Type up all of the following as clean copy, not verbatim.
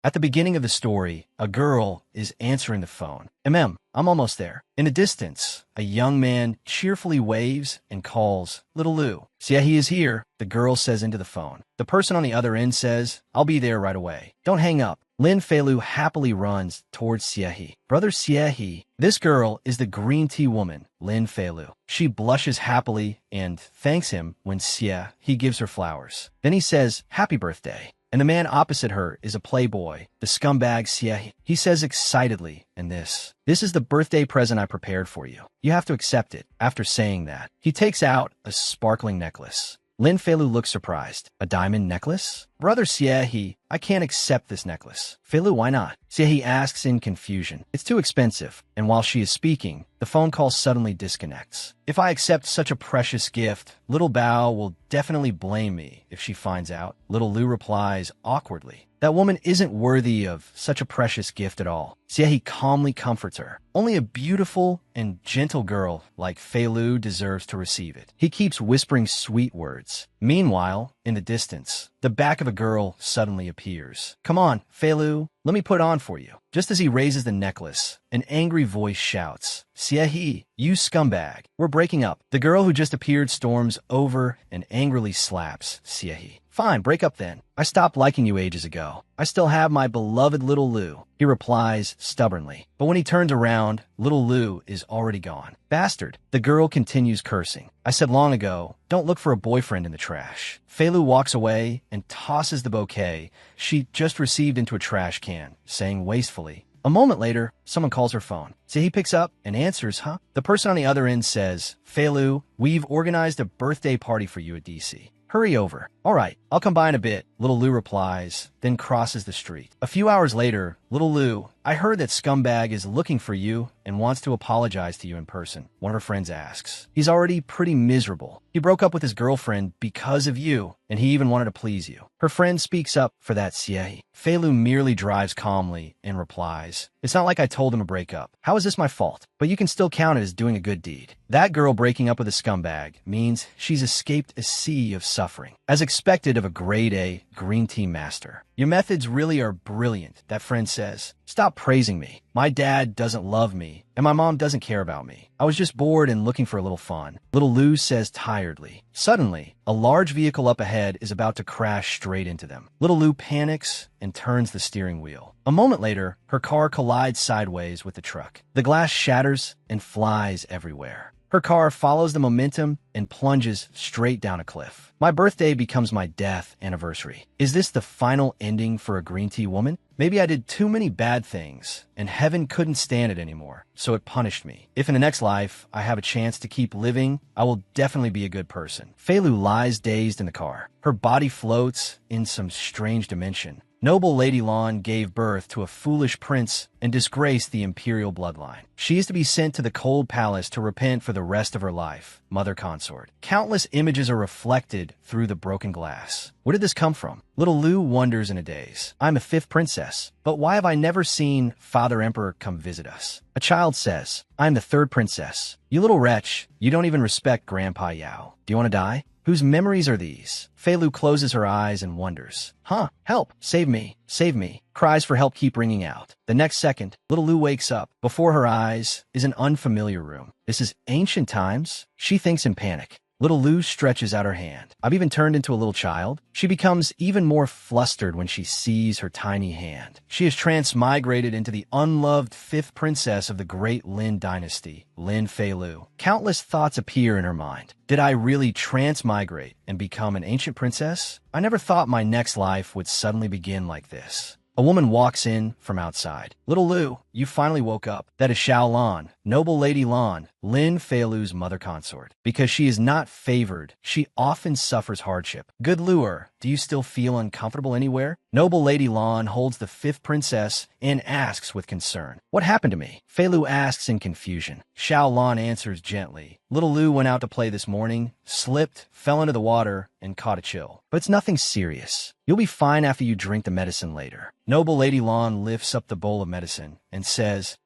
At the beginning of the story, a girl is answering the phone. I'm almost there. In the distance, a young man cheerfully waves and calls, Little Lou. Siehi is here, the girl says into the phone. The person on the other end says, I'll be there right away. Don't hang up. Lin Feilu happily runs towards Siehi. Brother Siehi, this girl is the green tea woman, Lin Feilu. She blushes happily and thanks him when Siehi gives her flowers. Then he says, Happy birthday. And the man opposite her is a playboy, the scumbag Siehi. He says excitedly, and this is the birthday present I prepared for you. You have to accept it. After saying that, he takes out a sparkling necklace. Lin Feilu looks surprised. A diamond necklace? Brother Siehi, I can't accept this necklace. Feilu, why not? Siehi asks in confusion. It's too expensive. And while she is speaking, the phone call suddenly disconnects. If I accept such a precious gift, Little Bao will definitely blame me if she finds out. Little Lu replies awkwardly. That woman isn't worthy of such a precious gift at all. Siehi calmly comforts her. Only a beautiful and gentle girl like Feilu deserves to receive it. He keeps whispering sweet words. Meanwhile, in the distance, the back of a girl suddenly appears. Come on, Feilu, let me put it on for you. Just as he raises the necklace, an angry voice shouts, Siehi, you scumbag, we're breaking up. The girl who just appeared storms over and angrily slaps Siehi. Fine, break up then. I stopped liking you ages ago. I still have my beloved Little Lu, he replies stubbornly. But when he turns around, Little Lu is already gone. Bastard, the girl continues cursing. I said long ago, don't look for a boyfriend in the trash. Feilu walks away and tosses the bouquet she just received into a trash can, saying wastefully, a moment later, someone calls her phone. So he picks up and answers, huh? The person on the other end says, Feilu, we've organized a birthday party for you at DC. Hurry over. All right, I'll come by in a bit, Little Lu replies, then crosses the street. A few hours later, Little Lu, I heard that scumbag is looking for you and wants to apologize to you in person, one of her friends asks. He's already pretty miserable. He broke up with his girlfriend because of you, and he even wanted to please you. Her friend speaks up for that Siehi. Feilu merely drives calmly and replies, it's not like I told him to break up. How is this my fault? But you can still count it as doing a good deed. That girl breaking up with a scumbag means she's escaped a sea of suffering, as expected of a grade A green tea master. Your methods really are brilliant, that friend says. Stop praising me. My dad doesn't love me, and my mom doesn't care about me. I was just bored and looking for a little fun, Little Lu says tiredly. Suddenly, a large vehicle up ahead is about to crash straight into them. Little Lu panics and turns the steering wheel. A moment later, her car collides sideways with the truck. The glass shatters and flies everywhere. Her car follows the momentum and plunges straight down a cliff. My birthday becomes my death anniversary. Is this the final ending for a green tea woman? Maybe I did too many bad things, and heaven couldn't stand it anymore, so it punished me. If in the next life I have a chance to keep living, I will definitely be a good person. Feilu lies dazed in the car. Her body floats in some strange dimension. Noble Lady Lan gave birth to a foolish prince and disgraced the imperial bloodline. She is to be sent to the cold palace to repent for the rest of her life, mother consort. Countless images are reflected through the broken glass. Where did this come from? Little Lu wonders in a daze. I'm a fifth princess, but why have I never seen Father Emperor come visit us? A child says, I'm the third princess. You little wretch, you don't even respect Grandpa Yao. Do you want to die? Whose memories are these? Feilu closes her eyes and wonders. Huh, help, save me, save me. Cries for help keep ringing out. The next second, Little Lu wakes up. Before her eyes is an unfamiliar room. This is ancient times? She thinks in panic. Little Lu stretches out her hand. I've even turned into a little child. She becomes even more flustered when she sees her tiny hand. She is transmigrated into the unloved fifth princess of the great Lin dynasty, Lin Feilu. Countless thoughts appear in her mind. Did I really transmigrate and become an ancient princess? I never thought my next life would suddenly begin like this. A woman walks in from outside. Little Lu, you finally woke up. That is Xiao Lan, Noble Lady Lan, Lin Feilu's mother consort. Because she is not favored, she often suffers hardship. Good Luer, do you still feel uncomfortable anywhere? Noble Lady Lan holds the fifth princess and asks with concern. What happened to me? Feilu asks in confusion. Xiao Lan answers gently. Little Lu went out to play this morning, slipped, fell into the water, and caught a chill. But it's nothing serious. You'll be fine after you drink the medicine later. Noble Lady Lan lifts up the bowl of medicine and says,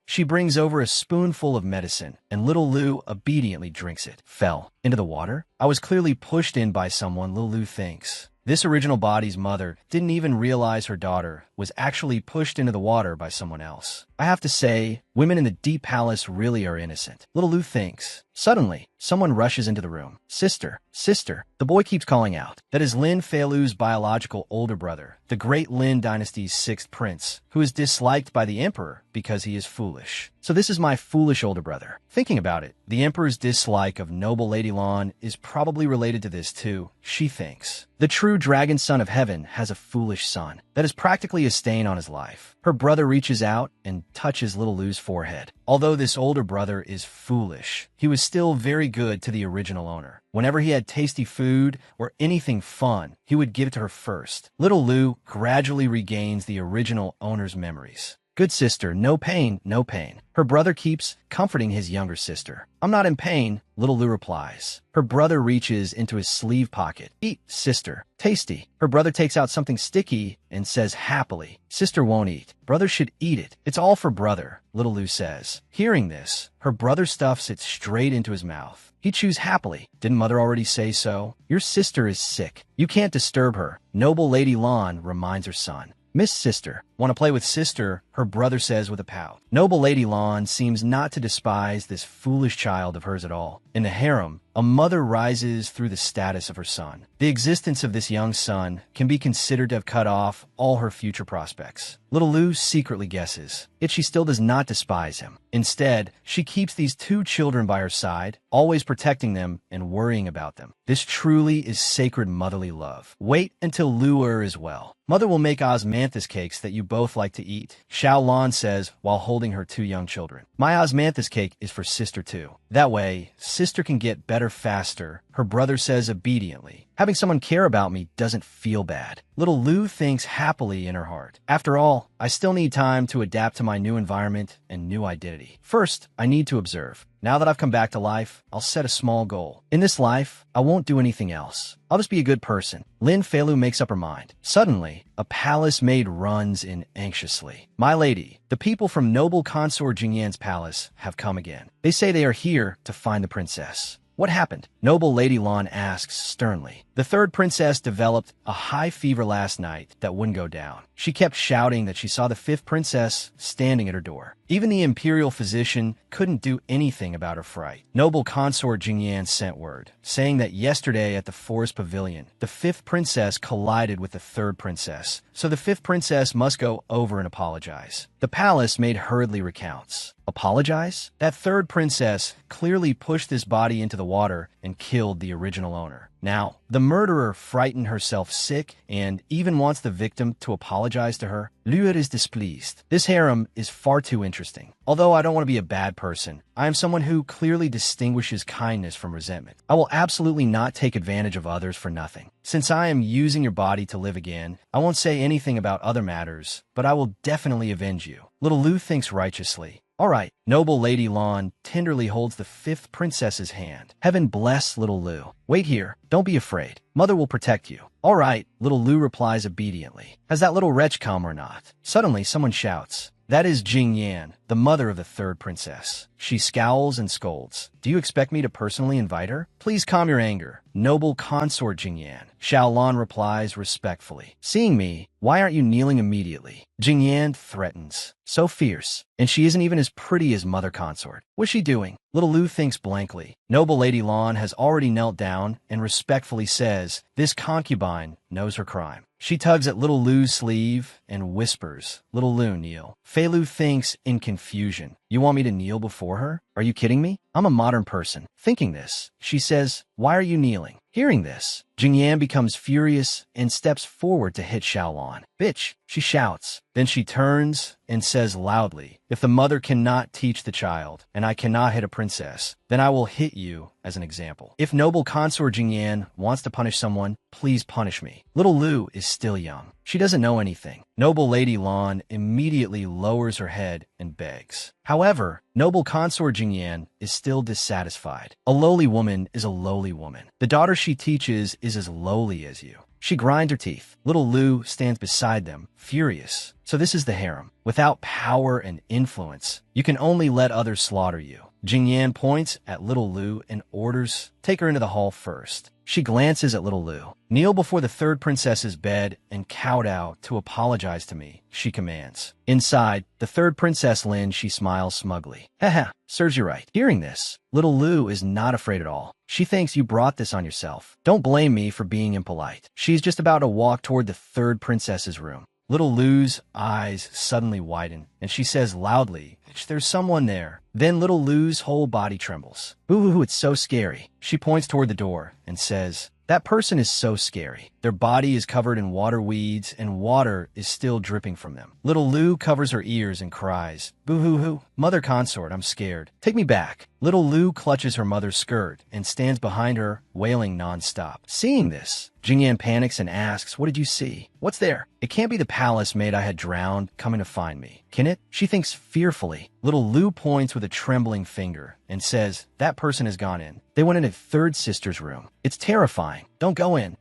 She brings over a spoonful of medicine, and Little Lu obediently drinks it. Fell into the water? I was clearly pushed in by someone, Little Lu thinks. This original body's mother didn't even realize her daughter was actually pushed into the water by someone else. I have to say, women in the deep palace really are innocent. Little Lu thinks. Suddenly, someone rushes into the room. Sister, sister, the boy keeps calling out. That is Lin Feilu's biological older brother, the great Lin dynasty's sixth prince, who is disliked by the emperor because he is foolish. So this is my foolish older brother. Thinking about it, the emperor's dislike of noble Lady Lan is probably related to this too, she thinks. The true dragon son of heaven has a foolish son that is practically a stain on his life. Her brother reaches out and touches little Lu's forehead. Although this older brother is foolish, he was still very good to the original owner. Whenever he had tasty food or anything fun, he would give it to her first. Little Lu gradually regains the original owner's memories. Good sister, no pain, no pain. Her brother keeps comforting his younger sister. I'm not in pain, little Lu replies. Her brother reaches into his sleeve pocket. Eat, sister. Tasty. Her brother takes out something sticky and says happily. Sister won't eat. Brother should eat it. It's all for brother, little Lu says. Hearing this, her brother stuffs it straight into his mouth. He chews happily. Didn't mother already say so? Your sister is sick. You can't disturb her. Noble Lady Lan reminds her son. Miss Sister. Want to play with sister, her brother says with a pout. Noble Lady Lan seems not to despise this foolish child of hers at all. In the harem, a mother rises through the status of her son. The existence of this young son can be considered to have cut off all her future prospects. Little Lu secretly guesses, yet she still does not despise him. Instead, she keeps these two children by her side, always protecting them and worrying about them. This truly is sacred motherly love. Wait until Lu is well. Mother will make osmanthus cakes that you both like to eat, Xiao Lan says while holding her two young children. My osmanthus cake is for sister too. That way, sister can get better faster, her brother says obediently. Having someone care about me doesn't feel bad. Little Lu thinks happily in her heart. After all, I still need time to adapt to my new environment and new identity. First, I need to observe. Now that I've come back to life, I'll set a small goal. In this life, I won't do anything else. I'll just be a good person. Lin Feilu makes up her mind. Suddenly, a palace maid runs in anxiously. My lady, the people from noble consort Jingyan's palace have come again. They say they are here to find the princess. What happened? Noble Lady Lan asks sternly. The third princess developed a high fever last night that wouldn't go down. She kept shouting that she saw the fifth princess standing at her door. Even the imperial physician couldn't do anything about her fright. Noble consort Jingyan sent word, saying that yesterday at the forest pavilion, the fifth princess collided with the third princess, so the fifth princess must go over and apologize. The palace maid hurriedly recounts. Apologize? That third princess clearly pushed this body into the water and killed the original owner. Now, the murderer frightened herself sick and even wants the victim to apologize to her. Luer is displeased. This harem is far too interesting. Although I don't want to be a bad person, I am someone who clearly distinguishes kindness from resentment. I will absolutely not take advantage of others for nothing. Since I am using your body to live again, I won't say anything about other matters, but I will definitely avenge you. Little Lu thinks righteously. All right, noble Lady Lan tenderly holds the fifth princess's hand. Heaven bless little Lu. Wait here. Don't be afraid. Mother will protect you. All right, little Lu replies obediently. Has that little wretch come or not? Suddenly, someone shouts. That is Jing Yan, the mother of the third princess. She scowls and scolds. Do you expect me to personally invite her? Please calm your anger, noble consort Jing Yan. Xiao Lan replies respectfully. Seeing me, why aren't you kneeling immediately? Jing Yan threatens. So fierce. And she isn't even as pretty as mother consort. What's she doing? Little Lu thinks blankly. Noble Lady Lan has already knelt down and respectfully says, this concubine knows her crime. She tugs at little Lu's sleeve and whispers, Little Lu, kneel. Feilu thinks in confusion. You want me to kneel before her? Are you kidding me? I'm a modern person. Thinking this, she says, why are you kneeling? Hearing this, Jing Yan becomes furious and steps forward to hit Xiao Lan. Bitch, she shouts. Then she turns and says loudly, if the mother cannot teach the child, and I cannot hit a princess, then I will hit you as an example. If noble consort Jing Yan wants to punish someone, please punish me. Little Lu is still young. She doesn't know anything. Noble Lady Lan immediately lowers her head and begs. However, noble consort Jing Yan is still dissatisfied. A lowly woman is a lowly woman. The daughter she teaches is as lowly as you. She grinds her teeth. Little Lu stands beside them, furious. So this is the harem. Without power and influence, you can only let others slaughter you. Jing Yan points at little Lu and orders, take her into the hall first. She glances at little Lu. Kneel before the third princess's bed and kowtow to apologize to me, she commands. Inside, the third princess Lin, she smiles smugly. Haha, serves you right. Hearing this, little Lu is not afraid at all. She thinks you brought this on yourself. Don't blame me for being impolite. She's just about to walk toward the third princess's room. Little Lu's eyes suddenly widen, and she says loudly, "There's someone there." Then little Lu's whole body trembles. Boo-hoo, it's so scary. She points toward the door and says, "That person is so scary. Their body is covered in water weeds, and water is still dripping from them." Little Lu covers her ears and cries, "Boo-hoo-hoo, mother consort, I'm scared. Take me back." Little Lu clutches her mother's skirt and stands behind her, wailing nonstop. Seeing this, Jingyan panics and asks, "What did you see? What's there?" "It can't be the palace maid I had drowned coming to find me. Can it?" She thinks fearfully. Little Lu points with a trembling finger and says, "That person has gone in. They went into third sister's room. It's terrifying. Don't go in."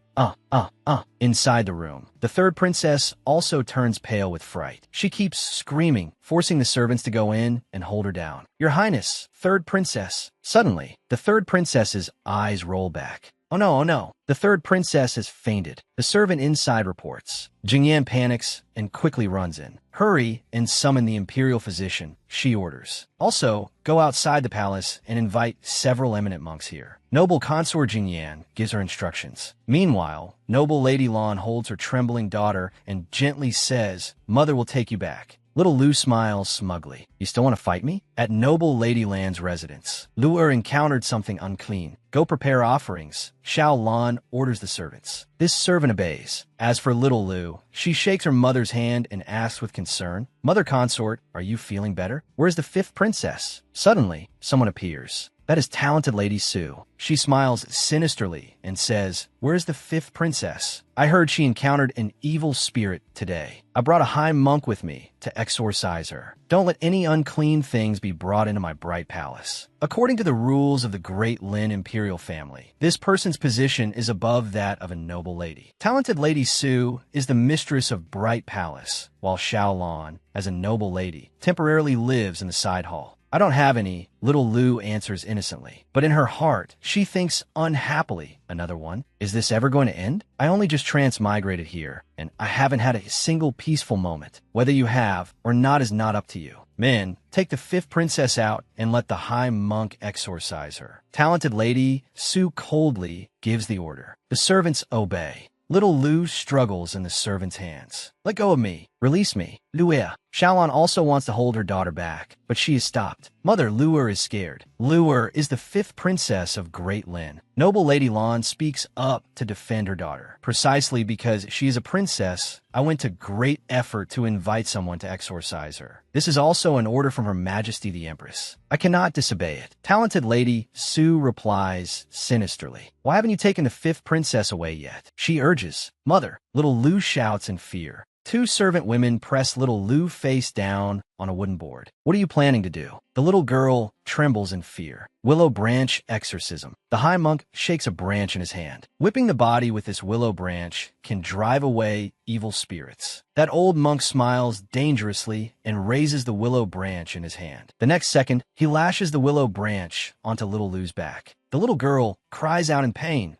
Inside the room, the third princess also turns pale with fright. She keeps screaming, forcing the servants to go in and hold her down. "Your Highness, third princess." Suddenly, the third princess's eyes roll back. Oh no, the third princess has fainted. The servant inside reports. Jingyan panics and quickly runs in. "Hurry and summon the imperial physician," she orders. "Also, go outside the palace and invite several eminent monks here." Noble consort Jingyan gives her instructions. Meanwhile, noble Lady Lan holds her trembling daughter and gently says, "Mother will take you back." Little Lu smiles smugly. "You still want to fight me?" At noble Lady Lan's residence, Lu'er encountered something unclean. "Go prepare offerings," Xiao Lan orders the servants. This servant obeys. As for little Lu, she shakes her mother's hand and asks with concern, "Mother consort, are you feeling better? Where's the fifth princess?" Suddenly, someone appears. That is talented Lady Su. She smiles sinisterly and says, "Where's the fifth princess? I heard she encountered an evil spirit today. I brought a high monk with me to exorcise her. Don't let any unclean things be brought into my bright palace." According to the rules of the great Lin imperial family, this person's position is above that of a noble lady. Talented Lady Su is the mistress of Bright Palace, while Xiao Lan, as a noble lady, temporarily lives in the side hall. "I don't have any," little Lu answers innocently. But in her heart, she thinks unhappily, "Another one? Is this ever going to end? I only just transmigrated here, and I haven't had a single peaceful moment. Whether you have or not is not up to you. Men, take the fifth princess out and let the high monk exorcise her." Talented Lady Su coldly gives the order. The servants obey. Little Lu struggles in the servant's hands. "Let go of me. Release me. Lu'er." Xiaolan also wants to hold her daughter back, but she is stopped. Mother Lu'er is scared. Lu'er is the fifth princess of Great Lin. Noble Lady Lan speaks up to defend her daughter. "Precisely because she is a princess, I went to great effort to invite someone to exorcise her. This is also an order from Her Majesty the Empress. I cannot disobey it." Talented Lady Su replies sinisterly, "Why haven't you taken the fifth princess away yet?" She urges. "Mother." Little Lu shouts in fear. Two servant women press little Lu face down on a wooden board. "What are you planning to do?" The little girl trembles in fear. Willow branch exorcism. The high monk shakes a branch in his hand. Whipping the body with this willow branch can drive away evil spirits. That old monk smiles dangerously and raises the willow branch in his hand. The next second, he lashes the willow branch onto little Lu's back. The little girl cries out in pain.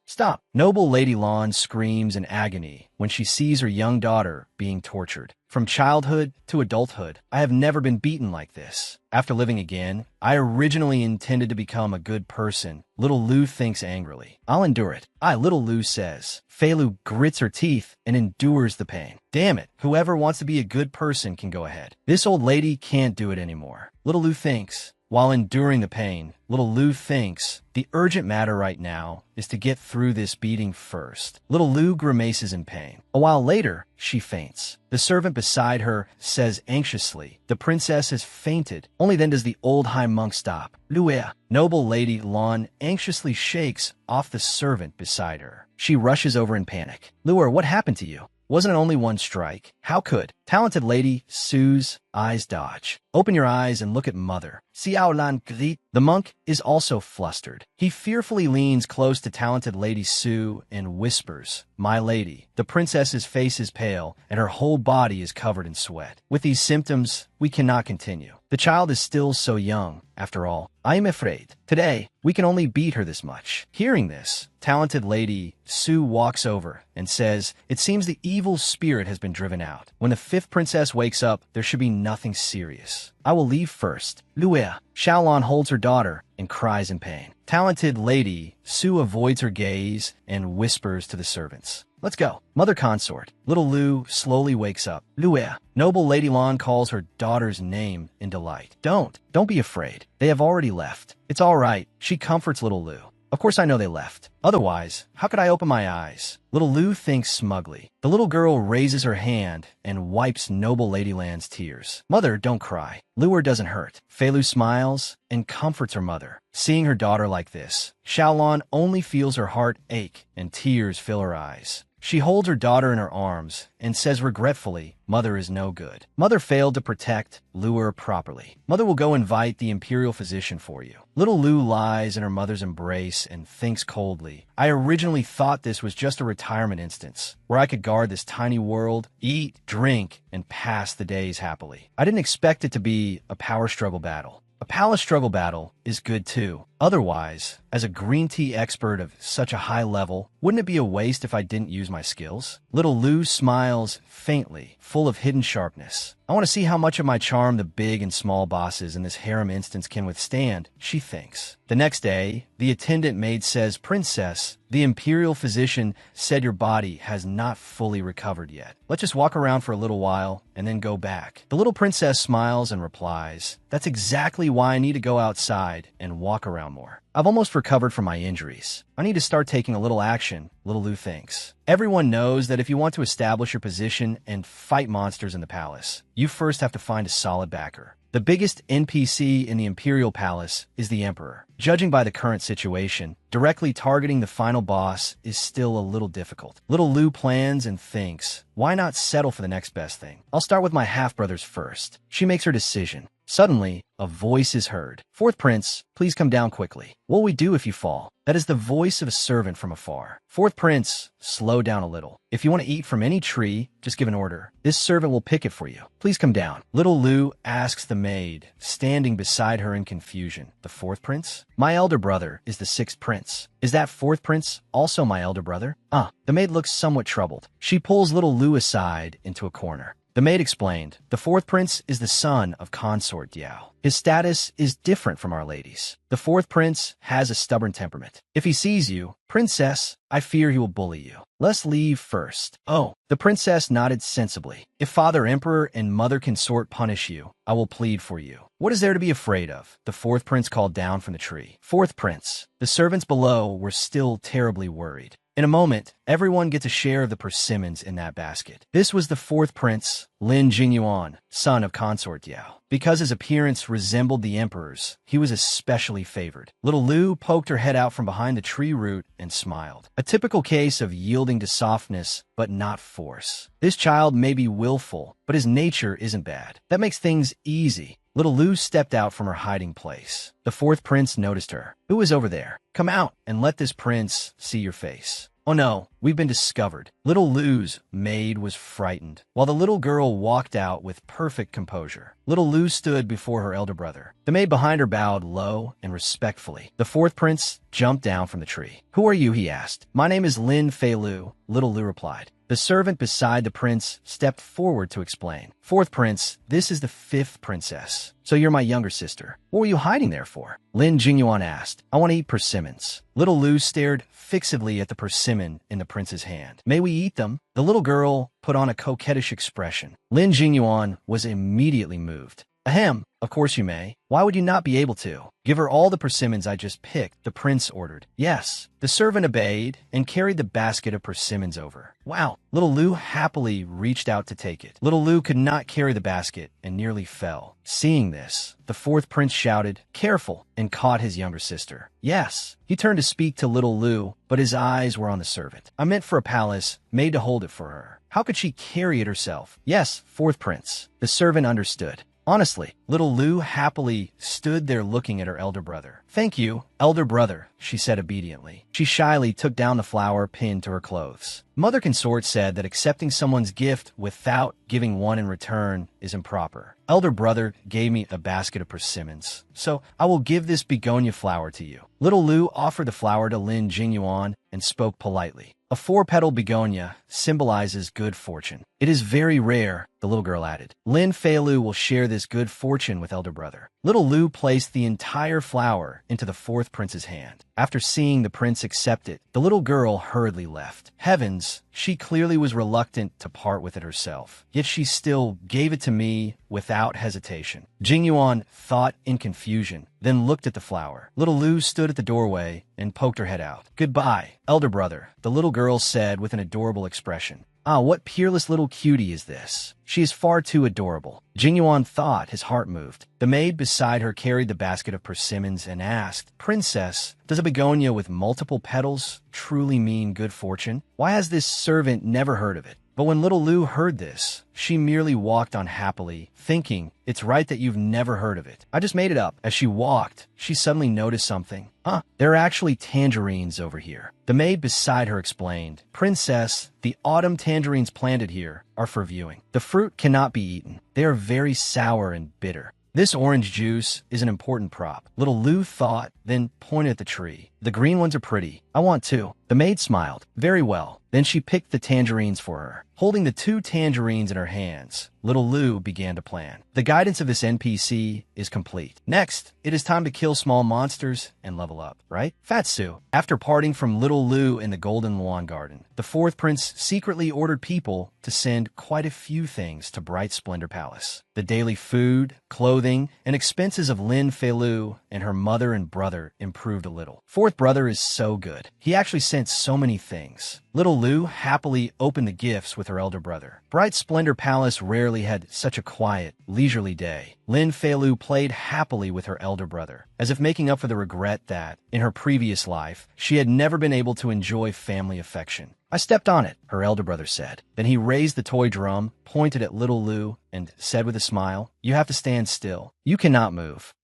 Stop. Noble Lady Lan screams in agony when she sees her young daughter being tortured. "From childhood to adulthood, I have never been beaten like this. After living again, I originally intended to become a good person." Little Lu thinks angrily. "I'll endure it." Little Lu says. Fei Lu grits her teeth and endures the pain. "Damn it, whoever wants to be a good person can go ahead. This old lady can't do it anymore." Little Lu thinks. While enduring the pain, little Lu thinks the urgent matter right now is to get through this beating first. Little Lu grimaces in pain. A while later, she faints. The servant beside her says anxiously, "The princess has fainted." Only then does the old high monk stop. "Lu'er." Noble Lady Lan anxiously shakes off the servant beside her. She rushes over in panic. "Lu'er, what happened to you? Wasn't it only one strike? How could?" Talented lady Sue's eyes dodge. Open your eyes and look at mother. The monk is also flustered. He fearfully leans close to talented lady Sue and whispers, "My lady." The princess's face is pale and her whole body is covered in sweat. With these symptoms, we cannot continue. The child is still so young. After all, I am afraid. Today, we can only beat her this much. Hearing this, talented lady Sue walks over and says, "It seems the evil spirit has been driven out. When the fifth princess wakes up, there should be nothing serious. I will leave first." Luea. Xiaolon holds her daughter and cries in pain. Talented lady Sue avoids her gaze and whispers to the servants, "Let's go." Mother consort. Little Lu slowly wakes up. Luea. Noble Lady Lan calls her daughter's name in delight. Don't be afraid. They have already left. It's all right. She comforts little Lu. Of course I know they left. Otherwise, how could I open my eyes? Little Lu thinks smugly. The little girl raises her hand and wipes Noble Lady Lan's tears. "Mother, don't cry. Luer doesn't hurt." Fei Lu smiles and comforts her mother. Seeing her daughter like this, Xiaolon only feels her heart ache and tears fill her eyes. She holds her daughter in her arms and says regretfully, "Mother is no good. Mother failed to protect Luer properly. Mother will go invite the imperial physician for you." Little Lu lies in her mother's embrace and thinks coldly, "I originally thought this was just a retirement instance, where I could guard this tiny world, eat, drink, and pass the days happily. I didn't expect it to be a power struggle battle. A palace struggle battle is good too. Otherwise, as a green tea expert of such a high level, wouldn't it be a waste if I didn't use my skills?" Little Lu smiles faintly, full of hidden sharpness. "I want to see how much of my charm the big and small bosses in this harem instance can withstand," she thinks. The next day, the attendant maid says, "Princess, the imperial physician said your body has not fully recovered yet. Let's just walk around for a little while and then go back." The little princess smiles and replies, "That's exactly why I need to go outside and walk around more. I've almost recovered from my injuries. I need to start taking a little action," Little Lu thinks. Everyone knows that if you want to establish your position and fight monsters in the palace, you first have to find a solid backer. The biggest NPC in the Imperial Palace is the Emperor. Judging by the current situation, directly targeting the final boss is still a little difficult. Little Lu plans and thinks, why not settle for the next best thing? I'll start with my half-brothers first. She makes her decision. Suddenly, a voice is heard. "Fourth Prince, please come down quickly. What will we do if you fall?" That is the voice of a servant from afar. "Fourth Prince, slow down a little. If you want to eat from any tree, just give an order. This servant will pick it for you. Please come down." Little Lu asks the maid, standing beside her in confusion, "The fourth prince? My elder brother is the sixth prince. Is that fourth prince also my elder brother?" The maid looks somewhat troubled. She pulls little Lu aside into a corner. The maid explained, "The fourth prince is the son of consort Yao. His status is different from our ladies. The fourth prince has a stubborn temperament. If he sees you, princess, I fear he will bully you. Let's leave first." "Oh." The princess nodded sensibly. "If father emperor and mother consort punish you, I will plead for you. What is there to be afraid of?" The fourth prince called down from the tree. "Fourth prince." The servants below were still terribly worried. In a moment, everyone gets a share of the persimmons in that basket. This was the fourth prince, Lin Jingyuan, son of consort Yao. Because his appearance resembled the emperor's, he was especially favored. Little Lu poked her head out from behind the tree root and smiled. A typical case of yielding to softness, but not force. This child may be willful, but his nature isn't bad. That makes things easy. Little Lu stepped out from her hiding place. The fourth prince noticed her. "Who is over there? Come out and let this prince see your face." "Oh no, we've been discovered." Little Lu's maid was frightened, while the little girl walked out with perfect composure. Little Lu stood before her elder brother. The maid behind her bowed low and respectfully. The fourth prince jumped down from the tree. "Who are you?" he asked. "My name is Lin Fei Lu," Little Lu replied. The servant beside the prince stepped forward to explain. "Fourth prince, this is the fifth princess. So you're my younger sister. What were you hiding there for?" Lin Jingyuan asked. "I want to eat persimmons." Little Lu stared fixedly at the persimmon in the prince's hand. "May we eat them?" The little girl put on a coquettish expression. Lin Jingyuan was immediately moved. "Ahem, of course you may. Why would you not be able to?" "Give her all the persimmons I just picked," the prince ordered. "Yes." The servant obeyed and carried the basket of persimmons over. "Wow." Little Lu happily reached out to take it. Little Lu could not carry the basket and nearly fell. Seeing this, the fourth prince shouted, "Careful," and caught his younger sister. "Yes." He turned to speak to Little Lu, but his eyes were on the servant. "I meant for a palace made to hold it for her. How could she carry it herself? Yes, fourth prince. The servant understood. Honestly, little Lu happily stood there looking at her elder brother. Thank you, elder brother, she said obediently. She shyly took down the flower pinned to her clothes. Mother Consort said that accepting someone's gift without giving one in return is improper. Elder brother gave me a basket of persimmons, so I will give this begonia flower to you. Little Lu offered the flower to Lin Jingyuan and spoke politely. A four-petal begonia symbolizes good fortune. It is very rare, the little girl added. Lin Feilu will share this good fortune with elder brother. Little Lu placed the entire flower into the fourth prince's hand. After seeing the prince accept it, the little girl hurriedly left. Heavens, she clearly was reluctant to part with it herself, yet she still gave it to me without hesitation. Jingyuan thought in confusion, then looked at the flower. Little Lu stood at the doorway and poked her head out. Goodbye, elder brother, the little girl said with an adorable expression. Ah, what peerless little cutie is this? She is far too adorable. Jingyuan thought, his heart moved. The maid beside her carried the basket of persimmons and asked, Princess, does a begonia with multiple petals truly mean good fortune? Why has this servant never heard of it? But when little Lu heard this, she merely walked on happily, thinking, it's right that you've never heard of it. I just made it up. As she walked, she suddenly noticed something. There are actually tangerines over here. The maid beside her explained, Princess, the autumn tangerines planted here are for viewing. The fruit cannot be eaten. They are very sour and bitter. This orange juice is an important prop. Little Lu thought, then pointed at the tree. The green ones are pretty. I want two. The maid smiled. Very well. Then she picked the tangerines for her. Holding the two tangerines in her hands, little Lu began to plan. The guidance of this NPC is complete. Next, it is time to kill small monsters and level up, right? Fatsu. After parting from little Lu in the Golden Lawn Garden, the fourth prince secretly ordered people to send quite a few things to Bright Splendor Palace. The daily food, clothing, and expenses of Lin Feilu and her mother and brother improved a little. Fourth brother is so good. He actually sent so many things. Little Lu happily opened the gifts with her elder brother. Bright Splendor Palace rarely had such a quiet, leisurely day. Lin Feilu played happily with her elder brother, as if making up for the regret that, in her previous life, she had never been able to enjoy family affection. I stepped on it, her elder brother said. Then he raised the toy drum, pointed at little Lu, and said with a smile, You have to stand still. You cannot move.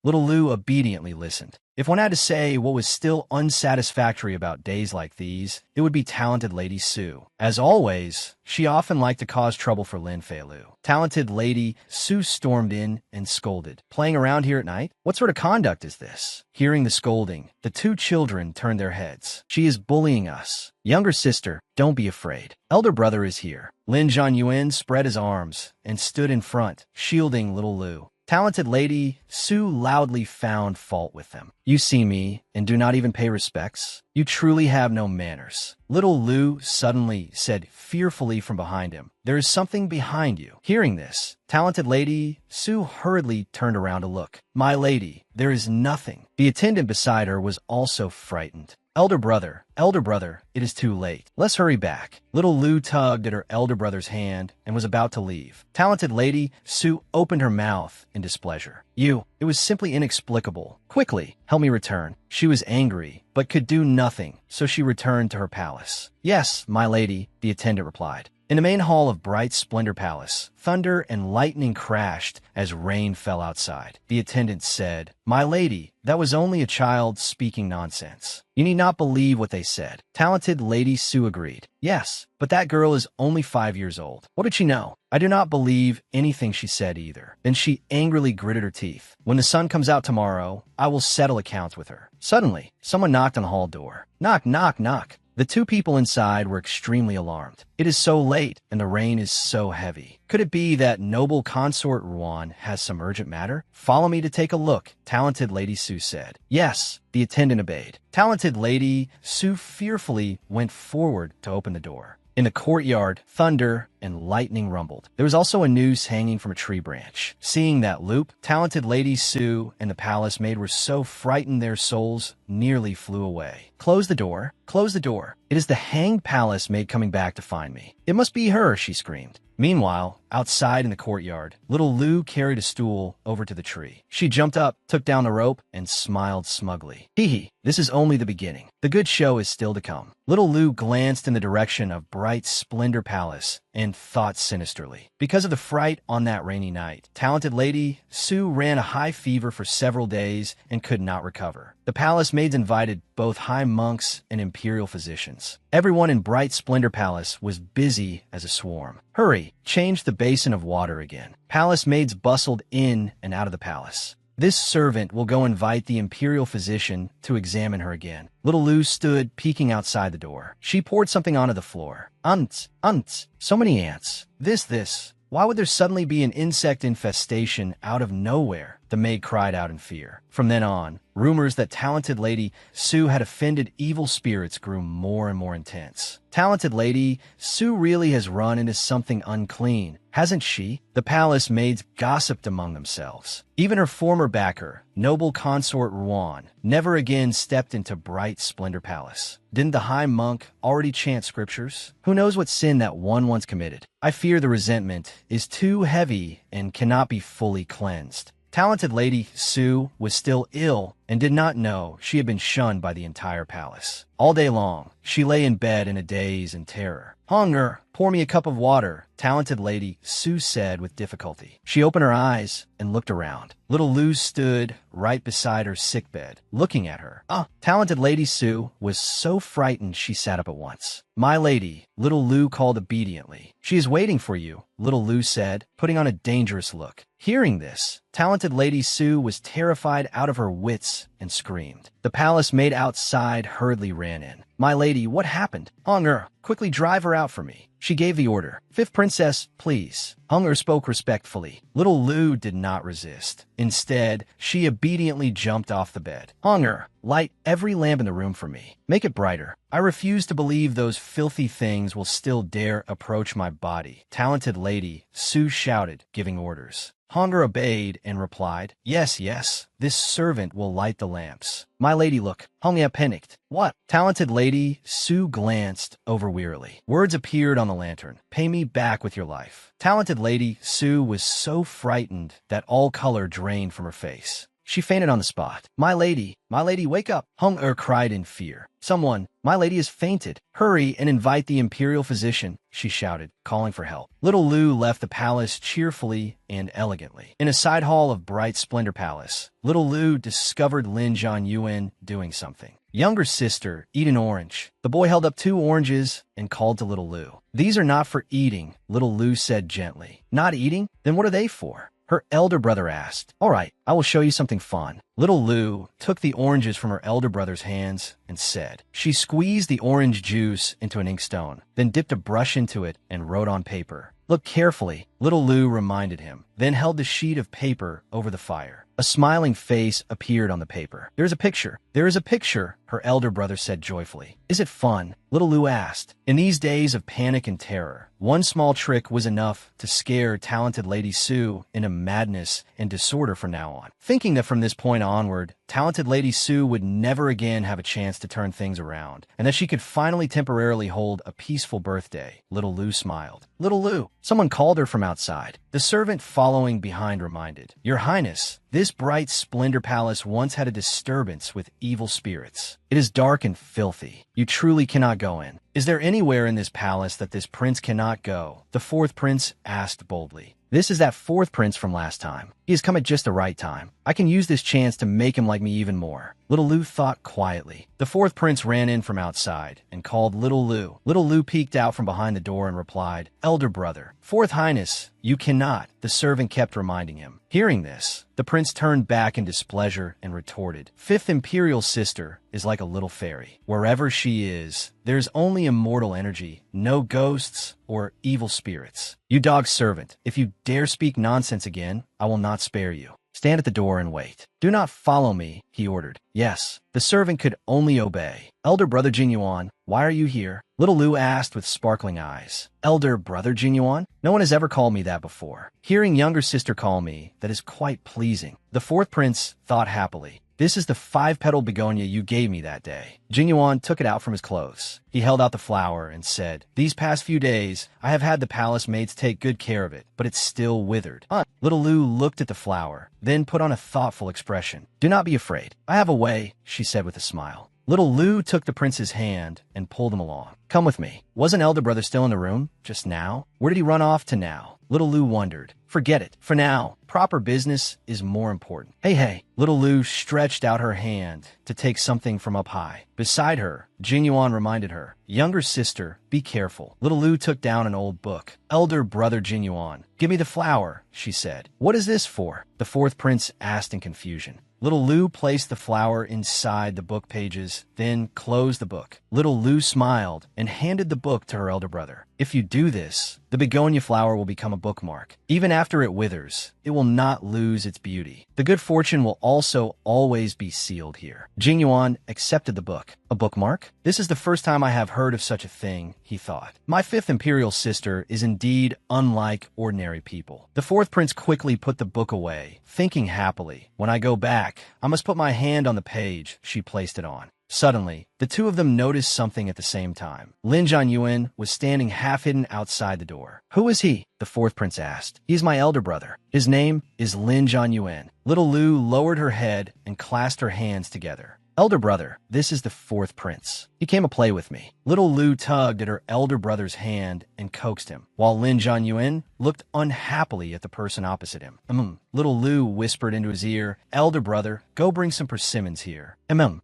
Little Lu obediently listened. If one had to say what was still unsatisfactory about days like these, it would be talented Lady Sue. As always, she often liked to cause trouble for Lin Feilu. Talented Lady Sue stormed in and scolded. Playing around here at night? What sort of conduct is this? Hearing the scolding, the two children turned their heads. She is bullying us. Younger sister, don't be afraid. Elder brother is here. Lin Zhanyuan spread his arms and stood in front, shielding little Lu. Talented Lady Sue loudly found fault with them. You see me and do not even pay respects? You truly have no manners. Little Lu suddenly said fearfully from behind him, There is something behind you. Hearing this, Talented Lady Sue hurriedly turned around to look. My lady, there is nothing. The attendant beside her was also frightened. Elder brother, it is too late. Let's hurry back. Little Lu tugged at her elder brother's hand and was about to leave. Talented Lady Sue opened her mouth in displeasure. It was simply inexplicable. Quickly, help me return. She was angry, but could do nothing, so she returned to her palace. Yes, my lady, the attendant replied. In the main hall of Bright Splendor Palace, thunder and lightning crashed as rain fell outside. The attendant said, My lady, that was only a child speaking nonsense. You need not believe what they said. Talented Lady Sue agreed. Yes, but that girl is only 5 years old. What did she know? I do not believe anything she said either. Then she angrily gritted her teeth. When the sun comes out tomorrow, I will settle accounts with her. Suddenly, someone knocked on the hall door. Knock, knock, knock. The two people inside were extremely alarmed. It is so late, and the rain is so heavy. Could it be that noble consort Ruan has some urgent matter? Follow me to take a look, Talented Lady Sue said. Yes, the attendant obeyed. Talented Lady Sue fearfully went forward to open the door. In the courtyard, thunder, and lightning rumbled. There was also a noose hanging from a tree branch. Seeing that loop, talented Lady Sue and the palace maid were so frightened their souls nearly flew away. Close the door. Close the door. It is the hanged palace maid coming back to find me. It must be her, she screamed. Meanwhile, outside in the courtyard, little Lou carried a stool over to the tree. She jumped up, took down the rope, and smiled smugly. Hee hee, this is only the beginning. The good show is still to come. Little Lou glanced in the direction of bright Splendor Palace and thought sinisterly. Because of the fright on that rainy night, talented Lady Sue ran a high fever for several days and could not recover. The palace maids invited both high monks and imperial physicians. Everyone in Bright Splendor Palace was busy as a swarm. Hurry, change the basin of water again. Palace maids bustled in and out of the palace. This servant will go invite the imperial physician to examine her again. Little Lou stood peeking outside the door. She poured something onto the floor. Ants, so many ants. This. Why would there suddenly be an insect infestation out of nowhere? The maid cried out in fear. From then on, rumors that talented Lady Sue had offended evil spirits grew more and more intense. Talented Lady Sue really has run into something unclean, hasn't she? The palace maids gossiped among themselves. Even her former backer, noble consort Ruan, never again stepped into Bright Splendor Palace. Didn't the high monk already chant scriptures? Who knows what sin that one once committed? I fear the resentment is too heavy and cannot be fully cleansed. Talented Lady Sue was still ill and did not know she had been shunned by the entire palace. All day long, she lay in bed in a daze and terror. Hunger, pour me a cup of water, talented Lady Sue said with difficulty. She opened her eyes and looked around. Little Lou stood right beside her sickbed, looking at her. Talented Lady Sue was so frightened she sat up at once. My lady, Little Lou called obediently. She is waiting for you, Little Lou said, putting on a dangerous look. Hearing this, talented Lady Sue was terrified out of her wits and screamed. The palace maid outside hurriedly ran in. My lady, what happened? Hunger, quickly drive her out for me. She gave the order. Fifth princess, please. Hunger spoke respectfully. Little Lou did not resist. Instead, she obediently jumped off the bed. Hunger, light every lamp in the room for me. Make it brighter. I refuse to believe those filthy things will still dare approach my body. Talented Lady Sue shouted, giving orders. Hunger obeyed and replied, Yes, this servant will light the lamps. My lady, look. Hunger panicked. What? Talented Lady Sue glanced over wearily. Words appeared on the lantern. Pay me back with your life. Talented Lady Sue was so frightened that all color drained from her face. She fainted on the spot. My lady, wake up! Hunger cried in fear. Someone, my lady has fainted. Hurry and invite the imperial physician, she shouted, calling for help. Little Lou left the palace cheerfully and elegantly. In a side hall of Bright Splendor Palace, Little Lou discovered Lin Jianyuan doing something. Younger sister, eat an orange. The boy held up 2 oranges and called to Little Lou. These are not for eating, Little Lou said gently. Not eating? Then what are they for? Her elder brother asked. All right, I will show you something fun. Little Lou took the oranges from her elder brother's hands and said. She squeezed the orange juice into an inkstone, then dipped a brush into it and wrote on paper. Look carefully, Little Lou reminded him, then held the sheet of paper over the fire. A smiling face appeared on the paper. There is a picture, her elder brother said joyfully. Is it fun? Little Lou asked. In these days of panic and terror, one small trick was enough to scare talented Lady Sue into madness and disorder from now on. Thinking that from this point onward, talented Lady Sue would never again have a chance to turn things around, and that she could finally temporarily hold a peaceful birthday, Little Lou smiled. Little Lou, someone called her from outside. The servant following behind reminded, Your Highness, this Bright Splendor Palace once had a disturbance with evil spirits. It is dark and filthy. You truly cannot go in. Is there anywhere in this palace that this prince cannot go? The 4th prince asked boldly. This is that 4th prince from last time. He has come at just the right time. I can use this chance to make him like me even more. Little Lou thought quietly. The 4th prince ran in from outside and called Little Lou. Little Lou peeked out from behind the door and replied, Elder brother, 4th Highness, you cannot, the servant kept reminding him. Hearing this, the prince turned back in displeasure and retorted, 5th Imperial sister is like a little fairy. Wherever she is, there's only immortal energy, no ghosts or evil spirits. You dog servant, if you dare speak nonsense again, I will not spare you. stand at the door and wait. Do not follow me, he ordered. Yes, the servant could only obey. Elder brother Jinyuan, why are you here? Little Lu asked with sparkling eyes. Elder brother Jinyuan? No one has ever called me that before. Hearing younger sister call me, that is quite pleasing. The fourth prince thought happily. This is the 5-petal begonia you gave me that day. Jinyuan took it out from his clothes. He held out the flower and said, these past few days, I have had the palace maids take good care of it, but it's still withered. Little Lu looked at the flower, then put on a thoughtful expression. Do not be afraid. I have a way, she said with a smile. Little Lu took the prince's hand and pulled him along. Come with me. Wasn't elder brother still in the room just now? Where did he run off to now? Little Lu wondered. Forget it. For now, proper business is more important. Hey. Little Lu stretched out her hand to take something from up high. Beside her, Jinyuan reminded her, younger sister, be careful. Little Lu took down an old book. Elder brother Jinyuan, give me the flower, she said. What is this for? The fourth prince asked in confusion. Little Lu placed the flower inside the book pages, then closed the book. Little Lu smiled and handed the book to her elder brother. If you do this, the begonia flower will become a bookmark. Even after it withers, it will not lose its beauty. The good fortune will also always be sealed here. Jinyuan accepted the book. A bookmark? This is the first time I have heard of such a thing, he thought. My fifth imperial sister is indeed unlike ordinary people. The fourth prince quickly put the book away, thinking happily. When I go back, I must put my hand on the page she placed it on. Suddenly, the two of them noticed something at the same time. Lin Jianyuan was standing half-hidden outside the door. Who is he? The fourth prince asked. He is my elder brother. His name is Lin Jianyuan. Little Lu lowered her head and clasped her hands together. Elder brother, this is the fourth prince. He came to play with me. Little Lu tugged at her elder brother's hand and coaxed him, while Lin Jianyuan looked unhappily at the person opposite him. Little Lu whispered into his ear, elder brother, go bring some persimmons here.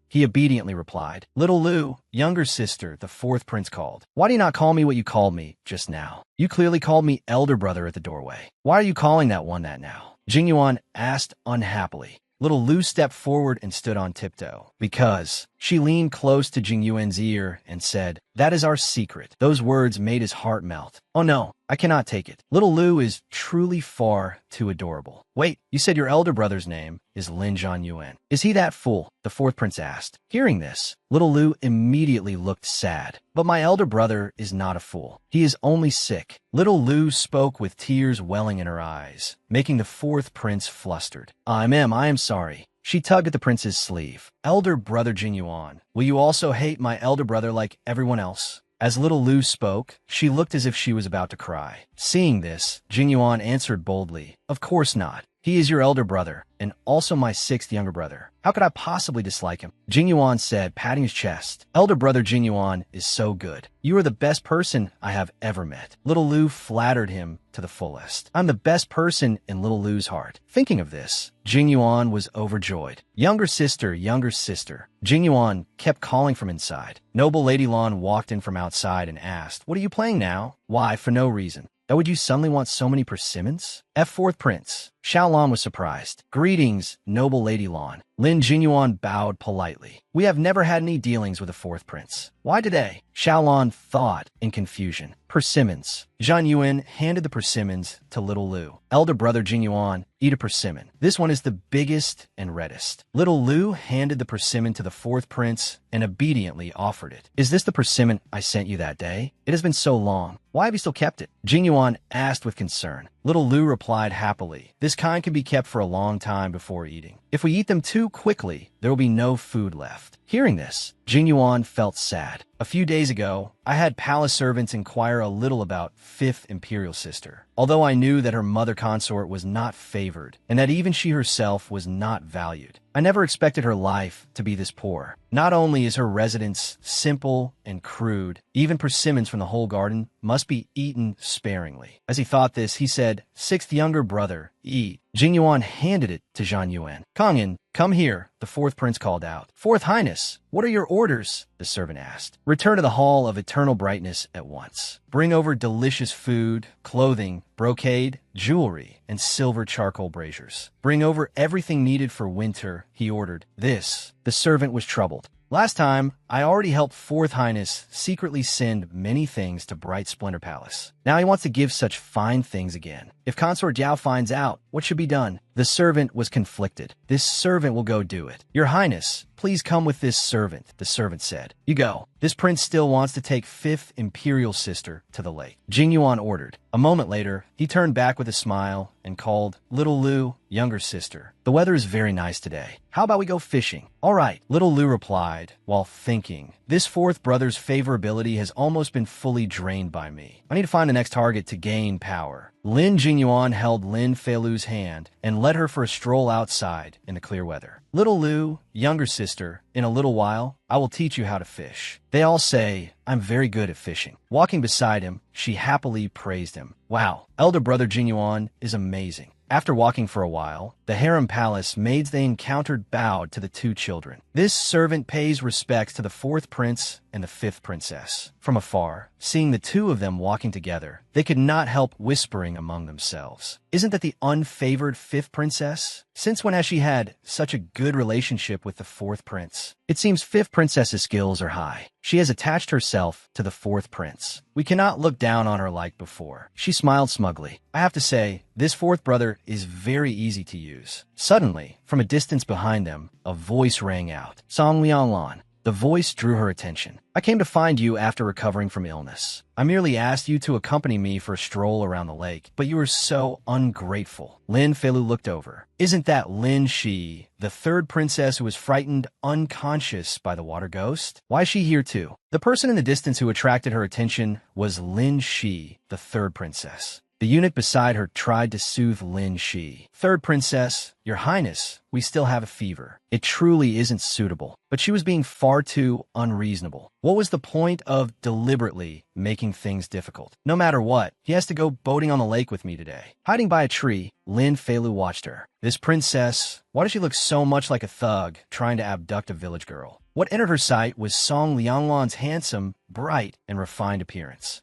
He obediently replied. Little Lu, younger sister, the fourth prince called. Why do you not call me what you called me just now? You clearly called me elder brother at the doorway. Why are you calling that one that now? Jinyuan asked unhappily. Little Lu stepped forward and stood on tiptoe. Because she leaned close to Jingyuan's ear and said, that is our secret. Those words made his heart melt. Oh no, I cannot take it. Little Lu is truly far too adorable. Wait, you said your elder brother's name is Lin Jianyuan. Is he that fool? The fourth prince asked. Hearing this, Little Lu immediately looked sad. But my elder brother is not a fool. He is only sick. Little Lu spoke with tears welling in her eyes, making the fourth prince flustered. I am sorry. She tugged at the prince's sleeve. Elder brother Jinyuan, will you also hate my elder brother like everyone else? As Little Lu spoke, she looked as if she was about to cry. Seeing this, Jinyuan answered boldly, of course not. He is your elder brother, and also my sixth younger brother. How could I possibly dislike him? Jinyuan said, patting his chest. Elder brother Jinyuan is so good. You are the best person I have ever met. Little Lu flattered him to the fullest. I'm the best person in Little Lu's heart. Thinking of this, Jinyuan was overjoyed. Younger sister, younger sister. Jinyuan kept calling from inside. Noble Lady Lan walked in from outside and asked, what are you playing now? Why, for no reason. That would you suddenly want so many persimmons? Fourth prince. Xiaolan was surprised. Greetings, noble Lady Lan. Lin Jinyuan bowed politely. We have never had any dealings with the fourth prince. Why today? Xiaolan thought in confusion. Persimmons. Zhan Yuan handed the persimmons to Little Lu. Elder brother Jinyuan, eat a persimmon. This one is the biggest and reddest. Little Lu handed the persimmon to the fourth prince and obediently offered it. Is this the persimmon I sent you that day? It has been so long. Why have you still kept it? Jinyuan asked with concern. Little Lu replied happily, this kind can be kept for a long time before eating. If we eat them too quickly, there will be no food left. Hearing this, Jinyuan felt sad. A few days ago, I had palace servants inquire a little about fifth imperial sister. Although I knew that her mother consort was not favored, and that even she herself was not valued, I never expected her life to be this poor. Not only is her residence simple and crude, even persimmons from the whole garden must be eaten sparingly. As he thought this, he said, sixth younger brother, eat. Jinyuan handed it to Zhan Yuan. Kangin, come here, the fourth prince called out. Fourth highness, what are your orders? The servant asked. Return to the hall of eternal brightness at once. Bring over delicious food, clothing, brocade, jewelry, and silver charcoal braziers. Bring over everything needed for winter, he ordered. This, the servant was troubled. Last time, I already helped Fourth Highness secretly send many things to Bright Splendor Palace. Now he wants to give such fine things again. If Consort Jiao finds out, what should be done? The servant was conflicted. This servant will go do it. Your Highness, please come with this servant, the servant said. You go. This prince still wants to take 5th Imperial Sister to the lake. Jing Yuan ordered. A moment later, he turned back with a smile and called, Little Lu, younger sister. The weather is very nice today. How about we go fishing? All right, Little Lu replied, while thinking, this 4th brother's favorability has almost been fully drained by me. I need to find the next target to gain power. Lin Jingyuan held Lin Feilu's hand and led her for a stroll outside in the clear weather. Little Lu, younger sister, in a little while, I will teach you how to fish. They all say, I'm very good at fishing. Walking beside him, she happily praised him. Wow, elder brother Jinyuan is amazing. After walking for a while, the harem palace maids they encountered bowed to the 2 children. This servant pays respects to the 4th prince and the 5th princess. From afar, seeing the 2 of them walking together, they could not help whispering among themselves. Isn't that the unfavored 5th princess? Since when has she had such a good relationship with the 4th prince? It seems 5th princess's skills are high. She has attached herself to the 4th prince. We cannot look down on her like before. She smiled smugly. I have to say, this 4th brother is very easy to use. Suddenly, from a distance behind them, a voice rang out. Song Lianglan. The voice drew her attention. I came to find you after recovering from illness. I merely asked you to accompany me for a stroll around the lake, but you were so ungrateful. Lin Feilu looked over. Isn't that Lin Shi, the 3rd princess who was frightened unconscious by the water ghost? Why is she here too? The person in the distance who attracted her attention was Lin Shi, the 3rd princess. The eunuch beside her tried to soothe Lin Shi. 3rd princess, your highness, we still have a fever. It truly isn't suitable. But she was being far too unreasonable. What was the point of deliberately making things difficult? No matter what, he has to go boating on the lake with me today. Hiding by a tree, Lin Feilu watched her. This princess, why does she look so much like a thug trying to abduct a village girl? What entered her sight was Song Lianglan's handsome, bright, and refined appearance.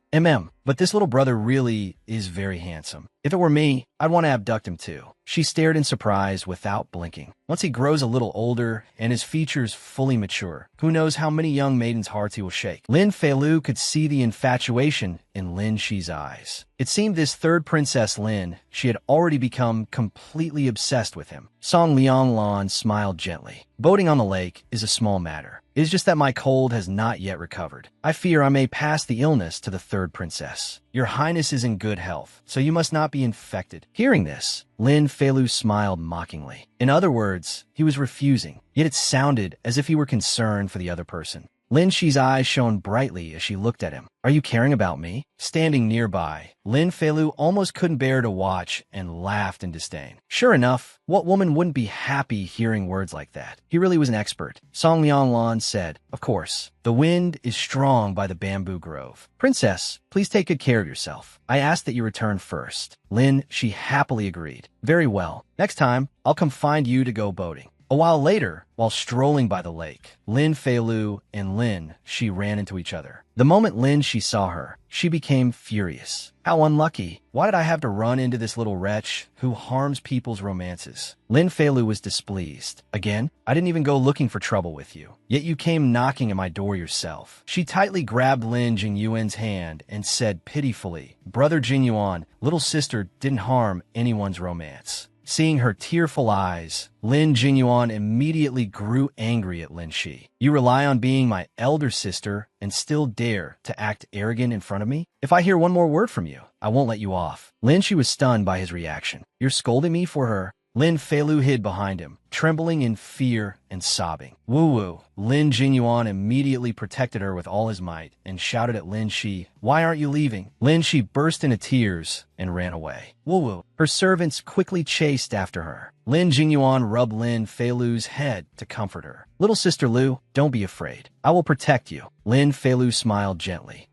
But this little brother really is very handsome. If it were me, I'd want to abduct him too. She stared in surprise without blinking. Once he grows a little older and his features fully mature, who knows how many young maidens' hearts he will shake. Lin Feilu could see the infatuation in Lin Shi's eyes. It seemed this 3rd princess Lin, she had already become completely obsessed with him. Song Lianglan smiled gently. Boating on the lake is a small matter. It is just that my cold has not yet recovered. I fear I may pass the illness to the 3rd princess. Your highness is in good health, so you must not be infected. Hearing this, Lin Feilu smiled mockingly. In other words, he was refusing, yet it sounded as if he were concerned for the other person. Lin Shi's eyes shone brightly as she looked at him. Are you caring about me? Standing nearby, Lin Feilu almost couldn't bear to watch and laughed in disdain. Sure enough, what woman wouldn't be happy hearing words like that? He really was an expert. Song Lianglan said, Of course, the wind is strong by the bamboo grove. Princess, please take good care of yourself. I asked that you return first. Lin, she happily agreed. Very well. Next time, I'll come find you to go boating. A while later, while strolling by the lake, Lin Feilu and Lin Shi ran into each other. The moment Lin Shi saw her, she became furious. How unlucky. Why did I have to run into this little wretch who harms people's romances? Lin Feilu was displeased. Again, I didn't even go looking for trouble with you. Yet you came knocking at my door yourself. She tightly grabbed Lin Jingyuan's hand and said pitifully, Brother Jinyuan, little sister didn't harm anyone's romance. Seeing her tearful eyes, Lin Jinyuan immediately grew angry at Lin Shi. You rely on being my elder sister and still dare to act arrogant in front of me? If I hear one more word from you, I won't let you off. Lin Shi was stunned by his reaction. You're scolding me for her? Lin Feilu hid behind him, trembling in fear and sobbing. Woo-woo. Lin Jinyuan immediately protected her with all his might and shouted at Lin Shi, Why aren't you leaving? Lin Shi burst into tears and ran away. Woo-woo. Her servants quickly chased after her. Lin Jinyuan rubbed Lin Feilu's head to comfort her. Little sister Lu, don't be afraid. I will protect you. Lin Feilu smiled gently.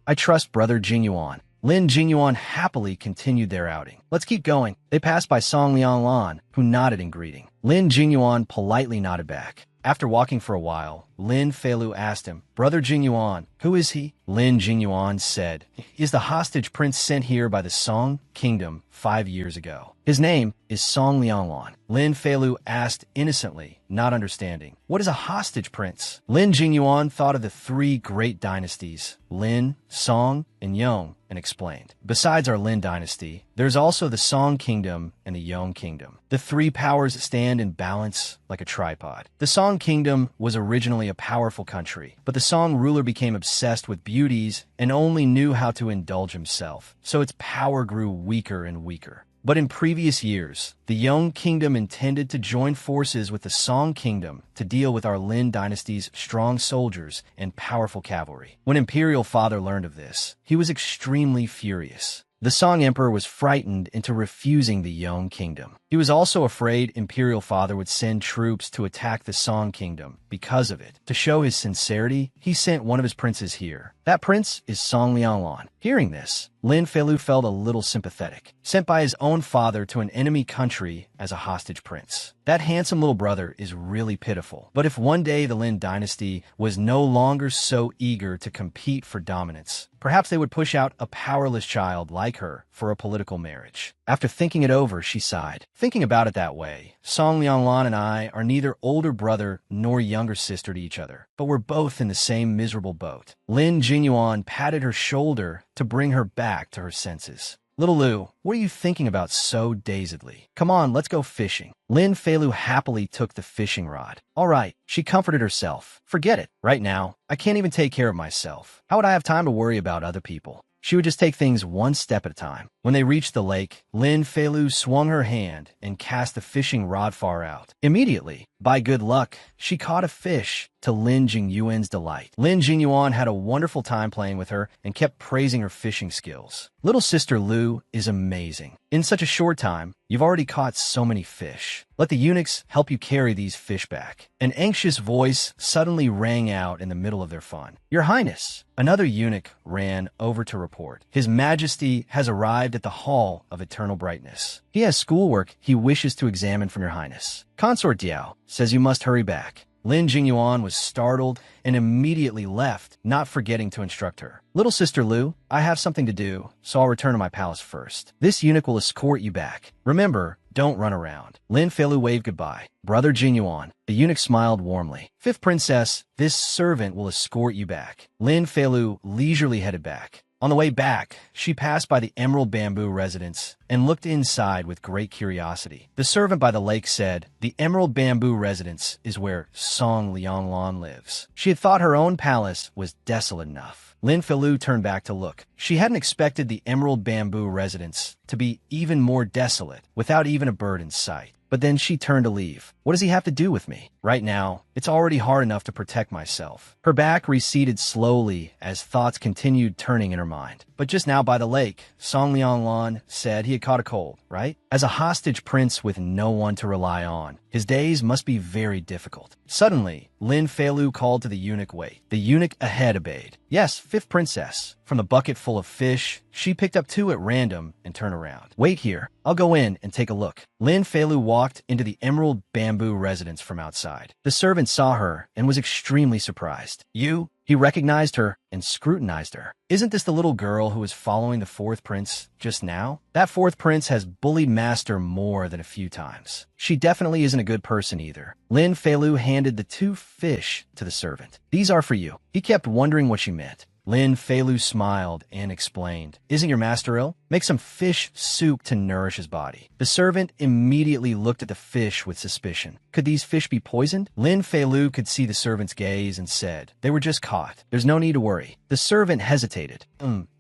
I trust brother Jinyuan. Lin Jinyuan happily continued their outing. Let's keep going. They passed by Song Lianglan, who nodded in greeting. Lin Jinyuan politely nodded back. After walking for a while, Lin Feilu asked him, Brother Jinyuan, who is he? Lin Jingyuan said, is the hostage prince sent here by the Song Kingdom 5 years ago. His name is Song Lianglan. Lin Feilu asked innocently, not understanding. What is a hostage prince? Lin Jingyuan thought of the 3 great dynasties, Lin, Song, and Yong, and explained. Besides our Lin dynasty, there's also the Song Kingdom and the Yong Kingdom. The 3 powers stand in balance like a tripod. The Song Kingdom was originally a powerful country, but the Song ruler became obsessed with beauties and only knew how to indulge himself, so its power grew weaker and weaker. But in previous years, the Yong Kingdom intended to join forces with the Song Kingdom to deal with our Lin dynasty's strong soldiers and powerful cavalry. When Imperial Father learned of this, he was extremely furious. The Song Emperor was frightened into refusing the Yong Kingdom. He was also afraid Imperial Father would send troops to attack the Song Kingdom because of it. To show his sincerity, he sent one of his princes here. That prince is Song Lianglan. Hearing this, Lin Feilu felt a little sympathetic. Sent by his own father to an enemy country as a hostage prince. That handsome little brother is really pitiful. But if one day the Lin dynasty was no longer so eager to compete for dominance, perhaps they would push out a powerless child like her for a political marriage. After thinking it over, she sighed. Thinking about it that way, Song Lianglan and I are neither older brother nor younger sister to each other, but we're both in the same miserable boat. Lin Jingyuan patted her shoulder to bring her back to her senses. Little Lu, what are you thinking about so dazedly? Come on, let's go fishing. Lin Feilu happily took the fishing rod. All right, she comforted herself. Forget it. Right now, I can't even take care of myself. How would I have time to worry about other people? She would just take things one step at a time. When they reached the lake, Lin Feilu swung her hand and cast the fishing rod far out. Immediately, by good luck, she caught a fish, to Lin Jingyuan's delight. Lin Jingyuan had a wonderful time playing with her and kept praising her fishing skills. Little sister Lu is amazing. In such a short time, you've already caught so many fish. Let the eunuchs help you carry these fish back. An anxious voice suddenly rang out in the middle of their fun. Your Highness! Another eunuch ran over to report. His Majesty has arrived at the Hall of Eternal Brightness. He has schoolwork he wishes to examine from your Highness. Consort Diao says you must hurry back. Lin Jingyuan was startled and immediately left, not forgetting to instruct her. Little sister Lu, I have something to do, so I'll return to my palace first. This eunuch will escort you back. Remember, don't run around. Lin Feilu waved goodbye. Brother Jingyuan. The eunuch smiled warmly. Fifth princess, this servant will escort you back. Lin Feilu leisurely headed back. On the way back, she passed by the Emerald Bamboo residence and looked inside with great curiosity. The servant by the lake said, the Emerald Bamboo residence is where Song Lianglan lives. She had thought her own palace was desolate enough. Lin Feilu turned back to look. She hadn't expected the Emerald Bamboo residence to be even more desolate, without even a bird in sight. But then she turned to leave. What does he have to do with me? Right now, it's already hard enough to protect myself. Her back receded slowly as thoughts continued turning in her mind. But just now by the lake, Song Lianglan said he had caught a cold, right? As a hostage prince with no one to rely on, his days must be very difficult. Suddenly, Lin Feilu called to the eunuch wait. The eunuch ahead obeyed. Yes, fifth princess. From the bucket full of fish, she picked up 2 at random and turned around. Wait here. I'll go in and take a look. Lin Feilu walked into the Emerald Bamboo residence from outside. The servant saw her and was extremely surprised. You? He recognized her and scrutinized her. Isn't this the little girl who was following the 4th prince just now? That 4th prince has bullied Master more than a few times. She definitely isn't a good person either. Lin Feilu handed the 2 fish to the servant. These are for you. He kept wondering what she meant. Lin Feilu smiled and explained, isn't your master ill? Make some fish soup to nourish his body. The servant immediately looked at the fish with suspicion. Could these fish be poisoned? Lin Feilu could see the servant's gaze and said, they were just caught. There's no need to worry. The servant hesitated.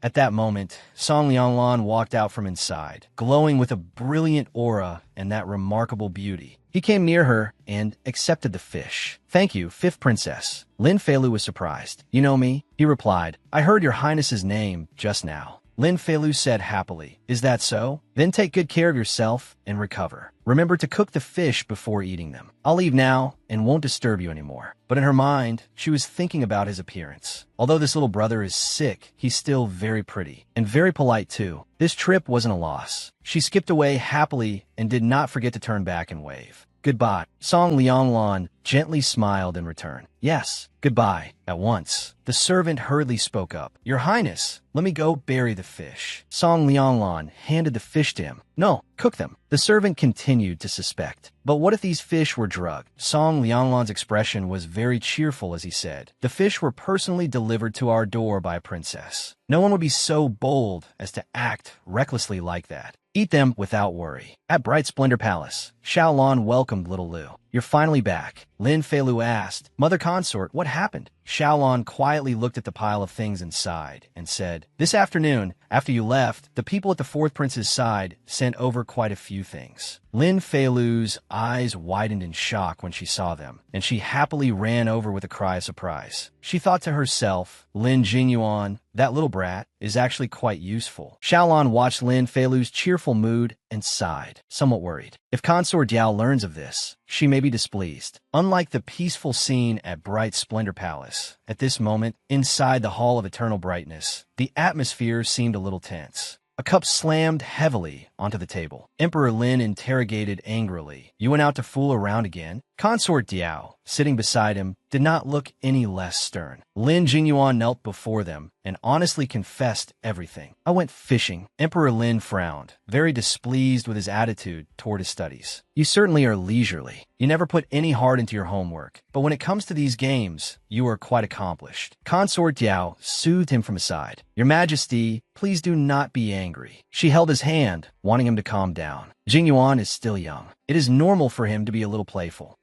At that moment, Song Lianglan walked out from inside, glowing with a brilliant aura and that remarkable beauty. He came near her and accepted the fish. Thank you, 5th princess. Lin Feilu was surprised. You know me? He replied, I heard your highness's name just now. Lin Feilu said happily, is that so? Then take good care of yourself and recover. Remember to cook the fish before eating them. I'll leave now and won't disturb you anymore. But in her mind, she was thinking about his appearance. Although this little brother is sick, he's still very pretty and very polite too. This trip wasn't a loss. She skipped away happily and did not forget to turn back and wave. goodbye. Song Lianglan gently smiled in return. Yes, goodbye. At once, the servant hurriedly spoke up. Your Highness, let me go bury the fish. Song Lianglan handed the fish to him. No, cook them. The servant continued to suspect. But what if these fish were drugged? Song Lianglan's expression was very cheerful as he said, the fish were personally delivered to our door by a princess. No one would be so bold as to act recklessly like that. Eat them without worry. At Bright Splendor Palace, Xiaolon welcomed little Lu. You're finally back. Lin Feilu asked, Mother Consort, what happened? Xiaolon quietly looked at the pile of things inside and said, This afternoon, after you left, the people at the fourth prince's side sent over quite a few things. Lin Feilu's eyes widened in shock when she saw them, and she happily ran over with a cry of surprise. She thought to herself, Lin Jinyuan, that little brat, is actually quite useful. Xiaolon watched Lin Feilu's cheerful mood and sighed, somewhat worried. If Consort Diao learns of this, she may be displeased. Unlike the peaceful scene at Bright Splendor Palace, at this moment, inside the Hall of Eternal Brightness, the atmosphere seemed a little tense. A cup slammed heavily onto the table. Emperor Lin interrogated angrily. You went out to fool around again? Consort Diao, sitting beside him, did not look any less stern. Lin Jinyuan knelt before them and honestly confessed everything. I went fishing. Emperor Lin frowned, very displeased with his attitude toward his studies. You certainly are leisurely. You never put any heart into your homework. But when it comes to these games, you are quite accomplished. Consort Diao soothed him from his side. Your Majesty, please do not be angry. She held his hand, wanting him to calm down. Jingyuan is still young. It is normal for him to be a little playful.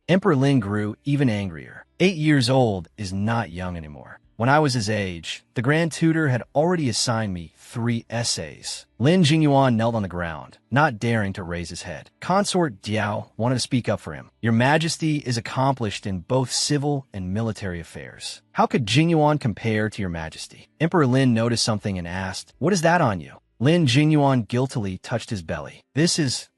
Emperor Lin grew even angrier. 8 years old is not young anymore. When I was his age, the Grand Tutor had already assigned me 3 essays. Lin Jinyuan knelt on the ground, not daring to raise his head. Consort Diao wanted to speak up for him. Your Majesty is accomplished in both civil and military affairs. How could Jinyuan compare to your Majesty? Emperor Lin noticed something and asked, What is that on you? Lin Jinyuan guiltily touched his belly.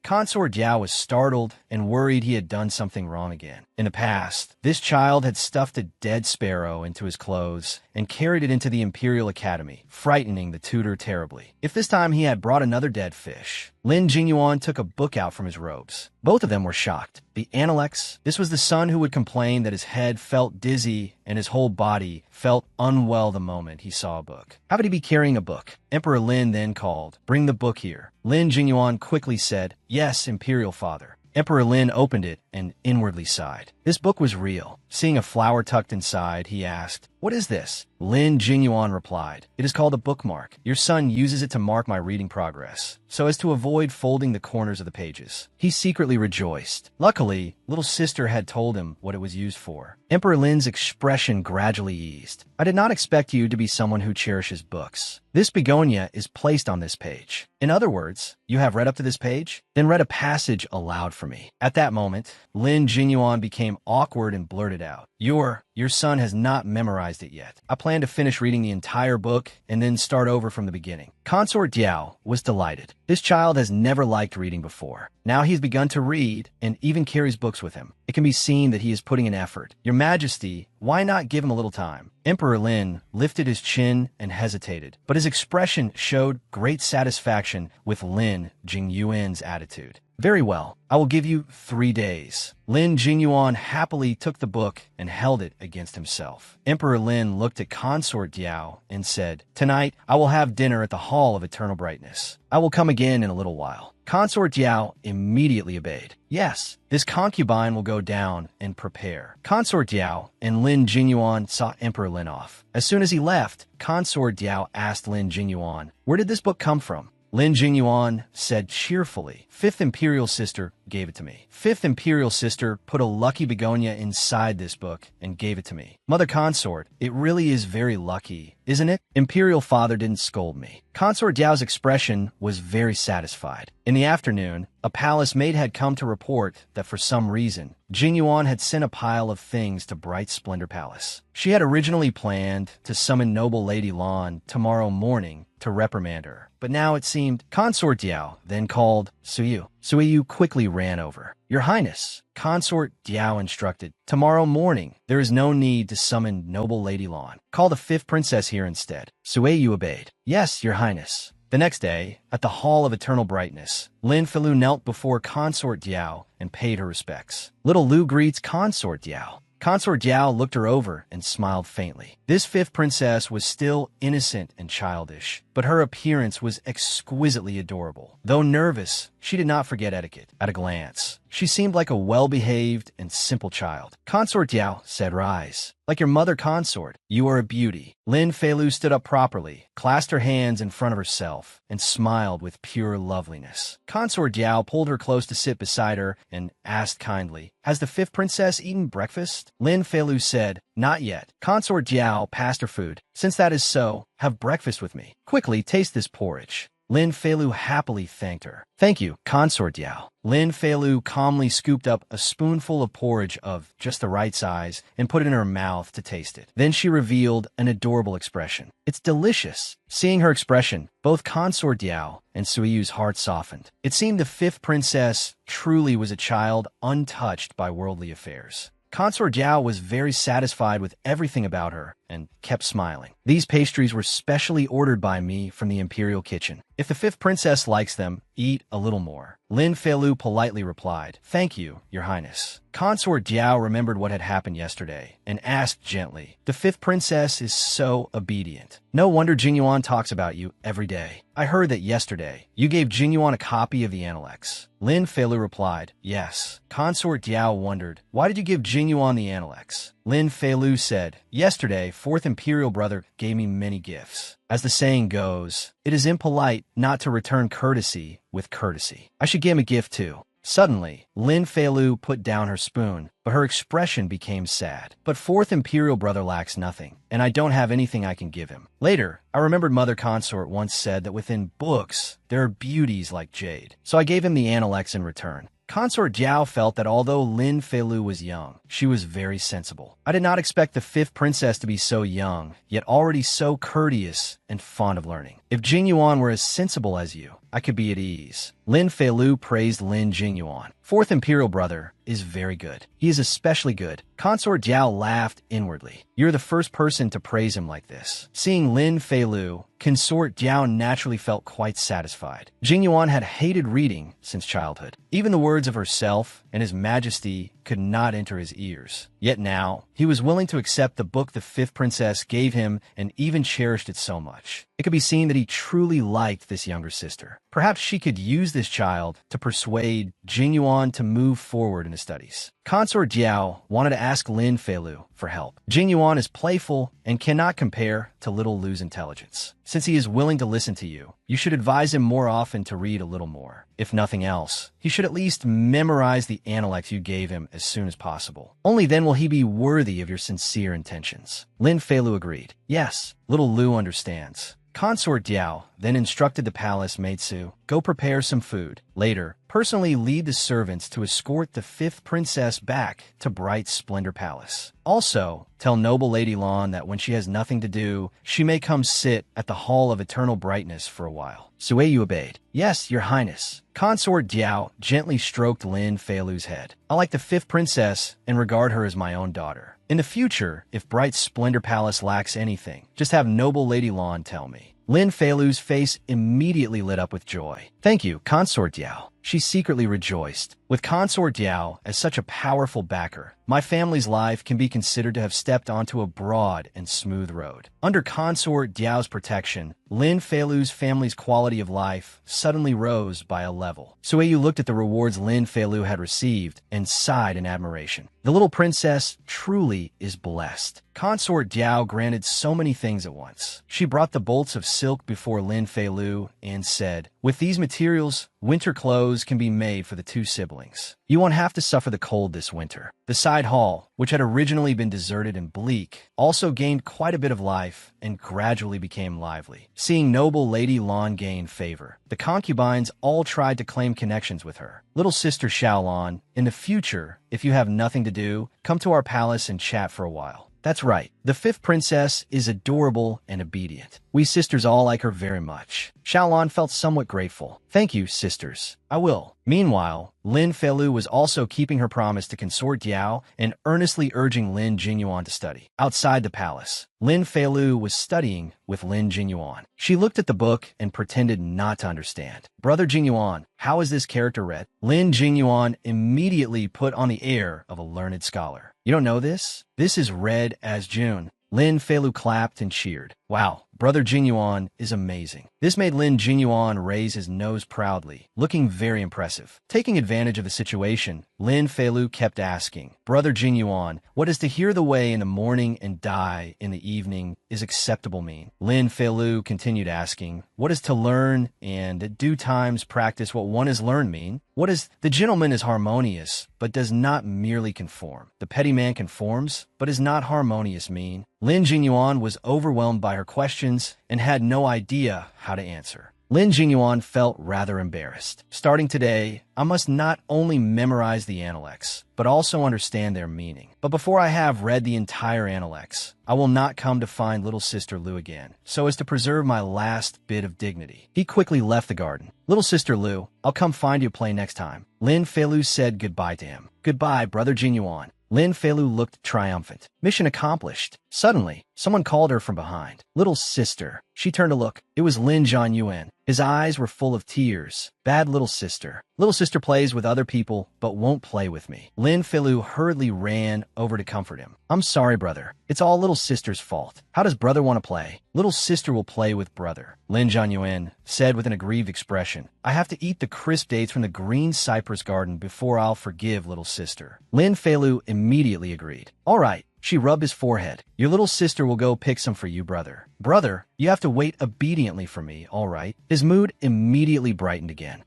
Consort Diao was startled and worried he had done something wrong again. In the past, this child had stuffed a dead sparrow into his clothes and carried it into the Imperial Academy, frightening the tutor terribly. If this time he had brought another dead fish, Lin Jinyuan took a book out from his robes. Both of them were shocked. The Anilex, this was the son who would complain that his head felt dizzy and his whole body felt unwell the moment he saw a book. How could he be carrying a book? Emperor Lin then called, Bring the book here. Lin Jinyuan quickly said, Yes, Imperial Father. Emperor Lin opened it and inwardly sighed. This book was real. Seeing a flower tucked inside, he asked, What is this? Lin Jinyuan replied, It is called a bookmark. Your son uses it to mark my reading progress, so as to avoid folding the corners of the pages. He secretly rejoiced. Luckily, little sister had told him what it was used for. Emperor Lin's expression gradually eased. I did not expect you to be someone who cherishes books. This begonia is placed on this page. In other words, you have read up to this page? Then read a passage aloud for me. At that moment, Lin Jinyuan became awkward and blurted out, Your son has not memorized it yet. I plan to finish reading the entire book and then start over from the beginning. Consort Diao was delighted. This child has never liked reading before. Now he's begun to read and even carries books with him. It can be seen that he is putting in effort. Your Majesty, why not give him a little time? Emperor Lin lifted his chin and hesitated, but his expression showed great satisfaction with Lin Jingyuan's attitude. Very well, I will give you 3 days. Lin Jinyuan happily took the book and held it against himself. Emperor Lin looked at Consort Diao and said, Tonight, I will have dinner at the Hall of Eternal Brightness. I will come again in a little while. Consort Diao immediately obeyed. Yes, this concubine will go down and prepare. Consort Diao and Lin Jinyuan saw Emperor Lin off. As soon as he left, Consort Diao asked Lin Jinyuan, Where did this book come from? Lin Jinyuan said cheerfully, Fifth Imperial Sister gave it to me. Fifth Imperial Sister put a lucky begonia inside this book and gave it to me. Mother Consort, it really is very lucky, isn't it? Imperial Father didn't scold me. Consort Diao's expression was very satisfied. In the afternoon, a palace maid had come to report that for some reason, Jinyuan had sent a pile of things to Bright Splendor Palace. She had originally planned to summon noble Lady Lan tomorrow morning to reprimand her, but now it seemed Consort Diao then called Suyu. Suyu quickly ran over. Your Highness, Consort Diao instructed, tomorrow morning there is no need to summon noble Lady Lan. Call the 5th princess here instead. Suyu obeyed. Yes, Your Highness. The next day, at the Hall of Eternal Brightness, Lin Feilu knelt before Consort Diao and paid her respects. Little Lu greets Consort Diao. Consort Diao looked her over and smiled faintly. This fifth princess was still innocent and childish, but her appearance was exquisitely adorable. Though nervous, she did not forget etiquette. At a glance, she seemed like a well-behaved and simple child. Consort Diao said, "Rise. Like your mother consort, you are a beauty." Lin Feilu stood up properly, clasped her hands in front of herself, and smiled with pure loveliness. Consort Diao pulled her close to sit beside her and asked kindly, "Has the fifth princess eaten breakfast?" Lin Feilu said, "Not yet." Consort Diao passed her food. "Since that is so, have breakfast with me. Quickly taste this porridge." Lin Feilu happily thanked her. "Thank you, Consort Diao." Lin Feilu calmly scooped up a spoonful of porridge of just the right size and put it in her mouth to taste it. Then she revealed an adorable expression. "It's delicious." Seeing her expression, both Consort Diao and Suiyu's heart softened. It seemed the fifth princess truly was a child untouched by worldly affairs. Consort Diao was very satisfied with everything about her and kept smiling. "These pastries were specially ordered by me from the imperial kitchen. If the fifth princess likes them, eat a little more." Lin Feilu politely replied, "Thank you, your highness." Consort Diao remembered what had happened yesterday and asked gently, "The fifth princess is so obedient. No wonder Jingyuan talks about you every day. I heard that yesterday you gave Jingyuan a copy of the Anicaps." Lin Feilu replied, "Yes." Consort Diao wondered, "Why did you give Jingyuan the Anicaps?" Lin Feilu said, "Yesterday, fourth imperial brother gave me many gifts. As the saying goes, it is impolite not to return courtesy with courtesy. I should give him a gift too." Suddenly, Lin Feilu put down her spoon, but her expression became sad. "But fourth imperial brother lacks nothing, and I don't have anything I can give him." Later, I remembered Mother Consort once said that within books, there are beauties like jade. So I gave him the Anilex in return. Consort Diao felt that although Lin Feilu was young, she was very sensible. "I did not expect the fifth princess to be so young, yet already so courteous and fond of learning. If Jingyuan were as sensible as you, I could be at ease." Lin Feilu praised Lin Jingyuan. "Fourth imperial brother is very good. He is especially good." Consort Diao laughed inwardly. "You're the first person to praise him like this." Seeing Lin Feilu, Consort Diao naturally felt quite satisfied. Jingyuan had hated reading since childhood. Even the words of herself and his majesty could not enter his ears. Yet now, he was willing to accept the book the fifth princess gave him and even cherished it so much. It could be seen that he truly liked this younger sister. Perhaps she could use this child to persuade Jingyuan to move forward in his studies. Consort Diao wanted to ask Lin Feilu for help. Jingyuan is playful and cannot compare to little Lu's intelligence. Since he is willing to listen to you, you should advise him more often to read a little more. If nothing else, he should at least memorize the Anilex you gave him as soon as possible. Only then will he be worthy of your sincere intentions. Lin Feilu agreed. "Yes, little Lu understands." Consort Diao then instructed the palace maidsu, "Go prepare some food. Later, personally lead the servants to escort the fifth princess back to Bright Splendor Palace. Also, tell noble Lady Lan that when she has nothing to do, she may come sit at the Hall of Eternal Brightness for a while." Suiyu obeyed. "Yes, your highness." Consort Diao gently stroked Lin Feilu's head. "I like the fifth princess and regard her as my own daughter. In the future, if Bright Splendor Palace lacks anything, just have noble Lady Lan tell me." Lin Feilu's face immediately lit up with joy. "Thank you, Consort Diao." She secretly rejoiced. With Consort Diao as such a powerful backer, my family's life can be considered to have stepped onto a broad and smooth road. Under Consort Diao's protection, Lin Feilu's family's quality of life suddenly rose by a level. Suiyu looked at the rewards Lin Feilu had received and sighed in admiration. The little princess truly is blessed. Consort Diao granted so many things at once. She brought the bolts of silk before Lin Feilu and said, "With these materials, winter clothes can be made for the two siblings. You won't have to suffer the cold this winter." The side hall, which had originally been deserted and bleak, also gained quite a bit of life and gradually became lively. Seeing noble Lady Lan gain favor, the concubines all tried to claim connections with her. "Little sister Xiaolan, in the future, if you have nothing to do, come to our palace and chat for a while." "That's right. The fifth princess is adorable and obedient. We sisters all like her very much. Xiaolan felt somewhat grateful. Thank you, sisters. I will. Meanwhile, Lin Feilu was also keeping her promise to consort Yao and earnestly urging Lin Jinyuan to study. Outside the palace, Lin Feilu was studying with Lin Jinyuan. She looked at the book and pretended not to understand. Brother Jinyuan, how is this character read? Lin Jinyuan immediately put on the air of a learned scholar. You don't know this? This is read as June. Lin Feilu clapped and cheered. Wow, Brother Jinyuan is amazing. This made Lin Jinyuan raise his nose proudly, looking very impressive. Taking advantage of the situation, Lin Feilu kept asking, Brother Jinyuan, what does to hear the way in the morning and die in the evening is acceptable mean? Lin Feilu continued asking, what does to learn and at due times practice what one has learned mean? What is the gentleman is harmonious, but does not merely conform. The petty man conforms, but is not harmonious mean. Lin Jinyuan was overwhelmed by her questions and had no idea how to answer. Lin Jinyuan felt rather embarrassed. Starting today, I must not only memorize the Anilex, but also understand their meaning. But before I have read the entire Anilex, I will not come to find little sister Lu again, so as to preserve my last bit of dignity. He quickly left the garden. Little sister Lu, I'll come find you play next time. Lin Feilu said goodbye to him. Goodbye, Brother Jinyuan. Lin Feilu looked triumphant. Mission accomplished. Suddenly, someone called her from behind. Little sister. She turned to look. It was Lin Jianyuan. His eyes were full of tears. Bad little sister. Little sister plays with other people, but won't play with me. Lin Feilu hurriedly ran over to comfort him. I'm sorry, brother. It's all little sister's fault. How does brother want to play? Little sister will play with brother. Lin Jianyuan said with an aggrieved expression, I have to eat the crisp dates from the green cypress garden before I'll forgive little sister. Lin Feilu immediately agreed. All right. She rubbed his forehead. Your little sister will go pick some for you, brother. Brother, you have to wait obediently for me, all right? His mood immediately brightened again.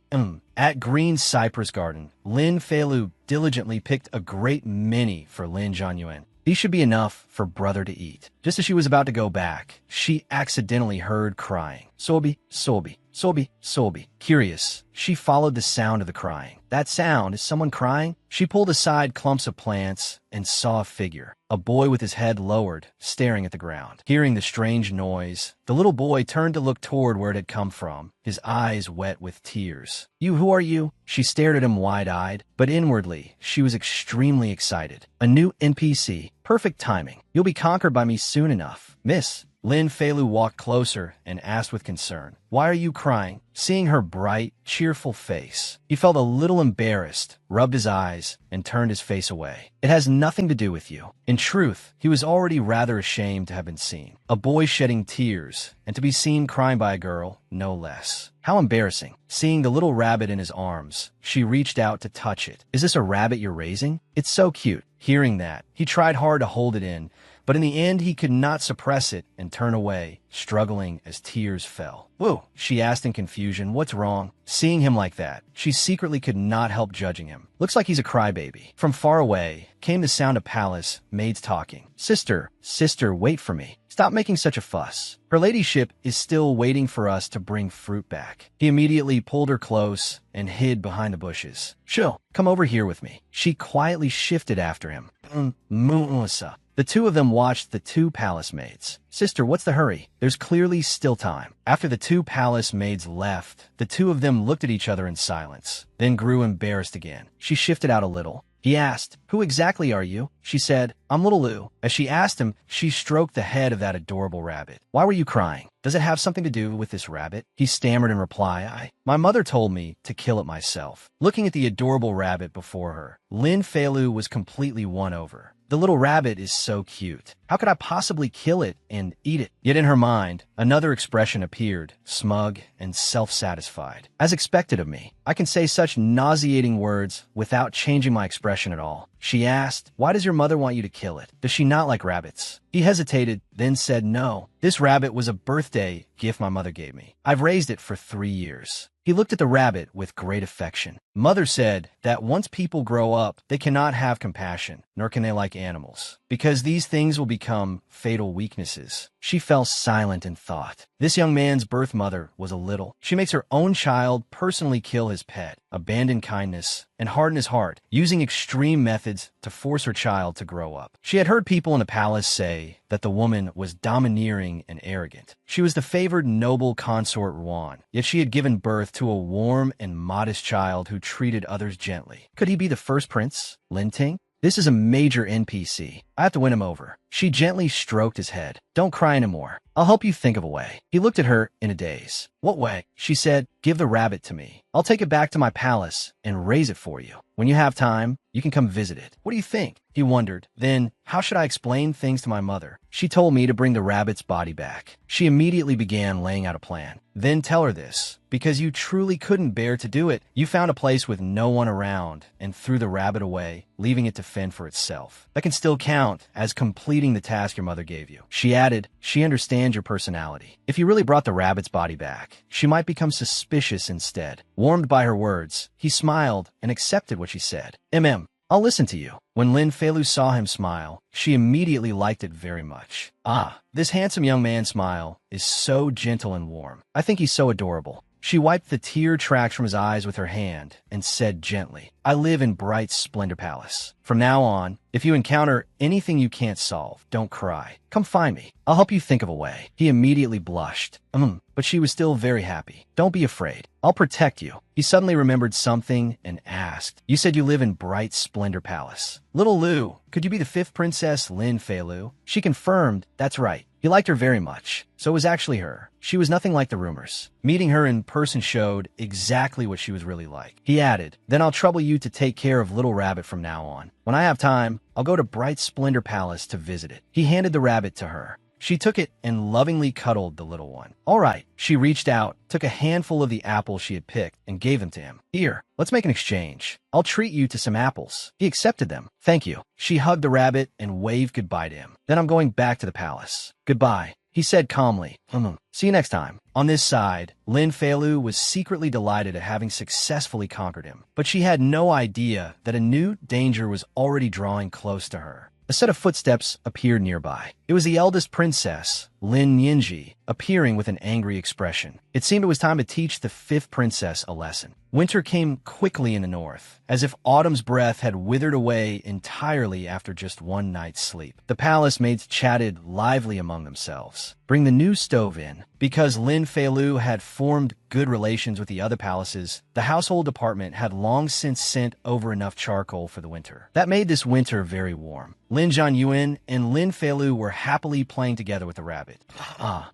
At Green Cypress Garden, Lin Feilu diligently picked a great many for Lin Jianyuan. These should be enough for brother to eat. Just as she was about to go back, she accidentally heard crying. Sobi, sobi, sobi, sobi. Curious, she followed the sound of the crying. That sound, is someone crying? She pulled aside clumps of plants and saw a figure. A boy with his head lowered, staring at the ground. Hearing the strange noise, the little boy turned to look toward where it had come from, his eyes wet with tears. Who are you? She stared at him wide-eyed, but inwardly, she was extremely excited. A new NPC. Perfect timing. You'll be conquered by me soon enough. Miss. Lin Feilu walked closer and asked with concern, Why are you crying? Seeing her bright, cheerful face, he felt a little embarrassed, rubbed his eyes, and turned his face away. It has nothing to do with you. In truth, he was already rather ashamed to have been seen. A boy shedding tears, and to be seen crying by a girl, no less. How embarrassing. Seeing the little rabbit in his arms, she reached out to touch it. Is this a rabbit you're raising? It's so cute. Hearing that, he tried hard to hold it in, but in the end he could not suppress it and turn away, struggling as tears fell. Whoa, she asked in confusion, what's wrong? Seeing him like that, she secretly could not help judging him. Looks like he's a crybaby. From far away came the sound of palace maids talking. Sister, sister, wait for me. Stop making such a fuss. Her ladyship is still waiting for us to bring fruit back. He immediately pulled her close and hid behind the bushes. Chill, come over here with me. She quietly shifted after him. Musa. The two of them watched the two palace maids. Sister, what's the hurry? There's clearly still time. After the two palace maids left, the two of them looked at each other in silence, then grew embarrassed again. She shifted out a little. He asked, Who exactly are you? She said, I'm little Lu. As she asked him, she stroked the head of that adorable rabbit. Why were you crying? Does it have something to do with this rabbit? He stammered in reply, My mother told me to kill it myself. Looking at the adorable rabbit before her, Lin Feilu was completely won over. The little rabbit is so cute. How could I possibly kill it and eat it? Yet in her mind, another expression appeared, smug and self-satisfied. As expected of me, I can say such nauseating words without changing my expression at all. She asked, Why does your mother want you to kill it? Does she not like rabbits? He hesitated, then said no. This rabbit was a birthday gift my mother gave me. I've raised it for 3 years. He looked at the rabbit with great affection. Mother said that once people grow up, they cannot have compassion, nor can they like animals, because these things will become fatal weaknesses. She fell silent in thought. This young man's birth mother was a little. She makes her own child personally kill his pet. abandoned kindness, and hardened his heart, using extreme methods to force her child to grow up. She had heard people in the palace say that the woman was domineering and arrogant. She was the favored noble consort Ruan, yet she had given birth to a warm and modest child who treated others gently. Could he be the first prince, Lin Ting? This is a major NPC. I have to win him over. She gently stroked his head. Don't cry anymore. I'll help you think of a way. He looked at her in a daze. What way? She said, give the rabbit to me. I'll take it back to my palace and raise it for you. When you have time, you can come visit it. What do you think? He wondered. Then, how should I explain things to my mother? She told me to bring the rabbit's body back. She immediately began laying out a plan. Then tell her this. Because you truly couldn't bear to do it, you found a place with no one around and threw the rabbit away, leaving it to fend for itself. That can still count as completing the task your mother gave you. She added, she understands your personality. If you really brought the rabbit's body back, she might become suspicious instead. Warmed by her words, he smiled and accepted what she said. I'll listen to you. When Lin Feilu saw him smile, she immediately liked it very much. Ah, this handsome young man's smile is so gentle and warm. I think he's so adorable. She wiped the tear tracks from his eyes with her hand and said gently, I live in Bright Splendor Palace. From now on, if you encounter anything you can't solve, don't cry. Come find me. I'll help you think of a way. He immediately blushed. But she was still very happy. Don't be afraid. I'll protect you. He suddenly remembered something and asked, you said you live in Bright Splendor Palace. Little Lu, could you be the fifth princess Lin Feilu? She confirmed, that's right. He liked her very much, so it was actually her. She was nothing like the rumors. Meeting her in person showed exactly what she was really like. He added, then I'll trouble you to take care of Little Rabbit from now on. When I have time, I'll go to Bright Splendor Palace to visit it. He handed the rabbit to her. She took it and lovingly cuddled the little one. All right. She reached out, took a handful of the apples she had picked, and gave them to him. Here, let's make an exchange. I'll treat you to some apples. He accepted them. Thank you. She hugged the rabbit and waved goodbye to him. Then I'm going back to the palace. Goodbye. He said calmly, See you next time. On this side, Lin Feilu was secretly delighted at having successfully conquered him, but she had no idea that a new danger was already drawing close to her. A set of footsteps appeared nearby. It was the eldest princess, Lin Yinji, appearing with an angry expression. It seemed it was time to teach the fifth princess a lesson. Winter came quickly in the north, as if autumn's breath had withered away entirely after just one night's sleep. The palace maids chatted lively among themselves. Bring the new stove in. Because Lin Feilu had formed good relations with the other palaces, the household department had long since sent over enough charcoal for the winter. That made this winter very warm. Lin Zhanyuan and Lin Feilu were happily playing together with the rabbit.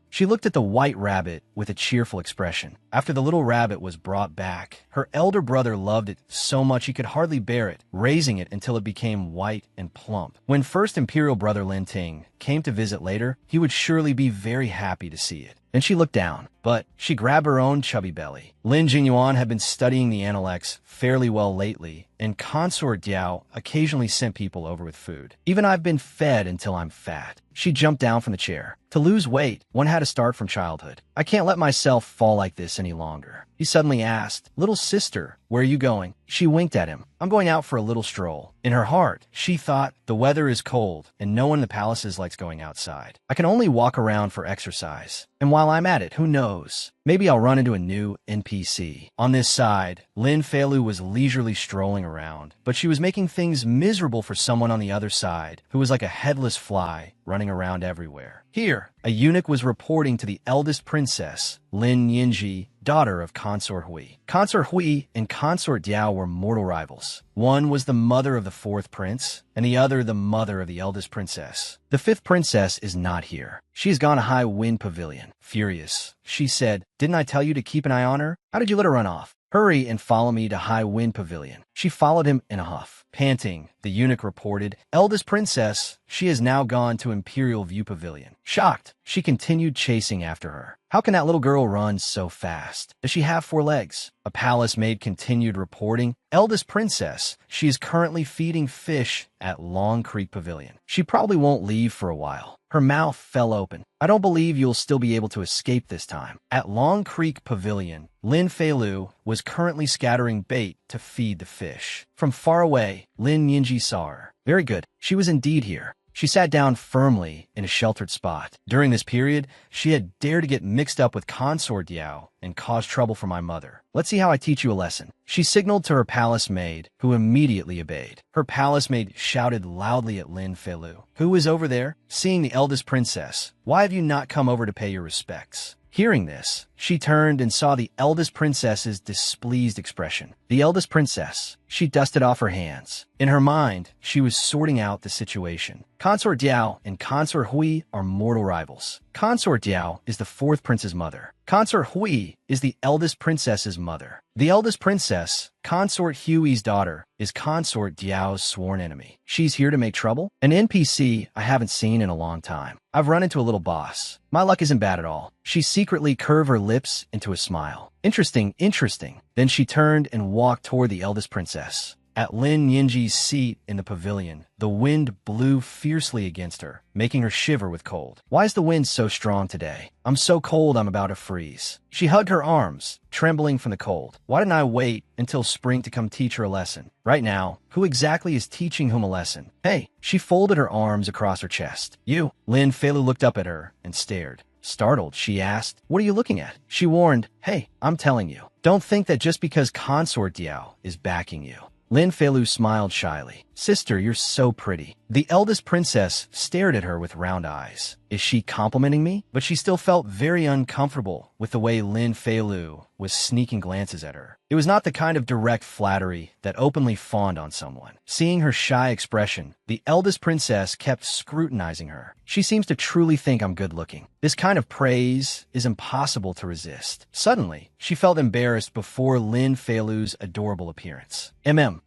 She looked at the white rabbit with a cheerful expression. After the little rabbit was brought back, her elder brother loved it so much he could hardly bear it, raising it until it became white and plump. When first Imperial Brother Lin Ting came to visit later, he would surely be very happy to see it. Then she looked down, but she grabbed her own chubby belly. Lin Jingyuan had been studying the Anilex fairly well lately, and Consort Diao occasionally sent people over with food. Even I've been fed until I'm fat. She jumped down from the chair. To lose weight, one had to start from childhood. I can't let myself fall like this any longer. He suddenly asked, Little sister, where are you going? She winked at him. I'm going out for a little stroll. In her heart, she thought, the weather is cold, and no one in the palaces likes going outside. I can only walk around for exercise. And while I'm at it, who knows? Maybe I'll run into a new NPC. On this side, Lin Feilu was leisurely strolling around, but she was making things miserable for someone on the other side, who was like a headless fly, running around everywhere. Here, a eunuch was reporting to the eldest princess, Lin Yinji, daughter of Consort Hui. Consort Hui and Consort Diao were mortal rivals. One was the mother of the fourth prince, and the other the mother of the eldest princess. The fifth princess is not here. She has gone to High Wind Pavilion. Furious, she said, Didn't I tell you to keep an eye on her? How did you let her run off? Hurry and follow me to High Wind Pavilion. She followed him in a huff. Panting, the eunuch reported, Eldest princess, she has now gone to Imperial View Pavilion. Shocked, she continued chasing after her. How can that little girl run so fast? Does she have 4 legs? A palace maid continued reporting, Eldest princess, she is currently feeding fish at Long Creek Pavilion. She probably won't leave for a while. Her mouth fell open. I don't believe you'll still be able to escape this time. At Long Creek Pavilion, Lin Feilu was currently scattering bait to feed the fish. From far away, Lin Yinji saw her. Very good. She was indeed here. She sat down firmly in a sheltered spot. During this period, she had dared to get mixed up with Consort Diao and cause trouble for my mother. Let's see how I teach you a lesson. She signaled to her palace maid, who immediately obeyed. Her palace maid shouted loudly at Lin Feilu, who was over there, seeing the eldest princess. Why have you not come over to pay your respects? Hearing this, she turned and saw the eldest princess's displeased expression. The eldest princess, she dusted off her hands. In her mind, she was sorting out the situation. Consort Diao and Consort Hui are mortal rivals. Consort Diao is the fourth prince's mother. Consort Hui is the eldest princess's mother. The eldest princess, Consort Hui's daughter, is Consort Diao's sworn enemy. She's here to make trouble? An NPC I haven't seen in a long time. I've run into a little boss. My luck isn't bad at all. She secretly curved her lips into a smile. Interesting, interesting. Then she turned and walked toward the eldest princess. At Lin Yinji's seat in the pavilion, the wind blew fiercely against her, making her shiver with cold. Why is the wind so strong today? I'm so cold I'm about to freeze. She hugged her arms, trembling from the cold. Why didn't I wait until spring to come teach her a lesson? Right now, who exactly is teaching whom a lesson? Hey, she folded her arms across her chest. You. Lin Feilu looked up at her and stared. Startled, she asked, "What are you looking at?" She warned, "Hey, I'm telling you. Don't think that just because Consort Diao is backing you." Lin Feilu smiled shyly. "Sister, you're so pretty." The eldest princess stared at her with round eyes. Is she complimenting me? But she still felt very uncomfortable with the way Lin Feilu was sneaking glances at her. It was not the kind of direct flattery that openly fawned on someone. Seeing her shy expression, the eldest princess kept scrutinizing her. She seems to truly think I'm good looking. This kind of praise is impossible to resist. Suddenly, she felt embarrassed before Lin Feilu's adorable appearance.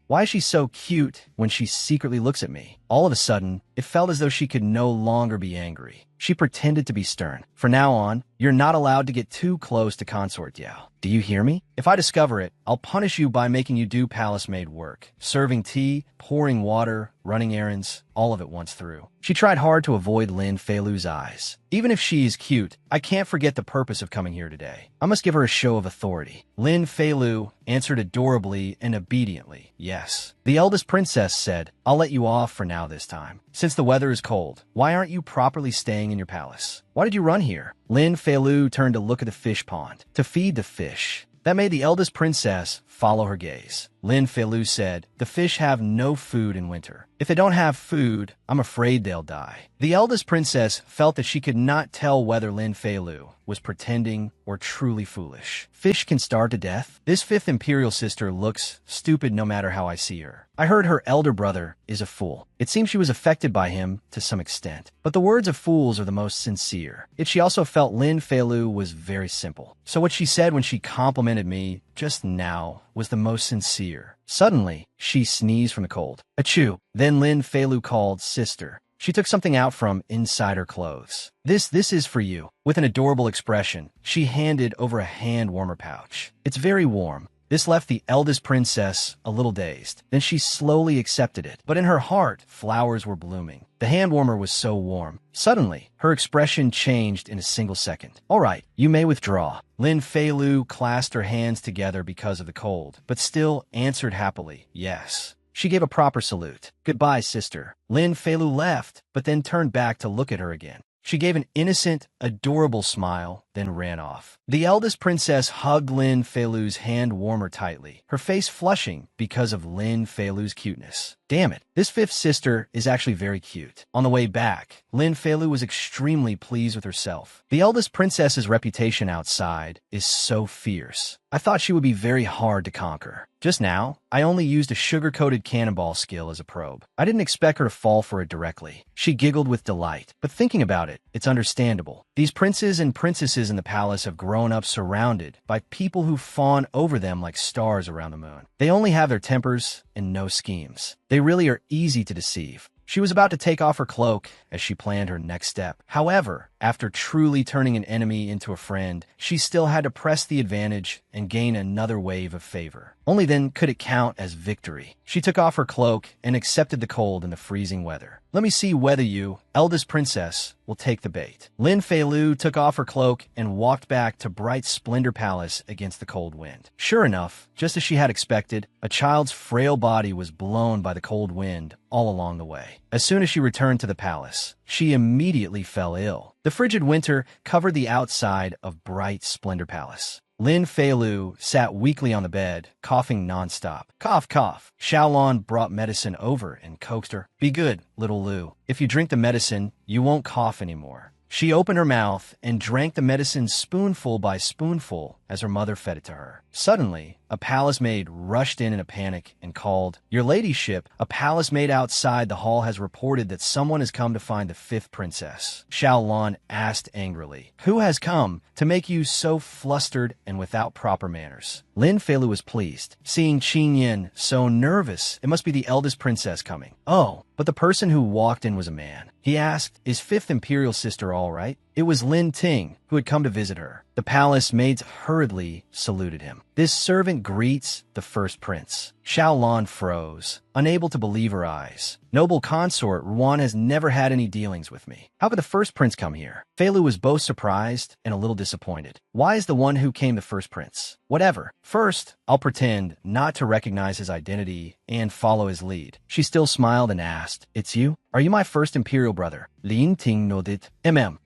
Why is she so cute when she secretly looks at me? All of a sudden, it felt as though she could no longer be angry. She pretended to be stern. From now on, you're not allowed to get too close to Consort Diao. Do you hear me? If I discover it, I'll punish you by making you do palace maid work. Serving tea, pouring water, running errands, all of it once through. She tried hard to avoid Lin Feilu's eyes. Even if she is cute, I can't forget the purpose of coming here today. I must give her a show of authority. Lin Feilu answered adorably and obediently, yes. The eldest princess said, I'll let you off for now this time. Since the weather is cold, why aren't you properly staying in your palace? Why did you run here? Lin Feilu turned to look at the fish pond. To feed the fish. That made the eldest princess follow her gaze. Lin Feilu said, the fish have no food in winter. If they don't have food, I'm afraid they'll die. The eldest princess felt that she could not tell whether Lin Feilu was pretending or truly foolish. Fish can starve to death? This fifth imperial sister looks stupid no matter how I see her. I heard her elder brother is a fool. It seems she was affected by him to some extent. But the words of fools are the most sincere. Yet she also felt Lin Feilu was very simple. So what she said when she complimented me just now was the most sincere. Suddenly, she sneezed from the cold. Achoo! Then Lin Feilu called sister. She took something out from inside her clothes. This is for you. With an adorable expression, she handed over a hand warmer pouch. It's very warm. This left the eldest princess a little dazed. Then she slowly accepted it. But in her heart, flowers were blooming. The hand warmer was so warm. Suddenly, her expression changed in a single second. All right, you may withdraw. Lin Feilu clasped her hands together because of the cold, but still answered happily, yes. She gave a proper salute. Goodbye, sister. Lin Feilu left, but then turned back to look at her again. She gave an innocent, adorable smile, then ran off. The eldest princess hugged Lin Feilu's hand warmer tightly, her face flushing because of Lin Feilu's cuteness. Damn it, this fifth sister is actually very cute. On the way back, Lin Feilu was extremely pleased with herself. The eldest princess's reputation outside is so fierce. I thought she would be very hard to conquer. Just now, I only used a sugar-coated cannonball skill as a probe. I didn't expect her to fall for it directly. She giggled with delight. But thinking about it, it's understandable. These princes and princesses in the palace have grown up surrounded by people who fawn over them like stars around the moon. They only have their tempers and no schemes. They really are easy to deceive. She was about to take off her cloak as she planned her next step. However, After truly turning an enemy into a friend, she still had to press the advantage and gain another wave of favor. Only then could it count as victory. She took off her cloak and accepted the cold and the freezing weather. Let me see whether you, eldest princess, will take the bait. Lin Fei-Lu took off her cloak and walked back to Bright Splendor Palace against the cold wind. Sure enough, just as she had expected, a child's frail body was blown by the cold wind all along the way. As soon as she returned to the palace, she immediately fell ill. The frigid winter covered the outside of Bright Splendor Palace. Lin Fei-Lu sat weakly on the bed, coughing nonstop. Cough, cough. Xiaolon brought medicine over and coaxed her. Be good, little Lu. If you drink the medicine, you won't cough anymore. She opened her mouth and drank the medicine spoonful by spoonful as her mother fed it to her. Suddenly, a palace maid rushed in a panic and called, "Your ladyship, a palace maid outside the hall has reported that someone has come to find the fifth princess." Xiaolon asked angrily, "Who has come to make you so flustered and without proper manners?" Lin Fei-Lu was pleased. Seeing Qin Yin so nervous, it must be the eldest princess coming. Oh, but the person who walked in was a man. He asked, "Is fifth imperial sister all right?" It was Lin Ting, who had come to visit her. The palace maids hurriedly saluted him. "This servant greets the first prince." Xiaolon froze, unable to believe her eyes. "Noble consort, Ruan has never had any dealings with me. How could the first prince come here?" Fei-Lu was both surprised and a little disappointed. Why is the one who came the first prince? Whatever. First, I'll pretend not to recognize his identity and follow his lead. She still smiled and asked, "It's you? Are you my first imperial brother?" Lin Ting nodded.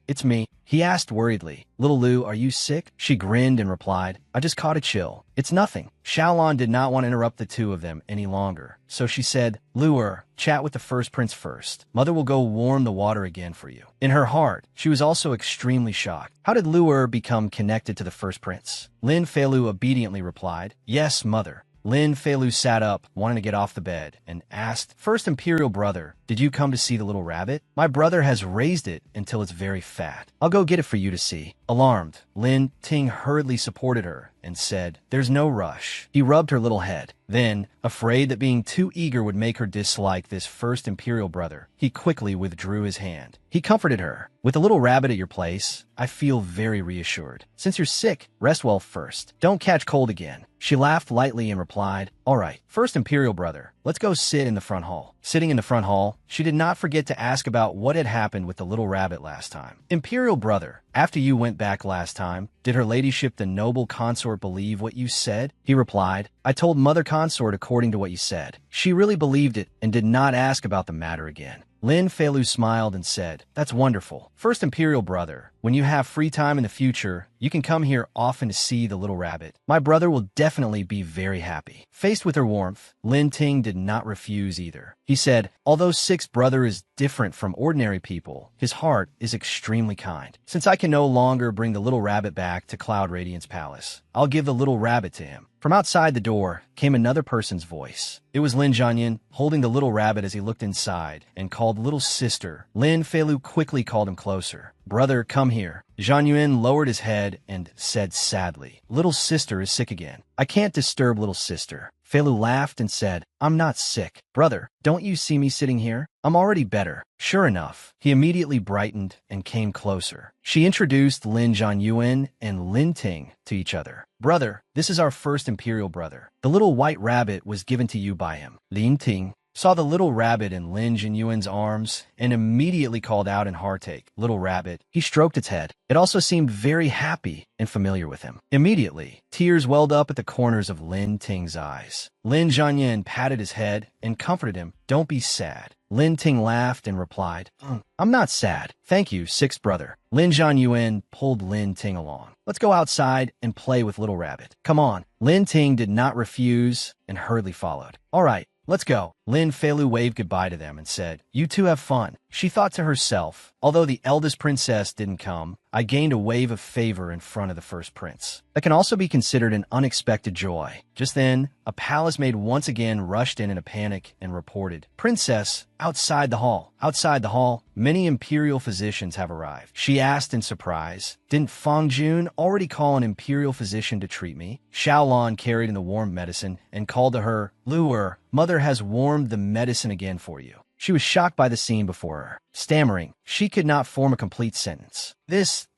It's me." He asked worriedly, "Little Lu, are you sick?" She grinned and replied, "I just caught a chill. It's nothing." Xiaolon did not want to interrupt the two of them any longer, so she said, "Luer, chat with the first prince first. Mother will go warm the water again for you." In her heart, she was also extremely shocked. How did Luer become connected to the first prince? Lin Fei-Lu obediently replied, "Yes, mother." Lin Fei-Lu sat up, wanting to get off the bed, and asked, "First imperial brother, did you come to see the little rabbit? My brother has raised it until it's very fat. I'll go get it for you to see." Alarmed, Lin Ting hurriedly supported her and said, "There's no rush." He rubbed her little head. Then, afraid that being too eager would make her dislike this first imperial brother, he quickly withdrew his hand. He comforted her. "With a little rabbit at your place, I feel very reassured. Since you're sick, rest well first. Don't catch cold again." She laughed lightly and replied, "All right, first imperial brother, let's go sit in the front hall." Sitting in the front hall, she did not forget to ask about what had happened with the little rabbit last time. "Imperial brother, after you went back last time, did her ladyship the noble consort believe what you said?" He replied, "I told mother consort according to what you said. She really believed it and did not ask about the matter again." Lin Fei-Lu smiled and said, "That's wonderful. First imperial brother, when you have free time in the future, you can come here often to see the little rabbit. My brother will definitely be very happy." Faced with her warmth, Lin Ting did not refuse either. He said, "Although sixth brother is different from ordinary people, his heart is extremely kind. Since I can no longer bring the little rabbit back to Cloud Radiance Palace, I'll give the little rabbit to him." From outside the door came another person's voice. It was Lin Jianyin, holding the little rabbit as he looked inside, and called "Little Sister." Lin Fei-Lu quickly called him closer. "Brother, come here." Zhang Yuan lowered his head and said sadly, "Little sister is sick again. I can't disturb little sister." Fei-Lu laughed and said, "I'm not sick. Brother, don't you see me sitting here? I'm already better." Sure enough, he immediately brightened and came closer. She introduced Lin Jianyuan and Lin Ting to each other. "Brother, this is our first imperial brother. The little white rabbit was given to you by him." Lin Ting saw the little rabbit in Lin Jianyuan's arms and immediately called out in heartache, "Little rabbit." He stroked its head. It also seemed very happy and familiar with him. Immediately, tears welled up at the corners of Lin Ting's eyes. Lin Jianyin patted his head and comforted him. "Don't be sad." Lin Ting laughed and replied, "I'm not sad. Thank you, sixth brother." Lin Jianyuan pulled Lin Ting along. "Let's go outside and play with little rabbit. Come on." Lin Ting did not refuse and hurriedly followed. "All right, let's go." Lin Fei-Lu waved goodbye to them and said, "You two have fun." She thought to herself, although the eldest princess didn't come, I gained a wave of favor in front of the first prince. That can also be considered an unexpected joy. Just then, a palace maid once again rushed in a panic and reported, "Princess, outside the hall." Outside the hall, many imperial physicians have arrived. She asked in surprise, "Didn't Fang Jun already call an imperial physician to treat me?" Xiaolon carried in the warm medicine and called to her, "Luer, mother has warmed the medicine again for you." She was shocked by the scene before her. Stammering, she could not form a complete sentence. This,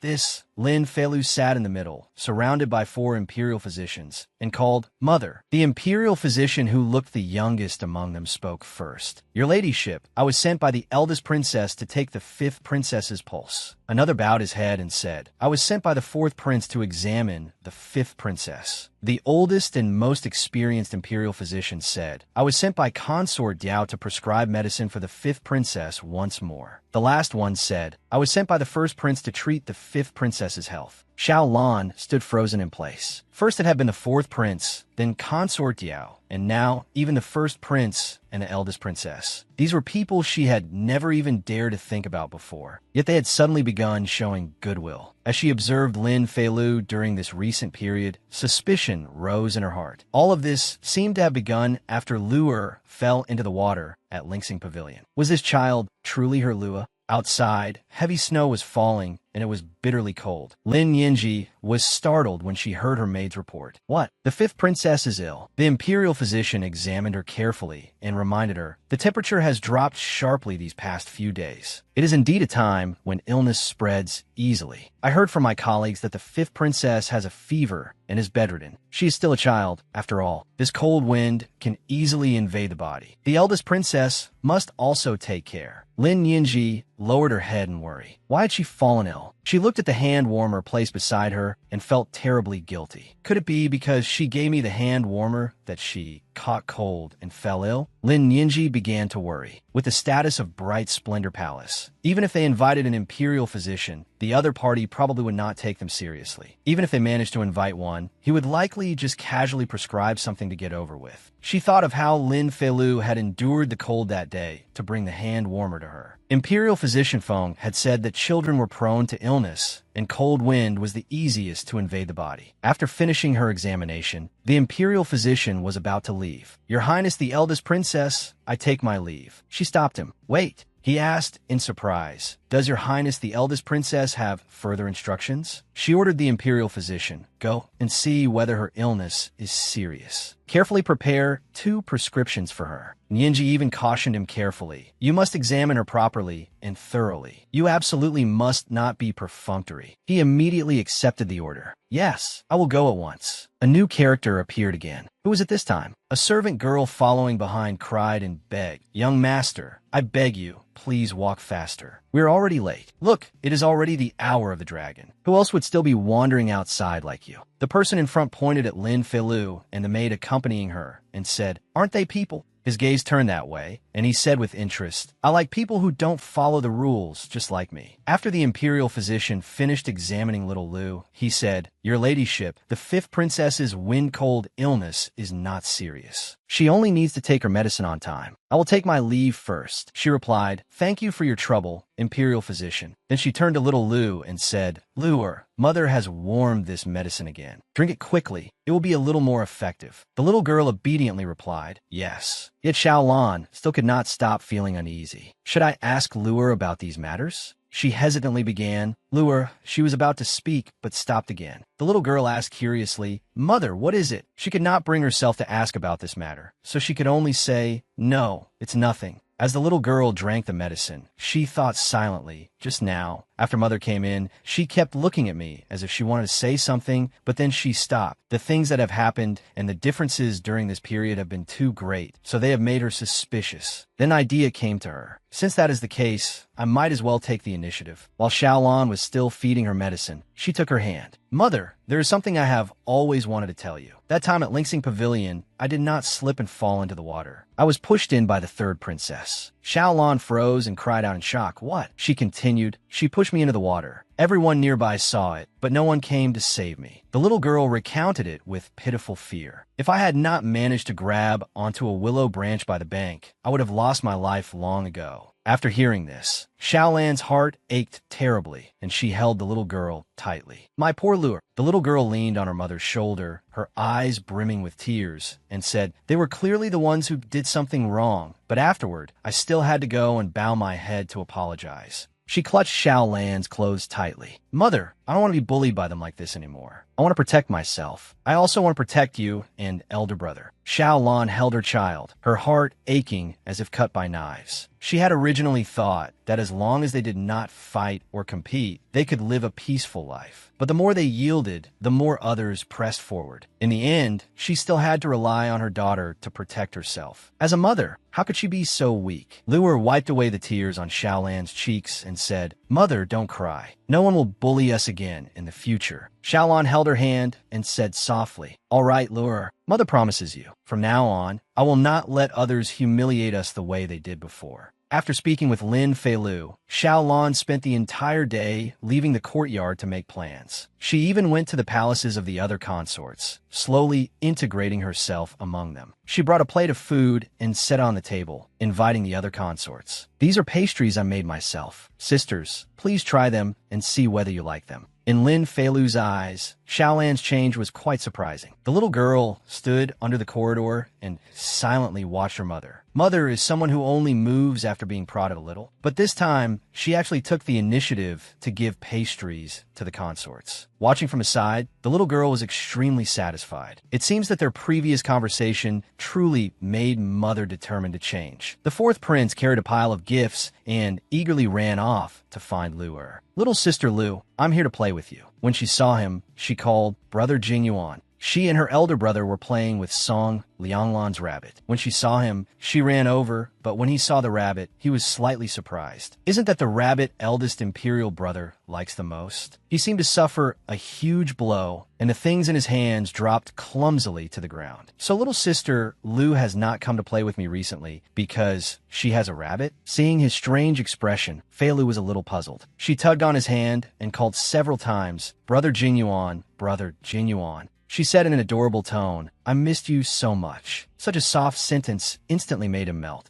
Lin Feilu sat in the middle, surrounded by 4 imperial physicians, and called, Mother. The imperial physician who looked the youngest among them spoke first. Your ladyship, I was sent by the eldest princess to take the 5th princess's pulse. Another bowed his head and said, I was sent by the 4th prince to examine the 5th princess. The oldest and most experienced imperial physician said, I was sent by Consort Diao to prescribe medicine for the 5th princess once more. The last one said, I was sent by the 1st prince to treat the 5th princess's health. Xiao Lan stood frozen in place. First it had been the 4th prince, then Consort Diao, and now even the 1st prince and the eldest princess. These were people she had never even dared to think about before, yet they had suddenly begun showing goodwill. As she observed Lin Feilu during this recent period, suspicion rose in her heart. All of this seemed to have begun after Luer fell into the water at Lingsing Pavilion. Was this child truly her Lua? Outside, heavy snow was falling, and it was bitterly cold. Lin Yinji was startled when she heard her maid's report. What? The 5th princess is ill. The imperial physician examined her carefully and reminded her, the temperature has dropped sharply these past few days. It is indeed a time when illness spreads easily. I heard from my colleagues that the 5th princess has a fever and is bedridden. She is still a child, after all. This cold wind can easily invade the body. The eldest princess must also take care. Lin Yinji lowered her head in worry. Why had she fallen ill? She looked at the hand warmer placed beside her and felt terribly guilty. Could it be because she gave me the hand warmer that she caught cold and fell ill? Lin Yinji began to worry. With the status of Bright Splendor Palace, even if they invited an imperial physician, the other party probably would not take them seriously. Even if they managed to invite one, he would likely just casually prescribe something to get over with. She thought of how Lin Feilu had endured the cold that day to bring the hand warmer to her. Imperial physician Feng had said that children were prone to illness, and cold wind was the easiest to invade the body. After finishing her examination, the imperial physician was about to leave. Your Highness the eldest princess, I take my leave. She stopped him. Wait, he asked in surprise. Does Your Highness the eldest princess have further instructions? She ordered the imperial physician, go and see whether her illness is serious. Carefully prepare 2 prescriptions for her. Yinji even cautioned him carefully. You must examine her properly and thoroughly. You absolutely must not be perfunctory. He immediately accepted the order. Yes, I will go at once. A new character appeared again. Who was it this time? A servant girl following behind cried and begged, Young master, I beg you, please walk faster. We're already late. Look, it is already the hour of the dragon. Who else would still be wandering outside like you? The person in front pointed at Lin Feilu and the maid accompanying her and said, Aren't they people? His gaze turned that way, and he said with interest, I like people who don't follow the rules, just like me. After the imperial physician finished examining little Lu, he said, Your ladyship, the 5th princess's wind-cold illness is not serious. She only needs to take her medicine on time. I will take my leave first. She replied, Thank you for your trouble, imperial physician. Then she turned to little Lu and said, Luer, mother has warmed this medicine again. Drink it quickly. It will be a little more effective. The little girl obediently replied, Yes. Yet Xiao Lan still could not stop feeling uneasy. Should I ask Luer about these matters? She hesitantly began. Luer, she was about to speak, but stopped again. The little girl asked curiously, Mother, what is it? She could not bring herself to ask about this matter, so she could only say, No, it's nothing. As the little girl drank the medicine, she thought silently, just now. After Mother came in, she kept looking at me as if she wanted to say something, but then she stopped. The things that have happened and the differences during this period have been too great, so they have made her suspicious. Then an idea came to her. Since that is the case, I might as well take the initiative. While Xiao Lan was still feeding her medicine, she took her hand. Mother, there is something I have always wanted to tell you. That time at Lingsing Pavilion, I did not slip and fall into the water. I was pushed in by the 3rd princess. Xiao Lan froze and cried out in shock. What? She continued. She pushed me into the water. Everyone nearby saw it, but no one came to save me. The little girl recounted it with pitiful fear. If I had not managed to grab onto a willow branch by the bank, I would have lost my life long ago. After hearing this, Xiao Lan's heart ached terribly, and she held the little girl tightly. My poor Luer. The little girl leaned on her mother's shoulder, her eyes brimming with tears, and said, They were clearly the ones who did something wrong, but afterward, I still had to go and bow my head to apologize. She clutched Xiao Lan's clothes tightly. Mother, I don't want to be bullied by them like this anymore. I want to protect myself. I also want to protect you and elder brother. Xiaolan held her child, her heart aching as if cut by knives. She had originally thought that as long as they did not fight or compete, they could live a peaceful life. But the more they yielded, the more others pressed forward. In the end, she still had to rely on her daughter to protect herself. As a mother, how could she be so weak? Luer wiped away the tears on Xiaolan's cheeks and said, "Mother, don't cry. No one will bully us again in the future." Xiaolan held her hand and said softly, "All right, Luer. Mother promises you. From now on, I will not let others humiliate us the way they did before." After speaking with Lin Feilu, Xiaolan spent the entire day leaving the courtyard to make plans. She even went to the palaces of the other consorts, slowly integrating herself among them. She brought a plate of food and set on the table, inviting the other consorts. "These are pastries I made myself. Sisters, please try them and see whether you like them." In Lin Feilu's eyes, Xiaolan's change was quite surprising. The little girl stood under the corridor and silently watched her mother. Mother is someone who only moves after being prodded a little. But this time, she actually took the initiative to give pastries to the consorts. Watching from aside, the little girl was extremely satisfied. It seems that their previous conversation truly made Mother determined to change. The fourth prince carried a pile of gifts and eagerly ran off to find Luer. "Little sister Lu, I'm here to play with you." When she saw him, she called Brother Jingyuan. She and her elder brother were playing with Song Lianglan's rabbit. When she saw him, she ran over, but when he saw the rabbit, he was slightly surprised. Isn't that the rabbit eldest imperial brother likes the most? He seemed to suffer a huge blow, and the things in his hands dropped clumsily to the ground. "So little sister Lu has not come to play with me recently because she has a rabbit?" Seeing his strange expression, Feilu was a little puzzled. She tugged on his hand and called several times, "Brother Jingyuan, Brother Jingyuan." She said in an adorable tone, "I missed you so much." Such a soft sentence instantly made him melt.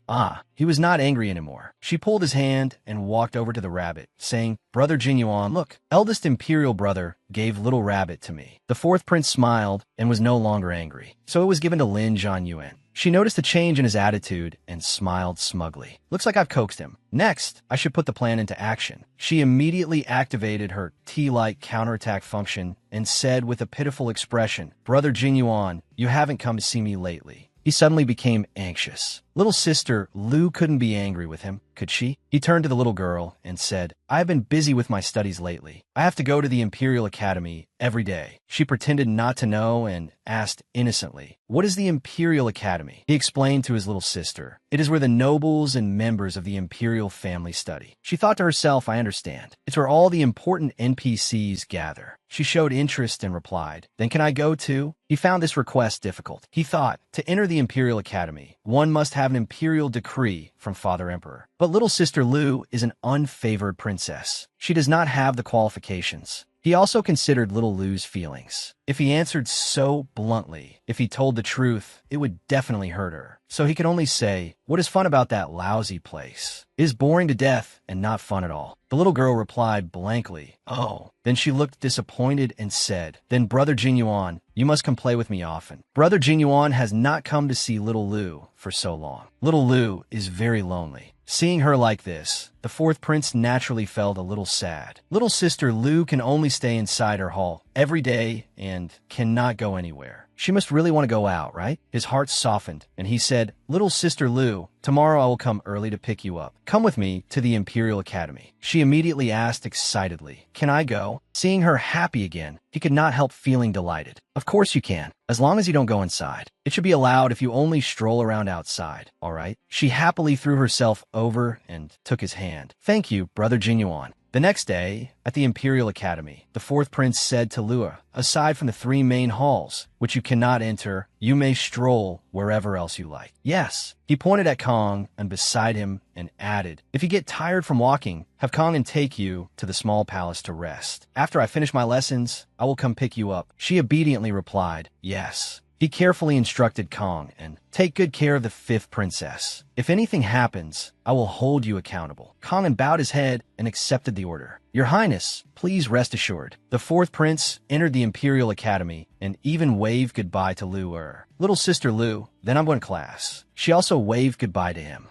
He was not angry anymore. She pulled his hand and walked over to the rabbit, saying, "Brother Jingyuan, look, eldest imperial brother gave little rabbit to me." The fourth prince smiled and was no longer angry, so it was given to Lin Zhanyuan. She noticed a change in his attitude and smiled smugly. "Looks like I've coaxed him. Next, I should put the plan into action." She immediately activated her T-like counterattack function and said with a pitiful expression, "Brother Jingyuan, you haven't come to see me lately." He suddenly became anxious. Little sister Lu couldn't be angry with him, could she? He turned to the little girl and said, "I have been busy with my studies lately. I have to go to the Imperial Academy every day." She pretended not to know and asked innocently, "What is the Imperial Academy?" He explained to his little sister, "It is where the nobles and members of the Imperial family study." She thought to herself, "I understand. It's where all the important NPCs gather." She showed interest and replied, "Then can I go too?" He found this request difficult. He thought, to enter the Imperial Academy, one must have an imperial decree from Father Emperor. But little sister Lu is an unfavored princess. She does not have the qualifications. He also considered little Lu's feelings. If he answered so bluntly, if he told the truth, it would definitely hurt her. So he could only say, "What is fun about that lousy place? It is boring to death and not fun at all." The little girl replied blankly, "Oh." Then she looked disappointed and said, "Then Brother Jingyuan, you must come play with me often." Brother Jingyuan has not come to see little Lu for so long. Little Lu is very lonely. Seeing her like this, the fourth prince naturally felt a little sad. Little sister Lu can only stay inside her hall every day and cannot go anywhere. She must really want to go out, right? His heart softened, and he said, "Little sister Lu, tomorrow I will come early to pick you up. Come with me to the Imperial Academy." She immediately asked excitedly, "Can I go?" Seeing her happy again, he could not help feeling delighted. "Of course you can, as long as you don't go inside. It should be allowed if you only stroll around outside, all right?" She happily threw herself over and took his hand. "Thank you, Brother Jingyuan." The next day, at the Imperial Academy, the fourth prince said to Lua, "Aside from the 3 main halls, which you cannot enter, you may stroll wherever else you like." "Yes." He pointed at Kong and beside him and added, "If you get tired from walking, have Kong and take you to the small palace to rest. After I finish my lessons, I will come pick you up." She obediently replied, "Yes." He carefully instructed Kong and take good care of the fifth princess. If anything happens, I will hold you accountable. Kong bowed his head and accepted the order. Your Highness, please rest assured. The fourth prince entered the Imperial Academy and even waved goodbye to Lu Er. Little sister Lu, then I'm going to class. She also waved goodbye to him.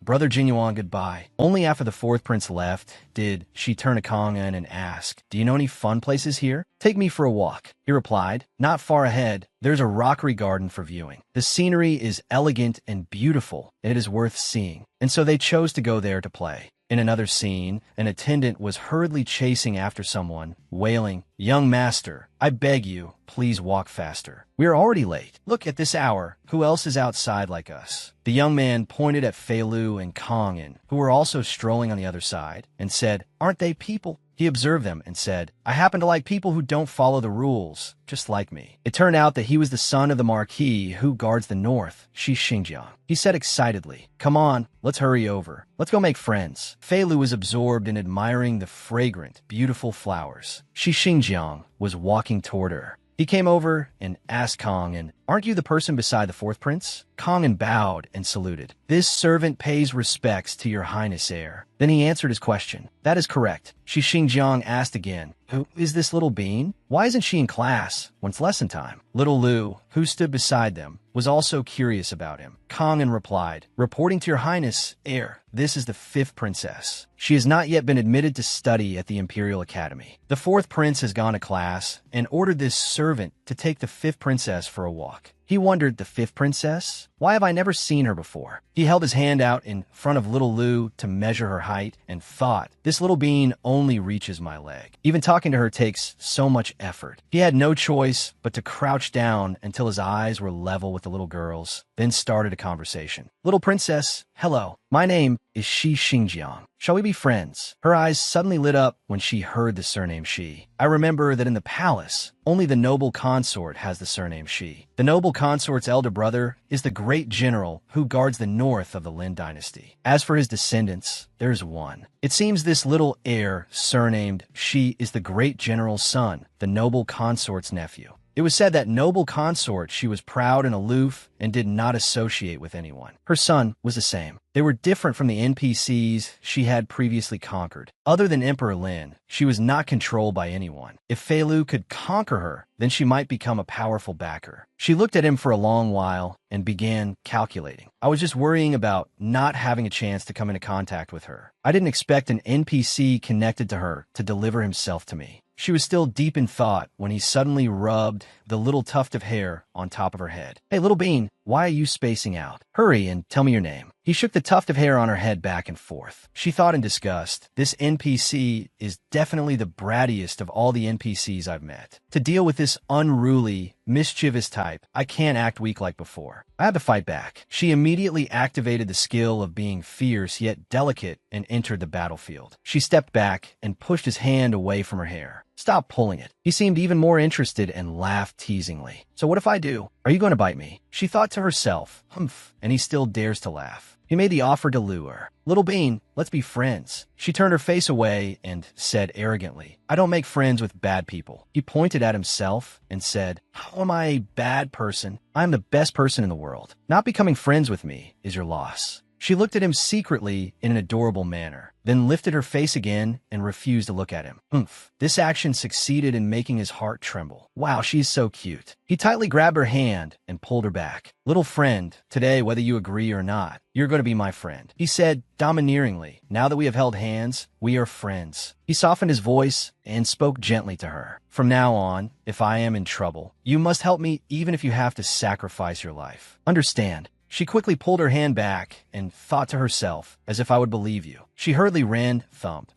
Brother Jinyuan, goodbye. Only after the fourth prince left did she turn to Kong and ask, do you know any fun places here? Take me for a walk. He replied, not far ahead, there's a rockery garden for viewing. The scenery is elegant and beautiful, and it is worth seeing. And so they chose to go there to play. In another scene, an attendant was hurriedly chasing after someone, wailing, young master, I beg you, please walk faster. We are already late. Look at this hour. Who else is outside like us? The young man pointed at Fei Lu and Kong, who were also strolling on the other side, and said, aren't they people? He observed them and said, I happen to like people who don't follow the rules, just like me. It turned out that he was the son of the Marquis who guards the north, Shi Xingjiang. He said excitedly, come on, let's hurry over. Let's go make friends. Fei Lu was absorbed in admiring the fragrant, beautiful flowers. Shi Xingjiang was walking toward her. He came over and asked Kong, aren't you the person beside the fourth prince? Kong bowed and saluted. This servant pays respects to your highness heir. Then he answered his question. That is correct. Shi Xingjiang asked again, who is this little bean? Why isn't she in class when it's lesson time? Little Lu, who stood beside them, was also curious about him. Kong replied, reporting to your highness, heir, this is the fifth princess. She has not yet been admitted to study at the Imperial Academy. The fourth prince has gone to class and ordered this servant to take the fifth princess for a walk. He wondered, the fifth princess? Why have I never seen her before? He held his hand out in front of little Lu to measure her height and thought, this little bean only reaches my leg. Even talking to her takes so much effort. He had no choice but to crouch down until his eyes were level with the little girl's, then started a conversation. Little princess, hello. My name is Shi Xingjiang. Shall we be friends? Her eyes suddenly lit up when she heard the surname Shi. I remember that in the palace, only the noble consort has the surname Shi. The noble consort's elder brother is the great general who guards the north of the Lin dynasty. As for his descendants, there's one. It seems this little heir, surnamed Shi, is the great general's son, the noble consort's nephew. It was said that noble consort she was proud and aloof and did not associate with anyone. Her son was the same. They were different from the NPCs she had previously conquered. Other than Emperor Lin, she was not controlled by anyone. If Fei Lu could conquer her, then she might become a powerful backer. She looked at him for a long while and began calculating. I was just worrying about not having a chance to come into contact with her. I didn't expect an NPC connected to her to deliver himself to me. She was still deep in thought when he suddenly rubbed the little tuft of hair on top of her head. Hey, little bean, why are you spacing out? Hurry and tell me your name. He shook the tuft of hair on her head back and forth. She thought in disgust, this NPC is definitely the brattiest of all the NPCs I've met. To deal with this unruly, mischievous type, I can't act weak like before. I had to fight back. She immediately activated the skill of being fierce yet delicate and entered the battlefield. She stepped back and pushed his hand away from her hair. Stop pulling it. He seemed even more interested and laughed teasingly. So what if I do? Are you going to bite me? She thought to herself, humph, and he still dares to laugh. He made the offer to lure. Little bean, let's be friends. She turned her face away and said arrogantly, I don't make friends with bad people. He pointed at himself and said, how am I a bad person? I'm the best person in the world. Not becoming friends with me is your loss. She looked at him secretly in an adorable manner, then lifted her face again and refused to look at him. Oomph. This action succeeded in making his heart tremble. Wow, she's so cute. He tightly grabbed her hand and pulled her back. Little friend, today, whether you agree or not, you're going to be my friend. He said domineeringly, now that we have held hands, we are friends. He softened his voice and spoke gently to her. From now on, if I am in trouble, you must help me even if you have to sacrifice your life. Understand? She quickly pulled her hand back and thought to herself, as if I would believe you. She hurriedly ran, thump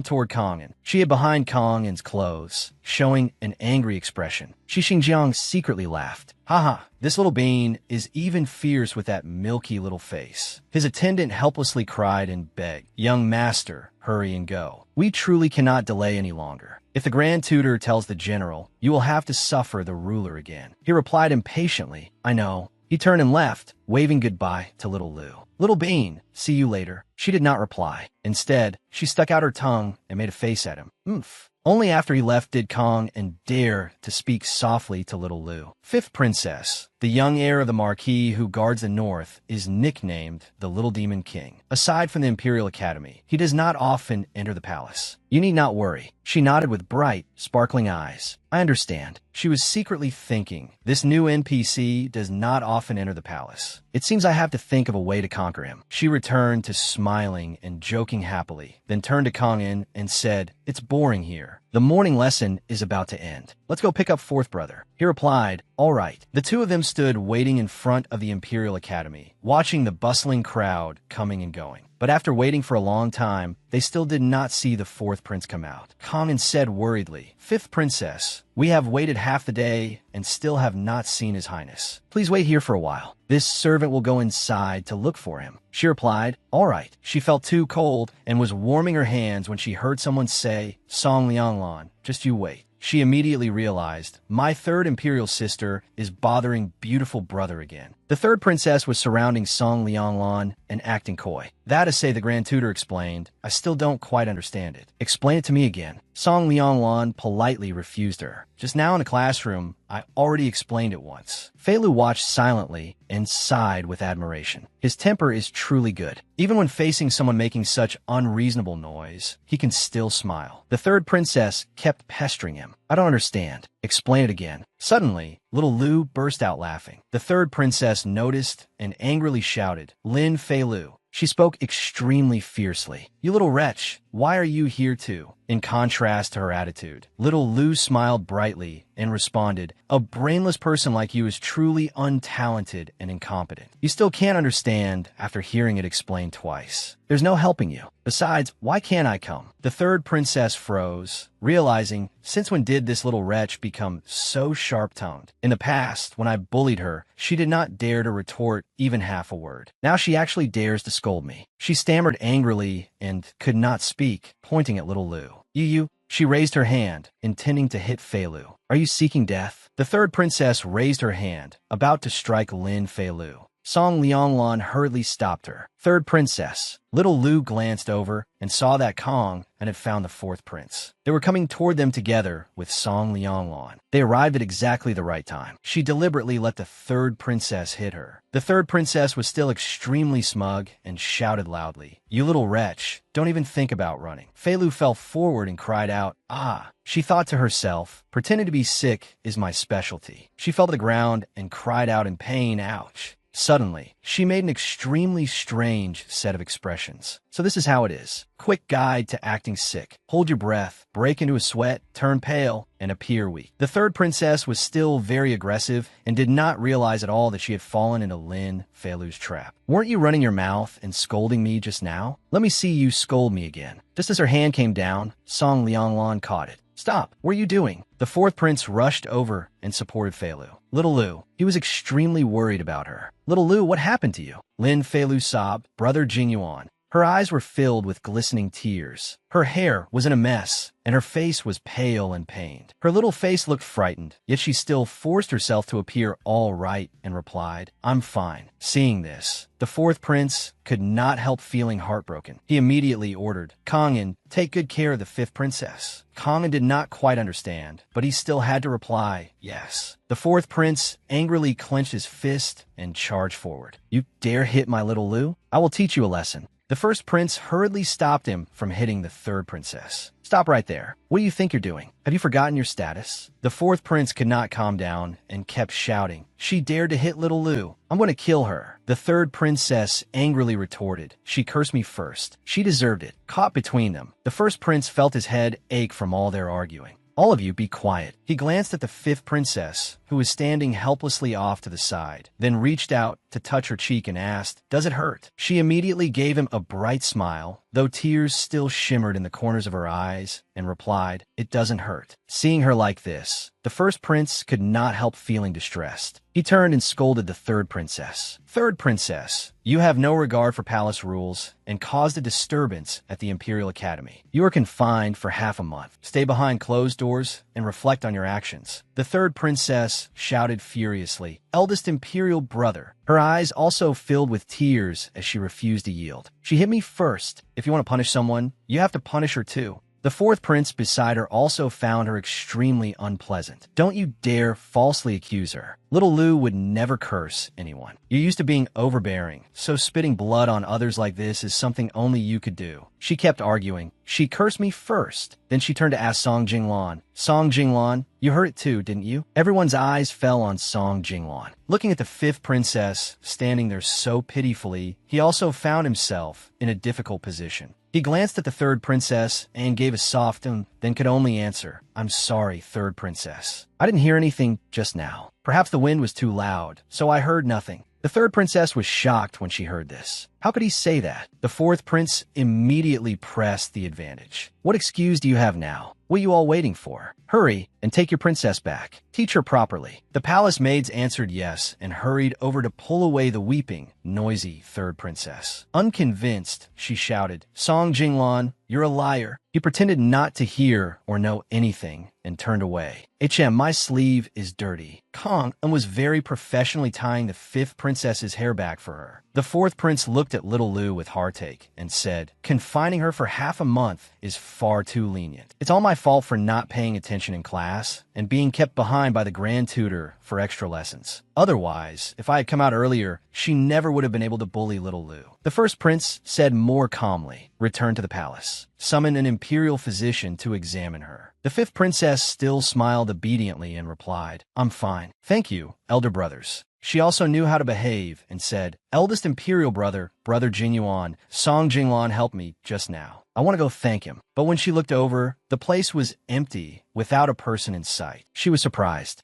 toward Kong. She hid behind Kong's clothes, showing an angry expression. Shi Xingjiang secretly laughed. Haha, this little bean is even fierce with that milky little face. His attendant helplessly cried and begged, young master, hurry and go. We truly cannot delay any longer. If the Grand Tutor tells the general, you will have to suffer the ruler again. He replied impatiently, I know. He turned and left, waving goodbye to little Lu. Little bean, see you later. She did not reply. Instead, she stuck out her tongue and made a face at him. Oomph. Only after he left did Kong dare to speak softly to little Lu. Fifth princess, the young heir of the Marquis who guards the north, is nicknamed the Little Demon King. Aside from the Imperial Academy, he does not often enter the palace. You need not worry. She nodded with bright, sparkling eyes. I understand. She was secretly thinking, this new NPC does not often enter the palace. It seems I have to think of a way to conquer him. She returned to smiling and joking happily, then turned to Kangin and said, it's boring here. The morning lesson is about to end. Let's go pick up fourth brother. He replied, all right. The two of them stood waiting in front of the Imperial Academy, watching the bustling crowd coming and going. But after waiting for a long time, they still did not see the fourth prince come out. Kangin said worriedly, Fifth princess, we have waited half the day and still have not seen his highness. Please wait here for a while. This servant will go inside to look for him. She replied, all right. She felt too cold and was warming her hands when she heard someone say, Song Lianglan, just you wait. She immediately realized, my third imperial sister is bothering beautiful brother again. The third princess was surrounding Song Lianglan and acting coy. That is, say, the Grand Tutor explained, I still don't quite understand it. Explain it to me again. Song Lianglan politely refused her. Just now in the classroom, I already explained it once. Fei Lu watched silently and sighed with admiration. His temper is truly good. Even when facing someone making such unreasonable noise, he can still smile. The third princess kept pestering him. I don't understand. Explain it again. Suddenly, little Lu burst out laughing. The third princess noticed and angrily shouted, Lin Fei Lu. She spoke extremely fiercely. You little wretch, why are you here too? In contrast to her attitude, little Lu smiled brightly and responded, a brainless person like you is truly untalented and incompetent. You still can't understand after hearing it explained twice. There's no helping you. Besides, why can't I come? The third princess froze, realizing, since when did this little wretch become so sharp-tongued? In the past, when I bullied her, she did not dare to retort even half a word. Now she actually dares to scold me. She stammered angrily and could not speak, pointing at little Lu. You. She raised her hand, intending to hit Fei Lu. Are you seeking death? The third princess raised her hand, about to strike Lin Fei Lu. Song Lianglan hurriedly stopped her. Third princess. Little Lu glanced over and saw that Kong and had found the fourth prince. They were coming toward them together with Song Lianglan. They arrived at exactly the right time. She deliberately let the third princess hit her. The third princess was still extremely smug and shouted loudly, You little wretch, don't even think about running. Fei Lu fell forward and cried out, Ah! She thought to herself, pretending to be sick is my specialty. She fell to the ground and cried out in pain, ouch. Suddenly, she made an extremely strange set of expressions. So this is how it is. Quick guide to acting sick. Hold your breath, break into a sweat, turn pale, and appear weak. The third princess was still very aggressive and did not realize at all that she had fallen into Lin Fei Lu's trap. Weren't you running your mouth and scolding me just now? Let me see you scold me again. Just as her hand came down, Song Lianglan caught it. Stop! What are you doing? The fourth prince rushed over and supported Fei Lu. Little Lu. He was extremely worried about her. Little Lu, what happened to you? Lin Fei Lu sobbed. Brother Jingyuan. Her eyes were filled with glistening tears. Her hair was in a mess, and her face was pale and pained. Her little face looked frightened, yet she still forced herself to appear all right and replied, I'm fine. Seeing this, the fourth prince could not help feeling heartbroken. He immediately ordered, Kangin, take good care of the fifth princess. Kangin did not quite understand, but he still had to reply, yes. The fourth prince angrily clenched his fist and charged forward. You dare hit my little Lu? I will teach you a lesson. The first prince hurriedly stopped him from hitting the third princess. Stop right there. What do you think you're doing? Have you forgotten your status? The fourth prince could not calm down and kept shouting. She dared to hit little Lu. I'm going to kill her. The third princess angrily retorted. She cursed me first. She deserved it. Caught between them, the first prince felt his head ache from all their arguing. All of you be quiet. He glanced at the fifth princess, who was standing helplessly off to the side, then reached out to touch her cheek and asked, Does it hurt? She immediately gave him a bright smile, though tears still shimmered in the corners of her eyes, and replied, It doesn't hurt. Seeing her like this, the first prince could not help feeling distressed. He turned and scolded the third princess. Third princess, you have no regard for palace rules and caused a disturbance at the Imperial Academy. You are confined for half a month. Stay behind closed doors and reflect on your actions. The third princess shouted furiously, Eldest imperial brother. Her eyes also filled with tears as she refused to yield. She hit me first. If you want to punish someone, you have to punish her too. The fourth prince beside her also found her extremely unpleasant. Don't you dare falsely accuse her. Little Lu would never curse anyone. You're used to being overbearing, so spitting blood on others like this is something only you could do. She kept arguing. She cursed me first. Then she turned to ask Song Jinglan. Song Jinglan, you heard it too, didn't you? Everyone's eyes fell on Song Jinglan. Looking at the fifth princess standing there so pitifully, he also found himself in a difficult position. He glanced at the third princess and gave a soft then could only answer, I'm sorry, third princess. I didn't hear anything just now. Perhaps the wind was too loud, so I heard nothing. The third princess was shocked when she heard this. How could he say that? The fourth prince immediately pressed the advantage. What excuse do you have now? What are you all waiting for? Hurry and take your princess back. Teach her properly. The palace maids answered yes and hurried over to pull away the weeping, noisy third princess. Unconvinced, she shouted, Song Jinglan, you're a liar. He pretended not to hear or know anything and turned away. My sleeve is dirty. Kong and was very professionally tying the fifth princess's hair back for her. The fourth prince looked at little Lu with heartache and said, confining her for half a month is far too lenient. It's all my fault for not paying attention in class and being kept behind by the grand tutor for extra lessons. Otherwise, if I had come out earlier, she never would have been able to bully little Lu. The first prince said more calmly, return to the palace. Summon an imperial physician to examine her. The fifth princess still smiled obediently and replied, I'm fine. Thank you, elder brothers. She also knew how to behave and said, eldest imperial brother, Brother Jinyuan, Song Jinglan helped me just now. I want to go thank him. But when she looked over, the place was empty, without a person in sight. She was surprised.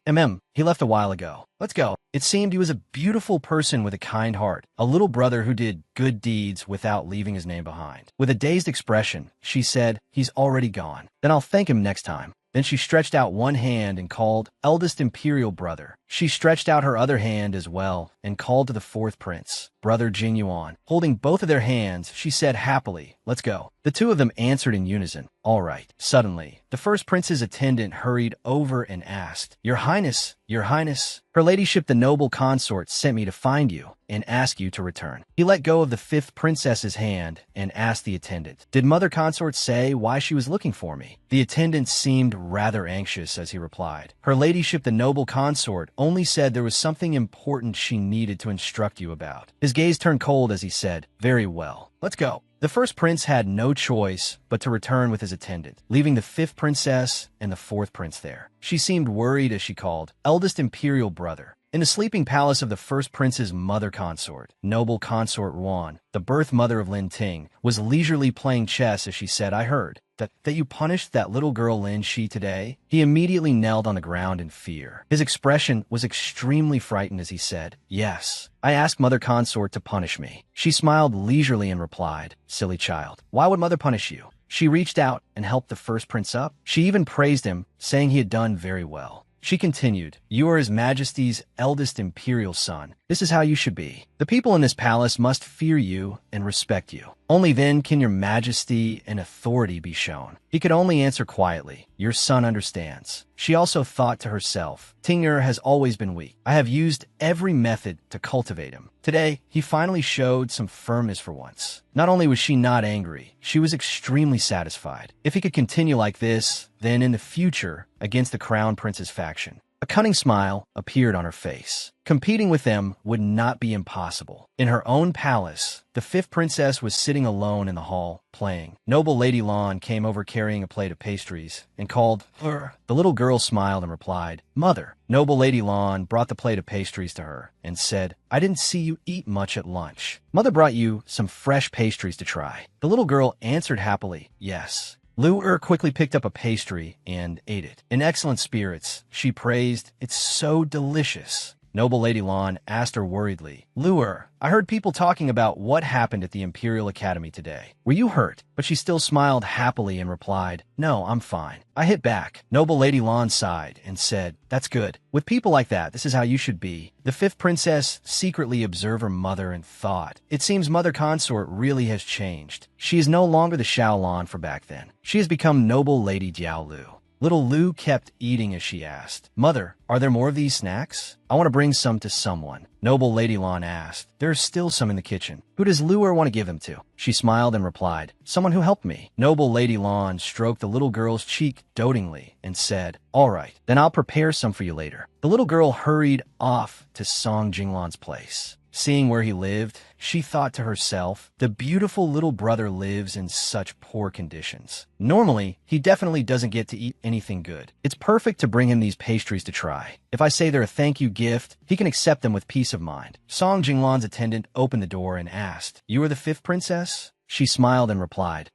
He left a while ago. Let's go. It seemed he was a beautiful person with a kind heart, a little brother who did good deeds without leaving his name behind. With a dazed expression, she said, he's already gone. Then I'll thank him next time. Then she stretched out one hand and called, eldest imperial brother. She stretched out her other hand as well and called to the fourth prince, Brother Jinyuan. Holding both of their hands, she said happily, let's go. The two of them answered in unison, all right. Suddenly, the first prince's attendant hurried over and asked, Your Highness, her ladyship the noble consort sent me to find you and ask you to return. He let go of the fifth princess's hand and asked the attendant, did mother consort say why she was looking for me? The attendant seemed rather anxious as he replied, her ladyship the noble consort only said there was something important she needed to instruct you about. His gaze turned cold as he said, very well, let's go. The first prince had no choice but to return with his attendant, leaving the fifth princess and the fourth prince there. She seemed worried as she called, eldest imperial brother. In the sleeping palace of the first prince's mother consort, noble consort Ruan, the birth mother of Lin Ting, was leisurely playing chess as she said, I heard that you punished that little girl Lin Shi today? He immediately knelt on the ground in fear. His expression was extremely frightened as he said, yes, I asked mother consort to punish me. She smiled leisurely and replied, silly child, why would mother punish you? She reached out and helped the first prince up. She even praised him, saying he had done very well. She continued, you are His Majesty's eldest imperial son. This is how you should be. The people in this palace must fear you and respect you. Only then can your majesty and authority be shown. He could only answer quietly, your son understands. She also thought to herself, Ting'er has always been weak. I have used every method to cultivate him. Today, he finally showed some firmness for once. Not only was she not angry, she was extremely satisfied. If he could continue like this, then in the future, against the crown prince's faction, a cunning smile appeared on her face. Competing with them would not be impossible. In her own palace, the fifth princess was sitting alone in the hall, playing. Noble Lady Lan came over carrying a plate of pastries and called her. The little girl smiled and replied, Mother. Noble Lady Lan brought the plate of pastries to her and said, I didn't see you eat much at lunch. Mother brought you some fresh pastries to try. The little girl answered happily, yes. Lu quickly picked up a pastry and ate it. In excellent spirits, she praised, it's so delicious. Noble Lady Lan asked her worriedly, Lu, I heard people talking about what happened at the Imperial Academy today. Were you hurt? But she still smiled happily and replied, no, I'm fine. I hit back. Noble Lady Lan sighed and said, that's good. With people like that, this is how you should be. The fifth princess secretly observed her mother and thought, it seems mother consort really has changed. She is no longer the Xiaolan for back then. She has become Noble Lady Jiaolu. Little Lu kept eating as she asked, "Mother, are there more of these snacks? I want to bring some to someone." Noble Lady Lon asked, "There's still some in the kitchen. Who does Luer want to give them to?" She smiled and replied, "Someone who helped me." Noble Lady Lon stroked the little girl's cheek dotingly and said, "All right, then I'll prepare some for you later." The little girl hurried off to Song Jinglon's place. Seeing where he lived, she thought to herself, the beautiful little brother lives in such poor conditions. Normally, he definitely doesn't get to eat anything good. It's perfect to bring him these pastries to try. If I say they're a thank you gift, he can accept them with peace of mind. Song Jinglon's attendant opened the door and asked, "You are the fifth princess?" She smiled and replied,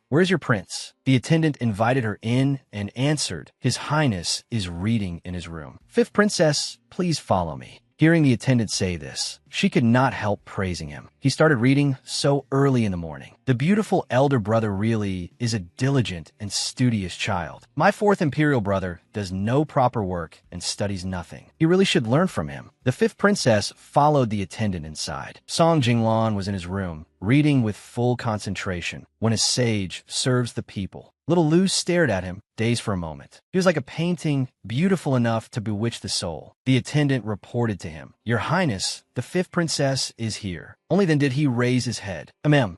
"Where's your prince?" The attendant invited her in and answered, "His Highness is reading in his room." "Fifth princess, please follow me." Hearing the attendant say this, she could not help praising him. He started reading so early in the morning. The beautiful elder brother really is a diligent and studious child. My fourth imperial brother does no proper work and studies nothing. He really should learn from him. The fifth princess followed the attendant inside. Song Jinglon was in his room, reading with full concentration when a sage serves the people. Little Lu stared at him, dazed for a moment. He was like a painting, beautiful enough to bewitch the soul. The attendant reported to him, "Your Highness, the fifth princess is here." Only then did he raise his head.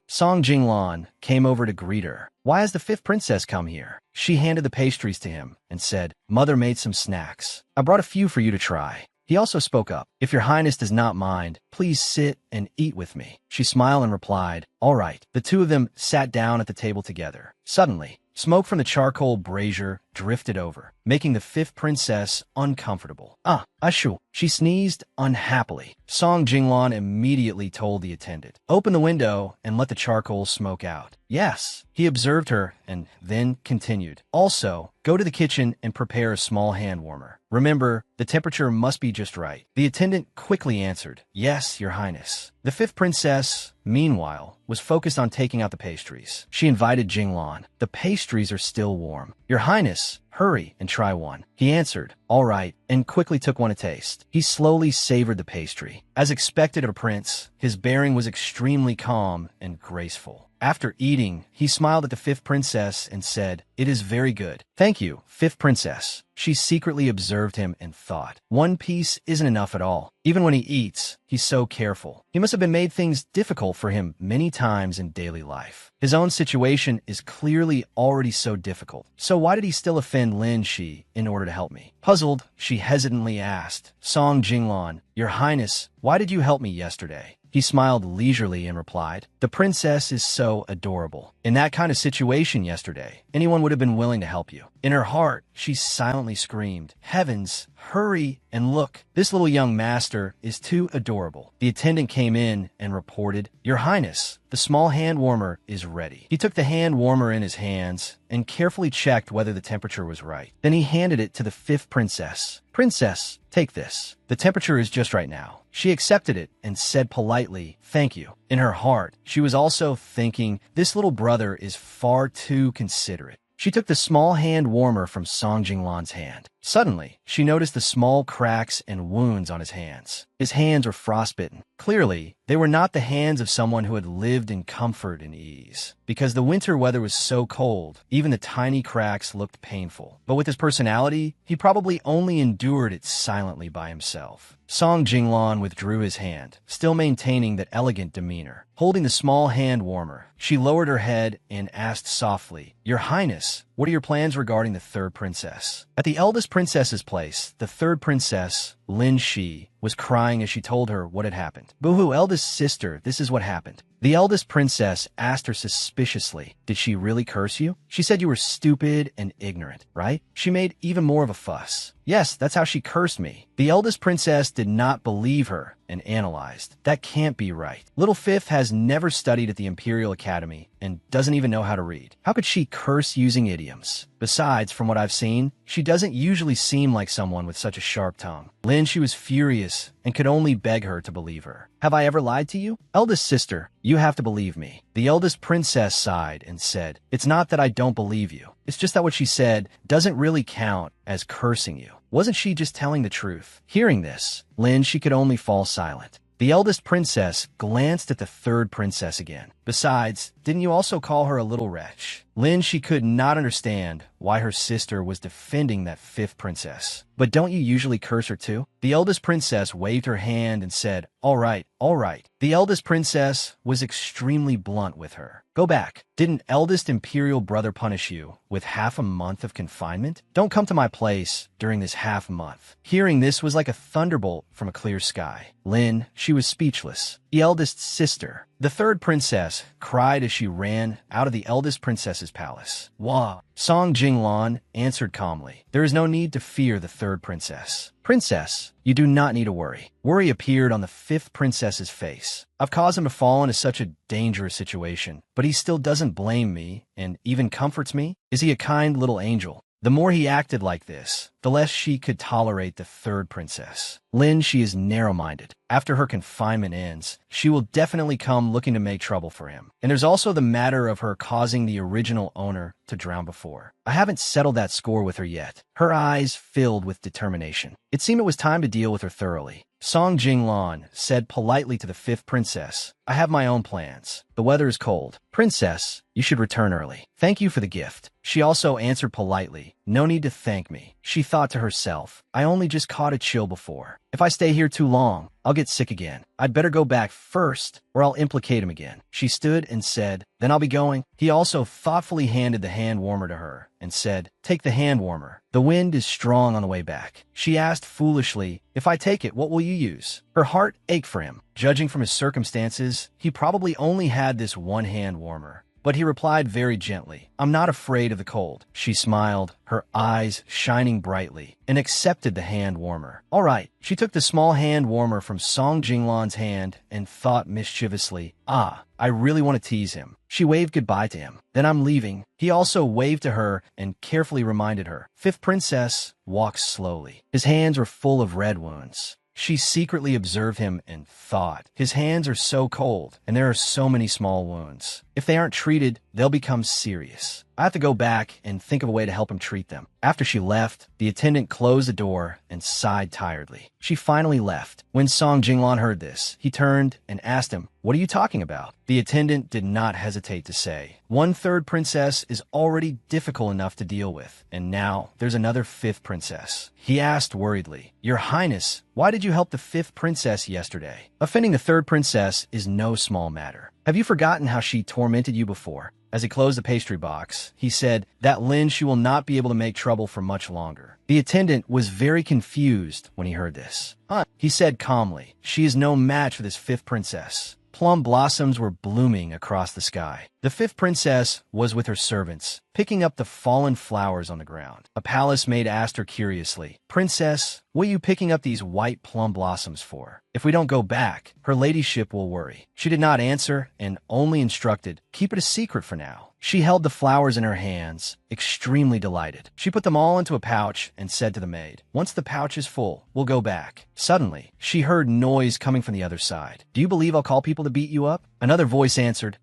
Song Jinglon came over to greet her. "Why has the fifth princess come here?" She handed the pastries to him and said, "Mother made some snacks. I brought a few for you to try." He also spoke up, "If your Highness does not mind, please sit and eat with me." She smiled and replied, "All right." The two of them sat down at the table together. Suddenly, smoke from the charcoal brazier drifted over, making the fifth princess uncomfortable. Ashu. She sneezed unhappily. Song Jinglon immediately told the attendant, "Open the window and let the charcoal smoke out." "Yes." He observed her and then continued, "Also, go to the kitchen and prepare a small hand warmer. Remember, the temperature must be just right." The attendant quickly answered, "Yes, Your Highness." The fifth princess, meanwhile, was focused on taking out the pastries. She invited Jinglon. "The pastries are still warm. Your Highness, hurry and try one." He answered, "All right," and quickly took one to taste. He slowly savored the pastry. As expected of a prince, his bearing was extremely calm and graceful. After eating, he smiled at the fifth princess and said, "It is very good." "Thank you, fifth princess." She secretly observed him and thought, one piece isn't enough at all. Even when he eats, he's so careful. He must have been made things difficult for him many times in daily life. His own situation is clearly already so difficult. So why did he still offend Lin Shi in order to help me? Puzzled, she hesitantly asked, "Song Jinglon, Your Highness, why did you help me yesterday?" He smiled leisurely and replied, "The princess is so adorable. In that kind of situation yesterday, anyone would have been willing to help you." In her heart, she silently screamed, "Heavens, hurry and look. This little young master is too adorable." The attendant came in and reported, "Your Highness, the small hand warmer is ready." He took the hand warmer in his hands and carefully checked whether the temperature was right. Then he handed it to the fifth princess. "Princess, take this. The temperature is just right now." She accepted it and said politely, "Thank you." In her heart, she was also thinking, this little brother is far too considerate. She took the small hand warmer from Song Jinglon's hand. Suddenly, she noticed the small cracks and wounds on his hands. His hands were frostbitten. Clearly, they were not the hands of someone who had lived in comfort and ease. Because the winter weather was so cold, even the tiny cracks looked painful. But with his personality, he probably only endured it silently by himself. Song Jinglon withdrew his hand, still maintaining that elegant demeanor. Holding the small hand warmer, she lowered her head and asked softly, "Your Highness, what are your plans regarding the third princess?" At the eldest princess's place, the third princess, Lin Shi, was crying as she told her what had happened. "Boohoo, eldest sister, this is what happened." The eldest princess asked her suspiciously, "Did she really curse you? She said you were stupid and ignorant, right?" She made even more of a fuss. "Yes, that's how she cursed me." The eldest princess did not believe her and analyzed, "That can't be right. Little Fifth has never studied at the Imperial Academy and doesn't even know how to read. How could she curse using idioms? Besides, from what I've seen, she doesn't usually seem like someone with such a sharp tongue." Lin, she was furious and could only beg her to believe her. "Have I ever lied to you? Eldest sister, you have to believe me." The eldest princess sighed and said, "It's not that I don't believe you. It's just that what she said doesn't really count as cursing you. Wasn't she just telling the truth?" Hearing this, Lin, she could only fall silent. The eldest princess glanced at the third princess again. "Besides, didn't you also call her a little wretch?" Lin, she could not understand why her sister was defending that fifth princess. But don't you usually curse her too? The eldest princess waved her hand and said, all right, all right. The eldest princess was extremely blunt with her. Go back. Didn't eldest imperial brother punish you with half a month of confinement? Don't come to my place during this half month. Hearing this was like a thunderbolt from a clear sky. Lin, she was speechless. The eldest sister, the third princess, cried as she ran out of the eldest princess's palace. Wah! Song Jinglan answered calmly. There is no need to fear the third princess. Princess, you do not need to worry. Worry appeared on the fifth princess's face. I've caused him to fall into such a dangerous situation, but he still doesn't blame me and even comforts me. Is he a kind little angel? The more he acted like this, the less she could tolerate the third princess. Lin, she is narrow-minded. After her confinement ends, she will definitely come looking to make trouble for him. And there's also the matter of her causing the original owner to drown before. I haven't settled that score with her yet. Her eyes filled with determination. It seemed it was time to deal with her thoroughly. Song Jinglan said politely to the fifth princess, I have my own plans. The weather is cold. Princess, you should return early. Thank you for the gift. She also answered politely, no need to thank me. She thought to herself, I only just caught a chill before. If I stay here too long, I'll get sick again. I'd better go back first, or I'll implicate him again. She stood and said, then I'll be going. He also thoughtfully handed the hand warmer to her and said, take the hand warmer. The wind is strong on the way back. She asked foolishly, if I take it, what will you use? Her heart ached for him. Judging from his circumstances, he probably only had this one hand warmer. But he replied very gently, I'm not afraid of the cold. She smiled, her eyes shining brightly, and accepted the hand warmer. All right. She took the small hand warmer from Song Jinglan's hand and thought mischievously, I really want to tease him. She waved goodbye to him. Then I'm leaving. He also waved to her and carefully reminded her. Fifth princess walked slowly. His hands were full of red wounds. She secretly observed him and thought, his hands are so cold, and there are so many small wounds. If they aren't treated, they'll become serious. I have to go back and think of a way to help him treat them. After she left, the attendant closed the door and sighed tiredly. She finally left. When Song Jinglan heard this, he turned and asked him, what are you talking about? The attendant did not hesitate to say, one third princess is already difficult enough to deal with, and now there's another fifth princess. He asked worriedly, Your Highness, why did you help the fifth princess yesterday? Offending the third princess is no small matter. Have you forgotten how she tormented you before? As he closed the pastry box, he said, that Lin, she will not be able to make trouble for much longer. The attendant was very confused when he heard this. He said calmly, she is no match for this fifth princess. Plum blossoms were blooming across the sky. The fifth princess was with her servants, picking up the fallen flowers on the ground. A palace maid asked her curiously, Princess, what are you picking up these white plum blossoms for? If we don't go back, her ladyship will worry. She did not answer and only instructed, keep it a secret for now. She held the flowers in her hands, extremely delighted. She put them all into a pouch and said to the maid, once the pouch is full, we'll go back. Suddenly, she heard noise coming from the other side. Do you believe I'll call people to beat you up? Another voice answered,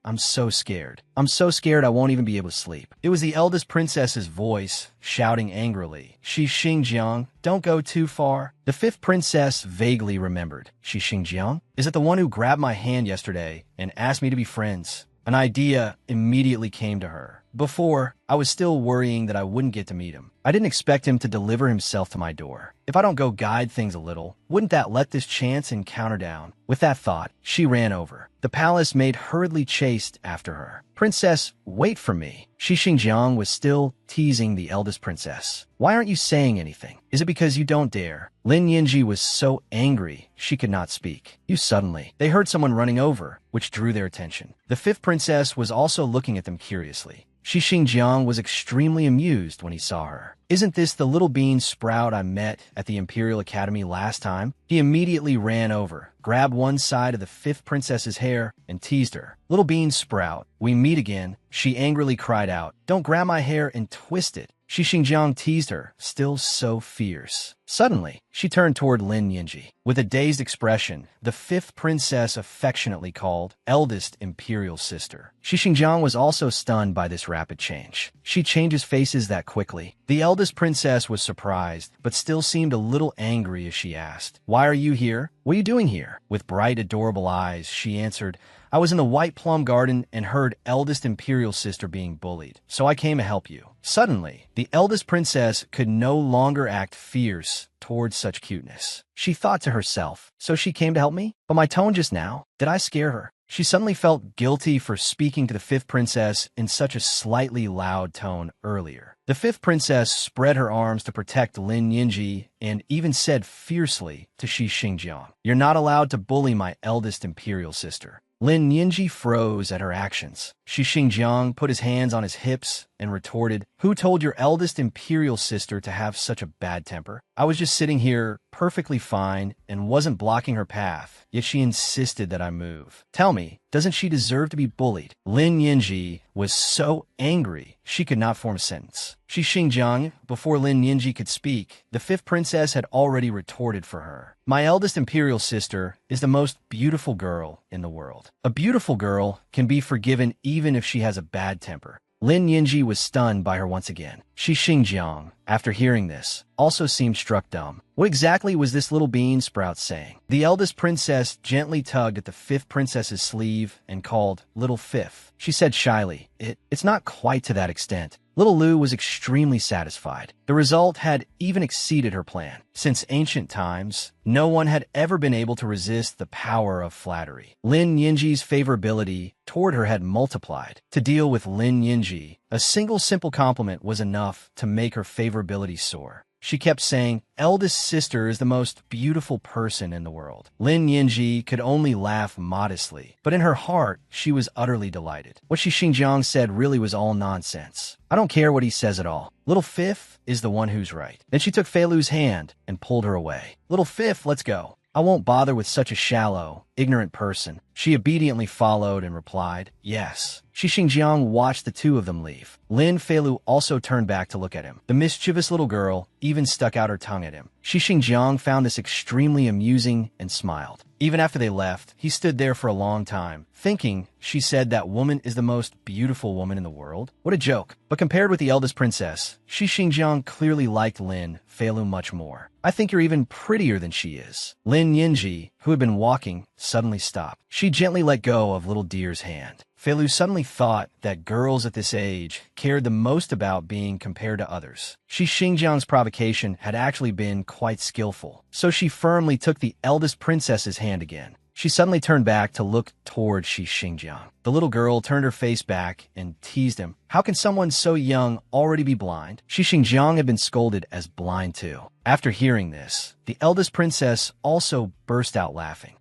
I'm so scared. I'm so scared I won't even be able to sleep. It was the eldest princess's voice, shouting angrily, Xingjiang, don't go too far. The fifth princess vaguely remembered. Xingjiang? Is it the one who grabbed my hand yesterday and asked me to be friends? An idea immediately came to her. Before, I was still worrying that I wouldn't get to meet him. I didn't expect him to deliver himself to my door. If I don't go guide things a little, wouldn't that let this chance encounter down? With that thought, she ran over. The palace maid hurriedly chased after her. Princess, wait for me. Xingjiang was still teasing the eldest princess. Why aren't you saying anything? Is it because you don't dare? Lin Yinji was so angry she could not speak. Suddenly, they heard someone running over, which drew their attention. The fifth princess was also looking at them curiously. Xingjiang was extremely amused when he saw her. Isn't this the little bean sprout I met at the Imperial Academy last time? He immediately ran over, grabbed one side of the fifth princess's hair, and teased her. Little bean sprout, we meet again. She angrily cried out, don't grab my hair and twist it. Xingjiang teased her, still so fierce. Suddenly, she turned toward Lin Yinji. With a dazed expression, the fifth princess affectionately called eldest imperial sister. Xingjiang was also stunned by this rapid change. She changes faces that quickly. The eldest princess was surprised, but still seemed a little angry as she asked, why are you here? What are you doing here? With bright, adorable eyes, she answered, I was in the White Plum Garden and heard eldest imperial sister being bullied, so I came to help you. Suddenly, the eldest princess could no longer act fierce towards such cuteness. She thought to herself, so she came to help me? But my tone just now, did I scare her? She suddenly felt guilty for speaking to the fifth princess in such a slightly loud tone earlier. The fifth princess spread her arms to protect Lin Yinji and even said fiercely to Shi Xingjiang, "You're not allowed to bully my eldest imperial sister." Lin Yinji froze at her actions. Shi Xingjiang put his hands on his hips and retorted, "Who told your eldest imperial sister to have such a bad temper? I was just sitting here perfectly fine and wasn't blocking her path, yet she insisted that I move. Tell me, doesn't she deserve to be bullied?" Lin Yinji was so angry she could not form a sentence. Shi Xingjiang, before Lin Yinji could speak, the fifth princess had already retorted for her. "My eldest imperial sister is the most beautiful girl in the world. A beautiful girl can be forgiven even if she has a bad temper." Lin Yinji was stunned by her once again. Shi Xingjiang, after hearing this, also seemed struck dumb. What exactly was this little bean sprout saying? The eldest princess gently tugged at the fifth princess's sleeve and called, "Little fifth." She said shyly, It's not quite to that extent." Little Lu was extremely satisfied. The result had even exceeded her plan. Since ancient times, no one had ever been able to resist the power of flattery. Lin Yinji's favorability toward her had multiplied. To deal with Lin Yinji, a single simple compliment was enough to make her favorability soar. She kept saying, "Eldest sister is the most beautiful person in the world." Lin Yinji could only laugh modestly, but in her heart, she was utterly delighted. What Shi Xingjiang said really was all nonsense. I don't care what he says at all. Little Fifth is the one who's right. Then she took Fei Lu's hand and pulled her away. "Little Fifth, let's go. I won't bother with such a shallow, ignorant person." She obediently followed and replied, "Yes." Shi Xingjiang watched the two of them leave. Lin Feilu also turned back to look at him. The mischievous little girl even stuck out her tongue at him. Shi Xingjiang found this extremely amusing and smiled. Even after they left, he stood there for a long time, thinking she said that woman is the most beautiful woman in the world. What a joke. But compared with the eldest princess, Shi Xingjiang clearly liked Lin Feilu much more. "I think you're even prettier than she is." Lin Yinji, who had been walking, suddenly stopped. She gently let go of little dear's hand. Feilu suddenly thought that girls at this age cared the most about being compared to others. Shi Xingjiang's provocation had actually been quite skillful, so she firmly took the eldest princess's hand again. She suddenly turned back to look toward Shi Xingjiang. The little girl turned her face back and teased him. How can someone so young already be blind? Shi Xingjiang had been scolded as blind too. After hearing this, the eldest princess also burst out laughing.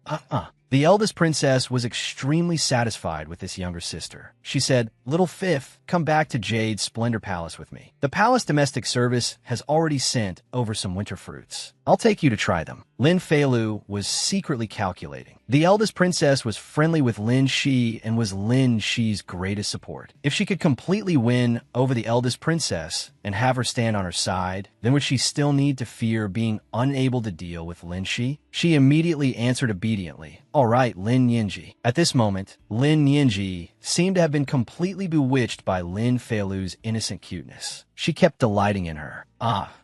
The eldest princess was extremely satisfied with this younger sister. She said, "Little Fifth, come back to Jade's Splendor Palace with me. The palace domestic service has already sent over some winter fruits. I'll take you to try them." Lin Feilu was secretly calculating. The eldest princess was friendly with Lin Shi and was Lin Shi's greatest support. If she could completely win over the eldest princess and have her stand on her side, then would she still need to fear being unable to deal with Lin Shi? She immediately answered obediently, "All right, Lin Yinji." At this moment, Lin Yinji seemed to have been completely bewitched by Lin Feilu's innocent cuteness. She kept delighting in her.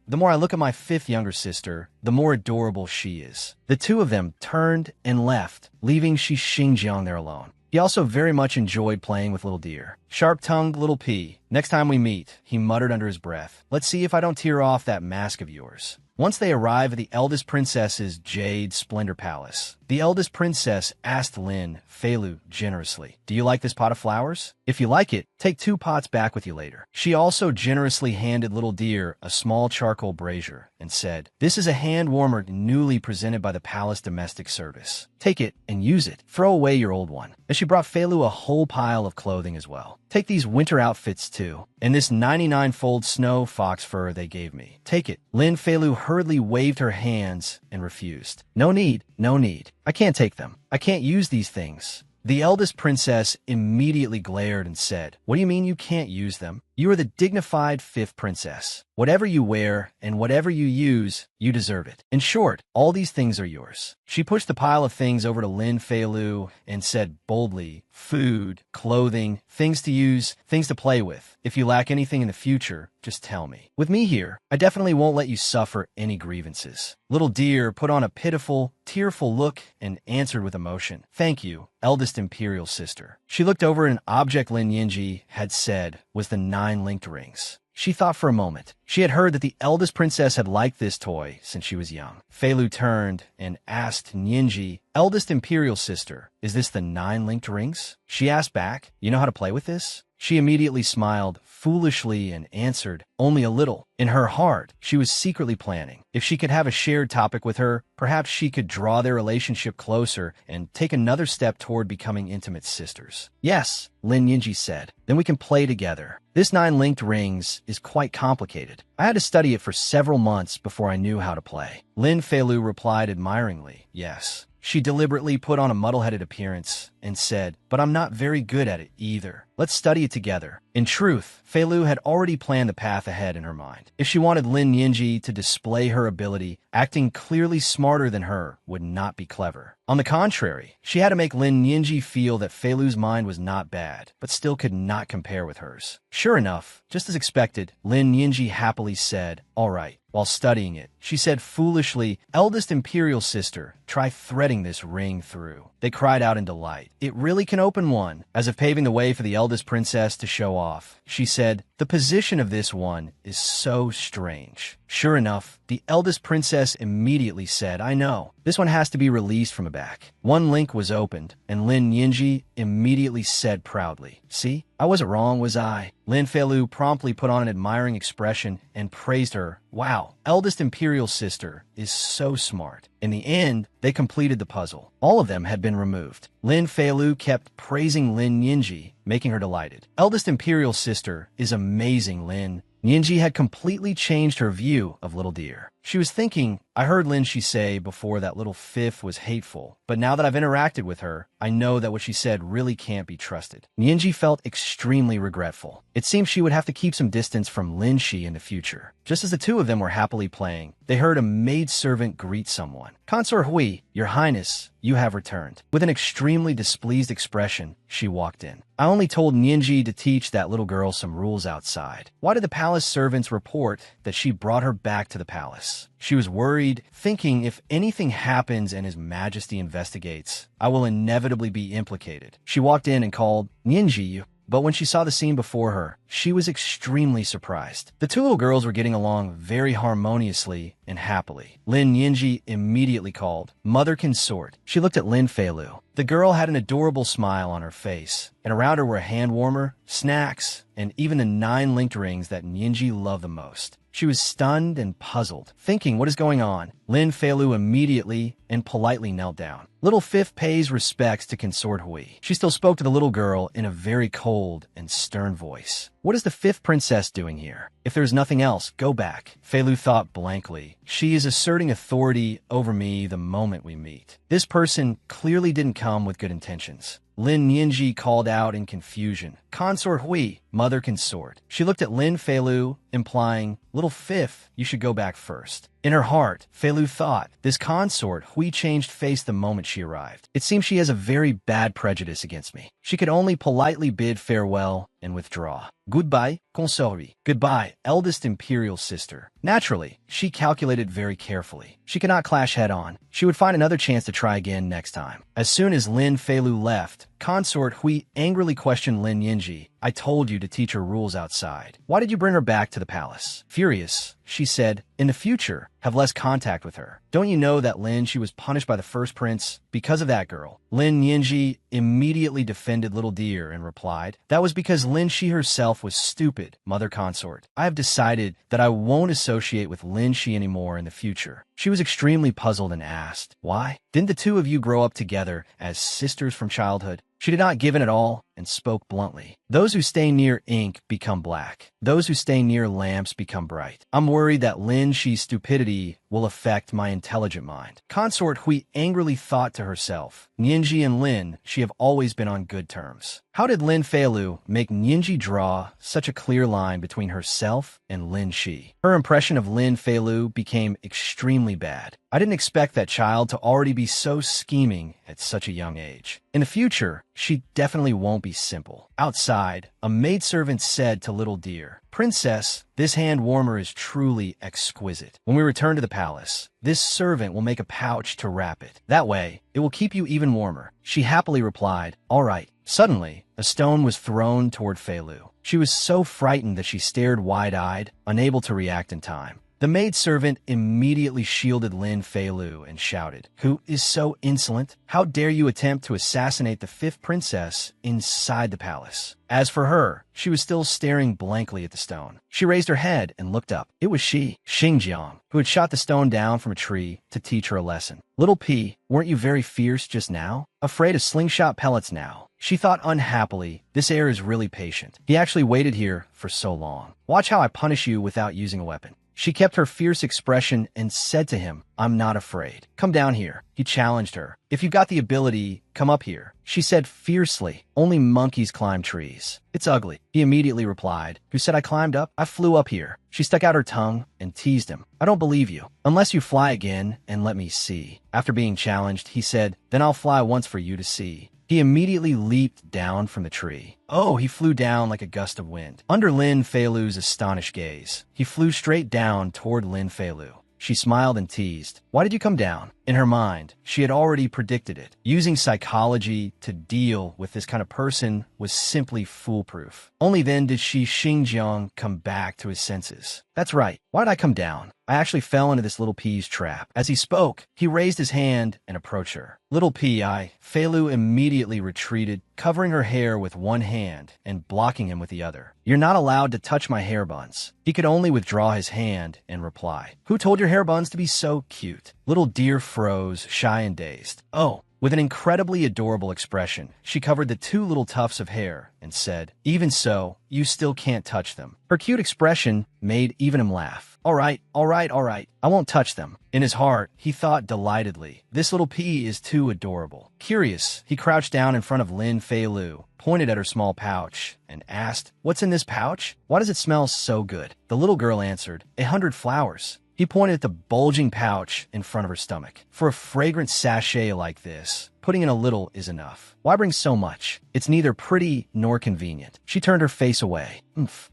The more I look at my fifth younger sister, the more adorable she is. The two of them turned and left, leaving Shi Xingjiang there alone. He also very much enjoyed playing with little deer. "Sharp-tongued little P. Next time we meet," he muttered under his breath. "Let's see if I don't tear off that mask of yours." Once they arrived at the eldest princess's Jade Splendor Palace, the eldest princess asked Lin Feilu generously, "Do you like this pot of flowers? If you like it, take 2 pots back with you later." She also generously handed little deer a small charcoal brazier and said, "This is a hand warmer newly presented by the palace domestic service. Take it and use it. Throw away your old one." And she brought Feilu a whole pile of clothing as well. "Take these winter outfits too, and this 99-fold snow fox fur they gave me. Take it." Lin Feilu hurriedly waved her hands and refused. "No need, no need. I can't take them. I can't use these things." The eldest princess immediately glared and said, "What do you mean you can't use them? You are the dignified fifth princess. Whatever you wear and whatever you use, you deserve it. In short, all these things are yours." She pushed the pile of things over to Lin Feilu and said boldly, "Food, clothing, things to use, things to play with. If you lack anything in the future, just tell me. With me here, I definitely won't let you suffer any grievances. Little deer put on a pitiful, tearful look and answered with emotion. Thank you, eldest imperial sister. She looked over an object Lin Yinji had said was the 9 linked rings. She thought for a moment. She had heard that the eldest princess had liked this toy since she was young. Fei Lu turned and asked Nianji, eldest imperial sister, is this the 9 linked rings? She asked back, you know how to play with this? She immediately smiled foolishly and answered, only a little. In her heart, she was secretly planning. If she could have a shared topic with her, perhaps she could draw their relationship closer and take another step toward becoming intimate sisters. Yes, Lin Yinji said. Then we can play together. This 9 linked rings is quite complicated. I had to study it for several months before I knew how to play. Lin Feilu replied admiringly, yes. She deliberately put on a muddle-headed appearance and said, but I'm not very good at it either. Let's study it together. In truth, Fei Lu had already planned the path ahead in her mind. If she wanted Lin Yinji to display her ability, acting clearly smarter than her would not be clever. On the contrary, she had to make Lin Yinji feel that Fei Lu's mind was not bad, but still could not compare with hers. Sure enough, just as expected, Lin Yinji happily said, all right. While studying it, she said foolishly, eldest imperial sister, try threading this ring through. They cried out in delight. It really can open one. As if paving the way for the eldest princess to show off, she said, the position of this one is so strange. Sure enough, the eldest princess immediately said, I know. This one has to be released from a back. One link was opened, and Lin Yinji immediately said proudly, see, I wasn't wrong, was I? Lin Feilu promptly put on an admiring expression and praised her. Wow, eldest imperial sister is so smart. In the end, they completed the puzzle. All of them had been removed. Lin Feilu kept praising Lin Yinji, making her delighted. Eldest imperial sister is amazing, Lin. Yinji had completely changed her view of Little Deer. She was thinking, I heard Lin she say before that little fifth was hateful, but now that I've interacted with her, I know that what she said really can't be trusted. Yinji felt extremely regretful. It seemed she would have to keep some distance from Lin Shi in the future. Just as the two of them were happily playing, they heard a maidservant greet someone. Consort Hui, Your Highness, you have returned. With an extremely displeased expression, she walked in. I only told Nianji to teach that little girl some rules outside. Why did the palace servants report that she brought her back to the palace? She was worried, thinking if anything happens and His Majesty investigates, I will inevitably be implicated. She walked in and called, Nianji, but when she saw the scene before her, she was extremely surprised. The two little girls were getting along very harmoniously and happily. Lin Yinji immediately called, Mother Consort. She looked at Lin Feilu. The girl had an adorable smile on her face, and around her were a hand warmer, snacks, and even the 9 linked rings that Yinji loved the most. She was stunned and puzzled, thinking what is going on. Lin Feilu immediately and politely knelt down. Little Fifth pays respects to Consort Hui. She still spoke to the little girl in a very cold and stern voice. What is the 5th princess doing here? If there's nothing else, go back. Feilu thought blankly. She is asserting authority over me the moment we meet. This person clearly didn't come with good intentions. Lin Yinji called out in confusion. Consort Hui, Mother Consort. She looked at Lin Feilu, implying, Little Fifth, you should go back first. In her heart, Feilu thought, this consort Hui changed face the moment she arrived. It seems she has a very bad prejudice against me. She could only politely bid farewell and withdraw. Goodbye, consort. Goodbye, eldest imperial sister. Naturally, she calculated very carefully. She could not clash head-on. She would find another chance to try again next time. As soon as Lin Feilu left, Consort Hui angrily questioned Lin Yinji. I told you to teach her rules outside. Why did you bring her back to the palace? Furious, she said, in the future, have less contact with her. Don't you know that Lin, she was punished by the first prince because of that girl? Lin Yinji immediately defended Little Deer and replied, that was because Lin Shi herself was stupid, Mother Consort. I have decided that I won't associate with Lin Shi anymore in the future. She was extremely puzzled and asked, why? Didn't the two of you grow up together as sisters from childhood? She did not give in at all and spoke bluntly. Those who stay near ink become black. Those who stay near lamps become bright. I'm worried that Lin Shi's stupidity will affect my intelligent mind. Consort Hui angrily thought to herself, Nianji and Lin, she have always been on good terms. How did Lin Feilu make Nianji draw such a clear line between herself and Lin Shi? Her impression of Lin Feilu became extremely bad. I didn't expect that child to already be so scheming at such a young age. In the future, she definitely won't be simple. Outside, Outside, a maidservant said to Little Deer, "Princess, this hand warmer is truly exquisite. When we return to the palace, this servant will make a pouch to wrap it. That way, it will keep you even warmer." She happily replied, "All right." Suddenly, a stone was thrown toward Feilu. She was so frightened that she stared wide-eyed, unable to react in time. The maidservant immediately shielded Lin Feilu and shouted, "Who is so insolent? How dare you attempt to assassinate the fifth princess inside the palace?" As for her, she was still staring blankly at the stone. She raised her head and looked up. It was she, Xingjiang, who had shot the stone down from a tree to teach her a lesson. "Little P, weren't you very fierce just now? Afraid of slingshot pellets now?" She thought unhappily, this heir is really patient. He actually waited here for so long. Watch how I punish you without using a weapon. She kept her fierce expression and said to him, "I'm not afraid. Come down here." He challenged her. "If you've got the ability, come up here." She said fiercely, "Only monkeys climb trees. It's ugly." He immediately replied, "Who said I climbed up? I flew up here." She stuck out her tongue and teased him. "I don't believe you. Unless you fly again and let me see." After being challenged, he said, "Then I'll fly once for you to see." He immediately leaped down from the tree. Oh, he flew down like a gust of wind. Under Lin Feilu's astonished gaze, he flew straight down toward Lin Feilu. She smiled and teased, "Why did you come down?" In her mind, she had already predicted it. Using psychology to deal with this kind of person was simply foolproof. Only then did Xingjiang come back to his senses. "That's right. Why did I come down? I actually fell into this little P's trap." As he spoke, he raised his hand and approached her. "Little P, Feilu immediately retreated, covering her hair with one hand and blocking him with the other. "You're not allowed to touch my hair buns." He could only withdraw his hand and reply, "Who told your hair buns to be so cute?" Little Deer froze, shy and dazed. "Oh." With an incredibly adorable expression, she covered the two little tufts of hair and said, "Even so, you still can't touch them." Her cute expression made even him laugh. All right, I won't touch them." In his heart, he thought delightedly, "This little P is too adorable." Curious, he crouched down in front of Lin Feilu, pointed at her small pouch, and asked, "What's in this pouch? Why does it smell so good?" The little girl answered, 100 flowers." He pointed at the bulging pouch in front of her stomach. "For a fragrant sachet like this, putting in a little is enough. Why bring so much? It's neither pretty nor convenient." She turned her face away.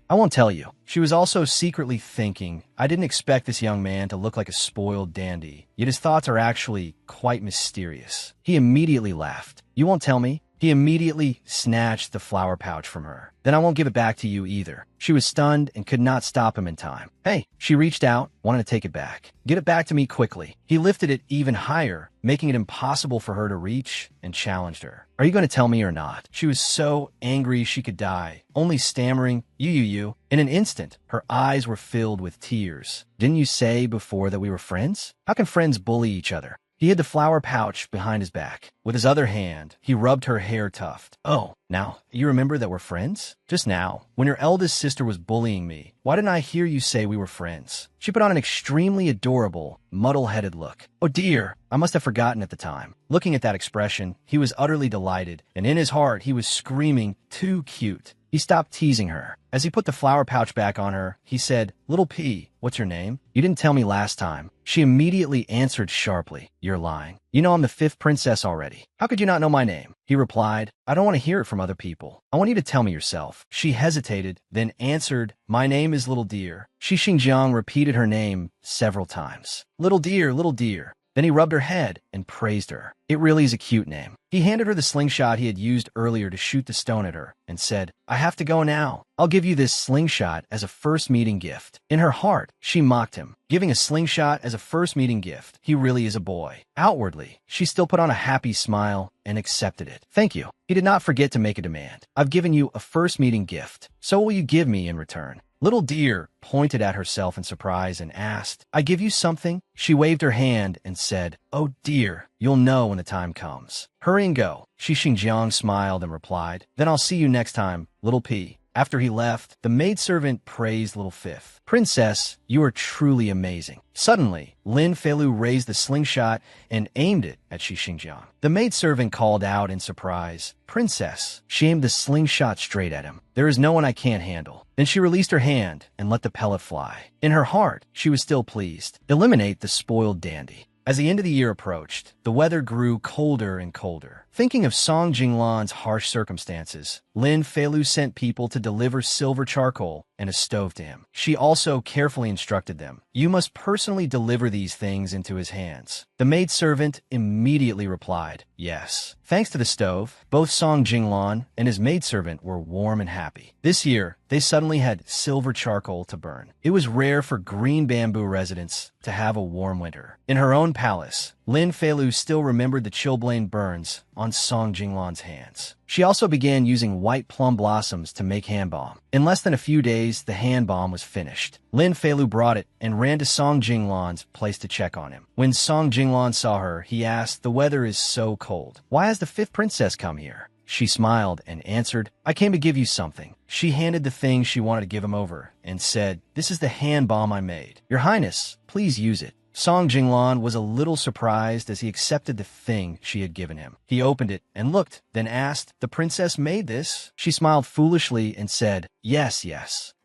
"I won't tell you." She was also secretly thinking, "I didn't expect this young man to look like a spoiled dandy, yet his thoughts are actually quite mysterious." He immediately laughed. "You won't tell me?" He immediately snatched the flower pouch from her. "Then I won't give it back to you either." She was stunned and could not stop him in time. "Hey." She reached out, wanted to take it back. "Get it back to me quickly." He lifted it even higher, making it impossible for her to reach, and challenged her. "Are you going to tell me or not?" She was so angry she could die, only stammering, You. In an instant, her eyes were filled with tears. "Didn't you say before that we were friends? How can friends bully each other?" He hid the flower pouch behind his back. With his other hand, he rubbed her hair tuft. "Oh, now, you remember that we're friends? Just now, when your eldest sister was bullying me, why didn't I hear you say we were friends?" She put on an extremely adorable, muddle-headed look. "Oh dear, I must have forgotten at the time." Looking at that expression, he was utterly delighted, and in his heart he was screaming, "Too cute." He stopped teasing her. As he put the flower pouch back on her, he said, "Little P, what's your name? You didn't tell me last time." She immediately answered sharply, "You're lying. You know I'm the fifth princess already. How could you not know my name?" He replied, "I don't want to hear it from other people. I want you to tell me yourself." She hesitated, then answered, "My name is Little Deer." Xingjiang repeated her name several times. Little Deer, Little Deer." Then he rubbed her head and praised her. "It really is a cute name." He handed her the slingshot he had used earlier to shoot the stone at her and said, "I have to go now. I'll give you this slingshot as a first meeting gift." In her heart, she mocked him. Giving a slingshot as a first meeting gift, he really is a boy. Outwardly, she still put on a happy smile and accepted it. "Thank you." He did not forget to make a demand. "I've given you a first meeting gift. So what will you give me in return?" Little Deer pointed at herself in surprise and asked, "I give you something?" She waved her hand and said, "Oh dear, you'll know when the time comes. Hurry and go." Xingjiang smiled and replied, "Then I'll see you next time, Little P." After he left, the maidservant praised Little Fifth. "Princess, you are truly amazing." Suddenly, Lin Feilu raised the slingshot and aimed it at Xingjiang. The maidservant called out in surprise, "Princess." She aimed the slingshot straight at him. "There is no one I can't handle." Then she released her hand and let the pellet fly. In her heart, she was still pleased. Eliminate the spoiled dandy. As the end of the year approached, the weather grew colder and colder. Thinking of Song Jinglan's harsh circumstances, Lin Feilu sent people to deliver silver charcoal and a stove to him. She also carefully instructed them, "You must personally deliver these things into his hands." The maidservant immediately replied, "Yes." Thanks to the stove, both Song Jinglan and his maidservant were warm and happy. This year, they suddenly had silver charcoal to burn. It was rare for green bamboo residents to have a warm winter. In her own palace, Lin Feilu still remembered the chilblain burns on Song Jinglan's hands. She also began using white plum blossoms to make hand balm. In less than a few days, the hand balm was finished. Lin Feilu brought it and ran to Song Jinglan's place to check on him. When Song Jinglan saw her, he asked, "The weather is so cold. Why has the fifth princess come here?" She smiled and answered, "I came to give you something." She handed the thing she wanted to give him over and said, "This is the hand balm I made. Your Highness, please use it." Song Jinglan was a little surprised as he accepted the thing she had given him. He opened it and looked, then asked, "The princess made this?" She smiled foolishly and said, Yes.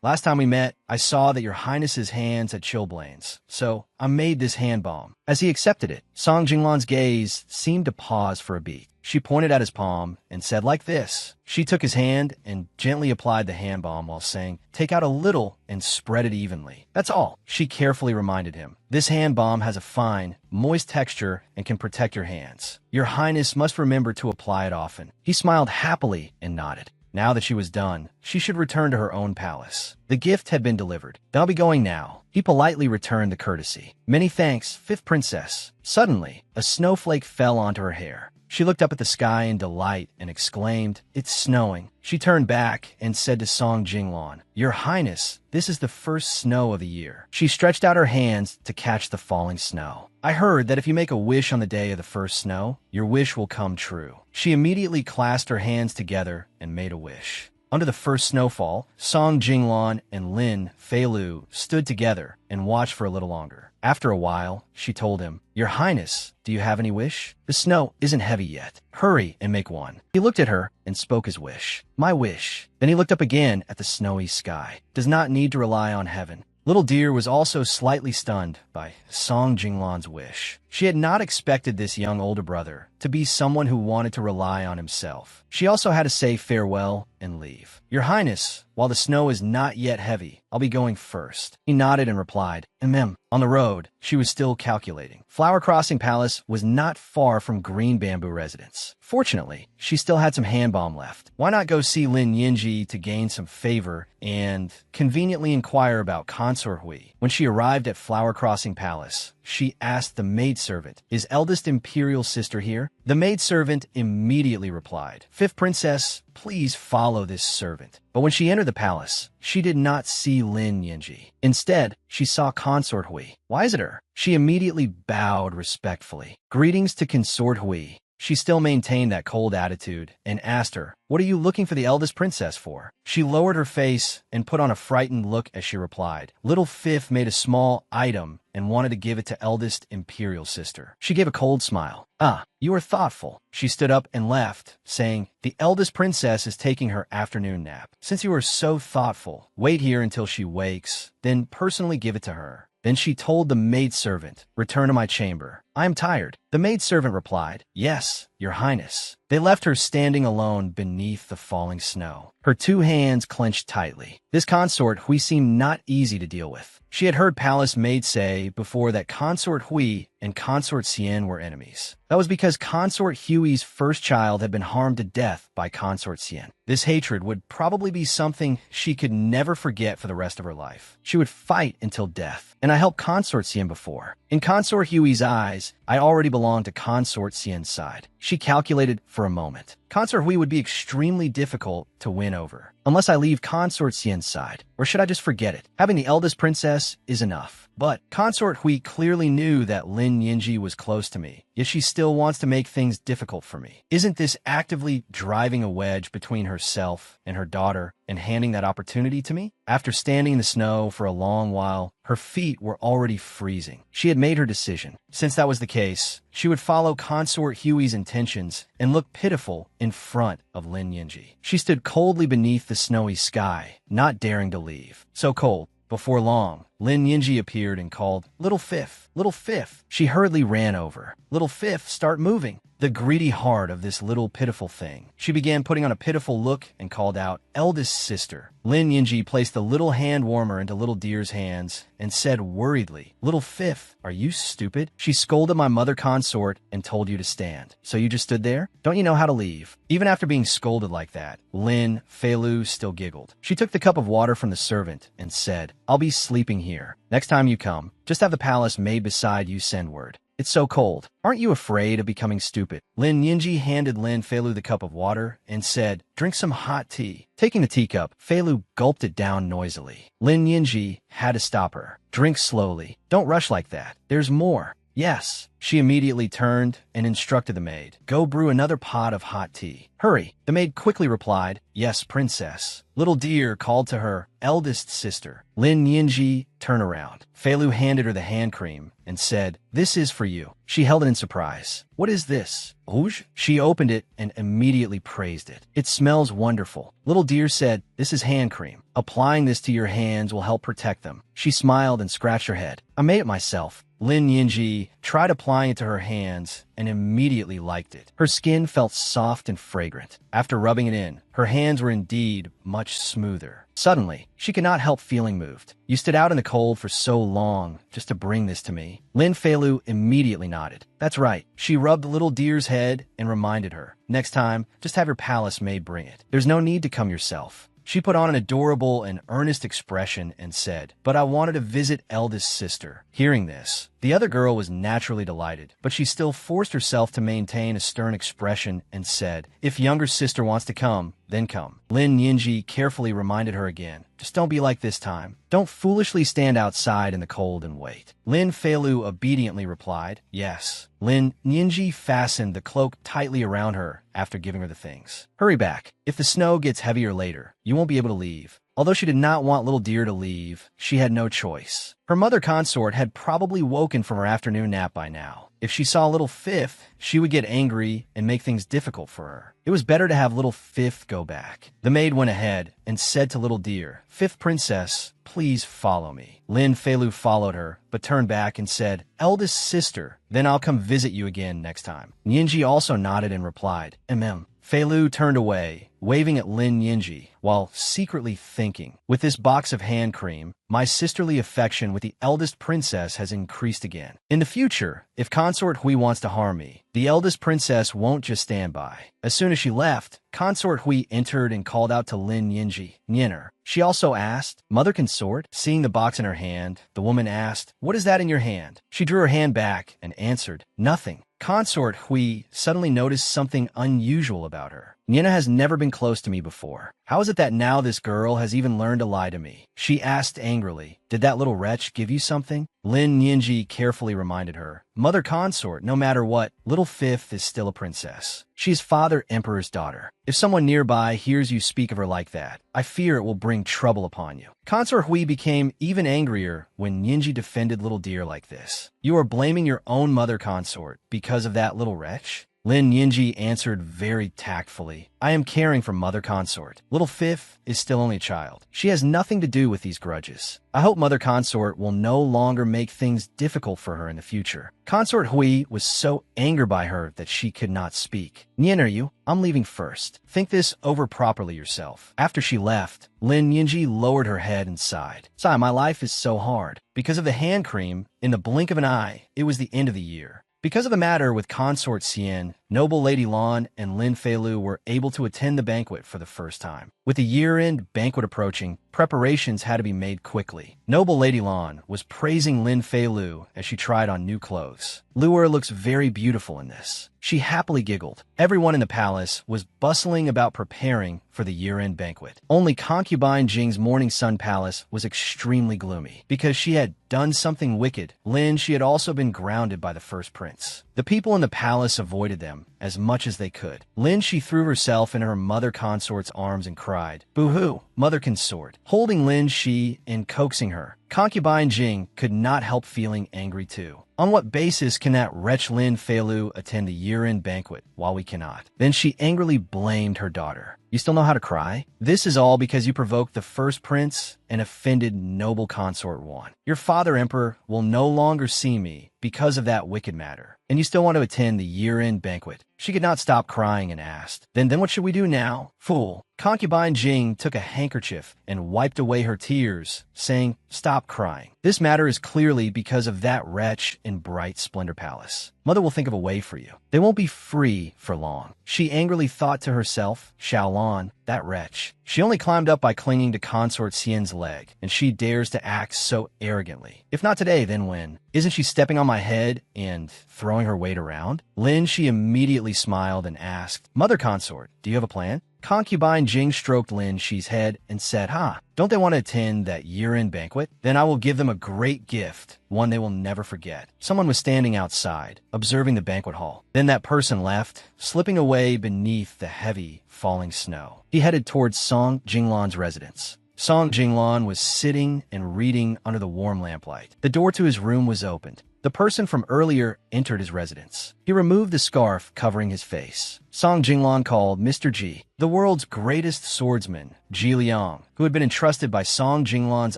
Last time we met, I saw that your Highness's hands had chilblains, so I made this hand balm." As he accepted it, Song Jinglan's gaze seemed to pause for a beat. She pointed at his palm and said, "Like this." She took his hand and gently applied the hand balm while saying, "Take out a little and spread it evenly. That's all." She carefully reminded him, "This hand balm has a fine, moist texture and can protect your hands. Your Highness must remember to apply it often." He smiled happily and nodded. Now that she was done, she should return to her own palace. The gift had been delivered. "I'll be going now." He politely returned the courtesy. "Many thanks, fifth princess." Suddenly, a snowflake fell onto her hair. She looked up at the sky in delight and exclaimed, "It's snowing." She turned back and said to Song Jinglan, "Your Highness, this is the first snow of the year." She stretched out her hands to catch the falling snow. "I heard that if you make a wish on the day of the first snow, your wish will come true." She immediately clasped her hands together and made a wish. Under the first snowfall, Song Jinglan and Lin Feilu stood together and watched for a little longer. After a while, she told him, "Your Highness, do you have any wish? The snow isn't heavy yet. Hurry and make one." He looked at her and spoke his wish. "My wish." Then he looked up again at the snowy sky. "Does not need to rely on heaven." Little Deer was also slightly stunned by Song Jinglan's wish. She had not expected this young older brother to be someone who wanted to rely on himself. She also had to say farewell and leave. "Your Highness, while the snow is not yet heavy, I'll be going first." He nodded and replied, "Ahem." On the road, she was still calculating. Flower Crossing Palace was not far from Green Bamboo residence. Fortunately, she still had some hand balm left. Why not go see Lin Yinji to gain some favor and conveniently inquire about Consort Hui? When she arrived at Flower Crossing Palace, she asked the maidservant, "Is eldest imperial sister here?" The maidservant immediately replied, "Fifth princess, please follow this servant." But when she entered the palace, she did not see Lin Yinji. Instead, she saw Consort Hui. "Why is it her?" She immediately bowed respectfully. "Greetings to Consort Hui." She still maintained that cold attitude and asked her, "What are you looking for the eldest princess for?" She lowered her face and put on a frightened look as she replied, "Little Fifth made a small item and wanted to give it to eldest imperial sister." She gave a cold smile. "Ah, you are thoughtful." She stood up and left, saying, "The eldest princess is taking her afternoon nap. Since you are so thoughtful, wait here until she wakes, then personally give it to her." Then she told the maidservant, "Return to my chamber. I am tired." The maidservant replied, "Yes, your Highness." They left her standing alone beneath the falling snow. Her two hands clenched tightly. This consort Hui seemed not easy to deal with. She had heard palace maids say before that Consort Hui and Consort Xian were enemies. That was because Consort Hui's first child had been harmed to death by Consort Xian. This hatred would probably be something she could never forget for the rest of her life. She would fight until death. And I helped Consort Xian before. In Consort Hui's eyes, I already belonged to Consort Xian's side. She calculated for a moment. Consort Hui would be extremely difficult to win over. Unless I leave Consort Xian's side, or should I just forget it? Having the eldest princess is enough. But Consort Hui clearly knew that Lin Yinji was close to me, yet she still wants to make things difficult for me. Isn't this actively driving a wedge between herself and her daughter and handing that opportunity to me? After standing in the snow for a long while, her feet were already freezing. She had made her decision. Since that was the case, she would follow Consort Hui's intentions and look pitiful in front of Lin Yinji. She stood coldly beneath the snowy sky, not daring to leave. So cold. Before long, Lin Yinji appeared and called, "Little Fifth, Little Fifth." She hurriedly ran over. "Little Fifth, start moving." The greedy heart of this little pitiful thing. She began putting on a pitiful look and called out, "Eldest sister." Lin Yinji placed the little hand warmer into little deer's hands and said worriedly, "Little Fifth, are you stupid? She scolded my mother consort and told you to stand. So you just stood there? Don't you know how to leave?" Even after being scolded like that, Lin Feilu still giggled. She took the cup of water from the servant and said, "I'll be sleeping here. Next time you come, just have the palace maid beside you send word. It's so cold. Aren't you afraid of becoming stupid?" Lin Yinji handed Lin Feilu the cup of water and said, "Drink some hot tea." Taking the teacup, Feilu gulped it down noisily. Lin Yinji had to stop her. "Drink slowly. Don't rush like that. There's more." "Yes." She immediately turned and instructed the maid, "Go brew another pot of hot tea. Hurry." The maid quickly replied, "Yes, princess." Little deer called to her eldest sister. Lin Yinji turned around. Feilu handed her the hand cream and said, "This is for you." She held it in surprise. "What is this? Rouge?" She opened it and immediately praised it. "It smells wonderful." Little deer said, "This is hand cream. Applying this to your hands will help protect them." She smiled and scratched her head. "I made it myself." Lin Yinji tried applying it to her hands and immediately liked it. Her skin felt soft and fragrant. After rubbing it in, her hands were indeed much smoother. Suddenly, she could not help feeling moved. "You stood out in the cold for so long just to bring this to me." Lin Feilu immediately nodded. "That's right." She rubbed the little deer's head and reminded her, "Next time, just have your palace maid bring it. There's no need to come yourself." She put on an adorable and earnest expression and said, "But I wanted to visit eldest sister." Hearing this, the other girl was naturally delighted, but she still forced herself to maintain a stern expression and said, "If younger sister wants to come, then come." Lin Yinji carefully reminded her again, "Just don't be like this time. Don't foolishly stand outside in the cold and wait." Lin Feilu obediently replied, "Yes." Lin Yinji fastened the cloak tightly around her after giving her the things. "Hurry back. If the snow gets heavier later, you won't be able to leave." Although she did not want Little Deer to leave, she had no choice. Her mother consort had probably woken from her afternoon nap by now. If she saw Little Fifth, she would get angry and make things difficult for her. It was better to have Little Fifth go back. The maid went ahead and said to Little Deer, "Fifth princess, please follow me." Lin Feilu followed her, but turned back and said, "Eldest sister, then I'll come visit you again next time." Yinji also nodded and replied, "Mm." Feilu turned away, waving at Lin Yinji, while secretly thinking, "With this box of hand cream, my sisterly affection with the eldest princess has increased again. In the future, if Consort Hui wants to harm me, the eldest princess won't just stand by." As soon as she left, Consort Hui entered and called out to Lin Yinji, "Nyenner." She also asked, "Mother consort?" Seeing the box in her hand, the woman asked, "What is that in your hand?" She drew her hand back and answered, "Nothing." Consort Hui suddenly noticed something unusual about her. "Nyenna has never been close to me before. How is it that now this girl has even learned to lie to me?" She asked angrily, "Did that little wretch give you something?" Lin Yinji carefully reminded her, "Mother consort, no matter what, Little Fifth is still a princess. She's Father Emperor's daughter. If someone nearby hears you speak of her like that, I fear it will bring trouble upon you." Consort Hui became even angrier when Yinji defended Little Deer like this. "You are blaming your own mother consort because of that little wretch?" Lin Yinji answered very tactfully, "I am caring for Mother Consort. Little Fifth is still only a child. She has nothing to do with these grudges. I hope Mother Consort will no longer make things difficult for her in the future." Consort Hui was so angered by her that she could not speak. "Nyen are you? I'm leaving first. Think this over properly yourself." After she left, Lin Yinji lowered her head and sighed. "Sigh, my life is so hard. Because of the hand cream, in the blink of an eye, it was the end of the year." Because of the matter with Consort Xian, Noble Lady Lan and Lin Feilu were able to attend the banquet for the first time. With the year-end banquet approaching, preparations had to be made quickly. Noble Lady Lan was praising Lin Feilu as she tried on new clothes. "Luer looks very beautiful in this." She happily giggled. Everyone in the palace was bustling about preparing for the year-end banquet. Only concubine Jing's Morning Sun Palace was extremely gloomy. Because she had done something wicked, she had also been grounded by the first prince. The people in the palace avoided them, him as much as they could. Lin Shi threw herself into her mother consort's arms and cried, "Boo-hoo, mother consort." Holding Lin Shi and coaxing her, concubine Jing could not help feeling angry too. On what basis can that wretch Lin Feilu attend the year-end banquet while we cannot? Then she angrily blamed her daughter. You still know how to cry? This is all because you provoked the first prince and offended noble consort one. Your father emperor will no longer see me because of that wicked matter. And you still want to attend the year-end banquet. She could not stop crying and asked, Then what should we do now? Fool. Concubine Jing took a handkerchief and wiped away her tears, saying, Stop crying. This matter is clearly because of that wretch in Bright Splendor Palace. Mother will think of a way for you. They won't be free for long. She angrily thought to herself, Xiaolan, that wretch. She only climbed up by clinging to Consort Xian's leg, and she dares to act so arrogantly. If not today, then when? Isn't she stepping on my head and throwing her weight around? Lin, she immediately smiled and asked, Mother Consort, do you have a plan? Concubine Jing stroked Lin Shi's head and said, Don't they want to attend that year-end banquet? Then I will give them a great gift, one they will never forget. Someone was standing outside, observing the banquet hall. Then that person left, slipping away beneath the heavy, falling snow. He headed towards Song Jinglan's residence. Song Jinglan was sitting and reading under the warm lamplight. The door to his room was opened. The person from earlier entered his residence. He removed the scarf covering his face. Song Jinglan called Mr. Ji, the world's greatest swordsman, Ji Liang, who had been entrusted by Song Jinglan's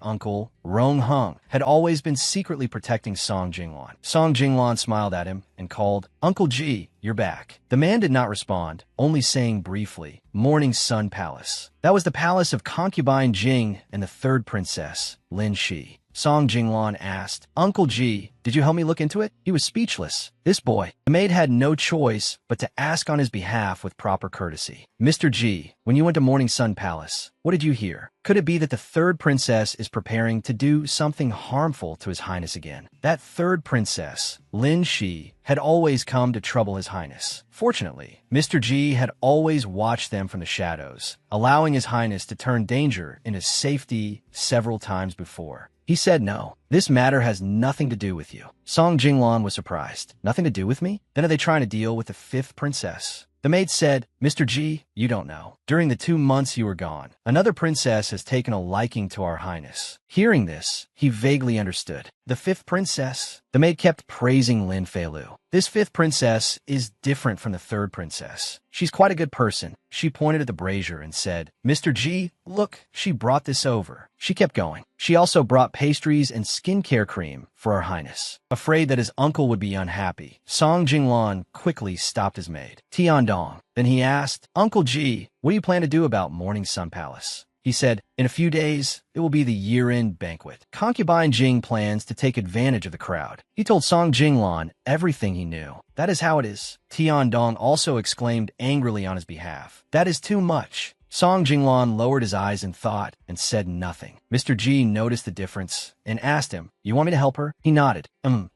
uncle, Rong Hung, had always been secretly protecting Song Jinglan. Song Jinglan smiled at him and called, Uncle Ji, you're back. The man did not respond, only saying briefly, Morning Sun Palace. That was the palace of concubine Jing and the third princess, Lin Shi. Song Jinglan asked, Uncle Ji, did you help me look into it? He was speechless. This boy. The maid had no choice but to ask on his behalf with proper courtesy. Mr. Ji, when you went to Morning Sun Palace, what did you hear? Could it be that the third princess is preparing to do something harmful to His Highness again? That third princess, Lin Shi, had always come to trouble His Highness. Fortunately, Mr. Ji had always watched them from the shadows, allowing His Highness to turn danger into safety several times before. He said no. This matter has nothing to do with you. Song Jinglan was surprised. Nothing to do with me? Then are they trying to deal with the fifth princess? The maid said, Mr. Ji, you don't know. During the 2 months you were gone, another princess has taken a liking to our highness. Hearing this, he vaguely understood. The fifth princess? The maid kept praising Lin Feilu. This fifth princess is different from the third princess. She's quite a good person. She pointed at the brazier and said, Mr. Ji, look, she brought this over. She kept going. She also brought pastries and skincare cream for our highness. Afraid that his uncle would be unhappy, Song Jinglan quickly stopped his maid. Tiandong. Then he asked, Uncle Ji, what do you plan to do about Morning Sun Palace? He said, in a few days, it will be the year-end banquet. Concubine Jing plans to take advantage of the crowd. He told Song Jinglan everything he knew. That is how it is. Tiandong also exclaimed angrily on his behalf. That is too much. Song Jinglan lowered his eyes in thought and said nothing. Mr. Ji noticed the difference and asked him, You want me to help her? He nodded.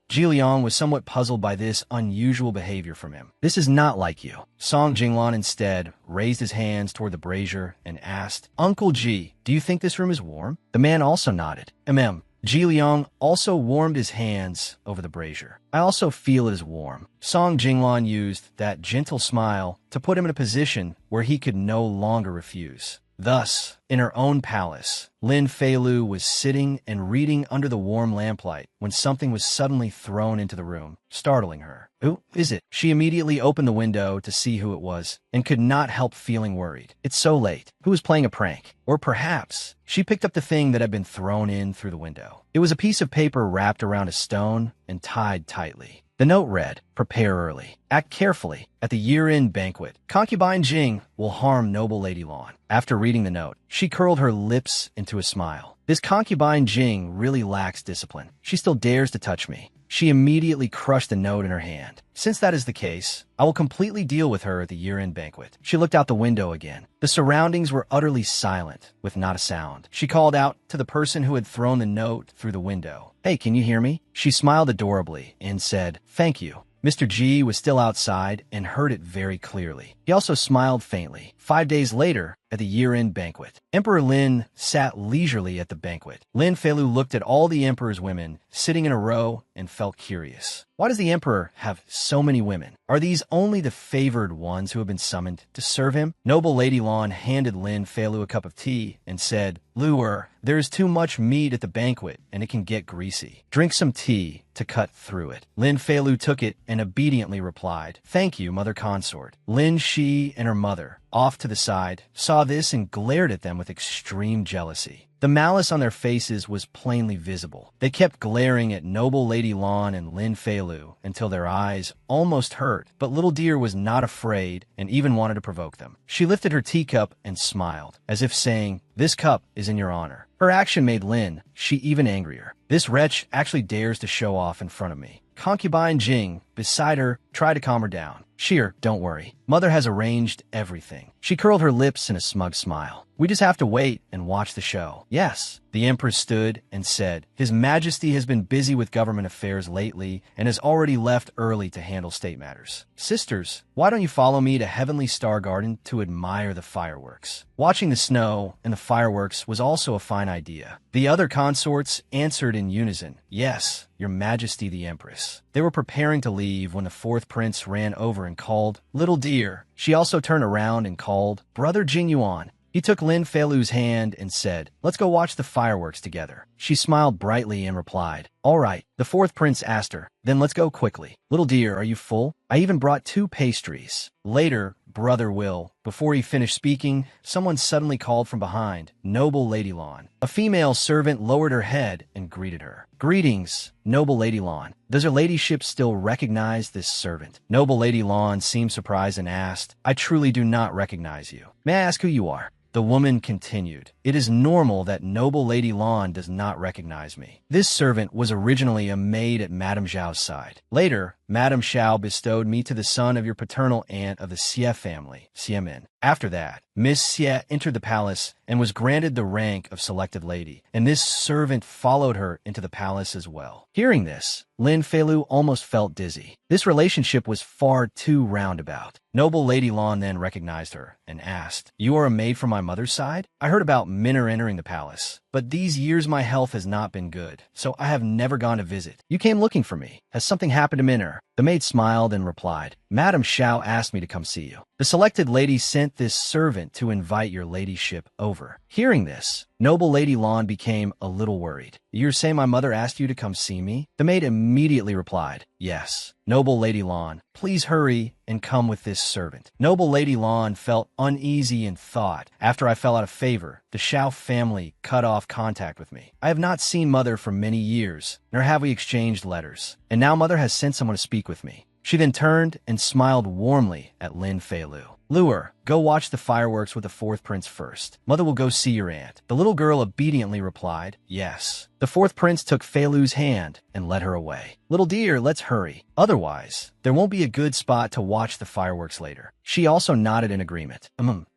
Ji Liang was somewhat puzzled by this unusual behavior from him. This is not like you. Song Jinglan instead raised his hands toward the brazier and asked, Uncle Ji, do you think this room is warm? The man also nodded. Ji Liang also warmed his hands over the brazier. I also feel it is warm. Song Jinglan used that gentle smile to put him in a position where he could no longer refuse. Thus, in her own palace, Lin Feilu was sitting and reading under the warm lamplight when something was suddenly thrown into the room, startling her. Who is it? She immediately opened the window to see who it was and could not help feeling worried. It's so late. Who is playing a prank? Or perhaps she picked up the thing that had been thrown in through the window. It was a piece of paper wrapped around a stone and tied tightly. The note read, Prepare early. Act carefully. At the year-end banquet, concubine Jing will harm noble Lady Lan. After reading the note, she curled her lips into a smile. This concubine Jing really lacks discipline. She still dares to touch me. She immediately crushed the note in her hand. Since that is the case, I will completely deal with her at the year-end banquet. She looked out the window again. The surroundings were utterly silent, with not a sound. She called out to the person who had thrown the note through the window. Hey, can you hear me? She smiled adorably and said, Thank you. Mr. Ji was still outside and heard it very clearly. He also smiled faintly. 5 days later, at the year-end banquet, Emperor Lin sat leisurely at the banquet. Lin Feilu looked at all the emperor's women sitting in a row and felt curious. Why does the emperor have so many women? Are these only the favored ones who have been summoned to serve him? Noble Lady Lan handed Lin Feilu a cup of tea and said, "Luer, there is too much meat at the banquet and it can get greasy. Drink some tea to cut through it." Lin Feilu took it and obediently replied, "Thank you, mother consort." Lin Shi and her mother, off to the side, saw this and glared at them with extreme jealousy. The malice on their faces was plainly visible. They kept glaring at Noble Lady Lan and Lin Feilu until their eyes almost hurt, but Little Deer was not afraid and even wanted to provoke them. She lifted her teacup and smiled, as if saying, "This cup is in your honor." Her action made Lin Shi even angrier. This wretch actually dares to show off in front of me. Concubine Jing, beside her, tried to calm her down. "Sheer, don't worry. Mother has arranged everything." She curled her lips in a smug smile. "We just have to wait and watch the show." "Yes." The Empress stood and said, "His Majesty has been busy with government affairs lately and has already left early to handle state matters. Sisters, why don't you follow me to Heavenly Star Garden to admire the fireworks?" Watching the snow and the fireworks was also a fine idea. The other consorts answered in unison, "Yes, Your Majesty the Empress." They were preparing to leave when the fourth prince ran over and called, "Little Deer." She also turned around and called, "Brother Jingyuan." He took Lin Feilu's hand and said, "Let's go watch the fireworks together." She smiled brightly and replied, "All right." The fourth prince asked her, "Then let's go quickly." "Little Deer, are you full? I even brought 2 pastries." Later, Brother Will. Before he finished speaking, someone suddenly called from behind, "Noble Lady Lan." A female servant lowered her head and greeted her. "Greetings, Noble Lady Lan. Does her ladyship still recognize this servant?" Noble Lady Lan seemed surprised and asked, "I truly do not recognize you. May I ask who you are?" The woman continued, "It is normal that Noble Lady Lan does not recognize me. This servant was originally a maid at Madame Zhao's side. Later, Madame Zhao bestowed me to the son of your paternal aunt of the Xie family, Xiemin. After that, Miss Xie entered the palace and was granted the rank of selected lady, and this servant followed her into the palace as well." Hearing this, Lin Feilu almost felt dizzy. This relationship was far too roundabout. Noble Lady Lan then recognized her and asked, "You are a maid from my mother's side? I heard about Minner entering the palace, but these years my health has not been good, so I have never gone to visit. You came looking for me. Has something happened to Minner?" The maid smiled and replied, "Madame Zhao asked me to come see you. The selected lady sent this servant to invite your ladyship over." Hearing this, Noble Lady Lan became a little worried. "You're saying my mother asked you to come see me?" The maid immediately replied, "Yes." "Noble Lady Lan, please hurry and come with this servant." Noble Lady Lan felt uneasy and thought, "After I fell out of favor, the Zhao family cut off contact with me. I have not seen mother for many years, nor have we exchanged letters. And now mother has sent someone to speak with me." She then turned and smiled warmly at Lin Feilu. "Luer, go watch the fireworks with the fourth prince first. Mother will go see your aunt." The little girl obediently replied, "Yes." The fourth prince took Feilu's hand and led her away. "Little Deer, let's hurry. Otherwise, there won't be a good spot to watch the fireworks later." She also nodded in agreement.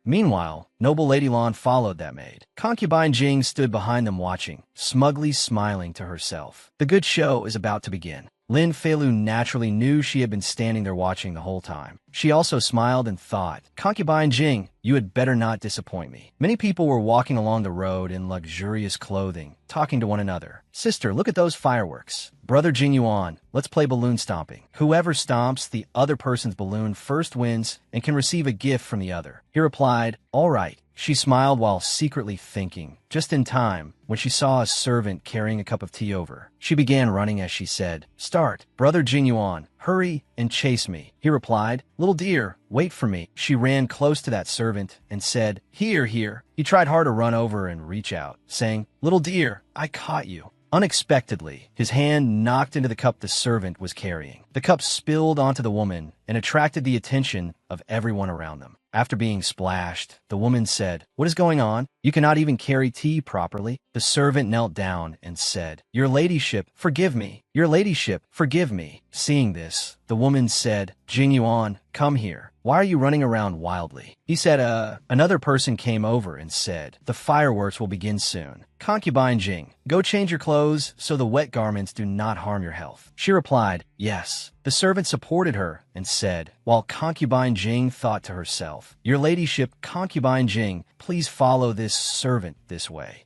Meanwhile, Noble Lady Lan followed that maid. Concubine Jing stood behind them watching, smugly smiling to herself. The good show is about to begin. Lin Feilu naturally knew she had been standing there watching the whole time. She also smiled and thought, "Concubine Jing, you had better not disappoint me." Many people were walking along the road in luxurious clothing, talking to one another. "Sister, look at those fireworks." "Brother Jingyuan, let's play balloon stomping. Whoever stomps the other person's balloon first wins and can receive a gift from the other." He replied, "All right." She smiled while secretly thinking, just in time, when she saw a servant carrying a cup of tea over. She began running as she said, "Start. Brother Jingyuan, hurry and chase me." He replied, "Little Deer, wait for me." She ran close to that servant and said, "Here, here." He tried hard to run over and reach out, saying, "Little Deer, I caught you." Unexpectedly, his hand knocked into the cup the servant was carrying. The cup spilled onto the woman and attracted the attention of everyone around them. After being splashed, the woman said, "What is going on? You cannot even carry tea properly." The servant knelt down and said, "Your ladyship, forgive me. Your ladyship, forgive me." Seeing this, the woman said, "Jingyuan, come here." why are you running around wildly? He said, another person came over and said, the fireworks will begin soon. Concubine Jing, go change your clothes so the wet garments do not harm your health. She replied, yes. The servant supported her and said, while Concubine Jing thought to herself, your ladyship, Concubine Jing, please follow this servant this way.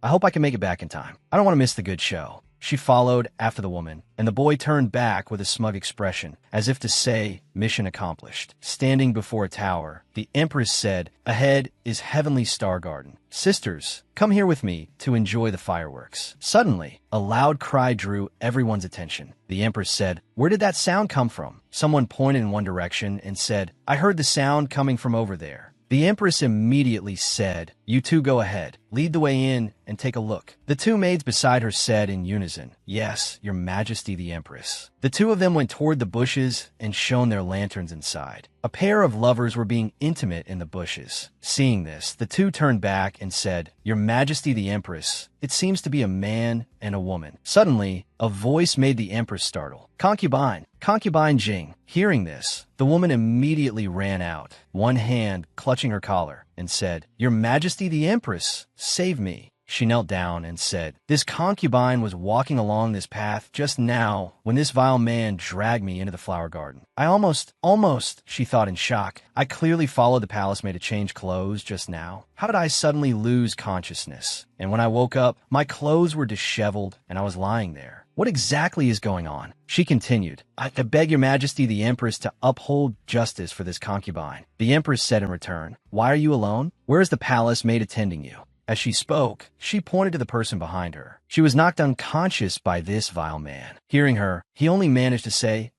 I hope I can make it back in time. I don't want to miss the good show. She followed after the woman, and the boy turned back with a smug expression, as if to say, mission accomplished. Standing before a tower, the Empress said, ahead is Heavenly Star Garden. Sisters, come here with me to enjoy the fireworks. Suddenly, a loud cry drew everyone's attention. The Empress said, where did that sound come from? Someone pointed in one direction and said, I heard the sound coming from over there. The Empress immediately said, you two go ahead, lead the way in, and take a look. The two maids beside her said in unison, yes, your majesty the Empress. The two of them went toward the bushes and shone their lanterns inside. A pair of lovers were being intimate in the bushes. Seeing this, the two turned back and said, your majesty the Empress, it seems to be a man and a woman. Suddenly, a voice made the Empress startle. Concubine Jing. Hearing this, the woman immediately ran out, one hand clutching her collar, and said, your majesty the Empress, save me. She knelt down and said, this concubine was walking along this path just now when this vile man dragged me into the flower garden. I almost, she thought in shock. I clearly followed the palace maid to change clothes just now. How did I suddenly lose consciousness? And when I woke up, my clothes were disheveled and I was lying there. What exactly is going on? She continued, I beg your majesty the Empress to uphold justice for this concubine. The Empress said in return, why are you alone? Where is the palace maid attending you? As she spoke, she pointed to the person behind her. She was knocked unconscious by this vile man. Hearing her, he only managed to say,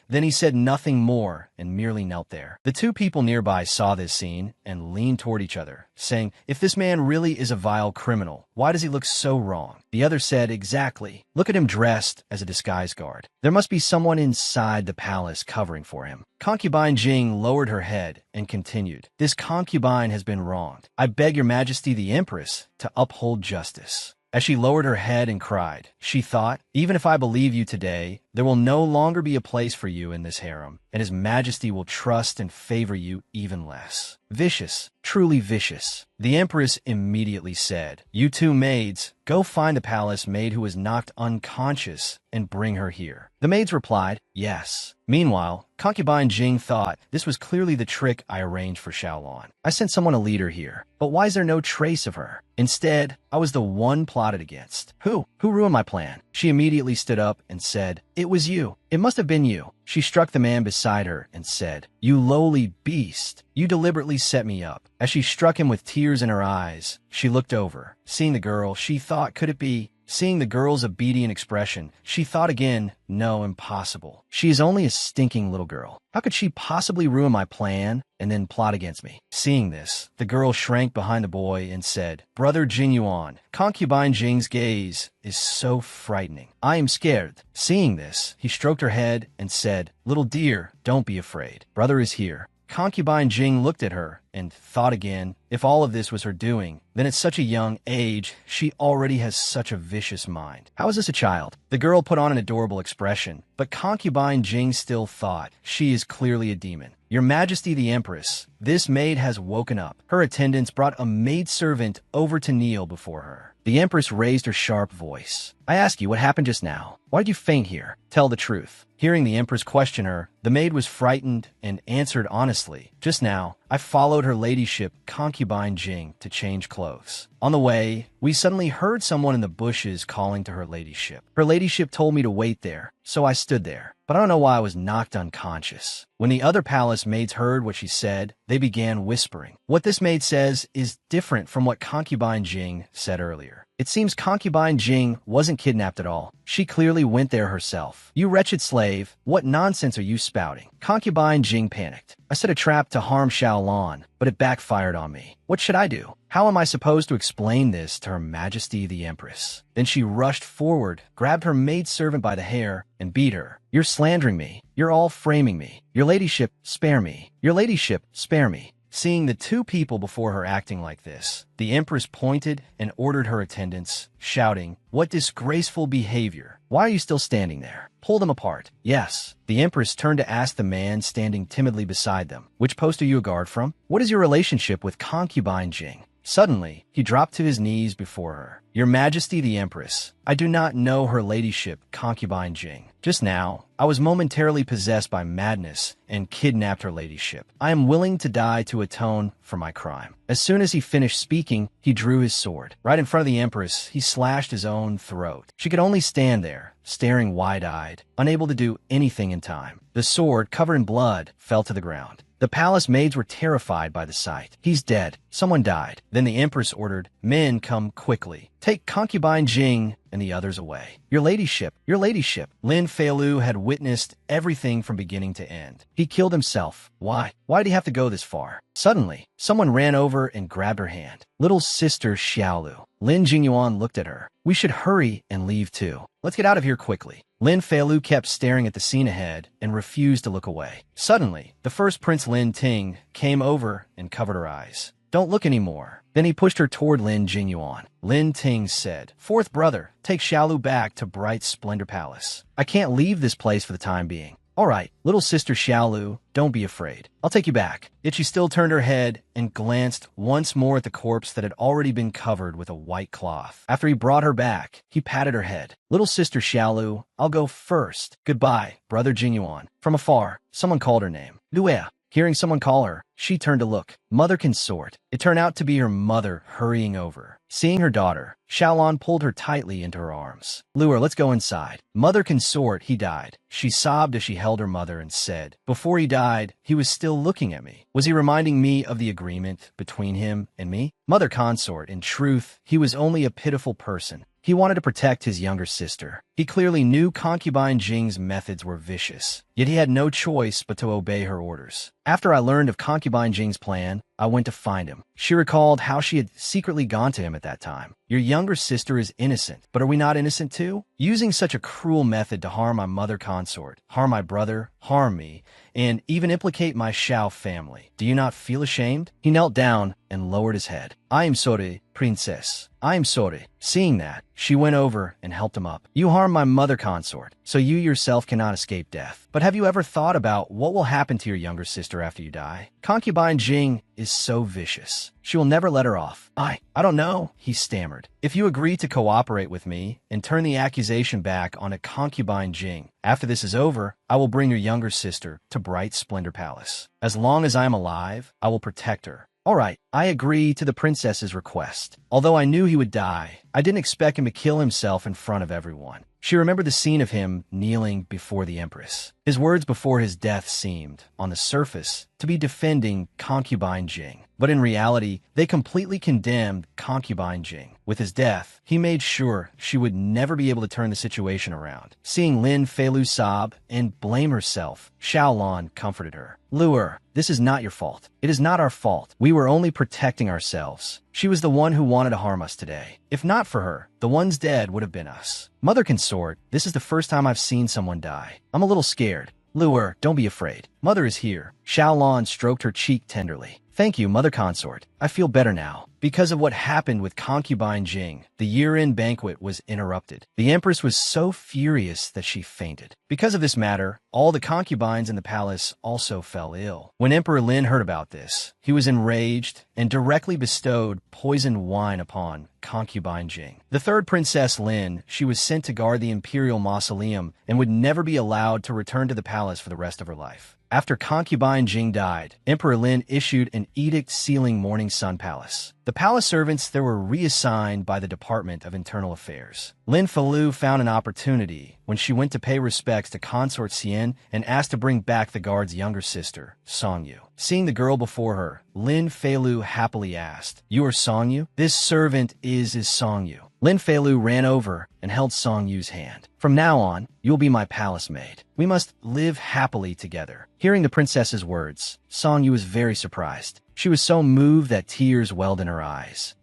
then he said nothing more and merely knelt there. The two people nearby saw this scene and leaned toward each other, saying, if this man really is a vile criminal, why does he look so wrong? The other said, exactly. Look at him dressed as a disguise guard. There must be someone inside the palace covering for him. Concubine Jing lowered her head and continued, this concubine has been wronged. I beg your majesty the Empress to uphold justice. As she lowered her head and cried, she thought, even if I believe you today, there will no longer be a place for you in this harem, and His Majesty will trust and favor you even less. Vicious, truly vicious. The Empress immediately said, you two maids, go find the palace maid who was knocked unconscious and bring her here. The maids replied, yes. Meanwhile, Concubine Jing thought, this was clearly the trick I arranged for Xiaolon. I sent someone to lead her here, but why is there no trace of her? Instead, I was the one plotted against. Who ruined my plan? She immediately stood up and said, it was you. It must have been you. She struck the man beside her and said, you lowly beast. You deliberately set me up. As she struck him with tears in her eyes, she looked over. Seeing the girl, she thought, could it be? Seeing the girl's obedient expression, she thought again, no, impossible. She is only a stinking little girl. How could she possibly ruin my plan and then plot against me? Seeing this, the girl shrank behind the boy and said, Brother Jinyuan, Concubine Jing's gaze is so frightening. I am scared. Seeing this, he stroked her head and said, little dear, don't be afraid. Brother is here. Concubine Jing looked at her and thought again, if all of this was her doing, then at such a young age, she already has such a vicious mind. How is this a child? The girl put on an adorable expression, but Concubine Jing still thought, she is clearly a demon. Your Majesty the Empress, this maid has woken up. Her attendants brought a maidservant over to kneel before her. The Empress raised her sharp voice. I ask you, what happened just now? Why did you faint here? Tell the truth. Hearing the Empress question her, the maid was frightened and answered honestly. Just now, I followed her ladyship, Concubine Jing, to change clothes. On the way, we suddenly heard someone in the bushes calling to her ladyship. Her ladyship told me to wait there, so I stood there. But I don't know why I was knocked unconscious. When the other palace maids heard what she said, they began whispering. What this maid says is different from what Concubine Jing said earlier. It seems Concubine Jing wasn't kidnapped at all. She clearly went there herself. You wretched slave, what nonsense are you spouting? Concubine Jing panicked. I set a trap to harm Xiaolon, but it backfired on me. What should I do? How am I supposed to explain this to Her Majesty the Empress? Then she rushed forward, grabbed her maidservant by the hair, and beat her. You're slandering me. You're all framing me. Your ladyship, spare me. Your ladyship, spare me. Seeing the two people before her acting like this, the Empress pointed and ordered her attendants, shouting, "What disgraceful behavior! Why are you still standing there? Pull them apart." Yes. The Empress turned to ask the man standing timidly beside them, "Which post are you a guard from? What is your relationship with concubine Jing?" Suddenly, he dropped to his knees before her. "Your Majesty the Empress, I do not know her ladyship, concubine Jing. Just now, I was momentarily possessed by madness and kidnapped her ladyship. I am willing to die to atone for my crime." As soon as he finished speaking, he drew his sword. Right in front of the Empress, he slashed his own throat. She could only stand there, staring wide-eyed, unable to do anything in time. The sword, covered in blood, fell to the ground. The palace maids were terrified by the sight. "He's dead. Someone died." Then the Empress ordered, "Men, come quickly. Take concubine Jing and the others away." Your ladyship, your ladyship." Lin Feilu had witnessed everything from beginning to end. He killed himself. Why? Why did he have to go this far? Suddenly, someone ran over and grabbed her hand. "Little sister Xiaolu." Lin Jingyuan looked at her. "We should hurry and leave too. Let's get out of here quickly." Lin Feilu kept staring at the scene ahead and refused to look away. Suddenly, the first Prince Lin Ting came over and covered her eyes. "Don't look anymore." Then he pushed her toward Lin Jingyuan. Lin Ting said, "Fourth brother, take Xiaolu back to Bright Splendor Palace. I can't leave this place for the time being." "All right, little sister Xiaolu, don't be afraid. I'll take you back." Yet she still turned her head and glanced once more at the corpse that had already been covered with a white cloth. After he brought her back, he patted her head. "Little sister Xiaolu, I'll go first. Goodbye, brother Jingyuan." From afar, someone called her name. "Luea." Hearing someone call her, she turned to look. Mother consort. It turned out to be her mother hurrying over. Seeing her daughter, Xiaolon pulled her tightly into her arms. "Lure, let's go inside." "Mother consort, he died." She sobbed as she held her mother and said, "Before he died, he was still looking at me. Was he reminding me of the agreement between him and me?" "Mother consort, in truth, he was only a pitiful person. He wanted to protect his younger sister. He clearly knew concubine Jing's methods were vicious, yet he had no choice but to obey her orders. After I learned of concubine Jing's plan, I went to find him." She recalled how she had secretly gone to him at that time. "Your younger sister is innocent, but are we not innocent too? Using such a cruel method to harm my mother consort, harm my brother, harm me, and even implicate my Xiao family. Do you not feel ashamed?" He knelt down and lowered his head. "I am sorry, princess. I am sorry." Seeing that, she went over and helped him up. "You harmed my mother consort, so you yourself cannot escape death. But have you ever thought about what will happen to your younger sister after you die? Concubine Jing is so vicious. She will never let her off." I don't know," he stammered. "If you agree to cooperate with me and turn the accusation back on a concubine Jing, after this is over, I will bring your younger sister to Bright Splendor Palace. As long as I am alive, I will protect her." "All right, I agree to the princess's request. Although I knew he would die, I didn't expect him to kill himself in front of everyone." She remembered the scene of him kneeling before the Empress. His words before his death seemed, on the surface, to be defending concubine Jing. But in reality, they completely condemned concubine Jing. With his death, he made sure she would never be able to turn the situation around. Seeing Lin Feilu sob and blame herself, Xiaolon comforted her. "Lure, this is not your fault. It is not our fault. We were only protecting ourselves. She was the one who wanted to harm us today. If not for her, the ones dead would have been us. Mother consort, this is the first time I've seen someone die. I'm a little scared." "Lure, don't be afraid. Mother is here." Xiaolon stroked her cheek tenderly. "Thank you, mother consort. I feel better now." Because of what happened with concubine Jing, the year-end banquet was interrupted. The Empress was so furious that she fainted. Because of this matter, all the concubines in the palace also fell ill. When Emperor Lin heard about this, he was enraged and directly bestowed poisoned wine upon concubine Jing. The third Princess Lin, she was sent to guard the imperial mausoleum and would never be allowed to return to the palace for the rest of her life. After concubine Jing died, Emperor Lin issued an edict sealing Morning Sun Palace. The palace servants there were reassigned by the Department of Internal Affairs. Lin Feilu found an opportunity when she went to pay respects to Consort Xian and asked to bring back the guard's younger sister, Songyu. Seeing the girl before her, Lin Feilu happily asked, "You are Songyu?" "This servant is Songyu." Lin Feilu ran over and held Songyu's hand. "From now on, you'll be my palace maid. We must live happily together." Hearing the princess's words, Songyu was very surprised. She was so moved that tears welled in her eyes.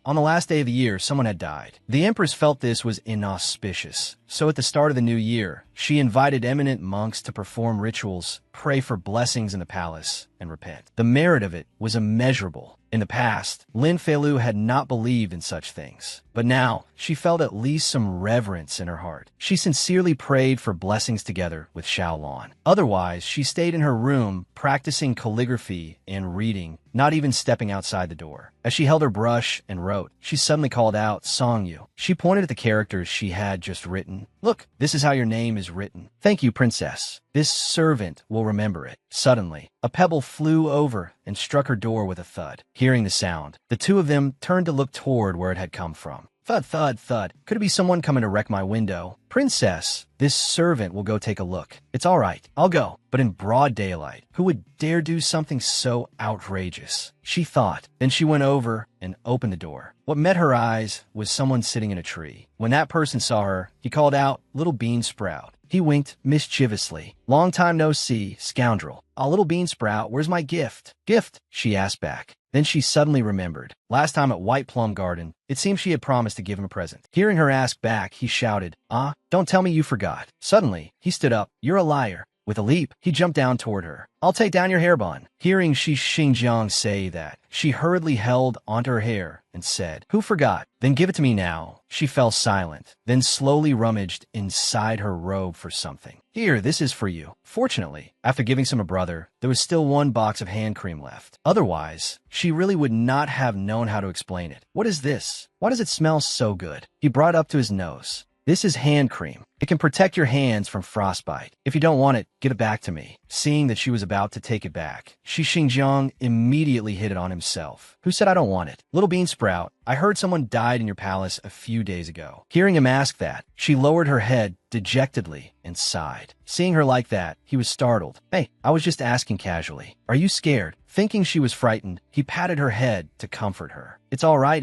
On the last day of the year, someone had died. The Empress felt this was inauspicious, so at the start of the new year, she invited eminent monks to perform rituals, pray for blessings in the palace, and repent. The merit of it was immeasurable. In the past, Lin Feilu had not believed in such things, but now she felt at least some reverence in her heart. She sincerely prayed for blessings together with Xiaolon. Otherwise, she stayed in her room practicing calligraphy and reading, not even stepping outside the door. As she held her brush and wrote, she suddenly called out Songyu. She pointed at the characters she had just written. Look, this is how your name is written. Thank you, princess. This servant will remember it. Suddenly, a pebble flew over and struck her door with a thud. Hearing the sound, the two of them turned to look toward where it had come from. Thud, thud, thud. Could it be someone coming to wreck my window? Princess, this servant will go take a look. It's all right. I'll go. But in broad daylight, who would dare do something so outrageous? She thought. Then she went over and opened the door. What met her eyes was someone sitting in a tree. When that person saw her, he called out, "Little bean sprout." He winked mischievously. "Long time no see, scoundrel." "A little bean sprout, where's my gift?" "Gift?" she asked back. Then she suddenly remembered. Last time at White Plum Garden, it seemed she had promised to give him a present. Hearing her ask back, he shouted, "Ah, don't tell me you forgot." Suddenly, he stood up. "You're a liar." With a leap, he jumped down toward her. "I'll take down your hair bun." Hearing Shi Xingjiang say that, she hurriedly held onto her hair and said, "Who forgot? Then give it to me now." She fell silent, then slowly rummaged inside her robe for something. "Here, this is for you." Fortunately, after giving some to brother, there was still one box of hand cream left. Otherwise, she really would not have known how to explain it. "What is this? Why does it smell so good?" He brought it up to his nose. "This is hand cream. It can protect your hands from frostbite. If you don't want it, give it back to me." Seeing that she was about to take it back, Shi Xingjiang immediately hit it on himself. "Who said I don't want it? Little bean sprout, I heard someone died in your palace a few days ago." Hearing him ask that, she lowered her head dejectedly and sighed. Seeing her like that, he was startled. "Hey, I was just asking casually. Are you scared?" Thinking she was frightened, he patted her head to comfort her. It's all right.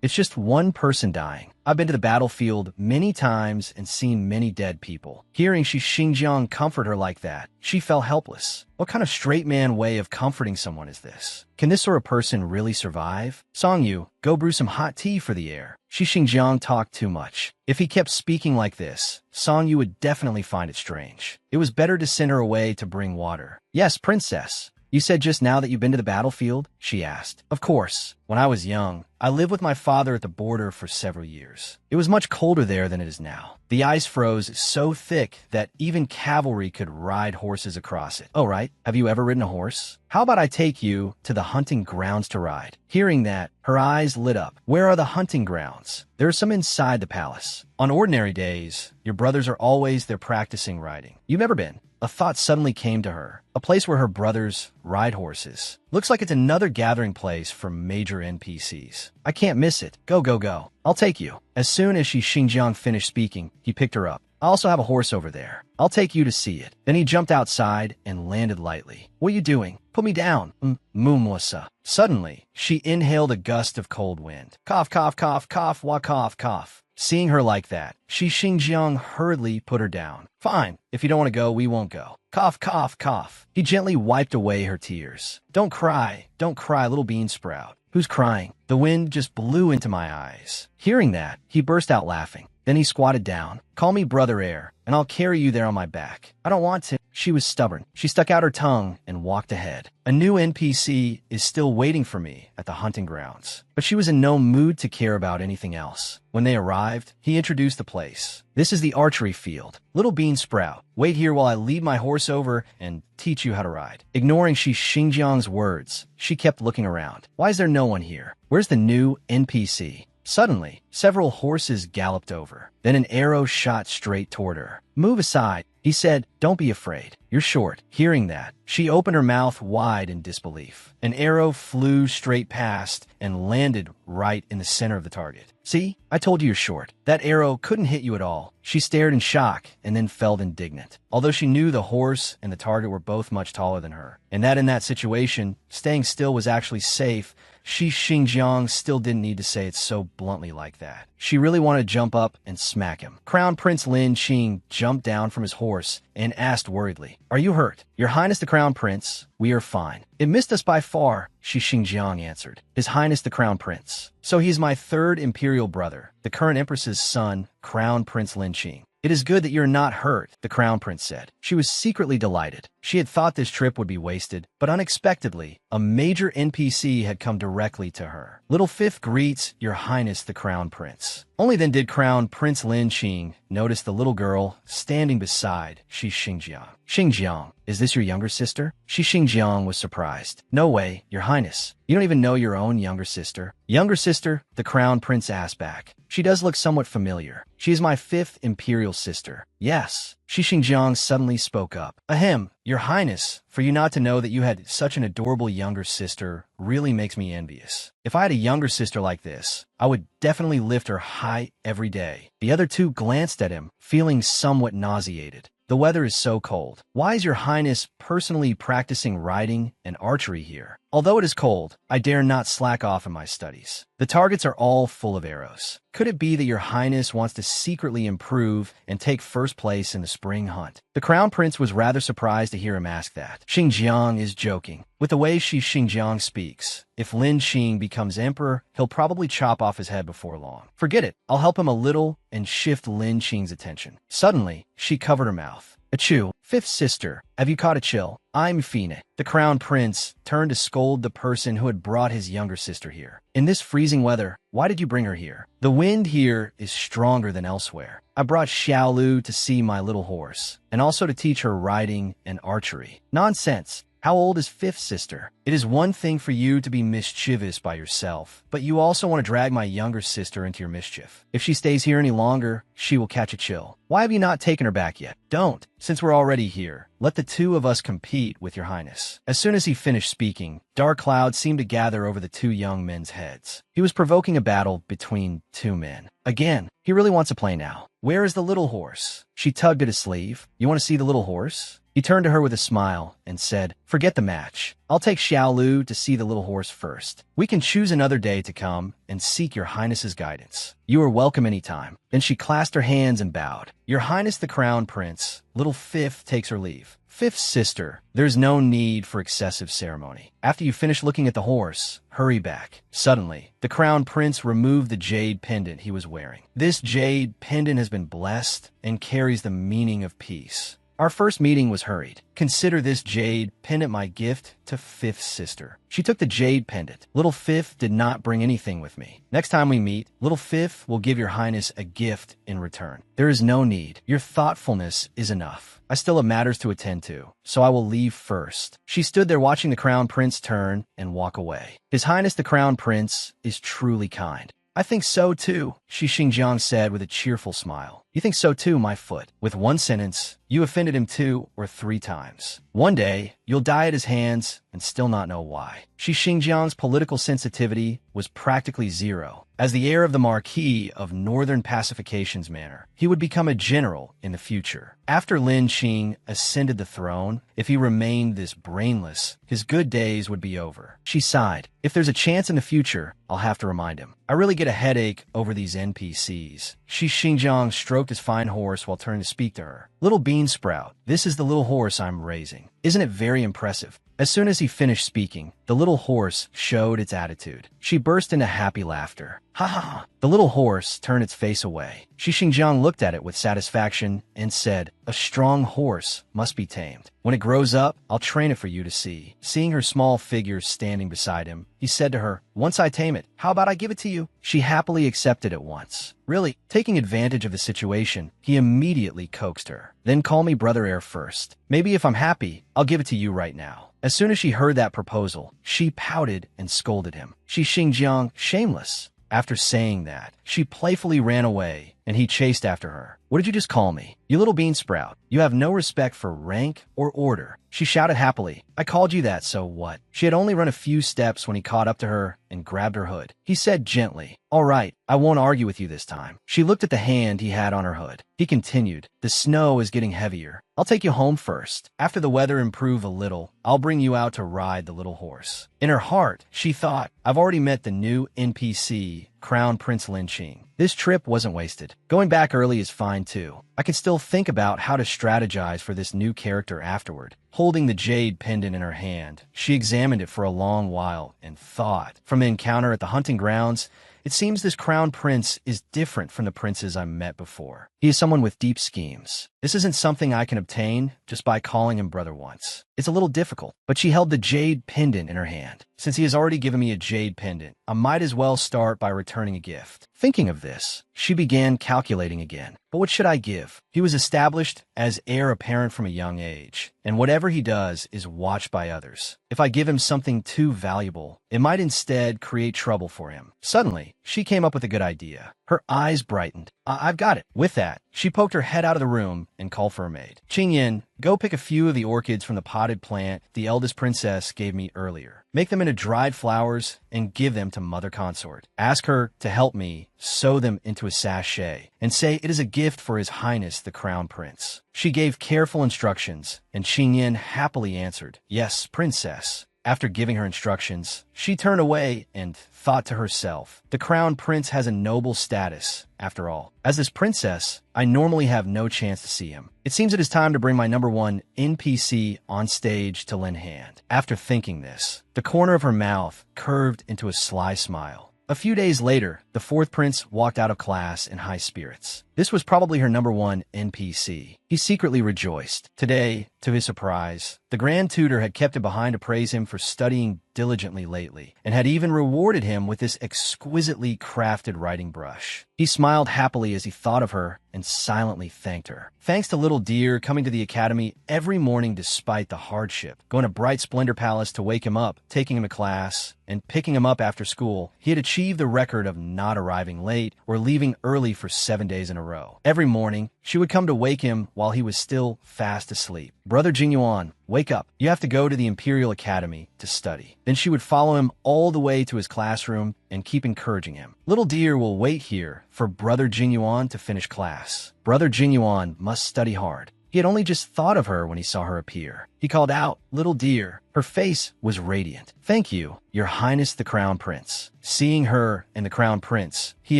It's just one person dying. I've been to the battlefield many times and seen many dead people." Hearing Shi Xingjiang comfort her like that, she felt helpless. What kind of straight man way of comforting someone is this? Can this sort of person really survive? "Songyu, go brew some hot tea for the air." Shi Xingjiang talked too much. If he kept speaking like this, Songyu would definitely find it strange. It was better to send her away to bring water. "Yes, princess. You said just now that you've been to the battlefield?" she asked. "Of course. When I was young, I lived with my father at the border for several years. It was much colder there than it is now. The ice froze so thick that even cavalry could ride horses across it." "Oh, right. Have you ever ridden a horse? How about I take you to the hunting grounds to ride?" Hearing that, her eyes lit up. "Where are the hunting grounds?" "There are some inside the palace. On ordinary days, your brothers are always there practicing riding. You've never been?" A thought suddenly came to her. A place where her brothers ride horses. Looks like it's another gathering place for major NPCs. "I can't miss it. Go, go, go. I'll take you." As soon as Shi Xingjiang finished speaking, he picked her up. "I also have a horse over there. I'll take you to see it." Then he jumped outside and landed lightly. "What are you doing? Put me down." Mumusa. Suddenly, she inhaled a gust of cold wind. Cough, cough, cough, cough, wah, cough, cough. Seeing her like that, Shi Xingjiang hurriedly put her down. "Fine. If you don't want to go, we won't go." Cough, cough, cough. He gently wiped away her tears. Don't cry, little bean sprout." "Who's crying?" "The wind just blew into my eyes." Hearing that, he burst out laughing. Then he squatted down. "Call me Brother Air, and I'll carry you there on my back." "I don't want to." She was stubborn. She stuck out her tongue and walked ahead. A new NPC is still waiting for me at the hunting grounds. But she was in no mood to care about anything else. When they arrived, he introduced the place. "This is the archery field. Little bean sprout, wait here while I lead my horse over and teach you how to ride." Ignoring Shi Xingjiang's words, she kept looking around. Why is there no one here? Where's the new NPC? Suddenly, several horses galloped over. Then an arrow shot straight toward her. "Move aside," he said. "Don't be afraid. You're short." Hearing that, she opened her mouth wide in disbelief. An arrow flew straight past and landed right in the center of the target. "See? I told you you're short. That arrow couldn't hit you at all." She stared in shock and then felt indignant. Although she knew the horse and the target were both much taller than her, and that in that situation, staying still was actually safe, Shi Xingjiang still didn't need to say it so bluntly like that. She really wanted to jump up and smack him. Crown Prince Lin Qing jumped down from his horse and asked worriedly, "Are you hurt?" "Your Highness the Crown Prince, we are fine." "It missed us by far," Shi Xingjiang answered. "His Highness the Crown Prince. So he's my third imperial brother, the current empress's son, Crown Prince Lin Qing." "It is good that you're not hurt," the Crown Prince said. She was secretly delighted. She had thought this trip would be wasted, but unexpectedly, a major NPC had come directly to her. "Little Fifth greets Your Highness the Crown Prince." Only then did Crown Prince Lin Qing notice the little girl standing beside Shi Xingjiang. "Xingjiang, is this your younger sister?" Shi Xingjiang was surprised. "No way, Your Highness. You don't even know your own younger sister." "Younger sister?" the Crown Prince asked back. "She does look somewhat familiar. She is my fifth imperial sister." "Yes." Shi Xingjiang suddenly spoke up. "Ahem, Your Highness, for you not to know that you had such an adorable younger sister really makes me envious. If I had a younger sister like this, I would definitely lift her high every day." The other two glanced at him, feeling somewhat nauseated. "The weather is so cold. Why is Your Highness personally practicing riding and archery here?" "Although it is cold, I dare not slack off in my studies. The targets are all full of arrows. Could it be that Your Highness wants to secretly improve and take first place in the spring hunt?" The Crown Prince was rather surprised to hear him ask that. Xingjiang is joking. With the way Shi Xingjiang speaks, if Lin Qing becomes emperor, he'll probably chop off his head before long. "Forget it. I'll help him a little and shift Lin Qing's attention." Suddenly, she covered her mouth. "Achoo, fifth sister, have you caught a chill? I'm Fina." The Crown Prince turned to scold the person who had brought his younger sister here. "In this freezing weather, why did you bring her here? The wind here is stronger than elsewhere. I brought Xiaolu to see my little horse, and also to teach her riding and archery." "Nonsense. How old is fifth sister? It is one thing for you to be mischievous by yourself, but you also want to drag my younger sister into your mischief. If she stays here any longer, she will catch a chill. Why have you not taken her back yet?" "Don't. Since we're already here, let the two of us compete with Your Highness." As soon as he finished speaking, dark clouds seemed to gather over the two young men's heads. He was provoking a battle between two men. Again, he really wants to play now. "Where is the little horse?" She tugged at his sleeve. "You want to see the little horse?" He turned to her with a smile and said, "Forget the match. I'll take Xiaolu to see the little horse first. We can choose another day to come and seek Your Highness's guidance. You are welcome any time." Then she clasped her hands and bowed. "Your Highness the Crown Prince." Little Fifth takes her leave. "Fifth sister, there's no need for excessive ceremony. After you finish looking at the horse, hurry back." Suddenly, the Crown Prince removed the jade pendant he was wearing. "This jade pendant has been blessed and carries the meaning of peace. Our first meeting was hurried. Consider this jade pendant my gift to fifth sister." She took the jade pendant. "Little Fifth did not bring anything with me. Next time we meet, Little Fifth will give Your Highness a gift in return." "There is no need. Your thoughtfulness is enough. I still have matters to attend to, so I will leave first." She stood there watching the Crown Prince turn and walk away. "His Highness the Crown Prince is truly kind." "I think so too," Shi Xingjiang said with a cheerful smile. "You think so too, my foot." With one sentence, you offended him 2 or 3 times. One day, you'll die at his hands and still not know why. Shi Xingjiang's political sensitivity was practically zero. As the heir of the Marquis of Northern Pacification's manor, he would become a general in the future. After Lin Qing ascended the throne, if he remained this brainless, his good days would be over. She sighed. "If there's a chance in the future, I'll have to remind him. I really get a headache over these NPCs." Shi Xingjiang stroked his fine horse while turning to speak to her. "Little Bean Sprout, this is the little horse I'm raising. Isn't it very impressive?" As soon as he finished speaking, the little horse showed its attitude. She burst into happy laughter. "Ha ha ha!" The little horse turned its face away. Shi Xingjiang looked at it with satisfaction and said, "A strong horse must be tamed. When it grows up, I'll train it for you to see." Seeing her small figure standing beside him, he said to her, "Once I tame it, how about I give it to you?" She happily accepted at once. Really, taking advantage of the situation, he immediately coaxed her. "Then call me Brother Air first. Maybe if I'm happy, I'll give it to you right now." As soon as she heard that proposal, she pouted and scolded him. Shi Xingjiang, shameless. After saying that, she playfully ran away and he chased after her. What did you just call me? You little bean sprout. You have no respect for rank or order. She shouted happily. I called you that, so what? She had only run a few steps when he caught up to her and grabbed her hood. He said gently, all right, I won't argue with you this time. She looked at the hand he had on her hood. He continued, the snow is getting heavier. I'll take you home first. After the weather improve a little, I'll bring you out to ride the little horse. In her heart, she thought, I've already met the new NPC, Crown Prince Lin Qing. This trip wasn't wasted. Going back early is fine too. I can still think about how to strategize for this new character afterward. Holding the jade pendant in her hand, she examined it for a long while and thought. From the encounter at the hunting grounds, it seems this crown prince is different from the princes I met before. He is someone with deep schemes. This isn't something I can obtain just by calling him brother once. It's a little difficult, but she held the jade pendant in her hand. Since he has already given me a jade pendant, I might as well start by returning a gift. Thinking of this, she began calculating again. But what should I give? He was established as heir apparent from a young age, and whatever he does is watched by others. If I give him something too valuable, it might instead create trouble for him. Suddenly, she came up with a good idea. Her eyes brightened. I've got it. With that, she poked her head out of the room and called for her maid. Qingyin, go pick a few of the orchids from the potted plant the eldest princess gave me earlier. Make them into dried flowers and give them to Mother Consort. Ask her to help me sew them into a sachet and say it is a gift for His Highness the Crown Prince. She gave careful instructions, and Qingyin happily answered, yes, princess. After giving her instructions, she turned away and thought to herself, the crown prince has a noble status, after all. As this princess, I normally have no chance to see him. It seems it is time to bring my #1 NPC on stage to lend hand. After thinking this, the corner of her mouth curved into a sly smile. A few days later, the fourth prince walked out of class in high spirits. This was probably her #1 NPC. He secretly rejoiced. Today, to his surprise, the grand tutor had kept him behind to praise him for studying diligently lately, and had even rewarded him with this exquisitely crafted writing brush. He smiled happily as he thought of her and silently thanked her. Thanks to little dear coming to the academy every morning despite the hardship, going to Bright Splendor Palace to wake him up, taking him to class, and picking him up after school, he had achieved the record of not arriving late or leaving early for 7 days in a row. Every morning, she would come to wake him while he was still fast asleep. Brother Jinyuan, wake up. You have to go to the Imperial Academy to study. Then she would follow him all the way to his classroom and keep encouraging him. Little dear will wait here for Brother Jinyuan to finish class. Brother Jinyuan must study hard. He had only just thought of her when he saw her appear. He called out, little dear. Her face was radiant. Thank you, Your Highness the Crown Prince. Seeing her and the Crown Prince, he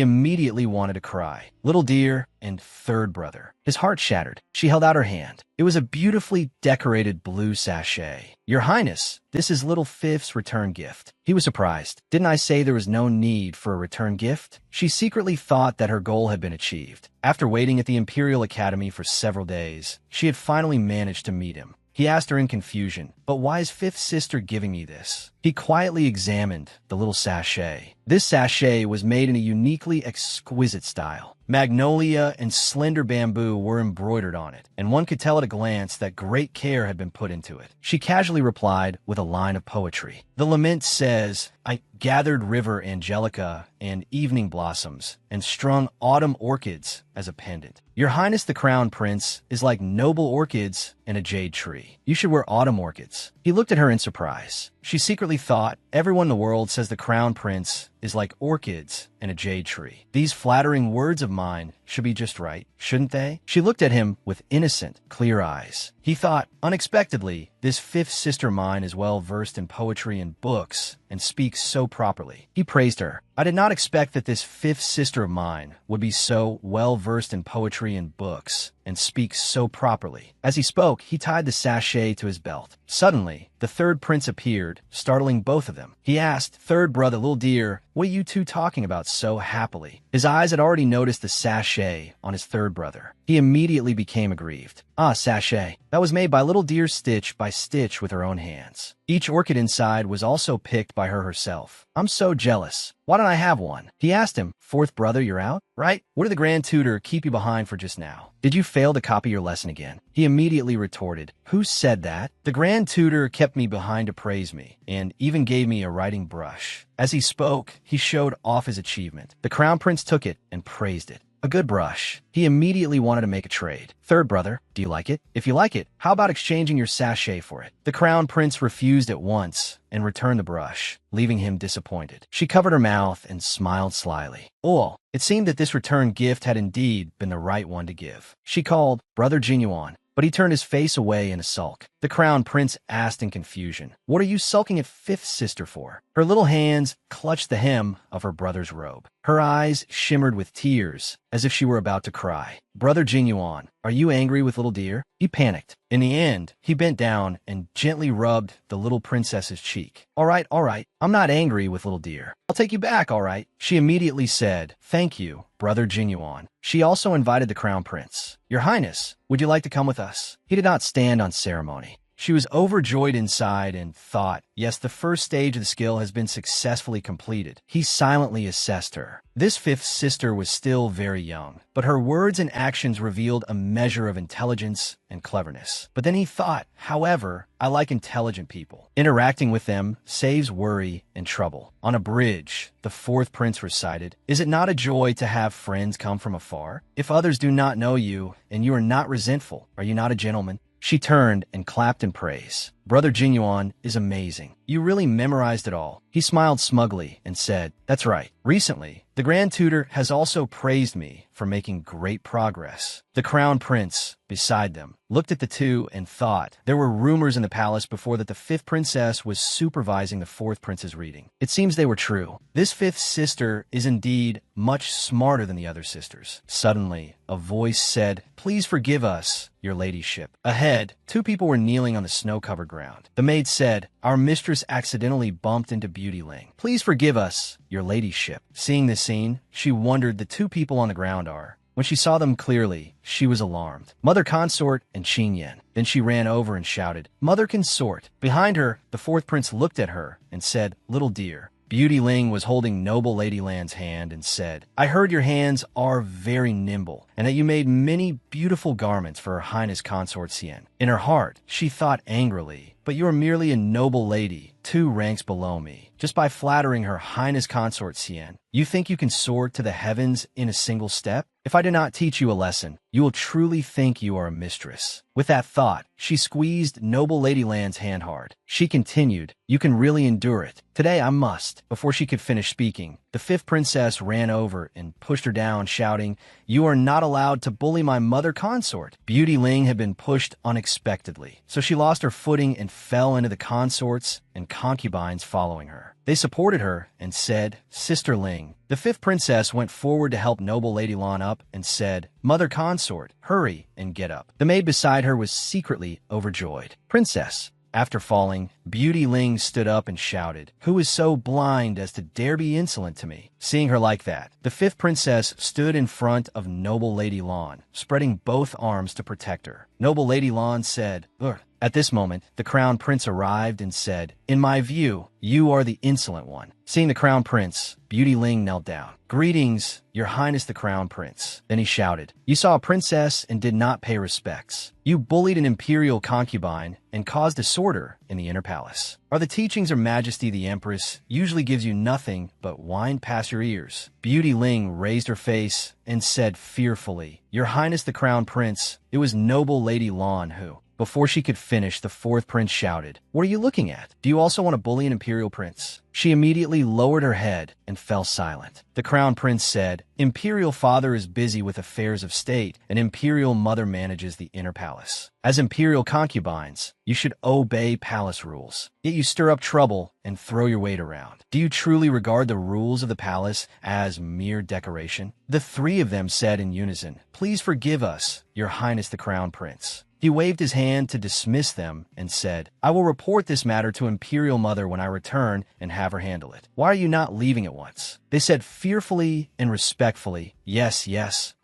immediately wanted to cry. Little dear and third brother. His heart shattered. She held out her hand. It was a beautifully decorated blue sachet. Your Highness, this is little Fifth's return gift. He was surprised. Didn't I say there was no need for a return gift? She secretly thought that her goal had been achieved. After waiting at the Imperial Academy for several days, she had finally managed to meet him. He asked her in confusion, but why is Fifth sister giving me this? He quietly examined the little sachet. This sachet was made in a uniquely exquisite style. Magnolia and slender bamboo were embroidered on it, and one could tell at a glance that great care had been put into it. She casually replied with a line of poetry. The lament says, I gathered river angelica and evening blossoms, and strung autumn orchids as a pendant. Your Highness the Crown Prince is like noble orchids and a jade tree. You should wear autumn orchids. He looked at her in surprise. She secretly thought, everyone in the world says the Crown Prince is like orchids and a jade tree. These flattering words of mine should be just right, shouldn't they? She looked at him with innocent, clear eyes. He thought, unexpectedly, this fifth sister of mine is well versed in poetry and books and speaks so properly. He praised her. I did not expect that this fifth sister of mine would be so well versed in poetry and books and speak so properly. As he spoke, he tied the sachet to his belt. Suddenly, the third prince appeared, startling both of them. He asked, third brother, little dear, what are you two talking about so happily? His eyes had already noticed the sachet on his third brother. He immediately became aggrieved. Ah, sachet. That was made by little dear stitch by stitch with her own hands. Each orchid inside was also picked by her herself. I'm so jealous. Why don't I have one? He asked him, fourth brother, you're out? Right? What did the grand tutor keep you behind for just now? Did you fail to copy your lesson again? He immediately retorted, who said that? The grand tutor kept me behind to praise me, and even gave me a writing brush. As he spoke, he showed off his achievement. The crown prince took it and praised it. A good brush. He immediately wanted to make a trade. Third brother, do you like it? If you like it, how about exchanging your sachet for it? The crown prince refused at once and returned the brush, leaving him disappointed. She covered her mouth and smiled slyly. Oh, it seemed that this returned gift had indeed been the right one to give. She called Brother Genuine, but he turned his face away in a sulk. The crown prince asked in confusion, "What are you sulking at fifth sister for?" Her little hands clutched the hem of her brother's robe. Her eyes shimmered with tears, as if she were about to cry. "Brother Genuine, are you angry with little dear?" He panicked. In the end, he bent down and gently rubbed the little princess's cheek. All right, I'm not angry with little dear. I'll take you back, all right," she immediately said. "Thank you, Brother Genuine." She also invited the crown prince. "Your Highness, would you like to come with us?" He did not stand on ceremony. She was overjoyed inside and thought, yes, the first stage of the skill has been successfully completed. He silently assessed her. This fifth sister was still very young, but her words and actions revealed a measure of intelligence and cleverness. But then he thought, however, I like intelligent people. Interacting with them saves worry and trouble. On a bridge, the fourth prince recited, "Is it not a joy to have friends come from afar? If others do not know you and you are not resentful, are you not a gentleman?" She turned and clapped in praise. "Brother Genuine is amazing. You really memorized it all." He smiled smugly and said, "That's right. Recently, the Grand Tutor has also praised me for making great progress." The crown prince, beside them, looked at the two and thought there were rumors in the palace before that the fifth princess was supervising the fourth prince's reading. It seems they were true. This fifth sister is indeed much smarter than the other sisters. Suddenly, a voice said, "Please forgive us, your ladyship." Ahead, two people were kneeling on the snow-covered ground. The maid said, "Our mistress accidentally bumped into Beauty Ling. Please forgive us, your ladyship." Seeing this scene, she wondered the two people on the ground are. When she saw them clearly, she was alarmed. Mother Consort and Qin Yan. Then she ran over and shouted, "Mother Consort." Behind her, the fourth prince looked at her and said, "Little dear." Beauty Ling was holding Noble Lady Lan's hand and said, "I heard your hands are very nimble, and that you made many beautiful garments for Her Highness Consort Xian." In her heart, she thought angrily, "But you are merely a noble lady, 2 ranks below me. Just by flattering Her Highness Consort Xian, you think you can soar to the heavens in a single step? If I do not teach you a lesson, you will truly think you are a mistress." With that thought, she squeezed Noble Lady Lan's hand hard. She continued, "You can really endure it. Today I must." Before she could finish speaking, the fifth princess ran over and pushed her down, shouting, "You are not allowed to bully my mother consort." Beauty Ling had been pushed unexpectedly, so she lost her footing and fell into the consorts and concubines following her. They supported her and said, "Sister Ling." The fifth princess went forward to help Noble Lady Lan up and said, "Mother consort, hurry and get up." The maid beside her was secretly overjoyed. "Princess." After falling, Beauty Ling stood up and shouted, "Who is so blind as to dare be insolent to me?" Seeing her like that, the fifth princess stood in front of Noble Lady Lan, spreading both arms to protect her. Noble Lady Lan said, "Ugh." At this moment, the crown prince arrived and said, "In my view, you are the insolent one." Seeing the crown prince, Beauty Ling knelt down. "Greetings, your highness the crown prince." Then he shouted, "You saw a princess and did not pay respects. You bullied an imperial concubine and caused disorder in the inner palace. Are the teachings of Majesty the Empress usually gives you nothing but wine past your ears?" Beauty Ling raised her face and said fearfully, "Your highness the crown prince, it was Noble Lady Lan who..." Before she could finish, the fourth prince shouted, "What are you looking at? Do you also want to bully an imperial prince?" She immediately lowered her head and fell silent. The crown prince said, "Imperial father is busy with affairs of state, and imperial mother manages the inner palace. As imperial concubines, you should obey palace rules. Yet you stir up trouble and throw your weight around. Do you truly regard the rules of the palace as mere decoration?" The three of them said in unison, "Please forgive us, your highness the crown prince." He waved his hand to dismiss them and said, "I will report this matter to Imperial Mother when I return and have her handle it. Why are you not leaving at once?" They said fearfully and respectfully, "Yes,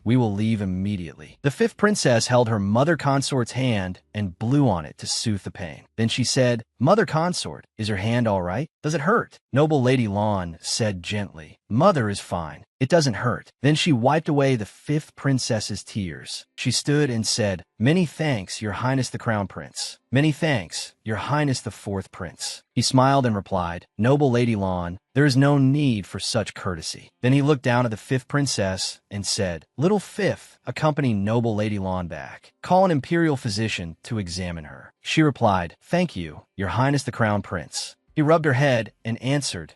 we will leave immediately." The fifth princess held her mother consort's hand and blew on it to soothe the pain. Then she said, "Mother consort, is your hand all right? Does it hurt?" Noble Lady Lan said gently, "Mother is fine. It doesn't hurt. Then she wiped away the fifth princess's tears. She stood and said, "Many thanks, Your Highness the Crown Prince. Many thanks, Your Highness the fourth prince." He smiled and replied, "Noble Lady Lawn, there is no need for such courtesy." Then he looked down at the fifth princess and said, "Little fifth, accompany Noble Lady Lawn back. Call an imperial physician to examine her." She replied, "Thank you, Your Highness the Crown Prince." He rubbed her head and answered,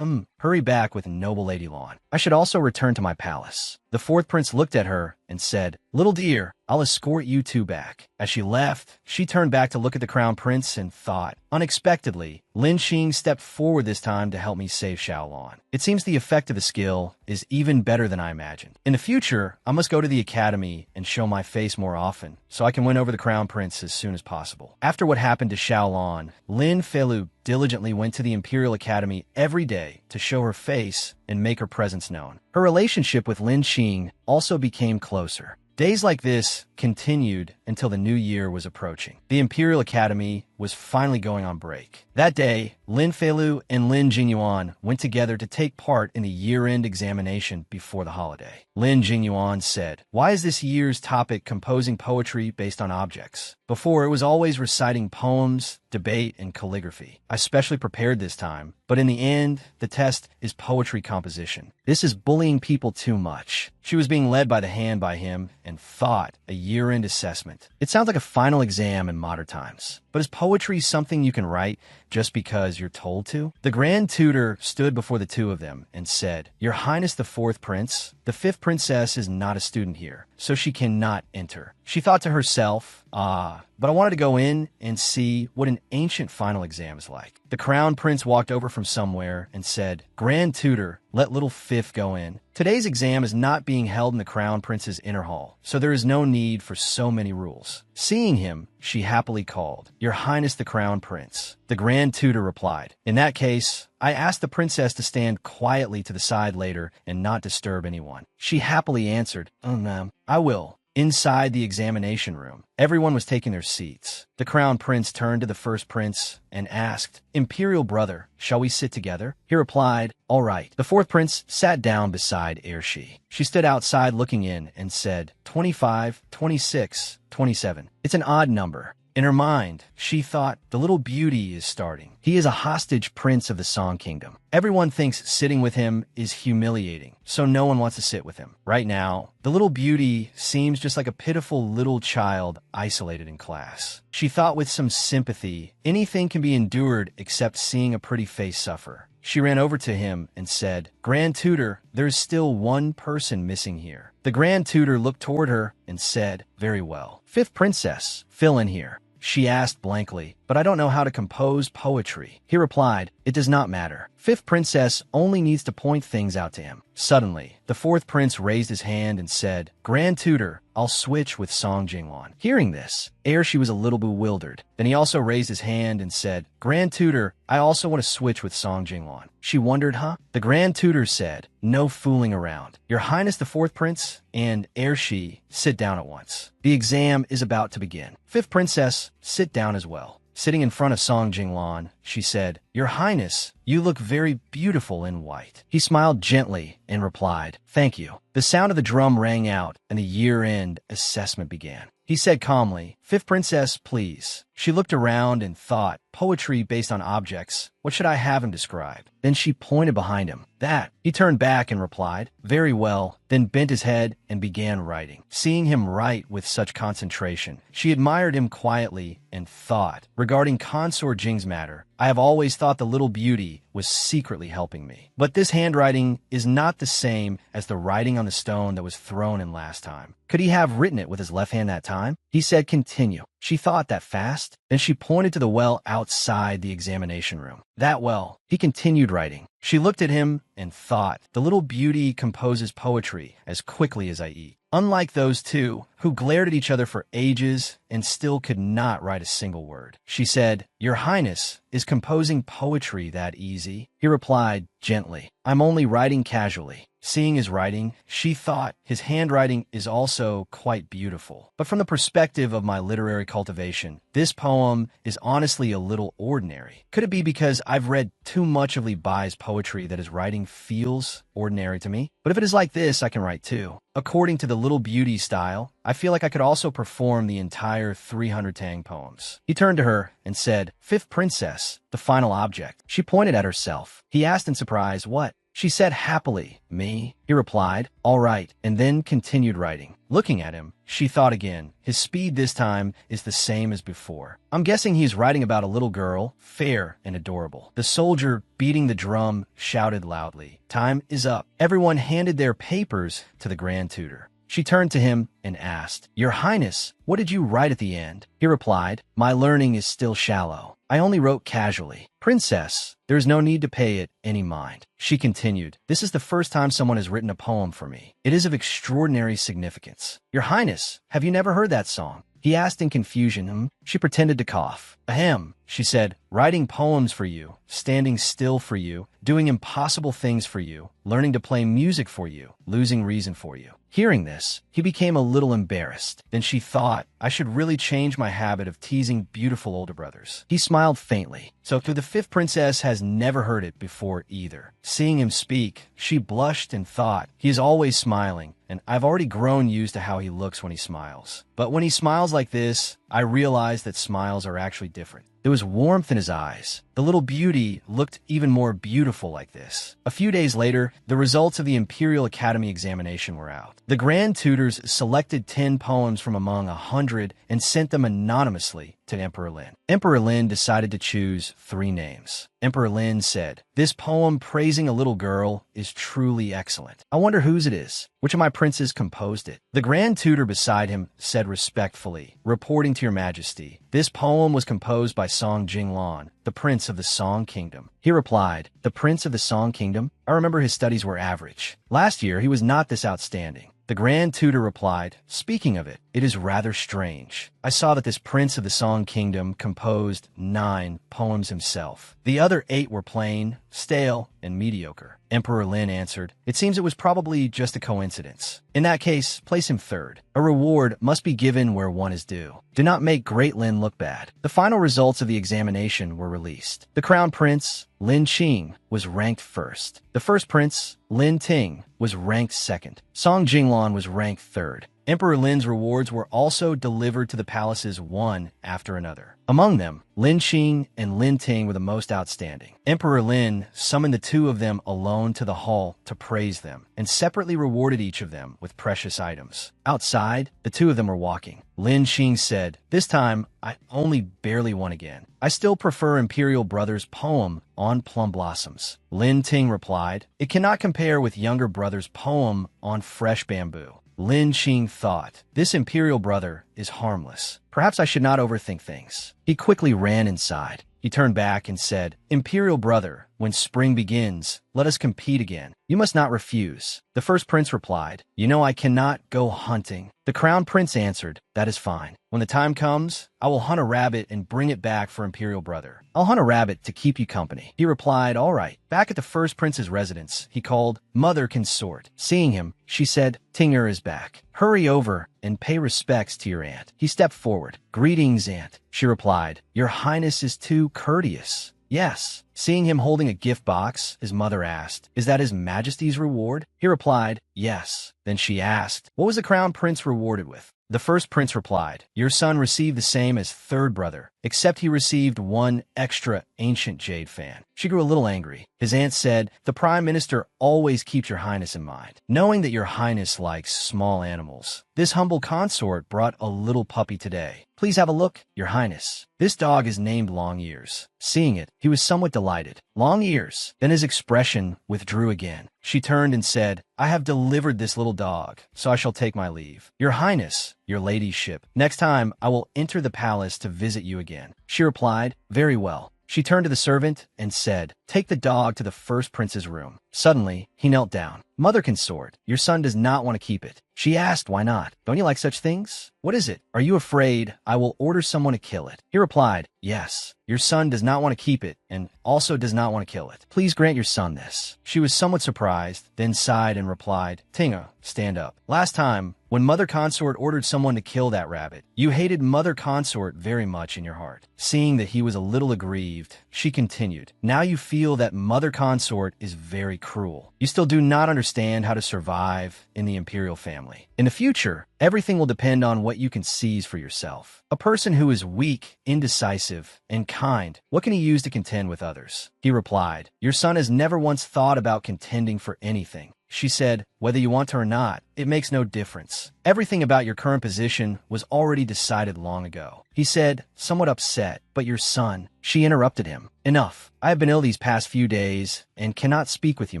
"Hurry back with Noble Lady Lawn. I should also return to my palace." The fourth prince looked at her and said, "Little dear, I'll escort you two back." As she left, she turned back to look at the crown prince and thought, unexpectedly, Lin Xing stepped forward this time to help me save Xiaolon. It seems the effect of the skill is even better than I imagined. In the future, I must go to the academy and show my face more often, so I can win over the crown prince as soon as possible. After what happened to Xiaolon, Lin Feilu diligently went to the Imperial Academy every day to show her face and make her presence known. Her relationship with Lin Xing also became closer. Days like this continued until the new year was approaching. The Imperial Academy was finally going on break. That day, Lin Feilu and Lin Jingyuan went together to take part in the year-end examination before the holiday. Lin Jingyuan said, "Why is this year's topic composing poetry based on objects? Before, it was always reciting poems, debate, and calligraphy. I specially prepared this time, but in the end, the test is poetry composition. This is bullying people too much." She was being led by the hand by him and thought a year-end assessment. It sounds like a final exam in modern times. But is poetry something you can write just because you're told to? The Grand Tutor stood before the two of them and said, "Your Highness the fourth prince, the fifth princess is not a student here, so she cannot enter." She thought to herself, but I wanted to go in and see what an ancient final exam is like. The crown prince walked over from somewhere and said, "Grand Tutor, let little fifth go in. Today's exam is not being held in the crown prince's inner hall, so there is no need for so many rules." Seeing him, she happily called, "Your Highness the crown prince." The Grand Tutor replied, "In that case, I asked the princess to stand quietly to the side later and not disturb anyone." She happily answered, "Oh, ma'am, I will." Inside the examination room, everyone was taking their seats. The crown prince turned to the first prince and asked, "Imperial brother, shall we sit together?" He replied, "All right." The fourth prince sat down beside Ershi. She stood outside looking in and said, 25, 26, 27. It's an odd number. In her mind, she thought, the little beauty is starting. He is a hostage prince of the Song Kingdom. Everyone thinks sitting with him is humiliating, so no one wants to sit with him. Right now, the little beauty seems just like a pitiful little child isolated in class. She thought with some sympathy, anything can be endured except seeing a pretty face suffer. She ran over to him and said, "Grand Tutor, there is still one person missing here." The Grand Tutor looked toward her and said, "Very well. Fifth princess, fill in here." She asked blankly, "But I don't know how to compose poetry." He replied, "It does not matter. Fifth princess only needs to point things out to him." Suddenly, the fourth prince raised his hand and said, "Grand Tutor, I'll switch with Song Jingwan." Hearing this, Ershi was a little bewildered. Then he also raised his hand and said, "Grand Tutor, I also want to switch with Song Jingwan." She wondered, The Grand Tutor said, "No fooling around. Your Highness the fourth prince and Ershi, sit down at once. The exam is about to begin. Fifth princess, sit down as well." Sitting in front of Song Jinglan, she said, "Your Highness, you look very beautiful in white." He smiled gently and replied, "Thank you." The sound of the drum rang out and the year-end assessment began. He said calmly, "Fifth princess, please." She looked around and thought, poetry based on objects. What should I have him describe? Then she pointed behind him. That. He turned back and replied, "Very well," then bent his head and began writing. Seeing him write with such concentration, she admired him quietly and thought, regarding Consort Jing's matter, I have always thought the little beauty was secretly helping me. But this handwriting is not the same as the writing on the stone that was thrown in last time. Could he have written it with his left hand that time? He said, "Continue." She thought that fast. Then she pointed to the well outside the examination room. That well. He continued writing. She looked at him and thought, the little beauty composes poetry as quickly as I eat. Unlike those two, who glared at each other for ages and still could not write a single word. She said, Your Highness, is composing poetry that easy? He replied gently, I'm only writing casually. Seeing his writing, she thought his handwriting is also quite beautiful. But from the perspective of my literary cultivation, this poem is honestly a little ordinary. Could it be because I've read too much of Li Bai's poetry that his writing feels ordinary to me? But if it is like this, I can write too. According to the Little Beauty style, I feel like I could also perform the entire 300 Tang poems. He turned to her and said, Fifth Princess, the final object. She pointed at herself. He asked in surprise, what? She said happily, me? He replied, all right, and then continued writing. Looking at him, she thought again. His speed this time is the same as before. I'm guessing he's writing about a little girl, fair and adorable. The soldier, beating the drum, shouted loudly, time is up. Everyone handed their papers to the Grand Tutor. She turned to him and asked, Your Highness, what did you write at the end? He replied, my learning is still shallow. I only wrote casually. Princess, there is no need to pay it any mind. She continued, this is the first time someone has written a poem for me. It is of extraordinary significance. Your Highness, have you never heard that song? He asked in confusion. She pretended to cough. Ahem, she said, writing poems for you, standing still for you, doing impossible things for you, learning to play music for you, losing reason for you. Hearing this, he became a little embarrassed. Then she thought, I should really change my habit of teasing beautiful older brothers. He smiled faintly. So the fifth princess has never heard it before either. Seeing him speak, she blushed and thought, he is always smiling, and I've already grown used to how he looks when he smiles. But when he smiles like this, I realized that smiles are actually different. There was warmth in his eyes. The little beauty looked even more beautiful like this. A few days later, the results of the Imperial Academy examination were out. The Grand Tutors selected 10 poems from among 100 and sent them anonymously to Emperor Lin. Emperor Lin decided to choose 3 names. Emperor Lin said, this poem praising a little girl is truly excellent. I wonder whose it is. Which of my princes composed it? The Grand Tutor beside him said respectfully, reporting to your majesty, this poem was composed by Song Jinglan, the prince of the Song Kingdom. He replied, the prince of the Song Kingdom? I remember his studies were average. Last year, he was not this outstanding. The Grand Tutor replied, speaking of it, it is rather strange. I saw that this prince of the Song Kingdom composed 9 poems himself. The other 8 were plain, stale, and mediocre. Emperor Lin answered, it seems it was probably just a coincidence. In that case, place him 3rd. A reward must be given where one is due. Do not make Great Lin look bad. The final results of the examination were released. The Crown Prince, Lin Qing, was ranked 1st. The first prince, Lin Ting, was ranked 2nd. Song Jinglan was ranked 3rd. Emperor Lin's rewards were also delivered to the palaces one after another. Among them, Lin Qing and Lin Ting were the most outstanding. Emperor Lin summoned the 2 of them alone to the hall to praise them, and separately rewarded each of them with precious items. Outside, the 2 of them were walking. Lin Qing said, this time, I only barely won again. I still prefer Imperial Brother's poem on plum blossoms. Lin Ting replied, it cannot compare with younger brother's poem on fresh bamboo. Lin Qing thought, this Imperial Brother is harmless. Perhaps I should not overthink things. He quickly ran inside. He turned back and said, Imperial Brother, when spring begins, let us compete again. You must not refuse. The first prince replied, you know I cannot go hunting. The Crown Prince answered, that is fine. When the time comes, I will hunt a rabbit and bring it back for Imperial Brother. I'll hunt a rabbit to keep you company. He replied, all right. Back at the first prince's residence, he called Mother Consort. Seeing him, she said, Tinger is back. Hurry over and pay respects to your aunt. He stepped forward. Greetings, aunt. She replied, your highness is too courteous. Yes. Seeing him holding a gift box, his mother asked, is that his majesty's reward? He replied, yes. Then she asked, what was the crown prince rewarded with? The first prince replied, your son received the same as third brother, except he received 1 extra ancient jade fan. She grew a little angry. His aunt said, the prime minister always keeps your highness in mind, knowing that your highness likes small animals. This humble consort brought a little puppy today. Please have a look, your highness. This dog is named Long Ears. Seeing it, he was somewhat delighted. Long Ears. Then his expression withdrew again. She turned and said, I have delivered this little dog, so I shall take my leave. Your highness, your ladyship. Next time, I will enter the palace to visit you again. She replied, very well. She turned to the servant and said, take the dog to the first prince's room. Suddenly, he knelt down. Mother consort, your son does not want to keep it. She asked why not. Don't you like such things? What is it? Are you afraid I will order someone to kill it? He replied, yes. Your son does not want to keep it and also does not want to kill it. Please grant your son this. She was somewhat surprised, then sighed and replied, Tinga, stand up. Last time, when Mother Consort ordered someone to kill that rabbit, you hated Mother Consort very much in your heart. Seeing that he was a little aggrieved, she continued, now you feel that Mother Consort is very cruel. You still do not understand how to survive in the imperial family. In the future, everything will depend on what you can seize for yourself. A person who is weak, indecisive, and kind, what can he use to contend with others? He replied, your son has never once thought about contending for anything. She said, whether you want to or not, it makes no difference. Everything about your current position was already decided long ago. He said, somewhat upset, but your son. She interrupted him. Enough. I have been ill these past few days and cannot speak with you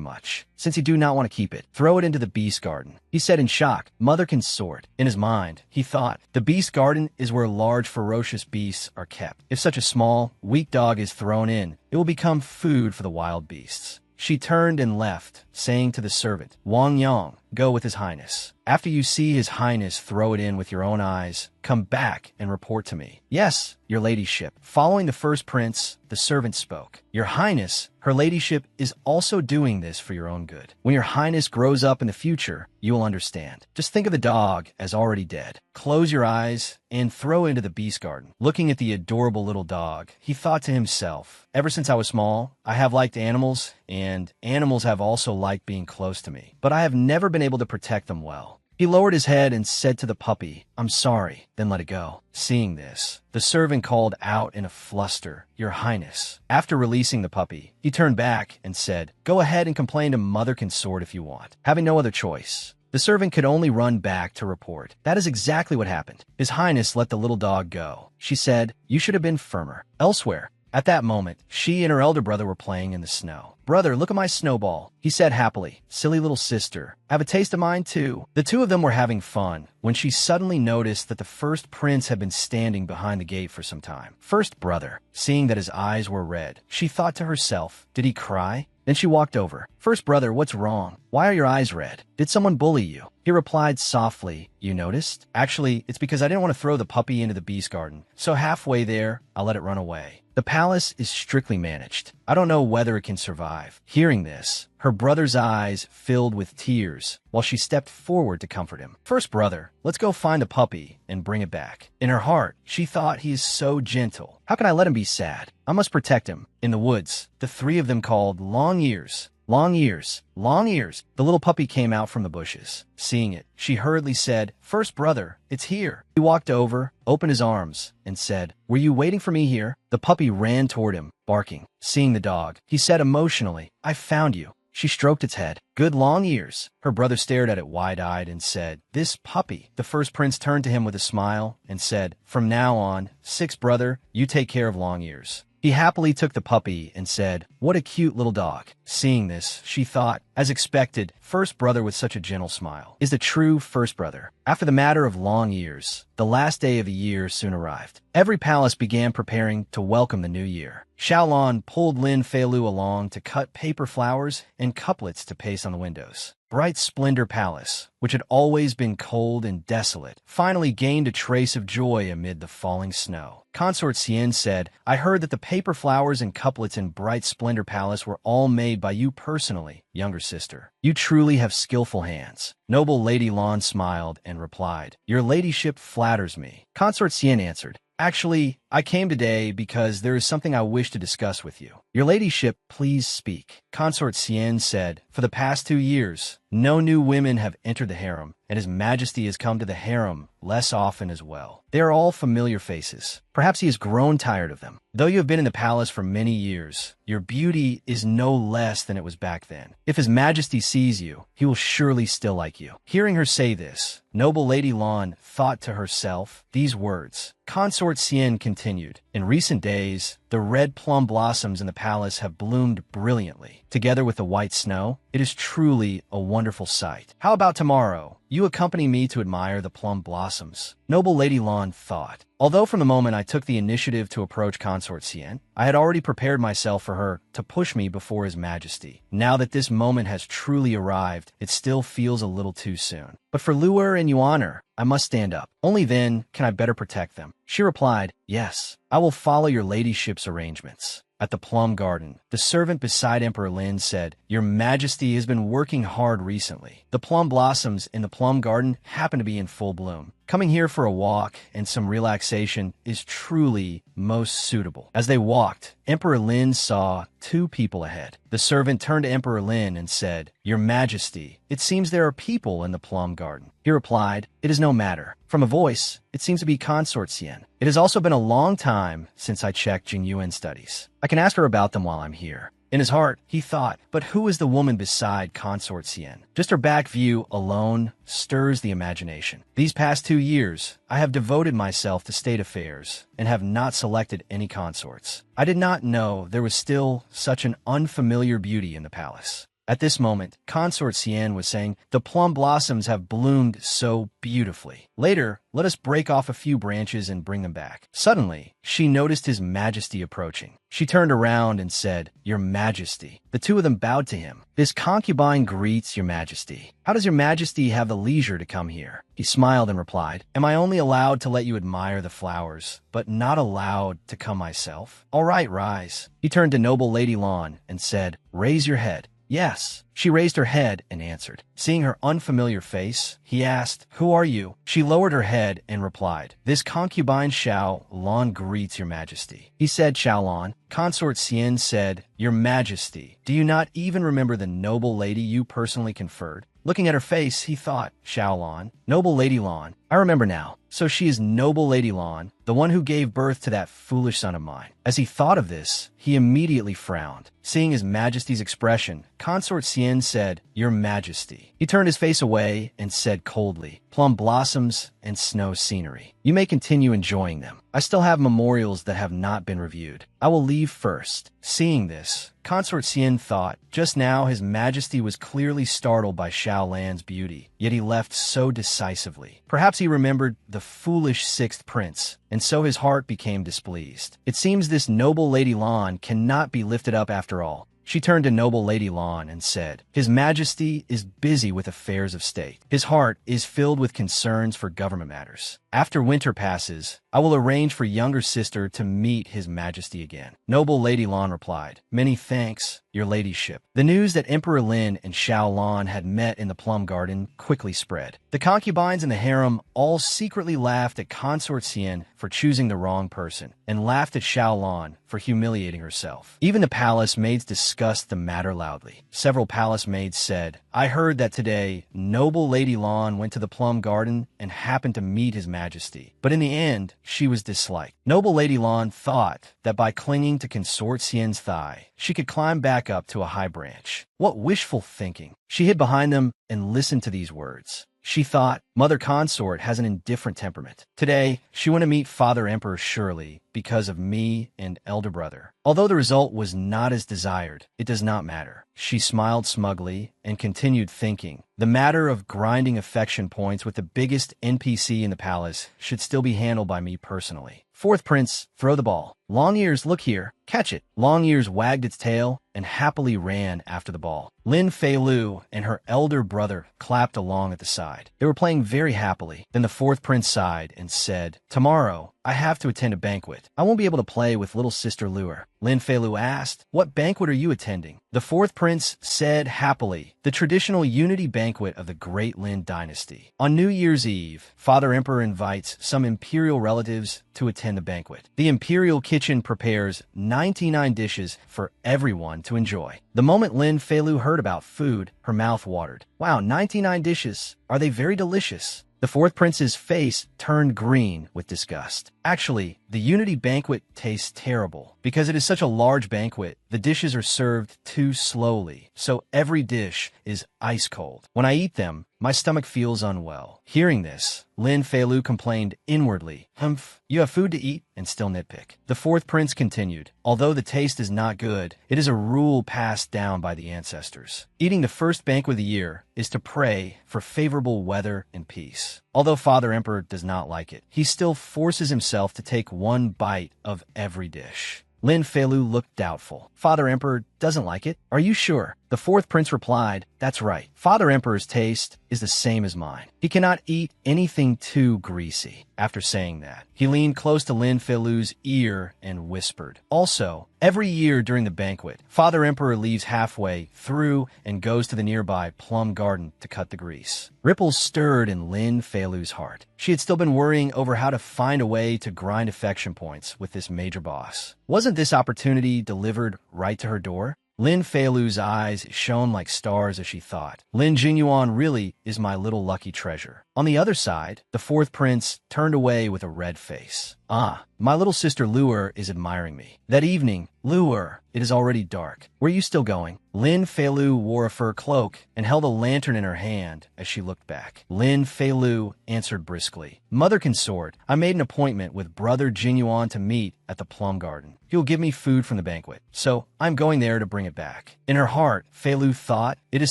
much. Since you do not want to keep it, throw it into the beast garden. He said in shock, Mother consort. In his mind, he thought, the beast garden is where large ferocious beasts are kept. If such a small, weak dog is thrown in, it will become food for the wild beasts. She turned and left, saying to the servant, Wang Yang, go with His Highness. After you see His Highness throw it in with your own eyes, come back and report to me. Yes, your ladyship. Following the first prince, the servant spoke. Your Highness, her ladyship is also doing this for your own good. When your Highness grows up in the future, you will understand. Just think of the dog as already dead. Close your eyes and throw into the beast garden. Looking at the adorable little dog, he thought to himself, ever since I was small, I have liked animals, and animals have also liked being close to me. But I have never been able to protect them well. He lowered his head and said to the puppy, I'm sorry, then let it go. Seeing this, the servant called out in a fluster, Your Highness. After releasing the puppy, he turned back and said, Go ahead and complain to Mother Consort if you want. Having no other choice, the servant could only run back to report. That is exactly what happened. His Highness let the little dog go. She said, You should have been firmer. Elsewhere, at that moment, she and her elder brother were playing in the snow. Brother, look at my snowball, he said happily. Silly little sister, have a taste of mine too. The two of them were having fun when she suddenly noticed that the first prince had been standing behind the gate for some time. First brother, seeing that his eyes were red, she thought to herself, did he cry? Then she walked over. First brother, what's wrong? Why are your eyes red? Did someone bully you? He replied softly, You noticed? Actually, it's because I didn't want to throw the puppy into the beast garden. So halfway there, I'll let it run away. The palace is strictly managed. I don't know whether it can survive. Hearing this, her brother's eyes filled with tears while she stepped forward to comfort him. First brother, let's go find the puppy and bring it back. In her heart, she thought he is so gentle. How can I let him be sad? I must protect him. In the woods, the three of them called, Long ears. Long ears, long ears. The little puppy came out from the bushes. Seeing it, she hurriedly said, First brother, it's here. He walked over, opened his arms, and said, Were you waiting for me here? The puppy ran toward him, barking. Seeing the dog, he said emotionally, I found you. She stroked its head. Good long ears. Her brother stared at it wide-eyed and said, This puppy. The first prince turned to him with a smile and said, From now on, sixth brother, you take care of long ears. He happily took the puppy and said, What a cute little dog. Seeing this, she thought, as expected, first brother with such a gentle smile is the true first brother. After the matter of long years, the last day of the year soon arrived. Every palace began preparing to welcome the new year. Xiaolon pulled Lin Feilu along to cut paper flowers and couplets to paste on the windows. Bright Splendor Palace, which had always been cold and desolate, finally gained a trace of joy amid the falling snow. Consort Xian said, I heard that the paper flowers and couplets in Bright Splendor Palace were all made by you personally, younger sister. You truly have skillful hands. Noble Lady Lan smiled and replied, Your ladyship flatters me. Consort Xian answered, Actually, I came today because there is something I wish to discuss with you. Your ladyship, please speak. Consort Xian said, For the past 2 years, no new women have entered the harem, and His Majesty has come to the harem less often as well. They are all familiar faces. Perhaps he has grown tired of them. Though you have been in the palace for many years, your beauty is no less than it was back then. If His Majesty sees you, he will surely still like you. Hearing her say this, noble Lady Lan thought to herself these words. Consort Xian continued, In recent days, the red plum blossoms in the palace have bloomed brilliantly. Together with the white snow, it is truly a wonderful sight. How about tomorrow? you accompany me to admire the plum blossoms? Noble Lady Lan thought. Although from the moment I took the initiative to approach Consort Cien, I had already prepared myself for her to push me before His Majesty. Now that this moment has truly arrived, it still feels a little too soon. But for Luer and Yuaner, I must stand up. Only then can I better protect them. She replied, yes, I will follow your ladyship's arrangements. At the plum garden, the servant beside Emperor Lin said, Your Majesty has been working hard recently. The plum blossoms in the plum garden happen to be in full bloom. Coming here for a walk and some relaxation is truly most suitable. As they walked, Emperor Lin saw two people ahead. The servant turned to Emperor Lin and said, Your Majesty, it seems there are people in the plum garden. He replied, It is no matter. From a voice, it seems to be Consort Cien. It has also been a long time since I checked Jingyuan studies. I can ask her about them while I'm here. In his heart, he thought, but who is the woman beside Consort Cien? Just her back view alone stirs the imagination. These past 2 years, I have devoted myself to state affairs and have not selected any consorts. I did not know there was still such an unfamiliar beauty in the palace. At this moment, Consort Cien was saying, The plum blossoms have bloomed so beautifully. Later, let us break off a few branches and bring them back. Suddenly, she noticed His Majesty approaching. She turned around and said, Your Majesty. The two of them bowed to him. This concubine greets Your Majesty. How does Your Majesty have the leisure to come here? He smiled and replied, Am I only allowed to let you admire the flowers, but not allowed to come myself? All right, rise. He turned to Noble Lady Lan and said, Raise your head. Yes. She raised her head and answered. Seeing her unfamiliar face, he asked, Who are you? She lowered her head and replied, This concubine Xiao Lan greets Your Majesty. He said, Xiao Lan. Consort Cien said, Your Majesty, do you not even remember the noble lady you personally conferred? Looking at her face, he thought, Xiao Lan, Noble Lady Lan. I remember now. So she is Noble Lady Lan, the one who gave birth to that foolish son of mine. As he thought of this, he immediately frowned. Seeing His Majesty's expression, Consort Cien said, Your Majesty. He turned his face away and said coldly, Plum blossoms and snow scenery. You may continue enjoying them. I still have memorials that have not been reviewed. I will leave first. Seeing this, Consort Cien thought, just now His Majesty was clearly startled by Xiao Lan's beauty, yet he left so decisively. Perhaps he remembered the foolish sixth prince, and so his heart became displeased. It seems this Noble Lady Lan cannot be lifted up after all. She turned to Noble Lady Lan and said, His Majesty is busy with affairs of state. His heart is filled with concerns for government matters. After winter passes, I will arrange for younger sister to meet His Majesty again. Noble Lady Lan replied, Many thanks, Your Ladyship. The news that Emperor Lin and Xiao Lan had met in the plum garden quickly spread. The concubines in the harem all secretly laughed at Consort Cien for choosing the wrong person, and laughed at Xiao Lan for humiliating herself. Even the palace maids discussed the matter loudly. Several palace maids said, I heard that today Noble Lady Lan went to the plum garden and happened to meet His Majesty. But in the end, she was disliked. Noble Lady Lan thought that by clinging to Consort Cien's thigh, she could climb back up to a high branch. What wishful thinking! She hid behind them and listened to these words. She thought, Mother Consort has an indifferent temperament. Today, she went to meet Father Emperor Shirley because of me and elder brother. Although the result was not as desired, it does not matter. She smiled smugly and continued thinking. The matter of grinding affection points with the biggest NPC in the palace should still be handled by me personally. Fourth prince, throw the ball. Long Ears, look here. Catch it. Long Ears wagged its tail and happily ran after the ball. Lin Fei Lu and her elder brother clapped along at the side. They were playing very happily. Then the fourth prince sighed and said, Tomorrow, I have to attend a banquet. I won't be able to play with little sister Luer. Lin Fei Lu asked, What banquet are you attending? The fourth prince said happily, the traditional unity banquet of the Great Lin dynasty. On New Year's Eve, Father Emperor invites some imperial relatives to attend the banquet. The imperial kitchen prepares 99 dishes for everyone to enjoy. The moment Lin Fei Lu heard about food, her mouth watered. Wow, 99 dishes. Are they very delicious? The fourth prince's face turned green with disgust. Actually, the Unity banquet tastes terrible. Because it is such a large banquet, the dishes are served too slowly, so every dish is ice cold. When I eat them, My stomach feels unwell. Hearing this, Lin Feilu complained inwardly. Humph, you have food to eat and still nitpick. The fourth prince continued. Although the taste is not good, it is a rule passed down by the ancestors. Eating the first banquet of the year is to pray for favorable weather and peace. Although Father Emperor does not like it, he still forces himself to take one bite of every dish. Lin Feilu looked doubtful. Father Emperor doesn't like it? Are you sure? The fourth prince replied, that's right. Father Emperor's taste is the same as mine. He cannot eat anything too greasy. After saying that, he leaned close to Lin Feilu's ear and whispered. Also, every year during the banquet, Father Emperor leaves halfway through and goes to the nearby plum garden to cut the grease. Ripples stirred in Lin Feilu's heart. She had still been worrying over how to find a way to grind affection points with this major boss. Wasn't this opportunity delivered right to her door? Lin Feilu's eyes shone like stars as she thought. Lin Jinyuan really is my little lucky treasure. On the other side, the fourth prince turned away with a red face. Ah, my little sister Luer is admiring me. That evening, Luer, it is already dark. Where are you still going? Lin Feilu wore a fur cloak and held a lantern in her hand as she looked back. Lin Feilu answered briskly. Mother consort, I made an appointment with Brother Jinyuan to meet at the plum garden. He will give me food from the banquet, so I'm going there to bring it back. In her heart, Feilu thought, it is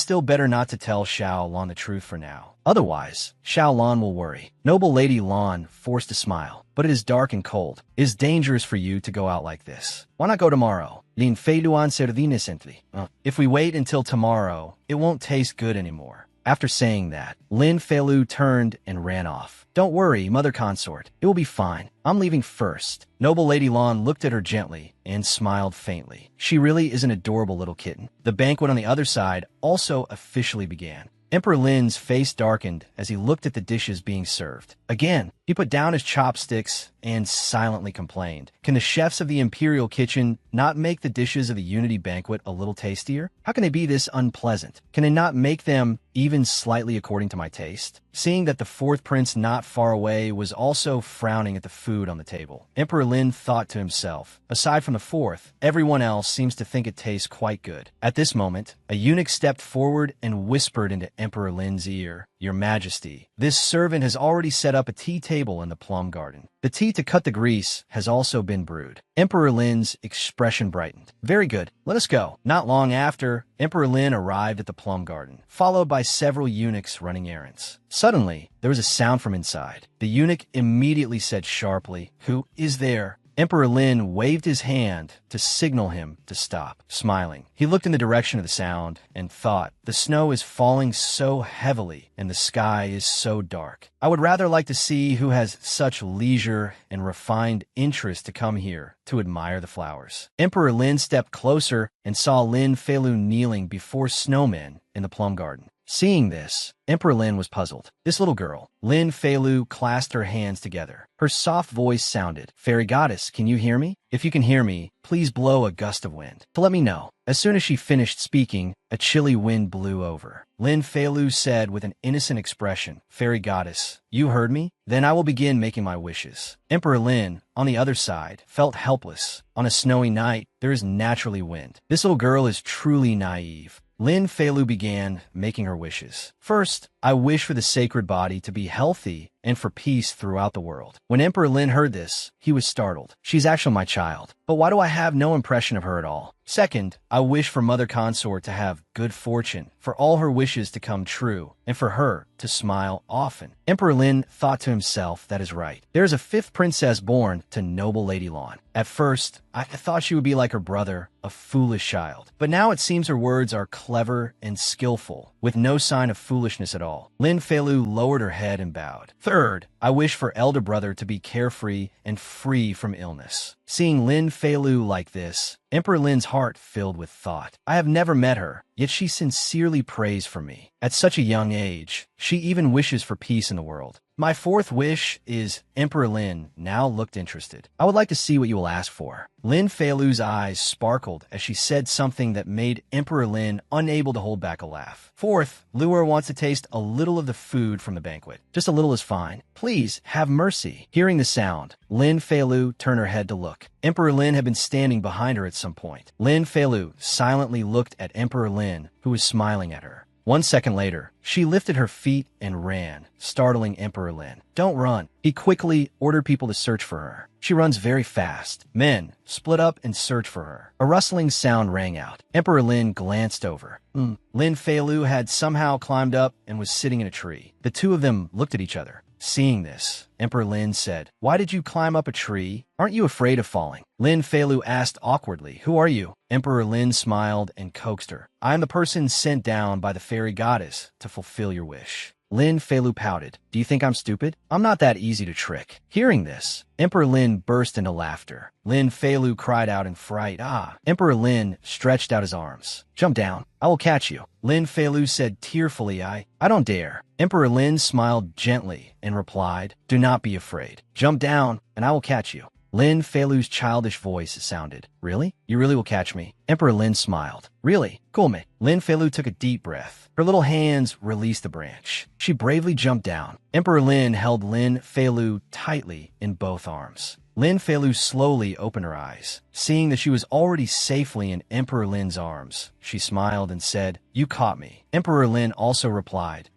still better not to tell Xiao Lan the truth for now. Otherwise, Xiao Lan will worry. Noble Lady Lan forced a smile. But it is dark and cold. It is dangerous for you to go out like this. Why not go tomorrow? Lin Feiluan servinecently. If we wait until tomorrow, it won't taste good anymore. After saying that, Lin Feilu turned and ran off. Don't worry, mother consort. It will be fine. I'm leaving first. Noble Lady Lan looked at her gently and smiled faintly. She really is an adorable little kitten. The banquet on the other side also officially began. Emperor Lin's face darkened as he looked at the dishes being served. Again, he put down his chopsticks and silently complained. Can the chefs of the Imperial Kitchen not make the dishes of the Unity Banquet a little tastier? How can they be this unpleasant? Can they not make them even slightly according to my taste? Seeing that the fourth prince not far away was also frowning at the food on the table, Emperor Lin thought to himself, aside from the fourth, everyone else seems to think it tastes quite good. At this moment, a eunuch stepped forward and whispered into Emperor Lin's ear, Your Majesty, this servant has already set up a tea table in the plum garden. The tea to cut the grease has also been brewed. Emperor Lin's expression brightened. Very good. Let us go. Not long after, Emperor Lin arrived at the plum garden, followed by several eunuchs running errands. Suddenly, there was a sound from inside. The eunuch immediately said sharply, Who is there? Emperor Lin waved his hand to signal him to stop. Smiling, he looked in the direction of the sound and thought, the snow is falling so heavily and the sky is so dark. I would rather like to see who has such leisure and refined interest to come here to admire the flowers. Emperor Lin stepped closer and saw Lin Feilu kneeling before snowmen in the plum garden. Seeing this, Emperor Lin was puzzled. This little girl, Lin Feilu, clasped her hands together. Her soft voice sounded, Fairy Goddess, can you hear me? If you can hear me, please blow a gust of wind to let me know. As soon as she finished speaking, a chilly wind blew over. Lin Feilu said with an innocent expression, Fairy Goddess, you heard me? Then I will begin making my wishes. Emperor Lin, on the other side, felt helpless. On a snowy night, there is naturally wind. This little girl is truly naive. Lin Feilu began making her wishes. First, I wish for the sacred body to be healthy and for peace throughout the world. When Emperor Lin heard this, he was startled. She's actually my child, but why do I have no impression of her at all? Second, I wish for Mother Consort to have good fortune, for all her wishes to come true, and for her to smile often. Emperor Lin thought to himself, that is right. There is a fifth princess born to noble Lady Lan. At first, I thought she would be like her brother, a foolish child. But now it seems her words are clever and skillful, with no sign of foolishness at all. Lin Feilu lowered her head and bowed. Third, I wish for elder brother to be carefree and free from illness. Seeing Lin Feilu like this, Emperor Lin's heart filled with thought. I have never met her, yet she sincerely prays for me. At such a young age, she even wishes for peace in the world. My fourth wish is Emperor Lin now looked interested. I would like to see what you will ask for. Lin Feilu's eyes sparkled as she said something that made Emperor Lin unable to hold back a laugh. Fourth, Luer wants to taste a little of the food from the banquet. Just a little is fine. Please, have mercy. Hearing the sound, Lin Feilu turned her head to look. Emperor Lin had been standing behind her at some point. Lin Feilu silently looked at Emperor Lin, who was smiling at her. 1 second later, she lifted her feet and ran, startling Emperor Lin. Don't run. He quickly ordered people to search for her. She runs very fast. Men split up and search for her. A rustling sound rang out. Emperor Lin glanced over. Lin Feilu had somehow climbed up and was sitting in a tree. The two of them looked at each other. Seeing this, Emperor Lin said, "Why did you climb up a tree? Aren't you afraid of falling?" Lin Feilu asked awkwardly, "Who are you?" Emperor Lin smiled and coaxed her. "I am the person sent down by the fairy goddess to fulfill your wish." Lin Feilu pouted. "Do you think I'm stupid? I'm not that easy to trick." Hearing this, Emperor Lin burst into laughter. Lin Feilu cried out in fright. Emperor Lin stretched out his arms. "Jump down. I will catch you." Lin Feilu said tearfully, I don't dare." Emperor Lin smiled gently and replied, "Do not be afraid. Jump down, and I will catch you." Lin Feilu's childish voice sounded. "Really? You really will catch me?" Emperor Lin smiled. "Really? Cool, mate." Lin Feilu took a deep breath. Her little hands released the branch. She bravely jumped down. Emperor Lin held Lin Feilu tightly in both arms. Lin Feilu slowly opened her eyes. Seeing that she was already safely in Emperor Lin's arms, she smiled and said, "You caught me." Emperor Lin also replied,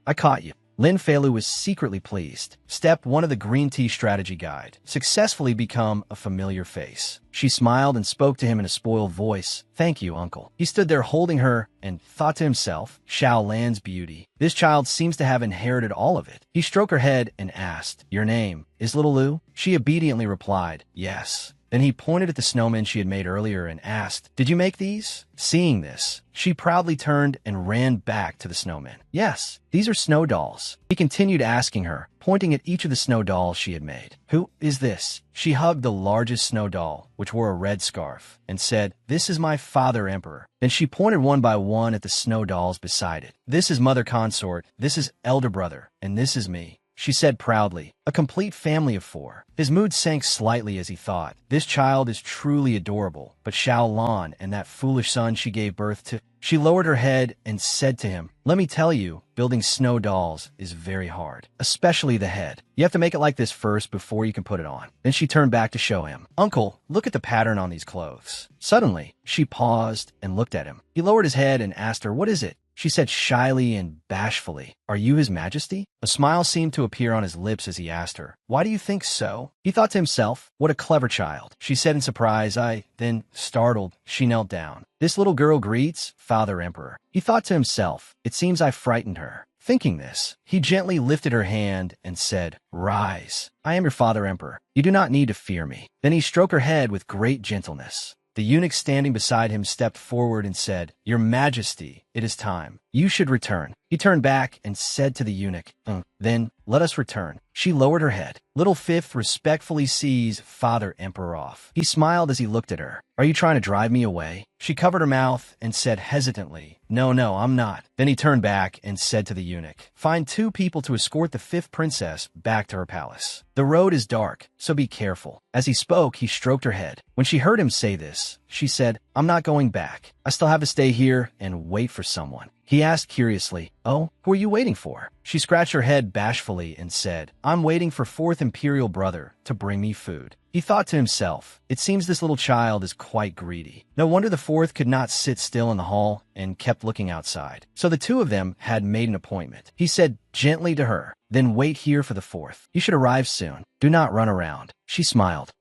I caught you." Lin Feilu was secretly pleased. Step 1 of the Green Tea Strategy Guide. Successfully become a familiar face. She smiled and spoke to him in a spoiled voice. "Thank you, uncle." He stood there holding her and thought to himself, Xiao Lan's beauty. This child seems to have inherited all of it. He stroked her head and asked, "Your name is Little Lu?" She obediently replied, "Yes." Then he pointed at the snowmen she had made earlier and asked, "Did you make these?" Seeing this, she proudly turned and ran back to the snowmen. "Yes, these are snow dolls." He continued asking her, pointing at each of the snow dolls she had made. "Who is this?" She hugged the largest snow doll, which wore a red scarf, and said, "This is my father, Emperor." Then she pointed one by one at the snow dolls beside it. "This is Mother Consort, this is Elder Brother, and this is me," she said proudly. "A complete family of 4. His mood sank slightly as he thought, "This child is truly adorable, but Xiao Lan and that foolish son she gave birth to..." She lowered her head and said to him, "Let me tell you, building snow dolls is very hard, especially the head. You have to make it like this first before you can put it on." Then she turned back to show him. "Uncle, look at the pattern on these clothes." Suddenly, she paused and looked at him. He lowered his head and asked her, "What is it?" She said shyly and bashfully, "Are you His Majesty?" A smile seemed to appear on his lips as he asked her, "Why do you think so?" He thought to himself, "What a clever child." She said in surprise, Then, startled, she knelt down. "This little girl greets Father Emperor." He thought to himself, "It seems I frightened her." Thinking this, he gently lifted her hand and said, "Rise. I am your Father Emperor. You do not need to fear me." Then he stroked her head with great gentleness. The eunuch standing beside him stepped forward and said, "Your Majesty, it is time. You should return." He turned back and said to the eunuch, Then, let us return." She lowered her head. Little Fifth respectfully sees Father Emperor off. He smiled as he looked at her. "Are you trying to drive me away?" She covered her mouth and said hesitantly, No, I'm not." Then he turned back and said to the eunuch, "Find 2 people to escort the 5th princess back to her palace. The road is dark, so be careful." As he spoke, he stroked her head. When she heard him say this, she said, "I'm not going back. I still have to stay here and wait for someone." He asked curiously, "Oh, who are you waiting for?" She scratched her head bashfully and said, "I'm waiting for 4th Imperial Brother to bring me food." He thought to himself, "It seems this little child is quite greedy." No wonder the 4th could not sit still in the hall and kept looking outside. So the 2 of them had made an appointment. He said gently to her, "Then wait here for the 4th. You should arrive soon. Do not run around." She smiled.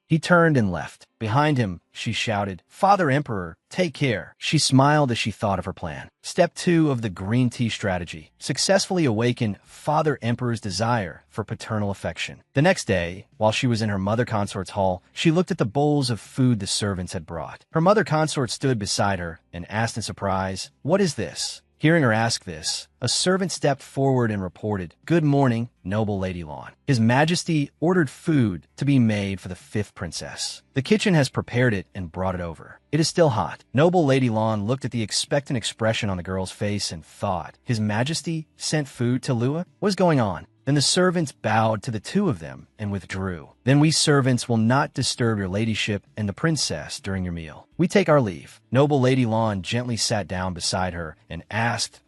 He turned and left. Behind him, she shouted, "Father Emperor, take care." She smiled as she thought of her plan. Step 2 of the Green Tea Strategy. Successfully awaken Father Emperor's desire for paternal affection. The next day, while she was in her mother consort's hall, she looked at the bowls of food the servants had brought. Her mother consort stood beside her and asked in surprise, "What is this?" Hearing her ask this, a servant stepped forward and reported, "Good morning, noble Lady Lan. His Majesty ordered food to be made for the 5th princess. The kitchen has prepared it and brought it over. It is still hot." Noble Lady Lan looked at the expectant expression on the girl's face and thought, His Majesty sent food to Lua? What is going on? Then the servants bowed to the 2 of them and withdrew. Then we servants will not disturb your ladyship and the princess during your meal. We take our leave. Noble Lady Lan gently sat down beside her and asked,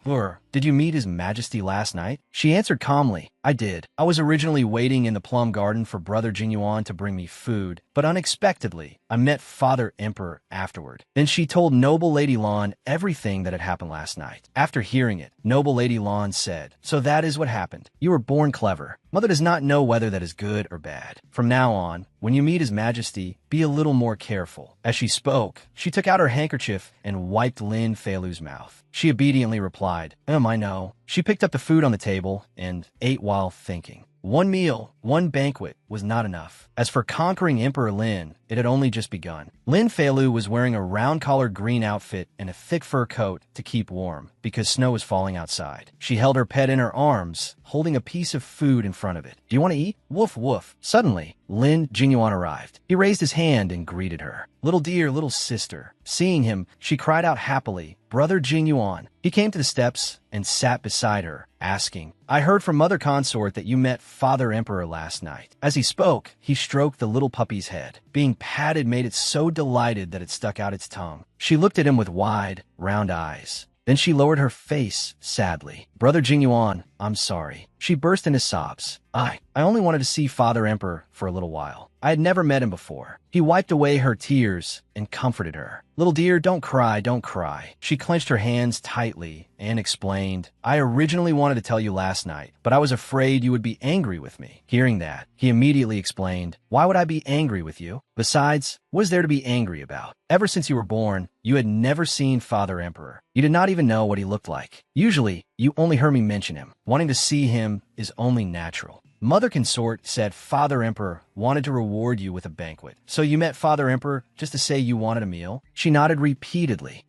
did you meet His Majesty last night? She answered calmly, I did. I was originally waiting in the plum garden for Brother Jinyuan to bring me food, but unexpectedly, I met Father Emperor afterward. Then she told Noble Lady Lan everything that had happened last night. After hearing it, Noble Lady Lan said, so that is what happened. You were born clever. Mother does not know whether that is good or bad. From now on, when you meet His Majesty, be a little more careful. As she spoke, she took out her handkerchief and wiped Lin Feilu's mouth. She obediently replied, I know. She picked up the food on the table and ate while thinking. One meal, one banquet was not enough. As for conquering Emperor Lin, it had only just begun. Lin Feilu was wearing a round-collared green outfit and a thick fur coat to keep warm because snow was falling outside. She held her pet in her arms, holding a piece of food in front of it. Do you want to eat? Woof, woof. Suddenly, Lin Jinyuan arrived. He raised his hand and greeted her. Little dear, little sister. Seeing him, she cried out happily, Brother Jinyuan. He came to the steps and sat beside her, asking, I heard from Mother Consort that you met Father Emperor last night. As he spoke, he stroked the little puppy's head. Being patted made it so delighted that it stuck out its tongue. She looked at him with wide, round eyes. Then she lowered her face sadly. Brother Jinyuan, I'm sorry. She burst into sobs. I only wanted to see Father Emperor for a little while. I had never met him before. He wiped away her tears and comforted her. Little dear, don't cry, don't cry. She clenched her hands tightly and explained, I originally wanted to tell you last night, but I was afraid you would be angry with me. Hearing that, he immediately explained, why would I be angry with you? Besides, what is there to be angry about? Ever since you were born, you had never seen Father Emperor. You did not even know what he looked like. Usually, you only heard me mention him. Wanting to see him is only natural. Mother Consort said Father Emperor wanted to reward you with a banquet. So you met Father Emperor just to say you wanted a meal? She nodded repeatedly.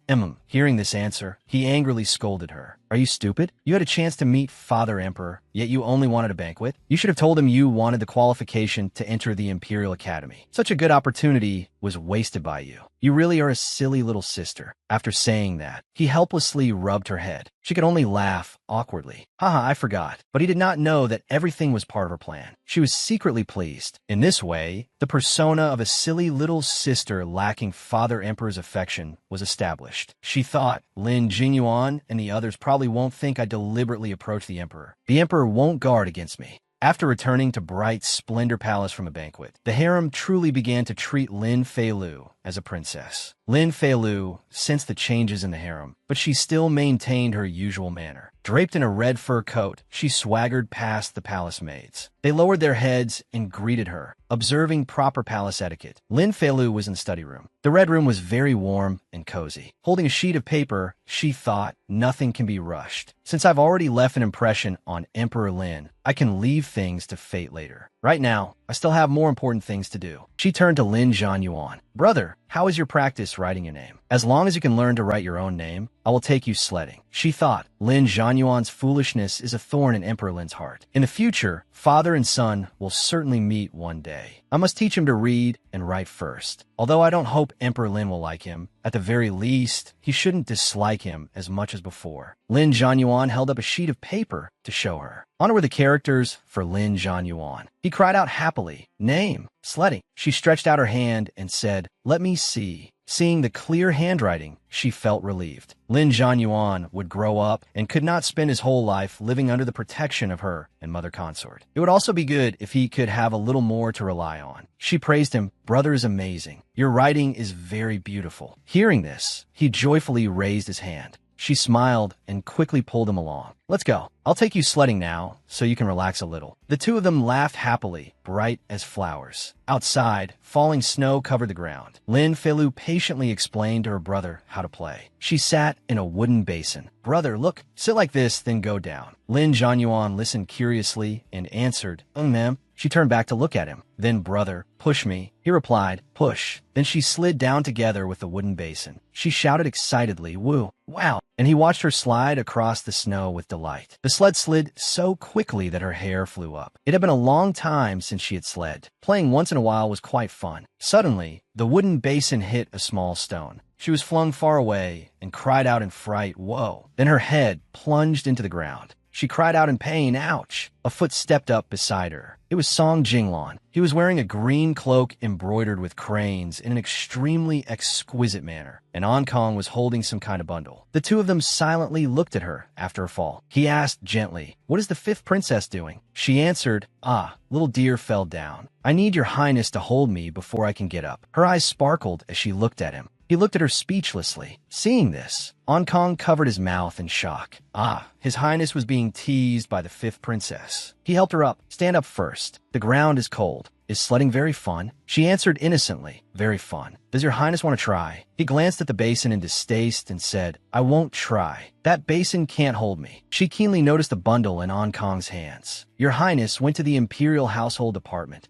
Hearing this answer, he angrily scolded her. Are you stupid? You had a chance to meet Father Emperor, yet you only wanted a banquet? You should have told him you wanted the qualification to enter the Imperial Academy. Such a good opportunity was wasted by you. You really are a silly little sister. After saying that, he helplessly rubbed her head. She could only laugh awkwardly. Haha, I forgot. But he did not know that everything was part of her plan. She was secretly pleased. In this way, the persona of a silly little sister lacking Father Emperor's affection was established. She thought, Lin Jinyuan and the others probably won't think I deliberately approached the Emperor. The Emperor won't guard against me. After returning to Bright Splendor Palace from a banquet, the harem truly began to treat Lin Feilu as a princess. Lin Feilu sensed the changes in the harem, but she still maintained her usual manner. Draped in a red fur coat, she swaggered past the palace maids. They lowered their heads and greeted her, observing proper palace etiquette. Lin Feilu was in the study room. The red room was very warm and cozy. Holding a sheet of paper, she thought, nothing can be rushed. Since I've already left an impression on Emperor Lin, I can leave things to fate later. Right now, I still have more important things to do. She turned to Lin Jianyuan. Brother, how is your practice writing your name? As long as you can learn to write your own name, I will take you sledding. She thought, Lin Jianyuan's foolishness is a thorn in Emperor Lin's heart. In the future, father and son will certainly meet one day. I must teach him to read and write first. Although I don't hope Emperor Lin will like him, at the very least, he shouldn't dislike him as much as before. Lin Jianyuan held up a sheet of paper to show her. On were the characters for Lin Jianyuan. He cried out happily, Name, sledding. She stretched out her hand and said, Let me see. Seeing the clear handwriting, she felt relieved. Lin Jianyuan would grow up and could not spend his whole life living under the protection of her and Mother Consort. It would also be good if he could have a little more to rely on. She praised him. Brother is amazing. Your writing is very beautiful. Hearing this, he joyfully raised his hand. She smiled and quickly pulled him along. Let's go. I'll take you sledding now, so you can relax a little. The two of them laughed happily, bright as flowers. Outside, falling snow covered the ground. Lin Feilu patiently explained to her brother how to play. She sat in a wooden basin. Brother, look, sit like this, then go down. Lin Jianyuan listened curiously and answered, ma'am. She turned back to look at him. Then, brother, push me. He replied, push. Then she slid down together with the wooden basin. She shouted excitedly, woo, wow. And he watched her slide across the snow with delight. The sled slid so quickly that her hair flew up. It had been a long time since she had sled. Playing once in a while was quite fun. Suddenly, the wooden basin hit a small stone. She was flung far away and cried out in fright, whoa. Then her head plunged into the ground. She cried out in pain. Ouch! A foot stepped up beside her. It was Song Jinglan. He was wearing a green cloak embroidered with cranes in an extremely exquisite manner, and Ankong was holding some kind of bundle. The two of them silently looked at her after her fall. He asked gently, "What is the fifth princess doing?" She answered, "Ah, little dear fell down. I need your highness to hold me before I can get up." Her eyes sparkled as she looked at him. He looked at her speechlessly. Seeing this, Ankong covered his mouth in shock. Ah, his highness was being teased by the fifth princess. He helped her up. "Stand up first. The ground is cold. Is sledding very fun?" She answered innocently, "Very fun. Does your highness want to try?" He glanced at the basin in distaste and said, "I won't try. That basin can't hold me." She keenly noticed a bundle in Ankong's hands. "Your highness went to the Imperial Household Department.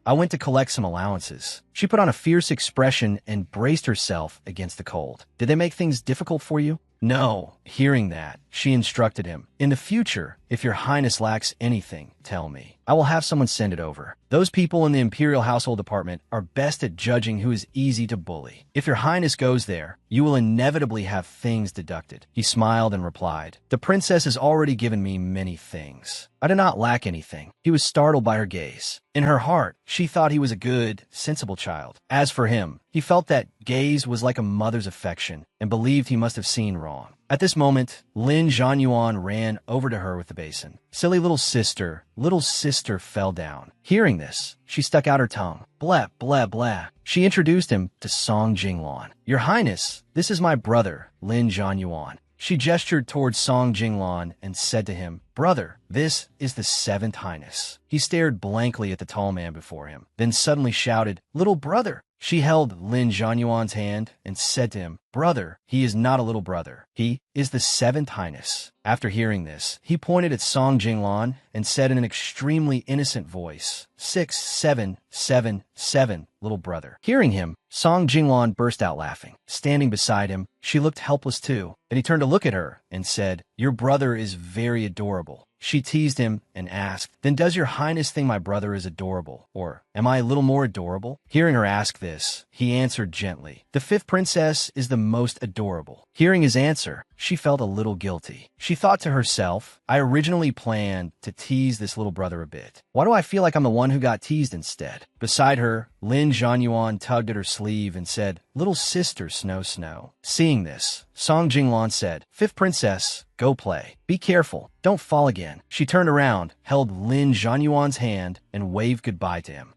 I went to collect some allowances." She put on a fierce expression and braced herself against the cold. "Did they make things difficult for you?" "No." Hearing that, she instructed him, "In the future, if your highness lacks anything, tell me. I will have someone send it over. Those people in the Imperial Household Department are best at judging who is easy to bully. If your highness goes there, you will inevitably have things deducted." He smiled and replied, "The princess has already given me many things. I do not lack anything." He was startled by her gaze. In her heart, she thought he was a good, sensible child. As for him, he felt that gaze was like a mother's affection and believed he must have seen wrong. At this moment, Lin Zhanyuan ran over to her with the basin. "Silly little sister fell down." Hearing this, she stuck out her tongue. "Blah, blah, blah." She introduced him to Song Jinglan. "Your highness, this is my brother, Lin Zhanyuan." She gestured towards Song Jinglan and said to him, "Brother, this is the seventh highness." He stared blankly at the tall man before him, then suddenly shouted, "Little brother." She held Lin Zhanyuan's hand and said to him, "Brother, he is not a little brother. He is the seventh highness." After hearing this, he pointed at Song Jinglan and said in an extremely innocent voice, 6777, little brother." Hearing him, Song Jinglan burst out laughing. Standing beside him, she looked helpless too. Then he turned to look at her and said, "Your brother is very adorable." She teased him and asked, "Then does your highness think my brother is adorable? Or am I a little more adorable?" Hearing her ask this, he answered gently, "The fifth princess is the most adorable." Hearing his answer, she felt a little guilty. She thought to herself, "I originally planned to tease this little brother a bit. Why do I feel like I'm the one who got teased instead?" Beside her, Lin Zhanyuan tugged at her sleeve and said, "Little sister Snow Snow." Seeing this, Song Jinglan said, "Fifth princess, go play. Be careful. Don't fall again." She turned around, held Lin Zhanyuan's hand, and waved goodbye to him.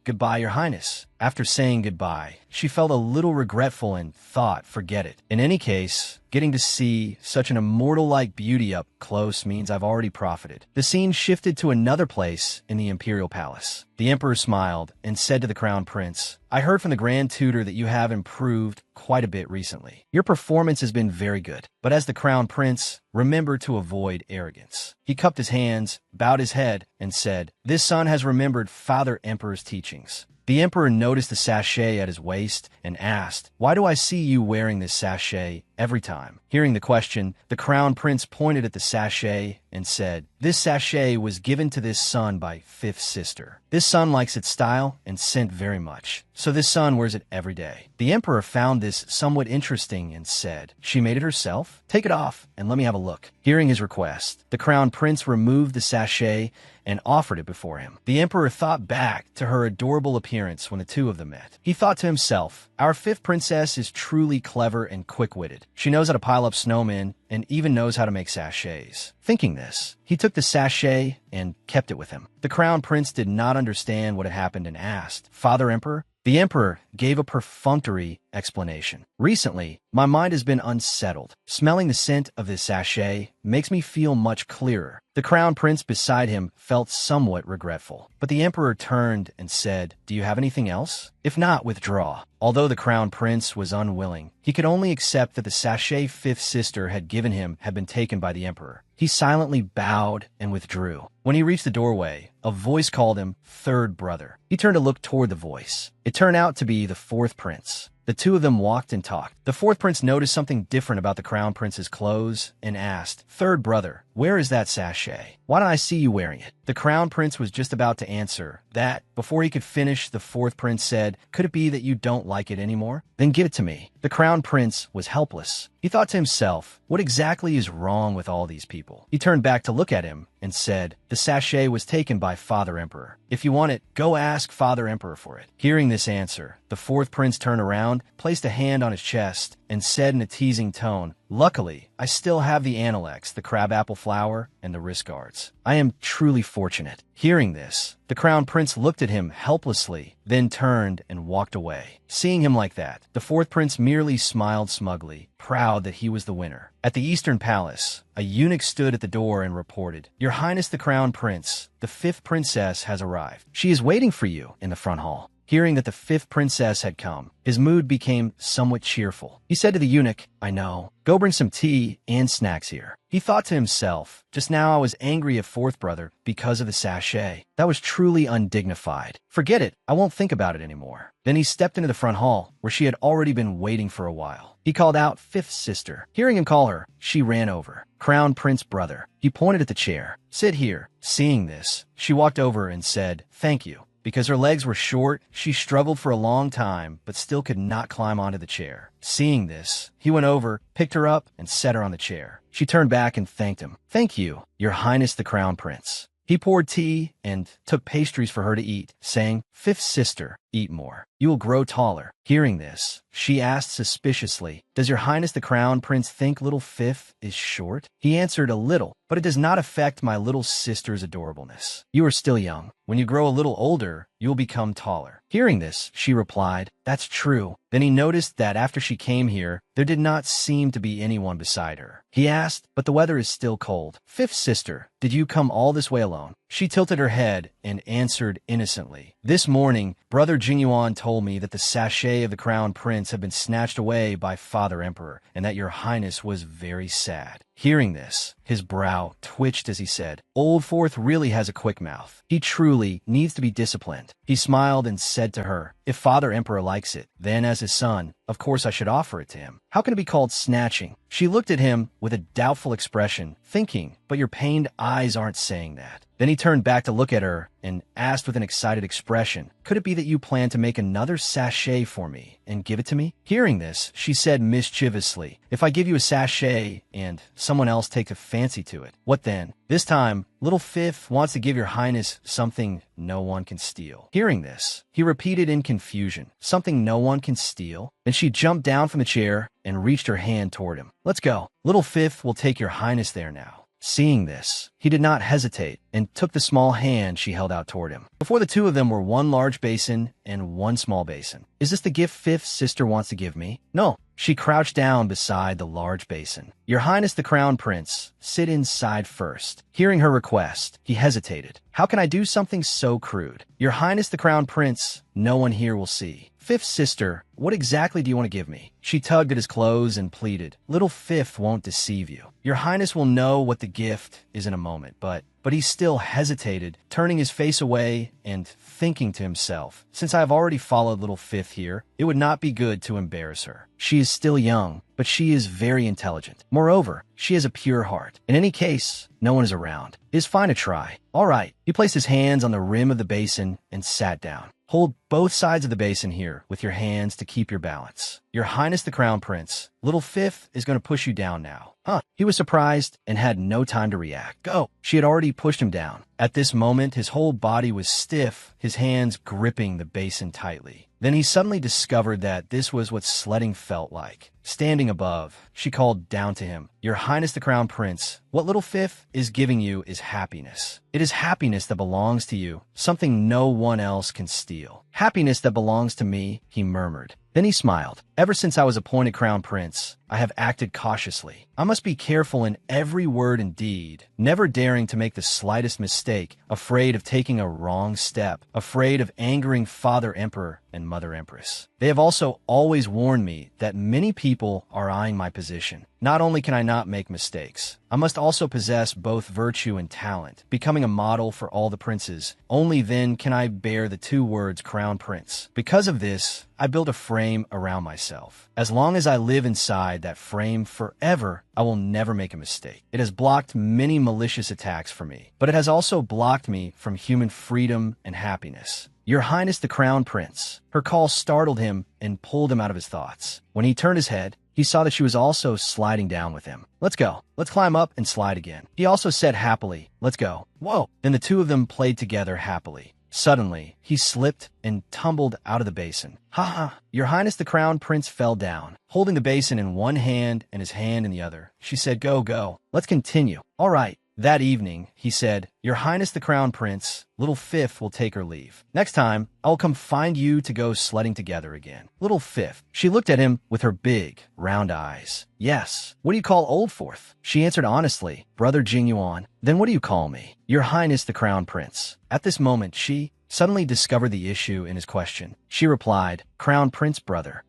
Goodbye, your highness." After saying goodbye, she felt a little regretful and thought, forget it. In any case, getting to see such an immortal-like beauty up close means I've already profited. The scene shifted to another place in the imperial palace. The emperor smiled and said to the crown prince, "I heard from the grand tutor that you have improved quite a bit recently. Your performance has been very good. But as the crown prince, remember to avoid arrogance." He cupped his hands, bowed his head, and said, "This son has remembered Father Emperor's teachings." The emperor noticed the sachet at his waist and asked, "Why do I see you wearing this sachet every time?" Hearing the question, the crown prince pointed at the sachet and said, "This sachet was given to this son by fifth sister. This son likes its style and scent very much, so this son wears it every day." The emperor found this somewhat interesting and said, "She made it herself? Take it off and let me have a look." Hearing his request, the crown prince removed the sachet and offered it before him. The emperor thought back to her adorable appearance when the two of them met. He thought to himself, "Our fifth princess is truly clever and quick-witted. She knows how to pile up snowmen and even knows how to make sachets." Thinking this, he took the sachet and kept it with him. The crown prince did not understand what had happened and asked, "Father Emperor?" The emperor gave a perfunctory explanation. "Recently, my mind has been unsettled. Smelling the scent of this sachet makes me feel much clearer." The crown prince beside him felt somewhat regretful, but the emperor turned and said, "Do you have anything else? If not, withdraw." Although the crown prince was unwilling, he could only accept that the sachet fifth sister had given him had been taken by the emperor. He silently bowed and withdrew. When he reached the doorway, a voice called him third brother. He turned to look toward the voice. It turned out to be the fourth prince. The two of them walked and talked. The fourth prince noticed something different about the crown prince's clothes and asked, "Third brother, where is that sachet? Why don't I see you wearing it?" The crown prince was just about to answer that. Before he could finish, the fourth prince said, "Could it be that you don't like it anymore? Then give it to me." The crown prince was helpless. He thought to himself, what exactly is wrong with all these people? He turned back to look at him and said, "The sachet was taken by Father Emperor. If you want it, go ask Father Emperor for it." Hearing this answer, the fourth prince turned around, placed a hand on his chest, and said in a teasing tone, "Luckily, I still have the anilex, the crabapple flower, and the wrist guards. I am truly fortunate." Hearing this, the crown prince looked at him helplessly, then turned and walked away. Seeing him like that, the fourth prince merely smiled smugly, proud that he was the winner. At the Eastern Palace, a eunuch stood at the door and reported, "Your Highness the Crown Prince, the fifth princess has arrived. She is waiting for you in the front hall." Hearing that the fifth princess had come, his mood became somewhat cheerful. He said to the eunuch, "I know. Go bring some tea and snacks here." He thought to himself, just now I was angry at fourth brother because of the sachet. That was truly undignified. Forget it. I won't think about it anymore. Then he stepped into the front hall, where she had already been waiting for a while. He called out, "Fifth sister." Hearing him call her, she ran over. "Crown Prince brother." He pointed at the chair. "Sit here." Seeing this, she walked over and said, "Thank you." Because her legs were short, she struggled for a long time, but still could not climb onto the chair. Seeing this, he went over, picked her up, and set her on the chair. She turned back and thanked him. "Thank you, Your Highness the Crown Prince." He poured tea and took pastries for her to eat, saying, "Fifth sister, eat more. You will grow taller." Hearing this, she asked suspiciously, "Does Your Highness the Crown Prince think little Fifth is short?" He answered, "A little, but it does not affect my little sister's adorableness. You are still young. When you grow a little older, you will become taller." Hearing this, she replied, "That's true." Then he noticed that after she came here, there did not seem to be anyone beside her. He asked, "But the weather is still cold. Fifth sister, did you come all this way alone?" She tilted her head and answered innocently, "This morning, Brother Jinyuan told me that the sachet of the Crown Prince had been snatched away by Father Emperor, and that Your Highness was very sad." Hearing this, his brow twitched as he said, "Old Fourth really has a quick mouth. He truly needs to be disciplined." He smiled and said to her, "If Father Emperor likes it, then as his son, of course I should offer it to him. How can it be called snatching?" She looked at him with a doubtful expression, thinking, but your pained eyes aren't saying that. Then he turned back to look at her and asked with an excited expression, "Could it be that you plan to make another sachet for me and give it to me?" Hearing this, she said mischievously, "If I give you a sachet and someone else takes a fancy to it, what then? This time, little Fifth wants to give Your Highness something no one can steal." Hearing this, he repeated in confusion, "Something no one can steal?" Then she jumped down from the chair and reached her hand toward him. "Let's go. Little Fifth will take Your Highness there now." Seeing this, he did not hesitate and took the small hand she held out toward him. Before the two of them were one large basin and one small basin. "Is this the gift Fifth sister wants to give me?" "No." She crouched down beside the large basin. "Your Highness the Crown Prince, sit inside first." Hearing her request, he hesitated. "How can I do something so crude? Your Highness the Crown Prince, no one here will see." "Fifth sister, what exactly do you want to give me?" She tugged at his clothes and pleaded, "Little Fifth won't deceive you. Your Highness will know what the gift is in a moment." But he still hesitated, turning his face away and thinking to himself, "Since I have already followed little Fifth here, it would not be good to embarrass her. She is still young, but she is very intelligent. Moreover, she has a pure heart. In any case, no one is around. It is fine to try." "All right." He placed his hands on the rim of the basin and sat down. "Hold both sides of the basin here with your hands to keep your balance. Your Highness the Crown Prince, little Fifth is going to push you down now." "Huh?" He was surprised and had no time to react. "Go." She had already pushed him down. At this moment, his whole body was stiff, his hands gripping the basin tightly. Then he suddenly discovered that this was what sledding felt like. Standing above, she called down to him, "Your Highness the Crown Prince, what little Fifth is giving you is happiness. It is happiness that belongs to you, something no one else can steal." "Happiness that belongs to me," he murmured. Then he smiled. "Ever since I was appointed Crown Prince, I have acted cautiously. I must be careful in every word and deed, never daring to make the slightest mistake, afraid of taking a wrong step, afraid of angering Father Emperor and Mother Empress. They have also always warned me that many people people are eyeing my position. Not only can I not make mistakes, I must also possess both virtue and talent, becoming a model for all the princes. Only then can I bear the two words crown prince. Because of this, I build a frame around myself. As long as I live inside that frame forever, I will never make a mistake. It has blocked many malicious attacks for me, but it has also blocked me from human freedom and happiness. Your Highness the Crown Prince. Her call startled him and pulled him out of his thoughts. When he turned his head, he saw that she was also sliding down with him. Let's go. Let's climb up and slide again. He also said happily, let's go. Whoa. Then the two of them played together happily. Suddenly, he slipped and tumbled out of the basin. Ha ha. Your Highness the Crown Prince fell down, holding the basin in one hand and his hand in the other. She said, go, go. Let's continue. All right. That evening, he said, Your Highness the Crown Prince, little Fifth will take her leave. Next time, I will come find you to go sledding together again. Little Fifth. She looked at him with her big, round eyes. Yes. What do you call Old Fourth? She answered honestly, Brother Jingyuan. Then what do you call me? Your Highness the Crown Prince. At this moment, she suddenly discovered the issue in his question. She replied, Crown Prince Brother.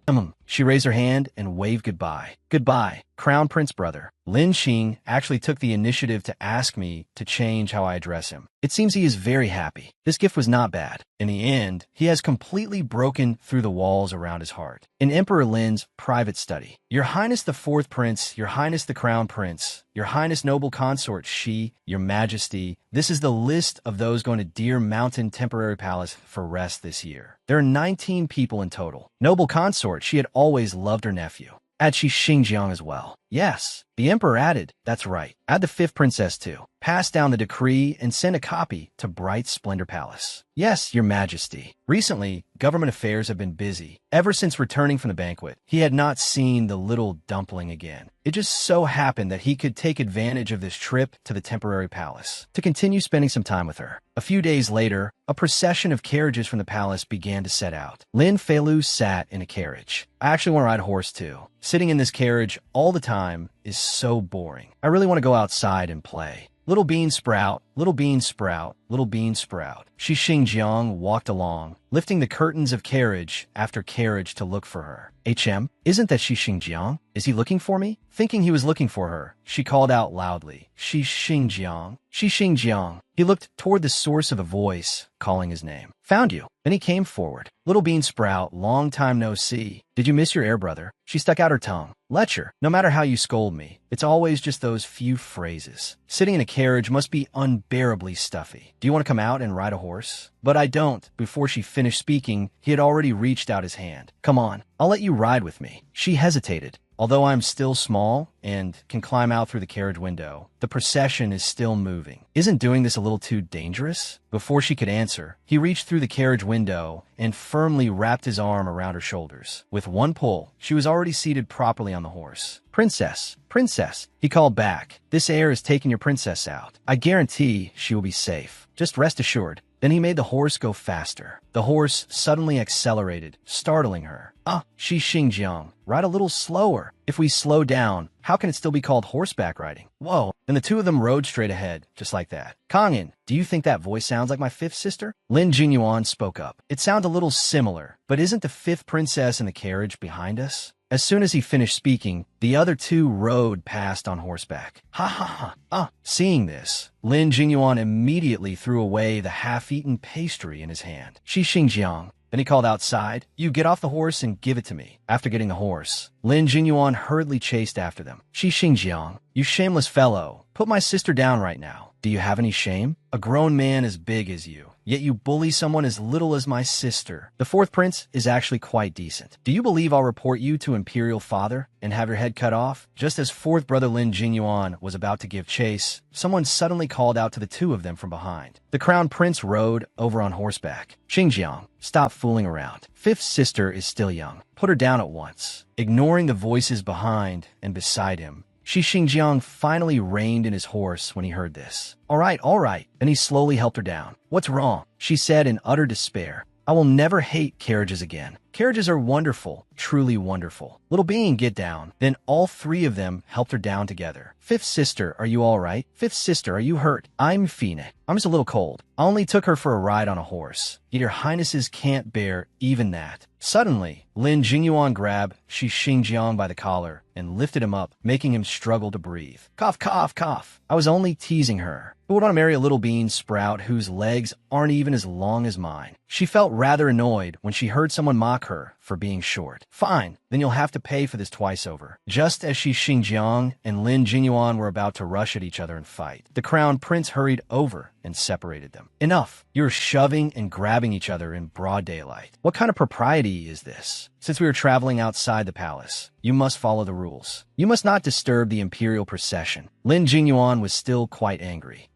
She raised her hand and waved goodbye. Goodbye, Crown Prince Brother. Lin Xing actually took the initiative to ask me to change how I address him. It seems he is very happy. This gift was not bad. In the end, he has completely broken through the walls around his heart. In Emperor Lin's private study, Your Highness the Fourth Prince, Your Highness the Crown Prince, Your Highness Noble Consort Shi, Your Majesty, this is the list of those going to Deer Mountain Temporary Palace for rest this year. There are 19 people in total. Noble Consort, she had always loved her nephew. Add Shi Xingjiang as well. Yes, the Emperor added. That's right. Add the fifth princess too. Pass down the decree and send a copy to Bright Splendor Palace. Yes, Your Majesty. Recently, government affairs have been busy. Ever since returning from the banquet, he had not seen the little dumpling again. It just so happened that he could take advantage of this trip to the temporary palace to continue spending some time with her. A few days later, a procession of carriages from the palace began to set out. Lin Feilu sat in a carriage. I actually want to ride a horse too. Sitting in this carriage all the time is so boring. I really want to go outside and play. Little bean sprout, little bean sprout, little bean sprout. Shi Xingjiang walked along, lifting the curtains of carriage after carriage to look for her. Isn't that Shi Xingjiang? Is he looking for me? Thinking he was looking for her, she called out loudly, Shi Xingjiang, Shi Xingjiang. He looked toward the source of the voice, calling his name. Found you. Then he came forward. Little bean sprout, long time no see. Did you miss your air brother? She stuck out her tongue. Letcher, no matter how you scold me, it's always just those few phrases. Sitting in a carriage must be unbearably stuffy. Do you want to come out and ride a horse? But I don't. Before she finished speaking, he had already reached out his hand. Come on, I'll let you ride with me. She hesitated. Although I'm still small and can climb out through the carriage window, the procession is still moving. Isn't doing this a little too dangerous? Before she could answer, he reached through the carriage window and firmly wrapped his arm around her shoulders. With one pull, she was already seated properly on the horse. Princess, princess, he called back. This air is taking your princess out. I guarantee she will be safe. Just rest assured. Then he made the horse go faster. The horse suddenly accelerated, startling her. Shi Xingjiang, ride a little slower. If we slow down, how can it still be called horseback riding? Whoa. And the two of them rode straight ahead, just like that. Kangin, do you think that voice sounds like my fifth sister? Lin Jingyuan spoke up. It sounds a little similar, but isn't the fifth princess in the carriage behind us? As soon as he finished speaking, the other two rode past on horseback. Ha ha ha. Seeing this, Lin Jingyuan immediately threw away the half-eaten pastry in his hand. Shi Xingjiang. Then he called outside, You get off the horse and give it to me. After getting the horse, Lin Jingyuan hurriedly chased after them. Shi Xingjiang, you shameless fellow, put my sister down right now. Do you have any shame? A grown man as big as you, yet you bully someone as little as my sister. The fourth prince is actually quite decent. Do you believe I'll report you to Imperial Father and have your head cut off? Just as fourth brother Lin Jingyuan was about to give chase, someone suddenly called out to the two of them from behind. The crown prince rode over on horseback. Xingjiang, stop fooling around. Fifth sister is still young. Put her down at once. Ignoring the voices behind and beside him, Shi Xingjiang finally reined in his horse when he heard this. All right. Then he slowly helped her down. What's wrong? She said in utter despair. I will never hate carriages again. Carriages are wonderful, truly wonderful. Little bean, get down. Then all three of them helped her down together. Fifth sister, are you all right? Fifth sister, are you hurt? I'm Fina. I'm just a little cold. I only took her for a ride on a horse. Yet your highnesses can't bear even that. Suddenly, Lin Jingyuan grabbed Shi Xingjiang by the collar and lifted him up, making him struggle to breathe. Cough, cough, cough. I was only teasing her. Who would want to marry a little bean sprout whose legs aren't even as long as mine? She felt rather annoyed when she heard someone mock her for being short. Fine, then you'll have to pay for this twice over. Just as Shi Xingjiang and Lin Jingyuan were about to rush at each other and fight, the crown prince hurried over and separated them. Enough. You're shoving and grabbing each other in broad daylight. What kind of propriety is this? Since we are traveling outside the palace, you must follow the rules. You must not disturb the imperial procession. Lin Jingyuan was still quite angry.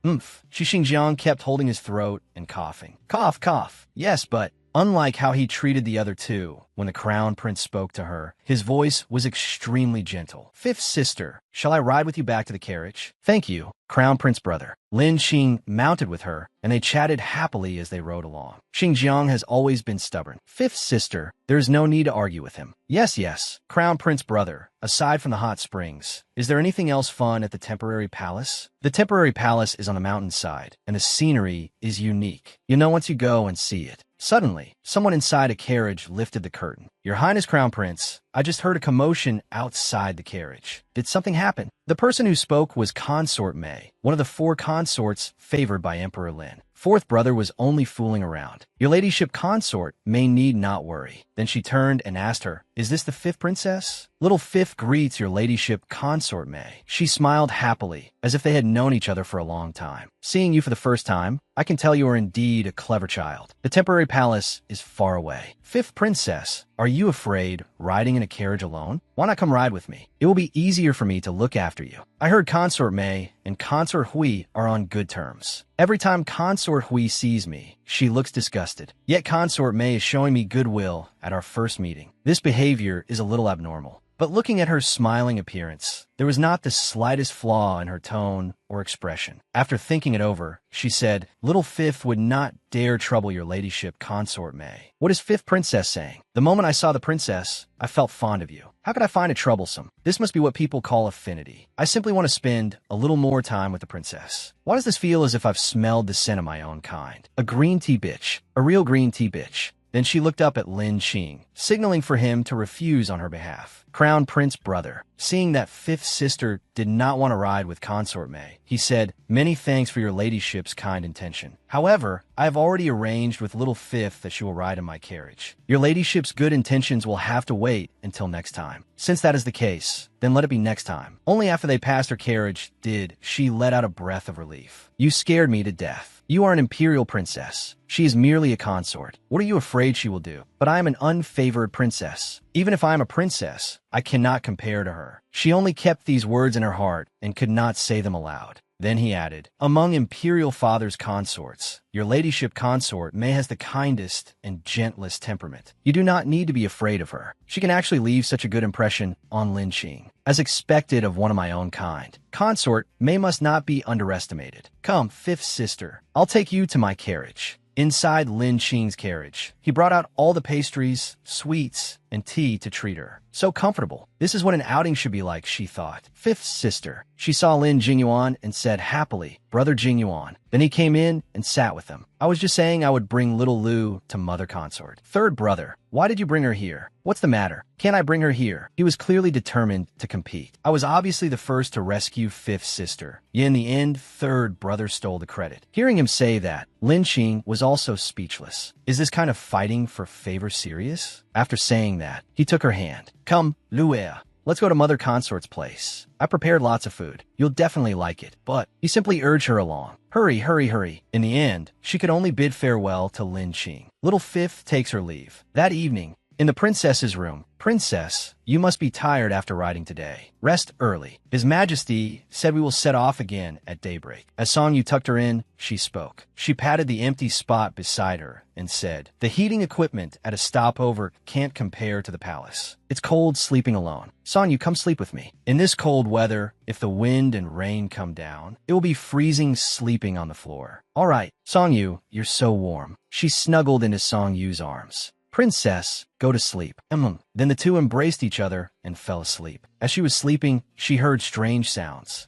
Shi Xingjiang kept holding his throat and coughing. Cough, cough. Yes, but unlike how he treated the other two, when the crown prince spoke to her, his voice was extremely gentle. Fifth sister, shall I ride with you back to the carriage? Thank you, crown prince brother. Lin Xing mounted with her, and they chatted happily as they rode along. Xingjiang has always been stubborn. Fifth sister, there is no need to argue with him. Yes, yes, crown prince brother. Aside from the hot springs, is there anything else fun at the temporary palace? The temporary palace is on a mountainside, and the scenery is unique. You'll know once you go and see it. Suddenly, someone inside a carriage lifted the curtain. Your Highness Crown Prince, I just heard a commotion outside the carriage. Did something happen? The person who spoke was Consort Mei, one of the 4 consorts favored by Emperor Lin. Fourth brother was only fooling around. Your ladyship consort may need not worry. Then she turned and asked her, is this the 5th princess? Little Fifth greets your ladyship consort May. She smiled happily, as if they had known each other for a long time. Seeing you for the first time, I can tell you are indeed a clever child. The temporary palace is far away. 5th princess, are you afraid riding in a carriage alone? Why not come ride with me? It will be easier for me to look after you. I heard Consort May and Consort Hui are on good terms. Every time Consort Hui sees me, she looks disgusted. Yet Consort May is showing me goodwill at our first meeting. This behavior is a little abnormal. But looking at her smiling appearance, there was not the slightest flaw in her tone or expression. After thinking it over, she said, Little Fifth would not dare trouble your ladyship consort May. What is 5th princess saying? The moment I saw the princess, I felt fond of you. How could I find it troublesome? This must be what people call affinity. I simply want to spend a little more time with the princess. Why does this feel as if I've smelled the scent of my own kind? A green tea bitch. A real green tea bitch. Then she looked up at Lin Xing, signaling for him to refuse on her behalf. Crown Prince brother, seeing that 5th sister did not want to ride with Consort May, he said, many thanks for your ladyship's kind intention. However, I have already arranged with little Fifth that she will ride in my carriage. Your ladyship's good intentions will have to wait until next time. Since that is the case, then let it be next time. Only after they passed her carriage did she let out a breath of relief. You scared me to death. You are an imperial princess. She is merely a consort. What are you afraid she will do? But I am an unfavored princess. Even if I am a princess, I cannot compare to her. She only kept these words in her heart and could not say them aloud. Then he added, among imperial father's consorts, your ladyship consort May has the kindest and gentlest temperament. You do not need to be afraid of her. She can actually leave such a good impression on Lin Xing, as expected of one of my own kind. Consort May must not be underestimated. Come, 5th sister, I'll take you to my carriage. Inside Lin Xing's carriage, he brought out all the pastries, sweets, and tea to treat her. So comfortable. This is what an outing should be like, she thought. 5th sister. She saw Lin Jingyuan and said happily, Brother Jingyuan. Then he came in and sat with them. I was just saying I would bring little Lu to Mother Consort. 3rd brother. Why did you bring her here? What's the matter? Can't I bring her here? He was clearly determined to compete. I was obviously the first to rescue 5th sister. Yet in the end, 3rd brother stole the credit. Hearing him say that, Lin Xing was also speechless. Is this kind of fighting for favor serious? After saying that, he took her hand. Come, Luea. Let's go to Mother Consort's place. I prepared lots of food. You'll definitely like it. But he simply urged her along. Hurry, hurry, hurry. In the end, she could only bid farewell to Lin Xing. Little Fifth takes her leave. That evening, in the princess's room, Princess, you must be tired after riding today. Rest early. His Majesty said we will set off again at daybreak. As Song Yu tucked her in, she spoke. She patted the empty spot beside her and said, the heating equipment at a stopover can't compare to the palace. It's cold sleeping alone. Song Yu, come sleep with me. In this cold weather, if the wind and rain come down, it will be freezing sleeping on the floor. All right, Song Yu, you're so warm. She snuggled into Song Yu's arms. Princess, Go to sleep. Then the two embraced each other and fell asleep. As she was sleeping, she heard strange sounds.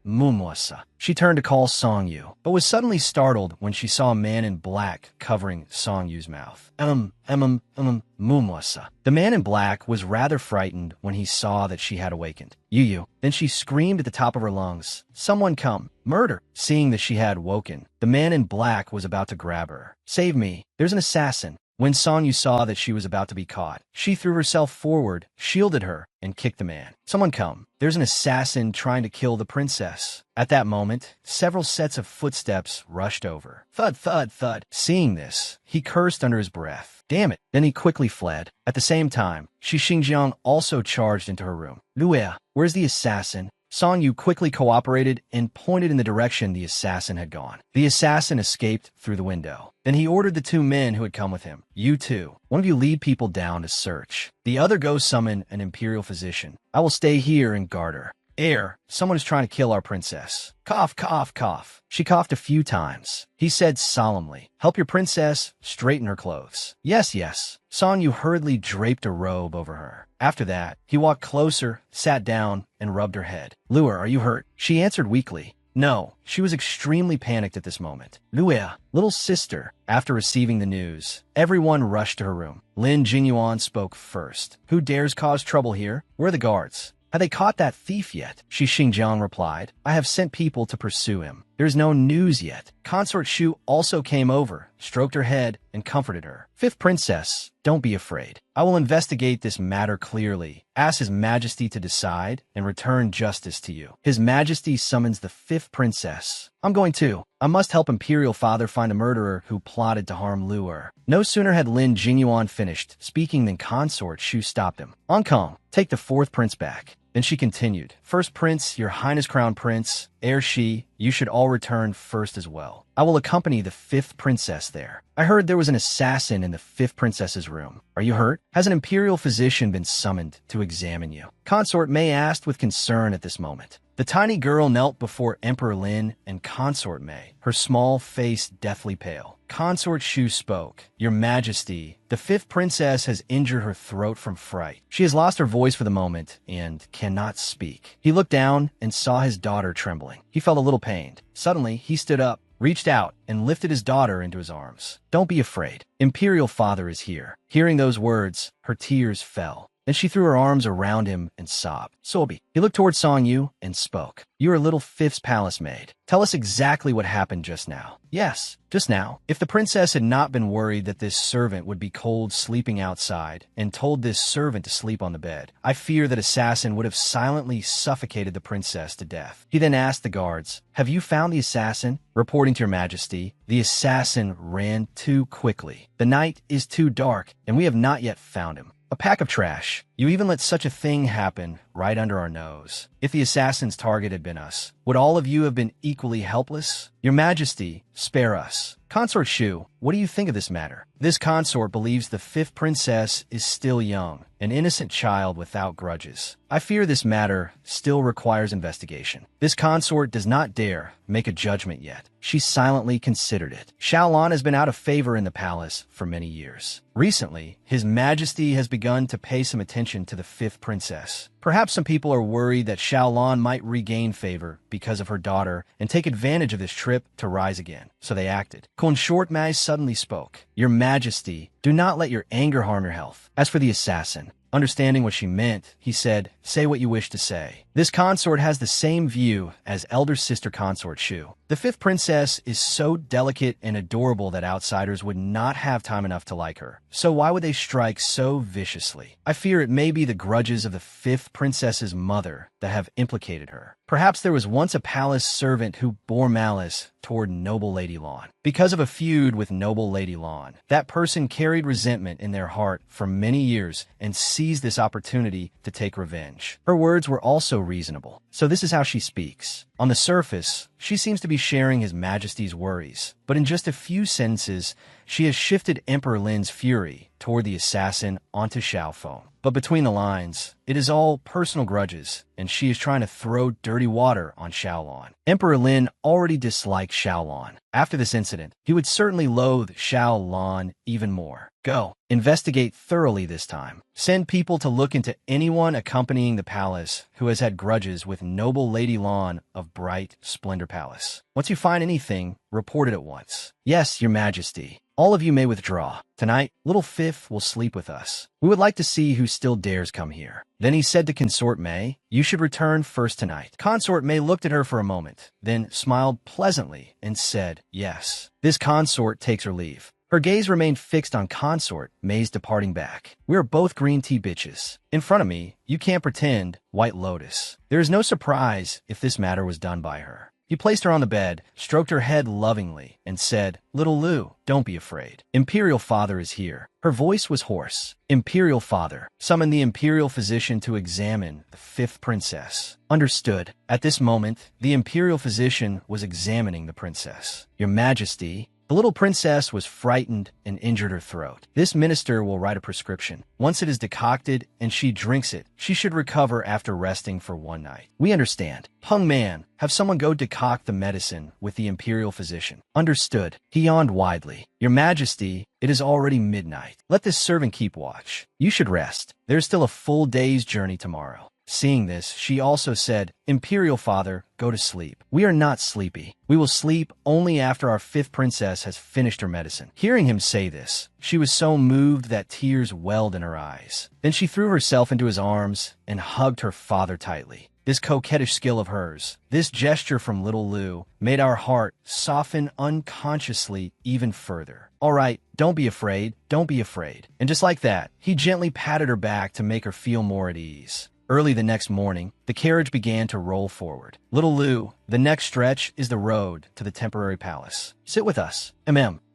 Mumwasa. She turned to call Song-yu, but was suddenly startled when she saw a man in black covering Song-yu's mouth. Mumwasa. The man in black was rather frightened when he saw that she had awakened. Yu. Then she screamed at the top of her lungs, "Someone come! Murder!" Seeing that she had woken, the man in black was about to grab her. "Save me! There's an assassin!" When Song-yu saw that she was about to be caught, she threw herself forward, shielded her, and kicked the man. "Someone come! There's an assassin trying to kill the princess." At that moment, several sets of footsteps rushed over. Thud, thud, thud. Seeing this, he cursed under his breath. Damn it. Then he quickly fled. At the same time, Shi Xingjiang also charged into her room. "Luea, where's the assassin?" Song-yu quickly cooperated and pointed in the direction the assassin had gone. The assassin escaped through the window. Then he ordered the two men who had come with him. "You two, one of you lead people down to search. The other go summon an imperial physician. I will stay here and guard her. Heir, someone is trying to kill our princess." Cough, cough, cough. She coughed a few times. He said solemnly, "Help your princess straighten her clothes." "Yes, yes." Song-yu hurriedly draped a robe over her. After that, he walked closer, sat down, and rubbed her head. "Luer, are you hurt?" She answered weakly. No, she was extremely panicked at this moment. "Luea, little sister." After receiving the news, everyone rushed to her room. Lin Jingyuan spoke first. "Who dares cause trouble here? Where are the guards? Have they caught that thief yet?" Shi Xingjiang replied, "I have sent people to pursue him. There's no news yet." Consort Shu also came over, stroked her head, and comforted her. "Fifth princess, don't be afraid. I will investigate this matter clearly, ask His Majesty to decide, and return justice to you. His Majesty summons the fifth princess. I'm going too. I must help Imperial Father find a murderer who plotted to harm Luer." No sooner had Lin Jingyuan finished speaking than Consort Shu stopped him. "Ankong, take the fourth prince back." Then she continued, "First prince, your highness crown prince, heir Shi, you should all return first as well. I will accompany the fifth princess there. I heard there was an assassin in the fifth princess's room. Are you hurt? Has an imperial physician been summoned to examine you?" Consort Mei asked with concern at this moment. The tiny girl knelt before Emperor Lin and Consort Mei, her small face deathly pale. Consort Shu spoke. "Your Majesty, the fifth princess has injured her throat from fright. She has lost her voice for the moment and cannot speak." He looked down and saw his daughter trembling. He felt a little pained. Suddenly, he stood up, reached out, and lifted his daughter into his arms. "Don't be afraid. Imperial Father is here." Hearing those words, her tears fell. Then she threw her arms around him and sobbed. "Sobi." He looked toward Song-yu and spoke. "You are little fifth's palace maid. Tell us exactly what happened just now." "Yes, just now. If the princess had not been worried that this servant would be cold sleeping outside and told this servant to sleep on the bed, I fear that assassin would have silently suffocated the princess to death." He then asked the guards, "Have you found the assassin?" Reporting to your Majesty, "The assassin ran too quickly. The night is too dark, and we have not yet found him. A pack of trash. You even let such a thing happen right under our nose. If the assassin's target had been us, would all of you have been equally helpless? Your Majesty, spare us." Consort Shu, what do you think of this matter? This consort believes the fifth princess is still young, an innocent child without grudges. I fear this matter still requires investigation. This consort does not dare make a judgment yet. She silently considered it. Xiaolan has been out of favor in the palace for many years. Recently, His Majesty has begun to pay some attention to the fifth princess. Perhaps some people are worried that Xiaolan might regain favor because of her daughter and take advantage of this trip to rise again. So they acted. Consort Mei suddenly spoke. "Your Majesty, do not let your anger harm your health." As for the assassin, understanding what she meant, he said, "Say what you wish to say." This consort has the same view as elder sister Consort Shu. The fifth princess is so delicate and adorable that outsiders would not have time enough to like her. So why would they strike so viciously? I fear it may be the grudges of the fifth princess's mother that have implicated her. Perhaps there was once a palace servant who bore malice toward noble Lady Lawn. Because of a feud with noble Lady Lawn, that person carried resentment in their heart for many years and seized this opportunity to take revenge. Her words were also reasonable. So this is how she speaks. On the surface, she seems to be sharing His Majesty's worries, but in just a few sentences, she has shifted Emperor Lin's fury toward the assassin onto Xiaofeng. But between the lines, it is all personal grudges, and she is trying to throw dirty water on Xiaolon. Emperor Lin already disliked Xiaolon. After this incident, he would certainly loathe Xiaolon even more. Go. Investigate thoroughly this time. Send people to look into anyone accompanying the palace who has had grudges with noble Lady Lan of Bright Splendor Palace. Once you find anything, report it at once. Yes, Your Majesty. All of you may withdraw. Tonight, little Fifth will sleep with us. We would like to see who still dares come here. Then he said to Consort May, you should return first tonight. Consort May looked at her for a moment, then smiled pleasantly and said, yes. This consort takes her leave. Her gaze remained fixed on Consort May's departing back. We are both green tea bitches. In front of me, you can't pretend, White Lotus. There is no surprise if this matter was done by her. He placed her on the bed, stroked her head lovingly, and said, Little Lu, don't be afraid. Imperial Father is here. Her voice was hoarse. Imperial Father, summon the Imperial Physician to examine the fifth princess. Understood. At this moment, the Imperial Physician was examining the princess. Your Majesty, the little princess was frightened and injured her throat. This minister will write a prescription. Once it is decocted and she drinks it, she should recover after resting for one night. We understand. Hung Man, have someone go decoct the medicine with the Imperial Physician. Understood. He yawned widely. Your Majesty, it is already midnight. Let this servant keep watch. You should rest. There is still a full day's journey tomorrow. Seeing this, she also said, Imperial Father, go to sleep. We are not sleepy. We will sleep only after our fifth princess has finished her medicine. Hearing him say this, she was so moved that tears welled in her eyes. Then she threw herself into his arms and hugged her father tightly. This coquettish skill of hers, this gesture from little Lu, made our heart soften unconsciously even further. All right, don't be afraid, don't be afraid. And just like that, he gently patted her back to make her feel more at ease. Early the next morning, the carriage began to roll forward. Little Lu, the next stretch is the road to the temporary palace. Sit with us.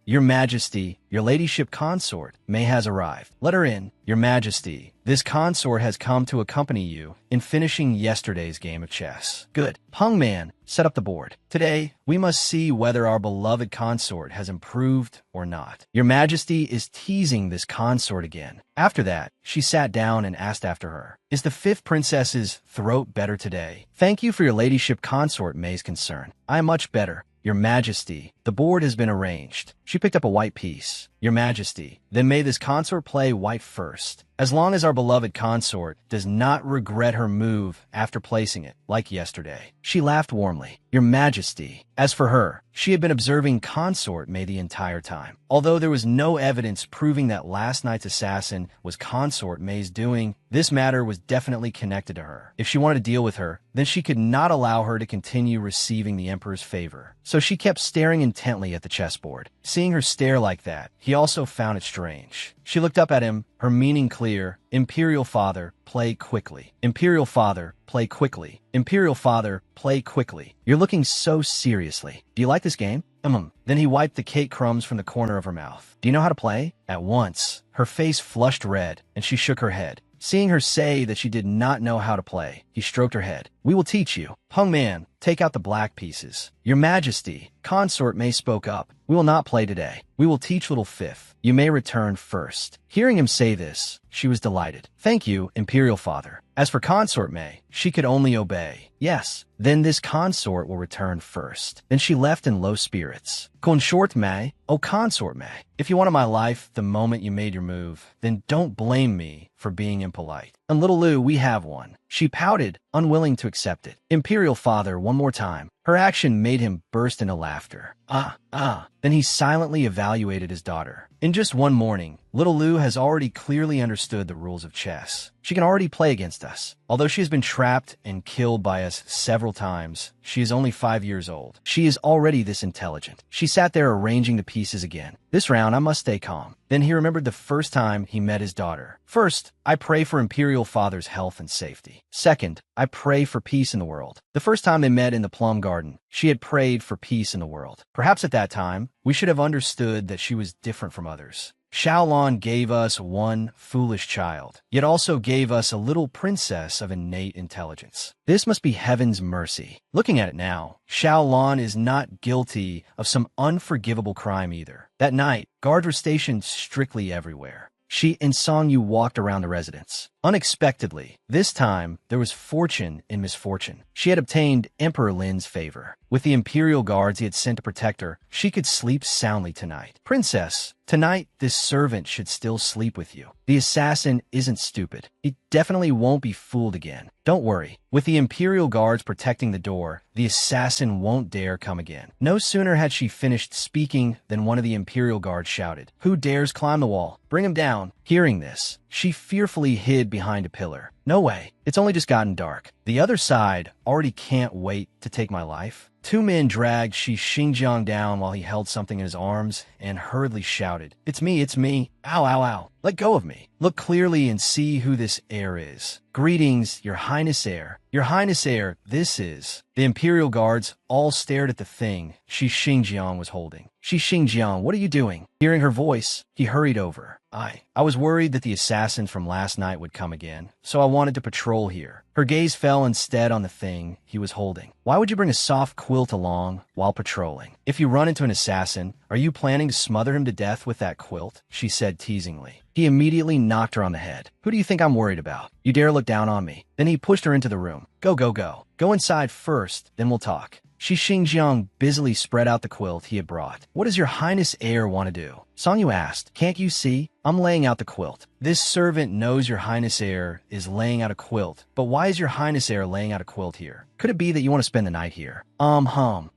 Your Majesty, your ladyship consort, May has arrived. Let her in. Your Majesty, this consort has come to accompany you in finishing yesterday's game of chess. Good. Hung Man, set up the board. Today, we must see whether our beloved consort has improved or not. Your Majesty is teasing this consort again. After that, she sat down and asked after her. Is the fifth princess's throat better today? Thank you for your ladyship consort May's concern. I am much better. Your Majesty, the board has been arranged. She picked up a white piece. Your Majesty, then may this consort play white first. As long as our beloved consort does not regret her move after placing it, like yesterday. She laughed warmly. Your Majesty, as for her, she had been observing Consort May the entire time. Although there was no evidence proving that last night's assassin was Consort May's doing, this matter was definitely connected to her. If she wanted to deal with her, then she could not allow her to continue receiving the Emperor's favor. So she kept staring intently at the chessboard. Seeing her stare like that, he also found it strange. She looked up at him, her meaning clear. Imperial Father, play quickly. Imperial Father, play quickly. Imperial Father, play quickly. You're looking so seriously. Do you like this game? Then he wiped the cake crumbs from the corner of her mouth. Do you know how to play? At once, her face flushed red, and she shook her head. Seeing her say that she did not know how to play, he stroked her head. We will teach you. Hung Man, take out the black pieces. Your Majesty, Consort May spoke up. We will not play today. We will teach little Fifth. You may return first. Hearing him say this, she was delighted. Thank you, Imperial Father. As for Consort May, she could only obey. Yes, then this consort will return first. Then she left in low spirits. Consort May, oh Consort May, if you wanted my life the moment you made your move, then don't blame me for being impolite. And little Lu, we have one. She pouted, unwilling to accept it. Imperial Father, one more time. Her action made him burst into laughter. Then he silently evaluated his daughter. In just one morning, little Lu has already clearly understood the rules of chess. She can already play against us. Although she has been trapped and killed by us several times, she is only 5 years old. She is already this intelligent. She sat there arranging the pieces again. This round, I must stay calm. Then he remembered the first time he met his daughter. First, I pray for Imperial royal father's health and safety. Second, I pray for peace in the world. The first time they met in the plum garden, she had prayed for peace in the world. Perhaps at that time, we should have understood that she was different from others. Shaolin gave us one foolish child, yet also gave us a little princess of innate intelligence. This must be heaven's mercy. Looking at it now, Shaolin is not guilty of some unforgivable crime either. That night, guards were stationed strictly everywhere. She and Song Yu walked around the residence. Unexpectedly, this time, there was fortune in misfortune. She had obtained Emperor Lin's favor. With the Imperial guards he had sent to protect her, she could sleep soundly tonight. Princess, tonight this servant should still sleep with you. The assassin isn't stupid. He definitely won't be fooled again. Don't worry. With the Imperial guards protecting the door, the assassin won't dare come again. No sooner had she finished speaking than one of the Imperial guards shouted, "Who dares climb the wall? Bring him down." Hearing this, she fearfully hid behind a pillar. No way. It's only just gotten dark. The other side already can't wait to take my life. Two men dragged Shi Xingjiang down while he held something in his arms and hurriedly shouted, "It's me, it's me. Ow, ow, ow. Let go of me. Look clearly and see who this heir is. Greetings, Your Highness Heir. Your Highness Heir, this is..." The Imperial guards all stared at the thing Shi Xingjiang was holding. "Shi Xingjiang, what are you doing?" Hearing her voice, he hurried over. I was worried that the assassin from last night would come again, so I wanted to patrol here." Her gaze fell instead on the thing he was holding. "Why would you bring a soft quilt along while patrolling? If you run into an assassin, are you planning to smother him to death with that quilt?" she said teasingly. He immediately knocked her on the head. "Who do you think I'm worried about? You dare look down on me?" Then he pushed her into the room. Go, go, go. Go inside first, then we'll talk." Shi Xingjiang busily spread out the quilt he had brought. "What does Your Highness Heir want to do?" Song Yu asked. "Can't you see? I'm laying out the quilt." "This servant knows Your Highness Heir is laying out a quilt, but why is Your Highness Heir laying out a quilt here? Could it be that you want to spend the night here?"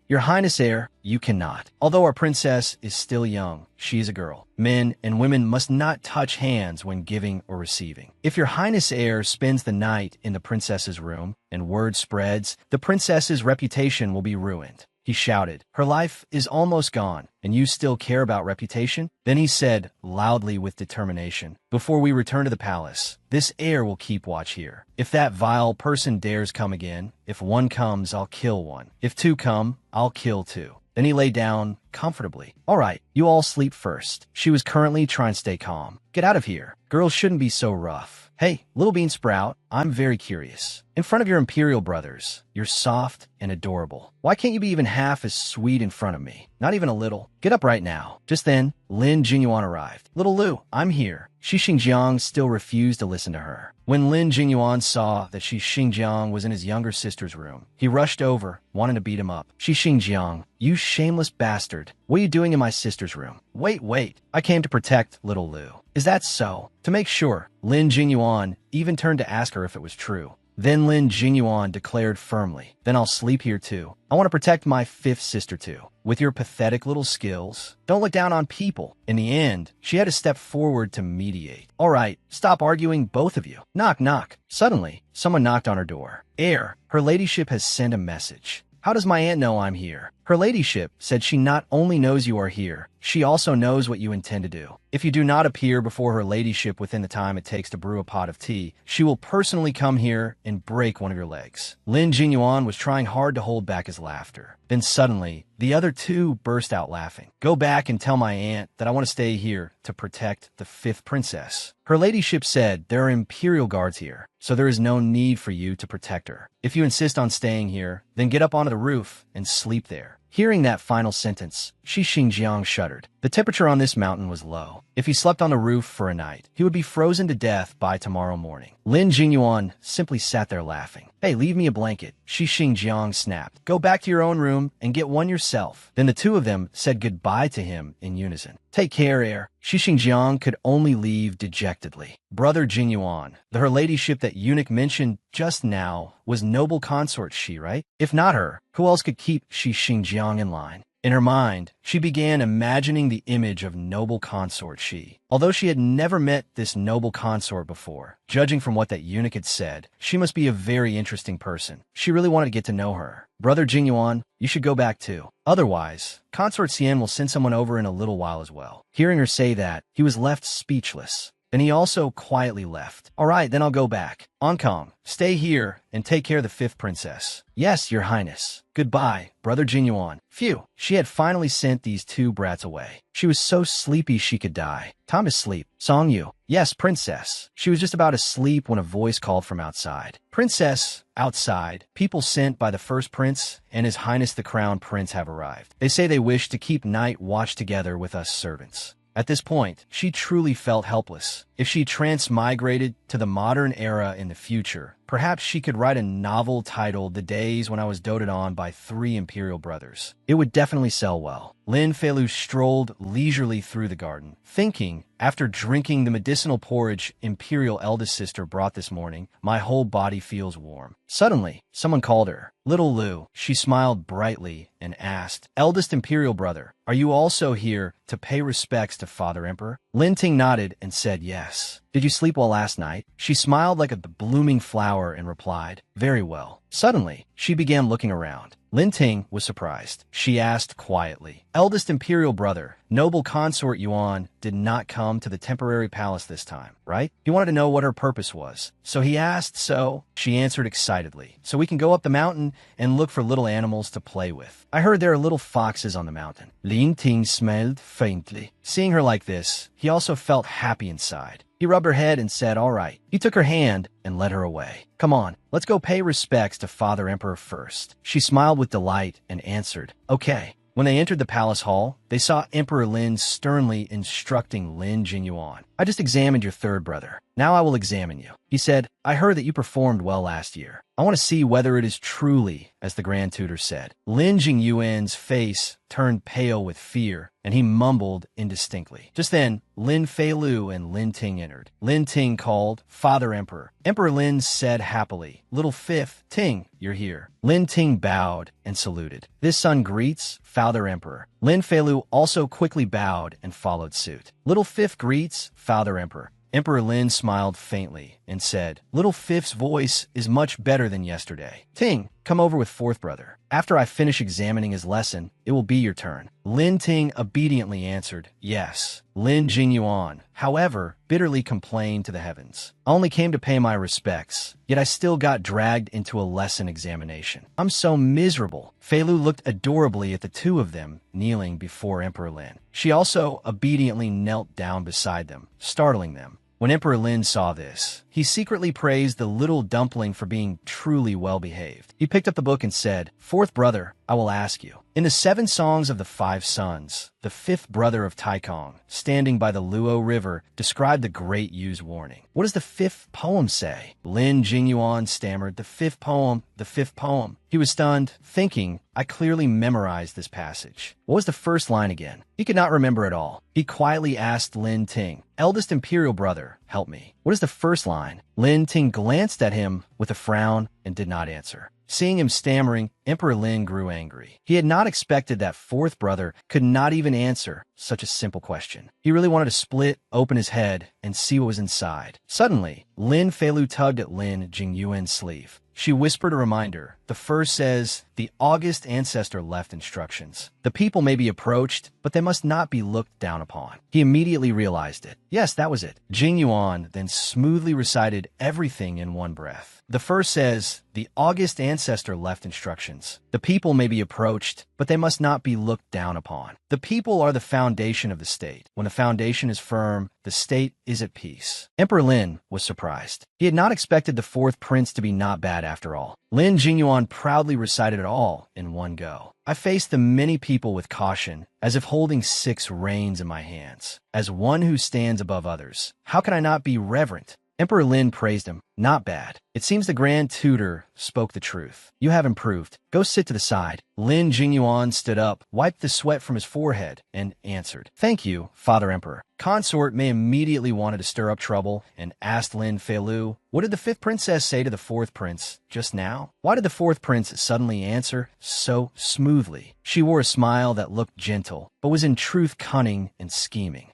Your Highness Heir, you cannot. Although our princess is still young, she is a girl. Men and women must not touch hands when giving or receiving. If Your Highness Heir spends the night in the princess's room and word spreads, the princess's reputation will be ruined." He shouted, "Her life is almost gone, and you still care about reputation?" Then he said, loudly with determination, "Before we return to the palace, this heir will keep watch here. If that vile person dares come again, if one comes, I'll kill one. If two come, I'll kill two." Then he lay down comfortably. "All right, you all sleep first." She was currently trying to stay calm. "Get out of here. Girls shouldn't be so rough. Hey, Little Bean Sprout, I'm very curious. In front of your Imperial brothers, you're soft and adorable. Why can't you be even half as sweet in front of me? Not even a little. Get up right now." Just then, Lin Jingyuan arrived. "Little Lu, I'm here." Shi Xingjiang still refused to listen to her. When Lin Jingyuan saw that Shi Xingjiang was in his younger sister's room, he rushed over, wanting to beat him up. "Shi Xingjiang, you shameless bastard. What are you doing in my sister's room?" Wait. I came to protect Little Lu." "Is that so?" To make sure, Lin Jingyuan even turned to ask her if it was true. Then Lin Jingyuan declared firmly, "Then I'll sleep here too. I want to protect my fifth sister too. With your pathetic little skills, don't look down on people." In the end, she had to step forward to mediate. "All right, stop arguing, both of you. Knock, knock." Suddenly, someone knocked on her door. "Heir, her ladyship has sent a message." "How does my aunt know I'm here?" "Her ladyship said she not only knows you are here, she also knows what you intend to do. If you do not appear before her ladyship within the time it takes to brew a pot of tea, she will personally come here and break one of your legs." Lin Jingyuan was trying hard to hold back his laughter. Then suddenly, the other two burst out laughing. "Go back and tell my aunt that I want to stay here to protect the fifth princess. Her ladyship said there are Imperial guards here, so there is no need for you to protect her. If you insist on staying here, then get up onto the roof and sleep there." Hearing that final sentence, Shi Xingjiang shuddered. The temperature on this mountain was low. If he slept on the roof for a night, he would be frozen to death by tomorrow morning. Lin Jingyuan simply sat there laughing. "Hey, leave me a blanket," Shi Xingjiang snapped. "Go back to your own room and get one yourself." Then the two of them said goodbye to him in unison. "Take care, heir." Shi Xingjiang could only leave dejectedly. Brother Jingyuan, her ladyship that eunuch mentioned just now, was noble consort Shi, right? If not her, who else could keep Shi Xingjiang in line? In her mind, she began imagining the image of noble consort Shi. Although she had never met this noble consort before, judging from what that eunuch had said, she must be a very interesting person. She really wanted to get to know her. "Brother Jingyuan, you should go back too. Otherwise, Consort Xian will send someone over in a little while as well." Hearing her say that, he was left speechless. Then he also quietly left. All right, then I'll go back. Ankong, stay here and take care of the fifth princess. Yes, your highness. Goodbye, brother Jinyuan. Phew, she had finally sent these two brats away. She was so sleepy she could die. Time to sleep. Songyu. Yes, princess. She was just about to sleep when a voice called from outside. Princess, outside. People sent by the first prince and his highness the crown prince have arrived. They say they wish to keep night watch together with us servants. At this point, she truly felt helpless. If she transmigrated to the modern era in the future, perhaps she could write a novel titled The Days When I Was Doted On by Three Imperial Brothers. It would definitely sell well. Lin Feilu strolled leisurely through the garden, thinking, after drinking the medicinal porridge Imperial eldest sister brought this morning, my whole body feels warm. Suddenly, someone called her. Little Lu. She smiled brightly and asked, Eldest Imperial Brother, are you also here to pay respects to Father Emperor? Lin Ting nodded and said yes. Did you sleep well last night? She smiled like a blooming flower and replied, very well. Suddenly, she began looking around. Lin Ting was surprised. She asked quietly, Eldest Imperial Brother, noble consort Yuan did not come to the temporary palace this time, right? He wanted to know what her purpose was. So he asked, so? She answered excitedly, so we can go up the mountain and look for little animals to play with. I heard there are little foxes on the mountain. Lin Ting smiled faintly. Seeing her like this, he also felt happy inside. He rubbed her head and said, all right. He took her hand and led her away. Come on, let's go pay respects to Father Emperor first. She smiled with delight and answered, okay. When they entered the palace hall, they saw Emperor Lin sternly instructing Lin Jinyuan. I just examined your third brother. Now I will examine you. He said, I heard that you performed well last year. I want to see whether it is truly, as the Grand Tutor said. Lin Jingyuan's face turned pale with fear, and he mumbled indistinctly. Just then, Lin Feilu and Lin Ting entered. Lin Ting called, Father Emperor. Emperor Lin said happily, Little Fifth, Ting, you're here. Lin Ting bowed and saluted. This son greets, Father Emperor. Lin Feilu also quickly bowed and followed suit. Little Fifth greets, Father Emperor. Emperor Lin smiled faintly and said, Little Fifth's voice is much better than yesterday. Ting, come over with fourth brother. After I finish examining his lesson, it will be your turn. Lin Ting obediently answered, yes. Lin Jinyuan, however, bitterly complained to the heavens. I only came to pay my respects, yet I still got dragged into a lesson examination. I'm so miserable. Feilu looked adorably at the two of them kneeling before Emperor Lin. She also obediently knelt down beside them, startling them. When Emperor Lin saw this, he secretly praised the little dumpling for being truly well-behaved. He picked up the book and said, Fourth brother, I will ask you. In the 7 songs of the 5 sons, the 5th brother of Taikong, standing by the Luo River, described the Great Yu's warning. What does the 5th poem say? Lin Jinyuan stammered, the 5th poem, the 5th poem. He was stunned, thinking, I clearly memorized this passage. What was the first line again? He could not remember at all. He quietly asked Lin Ting, Eldest Imperial Brother, help me. What is the first line? Lin Ting glanced at him with a frown and did not answer. Seeing him stammering, Emperor Lin grew angry. He had not expected that fourth brother could not even answer such a simple question. He really wanted to split open his head and see what was inside. Suddenly, Lin Feilu tugged at Lin Jingyuan's sleeve. She whispered a reminder. The first says, the august ancestor left instructions. The people may be approached, but they must not be looked down upon. He immediately realized it. Yes, that was it. Jinyuan then smoothly recited everything in one breath. The first says, the august ancestor left instructions. The people may be approached, but they must not be looked down upon. The people are the foundation of the state. When the foundation is firm, the state is at peace. Emperor Lin was surprised. He had not expected the fourth prince to be not bad after all. Lin Jinyuan proudly recited it all in one go. I face the many people with caution, as if holding 6 reins in my hands. As one who stands above others, how can I not be reverent? Emperor Lin praised him. Not bad. It seems the Grand Tutor spoke the truth. You have improved. Go sit to the side. Lin Jinyuan stood up, wiped the sweat from his forehead, and answered, Thank you, Father Emperor. Consort May immediately wanted to stir up trouble and asked Lin Feilu, What did the 5th princess say to the 4th prince just now? Why did the 4th prince suddenly answer so smoothly? She wore a smile that looked gentle, but was in truth cunning and scheming.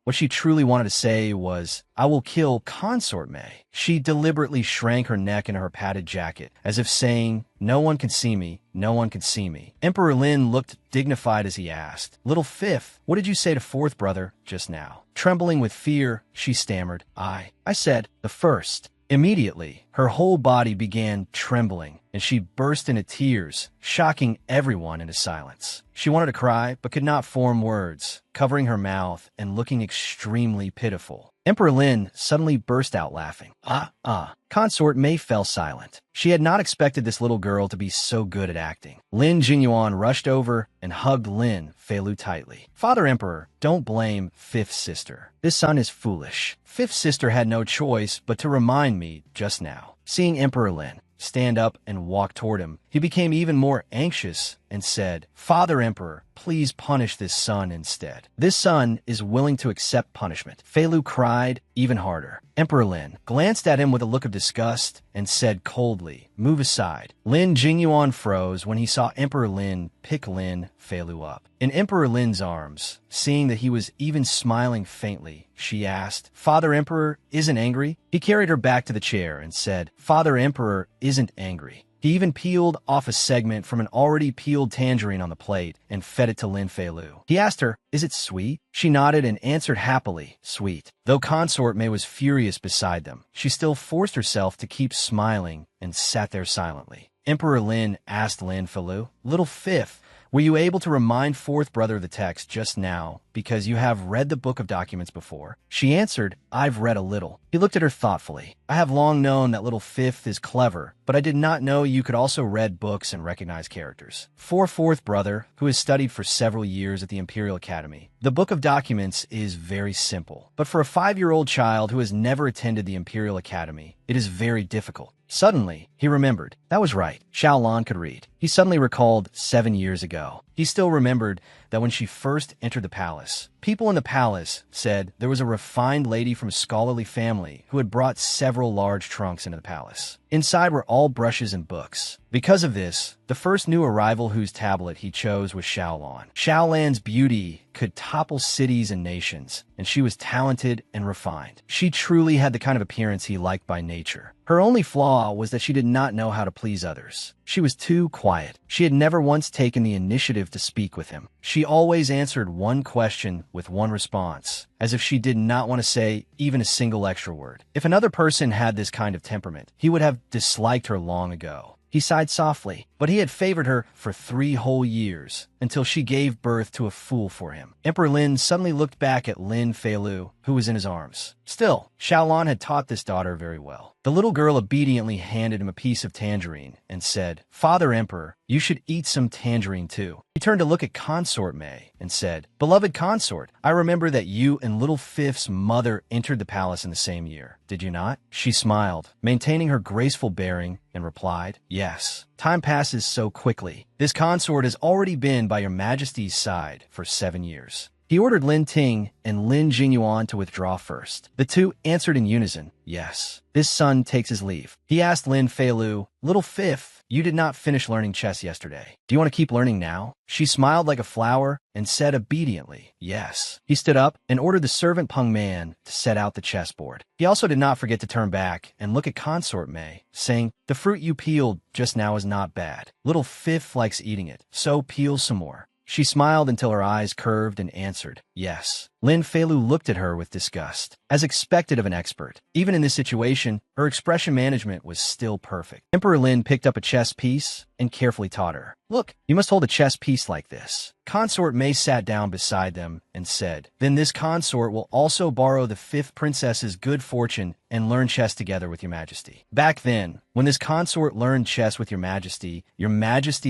What she truly wanted to say was, I will kill Consort May. She deliberately shrank her neck into her padded jacket, as if saying, no one can see me, no one can see me. Emperor Lin looked dignified as he asked, Little Fifth, what did you say to fourth brother just now? Trembling with fear, she stammered, I said, the first. Immediately, her whole body began trembling, and she burst into tears, shocking everyone into silence. She wanted to cry, but could not form words, covering her mouth and looking extremely pitiful. Emperor Lin suddenly burst out laughing. Consort May fell silent. She had not expected this little girl to be so good at acting. Lin Jinyuan rushed over and hugged Lin Feilu tightly. Father Emperor, don't blame Fifth Sister. This son is foolish. Fifth Sister had no choice but to remind me just now. Seeing Emperor Lin stand up and walk toward him, he became even more anxious and said, Father Emperor, please punish this son instead. This son is willing to accept punishment. Feilu cried even harder. Emperor Lin glanced at him with a look of disgust and said coldly, move aside. Lin Jingyuan froze when he saw Emperor Lin pick Lin Feilu up. In Emperor Lin's arms, seeing that he was even smiling faintly, she asked, Father Emperor isn't angry? He carried her back to the chair and said, Father Emperor isn't angry. He even peeled off a segment from an already peeled tangerine on the plate and fed it to Lin Feilu. He asked her, is it sweet? She nodded and answered happily, sweet. Though Consort May was furious beside them, she still forced herself to keep smiling and sat there silently. Emperor Lin asked Lin Feilu, Little Fifth, were you able to remind fourth brother of the text just now because you have read the book of documents before? She answered, I've read a little. He looked at her thoughtfully. I have long known that Little Fifth is clever, but I did not know you could also read books and recognize characters. For fourth brother, who has studied for several years at the Imperial Academy, the book of documents is very simple. But for a 5-year-old child who has never attended the Imperial Academy, it is very difficult. Suddenly, he remembered. That was right. Xiaolan could read. He suddenly recalled 7 years ago. He still remembered that when she first entered the palace, people in the palace said there was a refined lady from a scholarly family who had brought several large trunks into the palace. Inside were all brushes and books. Because of this, the first new arrival whose tablet he chose was Xiaolan. Xiaolan's beauty could topple cities and nations, and she was talented and refined. She truly had the kind of appearance he liked by nature. Her only flaw was that she did not know how to please others. She was too quiet. She had never once taken the initiative to speak with him. She always answered one question with one response, as if she did not want to say even a single extra word. If another person had this kind of temperament, he would have disliked her long ago. He sighed softly, but he had favored her for 3 whole years, until she gave birth to a fool for him. Emperor Lin suddenly looked back at Lin Feilu, who was in his arms. Still, Xiaolan had taught this daughter very well. The little girl obediently handed him a piece of tangerine and said, Father Emperor, you should eat some tangerine too. He turned to look at Consort May and said, Beloved consort, I remember that you and Little Fifth's mother entered the palace in the same year. Did you not? She smiled, maintaining her graceful bearing, and replied, Yes. Time passes so quickly. This consort has already been by your majesty's side for 7 years. He ordered Lin Ting and Lin Jinyuan to withdraw first. The two answered in unison, Yes. This son takes his leave. He asked Lin Feilu, Little Fifth, you did not finish learning chess yesterday. Do you want to keep learning now? She smiled like a flower and said obediently, Yes. He stood up and ordered the servant Peng Man to set out the chessboard. He also did not forget to turn back and look at Consort May, saying, The fruit you peeled just now is not bad. Little Fifth likes eating it, so peel some more. She smiled until her eyes curved and answered, Yes. Lin Feilu looked at her with disgust. As expected of an expert, even in this situation, her expression management was still perfect. Emperor Lin picked up a chess piece and carefully taught her. Look, you must hold a chess piece like this. Consort May sat down beside them and said, Then this consort will also borrow the 5th princess's good fortune and learn chess together with your majesty. Back then, when this consort learned chess with your majesty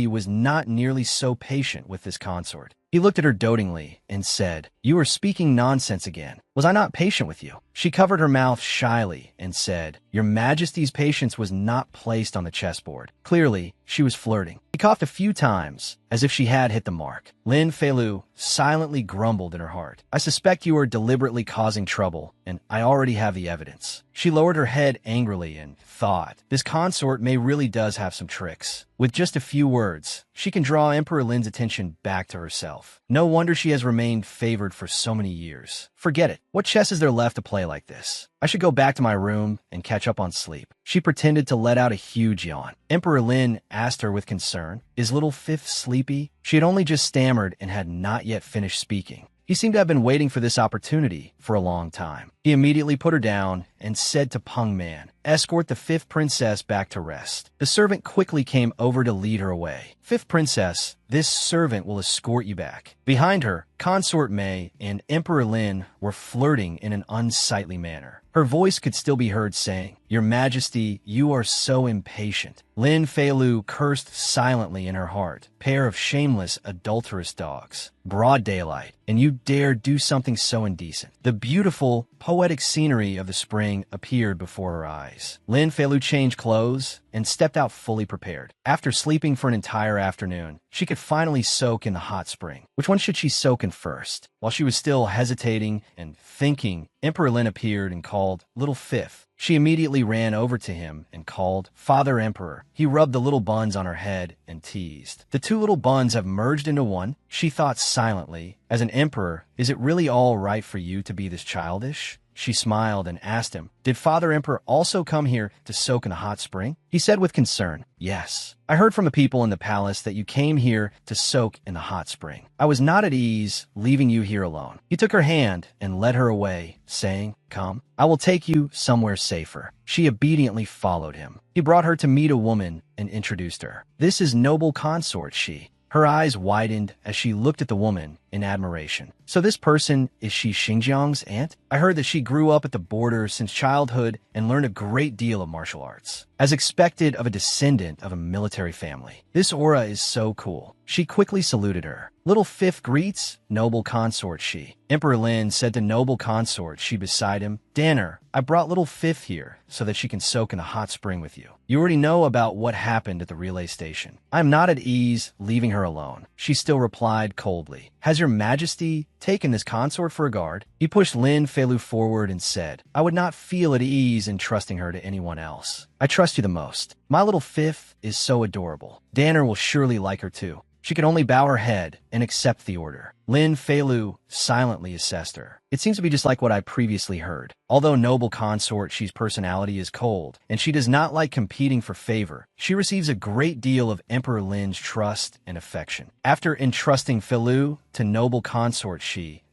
was not nearly so patient with this consort. He looked at her dotingly and said, You are speaking nonsense again. Was I not patient with you? She covered her mouth shyly and said, Your Majesty's patience was not placed on the chessboard. Clearly, she was flirting. He coughed a few times, as if she had hit the mark. Lin Feilu silently grumbled in her heart. I suspect you are deliberately causing trouble, and I already have the evidence. She lowered her head angrily and thought, this consort may really does have some tricks. With just a few words, she can draw Emperor Lin's attention back to herself. No wonder she has remained favored for so many years. Forget it. What chess is there left to play like this? I should go back to my room and catch up on sleep. She pretended to let out a huge yawn. Emperor Lin asked her with concern, Is little Fifth sleepy? She had only just stammered and had not yet finished speaking. He seemed to have been waiting for this opportunity for a long time. He immediately put her down and said to Peng Man, Escort the fifth princess back to rest. The servant quickly came over to lead her away. Fifth princess, this servant will escort you back. Behind her, Consort Mei and Emperor Lin were flirting in an unsightly manner. Her voice could still be heard saying, Your Majesty, you are so impatient. Lin Feilu cursed silently in her heart. Pair of shameless, adulterous dogs. Broad daylight, and you dare do something so indecent. The beautiful, poetic scenery of the spring appeared before her eyes. Lin Feilu changed clothes and stepped out fully prepared. After sleeping for an entire afternoon, she could finally soak in the hot spring. Which one should she soak in first? While she was still hesitating and thinking, Emperor Lin appeared and called, Little Fifth. She immediately ran over to him and called, Father Emperor. He rubbed the little buns on her head and teased. The two little buns have merged into one, she thought silently. As an emperor, is it really all right for you to be this childish? She smiled and asked him, Did Father Emperor also come here to soak in a hot spring? He said with concern, Yes. I heard from the people in the palace that you came here to soak in the hot spring. I was not at ease leaving you here alone. He took her hand and led her away, saying, Come, I will take you somewhere safer. She obediently followed him. He brought her to meet a woman and introduced her. This is noble consort, she. Her eyes widened as she looked at the woman in admiration. So this person is she Xinjiang's aunt? I heard that she grew up at the border since childhood and learned a great deal of martial arts. As expected of a descendant of a military family. This aura is so cool. She quickly saluted her. Little Fifth greets, noble consort, she. Emperor Lin said to noble consort, she beside him, Danner, I brought little Fifth here so that she can soak in a hot spring with you. You already know about what happened at the relay station. I'm not at ease leaving her alone. She still replied coldly. Has your Majesty taken this consort for a guard? He pushed Lin Feilu forward and said, I would not feel at ease in trusting her to anyone else. I trust you the most. My little Fifth is so adorable. Danner will surely like her too. She could only bow her head and accept the order. Lin Feilu silently assessed her. It seems to be just like what I previously heard. Although noble consort, she's personality is cold, and she does not like competing for favor. She receives a great deal of Emperor Lin's trust and affection. After entrusting Feilu to noble consort,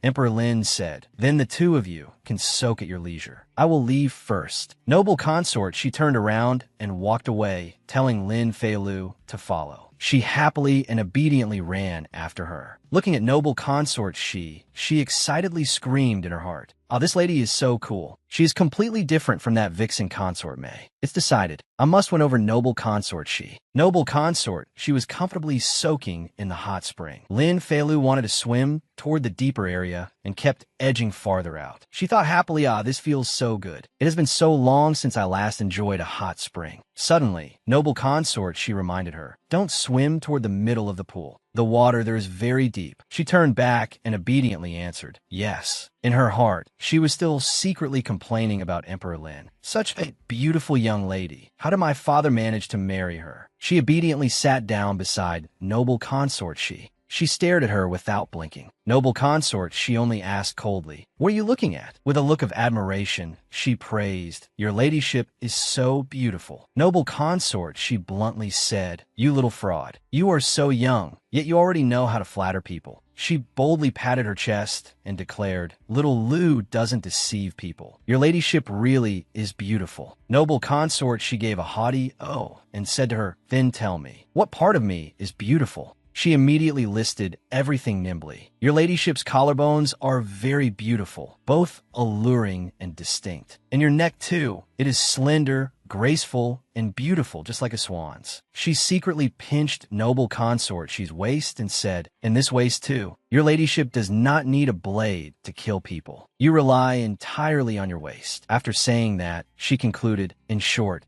Emperor Lin said, Then the two of you can soak at your leisure. I will leave first. Noble consort, she turned around and walked away, telling Lin Feilu to follow. She happily and obediently ran after her. Looking at noble consort, she excitedly screamed in her heart, Oh, this lady is so cool. She is completely different from that vixen consort May. It's decided. I must win over noble consort, Noble consort, she was comfortably soaking in the hot spring. Lin Feilu wanted to swim toward the deeper area and kept edging farther out. She thought happily, this feels so good. It has been so long since I last enjoyed a hot spring. Suddenly, noble consort, she reminded her, Don't swim toward the middle of the pool. The water there is very deep. She turned back and obediently answered, Yes. In her heart, she was still secretly complaining about Emperor Lin. Such a beautiful young lady. How did my father manage to marry her? She obediently sat down beside noble consort, She stared at her without blinking. Noble consort, she only asked coldly, What are you looking at? With a look of admiration, she praised, Your ladyship is so beautiful. Noble consort, she bluntly said, You little fraud. You are so young, yet you already know how to flatter people. She boldly patted her chest and declared, Little Lu doesn't deceive people. Your ladyship really is beautiful. Noble consort, she gave a haughty oh and said to her, Then tell me, what part of me is beautiful? She immediately listed everything nimbly. Your ladyship's collarbones are very beautiful, both alluring and distinct. And your neck, too. It is slender, graceful and beautiful, just like a swan's. She secretly pinched noble consort She's waist and said, "In this waist too, your ladyship does not need a blade to kill people. You rely entirely on your waist." After saying that, she concluded, in short,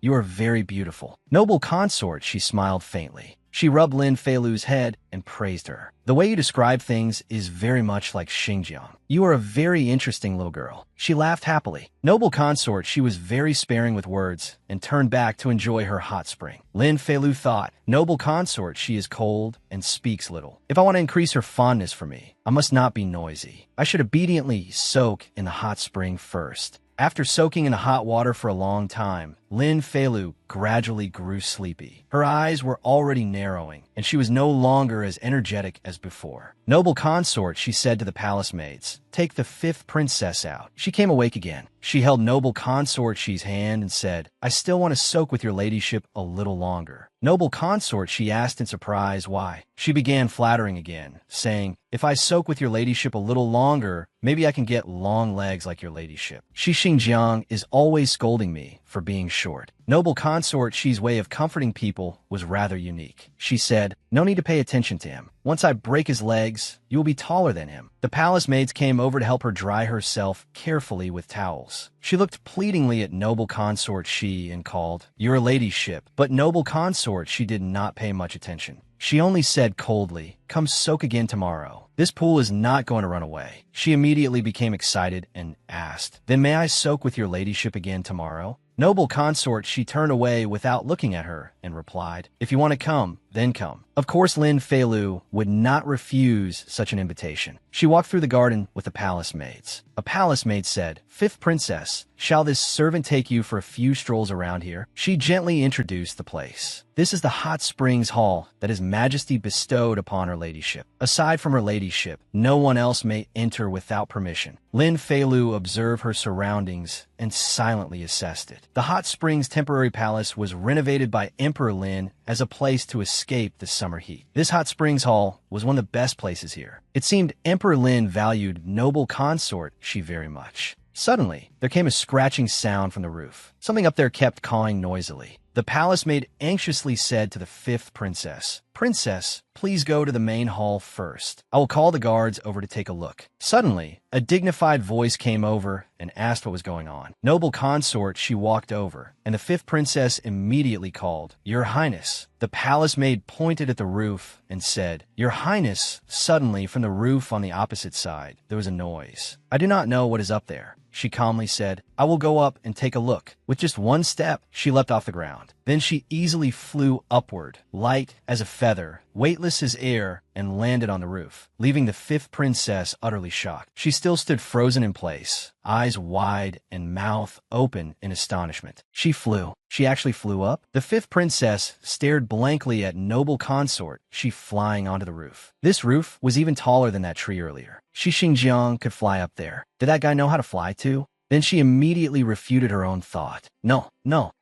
you are very beautiful." Noble consort, she smiled faintly. She rubbed Lin Feilu's head and praised her. "The way you describe things is very much like Xinjiang. You are a very interesting little girl." She laughed happily. Noble consort, she was very sparing with words and turned back to enjoy her hot spring. Lin Feilu thought, "Noble consort, she is cold and speaks little. If I want to increase her fondness for me, I must not be noisy. I should obediently soak in the hot spring first." After soaking in the hot water for a long time, Lin Feilu gradually grew sleepy. Her eyes were already narrowing, and she was no longer as energetic as before. "Noble consort," she said to the palace maids, "take the 5th princess out." She came awake again. She held noble consort She's hand and said, "I still want to soak with your ladyship a little longer." Noble consort, she asked in surprise why. She began flattering again, saying, "If I soak with your ladyship a little longer, maybe I can get long legs like your ladyship. Shi Xinjiang is always scolding me for being short." Noble consort She's way of comforting people was rather unique. She said, "No need to pay attention to him. Once I break his legs, you will be taller than him." The palace maids came over to help her dry herself carefully with towels. She looked pleadingly at noble consort She and called, "Your ladyship." But noble consort She did not pay much attention. She only said coldly, "Come soak again tomorrow. This pool is not going to run away." She immediately became excited and asked, "Then may I soak with your ladyship again tomorrow?" Noble consort, she turned away without looking at her and replied, "If you want to come, then come." Of course, Lin Feilu would not refuse such an invitation. She walked through the garden with the palace maids. A palace maid said, "5th princess, shall this servant take you for a few strolls around here?" She gently introduced the place. "This is the hot springs hall that His Majesty bestowed upon her ladyship. Aside from her ladyship, no one else may enter without permission." Lin Feilu observed her surroundings and silently assessed it. The hot springs temporary palace was renovated by Emperor Lin as a place to escape the summer heat. This hot springs hall was one of the best places here. It seemed Emperor Lin valued noble consort She very much. Suddenly, there came a scratching sound from the roof. Something up there kept cawing noisily. The palace maid anxiously said to the 5th princess, "Princess, please go to the main hall first. I will call the guards over to take a look." Suddenly, a dignified voice came over and asked what was going on. Noble consort, she walked over, and the 5th princess immediately called, "Your Highness." The palace maid pointed at the roof and said, "Your Highness." Suddenly, from the roof on the opposite side, there was a noise. "I do not know what is up there," she calmly said. "I will go up and take a look." With just one step, she leapt off the ground. Then she easily flew upward, light as a feather, weightless as air, and landed on the roof, leaving the 5th princess utterly shocked. She still stood frozen in place, eyes wide and mouth open in astonishment. She flew. She actually flew up? The 5th princess stared blankly at noble consort, she flying onto the roof. This roof was even taller than that tree earlier. Shi Xinjiang could fly up there. Did that guy know how to fly too? Then she immediately refuted her own thought. No.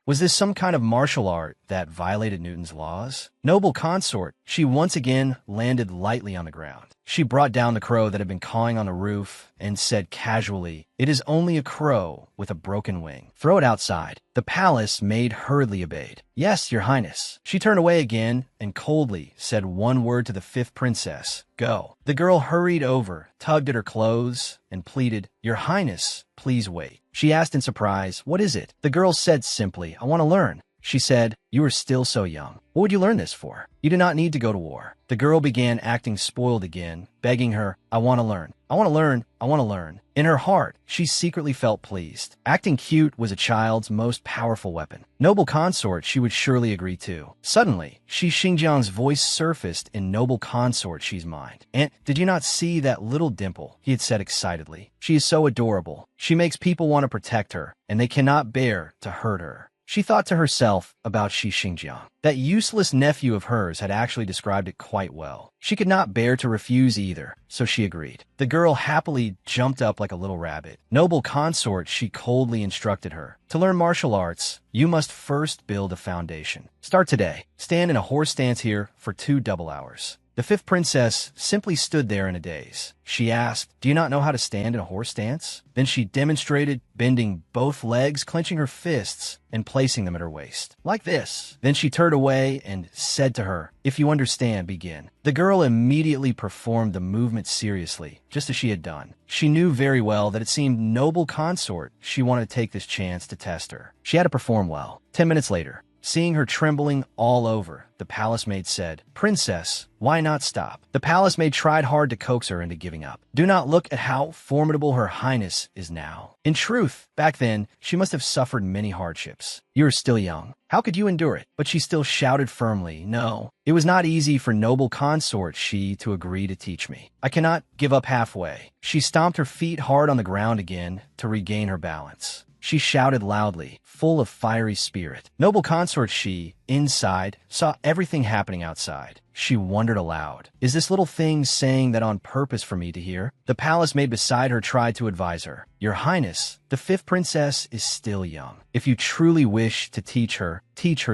Was this some kind of martial art that violated Newton's laws? Noble consort, she once again landed lightly on the ground. She brought down the crow that had been cawing on the roof and said casually, "It is only a crow with a broken wing. Throw it outside." The palace maid hurriedly obeyed. "Yes, your highness." She turned away again and coldly said one word to the 5th princess, "Go." The girl hurried over, tugged at her clothes, and pleaded, "Your highness, please wait." She asked in surprise, "What is it?" The girl said simply, "I want to learn." She said, "You are still so young. What would you learn this for? You do not need to go to war." The girl began acting spoiled again, begging her, "I want to learn. I want to learn. I want to learn." In her heart, she secretly felt pleased. Acting cute was a child's most powerful weapon. Noble consort, she would surely agree too. Suddenly, Shi Xinjiang's voice surfaced in noble consort Shi's mind. "Aunt, did you not see that little dimple?" he had said excitedly. "She is so adorable. She makes people want to protect her, and they cannot bear to hurt her." She thought to herself about Shi Xinjiang. That useless nephew of hers had actually described it quite well. She could not bear to refuse either, so she agreed. The girl happily jumped up like a little rabbit. Noble consort, she coldly instructed her. "To learn martial arts, you must first build a foundation. Start today. Stand in a horse stance here for 2 double hours. The fifth princess simply stood there in a daze. She asked, "Do you not know how to stand in a horse stance?" Then she demonstrated, bending both legs, clenching her fists, and placing them at her waist. Like this. Then she turned away and said to her, "If you understand, begin." The girl immediately performed the movement seriously, just as she had done. She knew very well that it seemed noble consort she wanted to take this chance to test her. She had to perform well. 10 minutes later, seeing her trembling all over, the palace maid said, "Princess, why not stop?" The palace maid tried hard to coax her into giving up. "Do not look at how formidable her highness is now. In truth, back then, she must have suffered many hardships. You are still young. How could you endure it?" But she still shouted firmly, "No, it was not easy for noble consort she to agree to teach me. I cannot give up halfway." She stomped her feet hard on the ground again to regain her balance. She shouted loudly, full of fiery spirit. Noble consort she, inside, saw everything happening outside. She wondered aloud, "Is this little thing saying that on purpose for me to hear?" The palace maid beside her tried to advise her. "Your highness, the fifth princess is still young. If you truly wish to teach her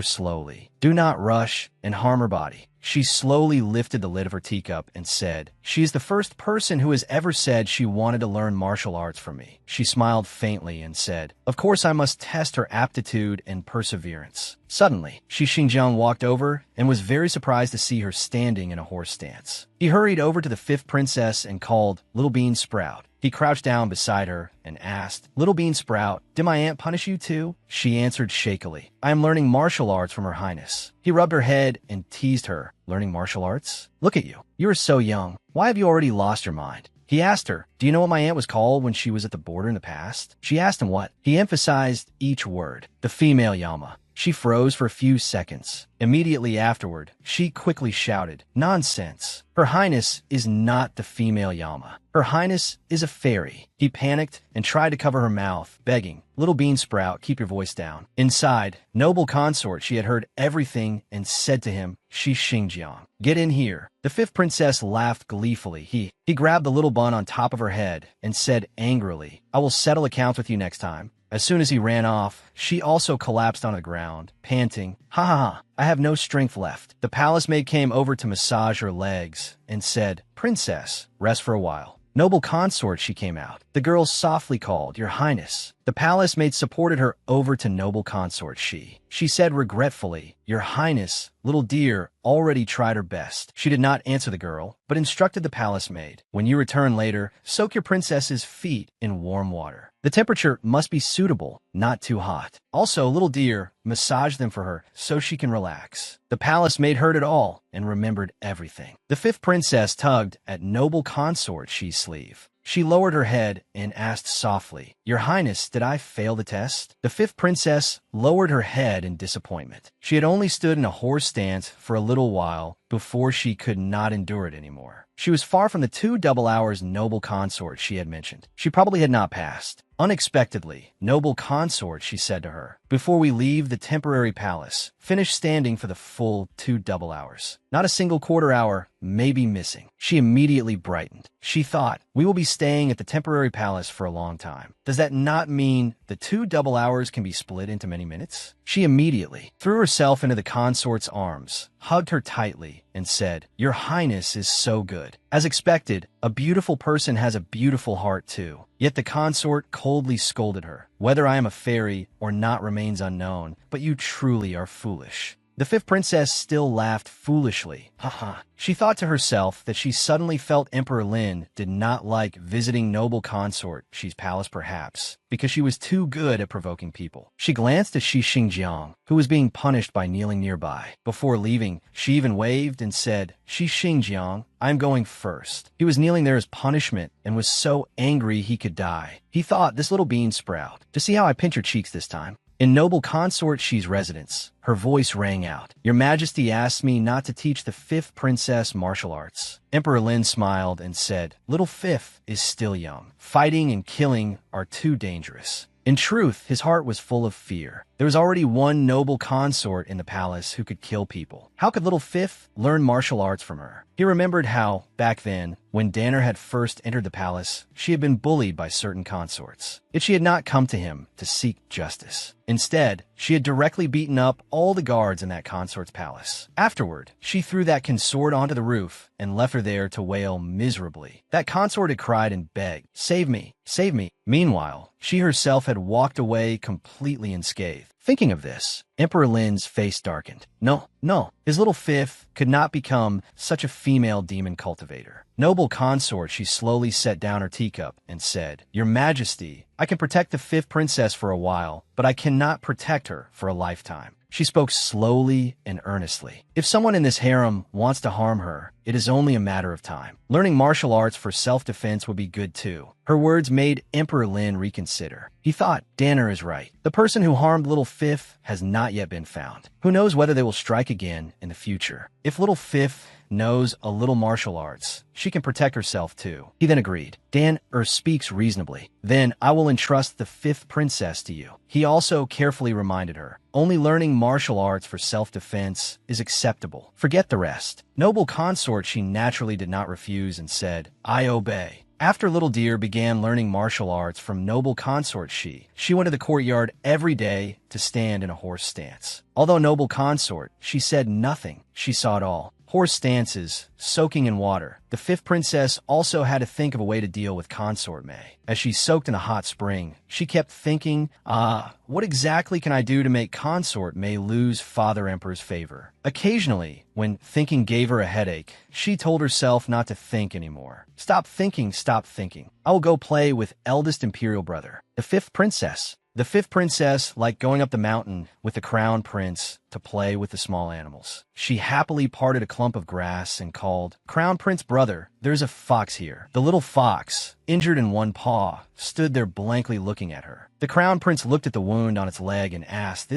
slowly. Do not rush and harm her body." She slowly lifted the lid of her teacup and said, "She is the first person who has ever said she wanted to learn martial arts from me." She smiled faintly and said, "Of course I must test her aptitude and perseverance." Suddenly, Shi Xingjiang walked over and was very surprised to see her standing in a horse stance. He hurried over to the fifth princess and called, "Little Bean Sprout." He crouched down beside her and asked, "Little Bean Sprout, did my aunt punish you too?" She answered shakily, "I am learning martial arts from her highness." He rubbed her head and teased her, "Learning martial arts? Look at you. You are so young. Why have you already lost your mind?" He asked her, "Do you know what my aunt was called when she was at the border in the past?" She asked him what. He emphasized each word. "The female Yama." She froze for a few seconds. Immediately afterward, she quickly shouted, "Nonsense! Her highness is not the female Yama. Her highness is a fairy." He panicked and tried to cover her mouth, begging, "Little Bean Sprout, keep your voice down." Inside, noble consort, she had heard everything and said to him, "Shi Xingjiang, get in here." The fifth princess laughed gleefully. He grabbed the little bun on top of her head and said angrily, "I will settle accounts with you next time." As soon as he ran off, she also collapsed on the ground, panting, "Ha ha ha, I have no strength left." The palace maid came over to massage her legs and said, "Princess, rest for a while." "Noble consort," she came out. The girl softly called, "Your highness." The palace maid supported her over to noble consort she. She said regretfully, "Your highness, little dear, already tried her best." She did not answer the girl, but instructed the palace maid, "When you return later, soak your princess's feet in warm water. The temperature must be suitable, not too hot. Also, little dear, massage them for her so she can relax." The palace maid heard it all and remembered everything. The fifth princess tugged at noble consort she's sleeve. She lowered her head and asked softly, "Your highness, did I fail the test?" The fifth princess lowered her head in disappointment. She had only stood in a horse stance for a little while before she could not endure it anymore. She was far from the 2 double hours noble consort she had mentioned. She probably had not passed. Unexpectedly, "Noble consort," she said to her, "before we leave the temporary palace, finish standing for the full 2 double hours. Not a single quarter hour may be missing." She immediately brightened. She thought, "We will be staying at the temporary palace for a long time. Does that not mean the 2 double hours can be split into many minutes?" She immediately threw herself into the consort's arms, hugged her tightly, and said, "Your highness is so good." As expected, a beautiful person has a beautiful heart too. Yet the consort coldly scolded her. "Whether I am a fairy or not remains unknown, but you truly are foolish." The fifth princess still laughed foolishly. Haha. She thought to herself that she suddenly felt Emperor Lin did not like visiting noble consort she's palace perhaps, because she was too good at provoking people. She glanced at Shi Xingjiang, who was being punished by kneeling nearby. Before leaving, she even waved and said, "Shi Xingjiang, I'm going first." He was kneeling there as punishment and was so angry he could die. He thought, "This little bean sprout, to see how I pinch her cheeks this time." In noble consort she's residence, her voice rang out. "Your Majesty asked me not to teach the fifth princess martial arts." Emperor Lin smiled and said, "Little fifth is still young. Fighting and killing are too dangerous." In truth, his heart was full of fear. There was already one noble consort in the palace who could kill people. How could little fifth learn martial arts from her? He remembered how, back then, When Danner had first entered the palace, she had been bullied by certain consorts. Yet she had not come to him to seek justice. Instead, she had directly beaten up all the guards in that consort's palace. Afterward, she threw that consort onto the roof and left her there to wail miserably. That consort had cried and begged, "Save me, save me." Meanwhile, she herself had walked away completely unscathed. Thinking of this, Emperor Lin's face darkened. No, his little fifth could not become such a female demon cultivator. Noble consort, she slowly set down her teacup and said, "Your Majesty, I can protect the fifth princess for a while, but I cannot protect her for a lifetime." She spoke slowly and earnestly. If someone in this harem wants to harm her, it is only a matter of time. Learning martial arts for self-defense would be good too. Her words made Emperor Lin reconsider. He thought, Danner is right. The person who harmed Little Fifth has not yet been found. Who knows whether they will strike again in the future. If Little Fifth knows a little martial arts, she can protect herself too. He then agreed. Danner speaks reasonably. Then I will entrust the fifth princess to you. He also carefully reminded her, only learning martial arts for self-defense is acceptable. Forget the rest. Noble consort, she naturally did not refuse and said, I obey. After Little Deer began learning martial arts from Noble Consort, she went to the courtyard every day to stand in a horse stance. Although Noble Consort, she said nothing. She saw it all. Horse stances, soaking in water. The fifth princess also had to think of a way to deal with Consort May. As she soaked in a hot spring, she kept thinking, what exactly can I do to make Consort May lose Father Emperor's favor? Occasionally, when thinking gave her a headache, she told herself not to think anymore. Stop thinking, stop thinking. I will go play with eldest imperial brother, the fifth princess. The fifth princess liked going up the mountain with the crown prince to play with the small animals. She happily parted a clump of grass and called, Crown Prince brother, there's a fox here. The little fox, injured in one paw, stood there blankly looking at her. The crown prince looked at the wound on its leg and asked,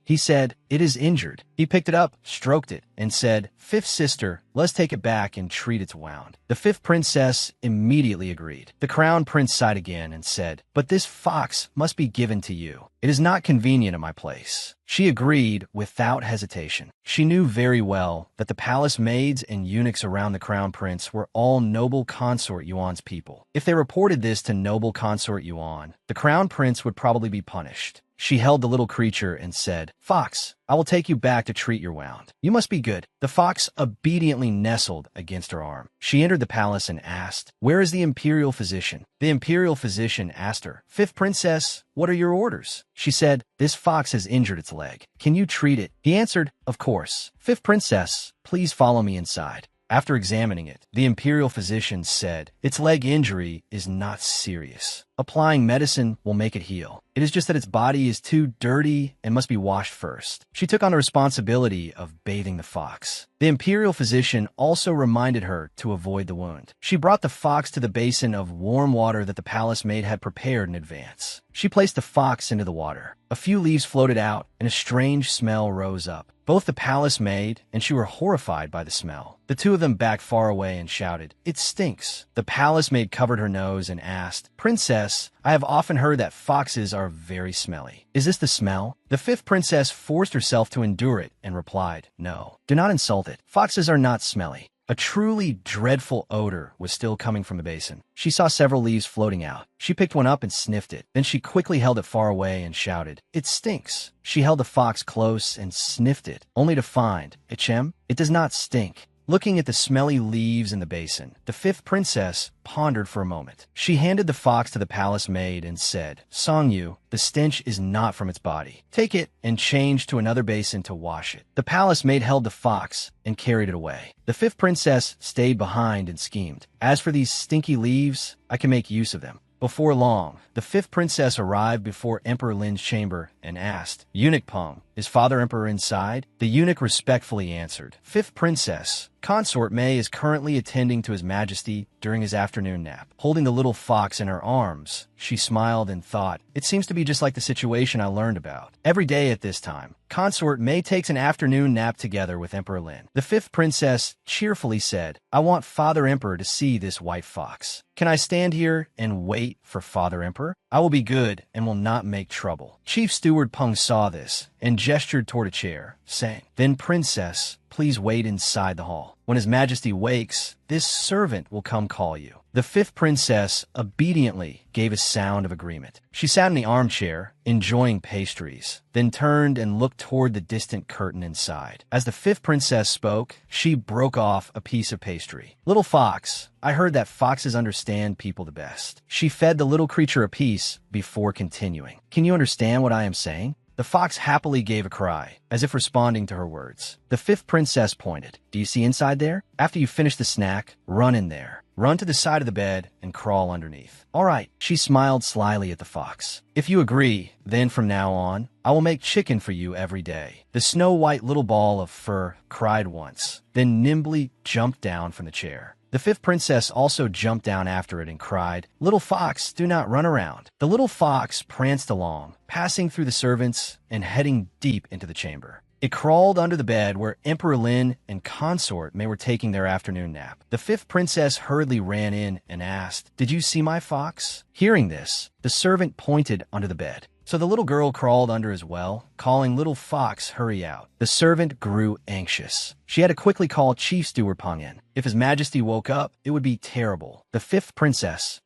He said, it is injured. He picked it up, stroked it, and said, Fifth sister, let's take it back and treat its wound. The fifth princess immediately agreed. The crown prince sighed again and said, but this fox must be given to you. It is not convenient at my place. She agreed without hesitation. She knew very well that the palace maids and eunuchs around the crown prince were all Noble Consort Yuan's people. If they reported this to Noble Consort Yuan, the crown prince would probably be punished. She held the little creature and said, Fox, I will take you back to treat your wound. You must be good. The fox obediently nestled against her arm. She entered the palace and asked, where is the imperial physician? The imperial physician asked her, Fifth princess, what are your orders? She said, this fox has injured its leg. Can you treat it? He answered, of course. Fifth princess, please follow me inside. After examining it, the imperial physician said, its leg injury is not serious. Applying medicine will make it heal. It is just that its body is too dirty and must be washed first. She took on the responsibility of bathing the fox. The imperial physician also reminded her to avoid the wound. She brought the fox to the basin of warm water that the palace maid had prepared in advance. She placed the fox into the water. A few leaves floated out, and a strange smell rose up. Both the palace maid and she were horrified by the smell. The two of them backed far away and shouted, it stinks. The palace maid covered her nose and asked, Princess, I have often heard that foxes are very smelly. Is this the smell? The fifth princess forced herself to endure it and replied, no, do not insult it. Foxes are not smelly. A truly dreadful odor was still coming from the basin. She saw several leaves floating out. She picked one up and sniffed it. Then she quickly held it far away and shouted, it stinks. She held the fox close and sniffed it, only to find, Ichem, it does not stink. Looking at the smelly leaves in the basin, the fifth princess pondered for a moment. She handed the fox to the palace maid and said, Songyu, the stench is not from its body. Take it and change to another basin to wash it. The palace maid held the fox and carried it away. The fifth princess stayed behind and schemed. As for these stinky leaves, I can make use of them. Before long, the fifth princess arrived before Emperor Lin's chamber and asked, Eunuch Peng, is Father Emperor inside? The eunuch respectfully answered, Fifth princess, Consort May is currently attending to His Majesty during his afternoon nap. Holding the little fox in her arms, she smiled and thought, it seems to be just like the situation I learned about. Every day at this time, Consort May takes an afternoon nap together with Emperor Lin. The fifth princess cheerfully said, I want Father Emperor to see this white fox. Can I stand here and wait for Father Emperor? I will be good and will not make trouble. Chief Steward Peng saw this and gestured toward a chair, saying, Then princess, please wait inside the hall. When His Majesty wakes, this servant will come call you. The fifth princess obediently gave a sound of agreement. She sat in the armchair, enjoying pastries, then turned and looked toward the distant curtain inside. As the fifth princess spoke, she broke off a piece of pastry. Little fox, I heard that foxes understand people the best. She fed the little creature a piece before continuing. Can you understand what I am saying? The fox happily gave a cry, as if responding to her words. The fifth princess pointed. Do you see inside there? After you finish the snack, run in there. Run to the side of the bed and crawl underneath. All right. She smiled slyly at the fox. If you agree, then from now on, I will make chicken for you every day. The snow-white little ball of fur cried once, then nimbly jumped down from the chair. The fifth princess also jumped down after it and cried, Little fox, do not run around. The little fox pranced along, passing through the servants and heading deep into the chamber. It crawled under the bed where Emperor Lin and consort May were taking their afternoon nap. The fifth princess hurriedly ran in and asked, Did you see my fox? Hearing this, the servant pointed under the bed. So the little girl crawled under as well, calling Little Fox, hurry out. The servant grew anxious. She had to quickly call Chief Steward Peng in. If His Majesty woke up, it would be terrible. The fifth princess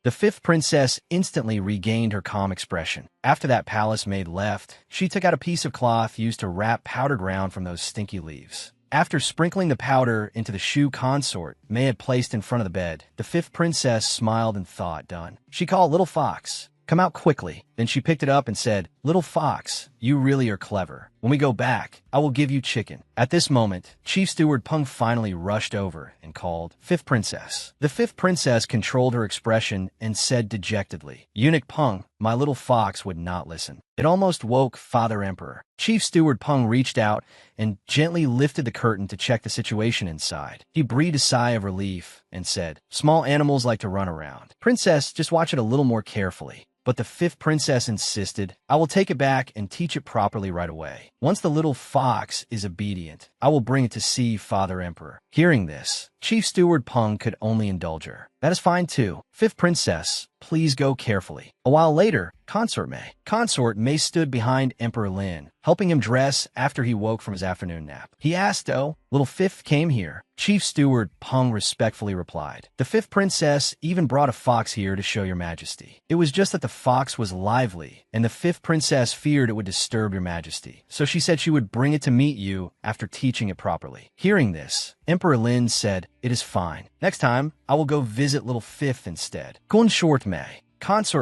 instantly regained her calm expression. After that palace maid left, she took out a piece of cloth used to wrap powder ground from those stinky leaves. After sprinkling the powder into the shoe consort May had placed in front of the bed, the fifth princess smiled and thought, done. She called Little Fox. Come out quickly. Then she picked it up and said, Little fox, you really are clever. When we go back, I will give you chicken. At this moment, Chief Steward Peng finally rushed over and called, Fifth Princess. The fifth princess controlled her expression and said dejectedly, Eunuch Peng, my little fox would not listen. It almost woke Father Emperor. Chief Steward Peng reached out and gently lifted the curtain to check the situation inside. He breathed a sigh of relief and said, Small animals like to run around. Princess, just watch it a little more carefully. But the fifth princess insisted, I will take it back and teach it properly right away. Once the little fox is obedient, I will bring it to see Father Emperor. Hearing this, Chief Steward Peng could only indulge her. That is fine too. Fifth princess, please go carefully. A while later, Consort May stood behind Emperor Lin, helping him dress after he woke from his afternoon nap. He asked, Little fifth came here. Chief Steward Peng respectfully replied, The fifth princess even brought a fox here to show your majesty. It was just that the fox was lively, and the fifth princess feared it would disturb your majesty. So she said she would bring it to meet you after teaching it properly. Hearing this, Emperor Lin said, It is fine. Next time, I will go visit little fifth instead. Consort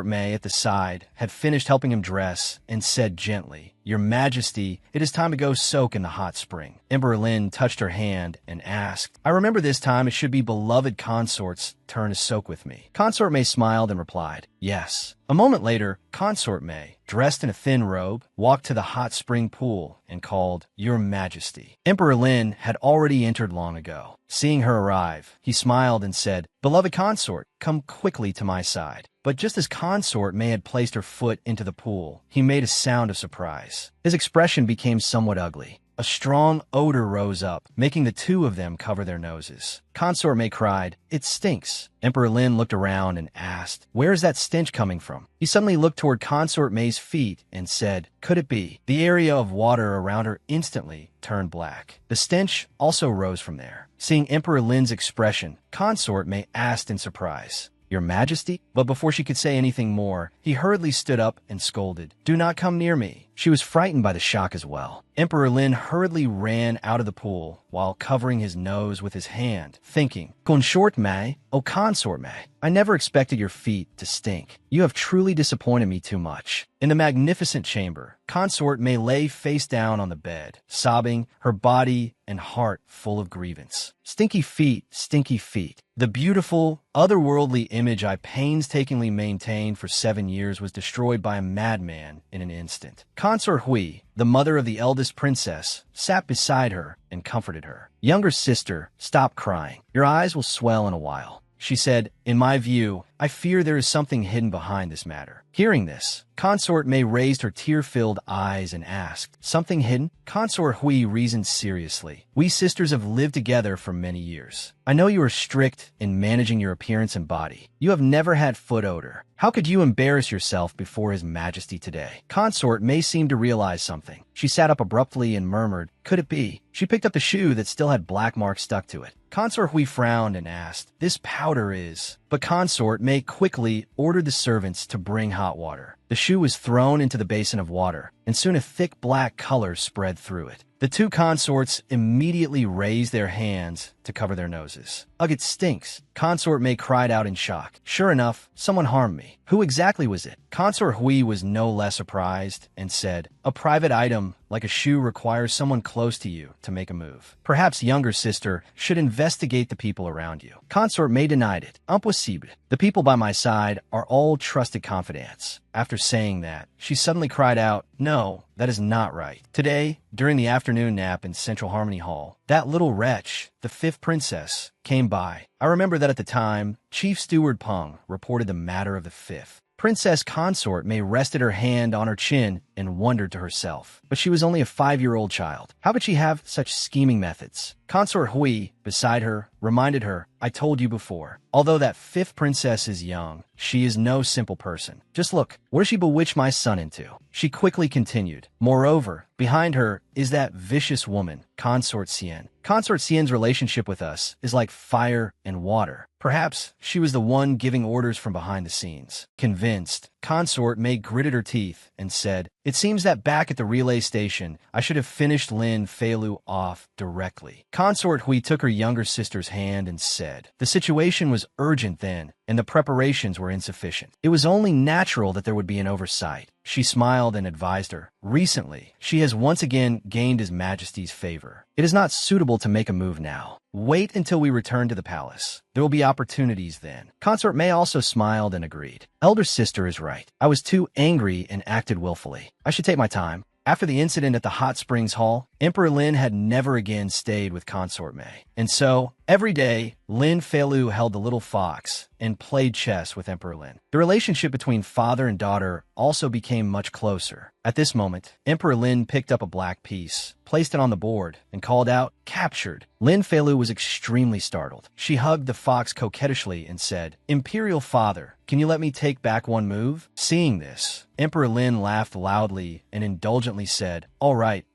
May at the side had finished helping him dress and said gently, Your Majesty, it is time to go soak in the hot spring. Emperor Lin touched her hand and asked, I remember this time it should be beloved consort's turn to soak with me. Consort May smiled and replied, Yes. A moment later, Consort May, dressed in a thin robe, walked to the hot spring pool and called, Your Majesty. Emperor Lin had already entered long ago. Seeing her arrive, he smiled and said, Beloved consort, come quickly to my side. But just as Consort May had placed her foot into the pool, he made a sound of surprise. His expression became somewhat ugly. A strong odor rose up, making the two of them cover their noses. Consort May cried, It stinks. Emperor Lin looked around and asked, Where is that stench coming from? He suddenly looked toward Consort May's feet and said, Could it be? The area of water around her instantly turned black. The stench also rose from there. Seeing Emperor Lin's expression, Consort May asked in surprise, Your Majesty? But before she could say anything more, he hurriedly stood up and scolded, Do not come near me. She was frightened by the shock as well. Emperor Lin hurriedly ran out of the pool while covering his nose with his hand, thinking, Consort May, Consort May, I never expected your feet to stink. You have truly disappointed me too much. In the magnificent chamber, Consort May lay face down on the bed, sobbing, her body and heart full of grievance. Stinky feet, stinky feet. The beautiful, otherworldly image I painstakingly maintained for 7 years was destroyed by a madman in an instant. Consort Hui, the mother of the eldest princess, sat beside her and comforted her. Younger sister, stop crying. Your eyes will swell in a while. She said, In my view, I fear there is something hidden behind this matter. Hearing this, Consort May raised her tear-filled eyes and asked, "Something hidden?" Consort Hui reasoned seriously. "We sisters have lived together for many years. I know you are strict in managing your appearance and body. You have never had foot odor. How could you embarrass yourself before His Majesty today?" Consort May seemed to realize something. She sat up abruptly and murmured, "Could it be?" She picked up the shoe that still had black marks stuck to it. Consort Hui frowned and asked, "This powder is—" But Consort May quickly ordered the servants to bring hot water. The shoe was thrown into the basin of water, and soon a thick black color spread through it. The two consorts immediately raised their hands to cover their noses. "Ugh, it stinks!" Consort May cried out in shock. "Sure enough, someone harmed me. Who exactly was it?" Consort Hui was no less surprised and said, "A private item like a shoe requires someone close to you to make a move. Perhaps younger sister should investigate the people around you." Consort May denied it. "Impossible. The people by my side are all trusted confidants." After saying that, she suddenly cried out, "No, that is not right. Today, during the afternoon nap in Central Harmony Hall, that little wretch, the fifth princess, came by. I remember that at the time, Chief Steward Peng reported the matter of the fifth. Princess Consort May rested her hand on her chin and wondered to herself. But she was only a 5-year-old child. How could she have such scheming methods? Consort Hui, beside her, reminded her, "I told you before. Although that fifth princess is young, she is no simple person. Just look, what does she bewitch my son into?" She quickly continued, "Moreover, behind her is that vicious woman, Consort Sien. Consort Sien's relationship with us is like fire and water. Perhaps she was the one giving orders from behind the scenes." Convinced, Consort May gritted her teeth and said, "It seems that back at the relay station, I should have finished Lin Feilu off directly." Consort Hui took her younger sister's hand and said, "The situation was urgent then, and the preparations were insufficient. It was only natural that there would be an oversight." She smiled and advised her, "Recently, she has once again gained His Majesty's favor. It is not suitable to make a move now. Wait until we return to the palace. There will be opportunities then." Consort May also smiled and agreed. "Elder sister is right. I was too angry and acted willfully. I should take my time." After the incident at the Hot Springs Hall, Emperor Lin had never again stayed with Consort May. And so, every day, Lin Feilu held the little fox and played chess with Emperor Lin. The relationship between father and daughter also became much closer. At this moment, Emperor Lin picked up a black piece, placed it on the board, and called out, "Captured." Lin Feilu was extremely startled. She hugged the fox coquettishly and said, "Imperial father, can you let me take back one move?" Seeing this, Emperor Lin laughed loudly and indulgently said, All right.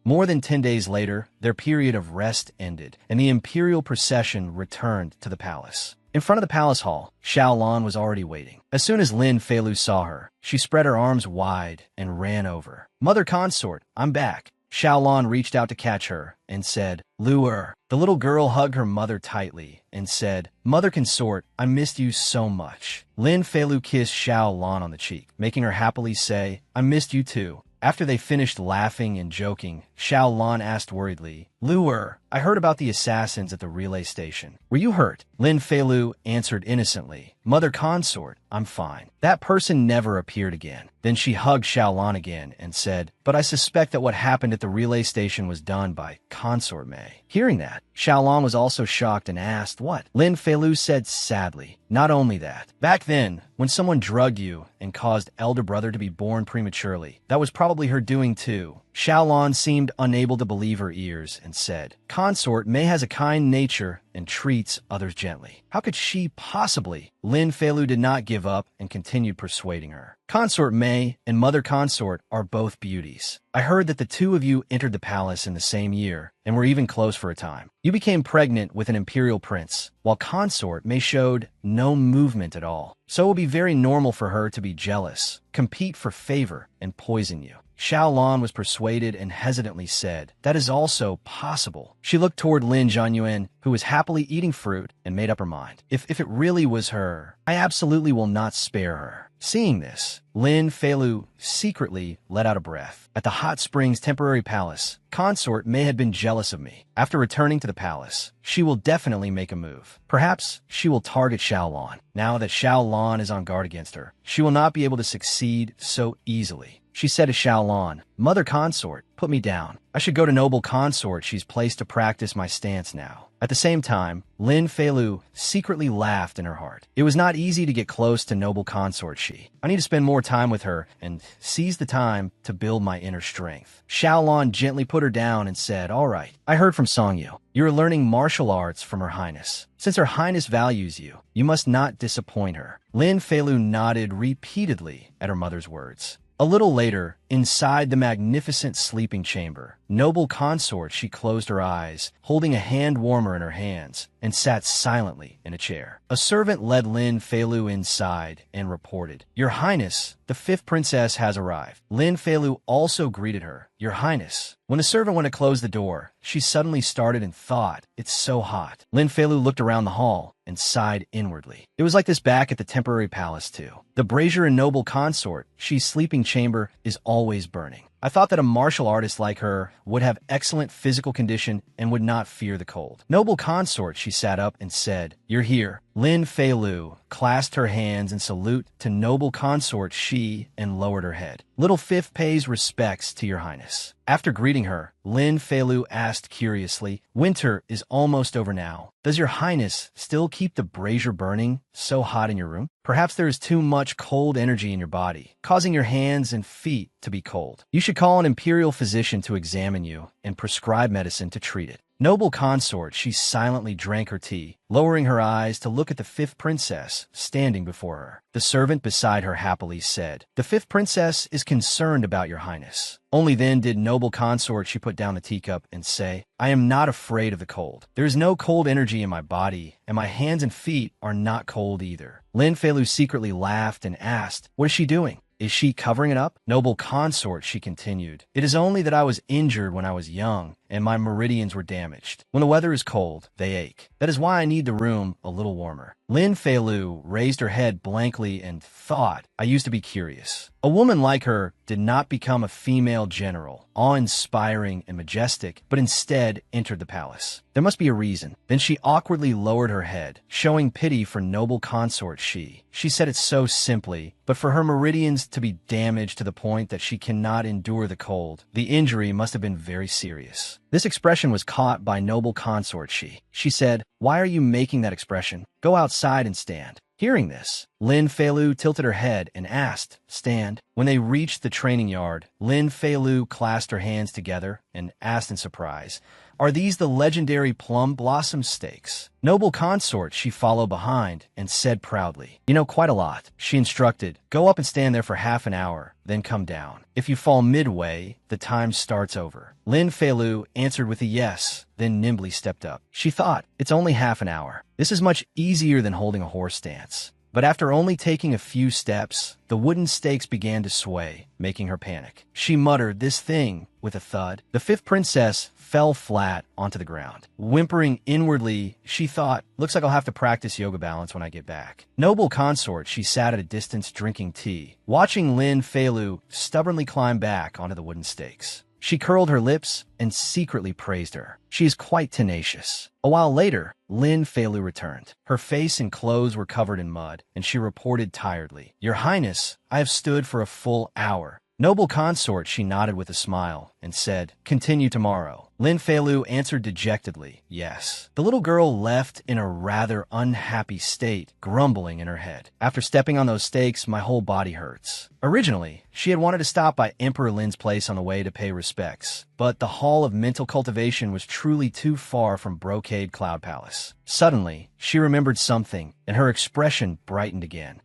More than 10 days later, their period of rest ended, and the imperial procession returned to the palace. In front of the palace hall, Xiaolan was already waiting. As soon as Lin Feilu saw her, she spread her arms wide and ran over. "Mother consort, I'm back." Xiaolan reached out to catch her and said, "Lure." The little girl hugged her mother tightly and said, "Mother consort, I missed you so much." Lin Feilu kissed Xiaolan on the cheek, making her happily say, "I missed you too." After they finished laughing and joking, Xiaolan asked worriedly, "Lure, I heard about the assassins at the relay station. Were you hurt?" Lin Feilu answered innocently, "Mother consort, I'm fine. That person never appeared again." Then she hugged Xiaolan again and said, "But I suspect that what happened at the relay station was done by Consort May." Hearing that, Xiaolan was also shocked and asked, "What?" Lin Feilu said sadly, "Not only that. Back then, when someone drugged you and caused elder brother to be born prematurely, that was probably her doing too." Xiaolan seemed unable to believe her ears and said, "Consort May has a kind nature and treats others gently. How could she possibly?" Lin Feilu did not give up and continued persuading her. "Consort May and Mother Consort are both beauties. I heard that the two of you entered the palace in the same year and were even close for a time. You became pregnant with an imperial prince, while Consort May showed no movement at all. So it will be very normal for her to be jealous, compete for favor, and poison you." Xiaolan was persuaded and hesitantly said, "That is also possible." She looked toward Lin Zhanyuan, who was happily eating fruit, and made up her mind. If it really was her, I absolutely will not spare her." Seeing this, Lin Feilu secretly let out a breath. At the Hot Springs temporary palace, Consort May had been jealous of me. After returning to the palace, she will definitely make a move. Perhaps she will target Xiaolan. Now that Xiaolan is on guard against her, she will not be able to succeed so easily. she said to Xiaolon. Mother consort, put me down. I should go to noble consort. She's placed to practice my stance now. At the same time, Lin Feilu secretly laughed in her heart. It was not easy to get close to noble consort Shi. I need to spend more time with her and seize the time to build my inner strength. Xiaolon gently put her down and said, all right, I heard from Songyu. You are learning martial arts from Her Highness. Since Her Highness values you, you must not disappoint her. Lin Feilu nodded repeatedly at her mother's words. A little later, inside the magnificent sleeping chamber, noble consort, she closed her eyes, holding a hand warmer in her hands, and sat silently in a chair. A servant led Lin Feilu inside and reported, Your Highness, the fifth princess has arrived. Lin Feilu also greeted her, Your Highness. When the servant went to close the door, she suddenly started and thought, it's so hot. Lin Feilu looked around the hall and sighed inwardly. It was like this back at the temporary palace too. The brazier and noble consort, she's sleeping chamber, is always burning. I thought that a martial artist like her would have excellent physical condition and would not fear the cold. Noble consort, she sat up and said, You're here. Lin Feilu clasped her hands in salute to noble consort Shi and lowered her head. Little Fifth pays respects to Your Highness. After greeting her, Lin Feilu asked curiously, Winter is almost over now. Does Your Highness still keep the brazier burning so hot in your room? Perhaps there is too much cold energy in your body, causing your hands and feet to be cold. You should call an imperial physician to examine you and prescribe medicine to treat it. Noble consort, she silently drank her tea, lowering her eyes to look at the fifth princess standing before her. The servant beside her happily said, The fifth princess is concerned about Your Highness. Only then did noble consort she put down the teacup and say, I am not afraid of the cold. There is no cold energy in my body, and my hands and feet are not cold either. Lin Feilu secretly laughed and asked, What is she doing? Is she covering it up? Noble consort, she continued. It is only that I was injured when I was young, and my meridians were damaged. When the weather is cold, they ache. That is why I need the room a little warmer. Lin Feilu raised her head blankly and thought, I used to be curious. A woman like her did not become a female general, awe-inspiring and majestic, but instead entered the palace. There must be a reason. Then she awkwardly lowered her head, showing pity for noble consort Shi. She said it so simply, but for her meridians to be damaged to the point that she cannot endure the cold, the injury must have been very serious. This expression was caught by noble consort Shi. She said, Why are you making that expression? Go outside and stand. Hearing this, Lin Feilu tilted her head and asked, Stand. When they reached the training yard, Lin Feilu clasped her hands together and asked in surprise, Are these the legendary plum blossom stakes? Noble consort, she followed behind and said proudly, You know quite a lot. She instructed, Go up and stand there for half an hour, then come down. If you fall midway, the time starts over. Lin Feilu answered with a yes, then nimbly stepped up. She thought, It's only half an hour. This is much easier than holding a horse stance. But after only taking a few steps, the wooden stakes began to sway, making her panic. She muttered this thing with a thud. The fifth princess fell flat onto the ground. Whimpering inwardly, she thought, Looks like I'll have to practice yoga balance when I get back. Noble consort, she sat at a distance drinking tea, watching Lin Feilu stubbornly climb back onto the wooden stakes. She curled her lips and secretly praised her. She is quite tenacious. A while later, Lin Feilu returned. Her face and clothes were covered in mud, and she reported tiredly, Your Highness, I have stood for a full hour. Noble consort, she nodded with a smile and said, Continue tomorrow. Lin Feilu answered dejectedly, Yes. The little girl left in a rather unhappy state, grumbling in her head. After stepping on those stakes, my whole body hurts. Originally, she had wanted to stop by Emperor Lin's place on the way to pay respects, but the Hall of Mental Cultivation was truly too far from Brocade Cloud Palace. Suddenly, she remembered something, and her expression brightened again.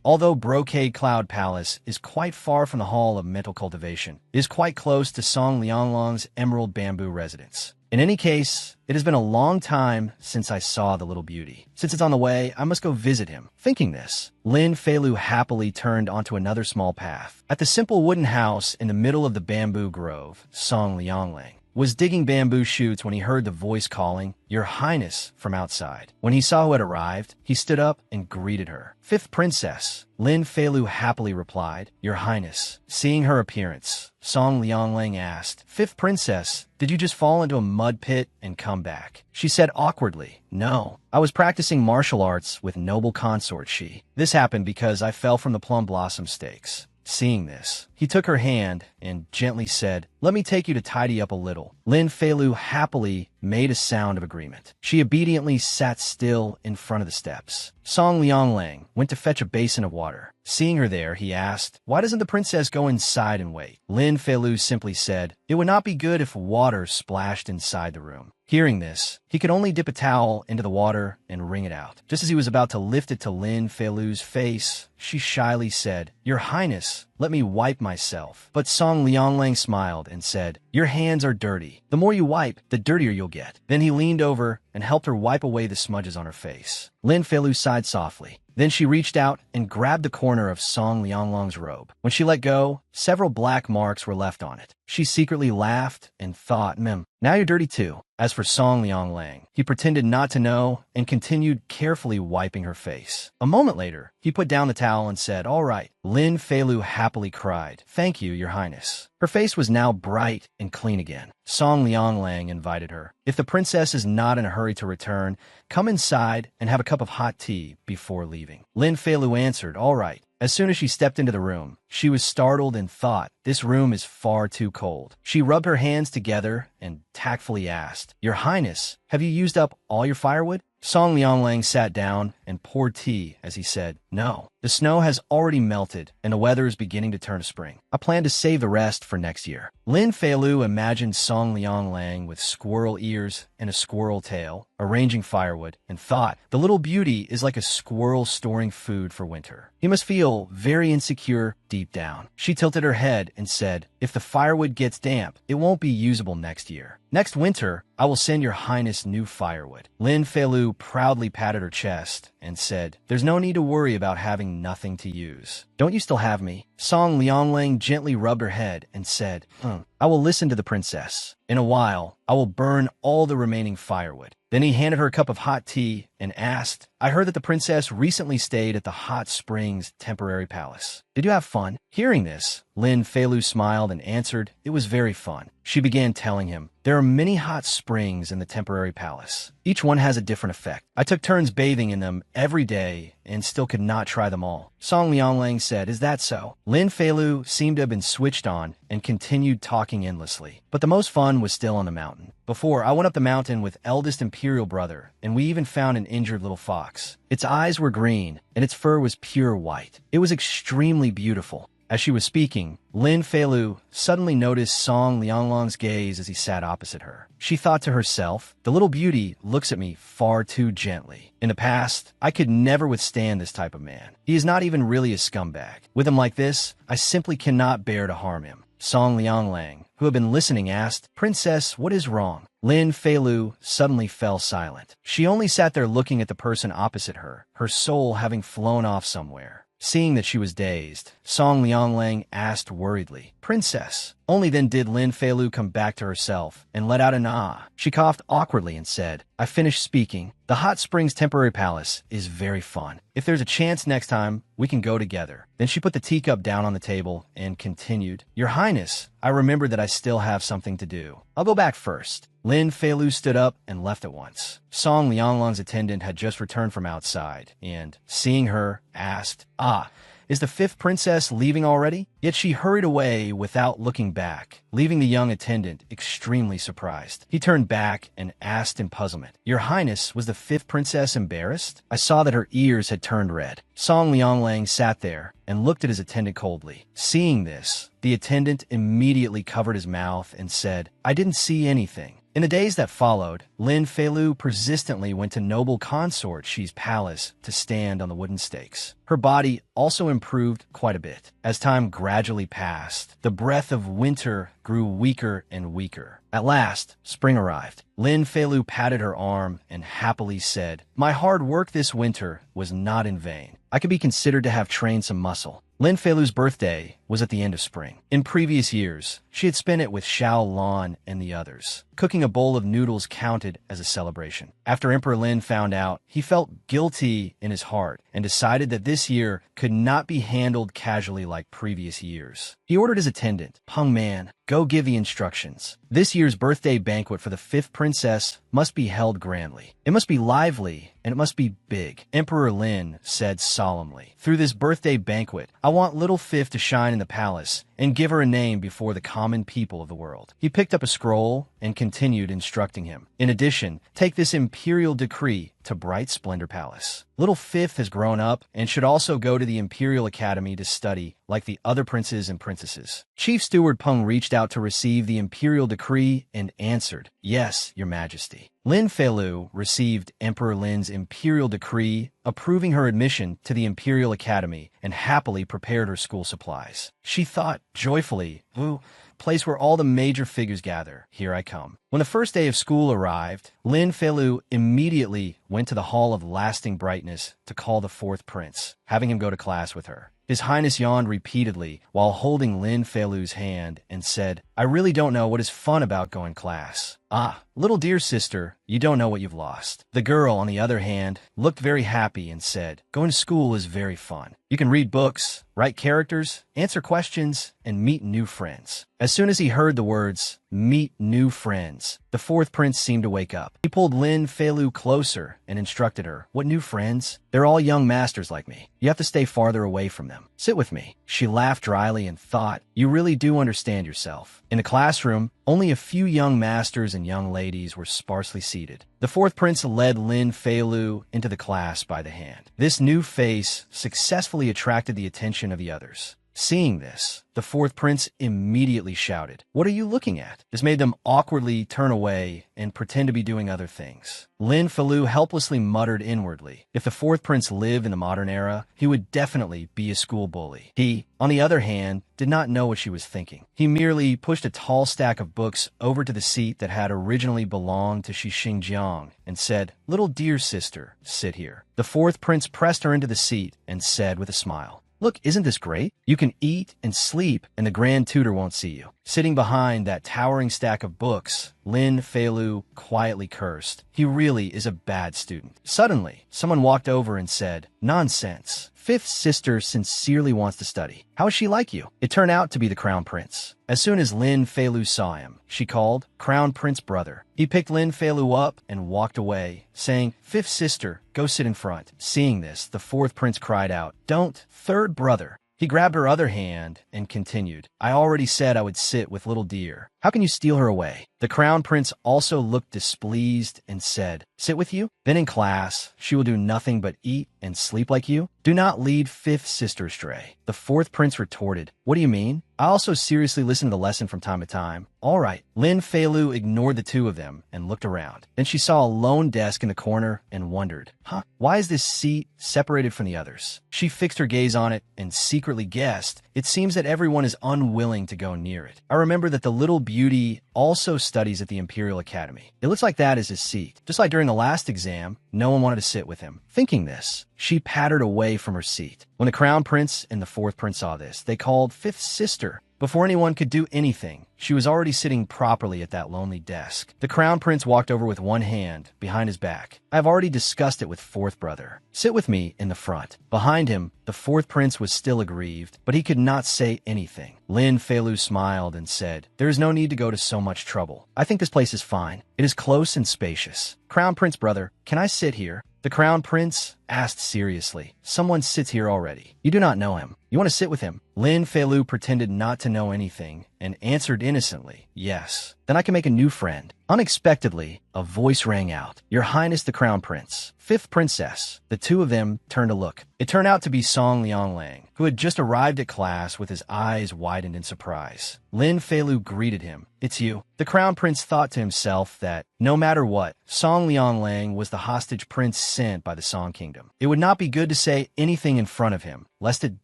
Although Brocade Cloud Palace is quite far from the Hall of Mental Cultivation, it is quite close to Song Lianglong's Emerald Bamboo residence. In any case, it has been a long time since I saw the little beauty. Since it's on the way, I must go visit him. Thinking this, Lin Feilu happily turned onto another small path. At the simple wooden house in the middle of the bamboo grove, Song Lianglang was digging bamboo shoots when he heard the voice calling, Your Highness, from outside. When he saw who had arrived, he stood up and greeted her. Fifth Princess, Lin Feilu happily replied, Your Highness. Seeing her appearance, Song Lianglang asked, Fifth Princess, did you just fall into a mud pit and come back? She said awkwardly, No, I was practicing martial arts with noble consort Shi. This happened because I fell from the plum blossom stakes. Seeing this, He took her hand and gently said, "Let me take you to tidy up a little." Lin Feilu happily made a sound of agreement. She obediently sat still in front of the steps. Song Lianglang went to fetch a basin of water. Seeing her there, he asked, "Why doesn't the princess go inside and wait?" Lin Feilu simply said, "It would not be good if water splashed inside the room." Hearing this, he could only dip a towel into the water and wring it out. Just as he was about to lift it to Lin Feilu's face, she shyly said, "Your Highness, let me wipe myself." But Song Lianglang smiled and said, "Your hands are dirty. The more you wipe, the dirtier you'll get." Then he leaned over and helped her wipe away the smudges on her face. Lin Feilu sighed softly. Then she reached out and grabbed the corner of Song Lianglang's robe. When she let go, several black marks were left on it. She secretly laughed and thought, now you're dirty too." As for Song Lianglang, he pretended not to know and continued carefully wiping her face. A moment later, he put down the towel and said, "All right." Lin Feilu happily cried, "Thank you, Your Highness." Her face was now bright and clean again. Song Lianglang invited her. If the princess is not in a hurry to return, come inside and have a cup of hot tea before leaving. Lin Feilu answered, "All right." As soon as she stepped into the room, she was startled and thought, "This room is far too cold." She rubbed her hands together and tactfully asked, "Your Highness, have you used up all your firewood?" Song Lianglang sat down and poured tea as he said, "No, the snow has already melted and the weather is beginning to turn to spring. I plan to save the rest for next year." Lin Feilu imagined Song Lianglang with squirrel ears and a squirrel tail, arranging firewood, and thought, the little beauty is like a squirrel storing food for winter. He must feel very insecure deep down. She tilted her head and said, "If the firewood gets damp, it won't be usable next year. Next winter, I will send Your Highness new firewood." Lin Feilu proudly patted her chest and said, "There's no need to worry about having nothing to use. Don't you still have me?" Song Lianglang gently rubbed her head and said, "I will listen to the princess. In a while, I will burn all the remaining firewood." Then he handed her a cup of hot tea and asked, "I heard that the princess recently stayed at the Hot Springs Temporary Palace. Did you have fun?" Hearing this, Lin Feilu smiled and answered, "It was very fun." She began telling him, "There are many hot springs in the temporary palace. Each one has a different effect. I took turns bathing in them every day and still could not try them all." Song Lianglang said, "Is that so?" Lin Feilu seemed to have been switched on and continued talking endlessly. "But the most fun was still on the mountain. Before, I went up the mountain with eldest imperial brother, and we even found an injured little fox. Its eyes were green, and its fur was pure white. It was extremely beautiful." As she was speaking, Lin Feilu suddenly noticed Song Lianglang's gaze as he sat opposite her. She thought to herself, "The little beauty looks at me far too gently. In the past, I could never withstand this type of man. He is not even really a scumbag. With him like this, I simply cannot bear to harm him." Song Lianglang, who had been listening, asked, "Princess, what is wrong?" Lin Feilu suddenly fell silent. She only sat there looking at the person opposite her, her soul having flown off somewhere. Seeing that she was dazed, Song Lianglang asked worriedly, "Princess?" Only then did Lin Feilu come back to herself and let out an ah. She coughed awkwardly and said, "I finished speaking. The Hot Springs Temporary Palace is very fun. If there's a chance next time, we can go together." Then she put the teacup down on the table and continued, "Your Highness, I remember that I still have something to do. I'll go back first." Lin Feilu stood up and left at once. Song Lianglang's attendant had just returned from outside and, seeing her, asked, "Ah, is the fifth princess leaving already?" Yet she hurried away without looking back, leaving the young attendant extremely surprised. He turned back and asked in puzzlement, "Your Highness, was the fifth princess embarrassed?" I saw that her ears had turned red. Song Lianglang sat there and looked at his attendant coldly. Seeing this, the attendant immediately covered his mouth and said, "I didn't see anything." In the days that followed, Lin Feilu persistently went to noble consort Xi's palace to stand on the wooden stakes. Her body also improved quite a bit. As time gradually passed, the breath of winter grew weaker and weaker. At last, spring arrived. Lin Feilu patted her arm and happily said, "My hard work this winter was not in vain. I could be considered to have trained some muscle." Lin Feilu's birthday was at the end of spring. In previous years, she had spent it with Xiao Lan and the others. Cooking a bowl of noodles counted as a celebration. After Emperor Lin found out, he felt guilty in his heart and decided that this year could not be handled casually like previous years. He ordered his attendant, "Peng Man, go give the instructions. This year's birthday banquet for the fifth princess must be held grandly. It must be lively, and it must be big." Emperor Lin said solemnly, "Through this birthday banquet, I want little Fifth to shine in the palace and give her a name before the common people of the world. He picked up a scroll and continued instructing him. In addition, take this imperial decree to Bright Splendor Palace. Little Fifth has grown up and should also go to the Imperial Academy to study like the other princes and princesses. Chief Steward Peng reached out to receive the imperial decree and answered, "Yes, Your Majesty." Lin Feilu received Emperor Lin's imperial decree approving her admission to the Imperial Academy and happily prepared her school supplies. She thought joyfully, "Ooh, place where all the major figures gather. Here I come." When the first day of school arrived, Lin Feilu immediately went to the Hall of Lasting Brightness to call the fourth prince, having him go to class with her. His Highness yawned repeatedly while holding Lin Feilu's hand and said, "I really don't know what is fun about going class." "Ah, little dear sister, you don't know what you've lost." The girl, on the other hand, looked very happy and said, "Going to school is very fun. You can read books, write characters, answer questions, and meet new friends." As soon as he heard the words, "meet new friends," the fourth prince seemed to wake up. He pulled Lin Feilu closer and instructed her, "What new friends? They're all young masters like me. You have to stay farther away from them. Sit with me." She laughed dryly and thought, "You really do understand yourself." In the classroom, only a few young masters and young ladies were sparsely seated. The fourth prince led Lin Feilu into the class by the hand. This new face successfully attracted the attention of the others. Seeing this, the fourth prince immediately shouted, "What are you looking at?" This made them awkwardly turn away and pretend to be doing other things. Lin Feilu helplessly muttered inwardly. If the fourth prince lived in the modern era, he would definitely be a school bully. He, on the other hand, did not know what she was thinking. He merely pushed a tall stack of books over to the seat that had originally belonged to Shi Xingjiang and said, "Little dear sister, sit here." The fourth prince pressed her into the seat and said with a smile, "Look, isn't this great? You can eat and sleep, and the Grand Tutor won't see you." Sitting behind that towering stack of books, Lin Feilu quietly cursed. He really is a bad student. Suddenly, someone walked over and said, "Nonsense. Fifth sister sincerely wants to study. How is she like you?" It turned out to be the Crown Prince. As soon as Lin Feilu saw him, she called, "Crown Prince brother." He picked Lin Feilu up and walked away, saying, "Fifth sister, go sit in front." Seeing this, the fourth prince cried out, "Don't, third brother." He grabbed her other hand and continued, "I already said I would sit with little dear. How can you steal her away?" The Crown Prince also looked displeased and said, "Sit with you? Then in class, she will do nothing but eat and sleep like you? Do not lead fifth sister astray." The fourth prince retorted, "What do you mean? I also seriously listen to the lesson from time to time." "All right." Lin Feilu ignored the two of them and looked around. Then she saw a lone desk in the corner and wondered, why is this seat separated from the others? She fixed her gaze on it and secretly guessed, it seems that everyone is unwilling to go near it. I remember that the little beauty also studies at the Imperial Academy. It looks like that is his seat. Just like during the last exam, no one wanted to sit with him. Thinking this, she pattered away from her seat. When the Crown Prince and the fourth prince saw this, they called fifth sister. Before anyone could do anything, she was already sitting properly at that lonely desk. The Crown Prince walked over with one hand behind his back. "I have already discussed it with fourth brother. Sit with me in the front." Behind him, the fourth prince was still aggrieved, but he could not say anything. Lin Feilu smiled and said, "There is no need to go to so much trouble. I think this place is fine. It is close and spacious. Crown Prince brother, can I sit here?" The Crown Prince asked seriously, "Someone sits here already. You do not know him. You want to sit with him?" Lin Feilu pretended not to know anything and answered innocently, "Yes." "Then I can make a new friend." Unexpectedly, a voice rang out, "Your Highness the Crown Prince, fifth princess." The two of them turned to look. It turned out to be Song Lianglang, who had just arrived at class with his eyes widened in surprise. Lin Feilu greeted him. "It's you." The Crown Prince thought to himself that, no matter what, Song Lianglang was the hostage prince sent by the Song Kingdom. It would not be good to say anything in front of him, lest it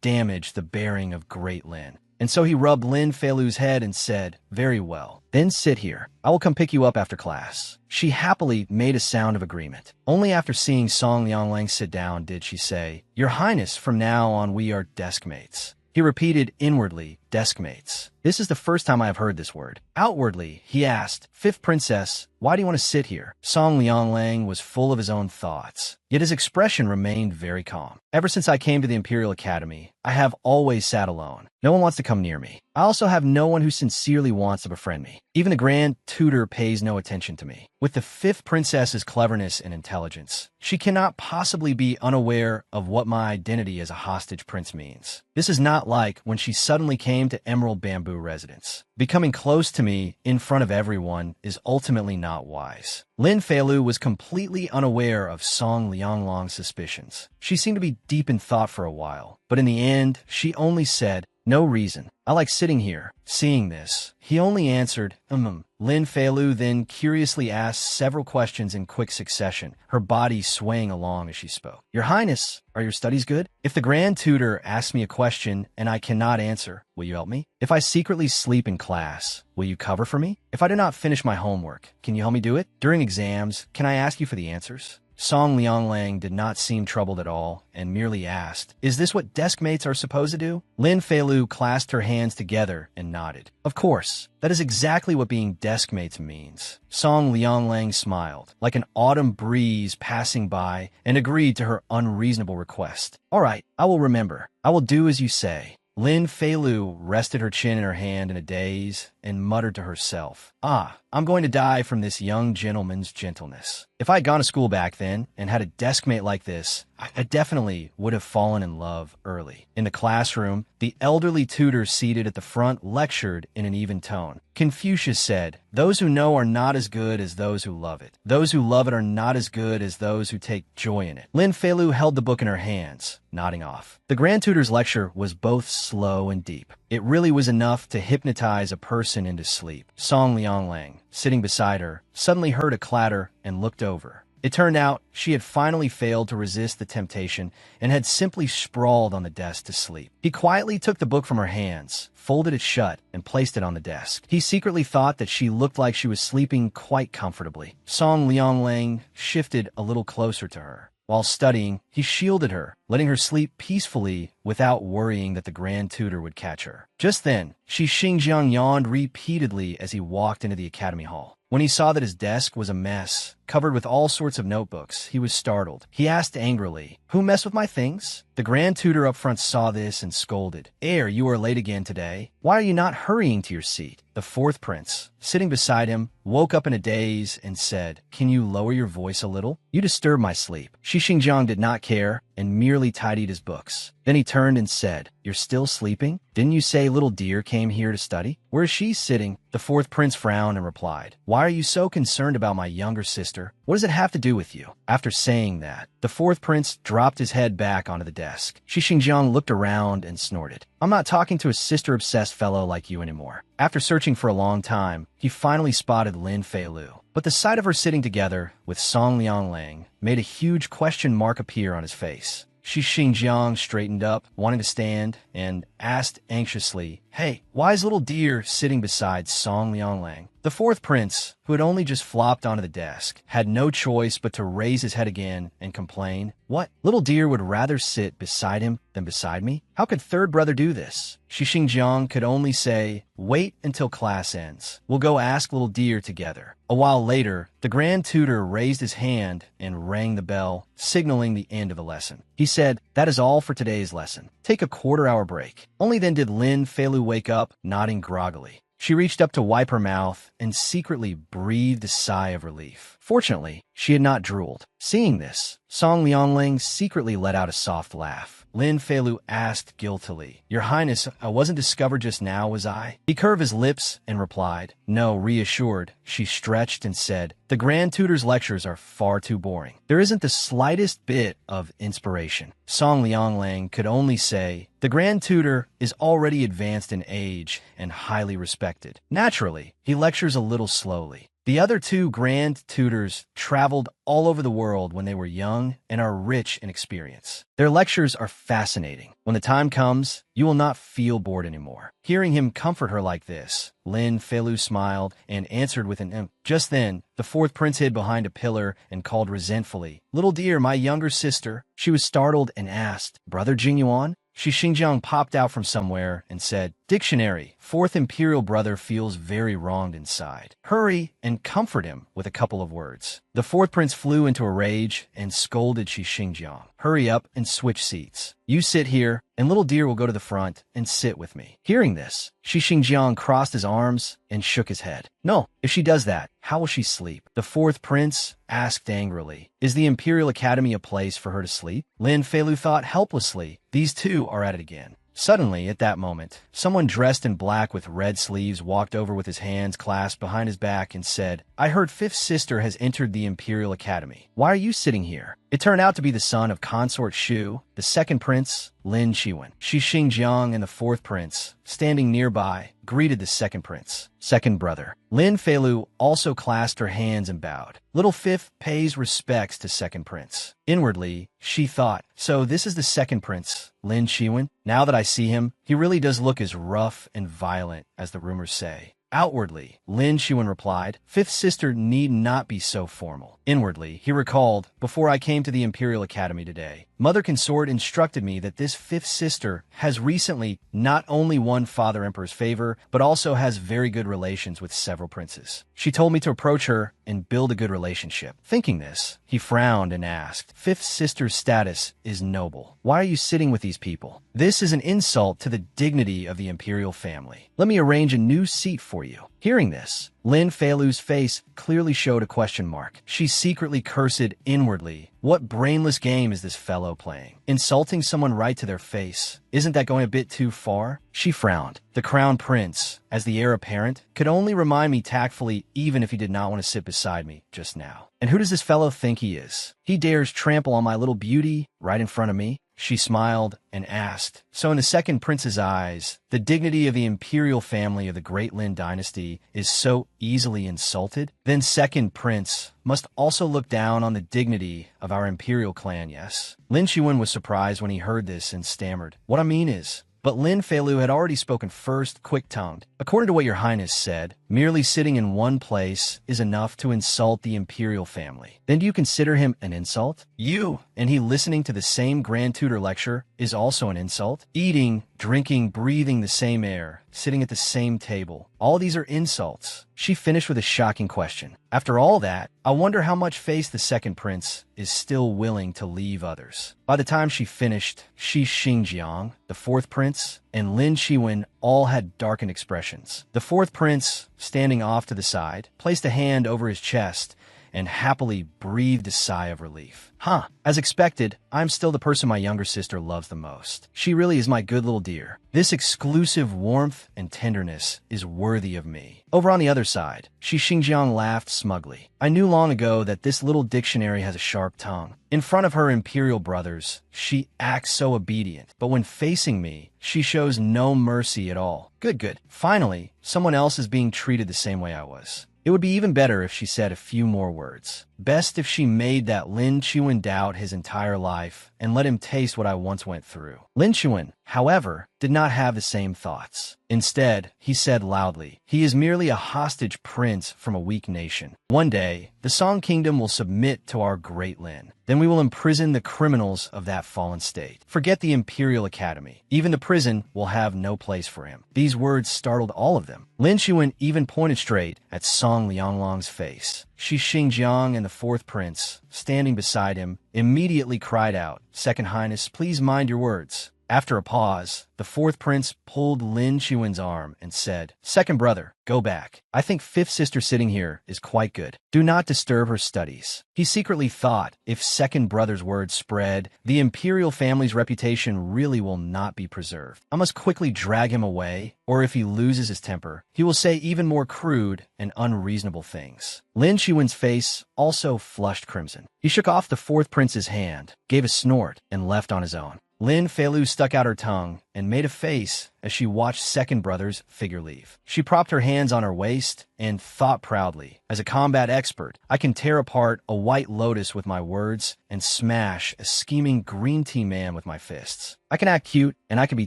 damage the bearing of Great Lin. And so he rubbed Lin Feilu's head and said, "Very well. Then sit here. I will come pick you up after class." She happily made a sound of agreement. Only after seeing Song Lianglang sit down did she say, "Your Highness, from now on we are desk mates." He repeated inwardly, deskmates. This is the first time I have heard this word. Outwardly, he asked, "Fifth princess, why do you want to sit here?" Song Lianglang was full of his own thoughts, yet his expression remained very calm. "Ever since I came to the Imperial Academy, I have always sat alone. No one wants to come near me. I also have no one who sincerely wants to befriend me. Even the Grand Tutor pays no attention to me. With the fifth princess's cleverness and intelligence, she cannot possibly be unaware of what my identity as a hostage prince means. This is not like when she suddenly came to Emerald Bamboo Residence. Becoming close to me in front of everyone is ultimately not wise." Lin Feilu was completely unaware of Song Lianglang's suspicions. She seemed to be deep in thought for a while, but in the end, she only said, "No reason. I like sitting here." Seeing this, he only answered, Lin Feilu then curiously asked several questions in quick succession, her body swaying along as she spoke. "Your Highness, are your studies good? If the Grand Tutor asks me a question and I cannot answer, will you help me? If I secretly sleep in class, will you cover for me? If I do not finish my homework, can you help me do it? During exams, can I ask you for the answers?" Song Lianglang did not seem troubled at all and merely asked, "Is this what deskmates are supposed to do?" Lin Feilu clasped her hands together and nodded. "Of course, that is exactly what being deskmates means." Song Lianglang smiled, like an autumn breeze passing by, and agreed to her unreasonable request. "All right, I will remember. I will do as you say." Lin Feilu rested her chin in her hand in a daze and muttered to herself, "I'm going to die from this young gentleman's gentleness. If I had gone to school back then and had a deskmate like this, I definitely would have fallen in love early." In the classroom, the elderly tutor seated at the front lectured in an even tone. Confucius said, "Those who know are not as good as those who love it. Those who love it are not as good as those who take joy in it." Lin Feilu held the book in her hands, nodding off. The Grand Tutor's lecture was both slow and deep. It really was enough to hypnotize a person into sleep. Song Lianglang, sitting beside her, suddenly heard a clatter and looked over. It turned out she had finally failed to resist the temptation and had simply sprawled on the desk to sleep. He quietly took the book from her hands, folded it shut, and placed it on the desk. He secretly thought that she looked like she was sleeping quite comfortably. Song Lianglang shifted a little closer to her. While studying, he shielded her, letting her sleep peacefully without worrying that the Grand Tutor would catch her. Just then, Shi Xingjiang yawned repeatedly as he walked into the academy hall. When he saw that his desk was a mess, covered with all sorts of notebooks, he was startled. He asked angrily, "Who messed with my things?" The Grand Tutor up front saw this and scolded, You are late again today. Why are you not hurrying to your seat?" The fourth prince, sitting beside him, woke up in a daze and said, "Can you lower your voice a little? You disturb my sleep." Shi Xingjiang did not care and merely tidied his books. Then he turned and said, "You're still sleeping? Didn't you say little dear came here to study? Where is she sitting?" The fourth prince frowned and replied, "Why are you so concerned about my younger sister? What does it have to do with you?" After saying that, the fourth prince dropped his head back onto the desk. Shi Xingjiang looked around and snorted. "I'm not talking to a sister-obsessed fellow like you anymore." After searching for a long time, he finally spotted Lin Feilu. But the sight of her sitting together with Song Lianglang made a huge question mark appear on his face. Shi Xingjiang straightened up, wanting to stand, and asked anxiously, "Hey, why is little dear sitting beside Song Lianglang?" The fourth prince, who had only just flopped onto the desk, had no choice but to raise his head again and complain, "What? Little dear would rather sit beside him than beside me? How could third brother do this?" Shi Xingjiang could only say, "Wait until class ends. We'll go ask little dear together." A while later, the Grand Tutor raised his hand and rang the bell, signaling the end of the lesson. He said, "That is all for today's lesson. Take a quarter-hour break." Only then did Lin Feilu wake up, nodding groggily. She reached up to wipe her mouth and secretly breathed a sigh of relief. Fortunately, she had not drooled. Seeing this, Song Lianglang secretly let out a soft laugh. Lin Feilu asked guiltily, "Your Highness, I wasn't discovered just now, was I?" He curved his lips and replied, "No." Reassured, she stretched and said, "The Grand Tutor's lectures are far too boring. There isn't the slightest bit of inspiration." Song Lianglang could only say, "The Grand Tutor is already advanced in age and highly respected. Naturally, he lectures a little slowly." The other two Grand Tutors traveled all over the world when they were young and are rich in experience. Their lectures are fascinating. When the time comes, you will not feel bored anymore. Hearing him comfort her like this, Lin Feilu smiled and answered with an Just then, the fourth prince hid behind a pillar and called resentfully, "Little dear, my younger sister." She was startled and asked, "Brother Jingyuan?" Shi Xingjiang popped out from somewhere and said, "Dictionary, fourth imperial brother feels very wronged inside. Hurry and comfort him with a couple of words." The fourth prince flew into a rage and scolded Shi Xingjiang. "Hurry up and switch seats. You sit here, and little dear will go to the front and sit with me." Hearing this, Shi Xingjiang crossed his arms and shook his head. "No, if she does that, how will she sleep?" The fourth prince asked angrily, "Is the Imperial Academy a place for her to sleep?" Lin Feilu thought helplessly. These two are at it again. Suddenly, at that moment, someone dressed in black with red sleeves walked over with his hands clasped behind his back and said, "I heard fifth sister has entered the Imperial Academy. Why are you sitting here?" It turned out to be the son of Consort Shu, the second prince, Lin Qiwen. Shi Xingjiang and the fourth prince, standing nearby, greeted the second prince, second brother. Lin Feilu also clasped her hands and bowed. Little fifth pays respects to second prince. Inwardly, she thought, "So this is the second prince, Lin Qiwen? Now that I see him, he really does look as rough and violent as the rumors say." Outwardly, Lin Qiwen replied, "Fifth sister need not be so formal." Inwardly, he recalled, "Before I came to the Imperial Academy today, Mother Consort instructed me that this fifth sister has recently not only won Father Emperor's favor, but also has very good relations with several princes. She told me to approach her and build a good relationship." Thinking this, he frowned and asked, "Fifth sister's status is noble. Why are you sitting with these people? This is an insult to the dignity of the imperial family. Let me arrange a new seat for you." Hearing this, Lin Feilu's face clearly showed a question mark. She secretly cursed inwardly. What brainless game is this fellow playing? Insulting someone right to their face. Isn't that going a bit too far? She frowned. The crown prince, as the heir apparent, could only remind me tactfully even if he did not want to sit beside me just now. And who does this fellow think he is? He dares trample on my little beauty right in front of me? She smiled and asked, "So in the second prince's eyes, the dignity of the imperial family of the Great Lin dynasty is so easily insulted? Then second prince must also look down on the dignity of our imperial clan, yes?" Lin Qiwen was surprised when he heard this and stammered, "What I mean is..." But Lin Feilu had already spoken first, quick-tongued. "According to what your highness said, merely sitting in one place is enough to insult the imperial family. Then do you consider him an insult? You, and he listening to the same Grand Tutor lecture, is also an insult? Eating, drinking, breathing the same air, sitting at the same table. All these are insults." She finished with a shocking question. "After all that, I wonder how much face the second prince is still willing to leave others." By the time she finished, Shi Xingjiang, the fourth prince, and Lin Qiwen all had darkened expressions. The fourth prince, standing off to the side, placed a hand over his chest and happily breathed a sigh of relief. "Huh, as expected, I'm still the person my younger sister loves the most. She really is my good little dear. This exclusive warmth and tenderness is worthy of me." Over on the other side, Shi Xingjiang laughed smugly. "I knew long ago that this little dictionary has a sharp tongue. In front of her imperial brothers, she acts so obedient, but when facing me, she shows no mercy at all. Good, good. Finally, someone else is being treated the same way I was. It would be even better if she said a few more words. Best if she made that Lin Qiwen doubt his entire life and let him taste what I once went through." Lin Qiwen, however, did not have the same thoughts. Instead, he said loudly, "He is merely a hostage prince from a weak nation. One day, the Song Kingdom will submit to our great Lin. Then we will imprison the criminals of that fallen state. Forget the Imperial Academy. Even the prison will have no place for him." These words startled all of them. Lin Qiwen even pointed straight at Song Lianglong's face. Shi Xingjiang and the fourth prince, standing beside him, immediately cried out, "Second Highness, please mind your words." After a pause, the fourth prince pulled Lin Qiwen's arm and said, "Second brother, go back. I think fifth sister sitting here is quite good. Do not disturb her studies." He secretly thought, if second brother's words spread, the imperial family's reputation really will not be preserved. I must quickly drag him away, or if he loses his temper, he will say even more crude and unreasonable things. Lin Qiwen's face also flushed crimson. He shook off the fourth prince's hand, gave a snort, and left on his own. Lin Feilu stuck out her tongue and made a face as she watched second brother's figure leave. She propped her hands on her waist and thought proudly, "As a combat expert, I can tear apart a white lotus with my words and smash a scheming green tea man with my fists. I can act cute and I can be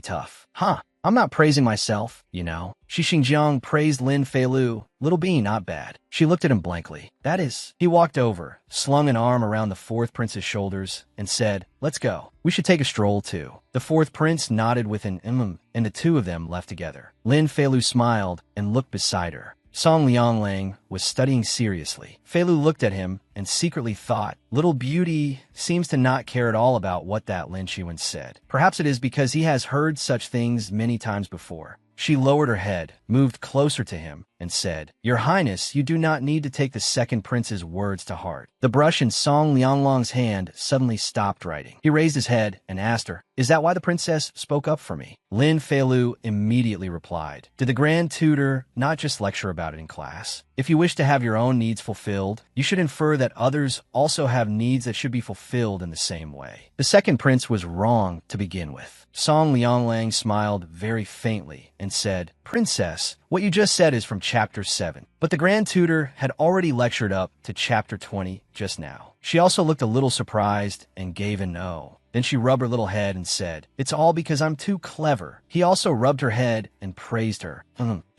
tough. Huh, I'm not praising myself, you know. Shi Xingjiang praised Lin Feilu. Little Bee, not bad. She looked at him blankly. That is. He walked over, slung an arm around the fourth prince's shoulders, and said, let's go. We should take a stroll too. The fourth prince nodded with an and the two of them left together. Lin Feilu smiled and looked beside her. Song Lianglang was studying seriously. Feilu looked at him and secretly thought, little beauty seems to not care at all about what that Lin Qiwen said. Perhaps it is because he has heard such things many times before. She lowered her head, moved closer to him, and said, Your Highness, you do not need to take the second prince's words to heart. The brush in Song Lianglang's hand suddenly stopped writing. He raised his head and asked her, Is that why the princess spoke up for me? Lin Feilu immediately replied, Did the grand tutor not just lecture about it in class? If you wish to have your own needs fulfilled, you should infer that others also have needs that should be fulfilled in the same way. The second prince was wrong to begin with. Song Lianglang smiled very faintly and said, Princess, what you just said is from chapter 7. But the grand tutor had already lectured up to chapter 20 just now. She also looked a little surprised and gave an O. Then she rubbed her little head and said, It's all because I'm too clever. He also rubbed her head and praised her.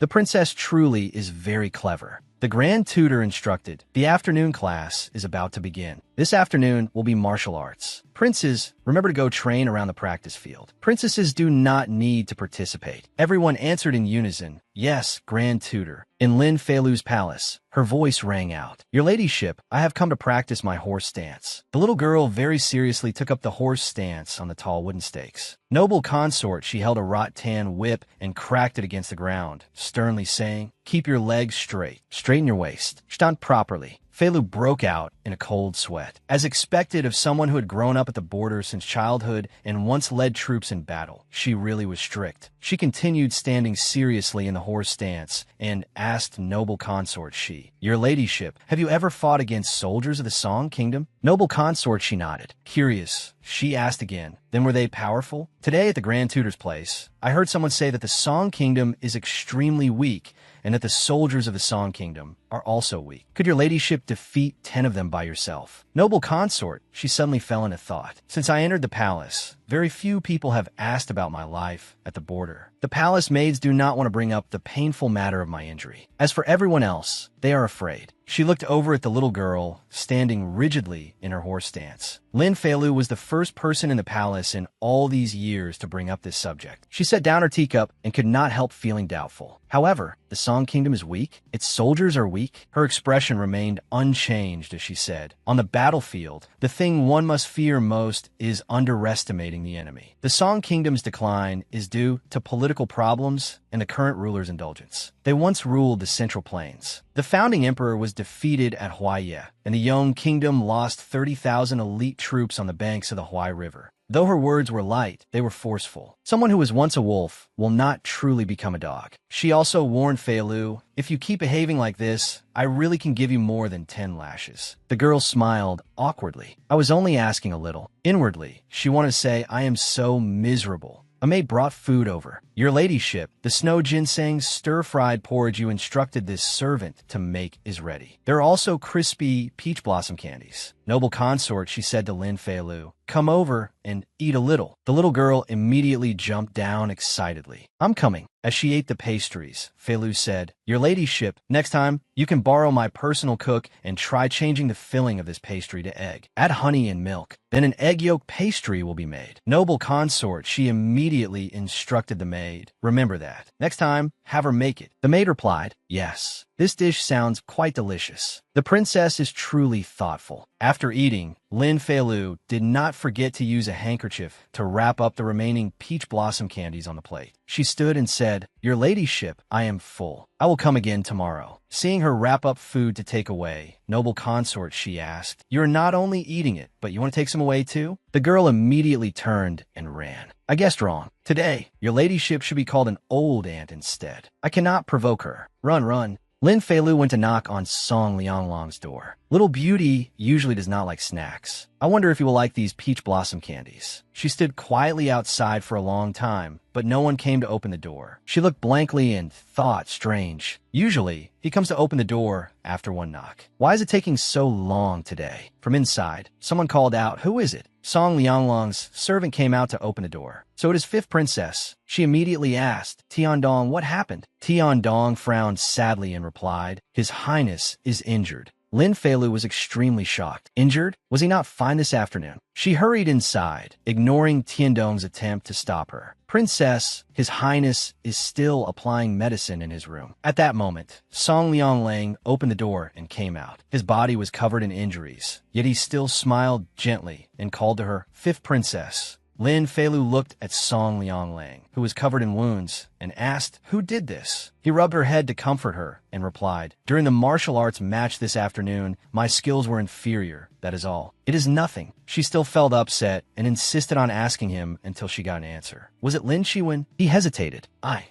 The princess truly is very clever. The grand tutor instructed, The afternoon class is about to begin. This afternoon will be martial arts. Princes, remember to go train around the practice field. Princesses do not need to participate. Everyone answered in unison, Yes, grand tutor. In Lin Feilu's palace, her voice rang out, Your ladyship, I have come to practice my horse stance. The little girl very seriously took up the horse stance on the tall wooden stakes. Noble consort, she held a rattan whip and cracked it against the ground, sternly saying, Keep your legs straight. Straighten your waist. Stand properly. Feilu broke out in a cold sweat. As expected of someone who had grown up at the border since childhood and once led troops in battle, she really was strict. She continued standing seriously in the horse stance and asked noble consort she, Your ladyship, have you ever fought against soldiers of the Song Kingdom? Noble consort, she nodded. Curious, she asked again, Then were they powerful? Today at the grand tutor's place, I heard someone say that the Song Kingdom is extremely weak and that the soldiers of the Song Kingdom are also weak. Could your ladyship defeat 10 of them by yourself? Noble consort, she suddenly fell into thought. Since I entered the palace, very few people have asked about my life at the border. The palace maids do not want to bring up the painful matter of my injury. As for everyone else, they are afraid. She looked over at the little girl, standing rigidly in her horse stance. Lin Feilu was the first person in the palace in all these years to bring up this subject. She set down her teacup and could not help feeling doubtful. However, the Song Kingdom is weak? Its soldiers are weak? Her expression remained unchanged as she said, On the battlefield, the thing one must fear most is underestimating the enemy. The Song Kingdom's decline is due to political problems and the current ruler's indulgence. They once ruled the Central Plains. The founding emperor was defeated at Huaiye, and the Yong Kingdom lost 30,000 elite troops on the banks of the Huai River. Though her words were light, they were forceful. Someone who was once a wolf will not truly become a dog. She also warned Feilu, If you keep behaving like this, I really can give you more than 10 lashes. The girl smiled awkwardly. I was only asking a little. Inwardly, she wanted to say, I am so miserable. A maid brought food over. Your ladyship, the snow ginseng stir-fried porridge you instructed this servant to make is ready. There are also crispy peach blossom candies. Noble consort, she said to Lin Feilu, Come over and eat a little. The little girl immediately jumped down excitedly. I'm coming. As she ate the pastries, Feilu said, Your ladyship, next time, you can borrow my personal cook and try changing the filling of this pastry to egg. Add honey and milk. Then an egg yolk pastry will be made. Noble consort, she immediately instructed the maid. Remember that. Next time, have her make it. The maid replied, Yes. This dish sounds quite delicious. The princess is truly thoughtful. After eating, Lin Feilu did not forget to use a handkerchief to wrap up the remaining peach blossom candies on the plate. She stood and said, Your ladyship, I am full. I will come again tomorrow. Seeing her wrap up food to take away, noble consort, she asked, You're not only eating it, but you want to take some away too? The girl immediately turned and ran. I guessed wrong. Today, your ladyship should be called an old aunt instead. I cannot provoke her. Run, run. Lin Feilu went to knock on Song Lianglang's door. Little Beauty usually does not like snacks. I wonder if he will like these peach blossom candies. She stood quietly outside for a long time, but no one came to open the door. She looked blankly and thought strange. Usually, he comes to open the door after one knock. Why is it taking so long today? From inside, someone called out, Who is it? Song Lianglong's servant came out to open the door. So it is fifth princess. She immediately asked, Tiandong, what happened? Tiandong frowned sadly and replied, His Highness is injured. Lin Feilu was extremely shocked. Injured? Was he not fine this afternoon? She hurried inside, ignoring Tiandong's attempt to stop her. Princess, His Highness is still applying medicine in his room. At that moment, Song Lianglang opened the door and came out. His body was covered in injuries, yet he still smiled gently and called to her, Fifth Princess. Lin Feilu looked at Song Lianglang, who was covered in wounds, and asked, Who did this? He rubbed her head to comfort her and replied, During the martial arts match this afternoon, my skills were inferior, that is all. It is nothing. She still felt upset and insisted on asking him until she got an answer. Was it Lin Shiwen? He hesitated.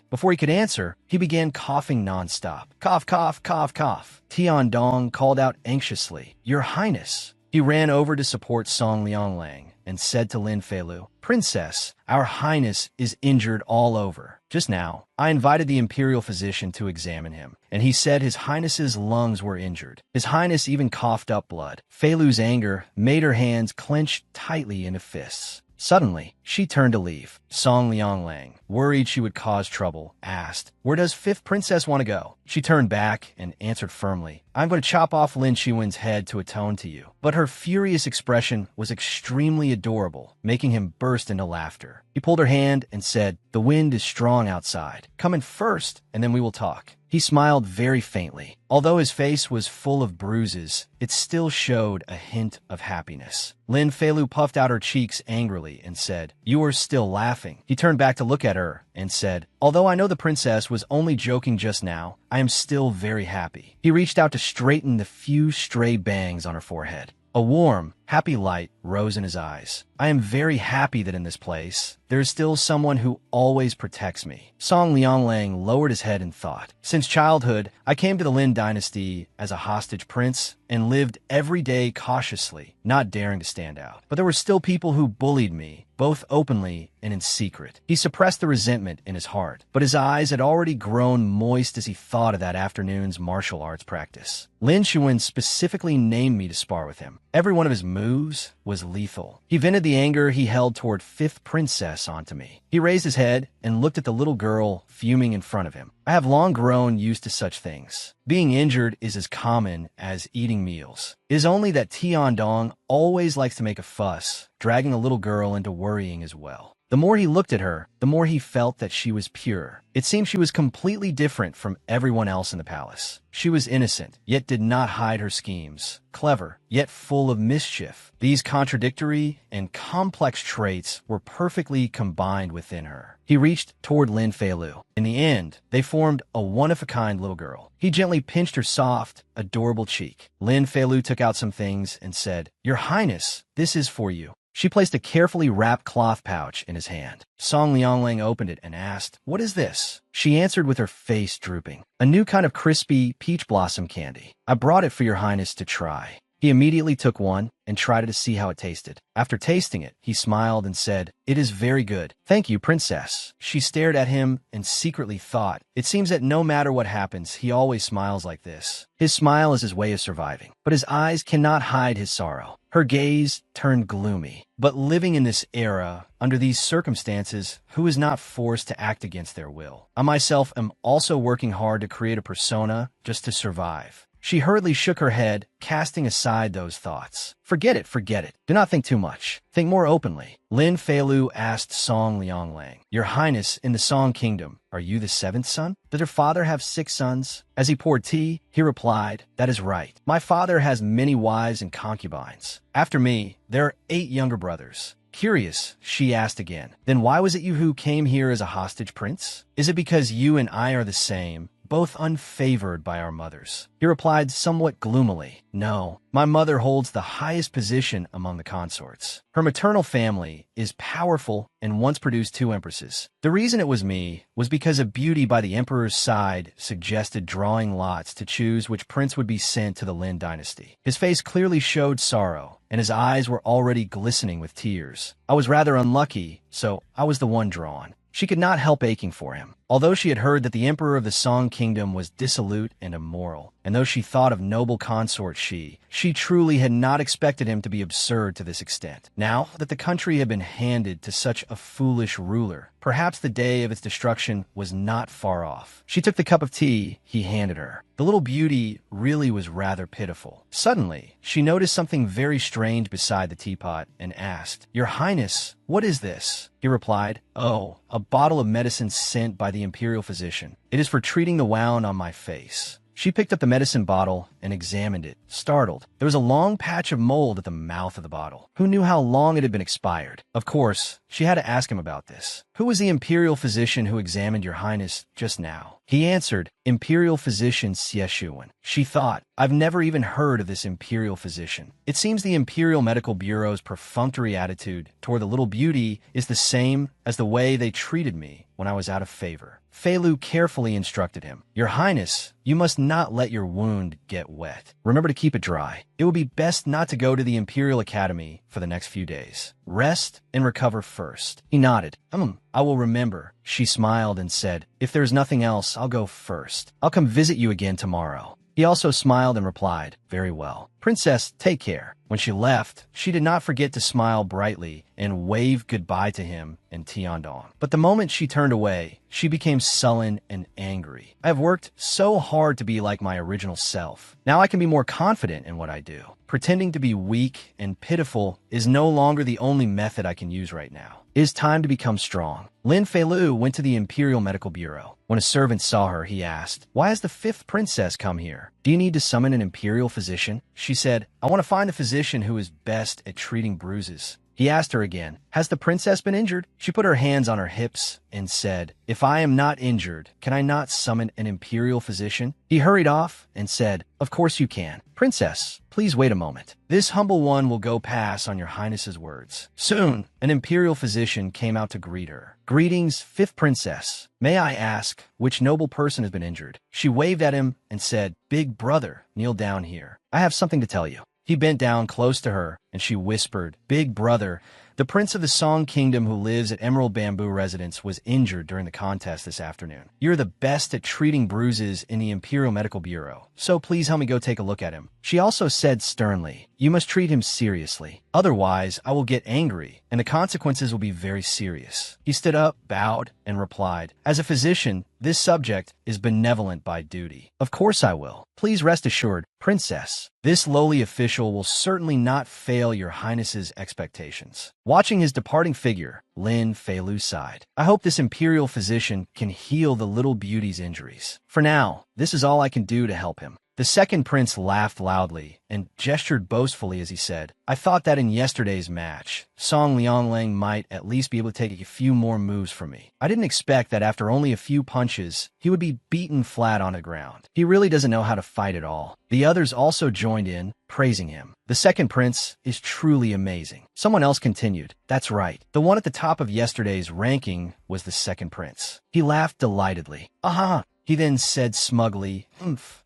Before he could answer, he began coughing nonstop. Cough, cough, cough, cough. Tiandong called out anxiously, Your Highness. He ran over to support Song Lianglang and said to Lin Feilu, Princess, our Highness is injured all over. Just now, I invited the imperial physician to examine him, and he said His Highness's lungs were injured. His Highness even coughed up blood. Feilu's anger made her hands clench tightly into fists. Suddenly, she turned to leave. Song Lianglang, worried she would cause trouble, asked, Where does fifth princess want to go? She turned back and answered firmly, I'm going to chop off Lin Shiwen's head to atone to you. But her furious expression was extremely adorable, making him burst into laughter. He pulled her hand and said, The wind is strong outside. Come in first, and then we will talk. He smiled very faintly. Although his face was full of bruises, it still showed a hint of happiness. Lin Feilu puffed out her cheeks angrily and said, You are still laughing. He turned back to look at her and said, Although I know the princess was only joking just now, I am still very happy. He reached out to straighten the few stray bangs on her forehead. A warm, happy light rose in his eyes. I am very happy that in this place, there is still someone who always protects me. Song Lianglang lowered his head in thought. Since childhood, I came to the Lin dynasty as a hostage prince and lived every day cautiously, not daring to stand out. But there were still people who bullied me, both openly and in secret. He suppressed the resentment in his heart, but his eyes had already grown moist as he thought of that afternoon's martial arts practice. Lin Shiwen specifically named me to spar with him. Every one of his moves was lethal. He vented the anger he held toward fifth princess onto me. He raised his head and looked at the little girl fuming in front of him. I have long grown used to such things. Being injured is as common as eating meals. It is only that Tiandong always likes to make a fuss, dragging the little girl into worrying as well. The more he looked at her, the more he felt that she was pure. It seemed she was completely different from everyone else in the palace. She was innocent, yet did not hide her schemes. Clever, yet full of mischief. These contradictory and complex traits were perfectly combined within her. He reached toward Lin Feilu. In the end, they formed a one-of-a-kind little girl. He gently pinched her soft, adorable cheek. Lin Feilu took out some things and said, Your Highness, this is for you. She placed a carefully wrapped cloth pouch in his hand. Song Lianglang opened it and asked, What is this? She answered with her face drooping, A new kind of crispy peach blossom candy. I brought it for your Highness to try. He immediately took one and tried it to see how it tasted. After tasting it, he smiled and said, It is very good. Thank you, princess. She stared at him and secretly thought, It seems that no matter what happens, he always smiles like this. His smile is his way of surviving, but his eyes cannot hide his sorrow. Her gaze turned gloomy. But living in this era, under these circumstances, who is not forced to act against their will? I myself am also working hard to create a persona just to survive. She hurriedly shook her head, casting aside those thoughts. Forget it, forget it. Do not think too much. Think more openly. Lin Feilu asked Song Lianglang, Your Highness, in the Song Kingdom, are you the seventh son? Did her father have 6 sons? As he poured tea, he replied, That is right. My father has many wives and concubines. After me, there are 8 younger brothers. Curious, she asked again, Then why was it you who came here as a hostage prince? Is it because you and I are the same, both unfavored by our mothers? He replied somewhat gloomily, No, my mother holds the highest position among the consorts. Her maternal family is powerful and once produced 2 empresses. The reason it was me was because a beauty by the emperor's side suggested drawing lots to choose which prince would be sent to the Lin dynasty. His face clearly showed sorrow, and his eyes were already glistening with tears. I was rather unlucky, so I was the one drawn. She could not help aching for him. Although she had heard that the emperor of the Song Kingdom was dissolute and immoral, and though she thought of noble consort she truly had not expected him to be absurd to this extent. Now that the country had been handed to such a foolish ruler, perhaps the day of its destruction was not far off. She took the cup of tea he handed her. The little beauty really was rather pitiful. Suddenly, she noticed something very strange beside the teapot and asked, "Your Highness, what is this?" He replied, "Oh, a bottle of medicine sent by the imperial physician. It is for treating the wound on my face." She picked up the medicine bottle and examined it, startled. There was a long patch of mold at the mouth of the bottle. Who knew how long it had been expired? Of course, she had to ask him about this. "Who was the imperial physician who examined your Highness just now?" He answered, "Imperial physician Sieshuan." She thought, "I've never even heard of this imperial physician. It seems the Imperial Medical Bureau's perfunctory attitude toward the little beauty is the same as the way they treated me when I was out of favor." Fei Lu carefully instructed him, "Your Highness, you must not let your wound get wet. Remember to keep it dry. It would be best not to go to the Imperial Academy for the next few days. Rest and recover first." He nodded. I will remember." She smiled and said, "If there's nothing else, I'll go first. I'll come visit you again tomorrow." He also smiled and replied, "Very well. Princess, take care." When she left, she did not forget to smile brightly and wave goodbye to him and Tiandong. But the moment she turned away, she became sullen and angry. "I have worked so hard to be like my original self. Now I can be more confident in what I do. Pretending to be weak and pitiful is no longer the only method I can use right now. It is time to become strong." Lin Feilu went to the Imperial Medical Bureau. When a servant saw her, he asked, "Why has the fifth princess come here? Do you need to summon an imperial physician?" She said, "I want to find the physician who is best at treating bruises." He asked her again, "Has the princess been injured?" She put her hands on her hips and said, "If I am not injured, can I not summon an imperial physician?" He hurried off and said, "Of course you can. Princess, please wait a moment. This humble one will go pass on your Highness's words." Soon, an imperial physician came out to greet her. "Greetings, fifth princess. May I ask which noble person has been injured?" She waved at him and said, "Big brother, kneel down here. I have something to tell you." He bent down close to her, and she whispered, "Big brother, the prince of the Song Kingdom who lives at Emerald Bamboo Residence was injured during the contest this afternoon. You're the best at treating bruises in the Imperial Medical Bureau, so please help me go take a look at him." She also said sternly, "You must treat him seriously. Otherwise, I will get angry, and the consequences will be very serious." He stood up, bowed, and replied, "As a physician, this subject is benevolent by duty. Of course I will. Please rest assured, Princess, this lowly official will certainly not fail your Highness's expectations." Watching his departing figure, Lin Feilu sighed. "I hope this imperial physician can heal the little beauty's injuries. For now, this is all I can do to help him." The second prince laughed loudly and gestured boastfully as he said, "I thought that in yesterday's match, Song Lianglang might at least be able to take a few more moves from me. I didn't expect that after only a few punches, he would be beaten flat on the ground. He really doesn't know how to fight at all." The others also joined in, praising him. "The second prince is truly amazing." Someone else continued, "That's right. The one at the top of yesterday's ranking was the second prince." He laughed delightedly. "Aha!" He then said smugly,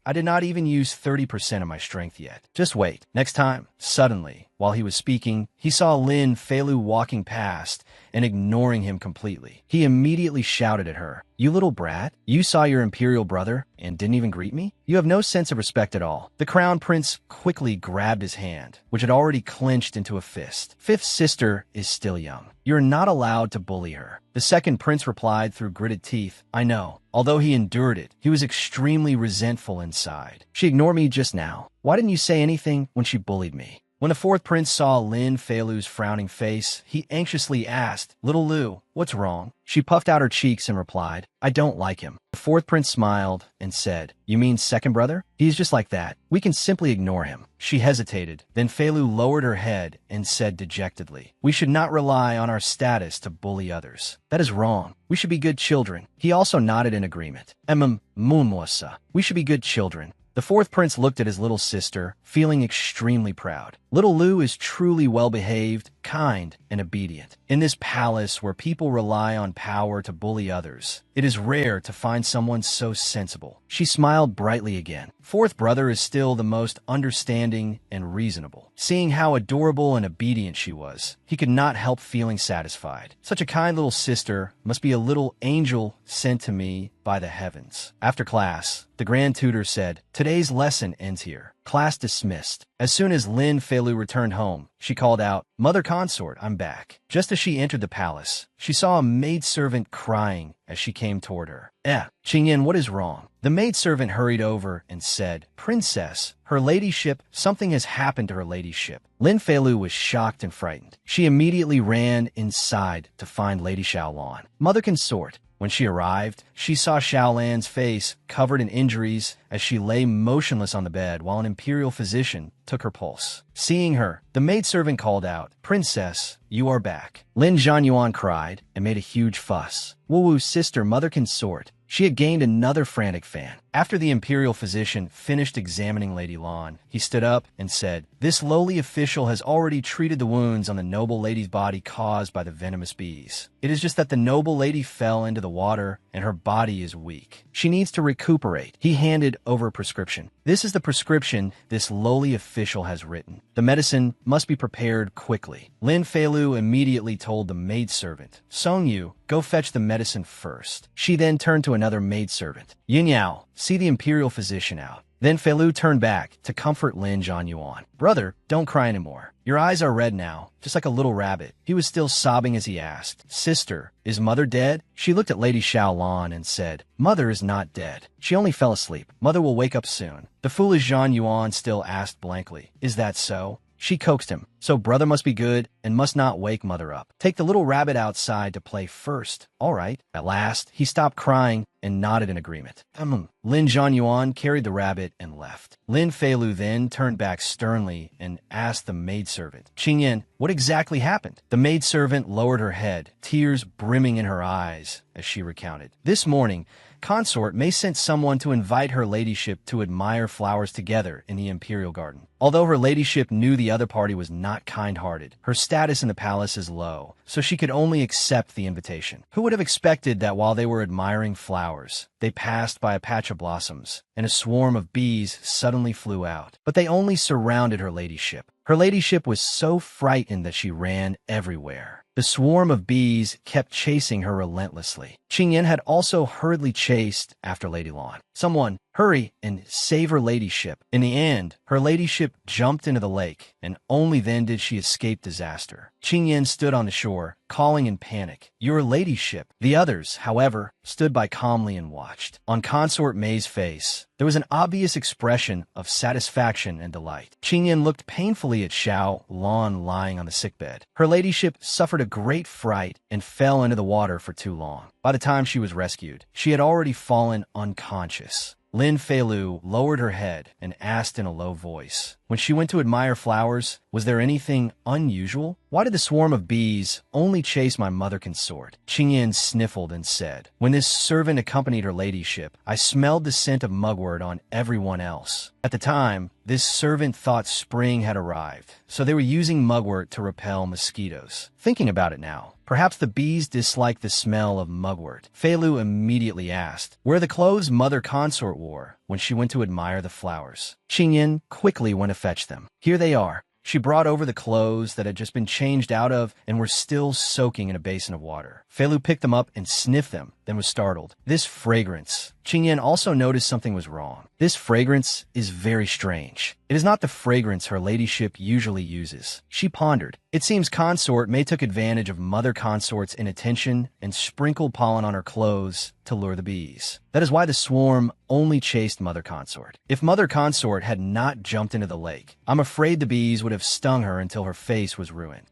I did not even use 30% of my strength yet. Just wait. Next time." Suddenly, while he was speaking, he saw Lin Feilu walking past and ignoring him completely. He immediately shouted at her, "You little brat, you saw your imperial brother and didn't even greet me? You have no sense of respect at all." The crown prince quickly grabbed his hand, which had already clenched into a fist. "Fifth sister is still young. You're not allowed to bully her." The second prince replied through gritted teeth, "I know." Although he endured it, he was extremely resentful inside. "She ignored me just now. Why didn't you say anything when she bullied me?" When the fourth prince saw Lin Feilu's frowning face, he anxiously asked, "Little Lu, what's wrong?" She puffed out her cheeks and replied, "I don't like him." The fourth prince smiled and said, "You mean second brother? He's just like that. We can simply ignore him." She hesitated. Then Feilu lowered her head and said dejectedly, "We should not rely on our status to bully others. That is wrong. We should be good children." He also nodded in agreement. Munmuasa. We should be good children. The fourth prince looked at his little sister, feeling extremely proud. Little Lu is truly well-behaved, kind, and obedient. In this palace where people rely on power to bully others, it is rare to find someone so sensible. She smiled brightly again. Fourth brother is still the most understanding and reasonable. Seeing how adorable and obedient she was, he could not help feeling satisfied. Such a kind little sister must be a little angel sent to me by the heavens. After class, the grand tutor said, "Today's lesson ends here. Class dismissed." As soon as Lin Feilu returned home, she called out, "Mother consort, I'm back." Just as she entered the palace, she saw a maidservant crying as she came toward her. Qingyan, what is wrong?" The maidservant hurried over and said, "Princess, her ladyship, something has happened to her ladyship." Lin Feilu was shocked and frightened. She immediately ran inside to find Lady Xiaolan. Mother consort. When she arrived, she saw Xiaolan's face covered in injuries as she lay motionless on the bed while an imperial physician took her pulse. Seeing her, the maidservant called out, "Princess, you are back." Lin Zhanyuan cried and made a huge fuss. Wuwu's sister, mother consort. She had gained another frantic fan. After the imperial physician finished examining Lady Lan, he stood up and said, "This lowly official has already treated the wounds on the noble lady's body caused by the venomous bees. It is just that the noble lady fell into the water and her body is weak. She needs to recuperate." He handed over a prescription. "This is the prescription this lowly official has written. The medicine must be prepared quickly." Lin Feilu immediately told the maidservant, "Song Yu, go fetch the medicine first." She then turned to another maidservant. "Yin Yao, see the imperial physician out." Then Feilu turned back to comfort Lin Zhanyuan. "Brother, don't cry anymore. Your eyes are red now, just like a little rabbit." He was still sobbing as he asked, "Sister, is mother dead?" She looked at Lady Xiaolan and said, "Mother is not dead. She only fell asleep. Mother will wake up soon." The foolish Zhanyuan still asked blankly, "Is that so?" She coaxed him, "So brother must be good and must not wake mother up. Take the little rabbit outside to play first." "All right." At last, he stopped crying and nodded in agreement. Lin Zhanyuan carried the rabbit and left. Lin Feilu then turned back sternly and asked the maidservant, "Qingyan, what exactly happened?" The maidservant lowered her head, tears brimming in her eyes as she recounted. "This morning, consort May sent someone to invite her ladyship to admire flowers together in the imperial garden. Although her ladyship knew the other party was not kind-hearted, her status in the palace is low, so she could only accept the invitation. Who would have expected that while they were admiring flowers, they passed by a patch of blossoms, and a swarm of bees suddenly flew out? But they only surrounded her ladyship. Her ladyship was so frightened that she ran everywhere. The swarm of bees kept chasing her relentlessly. Qingyan had also hurriedly chased after Lady Lan. "Someone, hurry and save her ladyship." In the end, her ladyship jumped into the lake, and only then did she escape disaster. Qingyan stood on the shore, calling in panic, "Your ladyship." The others, however, stood by calmly and watched. On Consort May's face, there was an obvious expression of satisfaction and delight. Qingyan looked painfully at Xiao Lan lying on the sickbed. Her ladyship suffered a great fright and fell into the water for too long. By the time she was rescued, she had already fallen unconscious. Lin Feilu lowered her head and asked in a low voice, "When she went to admire flowers, was there anything unusual? Why did the swarm of bees only chase my mother consort?" Qingyan sniffled and said, "When this servant accompanied her ladyship, I smelled the scent of mugwort on everyone else. At the time, this servant thought spring had arrived, so they were using mugwort to repel mosquitoes. Thinking about it now, perhaps the bees disliked the smell of mugwort." Feilu immediately asked, "Where are the clothes mother consort wore when she went to admire the flowers?" Qingyan quickly went to fetch them. "Here they are." She brought over the clothes that had just been changed out of and were still soaking in a basin of water. Feilu picked them up and sniffed them, then was startled. This fragrance. Qingyan also noticed something was wrong. This fragrance is very strange. It is not the fragrance her ladyship usually uses. She pondered. It seems consort May took advantage of mother consort's inattention and sprinkled pollen on her clothes to lure the bees. That is why the swarm only chased mother consort. If mother consort had not jumped into the lake, I'm afraid the bees would have stung her until her face was ruined.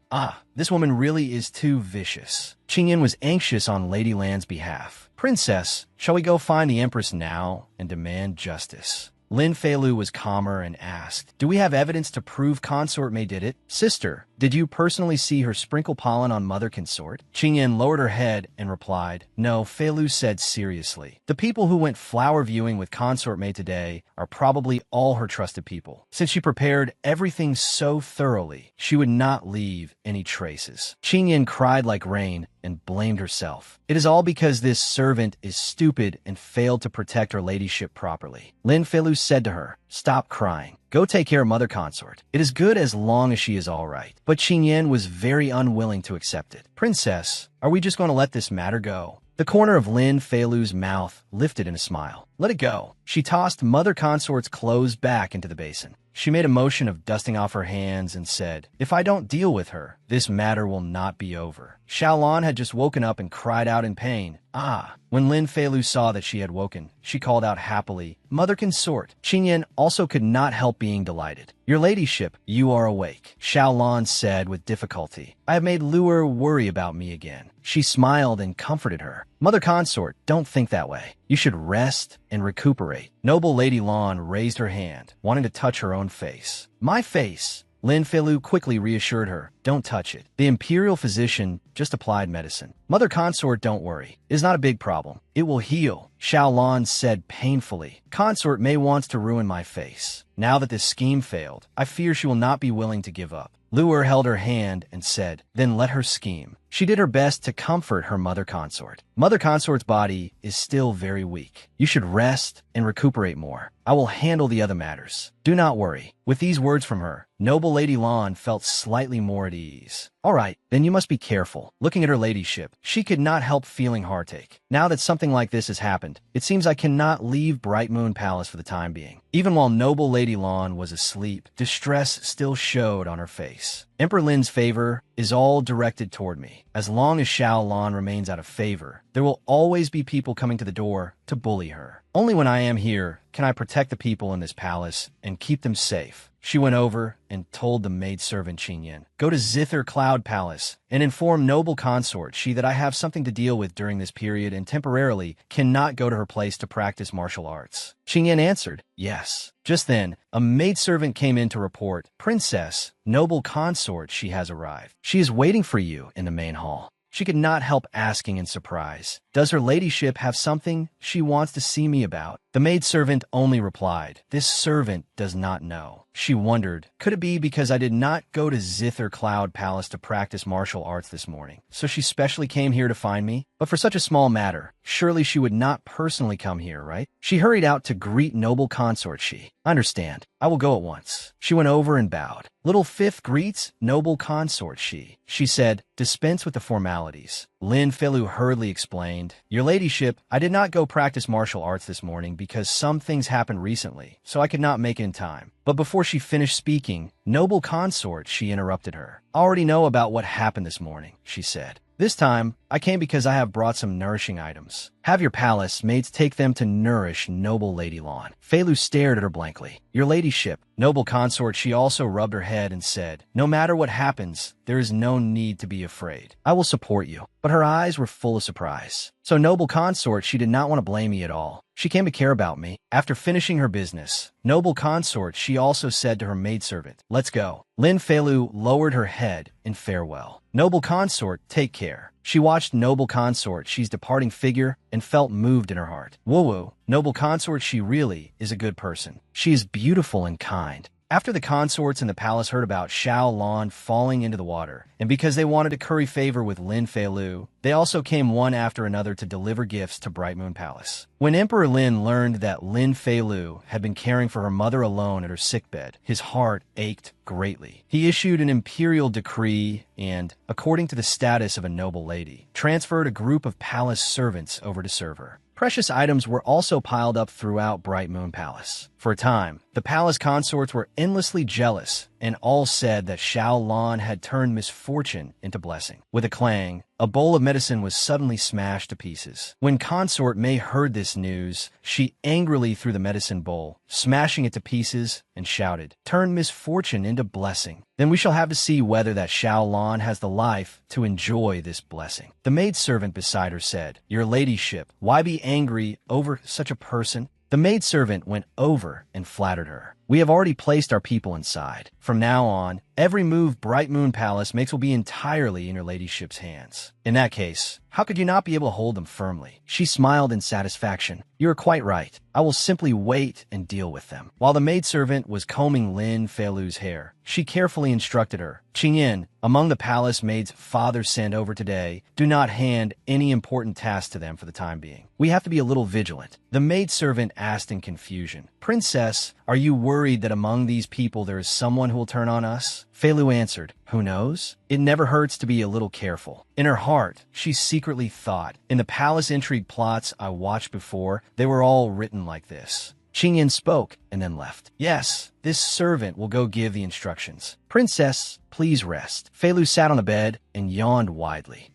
This woman really is too vicious. Qingyan was anxious on Lady Lan's behalf. "Princess, shall we go find the Empress now and demand justice?" Lin Feilu was calmer and asked, "Do we have evidence to prove Consort May did it?" "Sister, Did you personally see her sprinkle pollen on mother consort? Qingyan lowered her head and replied, No, Fei Lu said seriously. The people who went flower viewing with consort May today are probably all her trusted people. Since she prepared everything so thoroughly, she would not leave any traces. Qingyan cried like rain and blamed herself. It is all because this servant is stupid and failed to protect her ladyship properly. Lin Feilu said to her, Stop crying. Go take care of mother consort. It is good as long as she is all right. But Qingyan was very unwilling to accept it. Princess, are we just going to let this matter go? The corner of Lin Feilu's mouth lifted in a smile. Let it go. She tossed mother consort's clothes back into the basin. She made a motion of dusting off her hands and said, If I don't deal with her, this matter will not be over. Xiaolan had just woken up and cried out in pain. Ah! When Lin Feilu saw that she had woken, she called out happily, Mother consort. Qingyan also could not help being delighted. Your ladyship, you are awake, Xiaolan said with difficulty. I have made Luer worry about me again. She smiled and comforted her. Mother consort, don't think that way. You should rest and recuperate. Noble Lady Lan raised her hand, wanting to touch her own face. My face? Lin Feilu quickly reassured her, Don't touch it. The imperial physician just applied medicine. Mother consort, don't worry. It is not a big problem. It will heal, Xiaolan said painfully. Consort May wants to ruin my face. Now that this scheme failed, I fear she will not be willing to give up. Luer held her hand and said, Then let her scheme. She did her best to comfort her mother consort. Mother consort's body is still very weak. You should rest and recuperate more. I will handle the other matters. Do not worry. With these words from her, noble Lady Lan felt slightly more at ease. All right, then you must be careful. Looking at her ladyship, she could not help feeling heartache. Now that something like this has happened, it seems I cannot leave Bright Moon Palace for the time being. Even while noble Lady Lan was asleep, distress still showed on her face. Emperor Lin's favor is all directed toward me. As long as Xiaolan remains out of favor, there will always be people coming to the door to bully her. Only when I am here can I protect the people in this palace and keep them safe. She went over and told the maidservant Qingyan, Go to Zither Cloud Palace and inform noble consort she that I have something to deal with during this period and temporarily cannot go to her place to practice martial arts. Qingyan answered, Yes. Just then, a maidservant came in to report, Princess, noble consort, she has arrived. She is waiting for you in the main hall. She could not help asking in surprise, Does her ladyship have something she wants to see me about? The maidservant only replied, This servant does not know. She wondered, Could it be because I did not go to Zither Cloud Palace to practice martial arts this morning, so she specially came here to find me? But for such a small matter, surely she would not personally come here, right? She hurried out to greet noble consort she. Understand. I will go at once. She went over and bowed. Little Fifth greets noble consort she. She said, Dispense with the formalities. Lin Feilu hurriedly explained, Your ladyship, I did not go practice martial arts this morning because some things happened recently, so I could not make it in time. But before she finished speaking, noble consort, she interrupted her. I already know about what happened this morning, she said. This time, I came because I have brought some nourishing items. Have your palace maids take them to nourish noble Lady Lan. Feilu stared at her blankly. Your ladyship, noble consort, she also rubbed her head and said, No matter what happens, there is no need to be afraid. I will support you. But her eyes were full of surprise. So noble consort, she did not want to blame me at all. She came to care about me. After finishing her business, noble consort, she also said to her maidservant, Let's go. Lin Feilu lowered her head in farewell. Noble consort, take care. She watched noble consort, she's departing figure, and felt moved in her heart. Woo-woo, noble consort, she really is a good person. She is beautiful and kind. After the consorts in the palace heard about Xiaolan falling into the water, and because they wanted to curry favor with Lin Feilu, they also came one after another to deliver gifts to Bright Moon Palace. When Emperor Lin learned that Lin Feilu had been caring for her mother alone at her sickbed, his heart ached greatly. He issued an imperial decree and, according to the status of a noble lady, transferred a group of palace servants over to serve her. Precious items were also piled up throughout Bright Moon Palace. For a time, the palace consorts were endlessly jealous, and all said that Xiaolan had turned misfortune into blessing. With a clang, a bowl of medicine was suddenly smashed to pieces. When consort May heard this news, she angrily threw the medicine bowl, smashing it to pieces, and shouted, Turn misfortune into blessing. Then we shall have to see whether that Xiaolan has the life to enjoy this blessing. The maidservant beside her said, Your ladyship, why be angry over such a person? The maidservant went over and flattered her. We have already placed our people inside. From now on, every move Bright Moon Palace makes will be entirely in your ladyship's hands. In that case, how could you not be able to hold them firmly? She smiled in satisfaction. You are quite right. I will simply wait and deal with them. While the maidservant was combing Lin Feilu's hair, she carefully instructed her. Qingyin, among the palace maids father sent over today, do not hand any important tasks to them for the time being. We have to be a little vigilant. The maidservant asked in confusion. Princess, are you worried that among these people there is someone who will turn on us? Feilu answered, who knows? It never hurts to be a little careful. In her heart, she secretly thought, in the palace intrigue plots I watched before, they were all written like this. Qingyin spoke and then left. Yes, this servant will go give the instructions. Princess, please rest. Feilu sat on the bed and yawned widely.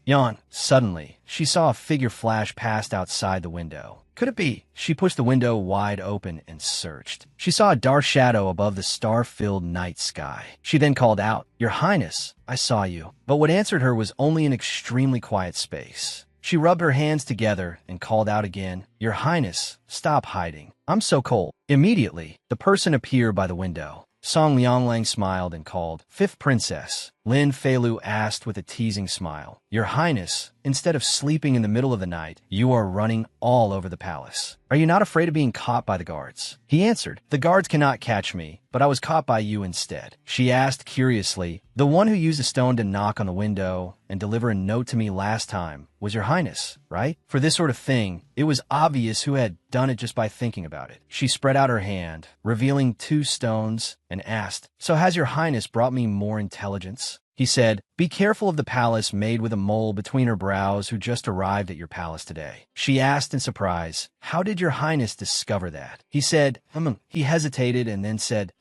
Suddenly, she saw a figure flash past outside the window. Could it be? She pushed the window wide open and searched. She saw a dark shadow above the star-filled night sky. She then called out, Your Highness, I saw you. But what answered her was only an extremely quiet space. She rubbed her hands together and called out again, Your Highness, stop hiding. I'm so cold. Immediately, the person appeared by the window. Song Lianglang smiled and called, Fifth Princess. Lin Feilu asked with a teasing smile, Your Highness, instead of sleeping in the middle of the night, you are running all over the palace. Are you not afraid of being caught by the guards? He answered, The guards cannot catch me, but I was caught by you instead. She asked curiously, The one who used a stone to knock on the window and deliver a note to me last time was Your Highness, right? For this sort of thing, it was obvious who had done it just by thinking about it. She spread out her hand, revealing 2 stones, and asked, So has Your Highness brought me more intelligence? He said, Be careful of the palace maid with a mole between her brows who just arrived at your palace today. She asked in surprise, How did Your Highness discover that? He said, He hesitated and then said,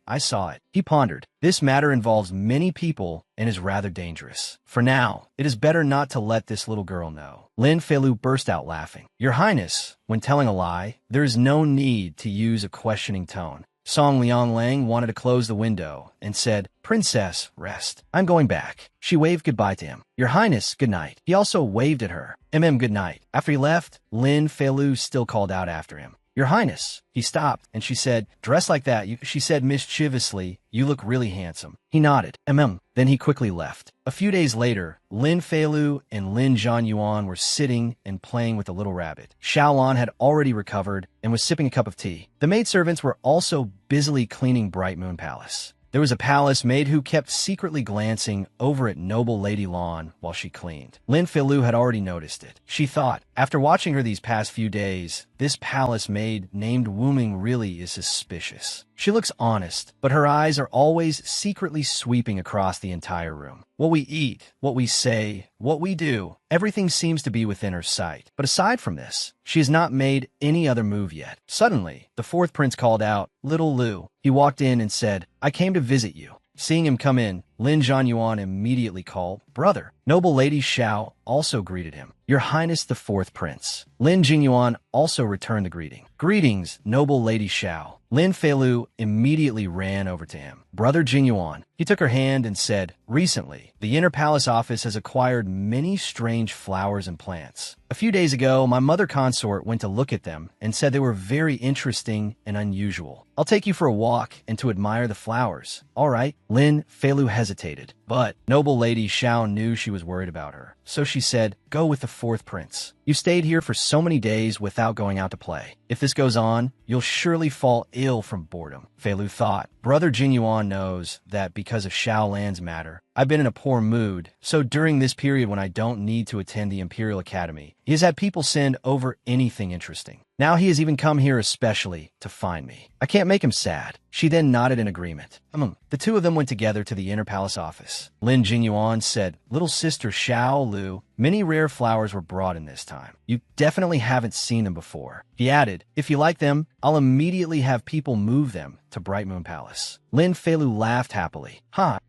I saw it. He pondered. This matter involves many people and is rather dangerous. For now, it is better not to let this little girl know. Lin Feilu burst out laughing. Your Highness, when telling a lie, there is no need to use a questioning tone. Song Lianglang wanted to close the window and said, Princess, rest. I'm going back. She waved goodbye to him. Your Highness, good night. He also waved at her. Good night. After he left, Lin Feilu still called out after him. Your Highness. He stopped, and she said, Dress like that, she said mischievously, you look really handsome. He nodded. Then he quickly left. A few days later, Lin Feilu and Lin Zhanyuan were sitting and playing with the little rabbit. Xiaolan had already recovered and was sipping a cup of tea. The maidservants were also busily cleaning Bright Moon Palace. There was a palace maid who kept secretly glancing over at noble Lady Lan while she cleaned. Lin Feilu had already noticed it. She thought, after watching her these past few days, this palace maid named Wuming really is suspicious. She looks honest, but her eyes are always secretly sweeping across the entire room. What we eat, what we say, what we do, everything seems to be within her sight. But aside from this, she has not made any other move yet. Suddenly, the 4th prince called out, Little Lu. He walked in and said, I came to visit you. Seeing him come in, Lin Zhanyuan immediately called, Brother. Noble Lady Xiao also greeted him. Your Highness the 4th Prince. Lin Jingyuan also returned the greeting. Greetings, Noble Lady Xiao. Lin Feilu immediately ran over to him. Brother Jingyuan. He took her hand and said, Recently, the Inner Palace office has acquired many strange flowers and plants. A few days ago, my mother consort went to look at them and said they were very interesting and unusual. I'll take you for a walk and to admire the flowers. All right. Lin Feilu hesitated, but Noble Lady Xiao knew she was worried about her. So she said, Go with the 4th prince. You stayed here for so many days without going out to play. If this goes on, you'll surely fall ill from boredom. Feilu thought. Brother Jinyuan knows that because of Xiaolan's matter, I've been in a poor mood, so during this period when I don't need to attend the Imperial Academy, he has had people send over anything interesting. Now he has even come here especially to find me. I can't make him sad. She then nodded in agreement. The 2 of them went together to the Inner Palace office. Lin Jinyuan said, Little sister Xiao Lu, many rare flowers were brought in this time. You definitely haven't seen them before. He added, If you like them, I'll immediately have people move them to Bright Moon Palace. Lin Feilu laughed happily.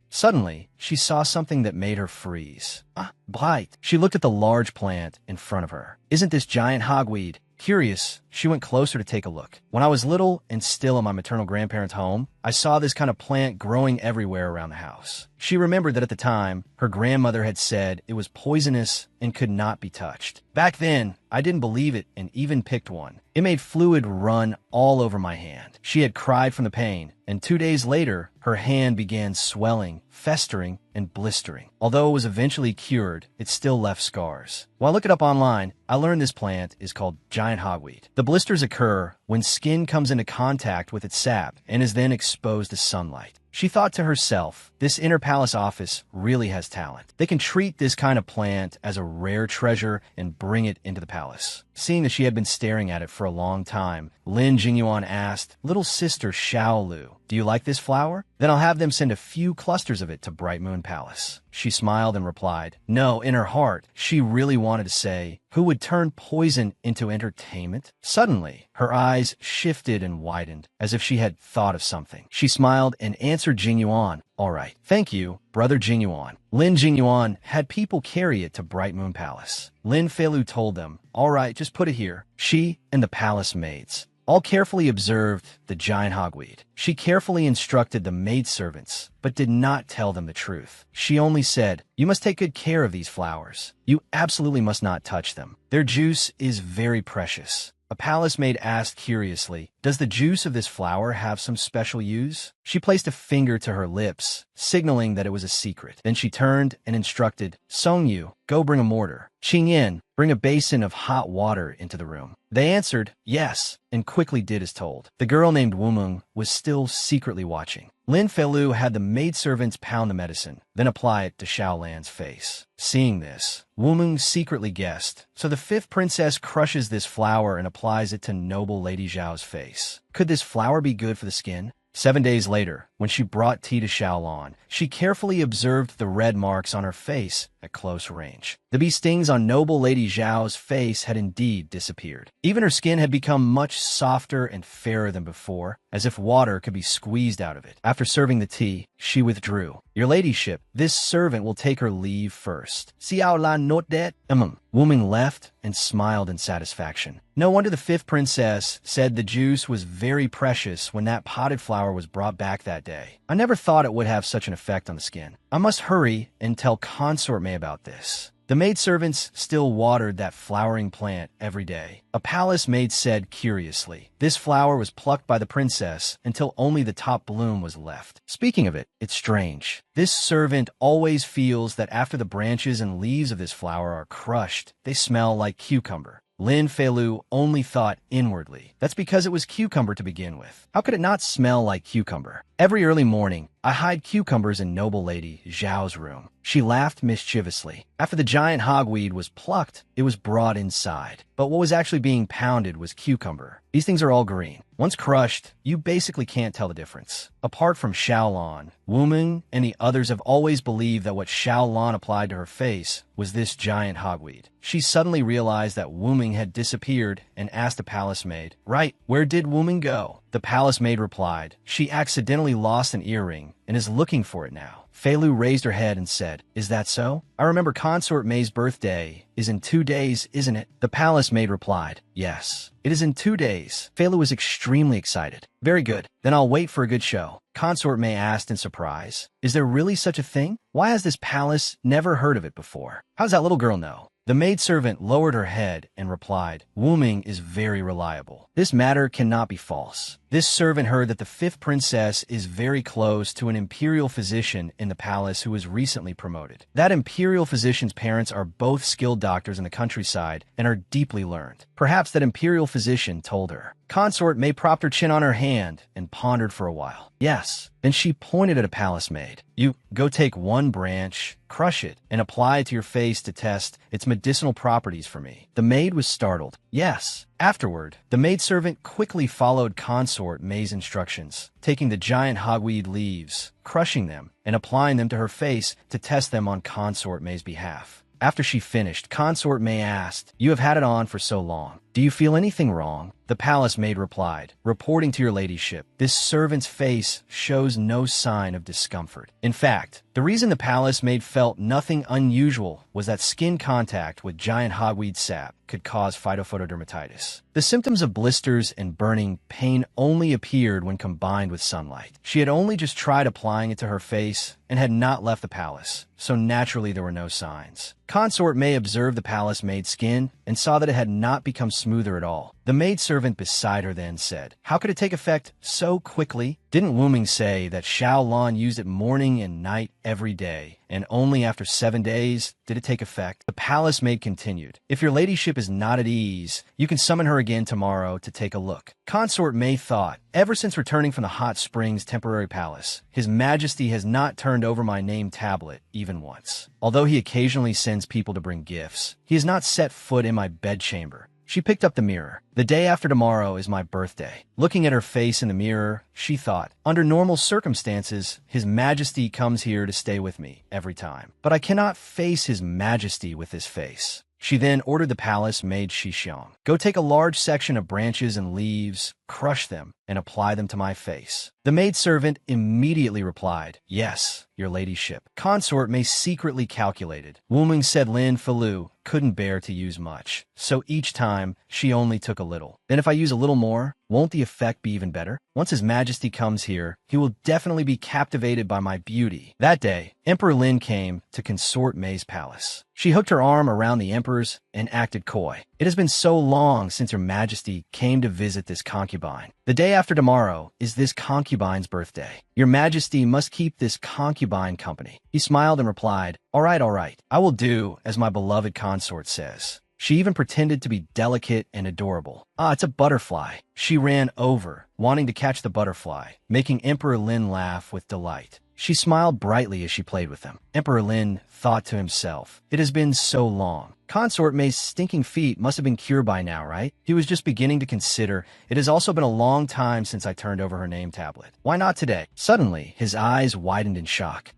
Suddenly, she saw something that made her freeze. Blight. She looked at the large plant in front of her. Isn't this giant hogweed? Curious, She went closer to take a look. When I was little and still in my maternal grandparents' home, I saw this kind of plant growing everywhere around the house. She remembered that at the time, her grandmother had said it was poisonous and could not be touched. Back then, I didn't believe it and even picked one. It made fluid run all over my hand. She had cried from the pain, and 2 days later, her hand began swelling, festering, and blistering. Although it was eventually cured, it still left scars. While looking it up online, I learned this plant is called giant hogweed. The blisters occur when skin comes into contact with its sap and is then exposed to sunlight. She thought to herself, this inner palace office really has talent. They can treat this kind of plant as a rare treasure and bring it into the palace. Seeing that she had been staring at it for a long time, Lin Jingyuan asked, "Little sister Xiaolu, do you like this flower? Then I'll have them send a few clusters of it to Bright Moon Palace." She smiled and replied, no. In her heart, she really wanted to say, who would turn poison into entertainment? Suddenly, her eyes shifted and widened, as if she had thought of something. She smiled and answered Jingyuan, "All right. Thank you, Brother Jingyuan." Lin Jingyuan had people carry it to Bright Moon Palace. Lin Feilu told them, "All right, just put it here." She and the palace maids all carefully observed the giant hogweed. She carefully instructed the maidservants, but did not tell them the truth. She only said, "You must take good care of these flowers. You absolutely must not touch them. Their juice is very precious." A palace maid asked curiously, "Does the juice of this flower have some special use?" She placed a finger to her lips, signaling that it was a secret. Then she turned and instructed, "Song Yu, go bring a mortar. Qing Yin, bring a basin of hot water into the room." They answered, yes, and quickly did as told. The girl named Wumeng was still secretly watching. Lin Feilu had the maidservants pound the medicine, then apply it to Xiaolan's face. Seeing this, Wumeng secretly guessed, so the fifth princess crushes this flower and applies it to noble Lady Zhao's face. Could this flower be good for the skin? 7 days later, when she brought tea to Xiaolan, she carefully observed the red marks on her face at close range. The bee stings on noble Lady Zhao's face had indeed disappeared. Even her skin had become much softer and fairer than before, as if water could be squeezed out of it. After serving the tea, she withdrew. "Your ladyship, this servant will take her leave first." Xiaolan note that. Wuming left and smiled in satisfaction. No wonder the fifth princess said the juice was very precious when that potted flower was brought back that day. I never thought it would have such an effect on the skin. I must hurry and tell Consort May about this. The maidservants still watered that flowering plant every day. A palace maid said curiously, "This flower was plucked by the princess until only the top bloom was left." Speaking of it, it's strange. This servant always feels that after the branches and leaves of this flower are crushed, they smell like cucumber. Lin Feilu only thought inwardly. That's because it was cucumber to begin with. How could it not smell like cucumber? Every early morning, I hide cucumbers in noble Lady Zhao's room. She laughed mischievously. After the giant hogweed was plucked, it was brought inside. But what was actually being pounded was cucumber. These things are all green. Once crushed, you basically can't tell the difference. Apart from Xiaolan, Wuming and the others have always believed that what Xiaolan applied to her face was this giant hogweed. She suddenly realized that Wuming had disappeared and asked the palace maid, "Right, where did Wuming go?" The palace maid replied, "She accidentally lost an earring and is looking for it now." Feilu raised her head and said, "Is that so? I remember Consort May's birthday is in 2 days, isn't it?" The palace maid replied, "Yes, it is in 2 days." Feilu was extremely excited. "Very good. Then I'll wait for a good show." Consort May asked in surprise, "Is there really such a thing? Why has this palace never heard of it before? How does that little girl know?" The maidservant lowered her head and replied, "Wuming is very reliable. This matter cannot be false." This servant heard that the fifth princess is very close to an imperial physician in the palace who was recently promoted. That imperial physician's parents are both skilled doctors in the countryside and are deeply learned. Perhaps that imperial physician told her. Consort May propped her chin on her hand and pondered for a while. Yes. Then she pointed at a palace maid. "You go take one branch, crush it, and apply it to your face to test its medicinal properties for me." The maid was startled. "Yes." Afterward, the maidservant quickly followed Consort May's instructions, taking the giant hogweed leaves, crushing them, and applying them to her face to test them on Consort May's behalf. After she finished, Consort May asked, "You have had it on for so long. Do you feel anything wrong? The palace maid replied, reporting to your ladyship. This servant's face shows no sign of discomfort. In fact, the reason the palace maid felt nothing unusual was that skin contact with giant hogweed sap could cause phytophotodermatitis. The symptoms of blisters and burning pain only appeared when combined with sunlight. She had only just tried applying it to her face and had not left the palace, so naturally there were no signs. Consort May observed the palace maid's skin and saw that it had not become smoother at all. The maidservant beside her then said, "How could it take effect so quickly? Didn't Wu Ming say that Xiao Lan used it morning and night every day, and only after 7 days did it take effect?" The palace maid continued, "If your ladyship is not at ease, you can summon her again tomorrow to take a look." Consort May thought, ever since returning from the Hot Springs temporary palace, His Majesty has not turned over my name tablet even once. Although he occasionally sends people to bring gifts, he has not set foot in my bedchamber. She picked up the mirror. The day after tomorrow is my birthday. Looking at her face in the mirror, she thought, under normal circumstances, His Majesty comes here to stay with me every time. But I cannot face His Majesty with this face. She then ordered the palace maid Shixiang, "Go take a large section of branches and leaves, crush them, and apply them to my face." The maidservant immediately replied, "Yes, your ladyship." Consort May secretly calculated. Wu Ming said Lin Filu couldn't bear to use much, so each time she only took a little. Then if I use a little more, won't the effect be even better? Once His Majesty comes here, he will definitely be captivated by my beauty. That day, Emperor Lin came to Consort May's palace. She hooked her arm around the emperor's and acted coy. "It has been so long since Your Majesty came to visit this concubine. The day after tomorrow is this concubine's birthday. Your Majesty must keep this concubine company." He smiled and replied, all right. I will do as my beloved consort says." She even pretended to be delicate and adorable. "Ah, it's a butterfly." She ran over, wanting to catch the butterfly, making Emperor Lin laugh with delight. She smiled brightly as she played with them. Emperor Lin thought to himself, "It has been so long. Consort May's stinking feet must have been cured by now, right?" He was just beginning to consider, "It has also been a long time since I turned over her name tablet. Why not today?" Suddenly, his eyes widened in shock.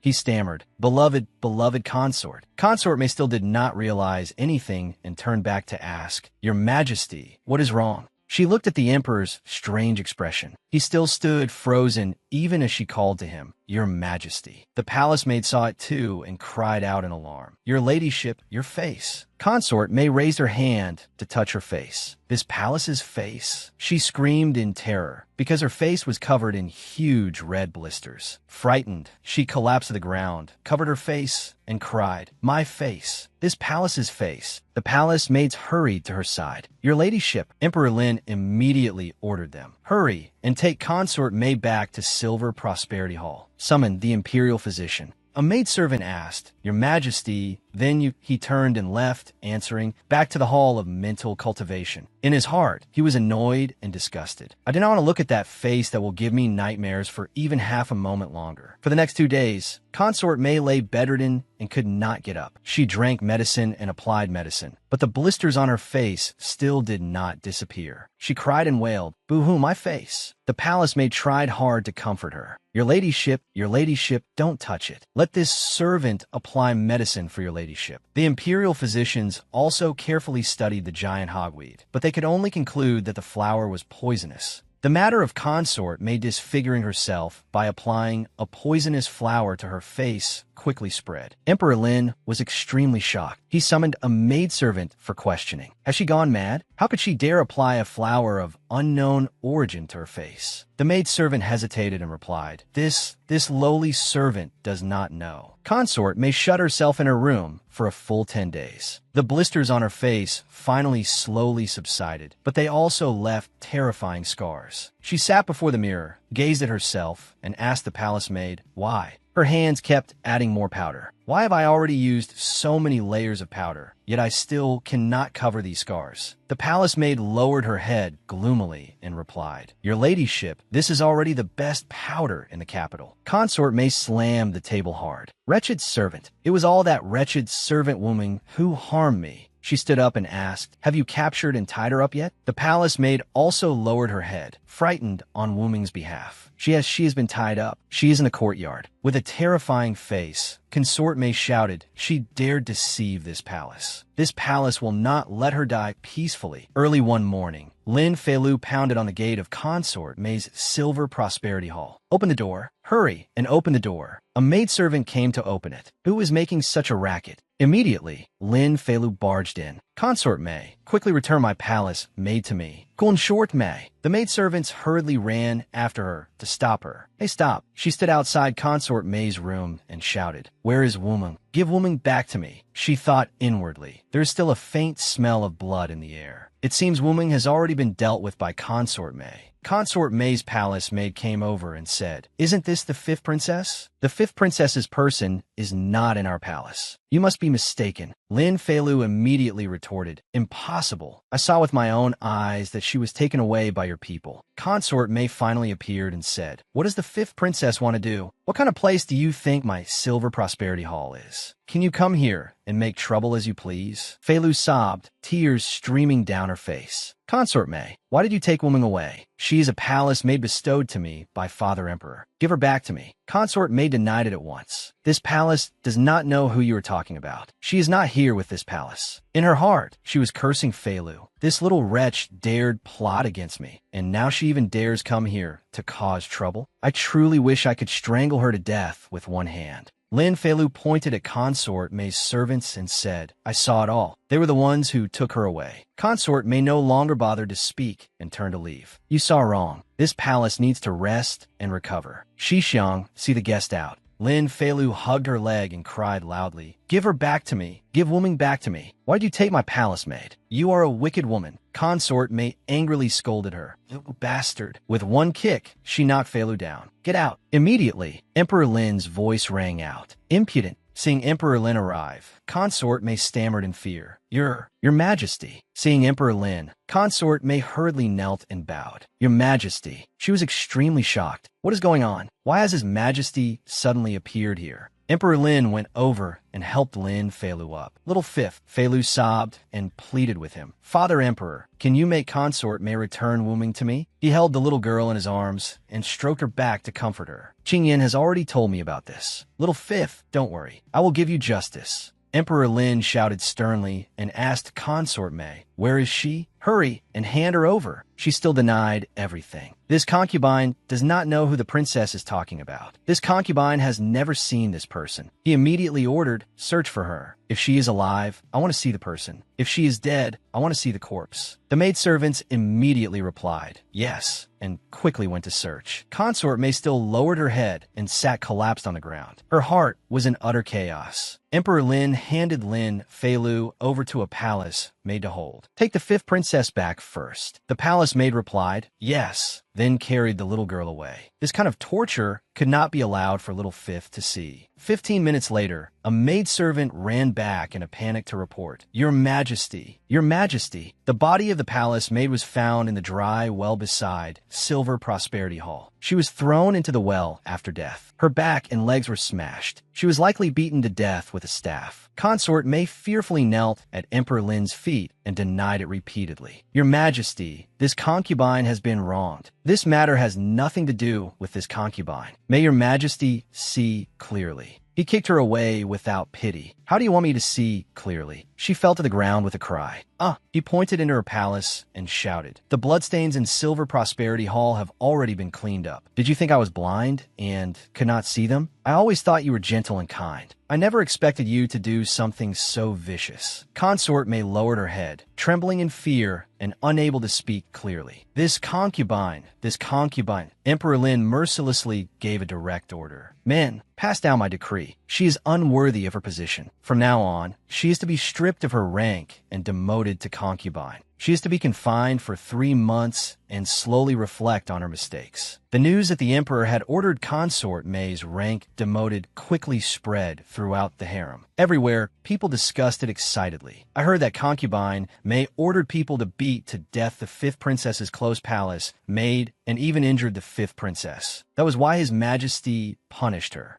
He stammered, beloved consort." Consort May still did not realize anything and turned back to ask, "Your Majesty, what is wrong?" She looked at the emperor's strange expression. He still stood frozen even as she called to him, "Your Majesty." The palace maid saw it too and cried out in alarm, "Your ladyship, your face." Consort May raised her hand to touch her face. This palace's face? She screamed in terror because her face was covered in huge red blisters. Frightened, she collapsed to the ground, covered her face, and cried, "My face! This palace's face!" The palace maids hurried to her side. "Your ladyship," Emperor Lin immediately ordered them, "hurry and take Consort May back to Silver Prosperity Hall. Summon the imperial physician." A maidservant asked, "Your Majesty," he turned and left, answering, "Back to the Hall of Mental Cultivation." In his heart, he was annoyed and disgusted. "I do not want to look at that face that will give me nightmares for even half a moment longer." For the next 2 days, Consort May lay bedridden and could not get up. She drank medicine and applied medicine, but the blisters on her face still did not disappear. She cried and wailed, "Boo-hoo, my face." The palace maid tried hard to comfort her. Your ladyship, don't touch it. Let this servant apply medicine for your ladyship." The imperial physicians also carefully studied the giant hogweed, but they could only conclude that the flower was poisonous. The matter of Consort May disfiguring herself by applying a poisonous flower to her face quickly spread. Emperor Lin was extremely shocked. He summoned a maidservant for questioning. Has she gone mad? How could she dare apply a flower of unknown origin to her face? The maidservant hesitated and replied, This lowly servant does not know. Consort may shut herself in her room for a full 10 days. The blisters on her face finally slowly subsided, but they also left terrifying scars. She sat before the mirror, gazed at herself, and asked the palace maid, why? Her hands kept adding more powder. Why have I already used so many layers of powder, yet I still cannot cover these scars? The palace maid lowered her head gloomily and replied, Your ladyship, this is already the best powder in the capital. Consort May slammed the table hard. Wretched servant. It was all that wretched servant woman who harmed me. She stood up and asked, Have you captured and tied her up yet? The palace maid also lowered her head, frightened on Wu Ming's behalf. She has been tied up. She is in the courtyard. With a terrifying face, Consort May shouted. She dared deceive this palace. This palace will not let her die peacefully. Early one morning, Lin Feilu pounded on the gate of Consort May's Silver Prosperity Hall. Open the door. Hurry and open the door. A maidservant came to open it. Who was making such a racket? Immediately, Lin Feilu barged in. Consort May, quickly return my palace, maid to me. Consort May. The maidservants hurriedly ran after her to stop her. Hey, stop. She stood outside Consort May's room and shouted, Where is Wuming? Give Wuming back to me. She thought inwardly. There is still a faint smell of blood in the air. It seems Wuming has already been dealt with by Consort May. Consort May's palace maid came over and said, Isn't this the fifth princess? The fifth princess's person is not in our palace. You must be mistaken. Lin Feilu immediately retorted, Impossible. I saw with my own eyes that she was taken away by your people. Consort May finally appeared and said, What does the fifth princess want to do? What kind of place do you think my Silver Prosperity Hall is? Can you come here and make trouble as you please? Feilu sobbed, tears streaming down her face. Consort May, why did you take Wuming away? She is a palace maid bestowed to me by Father Emperor. Give her back to me. Consort May denied it at once. This palace does not know who you are talking about. She is not here with this palace. In her heart, she was cursing Feilu. This little wretch dared plot against me, and now she even dares come here to cause trouble. I truly wish I could strangle her to death with one hand. Lin Feilu pointed at Consort May's servants and said, I saw it all. They were the ones who took her away. Consort May no longer bothered to speak and turned to leave. You saw wrong. This palace needs to rest and recover. Shixiang, see the guest out. Lin Feilu hugged her leg and cried loudly, Give her back to me. Give Wuming back to me. Why did you take my palace maid? You are a wicked woman. Consort May angrily scolded her. You bastard. With one kick, she knocked Feilu down. Get out. Immediately, Emperor Lin's voice rang out. Impudent. Seeing Emperor Lin arrive, Consort May stammered in fear. Your Majesty. Seeing Emperor Lin, Consort May hurriedly knelt and bowed. Your Majesty. She was extremely shocked. What is going on? Why has His Majesty suddenly appeared here? Emperor Lin went over and helped Lin Feilu up. Little fifth, Feilu sobbed and pleaded with him. Father Emperor, can you make Consort May return Wuming to me? He held the little girl in his arms and stroked her back to comfort her. Qingyan has already told me about this. Little fifth, don't worry. I will give you justice. Emperor Lin shouted sternly and asked Consort May, Where is she? Hurry and hand her over. She still denied everything. This concubine does not know who the princess is talking about. This concubine has never seen this person. He immediately ordered, Search for her. If she is alive, I want to see the person. If she is dead, I want to see the corpse. The maidservants immediately replied, Yes, and quickly went to search. Consort May still lowered her head and sat collapsed on the ground. Her heart was in utter chaos. Emperor Lin handed Lin Feilu over to a palace made to hold. Take the fifth princess back first. The palace maid replied, Yes, then carried the little girl away. This kind of torture could not be allowed for little fifth to see. 15 minutes later, a maidservant ran back in a panic to report, Your Majesty, Your Majesty, the body of the palace maid was found in the dry well beside Silver Prosperity Hall. She was thrown into the well after death. Her back and legs were smashed. She was likely beaten to death with a staff. Consort May fearfully knelt at Emperor Lin's feet and denied it repeatedly. Your Majesty, this concubine has been wronged. This matter has nothing to do with this concubine. May Your Majesty see clearly. He kicked her away without pity. How do you want me to see clearly? She fell to the ground with a cry. He pointed into her palace and shouted, The bloodstains in Silver Prosperity Hall have already been cleaned up. Did you think I was blind and could not see them? I always thought you were gentle and kind. I never expected you to do something so vicious. Consort May lowered her head, trembling in fear and unable to speak clearly. This concubine. Emperor Lin mercilessly gave a direct order. Men, pass down my decree. She is unworthy of her position. From now on, she is to be stripped of her rank and demoted to concubine. She is to be confined for 3 months and slowly reflect on her mistakes. The news that the emperor had ordered Consort May's rank demoted quickly spread throughout the harem. Everywhere, people discussed it excitedly. I heard that concubine May ordered people to beat to death the fifth princess's close palace maid and even injured the fifth princess. That was why His Majesty punished her.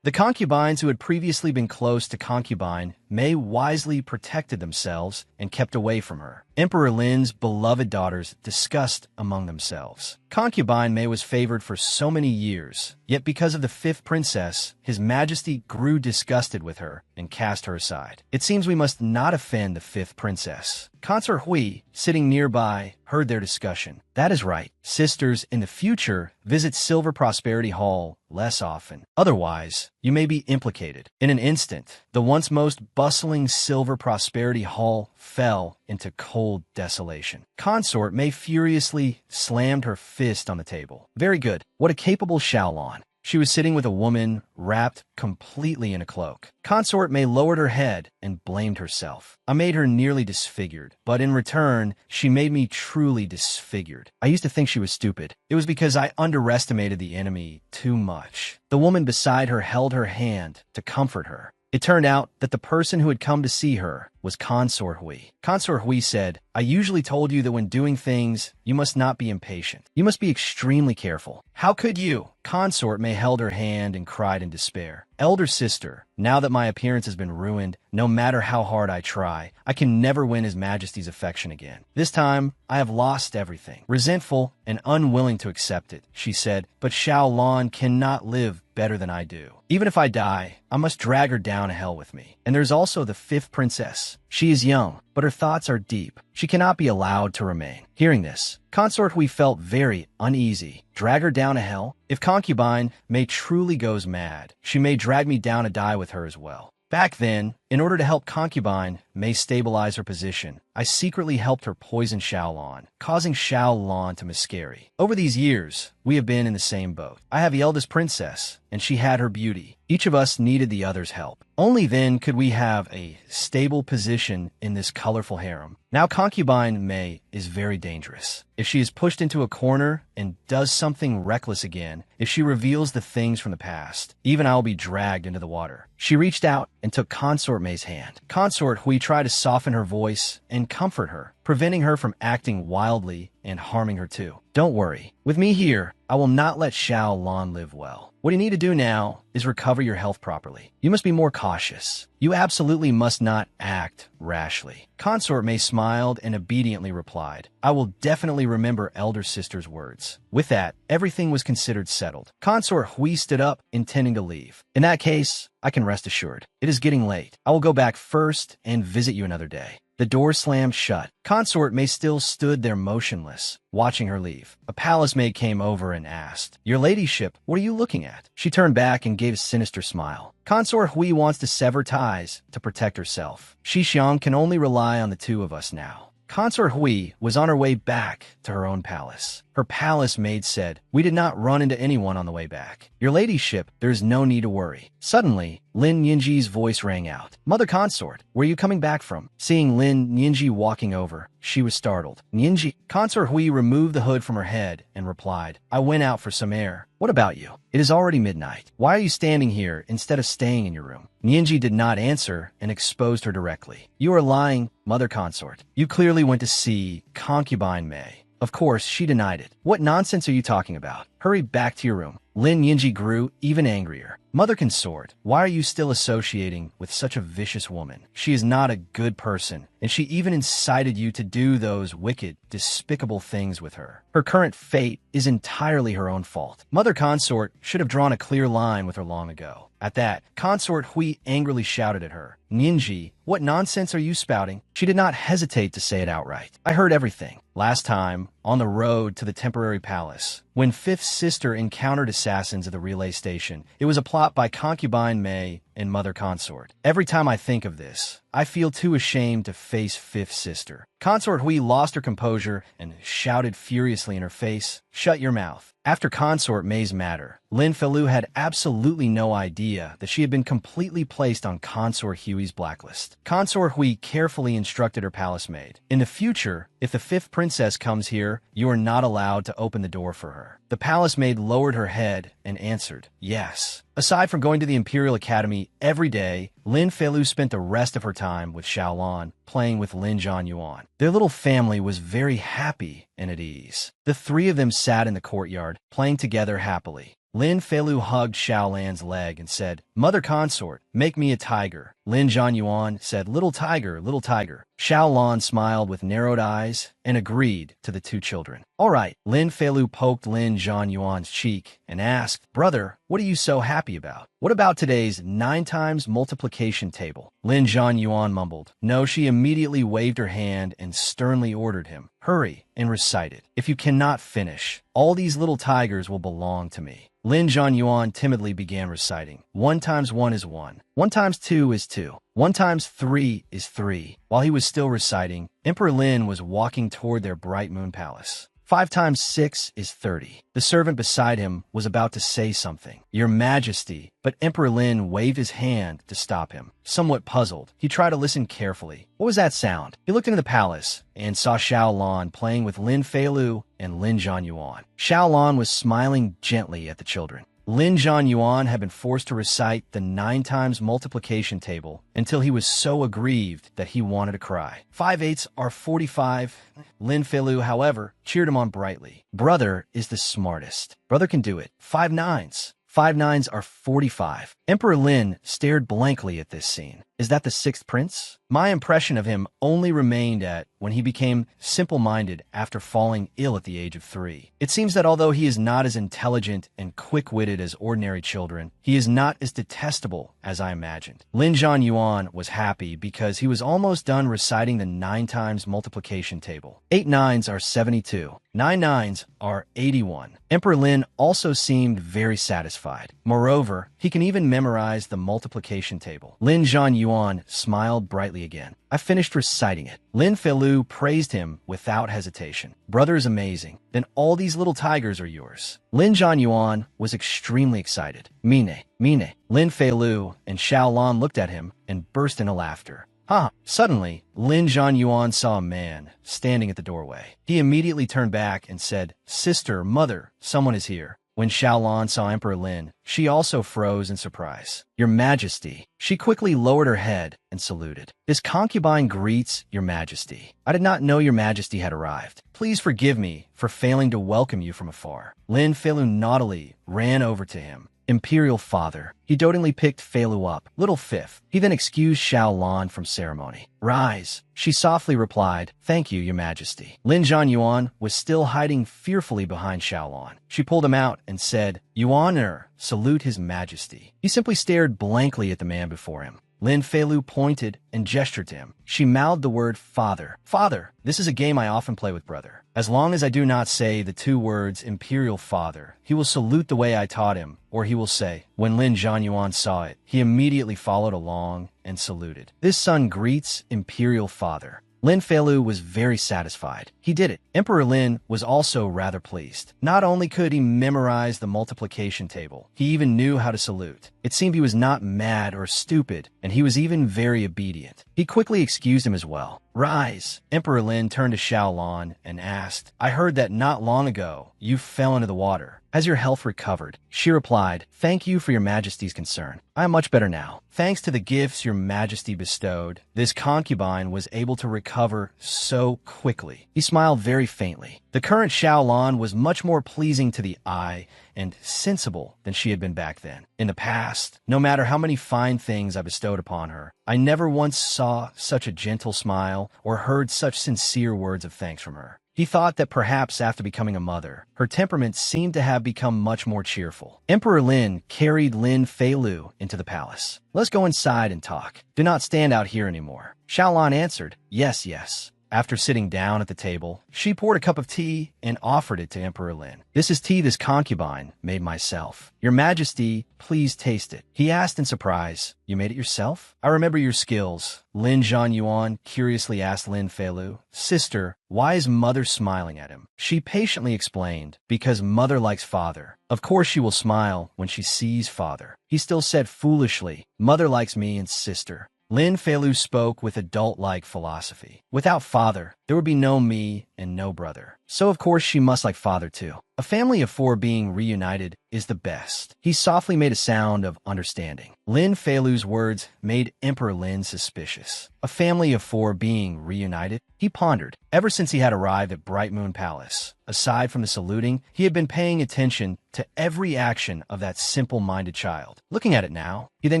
The concubines who had previously been close to concubine Mei wisely protected themselves and kept away from her. Emperor Lin's beloved daughters discussed among themselves. Concubine Mei was favored for so many years, yet because of the fifth princess, His Majesty grew disgusted with her and cast her aside. It seems we must not offend the fifth princess. Consort Hui, sitting nearby, heard their discussion. That is right. Sisters, in the future, visit Silver Prosperity Hall less often. Otherwise, you may be implicated. In an instant, the once most bustling Silver Prosperity Hall fell into cold desolation. Consort Mei furiously slammed her fist on the table. Very good. What a capable Xiaolon. She was sitting with a woman wrapped completely in a cloak. Consort Mei lowered her head and blamed herself. I made her nearly disfigured, but in return, she made me truly disfigured. I used to think she was stupid. It was because I underestimated the enemy too much. The woman beside her held her hand to comfort her. It turned out that the person who had come to see her was Consort Hui. Consort Hui said, I usually told you that when doing things, you must not be impatient. You must be extremely careful. How could you? Consort Mei held her hand and cried in despair. Elder sister, now that my appearance has been ruined, no matter how hard I try, I can never win His Majesty's affection again. This time, I have lost everything. Resentful and unwilling to accept it, she said, but Xiaolon cannot live better than I do. Even if I die, I must drag her down to hell with me. And there's also the fifth princess. She is young, but her thoughts are deep. She cannot be allowed to remain. Hearing this, Consort Hui felt very uneasy. Drag her down to hell? If concubine Mei truly goes mad, she may drag me down to die with her as well. Back then, in order to help concubine Mei stabilize her position, I secretly helped her poison Xiaolon, causing Xiaolon to miscarry. Over these years, we have been in the same boat. I have the eldest princess, and she had her beauty. Each of us needed the other's help. Only then could we have a stable position in this colorful harem. Now concubine Mei is very dangerous. If she is pushed into a corner and does something reckless again, if she reveals the things from the past, even I will be dragged into the water. She reached out and took Consort Mei's hand. Consort Hui tried to soften her voice and comfort her, preventing her from acting wildly and harming her too. Don't worry. With me here, I will not let Xiaolon live well. What you need to do now is recover your health properly. You must be more cautious. You absolutely must not act rashly. Consort Mei smiled and obediently replied, I will definitely remember elder sister's words. With that, everything was considered settled. Consort Hui stood up, intending to leave. In that case, I can rest assured. It is getting late. I will go back first and visit you another day. The door slammed shut. Consort Mei still stood there motionless, watching her leave. A palace maid came over and asked, Your ladyship, what are you looking at? She turned back and gave a sinister smile. Consort Hui wants to sever ties to protect herself. Xixiang can only rely on the two of us now. Consort Hui was on her way back to her own palace. Her palace maid said, We did not run into anyone on the way back. Your ladyship, there is no need to worry. Suddenly, Lin Yinji's voice rang out. Mother Consort, where are you coming back from? Seeing Lin Yinji walking over, she was startled. Yinji, Consort Hui removed the hood from her head and replied, I went out for some air. What about you? It is already midnight. Why are you standing here instead of staying in your room? Yinji did not answer and exposed her directly. You are lying, Mother Consort. You clearly went to see concubine Mei. Of course, she denied it. What nonsense are you talking about? Hurry back to your room. Lin Yinji grew even angrier. Mother Consort, why are you still associating with such a vicious woman? She is not a good person, and she even incited you to do those wicked, despicable things with her. Her current fate is entirely her own fault. Mother Consort should have drawn a clear line with her long ago. At that, Consort Hui angrily shouted at her, Yinji, what nonsense are you spouting? She did not hesitate to say it outright. I heard everything. Last time, on the road to the temporary palace, when Fifth Sister encountered assassins at the relay station, it was a plot by concubine Mei and Mother Consort. Every time I think of this, I feel too ashamed to face Fifth Sister. Consort Hui lost her composure and shouted furiously in her face, Shut your mouth. After Consort Mei's matter, Lin Feilu had absolutely no idea that she had been completely placed on Consort Hui's blacklist. Consort Hui carefully instructed her palace maid, In the future, if the fifth princess comes here, you are not allowed to open the door for her. The palace maid lowered her head and answered, Yes. Aside from going to the Imperial Academy every day, Lin Feilu spent the rest of her time with Xiaolon, playing with Lin Zhanyuan. Their little family was very happy and at ease. The three of them sat in the courtyard, playing together happily. Lin Feilu hugged Xiaolan's leg and said, "Mother consort, make me a tiger." Lin Zhanyuan said, "Little tiger, little tiger." Xiaolan smiled with narrowed eyes and agreed to the two children. "All right." Lin Feilu poked Lin Zhanyuan's cheek and asked, "Brother, what are you so happy about? What about today's 9 times multiplication table?" Lin Zhanyuan mumbled. No, she immediately waved her hand and sternly ordered him, "Hurry," and recited, "If you cannot finish, all these little tigers will belong to me." Lin Zhanyuan timidly began reciting, 1 times 1 is 1. 1 times 2 is 2. 1 times 3 is 3. While he was still reciting, Emperor Lin was walking toward their bright moon palace. 5 times 6 is 30. The servant beside him was about to say something, "Your Majesty," but Emperor Lin waved his hand to stop him. Somewhat puzzled, he tried to listen carefully. What was that sound? He looked into the palace and saw Xiaolan playing with Lin Feilu and Lin Zhanyuan. Xiaolan was smiling gently at the children. Lin Zhanyuan had been forced to recite the 9 times multiplication table until he was so aggrieved that he wanted to cry. 5 eighths are 45. Lin Feilu, however, cheered him on brightly. "Brother is the smartest. Brother can do it. 5 nines. 5 nines are 45. Emperor Lin stared blankly at this scene. Is that the 6th prince? My impression of him only remained at when he became simple-minded after falling ill at the age of 3. It seems that although he is not as intelligent and quick-witted as ordinary children, he is not as detestable as I imagined. Lin Zhanyuan was happy because he was almost done reciting the 9 times multiplication table. 8 nines are 72. 9 nines are 81. Emperor Lin also seemed very satisfied. Moreover, he can even memorize the multiplication table. Lin Zhanyuan smiled brightly again. I finished reciting it. Lin Feilu praised him without hesitation. Brother is amazing. Then all these little tigers are yours. Lin Zhanyuan was extremely excited. Mine, mine. Lin Feilu and Xiaolan looked at him and burst into laughter. Ha! Suddenly, Lin Zhanyuan saw a man standing at the doorway. He immediately turned back and said, "Sister, mother, someone is here." When Xiaolan saw Emperor Lin, she also froze in surprise. "Your Majesty." She quickly lowered her head and saluted. "This concubine greets Your Majesty. I did not know Your Majesty had arrived. Please forgive me for failing to welcome you from afar." Lin Feilu naughtily ran over to him. "Imperial father." He dotingly picked Feilu up. "Little fifth." He then excused Xiaolan from ceremony. "Rise." She softly replied, "Thank you, Your Majesty." Lin Zhanyuan was still hiding fearfully behind Xiaolan. She pulled him out and said, "Yuan, salute His Majesty." He simply stared blankly at the man before him. Lin Feilu pointed and gestured to him. She mouthed the word father. "Father, this is a game I often play with brother. As long as I do not say the 2 words Imperial Father, he will salute the way I taught him, or he will say." When Lin Zhanyuan saw it, he immediately followed along and saluted. "This son greets Imperial Father." Lin Feilu was very satisfied. He did it. Emperor Lin was also rather pleased. Not only could he memorize the multiplication table, he even knew how to salute. It seemed he was not mad or stupid, and he was even very obedient. He quickly excused him as well. "Rise." Emperor Lin turned to Xiaolan and asked, "I heard that not long ago you fell into the water. Has your health recovered?" She replied, "Thank you for Your Majesty's concern. I am much better now. Thanks to the gifts Your Majesty bestowed, this concubine was able to recover so quickly." He smiled very faintly. The current Xiaolan was much more pleasing to the eye and sensible than she had been back then. In the past, no matter how many fine things I bestowed upon her, I never once saw such a gentle smile or heard such sincere words of thanks from her. He thought that perhaps after becoming a mother, her temperament seemed to have become much more cheerful. Emperor Lin carried Lin Feilu into the palace. "Let's go inside and talk. Do not stand out here anymore." Xiaolan answered, "Yes, yes." After sitting down at the table, she poured a cup of tea and offered it to Emperor Lin. "This is tea this concubine made myself. Your Majesty, please taste it." He asked in surprise, "You made it yourself?" "I remember your skills." Lin Zhanyuan curiously asked Lin Feilu, "Sister, why is mother smiling at him?" She patiently explained, "Because mother likes father. Of course she will smile when she sees father." He still said foolishly, "Mother likes me and sister." Lin Feilu spoke with adult-like philosophy. "Without father, there would be no me and no brother. So of course she must like father too. A family of 4 being reunited is the best." He softly made a sound of understanding. Lin Feilu's words made Emperor Lin suspicious. A family of 4 being reunited? He pondered. Ever since he had arrived at Bright Moon Palace, a Aside from the saluting, he had been paying attention to every action of that simple-minded child. Looking at it now, he then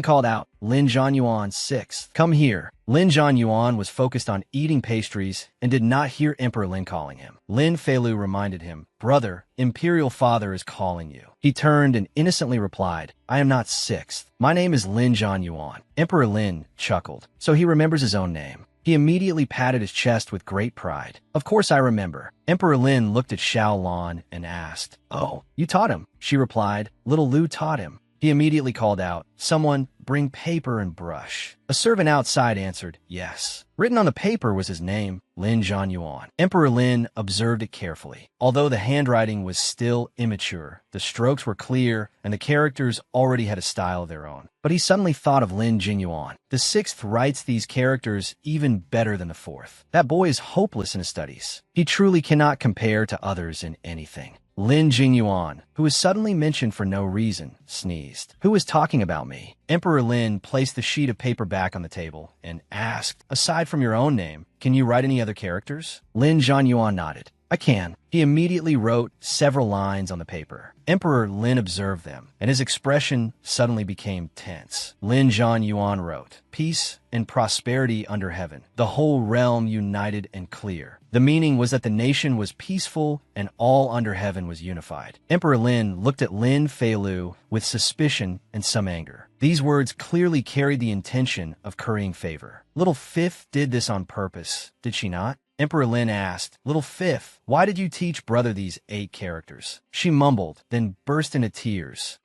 called out, Lin Zhanyuan 6th, come here. Lin Zhanyuan was focused on eating pastries and did not hear Emperor Lin calling him. Lin Feilu reminded him, brother, Imperial Father is calling you. He turned and innocently replied, I am not 6th. My name is Lin Zhanyuan. Emperor Lin chuckled, so he remembers his own name. He immediately patted his chest with great pride. Of course I remember. Emperor Lin looked at Xiaolan and asked, oh, you taught him? She replied, little Lu taught him. He immediately called out, someone bring paper and brush. A servant outside answered, yes. Written on the paper was his name, Lin Zhanyuan. Emperor Lin observed it carefully. Although the handwriting was still immature, the strokes were clear and the characters already had a style of their own. But he suddenly thought of Lin Jinyuan. The 6th writes these characters even better than the 4th. That boy is hopeless in his studies. He truly cannot compare to others in anything. Lin Jinyuan, who was suddenly mentioned for no reason, sneezed. Who is talking about me? Emperor Lin placed the sheet of paper back on the table and asked, aside from your own name, can you write any other characters? Lin Zhanyuan nodded. I can. He immediately wrote several lines on the paper. Emperor Lin observed them, and his expression suddenly became tense. Lin Zhanyuan wrote, peace and prosperity under heaven, the whole realm united and clear. The meaning was that the nation was peaceful and all under heaven was unified. Emperor Lin looked at Lin Feilu with suspicion and some anger. These words clearly carried the intention of currying favor. Little Fifth did this on purpose, did she not? Emperor Lin asked, Little Fifth, why did you teach brother these 8 characters? She mumbled, then burst into tears.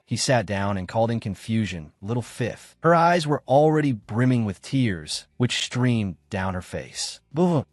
He sat down and called in confusion, Little Fifth. Her eyes were already brimming with tears, which streamed down her face.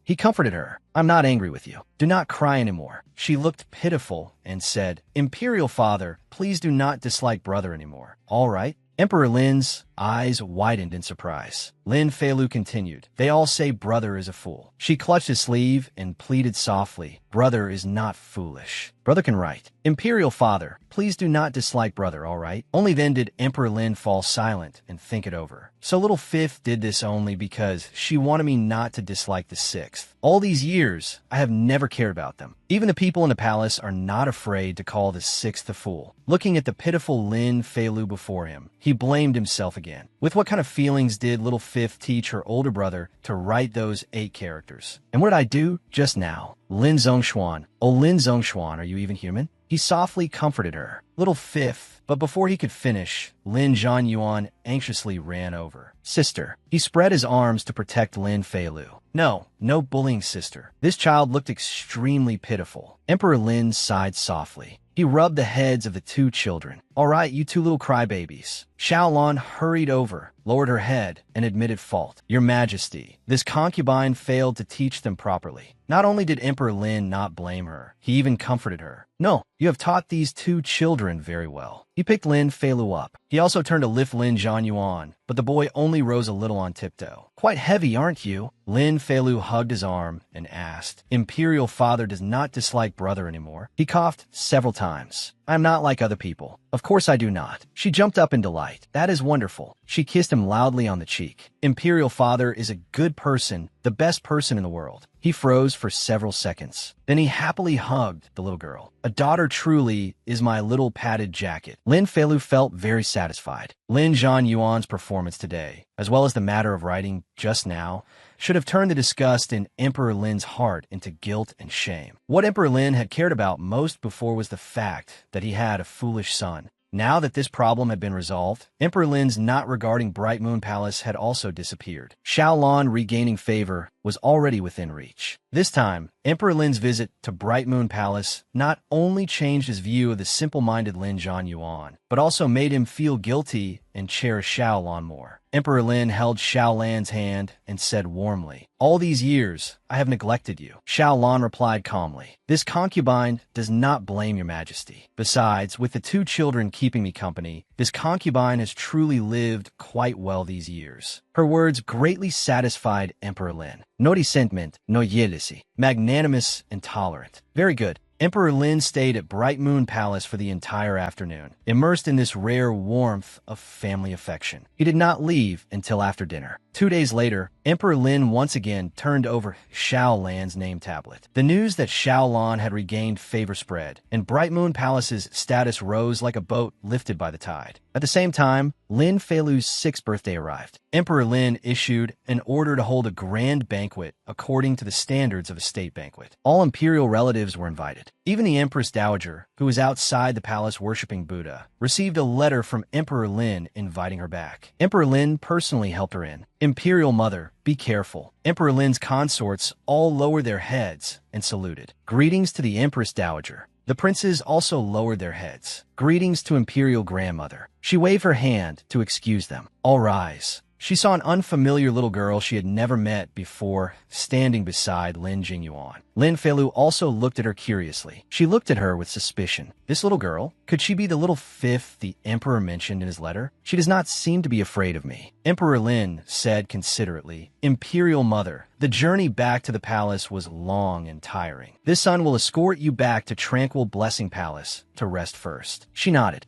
He comforted her. I'm not angry with you. Do not cry anymore. She looked pitiful and said, Imperial Father, please do not dislike brother anymore. All right? Emperor Lin's eyes widened in surprise. Lin Feilu continued, they all say brother is a fool. She clutched his sleeve and pleaded softly, brother is not foolish. Brother can write. Imperial Father, please do not dislike brother, all right? Only then did Emperor Lin fall silent and think it over. So Little Fifth did this only because she wanted me not to dislike the 6th. All these years, I have never cared about them. Even the people in the palace are not afraid to call the 6th a fool. Looking at the pitiful Lin Feilu before him, he blamed himself again. With what kind of feelings did Little Fifth teach her older brother to write those 8 characters? And what did I do just now? Lin Zhongshuan. Oh, Lin Zhongshuan, are you even human? He softly comforted her. Little Fifth. But before he could finish, Lin Zhanyuan anxiously ran over. Sister. He spread his arms to protect Lin Feilu. No bullying, sister. This child looked extremely pitiful. Emperor Lin sighed softly. He rubbed the heads of the 2 children. All right, you 2 little crybabies. Xiaolan hurried over, lowered her head, and admitted fault. Your Majesty, this concubine failed to teach them properly. Not only did Emperor Lin not blame her, he even comforted her. No, you have taught these 2 children very well. He picked Lin Feilu up. He also turned to lift Lin Zhanyuan, but the boy only rose a little on tiptoe. Quite heavy, aren't you? Lin Feilu hugged his arm and asked, Imperial Father does not dislike brother anymore. He coughed several times. I am not like other people. Of course I do not. She jumped up in delight. That is wonderful. She kissed him loudly on the cheek. Imperial Father is a good person, the best person in the world. He froze for several seconds. Then he happily hugged the little girl. A daughter truly is my little padded jacket. Lin Feilu felt very satisfied. Lin Zhanyuan's performance today, as well as the matter of writing just now, should have turned the disgust in Emperor Lin's heart into guilt and shame. What Emperor Lin had cared about most before was the fact that he had a foolish son. Now that this problem had been resolved, Emperor Lin's not regarding Bright Moon Palace had also disappeared. Xiaolan regaining favor was already within reach. This time, Emperor Lin's visit to Bright Moon Palace not only changed his view of the simple-minded Lin Zhanyuan, but also made him feel guilty and cherish Xiaolan more. Emperor Lin held Xiaolan's hand and said warmly, All these years, I have neglected you. Xiaolan replied calmly, This concubine does not blame your majesty. Besides, with the 2 children keeping me company, this concubine has truly lived quite well these years. Her words greatly satisfied Emperor Lin. No resentment, no jealousy. Magnanimous and tolerant. Very good. Emperor Lin stayed at Bright Moon Palace for the entire afternoon, immersed in this rare warmth of family affection. He did not leave until after dinner. 2 days later, Emperor Lin once again turned over Xiao Lan's name tablet. The news that Xiao Lan had regained favor spread, and Bright Moon Palace's status rose like a boat lifted by the tide. At the same time, Lin Feilu's 6th birthday arrived. Emperor Lin issued an order to hold a grand banquet according to the standards of a state banquet. All imperial relatives were invited. Even the Empress Dowager, who was outside the palace worshipping Buddha, received a letter from Emperor Lin inviting her back. Emperor Lin personally helped her in. Imperial Mother, be careful. Emperor Lin's consorts all lowered their heads and saluted. Greetings to the Empress Dowager. The princes also lowered their heads. Greetings to Imperial Grandmother. She waved her hand to excuse them. All rise. She saw an unfamiliar little girl she had never met before standing beside Lin Jingyuan. Lin Feilu also looked at her curiously. She looked at her with suspicion. This little girl? Could she be the little fifth the emperor mentioned in his letter? She does not seem to be afraid of me. Emperor Lin said considerately, Imperial Mother, the journey back to the palace was long and tiring. This son will escort you back to Tranquil Blessing Palace to rest first. She nodded.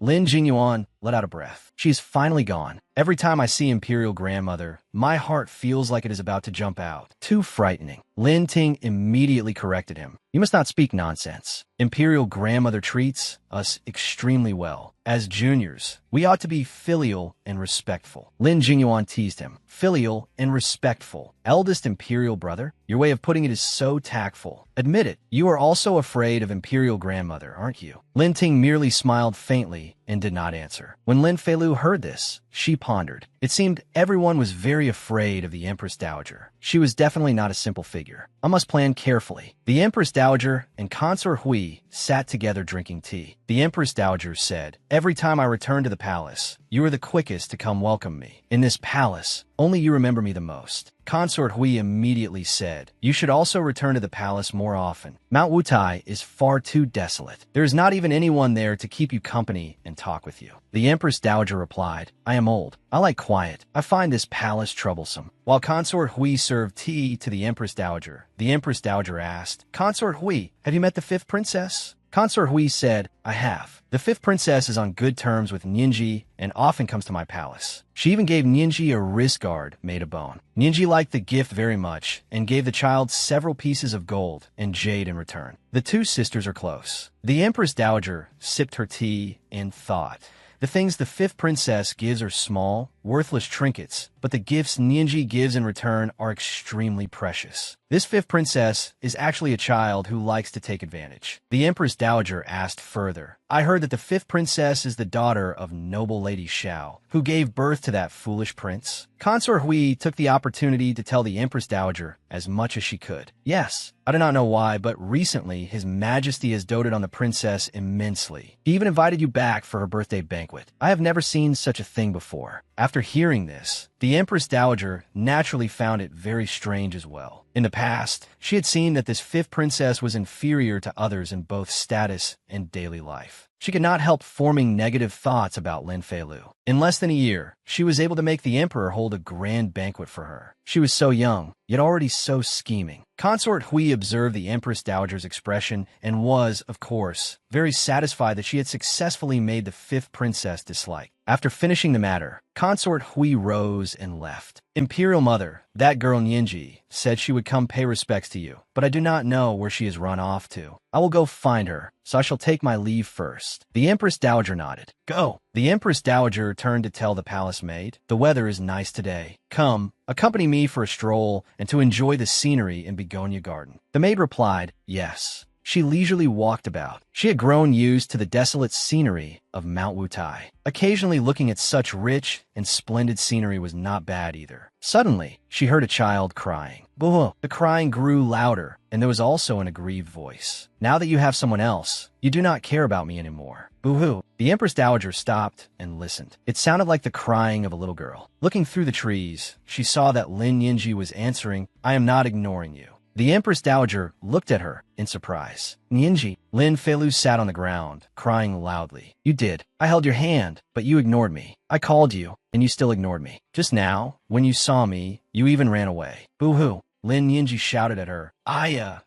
Lin Jingyuan let out a breath. She's finally gone. Every time I see Imperial Grandmother, my heart feels like it is about to jump out. Too frightening. Lin Ting immediately corrected him. You must not speak nonsense. Imperial Grandmother treats us extremely well. As juniors, we ought to be filial and respectful. Lin Jingyuan teased him. Filial and respectful. Eldest Imperial brother? Your way of putting it is so tactful. Admit it, you are also afraid of Imperial Grandmother, aren't you? Lin Ting merely smiled faintly and did not answer. When Lin Feilu heard this, she pondered. It seemed everyone was very afraid of the Empress Dowager. She was definitely not a simple figure. I must plan carefully. The Empress Dowager and Consort Hui sat together drinking tea. The Empress Dowager said, Every time I return to the palace, you are the quickest to come welcome me. In this palace, only you remember me the most. Consort Hui immediately said, You should also return to the palace more often. Mount Wutai is far too desolate. There is not even anyone there to keep you company and talk with you. The Empress Dowager replied, I am old. I like quiet. I find this palace troublesome. While Consort Hui served tea to the Empress Dowager asked, Consort Hui, have you met the 5th princess? Consort Hui said, I have. The 5th princess is on good terms with Nianji and often comes to my palace. She even gave Nianji a wrist guard made of bone. Nianji liked the gift very much and gave the child several pieces of gold and jade in return. The 2 sisters are close. The Empress Dowager sipped her tea and thought. The things the 5th princess gives are small, worthless trinkets, but the gifts Nianji gives in return are extremely precious. This 5th princess is actually a child who likes to take advantage. The Empress Dowager asked further, I heard that the 5th princess is the daughter of noble Lady Xiao, who gave birth to that foolish prince. Consort Hui took the opportunity to tell the Empress Dowager as much as she could. Yes, I do not know why, but recently His Majesty has doted on the princess immensely. He even invited you back for her birthday banquet. I have never seen such a thing before. After hearing this, the Empress Dowager naturally found it very strange as well. In the past, she had seen that this 5th princess was inferior to others in both status and daily life. She could not help forming negative thoughts about Lin Feilu. In less than a year, she was able to make the emperor hold a grand banquet for her. She was so young, yet already so scheming. Consort Hui observed the Empress Dowager's expression and was, of course, very satisfied that she had successfully made the 5th princess dislike. After finishing the matter, Consort Hui rose and left. Imperial Mother, that girl Nianji, said she would come pay respects to you, but I do not know where she has run off to. I will go find her, so I shall take my leave first. The Empress Dowager nodded. Go. The Empress Dowager turned to tell the palace maid, The weather is nice today. Come, accompany me for a stroll and to enjoy the scenery in Begonia Garden. The maid replied, Yes. She leisurely walked about. She had grown used to the desolate scenery of Mount Wutai. Occasionally looking at such rich and splendid scenery was not bad either. Suddenly, she heard a child crying. Boo! The crying grew louder, and there was also an aggrieved voice. Now that you have someone else, you do not care about me anymore. Boo-hoo. The Empress Dowager stopped and listened. It sounded like the crying of a little girl. Looking through the trees, she saw that Lin Nianji was answering, I am not ignoring you. The Empress Dowager looked at her in surprise. Nianji. Lin Feilu sat on the ground, crying loudly. You did. I held your hand, but you ignored me. I called you, and you still ignored me. Just now, when you saw me, you even ran away. Boo-hoo. Lin Nianji shouted at her,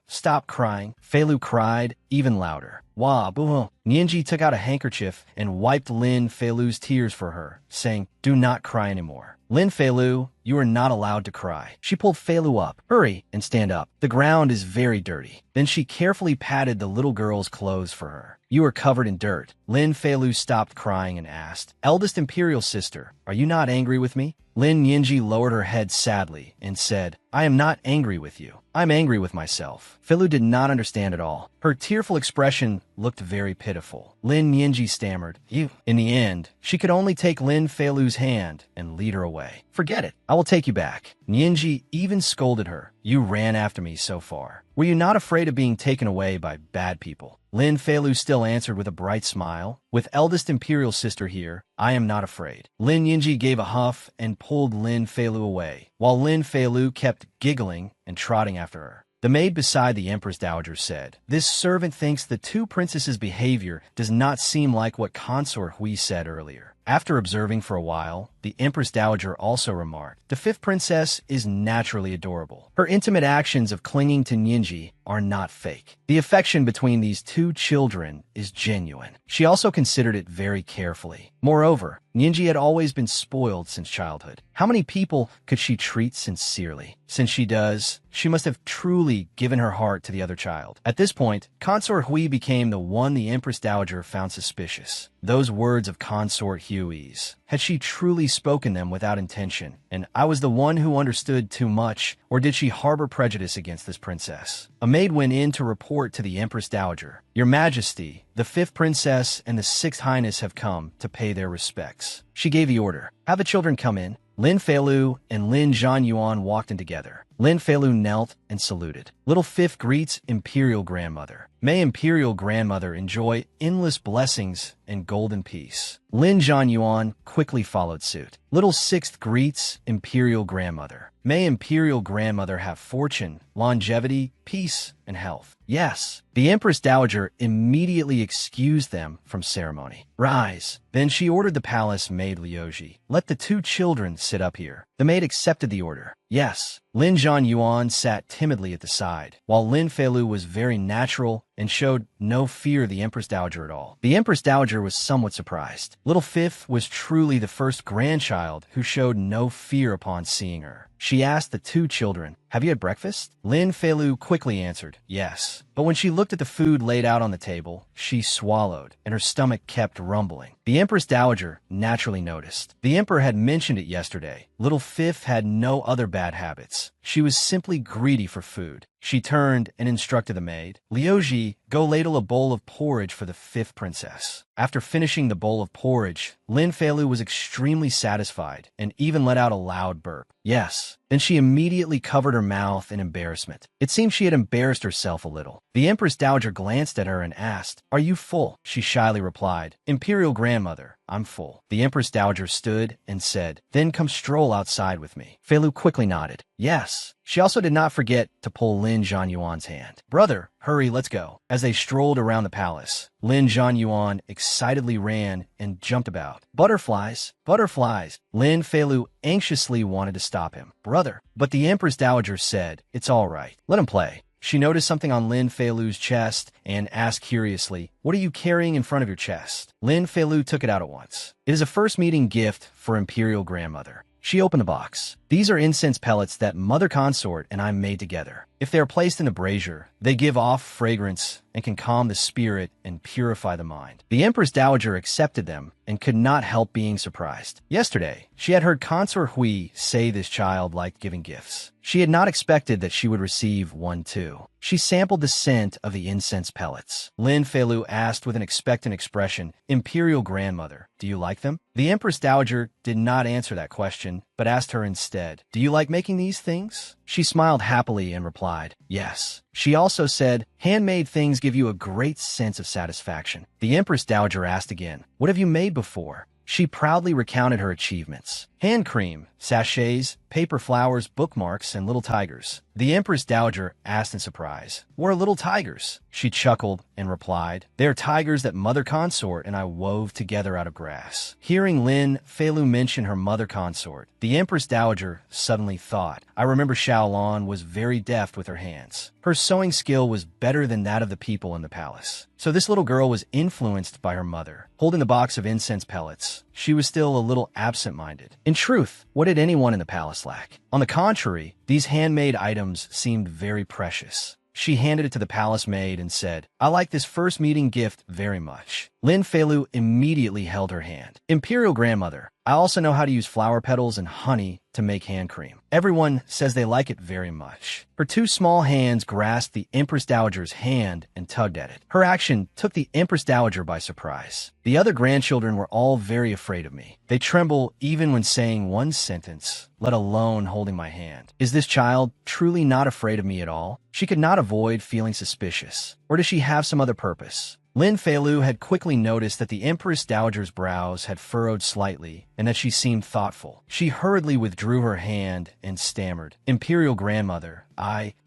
Stop crying. Feilu cried, even louder. Wah, boo. Nianji took out a handkerchief and wiped Lin Feilu's tears for her, saying, do not cry anymore. Lin Feilu, you are not allowed to cry. She pulled Feilu up. Hurry and stand up. The ground is very dirty. Then she carefully patted the little girl's clothes for her. You are covered in dirt. Lin Feilu stopped crying and asked, eldest imperial sister, are you not angry with me? Lin Yinji lowered her head sadly and said, I am not angry with you. I'm angry with myself. Feilu did not understand at all. Her tearful expression looked very pitiful. Lin Yinji stammered, you. In the end, she could only take Lin Feilu's hand and lead her away. Forget it. I will take you back. Nianji even scolded her. You ran after me so far. Were you not afraid of being taken away by bad people? Lin Feilu still answered with a bright smile. With eldest imperial sister here, I am not afraid. Lin Yinji gave a huff and pulled Lin Feilu away, while Lin Feilu kept giggling and trotting after her. The maid beside the Empress Dowager said, this servant thinks the two princesses' behavior does not seem like what Consort Hui said earlier. After observing for a while, the Empress Dowager also remarked, the fifth princess is naturally adorable. Her intimate actions of clinging to Nianji are not fake. The affection between these two children is genuine. She also considered it very carefully. Moreover, Nianji had always been spoiled since childhood. How many people could she treat sincerely? Since she does, she must have truly given her heart to the other child. At this point, Consort Hui became the one the Empress Dowager found suspicious. Those words of Consort Hui's. Had she truly spoken them without intention, and I was the one who understood too much, or did she harbor prejudice against this princess? A maid went in to report to the Empress Dowager, Your Majesty, the fifth princess and the sixth highness have come to pay their respects. She gave the order, have the children come in. Lin Feilu and Lin Zhanyuan walked in together. Lin Feilu knelt and saluted. Little fifth greets Imperial Grandmother. May Imperial Grandmother enjoy endless blessings and golden peace. Lin Zhanyuan quickly followed suit. Little sixth greets Imperial Grandmother. May Imperial Grandmother have fortune, longevity, peace, and health. Yes. The Empress Dowager immediately excused them from ceremony. Rise. Then she ordered the palace maid Liuji, let the two children sit up here. The maid accepted the order. Yes. Lin Zhanyuan sat timidly at the side, while Lin Feilu was very natural and showed no fear of the Empress Dowager at all. The Empress Dowager was somewhat surprised. Little Fifth was truly the first grandchild who showed no fear upon seeing her. She asked the two children, have you had breakfast? Lin Feilu quickly answered, yes. But when she looked at the food laid out on the table, she swallowed, and her stomach kept rumbling. The Empress Dowager naturally noticed. The Emperor had mentioned it yesterday. Little Fifth had no other bad habits. She was simply greedy for food. She turned and instructed the maid, Liuji, go ladle a bowl of porridge for the fifth princess. After finishing the bowl of porridge, Lin Feilu was extremely satisfied and even let out a loud burp. Yes. Then she immediately covered her mouth in embarrassment. It seemed she had embarrassed herself a little. The Empress Dowager glanced at her and asked, are you full? She shyly replied, Imperial Grandmother, I'm full. The Empress Dowager stood and said, then come stroll outside with me. Feilu quickly nodded. Yes. She also did not forget to pull Lin Zhanyuan's hand. Brother, hurry, let's go. As they strolled around the palace, Lin Zhanyuan excitedly ran and jumped about. Butterflies, butterflies. Lin Feilu anxiously wanted to stop him. Brother. But the Empress Dowager said, it's all right. Let him play. She noticed something on Lin Feilu's chest and asked curiously, what are you carrying in front of your chest? Lin Feilu took it out at once. It is a first meeting gift for Imperial Grandmother. She opened the box. These are incense pellets that Mother Consort and I made together. If they are placed in the brazier, they give off fragrance and can calm the spirit and purify the mind. The Empress Dowager accepted them and could not help being surprised. Yesterday, she had heard Consort Hui say this child liked giving gifts. She had not expected that she would receive one too. She sampled the scent of the incense pellets. Lin Feilu asked with an expectant expression, Imperial Grandmother, do you like them? The Empress Dowager did not answer that question, but asked her instead, do you like making these things? She smiled happily and replied, yes. She also said, handmade things give you a great sense of satisfaction. The Empress Dowager asked again, what have you made before? She proudly recounted her achievements. hand cream, sachets, paper flowers, bookmarks, and little tigers. The Empress Dowager asked in surprise, "What are little tigers?" She chuckled and replied, "They are tigers that Mother Consort and I wove together out of grass." Hearing Lin Feilu mention her mother consort, the Empress Dowager suddenly thought, "I remember Xiaolon was very deft with her hands. Her sewing skill was better than that of the people in the palace." So this little girl was influenced by her mother. Holding the box of incense pellets, she was still a little absent-minded. In truth, what did anyone in the palace lack? On the contrary, these handmade items seemed very precious. She handed it to the palace maid and said, "I like this first meeting gift very much." Lin Feilu immediately held her hand. "Imperial Grandmother, I also know how to use flower petals and honey to make hand cream. Everyone says they like it very much." Her two small hands grasped the Empress Dowager's hand and tugged at it. Her action took the Empress Dowager by surprise. The other grandchildren were all very afraid of me. They tremble even when saying one sentence, let alone holding my hand. Is this child truly not afraid of me at all? She could not avoid feeling suspicious. Or does she have some other purpose? Lin Feilu had quickly noticed that the Empress Dowager's brows had furrowed slightly and that she seemed thoughtful. She hurriedly withdrew her hand and stammered, "Imperial Grandmother,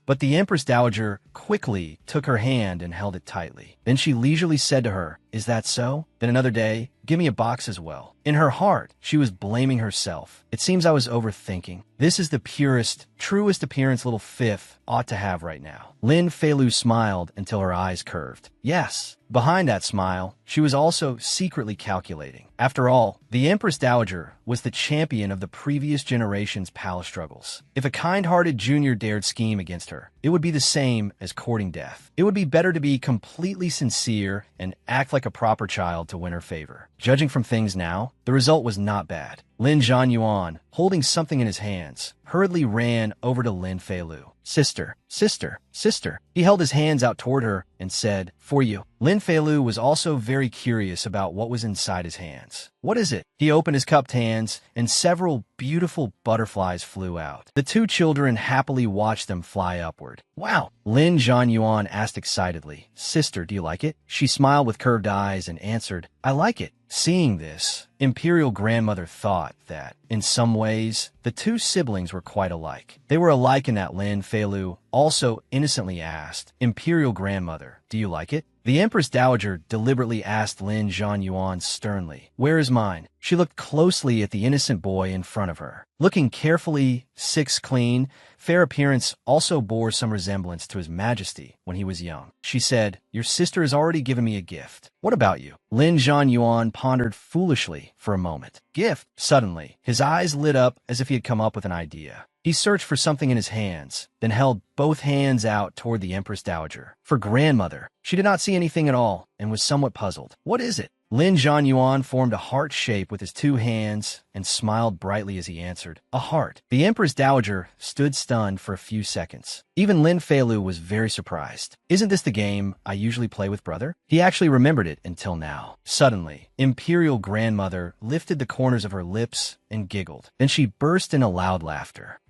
But the Empress Dowager quickly took her hand and held it tightly. Then she leisurely said to her, "Is that so? Then another day, give me a box as well." In her heart, she was blaming herself. "It seems I was overthinking. This is the purest, truest appearance little fifth ought to have right now." Lin Feilu smiled until her eyes curved. Yes, behind that smile, she was also secretly calculating. After all, the Empress Dowager was the champion of the previous generation's palace struggles. If a kind-hearted junior dared scheme against her, it would be the same as courting death. It would be better to be completely sincere and act like a proper child to win her favor. Judging from things now, the result was not bad. Lin Zhanyuan, holding something in his hands, hurriedly ran over to Lin Feilu. "Sister, sister, sister." He held his hands out toward her and said, "For you." Lin Feilu was also very curious about what was inside his hands. "What is it?" He opened his cupped hands, and several beautiful butterflies flew out. The two children happily watched them fly upward. "Wow!" Lin Zhanyuan asked excitedly, "Sister, do you like it?" She smiled with curved eyes and answered, "I like it." Seeing this, Imperial Grandmother thought that, in some ways, the two siblings were quite alike. They were alike in that Lin Feilu also innocently asked, "Imperial Grandmother, do you like it?" The Empress Dowager deliberately asked Lin Zhanyuan sternly, "Where is mine?" She looked closely at the innocent boy in front of her. Looking carefully, Six clean, fair appearance also bore some resemblance to His Majesty when he was young. She said, "Your sister has already given me a gift. What about you?" Lin Zhanyuan pondered foolishly for a moment. "Gift?" Suddenly, his eyes lit up as if he had come up with an idea. He searched for something in his hands, then held both hands out toward the Empress Dowager. For Grandmother, she did not see anything at all and was somewhat puzzled. "What is it?" Lin Zhanyuan formed a heart shape with his two hands and smiled brightly as he answered, "A heart." The Empress Dowager stood stunned for a few seconds. Even Lin Feilu was very surprised. "Isn't this the game I usually play with brother?" He actually remembered it until now. Suddenly, Imperial Grandmother lifted the corners of her lips and giggled. Then she burst into loud laughter.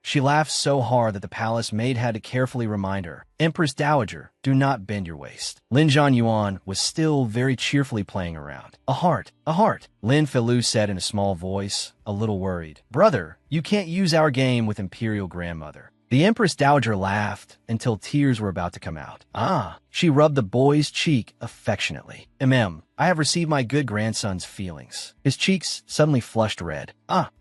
She laughed so hard that the palace maid had to carefully remind her, "Empress Dowager, do not bend your waist." Lin Zhanyuan was still very cheerfully playing around. "A heart, a heart," Lin Feilu said in a small voice, a little worried. "Brother, you can't use our game with Imperial Grandmother." The Empress Dowager laughed until tears were about to come out. She rubbed the boy's cheek affectionately. I have received my good grandson's feelings." His cheeks suddenly flushed red.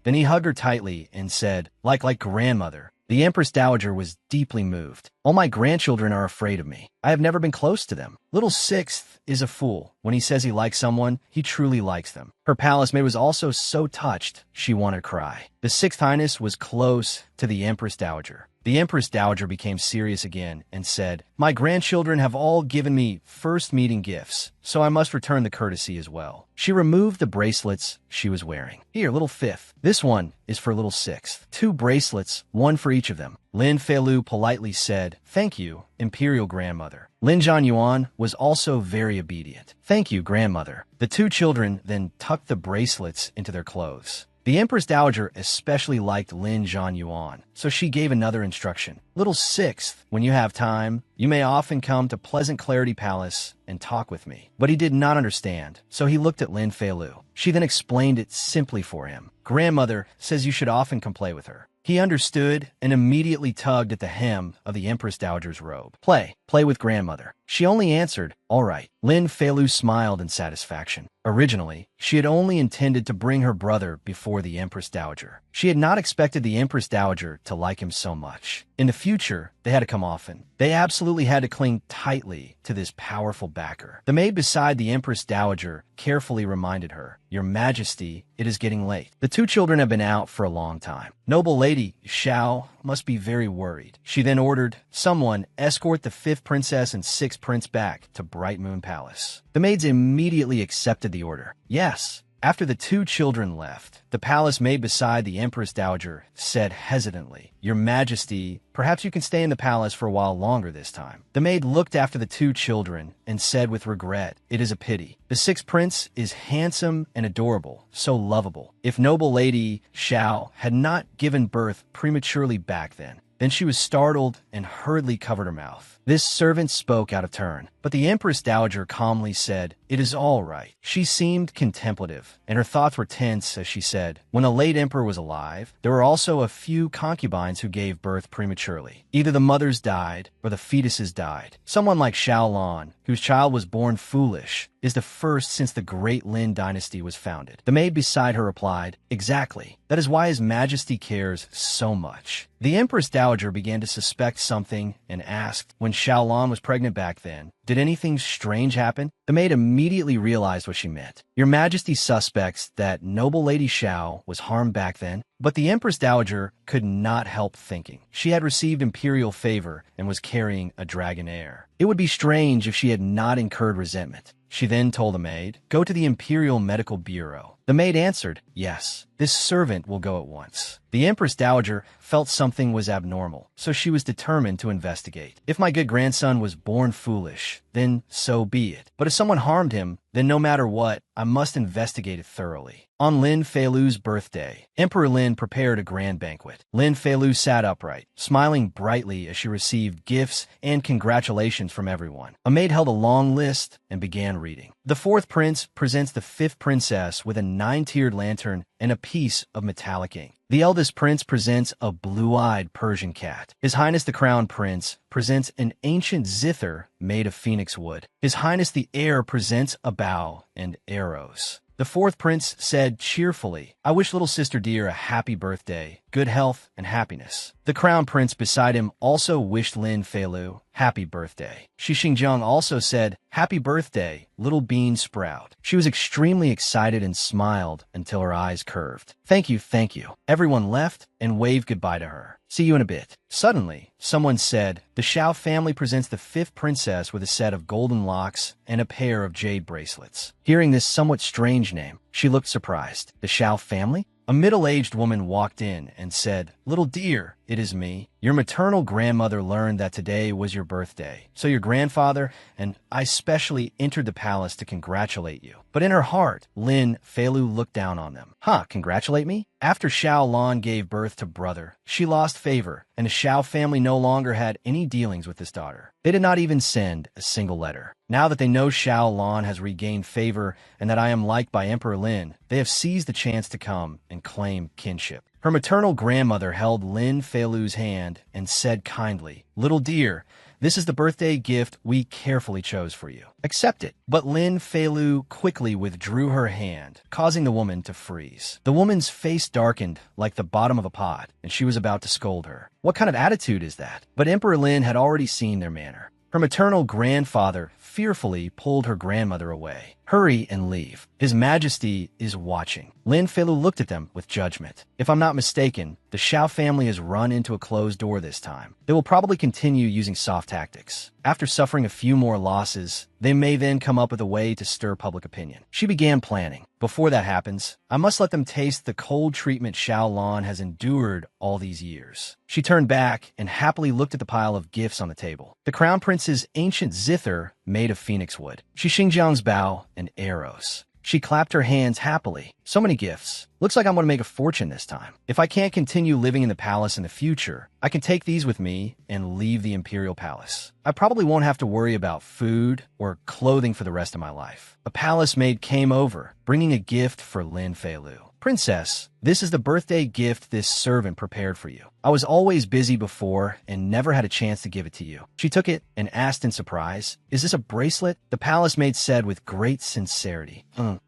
Then he hugged her tightly and said, like Grandmother. The Empress Dowager was deeply moved. "All my grandchildren are afraid of me. I have never been close to them. Little Sixth is a fool. When he says he likes someone, he truly likes them." Her palace maid was also so touched, she wanted to cry. The Sixth Highness was close to the Empress Dowager. The Empress Dowager became serious again and said, "My grandchildren have all given me first meeting gifts, so I must return the courtesy as well." She removed the bracelets she was wearing. "Here, little fifth. This one is for little sixth. 2 bracelets, 1 for each of them." Lin Feilu politely said, "Thank you, Imperial Grandmother." Lin Zhanyuan was also very obedient. "Thank you, Grandmother." The two children then tucked the bracelets into their clothes. The Empress Dowager especially liked Lin Zhanyuan, so she gave another instruction. Little sixth, when you have time, you may often come to Pleasant Clarity Palace and talk with me. But he did not understand, so he looked at Lin Feilu. She then explained it simply for him. Grandmother says you should often come play with her. He understood and immediately tugged at the hem of the Empress Dowager's robe. Play with grandmother. She only answered, all right. Lin Feilu smiled in satisfaction. Originally, she had only intended to bring her brother before the Empress Dowager. She had not expected the Empress Dowager to like him so much. In the future, they had to come often. They absolutely had to cling tightly to this powerful backer. The maid beside the Empress Dowager carefully reminded her, Your Majesty, it is getting late. The two children have been out for a long time. Noble Lady Xiao must be very worried. She then ordered someone escort the 5th princess and 6th prince back to Bright Moon Palace. The maids immediately accepted the order. Yes. After the two children left, the palace maid beside the Empress Dowager said hesitantly, Your Majesty, perhaps you can stay in the palace for a while longer this time. The maid looked after the two children and said with regret, It is a pity. The 6th prince is handsome and adorable, so lovable. If noble lady Xiao had not given birth prematurely back then she was startled and hurriedly covered her mouth. This servant spoke out of turn, but the Empress Dowager calmly said, It is all right. She seemed contemplative, and her thoughts were tense as she said, When the late emperor was alive, there were also a few concubines who gave birth prematurely. Either the mothers died or the fetuses died. Someone like Xiaolan, whose child was born foolish, is the first since the great Lin dynasty was founded. The maid beside her replied, Exactly. That is why His Majesty cares so much. The Empress Dowager began to suspect something and asked, when Xiaolan was pregnant back then, did anything strange happen? The maid immediately realized what she meant. Your Majesty suspects that noble Lady Xiao was harmed back then, but the Empress Dowager could not help thinking. She had received imperial favor and was carrying a dragon heir. It would be strange if she had not incurred resentment. She then told the maid, Go to the Imperial Medical Bureau. The maid answered, Yes, this servant will go at once. The Empress Dowager felt something was abnormal, so she was determined to investigate. If my good grandson was born foolish, then so be it. But if someone harmed him, then no matter what, I must investigate it thoroughly. On Lin Feilu's birthday, Emperor Lin prepared a grand banquet. Lin Feilu sat upright, smiling brightly as she received gifts and congratulations from everyone. A maid held a long list and began reading. The 4th prince presents the 5th princess with a 9-tiered lantern and a piece of metallic ink. The eldest prince presents a blue-eyed Persian cat. His Highness the Crown Prince presents an ancient zither made of phoenix wood. His Highness the Heir presents a bow and arrows. The 4th prince said cheerfully, I wish little sister dear a happy birthday, good health, and happiness. The crown prince beside him also wished Lin Feilu happy birthday. Shi Xingjiang also said, Happy birthday, little bean sprout. She was extremely excited and smiled until her eyes curved. Thank you, thank you. Everyone left and waved goodbye to her. See you in a bit. Suddenly, someone said, The Xiao family presents the 5th princess with a set of golden locks and a pair of jade bracelets. Hearing this somewhat strange name, she looked surprised. The Xiao family? A middle-aged woman walked in and said, Little dear, it is me. Your maternal grandmother learned that today was your birthday, so your grandfather and I specially entered the palace to congratulate you. But in her heart, Lin Feilu looked down on them. Congratulate me? After Xiao Lan gave birth to brother, she lost favor, and the Xiao family no longer had any dealings with this daughter. They did not even send a single letter. Now that they know Xiao Lan has regained favor and that I am liked by Emperor Lin, they have seized the chance to come and claim kinship. Her maternal grandmother held Lin Feilu's hand and said kindly, Little dear, this is the birthday gift we carefully chose for you. Accept it. But Lin Feilu quickly withdrew her hand, causing the woman to freeze. The woman's face darkened like the bottom of a pot, and she was about to scold her. What kind of attitude is that? But Emperor Lin had already seen their manner. Her maternal grandfather fearfully pulled her grandmother away. Hurry and leave. His Majesty is watching. Lin Feilu looked at them with judgment. If I'm not mistaken, the Xiao family has run into a closed door this time. They will probably continue using soft tactics. After suffering a few more losses, they may then come up with a way to stir public opinion. She began planning. Before that happens, I must let them taste the cold treatment Xiao Lan has endured all these years. She turned back and happily looked at the pile of gifts on the table. The Crown Prince's ancient zither made of phoenix wood. Shi Xingjiang's bow and arrows. She clapped her hands happily. So many gifts. Looks like I'm going to make a fortune this time. If I can't continue living in the palace in the future, I can take these with me and leave the imperial palace. I probably won't have to worry about food or clothing for the rest of my life. A palace maid came over, bringing a gift for Lin Feilu. Princess, this is the birthday gift this servant prepared for you. I was always busy before and never had a chance to give it to you. She took it and asked in surprise, "Is this a bracelet?" The palace maid said with great sincerity,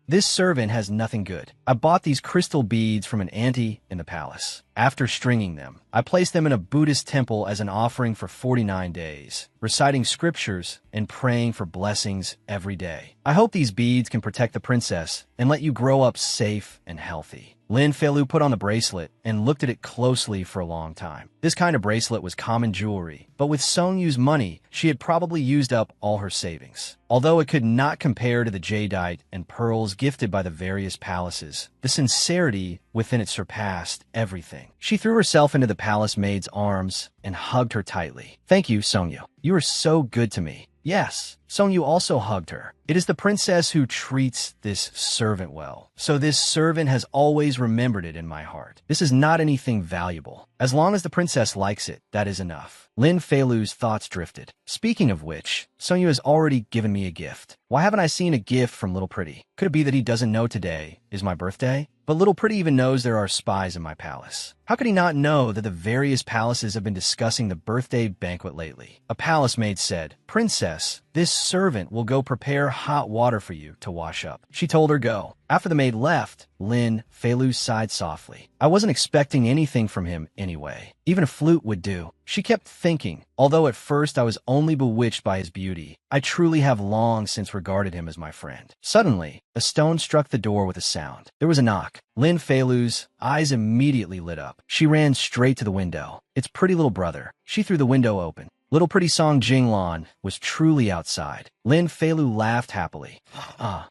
"This servant has nothing good. I bought these crystal beads from an auntie in the palace. After stringing them, I placed them in a Buddhist temple as an offering for 49 days, reciting scriptures and praying for blessings every day. I hope these beads can protect the princess and let you grow up safe and healthy." Lin Feilu put on the bracelet and looked at it closely for a long time. This kind of bracelet was common jewelry, but with Song Yu's money, she had probably used up all her savings. Although it could not compare to the jadeite and pearls gifted by the various palaces, the sincerity within it surpassed everything. She threw herself into the palace maid's arms and hugged her tightly. "Thank you, Song Yu. You are so good to me." Yes, Song Yu also hugged her. "It is the princess who treats this servant well. So this servant has always remembered it in my heart. This is not anything valuable. As long as the princess likes it, that is enough." Lin Feilu's thoughts drifted. "Speaking of which, Song Yu has already given me a gift. Why haven't I seen a gift from Little Pretty? Could it be that he doesn't know today is my birthday? But Little Pretty even knows there are spies in my palace. How could he not know that the various palaces have been discussing the birthday banquet lately?" A palace maid said, "Princess, this servant will go prepare hot water for you to wash up." She told her go. After the maid left, Lin Feilu sighed softly. "I wasn't expecting anything from him anyway. Even a flute would do." She kept thinking, although at first I was only bewitched by his beauty, I truly have long since regarded him as my friend. Suddenly, a stone struck the door with a sound. There was a knock. Lin Feilu's eyes immediately lit up. She ran straight to the window. It's pretty little brother. She threw the window open. Little Pretty Song Jinglan was truly outside. Lin Feilu laughed happily.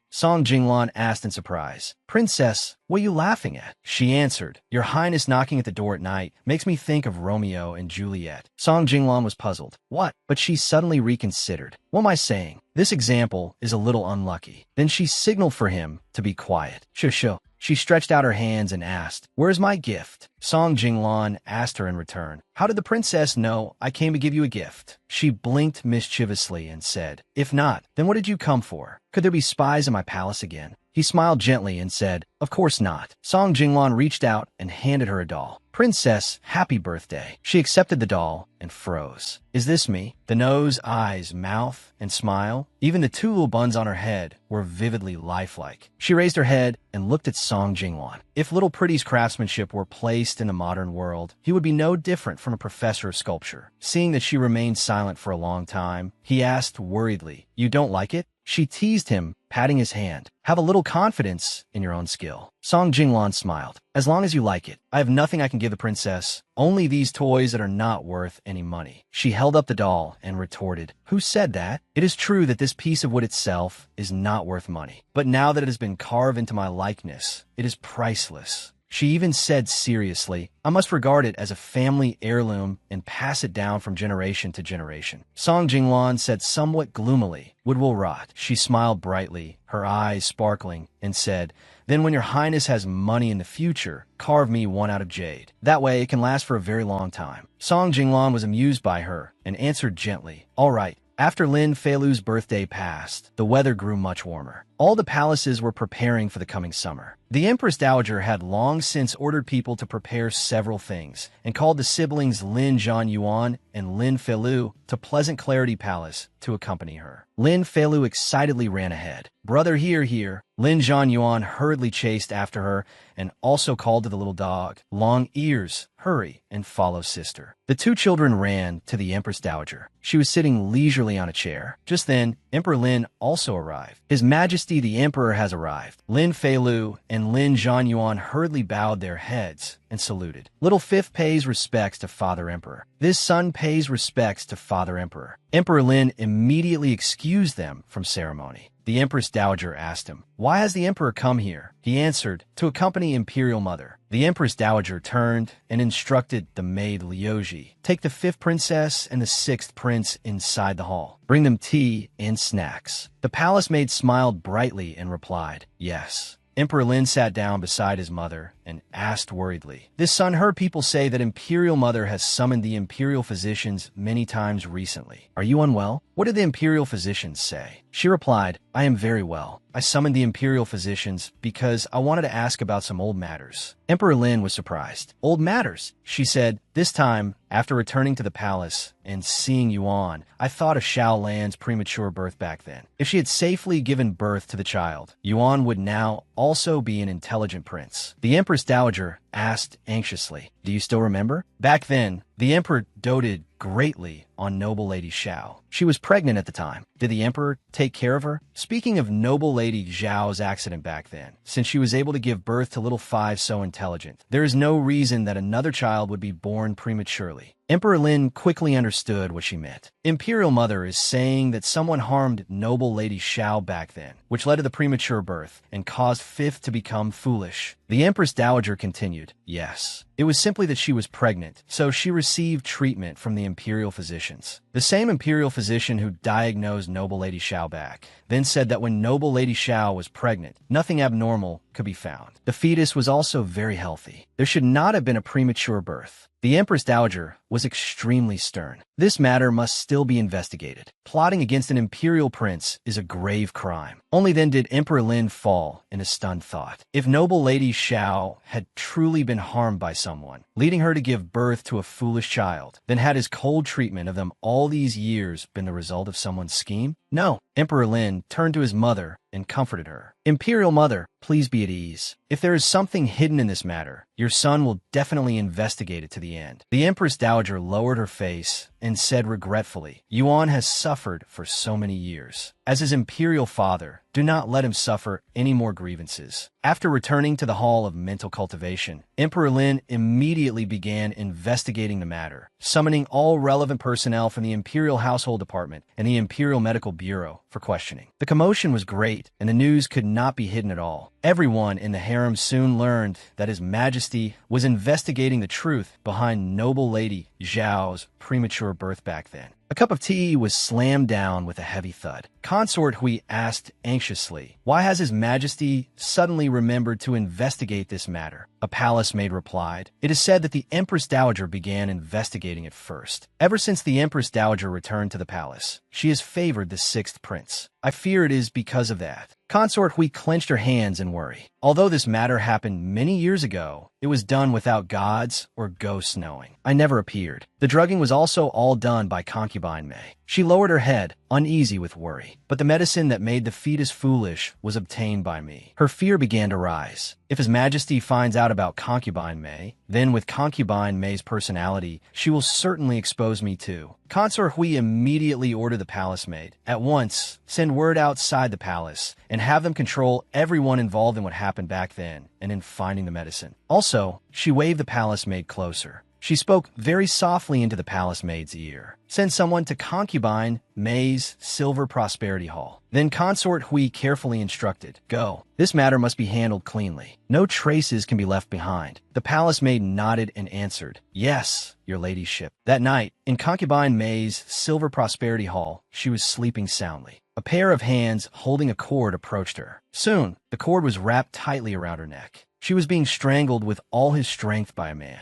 Song Jinglan asked in surprise, "Princess, what are you laughing at?" She answered, "Your Highness knocking at the door at night makes me think of Romeo and Juliet." Song Jinglan was puzzled. "What?" But she suddenly reconsidered. "What am I saying? This example is a little unlucky." Then she signaled for him to be quiet. Shush. She stretched out her hands and asked, "Where's my gift?" Song Jinglan asked her in return, "How did the princess know I came to give you a gift?" She blinked mischievously and said, "If not, then what did you come for? Could there be spies in my palace again?" He smiled gently and said, "Of course not." Song Jinglan reached out and handed her a doll. "Princess, happy birthday." She accepted the doll and froze. "Is this me?" The nose, eyes, mouth, and smile, even the two little buns on her head, were vividly lifelike. She raised her head and looked at Song Jinglan. If Little Pretty's craftsmanship were placed in the modern world, he would be no different from a professor of sculpture. Seeing that she remained silent for a long time, he asked worriedly, "You don't like it?" She teased him, patting his hand. "Have a little confidence in your own skill." Song Jinglan smiled. "As long as you like it. I have nothing I can give the princess. Only these toys that are not worth any money." She held up the doll and retorted, "Who said that? It is true that this piece of wood itself is not worth money. But now that it has been carved into my likeness, it is priceless." She even said seriously, "I must regard it as a family heirloom and pass it down from generation to generation." Song Jinglan said somewhat gloomily, "Wood will rot." She smiled brightly, her eyes sparkling, and said, "Then when your highness has money in the future, carve me one out of jade. That way it can last for a very long time." Song Jinglan was amused by her and answered gently, "All right." After Lin Feilu's birthday passed, the weather grew much warmer. All the palaces were preparing for the coming summer. The Empress Dowager had long since ordered people to prepare several things, and called the siblings Lin Zhanyuan and Lin Feilu to Pleasant Clarity Palace to accompany her. Lin Feilu excitedly ran ahead. "Brother, here." Lin Zhanyuan hurriedly chased after her and also called to the little dog, "Long Ears, hurry and follow sister." The two children ran to the Empress Dowager. She was sitting leisurely on a chair. Just then, Emperor Lin also arrived. "His Majesty the Emperor has arrived." Lin Feilu and Lin Zhanyuan hurriedly bowed their heads and saluted. Little Fifth pays respects to Father Emperor. This son pays respects to Father Emperor. Emperor Lin immediately excused them from ceremony. The Empress Dowager asked him, "Why has the Emperor come here?" He answered, "To accompany Imperial Mother." The Empress Dowager turned and instructed the maid Liuji, "Take the 5th princess and the 6th prince inside the hall. Bring them tea and snacks." The palace maid smiled brightly and replied, "Yes." Emperor Lin sat down beside his mother and asked worriedly, "This son heard people say that Imperial Mother has summoned the Imperial physicians many times recently. Are you unwell?" "What did the Imperial physicians say?" She replied, "I am very well. I summoned the Imperial physicians because I wanted to ask about some old matters." Emperor Lin was surprised. "Old matters?" she said. This time, after returning to the palace and seeing Yuan, I thought of Xiao Lan's premature birth back then. If she had safely given birth to the child, Yuan would now also be an intelligent prince. The Empress Dowager asked anxiously, "Do you still remember?" Back then, the emperor doted greatly on noble lady Xiao. She was pregnant at the time. Did the emperor take care of her? Speaking of noble lady Xiao's accident back then, since she was able to give birth to little Five so intelligent, there is no reason that another child would be born prematurely. Emperor Lin quickly understood what she meant. Imperial Mother is saying that someone harmed noble lady Xiao back then, which led to the premature birth and caused Fifth to become foolish. The Empress Dowager continued, "Yes. It was simply that she was pregnant, so she received treatment from the imperial physicians. The same imperial physician who diagnosed noble lady Xiao back then said that when noble lady Xiao was pregnant, nothing abnormal could be found. The fetus was also very healthy. There should not have been a premature birth." The Empress Dowager was extremely stern. "This matter must still be investigated. Plotting against an imperial prince is a grave crime." Only then did Emperor Lin fall in a stunned thought. If noble lady Xiao had truly been harmed by someone, leading her to give birth to a foolish child, then had his cold treatment of them all these years been the result of someone's scheme? No. Emperor Lin turned to his mother and comforted her. "Imperial Mother, please be at ease. If there is something hidden in this matter, your son will definitely investigate it to the end." The Empress Dowager lowered her face and said regretfully, "Yuan has suffered for so many years. As his imperial father, do not let him suffer any more grievances." After returning to the Hall of Mental Cultivation, Emperor Lin immediately began investigating the matter, summoning all relevant personnel from the Imperial Household Department and the Imperial Medical Bureau for questioning. The commotion was great, and the news could not be hidden at all. Everyone in the harem soon learned that His Majesty was investigating the truth behind noble lady Zhao's premature birth back then. A cup of tea was slammed down with a heavy thud. Consort Hui asked anxiously, "Why has His Majesty suddenly remembered to investigate this matter?" A palace maid replied, "It is said that the Empress Dowager began investigating it first. Ever since the Empress Dowager returned to the palace, she has favored the 6th prince. I fear it is because of that." Consort Hui clenched her hands in worry. Although this matter happened many years ago, it was done without gods or ghosts knowing. I never appeared. The drugging was also all done by concubine Mei. She lowered her head, uneasy with worry. But the medicine that made the fetus foolish was obtained by me. Her fear began to rise. If His Majesty finds out about concubine Mei, then with concubine Mei's personality, she will certainly expose me too. Consort Hui immediately ordered the palace maid, "At once, send word outside the palace and have them control everyone involved in what happened back then and in finding the medicine." Also, she waved the palace maid closer. She spoke very softly into the palace maid's ear. "Send someone to concubine Mei's Silver Prosperity Hall." Then Consort Hui carefully instructed, "Go. This matter must be handled cleanly. No traces can be left behind." The palace maid nodded and answered, "Yes, your ladyship." That night, in concubine Mei's Silver Prosperity Hall, she was sleeping soundly. A pair of hands holding a cord approached her. Soon, the cord was wrapped tightly around her neck. She was being strangled with all his strength by a man.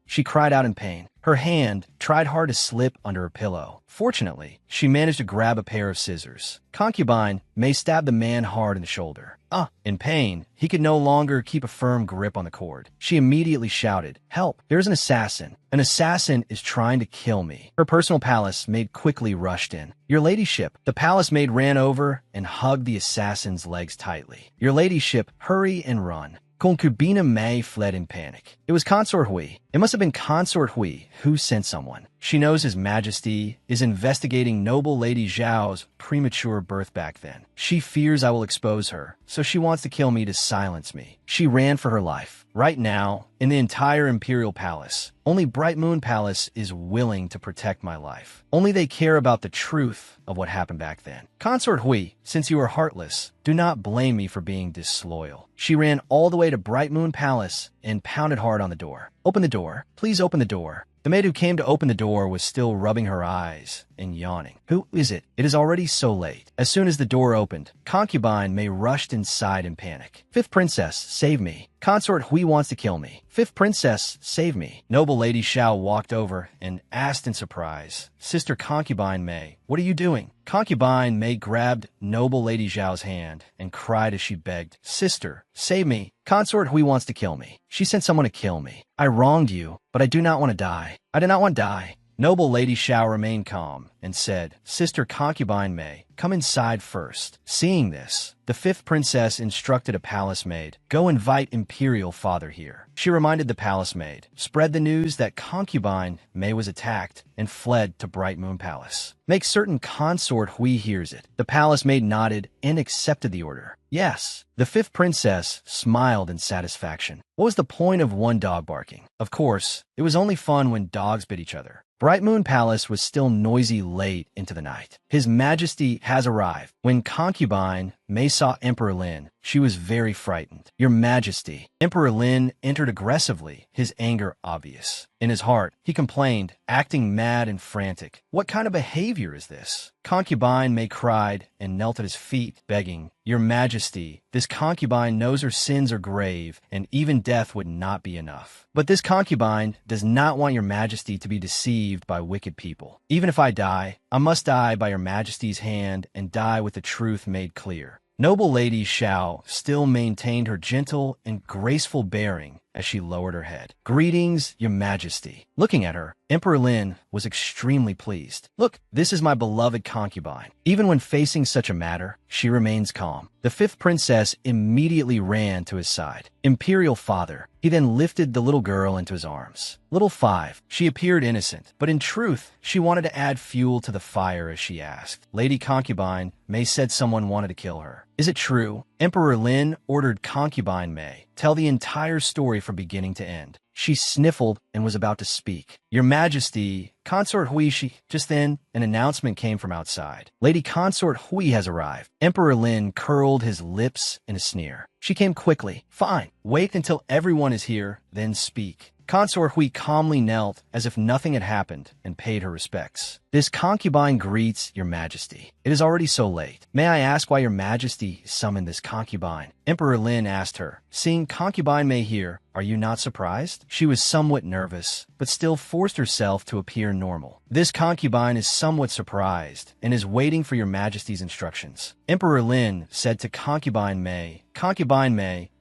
She cried out in pain. Her hand tried hard to slip under her pillow. Fortunately, she managed to grab a pair of scissors. Concubine Mei stabbed the man hard in the shoulder. In pain, he could no longer keep a firm grip on the cord. She immediately shouted, "Help! There's an assassin. An assassin is trying to kill me." Her personal palace maid quickly rushed in. "Your ladyship." The palace maid ran over and hugged the assassin's legs tightly. "Your ladyship, hurry and run." Concubina Mei fled in panic. It was Consort Hui. It must have been Consort Hui who sent someone. She knows His Majesty is investigating noble Lady Zhao's premature birth back then. She fears I will expose her, so she wants to kill me to silence me. She ran for her life. Right now, in the entire Imperial Palace, only Bright Moon Palace is willing to protect my life. Only they care about the truth of what happened back then. Consort Hui, since you are heartless, do not blame me for being disloyal. She ran all the way to Bright Moon Palace and pounded hard on the door. Open the door. Please open the door. The maid who came to open the door was still rubbing her eyes and yawning. Who is it? It is already so late. As soon as the door opened, Concubine May rushed inside in panic. Fifth Princess, save me. Consort Hui wants to kill me. Fifth Princess, save me. Noble Lady Xiao walked over and asked in surprise, Sister Concubine May, what are you doing? Concubine May grabbed Noble Lady Zhao's hand and cried as she begged, Sister, save me. Consort Hui wants to kill me. She sent someone to kill me. I wronged you, but I do not want to die. I do not want to die. Noble Lady Xiao remained calm and said, Sister Concubine May, come inside first. Seeing this, the fifth princess instructed a palace maid, go invite Imperial Father here. She reminded the palace maid, spread the news that Concubine May was attacked and fled to Bright Moon Palace. Make certain Consort Hui hears it. The palace maid nodded and accepted the order. Yes. The fifth princess smiled in satisfaction. What was the point of one dog barking? Of course, it was only fun when dogs bit each other. Bright Moon Palace was still noisy late into the night. His Majesty has arrived. When Concubine May saw Emperor Lin, she was very frightened. Your Majesty. Emperor Lin entered aggressively, his anger obvious. In his heart, he complained, acting mad and frantic. What kind of behavior is this? Concubine May cried and knelt at his feet, begging, Your Majesty, this concubine knows her sins are grave, and even death would not be enough. But this concubine does not want your Majesty to be deceived by wicked people. Even if I die, I must die by your Majesty's hand and die with the truth made clear. Noble Lady Xiao still maintained her gentle and graceful bearing as she lowered her head. Greetings, Your Majesty. Looking at her, Emperor Lin was extremely pleased. Look, this is my beloved concubine. Even when facing such a matter, she remains calm. The fifth princess immediately ran to his side. Imperial Father. He then lifted the little girl into his arms. Little Five. She appeared innocent, but in truth, she wanted to add fuel to the fire as she asked. Lady Concubine May said someone wanted to kill her. Is it true? Emperor Lin ordered Concubine May, tell the entire story from beginning to end. She sniffled and was about to speak. Your Majesty, Consort Hui, Just then, an announcement came from outside. Lady Consort Hui has arrived. Emperor Lin curled his lips in a sneer. She came quickly. Fine. Wait until everyone is here, then speak. Consort Hui calmly knelt as if nothing had happened and paid her respects. This concubine greets Your Majesty. It is already so late. May I ask why Your Majesty summoned this concubine? Emperor Lin asked her. Seeing Concubine May here, are you not surprised? She was somewhat nervous, but still forced herself to appear normal. This concubine is somewhat surprised and is waiting for Your Majesty's instructions. Emperor Lin said to Concubine May,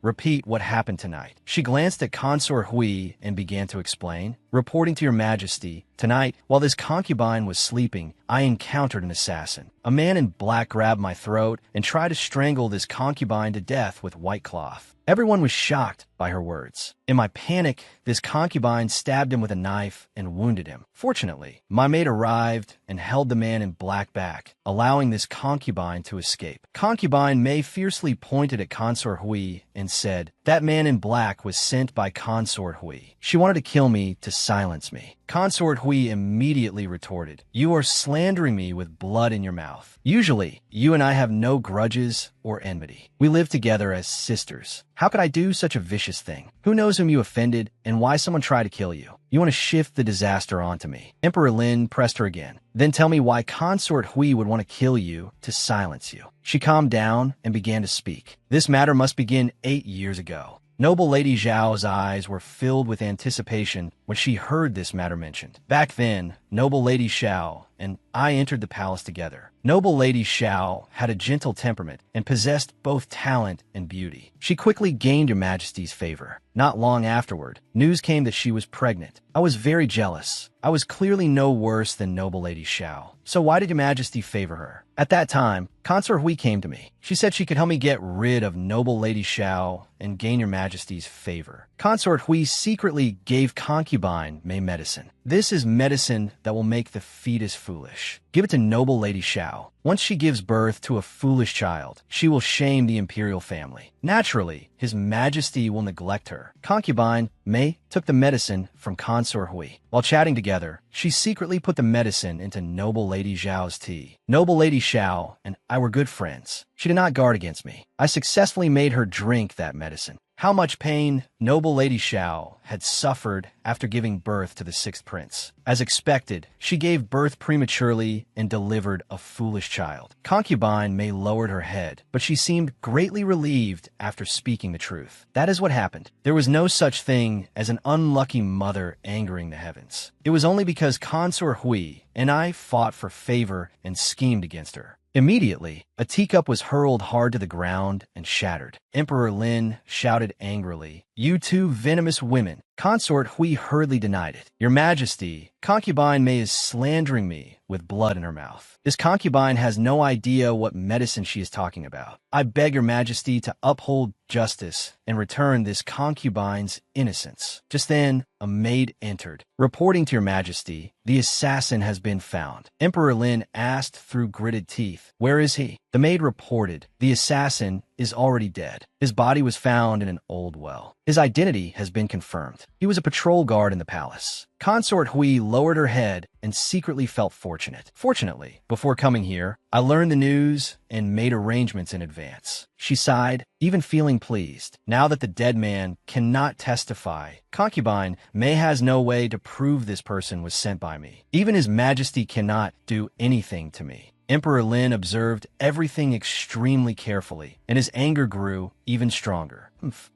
repeat what happened tonight. She glanced at Consort Hui and began to explain. Reporting to Your Majesty, tonight, while this concubine was sleeping, I encountered an assassin. A man in black grabbed my throat and tried to strangle this concubine to death with white cloth. Everyone was shocked by her words. In my panic, this concubine stabbed him with a knife and wounded him. Fortunately, my maid arrived and held the man in black back, allowing this concubine to escape. Concubine May fiercely pointed at Consort Hui and said, that man in black was sent by Consort Hui. She wanted to kill me to silence me. Consort Hui immediately retorted, you are slandering me with blood in your mouth. Usually, you and I have no grudges or enmity. We live together as sisters. How could I do such a vicious thing? Who knows whom you offended and why someone tried to kill you? You want to shift the disaster onto me. Emperor Lin pressed her again. Then tell me why Consort Hui would want to kill you to silence you. She calmed down and began to speak. This matter must begin 8 years ago. Noble Lady Zhao's eyes were filled with anticipation when she heard this matter mentioned. Back then, Noble Lady Xiao and I entered the palace together. Noble Lady Xiao had a gentle temperament and possessed both talent and beauty. She quickly gained Your Majesty's favor. Not long afterward, news came that she was pregnant. I was very jealous. I was clearly no worse than Noble Lady Xiao. So why did Your Majesty favor her? At that time, Consort Hui came to me. She said she could help me get rid of Noble Lady Xiao and gain Your Majesty's favor. Consort Hui secretly gave Concubine May medicine. This is medicine that will make the fetus foolish. Give it to noble Lady Xiao. Once she gives birth to a foolish child, she will shame the imperial family. Naturally, His Majesty will neglect her. Concubine Mei took the medicine from Consort Hui. While chatting together, she secretly put the medicine into noble Lady Xiao's tea. Noble Lady Xiao and I were good friends. She did not guard against me. I successfully made her drink that medicine. How much pain noble Lady Xiao had suffered after giving birth to the sixth prince. As expected, she gave birth prematurely and delivered a foolish child. Concubine Mei lowered her head, but she seemed greatly relieved after speaking the truth. That is what happened. There was no such thing as an unlucky mother angering the heavens. It was only because Consort Hui and I fought for favor and schemed against her. Immediately, a teacup was hurled hard to the ground and shattered. Emperor Lin shouted angrily, "You two venomous women!" Consort Hui hurriedly denied it. "Your Majesty, Concubine Mei is slandering me with blood in her mouth. This concubine has no idea what medicine she is talking about. I beg your Majesty to uphold justice and return this concubine's innocence." Just then, a maid entered. "Reporting to your Majesty, the assassin has been found." Emperor Lin asked through gritted teeth, "Where is he?" The maid reported, "The assassin is already dead. His body was found in an old well. His identity has been confirmed. He was a patrol guard in the palace." Consort Hui lowered her head and secretly felt fortunate. "Fortunately, before coming here, I learned the news and made arrangements in advance." She sighed, even feeling pleased. Now that the dead man cannot testify, Concubine Mei has no way to prove this person was sent by me. Even His Majesty cannot do anything to me. Emperor Lin observed everything extremely carefully, and his anger grew even stronger.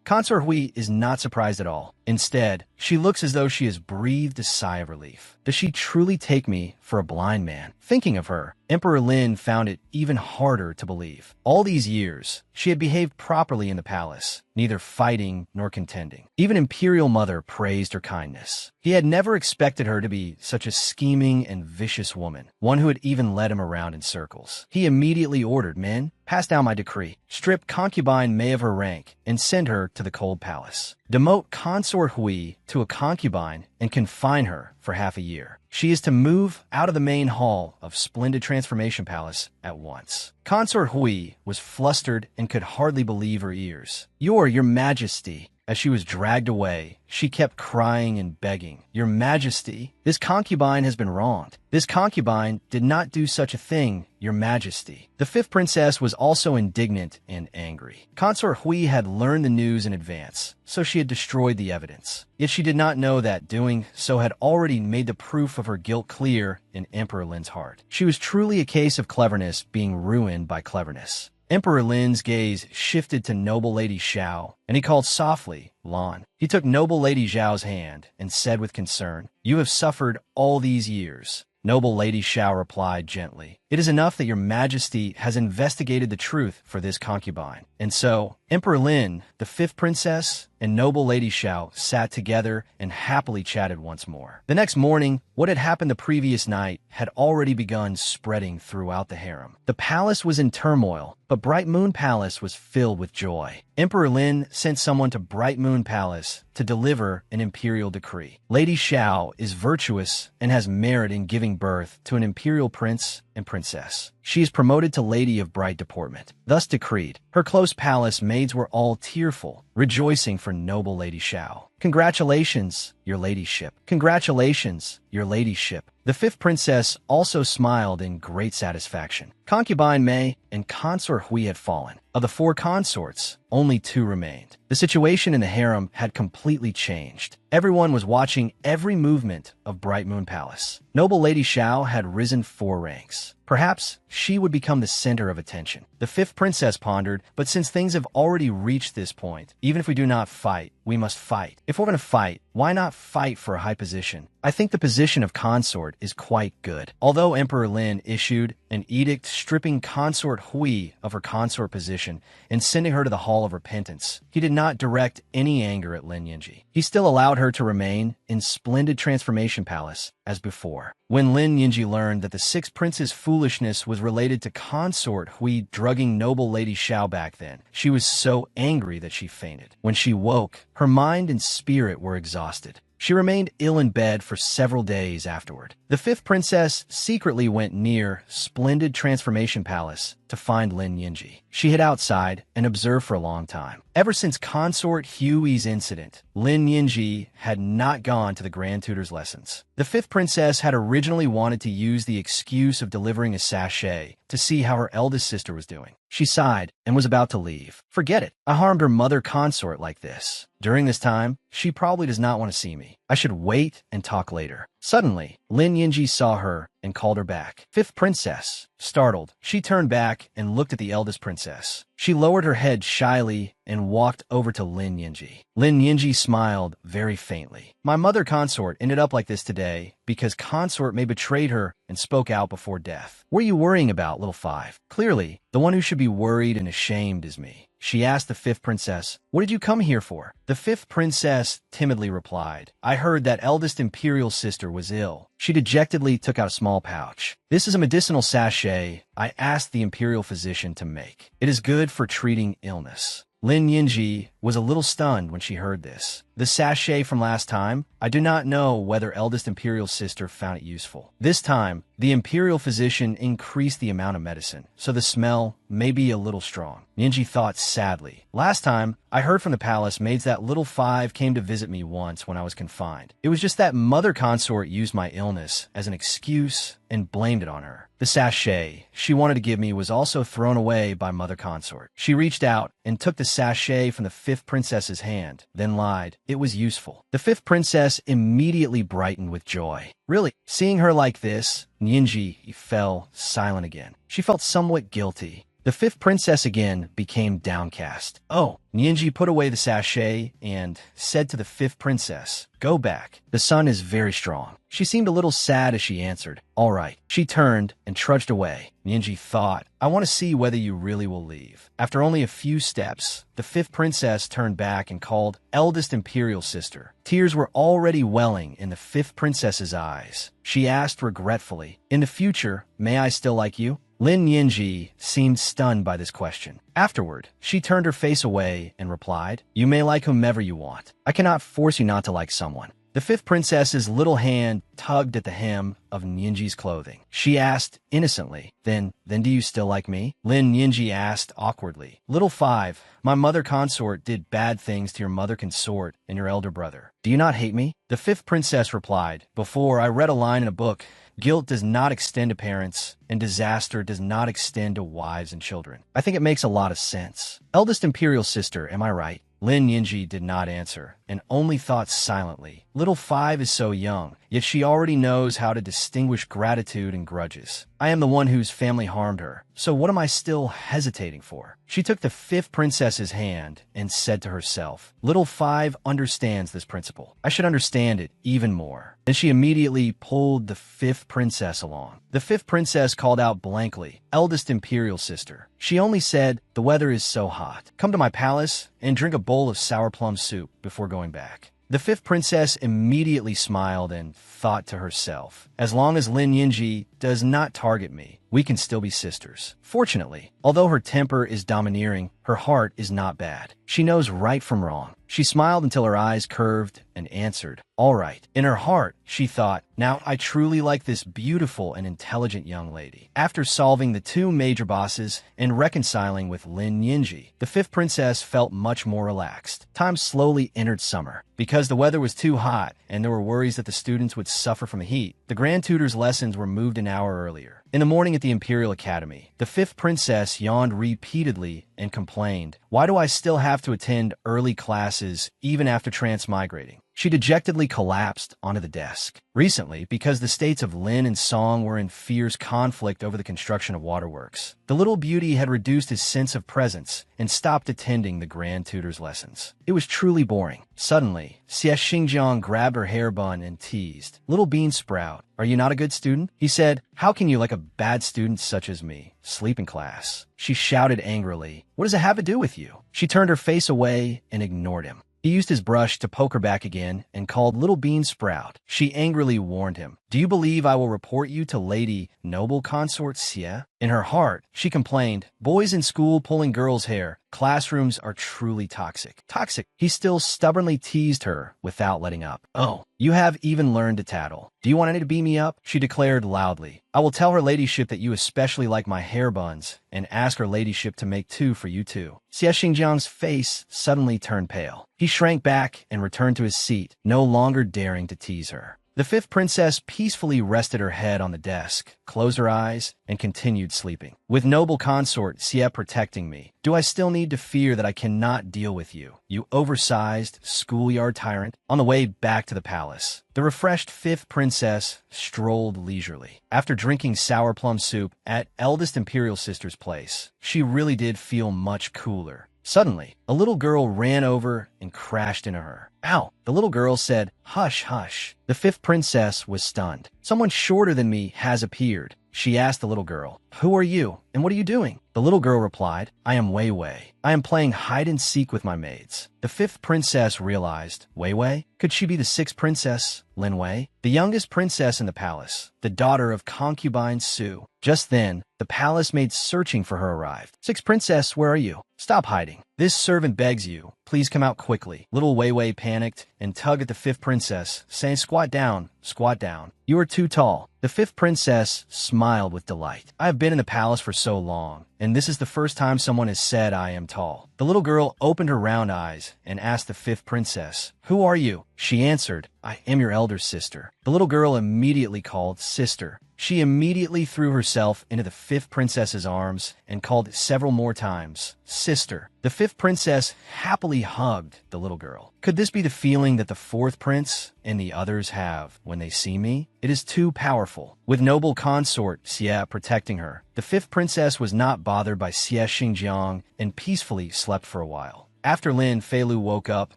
Consort Hui is not surprised at all. Instead, she looks as though she has breathed a sigh of relief. Does she truly take me for a blind man? Thinking of her, Emperor Lin found it even harder to believe. All these years, she had behaved properly in the palace, neither fighting nor contending. Even Imperial Mother praised her kindness. He had never expected her to be such a scheming and vicious woman, one who had even led him around in circles. He immediately ordered, "Men, pass down my decree. Strip Concubine Mei of her rank and send her to the cold palace. Demote Consort Hui to a concubine and confine her for half a year. She is to move out of the main hall of Splendid Transformation Palace at once." Consort Hui was flustered and could hardly believe her ears. Your Majesty." As she was dragged away, she kept crying and begging, "Your Majesty, this concubine has been wronged. This concubine did not do such a thing, Your Majesty." The fifth princess was also indignant and angry. Consort Hui had learned the news in advance, so she had destroyed the evidence. Yet she did not know that doing so had already made the proof of her guilt clear in Emperor Lin's heart. She was truly a case of cleverness being ruined by cleverness. Emperor Lin's gaze shifted to noble Lady Xiao, and he called softly, "Lan." He took noble Lady Xiao's hand and said with concern, "You have suffered all these years." Noble Lady Xiao replied gently, "It is enough that your Majesty has investigated the truth for this concubine." And so, Emperor Lin, the fifth princess, and noble Lady Xiao sat together and happily chatted once more. The next morning, what had happened the previous night had already begun spreading throughout the harem. The palace was in turmoil, but Bright Moon Palace was filled with joy. Emperor Lin sent someone to Bright Moon Palace to deliver an imperial decree. Lady Xiao is virtuous and has merit in giving birth to an imperial prince and princess. She is promoted to Lady of Bright Deportment. Thus decreed, her close palace maids were all tearful, rejoicing for noble Lady Xiao. "Congratulations, your ladyship. Congratulations, your ladyship." The fifth princess also smiled in great satisfaction. Concubine Mei and Consort Hui had fallen. Of the four consorts, only two remained. The situation in the harem had completely changed. Everyone was watching every movement of Bright Moon Palace. Noble Lady Xiao had risen 4 ranks. Perhaps she would become the center of attention. The fifth princess pondered, but since things have already reached this point, even if we do not fight, we must fight. If we're going to fight, why not fight for a high position? I think the position of consort is quite good. Although Emperor Lin issued an edict stripping Consort Hui of her consort position and sending her to the Hall of Repentance, he did not direct any anger at Lin Yinji. He still allowed her to remain in Splendid Transformation Palace as before. When Lin Yinji learned that the sixth prince's foolishness was related to Consort Hui drugging noble Lady Xiao back then, she was so angry that she fainted. When she woke, her mind and spirit were exhausted. She remained ill in bed for several days afterward. The fifth princess secretly went near Splendid Transformation Palace to find Lin Yinji. She hid outside and observed for a long time. Ever since Consort Huey's incident, Lin Yinji had not gone to the Grand Tutor's lessons. The fifth princess had originally wanted to use the excuse of delivering a sachet to see how her eldest sister was doing. She sighed and was about to leave. Forget it. I harmed her mother consort like this. During this time, she probably does not want to see me. I should wait and talk later. Suddenly, Lin Yinji saw her and called her back. Fifth princess. Startled, she turned back and looked at the eldest princess. She lowered her head shyly and walked over to Lin Yinji. Lin Yinji smiled very faintly. My mother consort ended up like this today because consort may betrayed her and spoke out before death. What are you worrying about, little five? Clearly, the one who should be worried and ashamed is me. She asked the fifth princess, what did you come here for? The fifth princess timidly replied, I heard that eldest imperial sister was ill. She dejectedly took out a small pouch. This is a medicinal sachet I asked the imperial physician to make. It is good for treating illness. Lin Yinji was a little stunned when she heard this. The sachet from last time, I do not know whether eldest imperial sister found it useful. This time, the imperial physician increased the amount of medicine, so the smell may be a little strong. Yinji thought sadly. Last time, I heard from the palace maids that little five came to visit me once when I was confined. It was just that mother consort used my illness as an excuse and blamed it on her. The sachet she wanted to give me was also thrown away by mother consort. She reached out and took the sachet from the fifth princess's hand, then lied. It was useful. The fifth princess immediately brightened with joy. Really, seeing her like this, Yinji fell silent again. She felt somewhat guilty. The fifth princess again became downcast. Oh, Yinji put away the sachet and said to the fifth princess, go back. The sun is very strong. She seemed a little sad as she answered, all right. She turned and trudged away. Yinji thought, I want to see whether you really will leave. After only a few steps, the fifth princess turned back and called eldest imperial sister. Tears were already welling in the fifth princess's eyes. She asked regretfully, in the future, may I still like you? Lin Yinji seemed stunned by this question. Afterward, she turned her face away and replied, you may like whomever you want. I cannot force you not to like someone. The fifth princess's little hand tugged at the hem of Yinji's clothing. She asked innocently, then do you still like me? Lin Yinji asked awkwardly. Little five, my mother consort did bad things to your mother consort and your elder brother. Do you not hate me? The fifth princess replied, before I read a line in a book, guilt does not extend to parents, and disaster does not extend to wives and children. I think it makes a lot of sense. Eldest imperial sister, am I right? Lin Yinji did not answer, and only thought silently. Little five is so young, yet she already knows how to distinguish gratitude and grudges. I am the one whose family harmed her, so what am I still hesitating for? She took the fifth princess's hand and said to herself, little five understands this principle. I should understand it even more. Then she immediately pulled the fifth princess along. The fifth princess called out blankly, eldest imperial sister. She only said, the weather is so hot. Come to my palace and drink a bowl of sour plum soup before going back. The fifth princess immediately smiled and thought to herself, as long as Lin Yinji does not target me, we can still be sisters. Fortunately, although her temper is domineering, her heart is not bad. She knows right from wrong. She smiled until her eyes curved and answered, all right. In her heart, she thought, now I truly like this beautiful and intelligent young lady. After solving the two major bosses and reconciling with Lin Yinji, the fifth princess felt much more relaxed. Time slowly entered summer. Because the weather was too hot and there were worries that the students would suffer from the heat, the Grand Tutor's lessons were moved an hour earlier. In the morning at the Imperial Academy, the fifth princess yawned repeatedly and complained, why do I still have to attend early classes even after transmigrating? She dejectedly collapsed onto the desk. Recently, because the states of Lin and Song were in fierce conflict over the construction of waterworks, the little beauty had reduced his sense of presence and stopped attending the Grand Tutor's lessons. It was truly boring. Suddenly, Xie Xingjiang grabbed her hair bun and teased, little bean sprout, are you not a good student? He said, how can you, like a bad student such as me, sleep in class? She shouted angrily, what does it have to do with you? She turned her face away and ignored him. He used his brush to poke her back again and called Little Bean Sprout. She angrily warned him, do you believe I will report you to Lady Noble Consort Xie? In her heart, she complained, boys in school pulling girls' hair. Classrooms are truly toxic. Toxic. He still stubbornly teased her without letting up. Oh, you have even learned to tattle. Do you want any to beat me up? She declared loudly. I will tell her ladyship that you especially like my hair buns and ask her ladyship to make 2 for you too. Xie Xingjiang's face suddenly turned pale. He shrank back and returned to his seat, no longer daring to tease her. The 5th princess peacefully rested her head on the desk, closed her eyes, and continued sleeping. With noble consort Xie protecting me, do I still need to fear that I cannot deal with you, you oversized schoolyard tyrant? On the way back to the palace, the refreshed 5th princess strolled leisurely. After drinking sour plum soup at eldest imperial sister's place, she really did feel much cooler. Suddenly, a little girl ran over and crashed into her. Ow! The little girl said, hush, hush. The 5th princess was stunned. Someone shorter than me has appeared. She asked the little girl, who are you, and what are you doing? The little girl replied, I am Wei Wei. I am playing hide-and-seek with my maids. The 5th princess realized, Wei Wei? Could she be the 6th princess, Lin Wei? The youngest princess in the palace, the daughter of concubine Su. Just then, the palace maid searching for her arrived. 6th princess, where are you? Stop hiding. This servant begs you. Please come out quickly. Little Wei Wei panicked and tugged at the 5th princess, saying, squat down, squat down. You are too tall. The 5th princess smiled with delight. I have been in the palace for so long, and this is the first time someone has said I am tall. The little girl opened her round eyes and asked the 5th princess, who are you? She answered, I am your elder sister. The little girl immediately called sister. She immediately threw herself into the 5th princess's arms and called several more times, sister. The 5th princess happily hugged the little girl. Could this be the feeling that the 4th prince and the others have when they see me? It is too powerful. With noble consort Xie protecting her, the 5th princess was not bothered by Xie Xingjiang and peacefully slept for a while. After Lin Feilu woke up,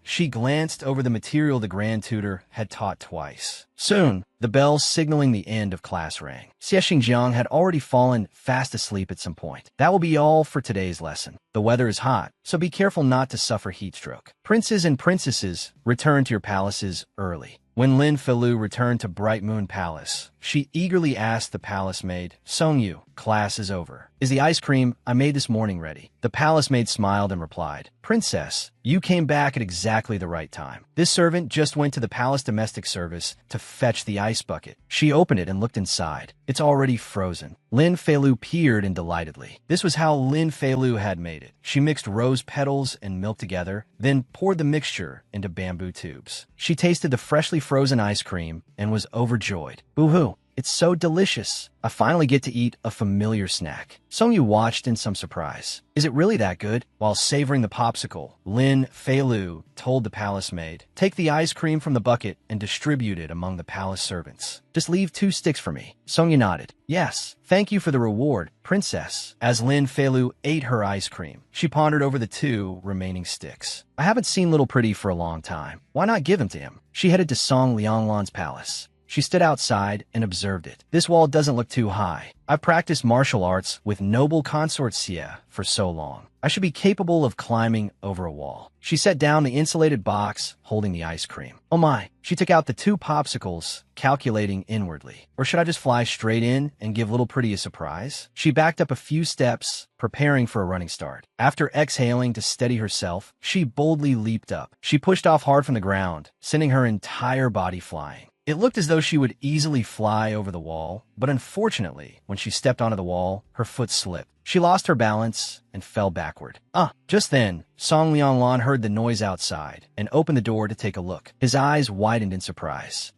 she glanced over the material the grand tutor had taught twice. Soon, the bell signaling the end of class rang. Xie Xingjiang had already fallen fast asleep at some point. That will be all for today's lesson. The weather is hot, so be careful not to suffer heat stroke. Princes and princesses, return to your palaces early. When Lin Feilu returned to Bright Moon Palace, she eagerly asked the palace maid, Song Yu, class is over. Is the ice cream I made this morning ready? The palace maid smiled and replied, Princess, you came back at exactly the right time. This servant just went to the palace domestic service to fetch the ice bucket. She opened it and looked inside. It's already frozen. Lin Feilu peered in delightedly. This was how Lin Feilu had made it. She mixed rose petals and milk together, then poured the mixture into bamboo tubes. She tasted the freshly frozen ice cream and was overjoyed. Boo-hoo! It's so delicious. I finally get to eat a familiar snack. Song Yu watched in some surprise. Is it really that good? While savoring the popsicle, Lin Feilu told the palace maid, take the ice cream from the bucket and distribute it among the palace servants. Just leave 2 sticks for me. Song Yu nodded. Yes, thank you for the reward, princess. As Lin Feilu ate her ice cream, she pondered over the 2 remaining sticks. I haven't seen Little Pretty for a long time. Why not give him to him? She headed to Song Lianglan's palace. She stood outside and observed it. This wall doesn't look too high. I've practiced martial arts with noble consort Xie for so long. I should be capable of climbing over a wall. She set down the insulated box holding the ice cream. Oh my, she took out the 2 popsicles, calculating inwardly. Or should I just fly straight in and give Little Pretty a surprise? She backed up a few steps, preparing for a running start. After exhaling to steady herself, she boldly leaped up. She pushed off hard from the ground, sending her entire body flying. It looked as though she would easily fly over the wall, but unfortunately, when she stepped onto the wall, her foot slipped. She lost her balance and fell backward. Just then, Song Lianglan heard the noise outside and opened the door to take a look. His eyes widened in surprise.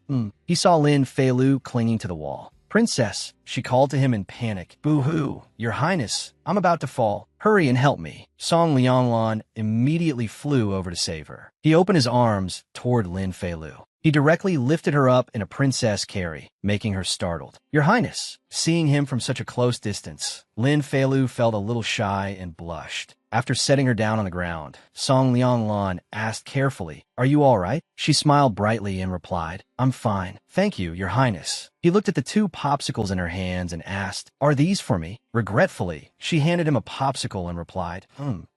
He saw Lin Feilu clinging to the wall. Princess, she called to him in panic. Boo-hoo, your highness, I'm about to fall. Hurry and help me. Song Lianglan immediately flew over to save her. He opened his arms toward Lin Feilu. He directly lifted her up in a princess carry, making her startled. Your Highness! Seeing him from such a close distance, Lin Feilu felt a little shy and blushed. After setting her down on the ground, Song Lianglan asked carefully, "Are you all right?" She smiled brightly and replied, "I'm fine. Thank you, Your Highness." He looked at the 2 popsicles in her hands and asked, "Are these for me?" Regretfully, she handed him a popsicle and replied,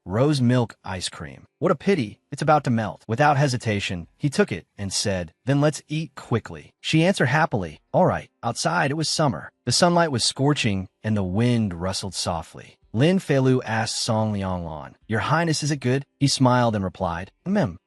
rose milk ice cream. What a pity, it's about to melt." Without hesitation, he took it and said, "Then let's eat quickly." She answered happily, "All right." Outside, it was summer. The sunlight was scorching and the wind rustled softly. Lin Feilu asked Song Lianglan, "Your Highness, is it good?" He smiled and replied,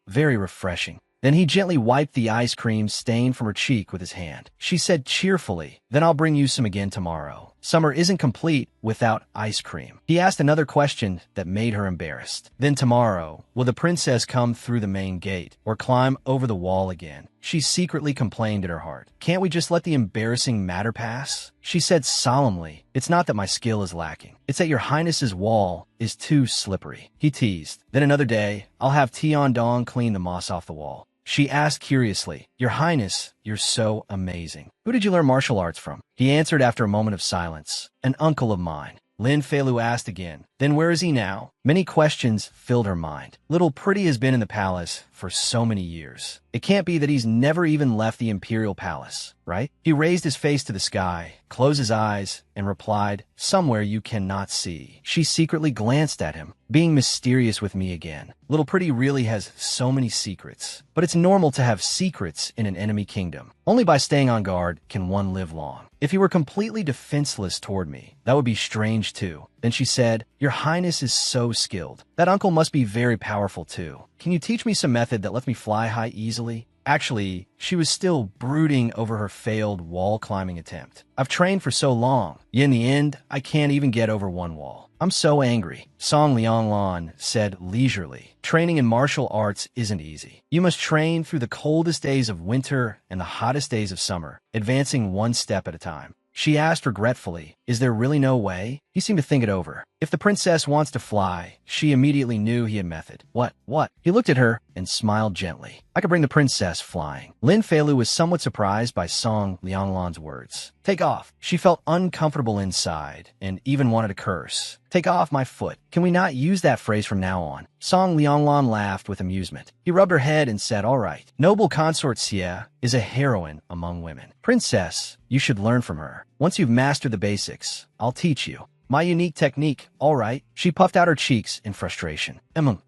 very refreshing." Then he gently wiped the ice cream stain from her cheek with his hand. She said cheerfully, "Then I'll bring you some again tomorrow. Summer isn't complete without ice cream." He asked another question that made her embarrassed. "Then tomorrow, will the princess come through the main gate or climb over the wall again?" She secretly complained in her heart. "Can't we just let the embarrassing matter pass?" She said solemnly, "It's not that my skill is lacking. It's that Your Highness's wall is too slippery." He teased. "Then another day, I'll have Tiandong clean the moss off the wall." She asked curiously, "Your Highness, you're so amazing. Who did you learn martial arts from?" He answered after a moment of silence, "An uncle of mine." Lin Feilu asked again, "Then where is he now?" Many questions filled her mind. Little Pretty has been in the palace for so many years. It can't be that he's never even left the imperial palace, right? He raised his face to the sky, closed his eyes, and replied, "Somewhere you cannot see." She secretly glanced at him, being mysterious with me again. Little Pretty really has so many secrets. But it's normal to have secrets in an enemy kingdom. Only by staying on guard can one live long. If he were completely defenseless toward me, that would be strange too. Then she said, "Your Highness is so skilled. That uncle must be very powerful too. Can you teach me some method that lets me fly high easily?" Actually, she was still brooding over her failed wall climbing attempt. "I've trained for so long, yet in the end, I can't even get over one wall. I'm so angry." Song Lianglan said leisurely, "Training in martial arts isn't easy. You must train through the coldest days of winter and the hottest days of summer, advancing one step at a time." She asked regretfully, "Is there really no way?" He seemed to think it over. If the princess wants to fly, she immediately knew he had method. What? He looked at her and smiled gently. "I could bring the princess flying." Lin Feilu was somewhat surprised by Song Lianglan's words. "Take off." She felt uncomfortable inside and even wanted to curse. "Take off my foot. Can we not use that phrase from now on?" Song Lianglan laughed with amusement. He rubbed her head and said, "All right. Noble consort Xie is a heroine among women. Princess, you should learn from her. Once you've mastered the basics, I'll teach you my unique technique." "All right." She puffed out her cheeks in frustration.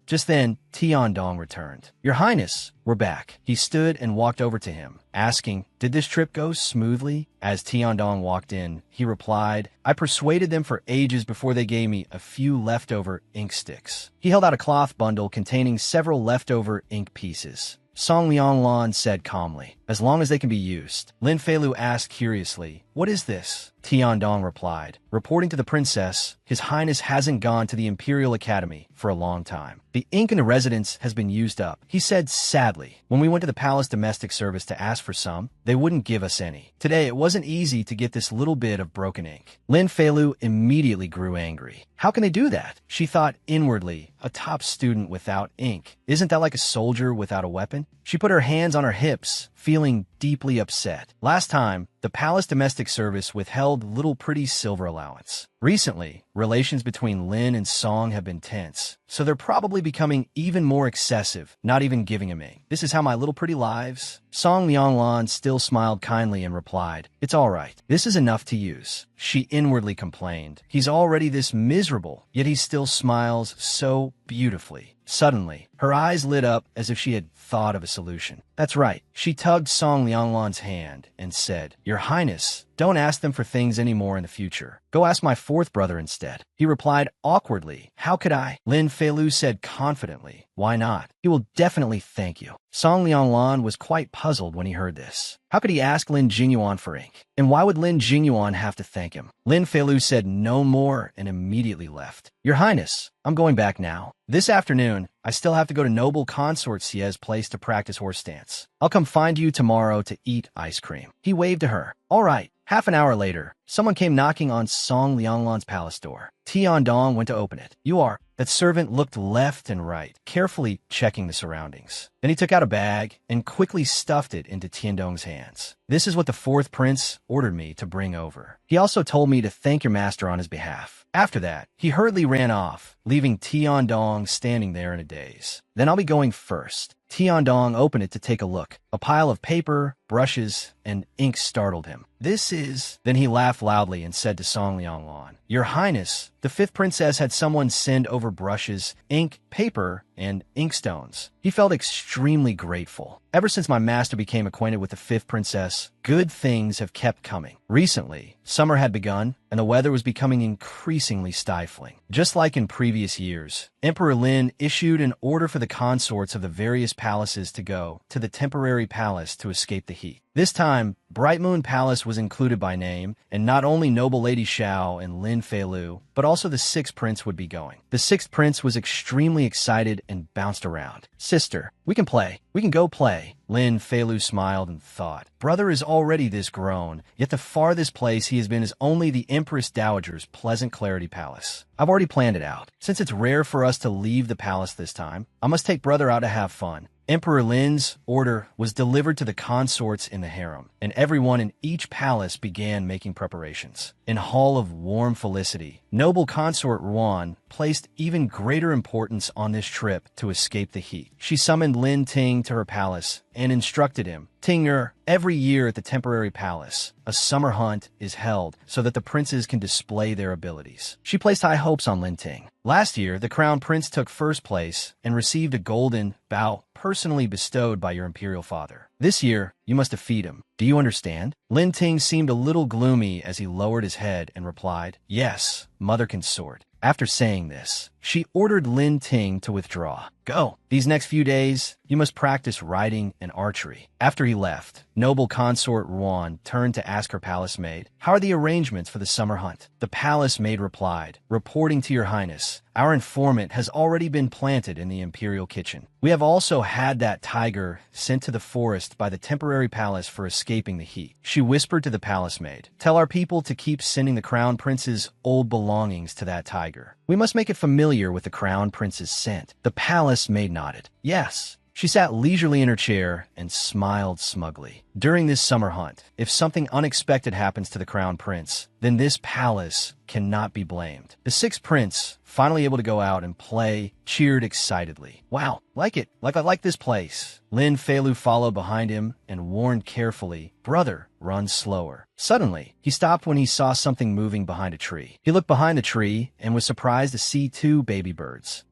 Just then, Tiandong returned. "Your Highness, we're back." He stood and walked over to him, asking, "Did this trip go smoothly?" As Tiandong walked in, he replied, "I persuaded them for ages before they gave me a few leftover ink sticks." He held out a cloth bundle containing several leftover ink pieces. Song Lianglan said calmly, "As long as they can be used." Lin Feilu asked curiously, "What is this?" Tiandong replied, "Reporting to the princess, His Highness hasn't gone to the Imperial Academy for a long time. The ink in the residence has been used up." He said sadly, "When we went to the palace domestic service to ask for some, they wouldn't give us any. Today, it wasn't easy to get this little bit of broken ink." Lin Feilu immediately grew angry. How can they do that? She thought inwardly, a top student without ink. Isn't that like a soldier without a weapon? She put her hands on her hips, feeling deeply upset. Last time, the palace domestic service withheld Little Pretty's silver allowance. Recently, relations between Lin and Song have been tense, so they're probably becoming even more excessive, not even giving him ink. "This is how my Little Pretty lives?" Song Lianglan still smiled kindly and replied, "It's all right. This is enough to use." She inwardly complained. He's already this miserable, yet he still smiles so beautifully. Suddenly, her eyes lit up as if she had thought of a solution. "That's right." She tugged Song Lianglan's hand and said, "Your Highness, don't ask them for things anymore in the future. Go ask my 4th brother instead." He replied awkwardly, "How could I?" Lin Feilu said confidently, "Why not? He will definitely thank you." Song Lianglan was quite puzzled when he heard this. How could he ask Lin Jinyuan for ink? And why would Lin Jinyuan have to thank him? Lin Feilu said no more and immediately left. "Your Highness, I'm going back now. This afternoon, I still have to go to Noble Consort Xie's place to practice horse stance. I'll come find you tomorrow to eat ice cream." He waved to her. "All right." Half an hour later, Someone came knocking on Song Lianglan's palace door. Tiandong went to open it. You are. That servant looked left and right, carefully checking the surroundings. Then he took out a bag and quickly stuffed it into Tiandong's hands. This is what the fourth prince ordered me to bring over. He also told me to thank your master on his behalf. After that, he hurriedly ran off, leaving Tiandong standing there in a daze. Then I'll be going first. Tiandong opened it to take a look. A pile of paper, brushes, and ink startled him. This is... Then he laughed loudly and said to Song Lianglan, Your Highness, the fifth princess had someone send over brushes, ink, paper, and inkstones. He felt extremely grateful. Ever since my master became acquainted with the fifth princess, good things have kept coming. Recently, summer had begun, and the weather was becoming increasingly stifling. Just like in previous years, Emperor Lin issued an order for the consorts of the various palaces to go to the temporary palace to escape the heat. This time, Bright Moon Palace was included by name, and not only noble Lady Xiao and Lin Feilu, but also the sixth prince would be going. The sixth prince was extremely excited and bounced around. Sister, we can play. We can go play. Lin Feilu smiled and thought, Brother is already this grown, yet the farthest place he has been is only the Empress Dowager's Pleasant Clarity Palace. I've already planned it out. Since it's rare for us to leave the palace this time, I must take Brother out to have fun. Emperor Lin's order was delivered to the consorts in the harem, and everyone in each palace began making preparations. In Hall of Warm Felicity, noble consort Ruan placed even greater importance on this trip to escape the heat. She summoned Lin Ting to her palace and instructed him, Tinger, every year at the temporary palace, a summer hunt is held so that the princes can display their abilities. She placed high hopes on Lin Ting. Last year, the crown prince took first place and received a golden bow personally bestowed by your imperial father. This year, you must defeat him. Do you understand? Lin Ting seemed a little gloomy as he lowered his head and replied, Yes, mother consort. After saying this, she ordered Lin Ting to withdraw. Go. These next few days, you must practice riding and archery. After he left, noble consort Ruan turned to ask her palace maid, How are the arrangements for the summer hunt? The palace maid replied, Reporting to your highness, our informant has already been planted in the imperial kitchen. We have also had that tiger sent to the forest by the temporary palace for escaping the heat. She whispered to the palace maid, Tell our people to keep sending the crown prince's old belongings to that tiger. We must make it familiar with the crown prince's scent. The palace maid nodded. Yes. She sat leisurely in her chair and smiled smugly. During this summer hunt, if something unexpected happens to the crown prince, then this palace cannot be blamed. The sixth prince, finally able to go out and play, cheered excitedly. Wow, like it. I like this place. Lin Feilu followed behind him and warned carefully, Brother, run slower. Suddenly, he stopped when he saw something moving behind a tree. He looked behind the tree and was surprised to see two baby birds.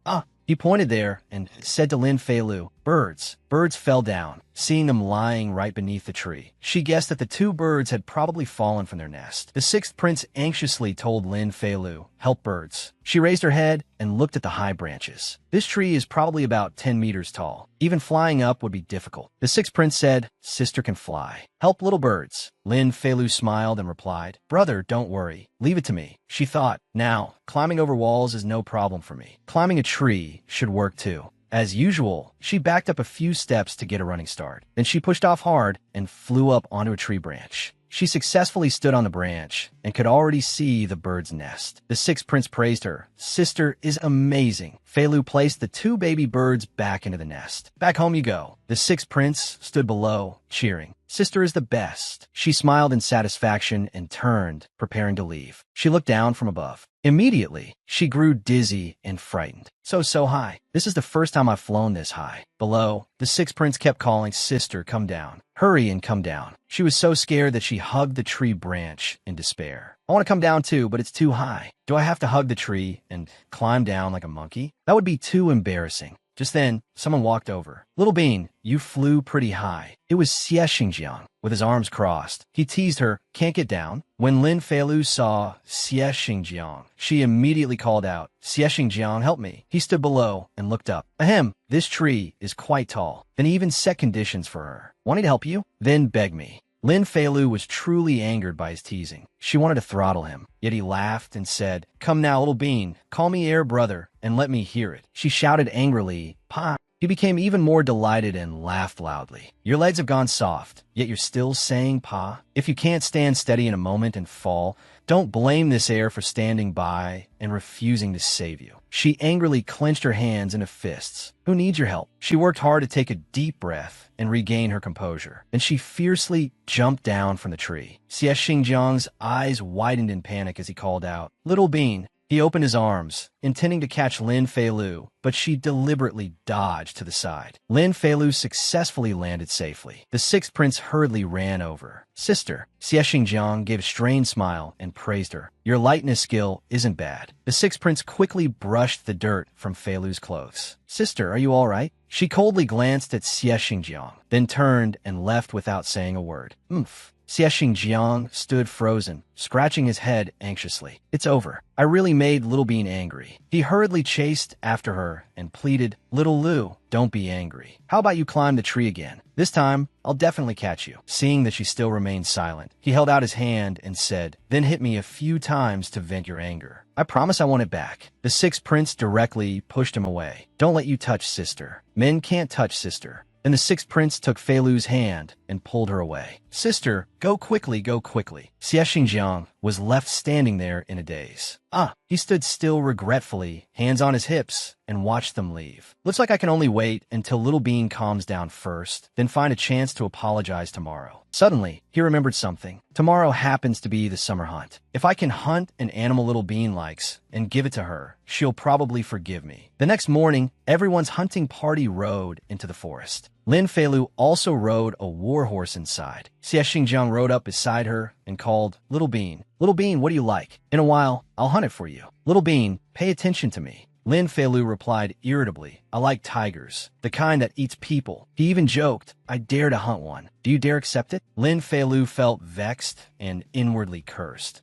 He pointed there and said to Lin Feilu, Birds. Birds fell down, seeing them lying right beneath the tree. She guessed that the two birds had probably fallen from their nest. The sixth prince anxiously told Lin Feilu, Help birds. She raised her head and looked at the high branches. This tree is probably about 10 meters tall. Even flying up would be difficult. The sixth prince said, Sister can fly. Help little birds. Lin Feilu smiled and replied, Brother, don't worry. Leave it to me. She thought, Now, climbing over walls is no problem for me. Climbing a tree should work too. As usual, she backed up a few steps to get a running start. Then she pushed off hard and flew up onto a tree branch. She successfully stood on the branch and could already see the bird's nest. The sixth prince praised her. Sister is amazing. Feilu placed the two baby birds back into the nest. Back home you go. The sixth prince stood below, cheering. Sister is the best. She smiled in satisfaction and turned, preparing to leave. She looked down from above. Immediately, she grew dizzy and frightened. So high. This is the first time I've flown this high. Below, the sixth prince kept calling, Sister, come down. Hurry and come down. She was so scared that she hugged the tree branch in despair. I want to come down too, but it's too high. Do I have to hug the tree and climb down like a monkey? That would be too embarrassing. Just then, someone walked over. Little Bean, you flew pretty high. It was Xie Xingjiang, with his arms crossed. He teased her, Can't get down? When Lin Feilu saw Xie Xingjiang, she immediately called out, Xie Xingjiang, help me. He stood below and looked up. Ahem, this tree is quite tall. Then he even set conditions for her. Want me to help you? Then beg me. Lin Feilu was truly angered by his teasing. She wanted to throttle him, yet he laughed and said, Come now, little bean, call me Air Brother, and let me hear it. She shouted angrily, Pa, He became even more delighted and laughed loudly. Your legs have gone soft, yet you're still saying pa? If you can't stand steady in a moment and fall, don't blame this air for standing by and refusing to save you. She angrily clenched her hands into fists. Who needs your help? She worked hard to take a deep breath and regain her composure. Then she fiercely jumped down from the tree. Xie Xingjiang's eyes widened in panic as he called out, "Little Bean." He opened his arms, intending to catch Lin Feilu, but she deliberately dodged to the side. Lin Feilu successfully landed safely. The sixth prince hurriedly ran over. "Sister." Xie Xingjiang gave a strained smile and praised her. "Your lightness skill isn't bad." The sixth prince quickly brushed the dirt from Feilu's clothes. "Sister, are you all right?" She coldly glanced at Xie Xingjiang, then turned and left without saying a word. "Oomph." Xie Xingjiang stood frozen, scratching his head anxiously. "It's over. I really made Little Bean angry." He hurriedly chased after her and pleaded, "Little Lu, don't be angry. How about you climb the tree again? This time, I'll definitely catch you." Seeing that she still remained silent, he held out his hand and said, "Then hit me a few times to vent your anger. I promise I want it back." The sixth prince directly pushed him away. "Don't let you touch sister. Men can't touch sister." And the sixth prince took Feilu's hand and pulled her away. "Sister, go quickly, go quickly." Xie Xingjiang was left standing there in a daze. He stood still regretfully, hands on his hips, and watched them leave. "Looks like I can only wait until Little Bean calms down first, then find a chance to apologize tomorrow." Suddenly, he remembered something. Tomorrow happens to be the summer hunt. If I can hunt an animal Little Bean likes and give it to her, she'll probably forgive me. The next morning, everyone's hunting party rode into the forest. Lin Feilu also rode a war horse inside. Xie Xingjiang rode up beside her and called, "Little Bean. Little Bean, what do you like? In a while, I'll hunt it for you. Little Bean, pay attention to me." Lin Feilu replied irritably, "I like tigers, the kind that eats people." He even joked, "I dare to hunt one. Do you dare accept it?" Lin Feilu felt vexed and inwardly cursed.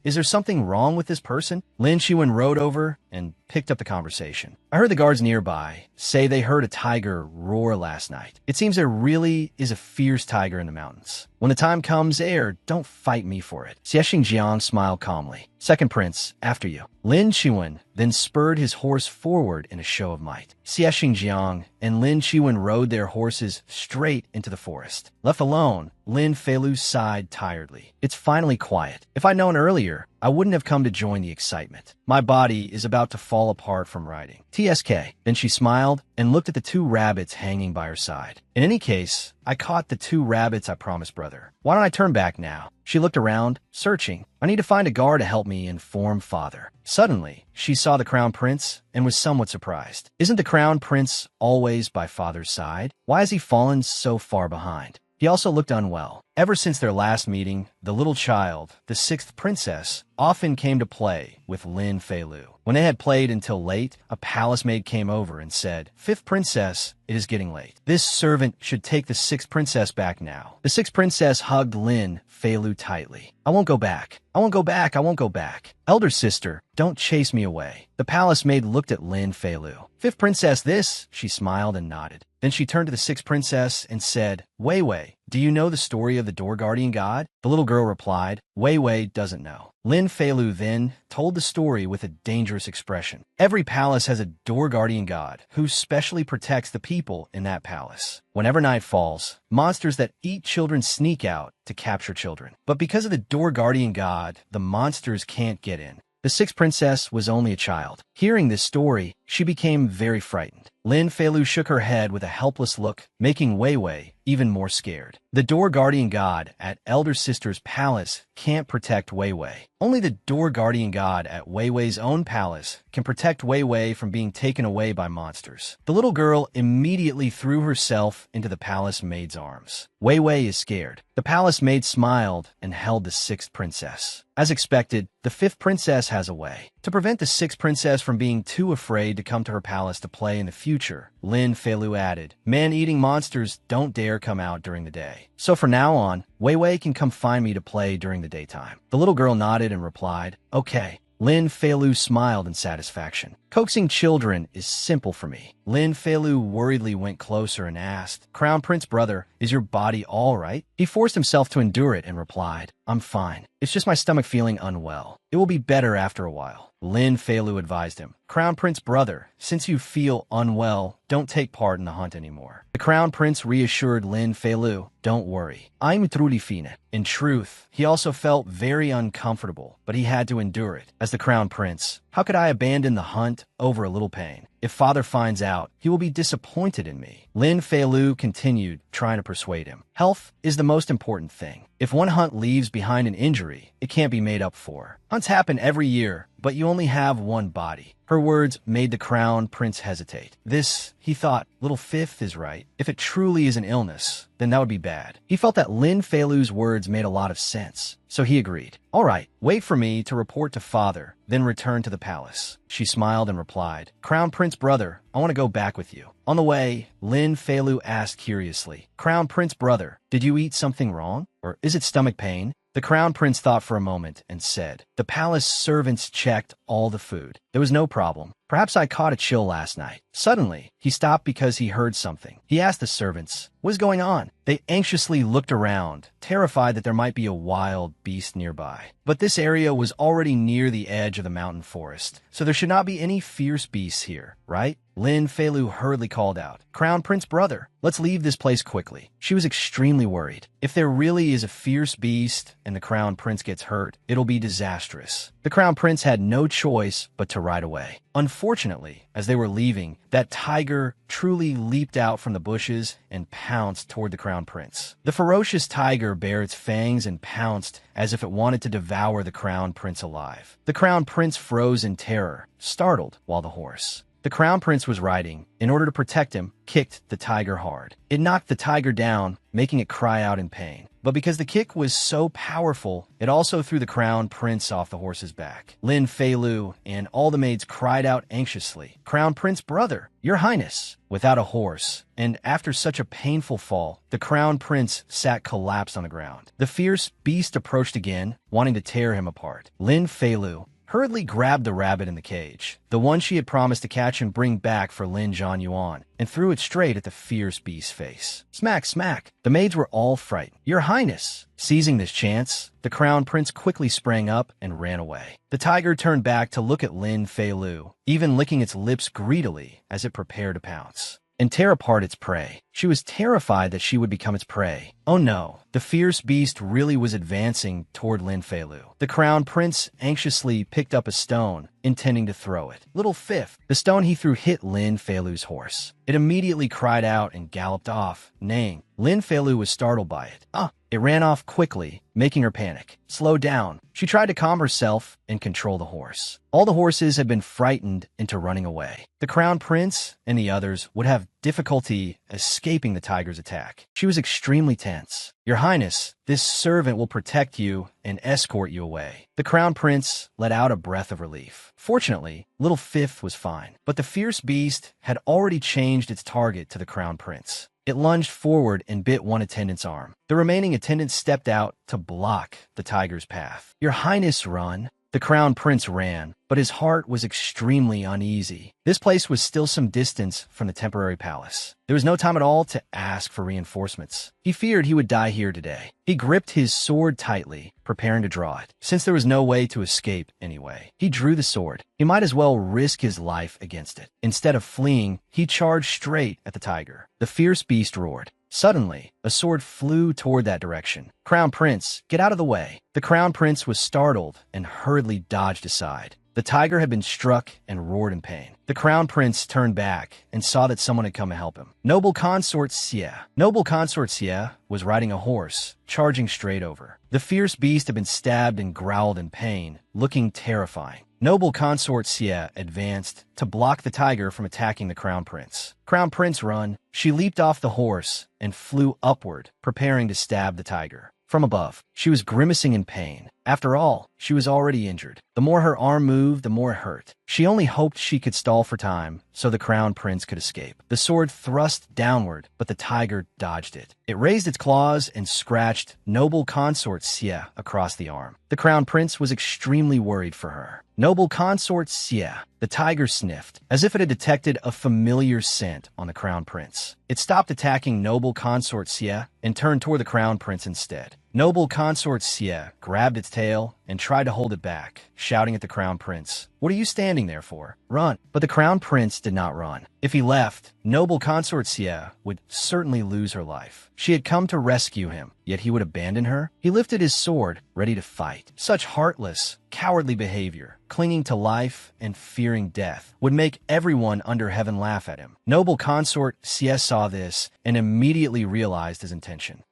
Is there something wrong with this person? Lin Qiwen rode over and picked up the conversation. "I heard the guards nearby say they heard a tiger roar last night. It seems there really is a fierce tiger in the mountains. When the time comes, don't fight me for it." Xie Xingjiang smiled calmly. "Second prince, after you." Lin Qiwen then spurred his horse forward in a show of might. Xie Xingjiang and Lin Qiwen rode their horses straight into the forest. Left alone, Lin Feilu sighed tiredly. "It's finally quiet. If I'd known earlier, I wouldn't have come to join the excitement. My body is about to fall apart from riding. TSK. Then she smiled and looked at the two rabbits hanging by her side. "In any case, I caught the two rabbits I promised brother. Why don't I turn back now?" She looked around, searching. "I need to find a guard to help me inform father." Suddenly, she saw the crown prince and was somewhat surprised. Isn't the crown prince always by father's side? Why has he fallen so far behind? He also looked unwell. Ever since their last meeting, the little child, the sixth princess, often came to play with Lin Feilu. When they had played until late, a palace maid came over and said, "Fifth princess, it is getting late. This servant should take the sixth princess back now." The sixth princess hugged Lin Feilu tightly. "I won't go back. I won't go back. I won't go back. Elder sister, don't chase me away." The palace maid looked at Lin Feilu. "Fifth princess this?" She smiled and nodded. Then she turned to the sixth princess and said, "Wei Wei, do you know the story of the door guardian god?" The little girl replied, "Wei Wei doesn't know." Lin Feilu then told the story with a dangerous expression. Every palace has a door guardian god who specially protects the people in that palace. Whenever night falls, monsters that eat children sneak out to capture children. But because of the door guardian god, the monsters can't get in. The sixth princess was only a child. Hearing this story, she became very frightened. Lin Feilu shook her head with a helpless look, making Wei Wei even more scared. The door guardian god at elder sister's palace can't protect Wei Wei. Only the door guardian god at Wei Wei's own palace can protect Wei Wei from being taken away by monsters. The little girl immediately threw herself into the palace maid's arms. Wei Wei is scared. The palace maid smiled and held the sixth princess. As expected, the fifth princess has a way. To prevent the sixth princess from being too afraid to come to her palace to play in the future, Lin Feilu added, "Man-eating monsters don't dare come out during the day. So from now on, Wei Wei can come find me to play during the daytime." The little girl nodded and replied, "Okay." Lin Feilu smiled in satisfaction. "Coaxing children is simple for me." Lin Feilu worriedly went closer and asked, "Crown Prince brother, is your body all right?" He forced himself to endure it and replied, I'm fine. It's just my stomach feeling unwell. It will be better after a while. Lin Feilu advised him. Crown Prince brother, since you feel unwell, don't take part in the hunt anymore. The Crown Prince reassured Lin Feilu, don't worry. I'm truly fine. In truth, he also felt very uncomfortable, but he had to endure it. As the Crown Prince, how could I abandon the hunt over a little pain? If father finds out, he will be disappointed in me. Lin Feilu continued, trying to persuade him. Health is the most important thing. If one hunt leaves behind an injury, it can't be made up for. Hunts happen every year, but you only have one body. Her words made the Crown Prince hesitate. This, he thought, little fifth is right. If it truly is an illness, then that would be bad. He felt that Lin Feilu's words made a lot of sense, so he agreed. All right, wait for me to report to father, then return to the palace. She smiled and replied, Crown Prince brother, I want to go back with you. On the way, Lin Feilu asked curiously, Crown Prince brother, did you eat something wrong? Or is it stomach pain? The Crown Prince thought for a moment and said, the palace servants checked all the food. There was no problem. Perhaps I caught a chill last night. Suddenly, he stopped because he heard something. He asked the servants, what is going on? They anxiously looked around, terrified that there might be a wild beast nearby. But this area was already near the edge of the mountain forest, so there should not be any fierce beasts here, right? Lin Feilu hurriedly called out, Crown Prince brother, let's leave this place quickly. She was extremely worried. If there really is a fierce beast and the Crown Prince gets hurt, it'll be disastrous. The Crown Prince had no choice but to ride away. Unfortunately, as they were leaving, that tiger truly leaped out from the bushes and pounced toward the Crown Prince. The ferocious tiger bared its fangs and pounced as if it wanted to devour the Crown Prince alive. The Crown Prince froze in terror, startled, while the horse the Crown Prince was riding, in order to protect him, kicked the tiger hard. It knocked the tiger down, making it cry out in pain. But because the kick was so powerful, it also threw the Crown Prince off the horse's back. Lin Feilu and all the maids cried out anxiously, Crown Prince brother, your highness. Without a horse, and after such a painful fall, the Crown Prince sat collapsed on the ground. The fierce beast approached again, wanting to tear him apart. Lin Feilu hurriedly grabbed the rabbit in the cage, the one she had promised to catch and bring back for Lin Zhanyuan, and threw it straight at the fierce beast's face. Smack, smack! The maids were all frightened. Your Highness! Seizing this chance, the Crown Prince quickly sprang up and ran away. The tiger turned back to look at Lin Feilu, even licking its lips greedily as it prepared to pounce and tear apart its prey. She was terrified that she would become its prey. Oh no, the fierce beast really was advancing toward Lin Feilu. The Crown Prince anxiously picked up a stone, intending to throw it. Little fifth, the stone he threw hit Lin Feilu's horse. It immediately cried out and galloped off, neighing. Lin Feilu was startled by it. It ran off quickly, making her panic. Slow down. She tried to calm herself and control the horse. All the horses had been frightened into running away. The Crown Prince and the others would have difficulty escaping the tiger's attack. She was extremely tense. Your Highness, this servant will protect you and escort you away. The Crown Prince let out a breath of relief. Fortunately, little Fifth was fine, but the fierce beast had already changed its target to the Crown Prince. It lunged forward and bit one attendant's arm. The remaining attendant stepped out to block the tiger's path. Your Highness, run. The Crown Prince ran, but his heart was extremely uneasy. This place was still some distance from the temporary palace. There was no time at all to ask for reinforcements. He feared he would die here today. He gripped his sword tightly, preparing to draw it. Since there was no way to escape anyway, he drew the sword. He might as well risk his life against it. Instead of fleeing, he charged straight at the tiger. The fierce beast roared. Suddenly, a sword flew toward that direction. Crown Prince, get out of the way. The Crown Prince was startled and hurriedly dodged aside. The tiger had been struck and roared in pain. The Crown Prince turned back and saw that someone had come to help him. Noble Consort Xie. Noble Consort Xie was riding a horse, charging straight over. The fierce beast had been stabbed and growled in pain, looking terrifying. Noble Consort Xie advanced to block the tiger from attacking the Crown Prince. Crown Prince, run. She leaped off the horse and flew upward, preparing to stab the tiger. From above, she was grimacing in pain. After all, she was already injured. The more her arm moved, the more it hurt. She only hoped she could stall for time so the Crown Prince could escape. The sword thrust downward, but the tiger dodged it. It raised its claws and scratched Noble Consort Xie across the arm. The Crown Prince was extremely worried for her. Noble Consort Xie. The tiger sniffed, as if it had detected a familiar scent on the Crown Prince. It stopped attacking Noble Consort Xie and turned toward the Crown Prince instead. Noble consort Xie grabbed its tail and tried to hold it back, shouting at the crown prince, "What are you standing there for? Run!" But the crown prince did not run. If he left, noble consort Xie would certainly lose her life. She had come to rescue him, yet he would abandon her? He lifted his sword, ready to fight. Such heartless, cowardly behavior, clinging to life and fearing death, would make everyone under heaven laugh at him. Noble consort Xie saw this and immediately realized his intention.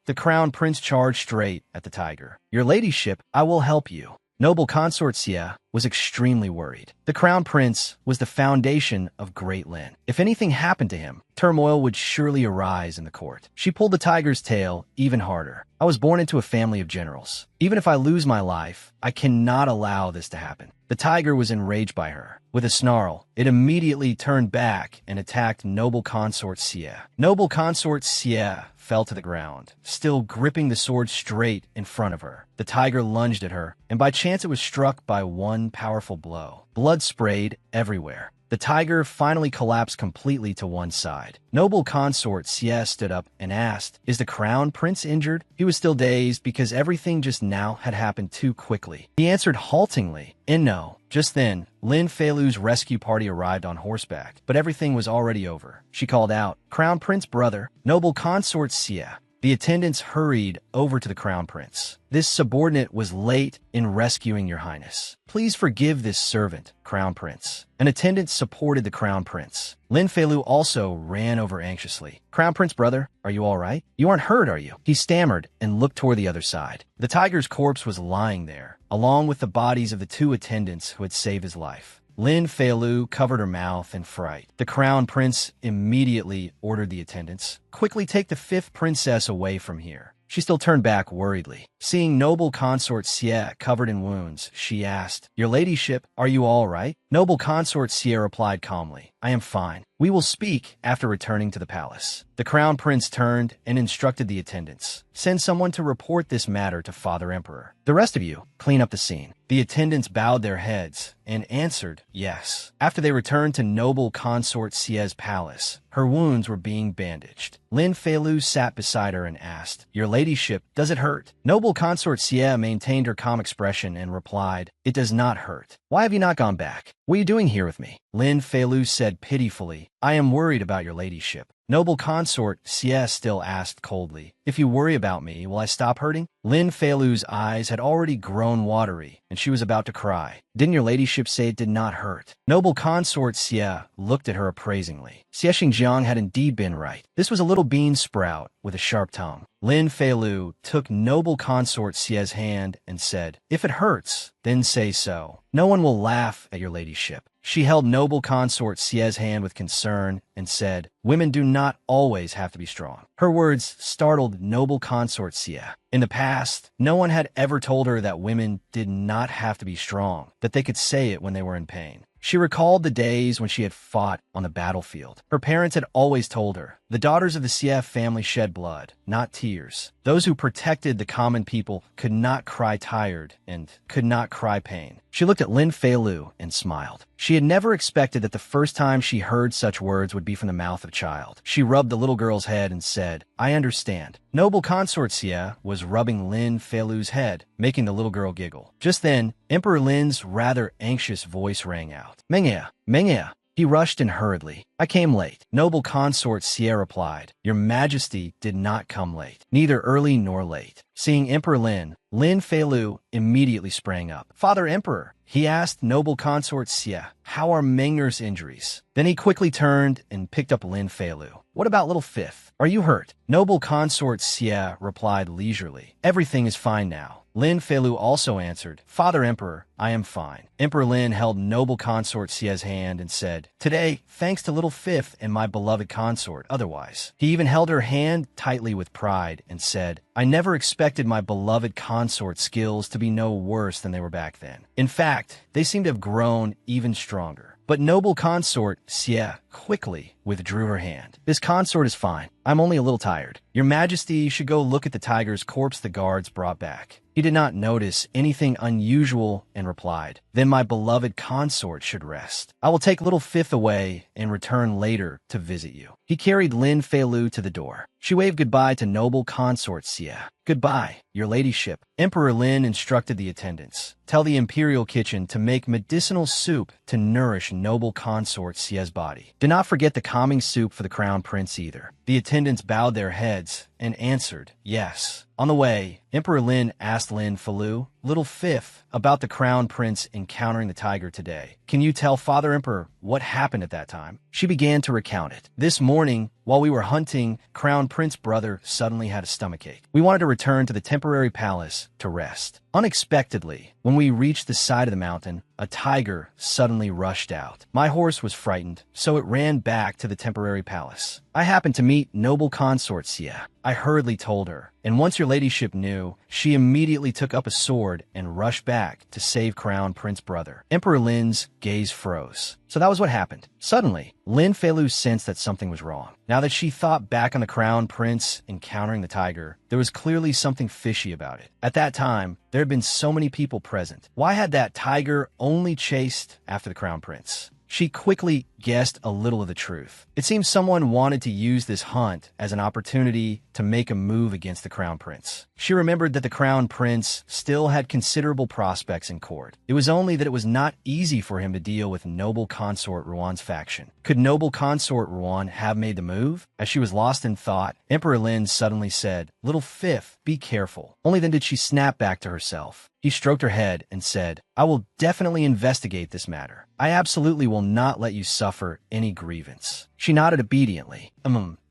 The crown prince charged straight at the tiger. "Your ladyship, I will help you." Noble consort Xie was extremely worried. The crown prince was the foundation of Great Lin. If anything happened to him, turmoil would surely arise in the court. She pulled the tiger's tail even harder. "I was born into a family of generals. Even if I lose my life, I cannot allow this to happen." The tiger was enraged by her. With a snarl, it immediately turned back and attacked noble consort Xie. Noble consort Xie fell to the ground, still gripping the sword straight in front of her. The tiger lunged at her, and by chance it was struck by one powerful blow. Blood sprayed everywhere. The tiger finally collapsed completely to one side. Noble consort Xie stood up and asked, "Is the crown prince injured?" He was still dazed because everything just now had happened too quickly. He answered haltingly, "No." Just then, Lin Feilu's rescue party arrived on horseback, but everything was already over. She called out, "Crown Prince brother, noble consort Xie." The attendants hurried over to the crown prince. "This subordinate was late in rescuing your highness. Please forgive this servant, crown prince." An attendant supported the crown prince. Lin Feilu also ran over anxiously. "Crown prince brother, are you all right? You aren't hurt, are you?" He stammered and looked toward the other side. The tiger's corpse was lying there, along with the bodies of the two attendants who had saved his life. Lin Feilu covered her mouth in fright. The crown prince immediately ordered the attendants, "Quickly take the fifth princess away from here." She still turned back worriedly. Seeing noble consort Xie covered in wounds, she asked, "Your ladyship, are you all right?" Noble consort Xie replied calmly, "I am fine. We will speak after returning to the palace." The crown prince turned and instructed the attendants, "Send someone to report this matter to Father Emperor. The rest of you, clean up the scene." The attendants bowed their heads and answered yes. After they returned to noble consort Xie's palace, her wounds were being bandaged. Lin Feilu sat beside her and asked, "Your ladyship, does it hurt?" Noble consort Xie maintained her calm expression and replied, "It does not hurt. Why have you not gone back? What are you doing here with me?" Lin Feilu said pitifully, "I am worried about your ladyship." Noble consort Xie still asked coldly, "If you worry about me, will I stop hurting?" Lin Feilu's eyes had already grown watery, and she was about to cry. "Didn't your ladyship say it did not hurt?" Noble consort Xie looked at her appraisingly. Xie Xingjiang had indeed been right. This was a little bean sprout with a sharp tongue. Lin Feilu took noble consort Xie's hand and said, "If it hurts, then say so. No one will laugh at your ladyship." She held noble consort Xie's hand with concern and said, "Women do not always have to be strong." Her words startled noble consort Xie. In the past, no one had ever told her that women did not have to be strong, that they could say it when they were in pain. She recalled the days when she had fought on the battlefield. Her parents had always told her, "The daughters of the Xie family shed blood, not tears." Those who protected the common people could not cry tired and could not cry pain. She looked at Lin Feilu and smiled. She had never expected that the first time she heard such words would be from the mouth of a child. She rubbed the little girl's head and said, "I understand." Noble consort Xie was rubbing Lin Feilu's head, making the little girl giggle. Just then, Emperor Lin's rather anxious voice rang out. "Manga, Manga." He rushed in hurriedly. "I came late." Noble consort Xie replied, "Your Majesty did not come late, neither early nor late." Seeing Emperor Lin, Lin Feilu immediately sprang up. "Father Emperor," he asked noble consort Xie, "how are Mengner's injuries?" Then he quickly turned and picked up Lin Feilu. "What about little Fifth? Are you hurt?" Noble consort Xie replied leisurely, "Everything is fine now." Lin Feilu also answered, "Father Emperor, I am fine." Emperor Lin held noble consort Xie's hand and said, "Today, thanks to little Fifth and my beloved consort, otherwise." He even held her hand tightly with pride and said, "I never expected my beloved consort's skills to be no worse than they were back then. In fact, they seem to have grown even stronger." But noble consort Xie quickly withdrew her hand. This consort is fine. I'm only a little tired. Your Majesty should go look at the tiger's corpse the guards brought back. He did not notice anything unusual and replied, Then my beloved consort should rest. I will take little Fifth away and return later to visit you. He carried Lin Feilu to the door. She waved goodbye to noble consort Xie. Goodbye, your ladyship. Emperor Lin instructed the attendants. Tell the imperial kitchen to make medicinal soup to nourish noble consort Xie's body. Do not forget the calming soup for the crown prince either. The attendants bowed their heads and answered, yes. On the way, Emperor Lin asked Lin Feilu, Little Fifth, about the crown prince encountering the tiger today. Can you tell Father Emperor what happened at that time? She began to recount it. This morning, while we were hunting, Crown Prince brother suddenly had a stomachache. We wanted to return to the temporary palace to rest. Unexpectedly, when we reached the side of the mountain, a tiger suddenly rushed out. My horse was frightened, so it ran back to the temporary palace. I happened to meet noble consort Xie. I hurriedly told her, and once your ladyship knew, she immediately took up a sword and rushed back to save Crown Prince brother. Emperor Lin's gaze froze. So that was what happened. Suddenly, Lin Feilu sensed that something was wrong. Now that she thought back on the crown prince encountering the tiger, there was clearly something fishy about it. At that time, there had been so many people present. Why had that tiger only chased after the crown prince? She quickly guessed a little of the truth. It seems someone wanted to use this hunt as an opportunity to make a move against the crown prince. She remembered that the crown prince still had considerable prospects in court. It was only that it was not easy for him to deal with noble consort Ruan's faction. Could noble consort Ruan have made the move? As she was lost in thought, Emperor Lin suddenly said, Little Fifth, be careful. Only then did she snap back to herself. He stroked her head and said, I will definitely investigate this matter. I absolutely will not let you suffer any grievance. She nodded obediently.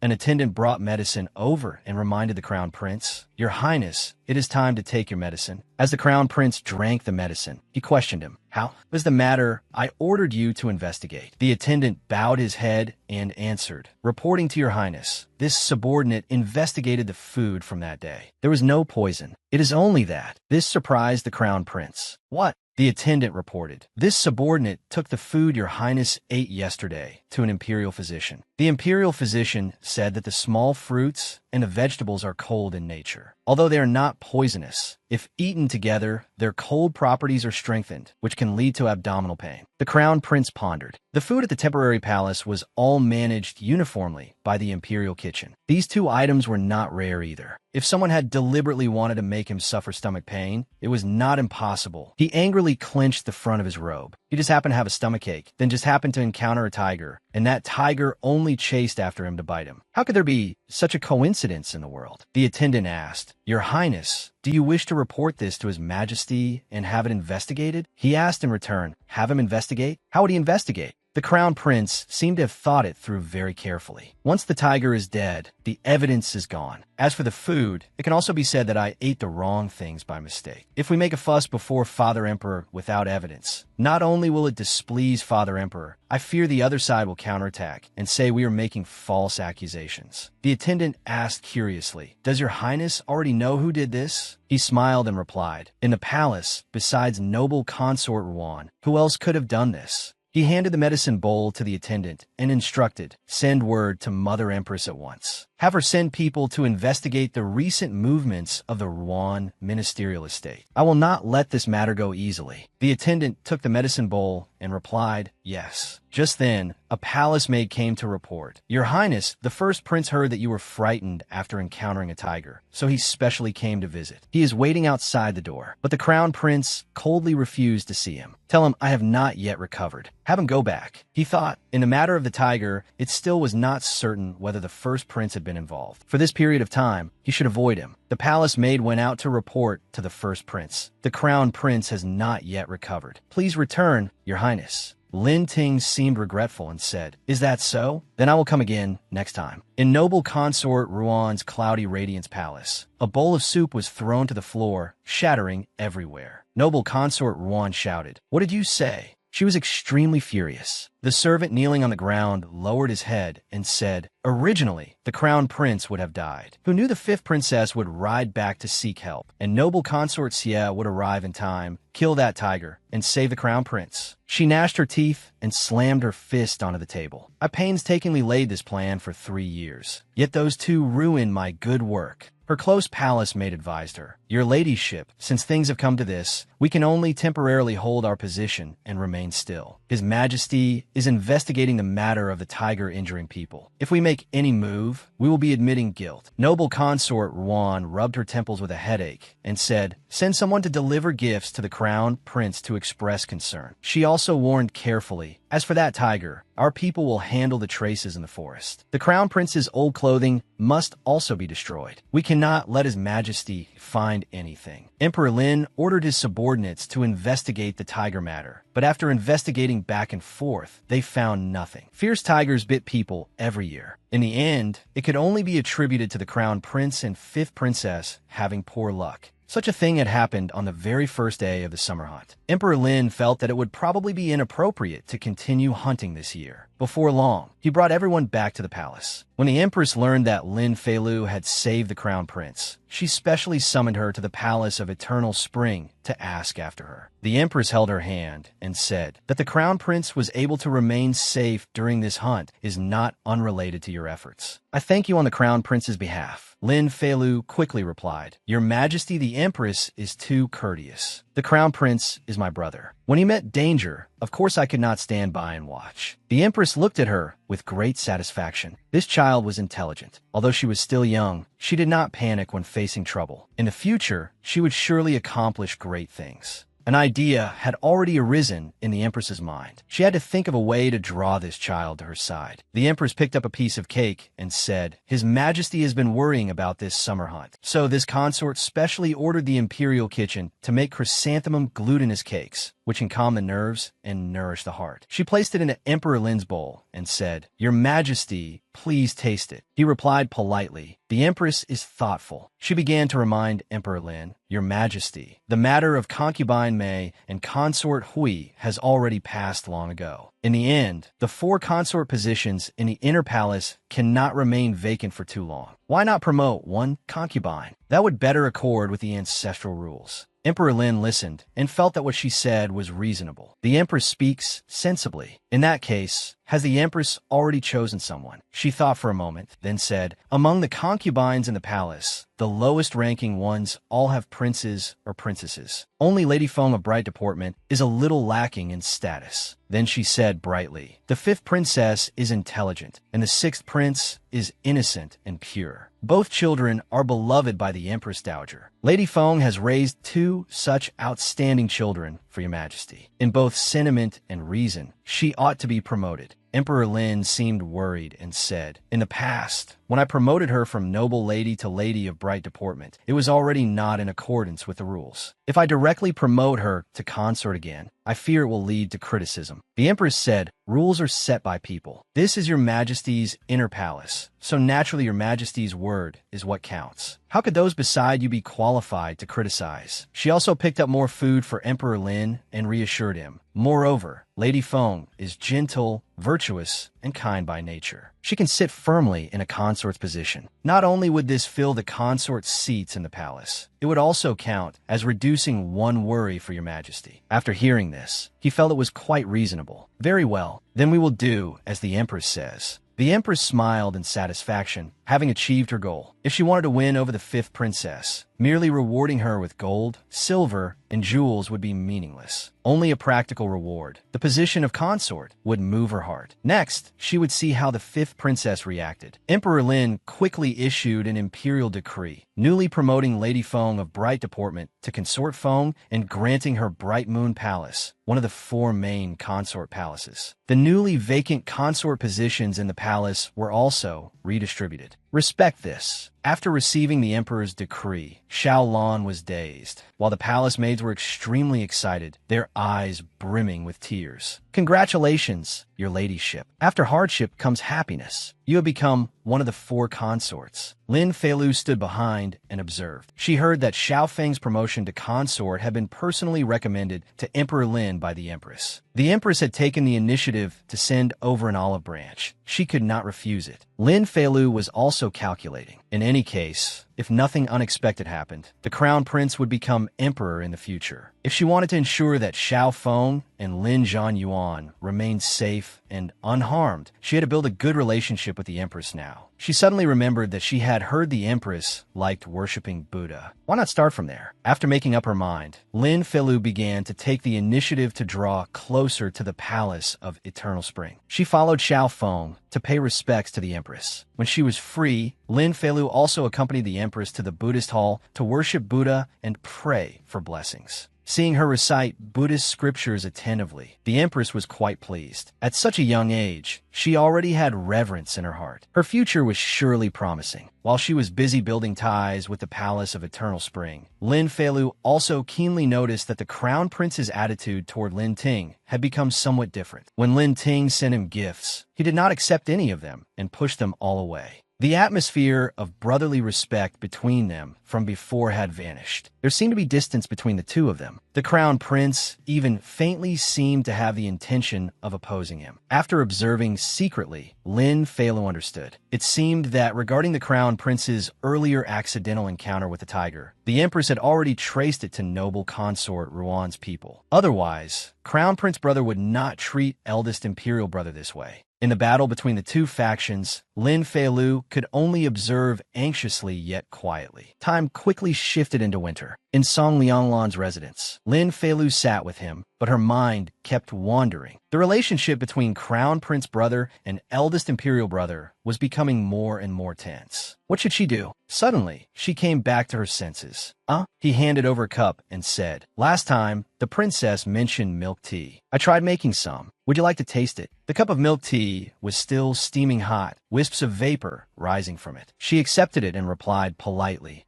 An attendant brought medicine over and reminded the crown prince, Your Highness, it is time to take your medicine. As the crown prince drank the medicine, he questioned him. How was the matter? I ordered you to investigate. The attendant bowed his head and answered, Reporting to your highness, this subordinate investigated the food from that day. There was no poison. It is only that. This surprised the crown prince. What? The attendant reported, This subordinate took the food your highness ate yesterday to an imperial physician. The imperial physician said that the small fruits and the vegetables are cold in nature. Although they are not poisonous, if eaten together, their cold properties are strengthened, which can lead to abdominal pain. The crown prince pondered. The food at the temporary palace was all managed uniformly by the imperial kitchen. These two items were not rare either. If someone had deliberately wanted to make him suffer stomach pain, it was not impossible. He angrily clenched the front of his robe. He just happened to have a stomachache, then just happened to encounter a tiger, and that tiger only chased after him to bite him. How could there be such a coincidence in the world? The attendant asked, Your Highness, do you wish to report this to His Majesty and have it investigated? He asked in return, Have him investigate? How would he investigate? The crown prince seemed to have thought it through very carefully. Once the tiger is dead, the evidence is gone. As for the food, it can also be said that I ate the wrong things by mistake. If we make a fuss before Father Emperor without evidence, not only will it displease Father Emperor, I fear the other side will counterattack and say we are making false accusations. The attendant asked curiously, Does your highness already know who did this? He smiled and replied, In the palace, besides noble consort Ruan, who else could have done this? He handed the medicine bowl to the attendant and instructed, Send word to Mother Empress at once. Have her send people to investigate the recent movements of the Ruan ministerial estate. I will not let this matter go easily. The attendant took the medicine bowl and replied, Yes. Just then, a palace maid came to report, Your Highness, the first prince heard that you were frightened after encountering a tiger, so he specially came to visit. He is waiting outside the door, but the crown prince coldly refused to see him. Tell him I have not yet recovered. Have him go back. He thought, in the matter of the tiger, it still was not certain whether the first prince had been involved. For this period of time, he should avoid him. The palace maid went out to report to the first prince. The crown prince has not yet recovered. Please return, Your Highness. Lin Ting seemed regretful and said, Is that so? Then I will come again next time. In noble consort Ruan's cloudy radiance palace, a bowl of soup was thrown to the floor, shattering everywhere. Noble consort Ruan shouted, What did you say? She was extremely furious. The servant kneeling on the ground lowered his head and said, "Originally, the crown prince would have died, who knew the fifth princess would ride back to seek help, and noble consort Xie would arrive in time, kill that tiger, and save the crown prince." She gnashed her teeth and slammed her fist onto the table. "I painstakingly laid this plan for 3 years, yet those two ruined my good work." Her close palace maid advised her, "Your ladyship, since things have come to this, we can only temporarily hold our position and remain still. His Majesty is investigating the matter of the tiger injuring people. If we make any move, we will be admitting guilt." Noble consort Ruan rubbed her temples with a headache and said, "Send someone to deliver gifts to the crown prince to express concern." She also warned carefully, "As for that tiger, our people will handle the traces in the forest. The crown prince's old clothing must also be destroyed. We cannot let his majesty find anything." Emperor Lin ordered his subordinates to investigate the tiger matter, but after investigating back and forth, they found nothing. Fierce tigers bit people every year. In the end, it could only be attributed to the crown prince and fifth princess having poor luck. Such a thing had happened on the very first day of the summer hunt. Emperor Lin felt that it would probably be inappropriate to continue hunting this year. Before long, he brought everyone back to the palace. When the empress learned that Lin Feilu had saved the crown prince, she specially summoned her to the palace of Eternal Spring to ask after her. The empress held her hand and said that the crown prince was able to remain safe during this hunt is not unrelated to your efforts. "I thank you on the crown prince's behalf." Lin Feilu quickly replied, "Your Majesty the Empress is too courteous. The crown prince is my brother. When he met danger, of course I could not stand by and watch." The empress looked at her with great satisfaction. This child was intelligent. Although she was still young, she did not panic when facing trouble. In the future, she would surely accomplish great things. An idea had already arisen in the empress's mind. She had to think of a way to draw this child to her side. The empress picked up a piece of cake and said, "His Majesty has been worrying about this summer hunt. So this consort specially ordered the imperial kitchen to make chrysanthemum glutinous cakes, which can calm the nerves and nourish the heart." She placed it in Emperor Lin's bowl and said, "Your Majesty, please taste it." He replied politely, "The Empress is thoughtful." She began to remind Emperor Lin, "Your Majesty, the matter of concubine Mei and consort Hui has already passed long ago. In the end, the 4 consort positions in the inner palace cannot remain vacant for too long. Why not promote 1 concubine? That would better accord with the ancestral rules." Emperor Lin listened and felt that what she said was reasonable. The Empress speaks sensibly. In that case, has the Empress already chosen someone? She thought for a moment, then said, "Among the concubines in the palace, the lowest-ranking ones all have princes or princesses. Only Lady Feng of bright deportment is a little lacking in status." Then she said brightly, "The 5th princess is intelligent, and the 6th prince is innocent and pure. Both children are beloved by the Empress Dowager. Lady Feng has raised 2 such outstanding children for your Majesty. In both sentiment and reason, she ought to be promoted." Emperor Lin seemed worried and said, "In the past, when I promoted her from noble lady to lady of bright deportment, it was already not in accordance with the rules. If I directly promote her to consort again, I fear it will lead to criticism." The Empress said, "Rules are set by people. This is your Majesty's inner palace, so naturally your Majesty's word is what counts. How could those beside you be qualified to criticize?" She also picked up more food for Emperor Lin and reassured him. "Moreover, Lady Feng is gentle, virtuous, and kind by nature. She can sit firmly in a consort's position. Not only would this fill the consort's seats in the palace, it would also count as reducing 1 worry for your Majesty." After hearing this, he felt it was quite reasonable. "Very well, then we will do as the Empress says." The Empress smiled in satisfaction, having achieved her goal. If she wanted to win over the 5th princess, merely rewarding her with gold, silver, and jewels would be meaningless. Only a practical reward, the position of consort, would move her heart. Next, she would see how the 5th princess reacted. Emperor Lin quickly issued an imperial decree, newly promoting Lady Feng of bright deportment to consort Feng and granting her Bright Moon Palace, one of the 4 main consort palaces. The newly vacant consort positions in the palace were also redistributed. Respect this. After receiving the emperor's decree, Xiao Lan was dazed, while the palace maids were extremely excited, their eyes brimming with tears. Congratulations, your ladyship. After hardship comes happiness. You have become one of the 4 consorts. Lin Feilu stood behind and observed. She heard that Xiao Feng's promotion to consort had been personally recommended to Emperor Lin by the Empress. The Empress had taken the initiative to send over an olive branch. She could not refuse it. Lin Feilu was also calculating. In any case, if nothing unexpected happened, the crown prince would become emperor in the future. If she wanted to ensure that Xiao Feng and Lin Zhanyuan remained safe and unharmed, she had to build a good relationship with the empress now. She suddenly remembered that she had heard the empress liked worshipping Buddha. Why not start from there? After making up her mind, Lin Feilu began to take the initiative to draw closer to the palace of Eternal Spring. She followed Xiao Feng to pay respects to the empress. When she was free, Lin Feilu also accompanied the empress to the Buddhist hall to worship Buddha and pray for blessings. Seeing her recite Buddhist scriptures attentively, the empress was quite pleased. At such a young age, she already had reverence in her heart. Her future was surely promising. While she was busy building ties with the palace of Eternal Spring, Lin Feilu also keenly noticed that the crown prince's attitude toward Lin Ting had become somewhat different. When Lin Ting sent him gifts, he did not accept any of them and pushed them all away. The atmosphere of brotherly respect between them from before had vanished. There seemed to be distance between the two of them. The crown prince even faintly seemed to have the intention of opposing him. After observing secretly, Lin Feilu understood. It seemed that regarding the crown prince's earlier accidental encounter with the tiger, the empress had already traced it to noble consort Ruan's people. Otherwise, crown prince brother would not treat eldest imperial brother this way. In the battle between the two factions, Lin Feilu could only observe anxiously yet quietly. Time quickly shifted into winter. In Song Lianglan's residence, Lin Feilu sat with him, but her mind kept wandering. The relationship between Crown Prince brother and eldest imperial brother was becoming more and more tense. What should she do? Suddenly, she came back to her senses. He handed over a cup and said, "Last time, the princess mentioned milk tea. I tried making some. Would you like to taste it?" The cup of milk tea was still steaming hot, wisps of vapor rising from it. She accepted it and replied politely,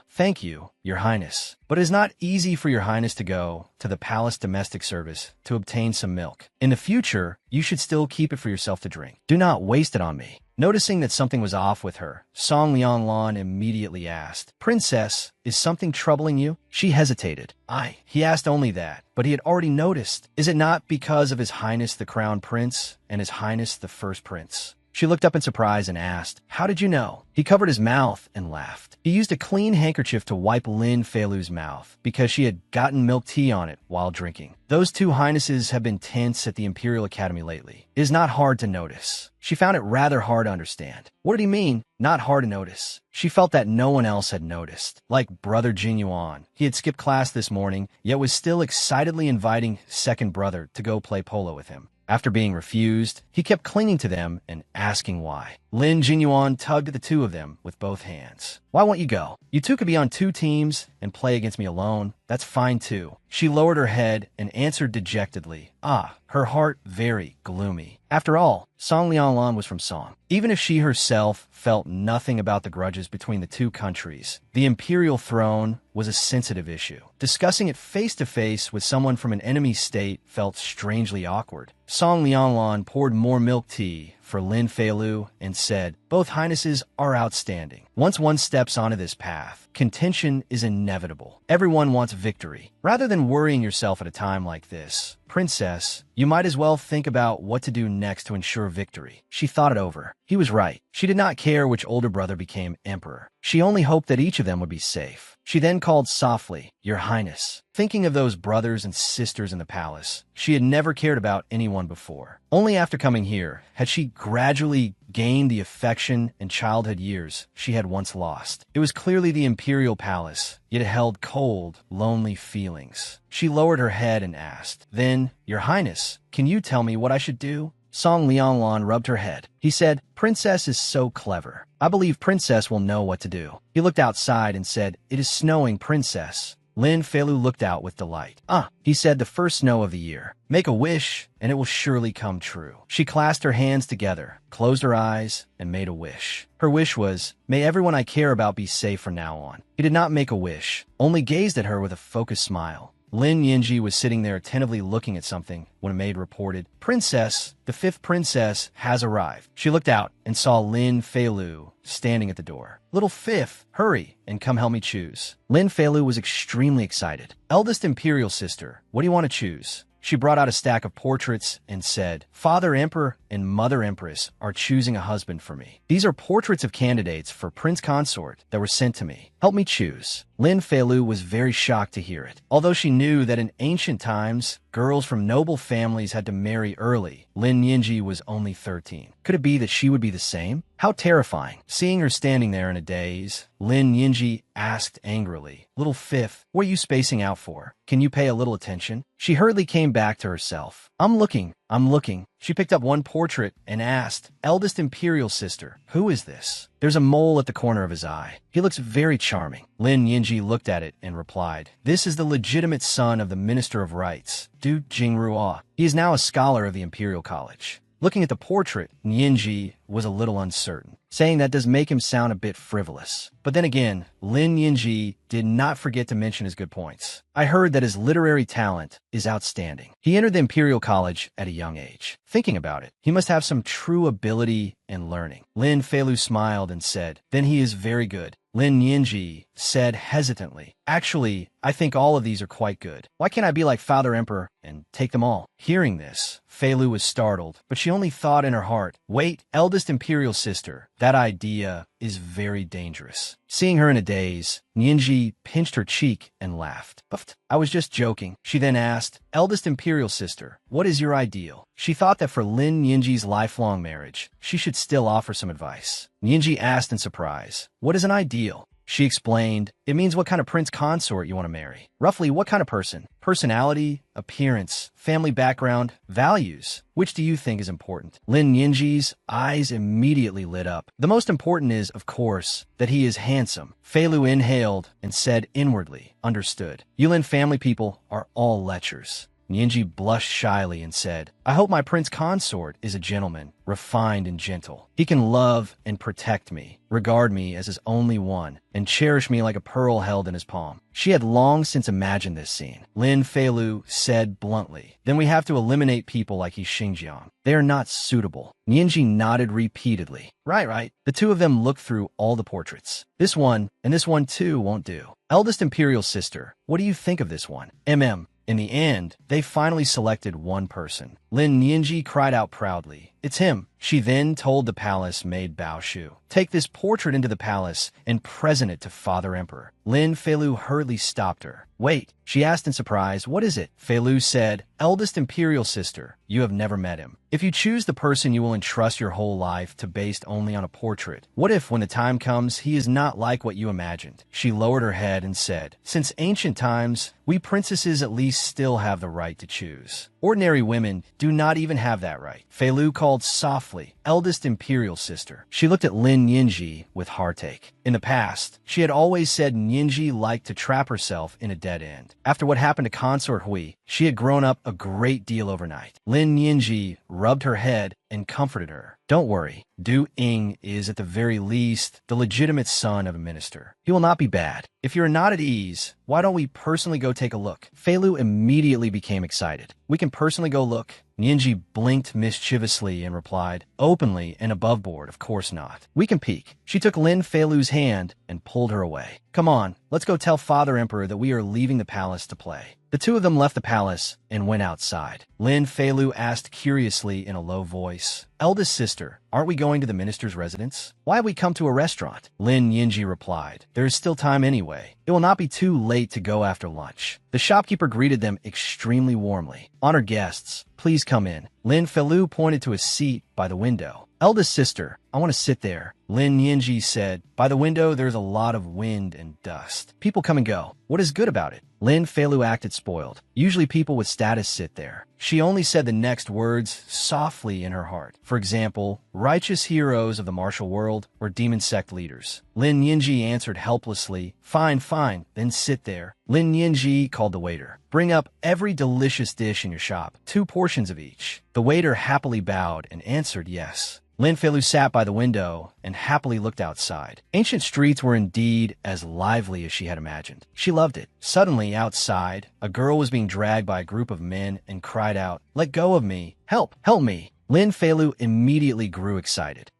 "Thank you, Your Highness. But it is not easy for Your Highness to go to the palace domestic service to obtain some milk. In the future, you should still keep it for yourself to drink. Do not waste it on me." Noticing that something was off with her, Song Lianglan immediately asked, "Princess, is something troubling you?" She hesitated. He asked only that, but he had already noticed. Is it not because of His Highness the Crown Prince and His Highness the First Prince? She looked up in surprise and asked, "How did you know?" He covered his mouth and laughed. He used a clean handkerchief to wipe Lin Feilu's mouth because she had gotten milk tea on it while drinking. Those two highnesses have been tense at the Imperial Academy lately. It is not hard to notice. She found it rather hard to understand. What did he mean, not hard to notice? She felt that no one else had noticed. Like brother Jinyuan, he had skipped class this morning, yet was still excitedly inviting second brother to go play polo with him. After being refused, he kept clinging to them and asking why. Lin Jinyuan tugged at the two of them with both hands. "Why won't you go? You two could be on 2 teams and play against me alone. That's fine too." She lowered her head and answered dejectedly, her heart very gloomy. After all, Song Lianglan was from Song. Even if she herself felt nothing about the grudges between the two countries, the imperial throne was a sensitive issue. Discussing it face to face with someone from an enemy state felt strangely awkward. Song Lianglan poured more milk tea for Lin Feilu and said, "Both highnesses are outstanding. Once one steps onto this path, contention is inevitable. Everyone wants victory. Rather than worrying yourself at a time like this, Princess, you might as well think about what to do next to ensure victory." She thought it over. He was right. She did not care which older brother became emperor. She only hoped that each of them would be safe. She then called softly, "Your Highness." Thinking of those brothers and sisters in the palace, she had never cared about anyone before. Only after coming here had she gradually gained the affection and childhood years she had once lost. It was clearly the imperial palace, yet it held cold, lonely feelings. She lowered her head and asked, "Then, Your Highness, can you tell me what I should do?" Song Lianglan rubbed her head. He said, "Princess is so clever. I believe Princess will know what to do." He looked outside and said, "It is snowing, Princess. Lin Feilu looked out with delight. "Ah," he said, "the first snow of the year. Make a wish, and it will surely come true." She clasped her hands together, closed her eyes, and made a wish. Her wish was, "May everyone I care about be safe from now on." He did not make a wish, only gazed at her with a focused smile. Lin Yinji was sitting there attentively looking at something when a maid reported, "Princess, the fifth princess has arrived." She looked out and saw Lin Feilu standing at the door. "Little fifth, hurry and come help me choose." Lin Feilu was extremely excited. "Eldest imperial sister, what do you want to choose?" She brought out a stack of portraits and said, "Father Emperor and Mother Empress are choosing a husband for me. These are portraits of candidates for Prince Consort that were sent to me. Help me choose." Lin Feilu was very shocked to hear it. Although she knew that in ancient times, girls from noble families had to marry early, Lin Yinji was only 13. Could it be that she would be the same? How terrifying. Seeing her standing there in a daze, Lin Yinji asked angrily, "Little fifth, what are you spacing out for? Can you pay a little attention?" She hurriedly came back to herself. I'm looking. She picked up one portrait and asked, "Eldest imperial sister, who is this?" There's a mole at the corner of his eye. He looks very charming. Lin Yinji looked at it and replied, "This is the legitimate son of the Minister of Rights, Du Jingruo. He is now a scholar of the Imperial College." Looking at the portrait, Yinji was a little uncertain, saying that does make him sound a bit frivolous. But then again, Lin Yinji did not forget to mention his good points. "I heard that his literary talent is outstanding. He entered the Imperial College at a young age. Thinking about it, he must have some true ability and learning." Lin Feilu smiled and said, "Then he is very good." Lin Yinji said hesitantly, "Actually, I think all of these are quite good. Why can't I be like Father Emperor and take them all?" Hearing this, Feilu was startled, but she only thought in her heart, "Wait, eldest imperial sister, that idea is very dangerous." Seeing her in a daze, Yinji pinched her cheek and laughed. "Puffed. I was just joking." She then asked, "Eldest imperial sister, what is your ideal?" She thought that for Lin Yinji's lifelong marriage, she should still offer some advice. Yinji asked in surprise, "What is an ideal?" She explained, "It means what kind of prince consort you want to marry. Roughly, what kind of person? Personality, appearance, family background, values. Which do you think is important?" Lin Yinji's eyes immediately lit up. "The most important is, of course, that he is handsome." Feilu inhaled and said inwardly, "Understood. Yulin family people are all lechers." Yinji blushed shyly and said, "I hope my prince consort is a gentleman, refined and gentle. He can love and protect me, regard me as his only one, and cherish me like a pearl held in his palm." She had long since imagined this scene. Lin Feilu said bluntly, "Then we have to eliminate people like Yi Xingjiang. They are not suitable." Yinji nodded repeatedly. Right. The two of them looked through all the portraits. "This one, and this one too, won't do. Eldest imperial sister, what do you think of this one?" In the end, they finally selected one person. Lin Yinji cried out proudly, "It's him." She then told the palace maid Bao Shu, "Take this portrait into the palace and present it to Father Emperor." Lin Feilu hurriedly stopped her. "Wait," she asked in surprise, "what is it?" Feilu said, "Eldest imperial sister, you have never met him. If you choose the person you will entrust your whole life to based only on a portrait, what if when the time comes he is not like what you imagined?" She lowered her head and said, "Since ancient times, we princesses at least still have the right to choose. Ordinary women do not even have that right." Feilu called softly, "Eldest imperial sister." She looked at Lin Yinji with heartache. In the past, she had always said Yinji liked to trap herself in a dead end. After what happened to Consort Hui, she had grown up a great deal overnight. Lin Yinji rubbed her head and comforted her. "Don't worry. Du Ying is at the very least the legitimate son of a minister. He will not be bad. If you're not at ease, why don't we personally go take a look?" Feilu immediately became excited. "We can personally go look?" Yinji blinked mischievously and replied, "Openly and above board, of course not. We can peek." She took Lin Feilu's hand and pulled her away. "Come on, let's go tell Father Emperor that we are leaving the palace to play." The two of them left the palace and went outside. Lin Feilu asked curiously in a low voice, "Eldest sister, aren't we going to the minister's residence? Why have we come to a restaurant?" Lin Yinji replied, "There is still time anyway. It will not be too late to go after lunch." The shopkeeper greeted them extremely warmly. "Honored guests, please come in." Lin Feilu pointed to a seat by the window. "Eldest sister, I want to sit there. Lin Yinji said, by the window, there's a lot of wind and dust. People come and go. What is good about it? Lin Feilu acted spoiled. Usually people with status sit there. She only said the next words softly in her heart. For example, righteous heroes of the martial world or demon sect leaders. Lin Yinji answered helplessly, fine, fine, then sit there. Lin Yinji called the waiter. Bring up every delicious dish in your shop, 2 portions of each. The waiter happily bowed and answered yes. Lin Feilu sat by the window and happily looked outside. Ancient streets were indeed as lively as she had imagined. She loved it. Suddenly, outside, a girl was being dragged by a group of men and cried out, let go of me! Help! Help me! Lin Feilu immediately grew excited.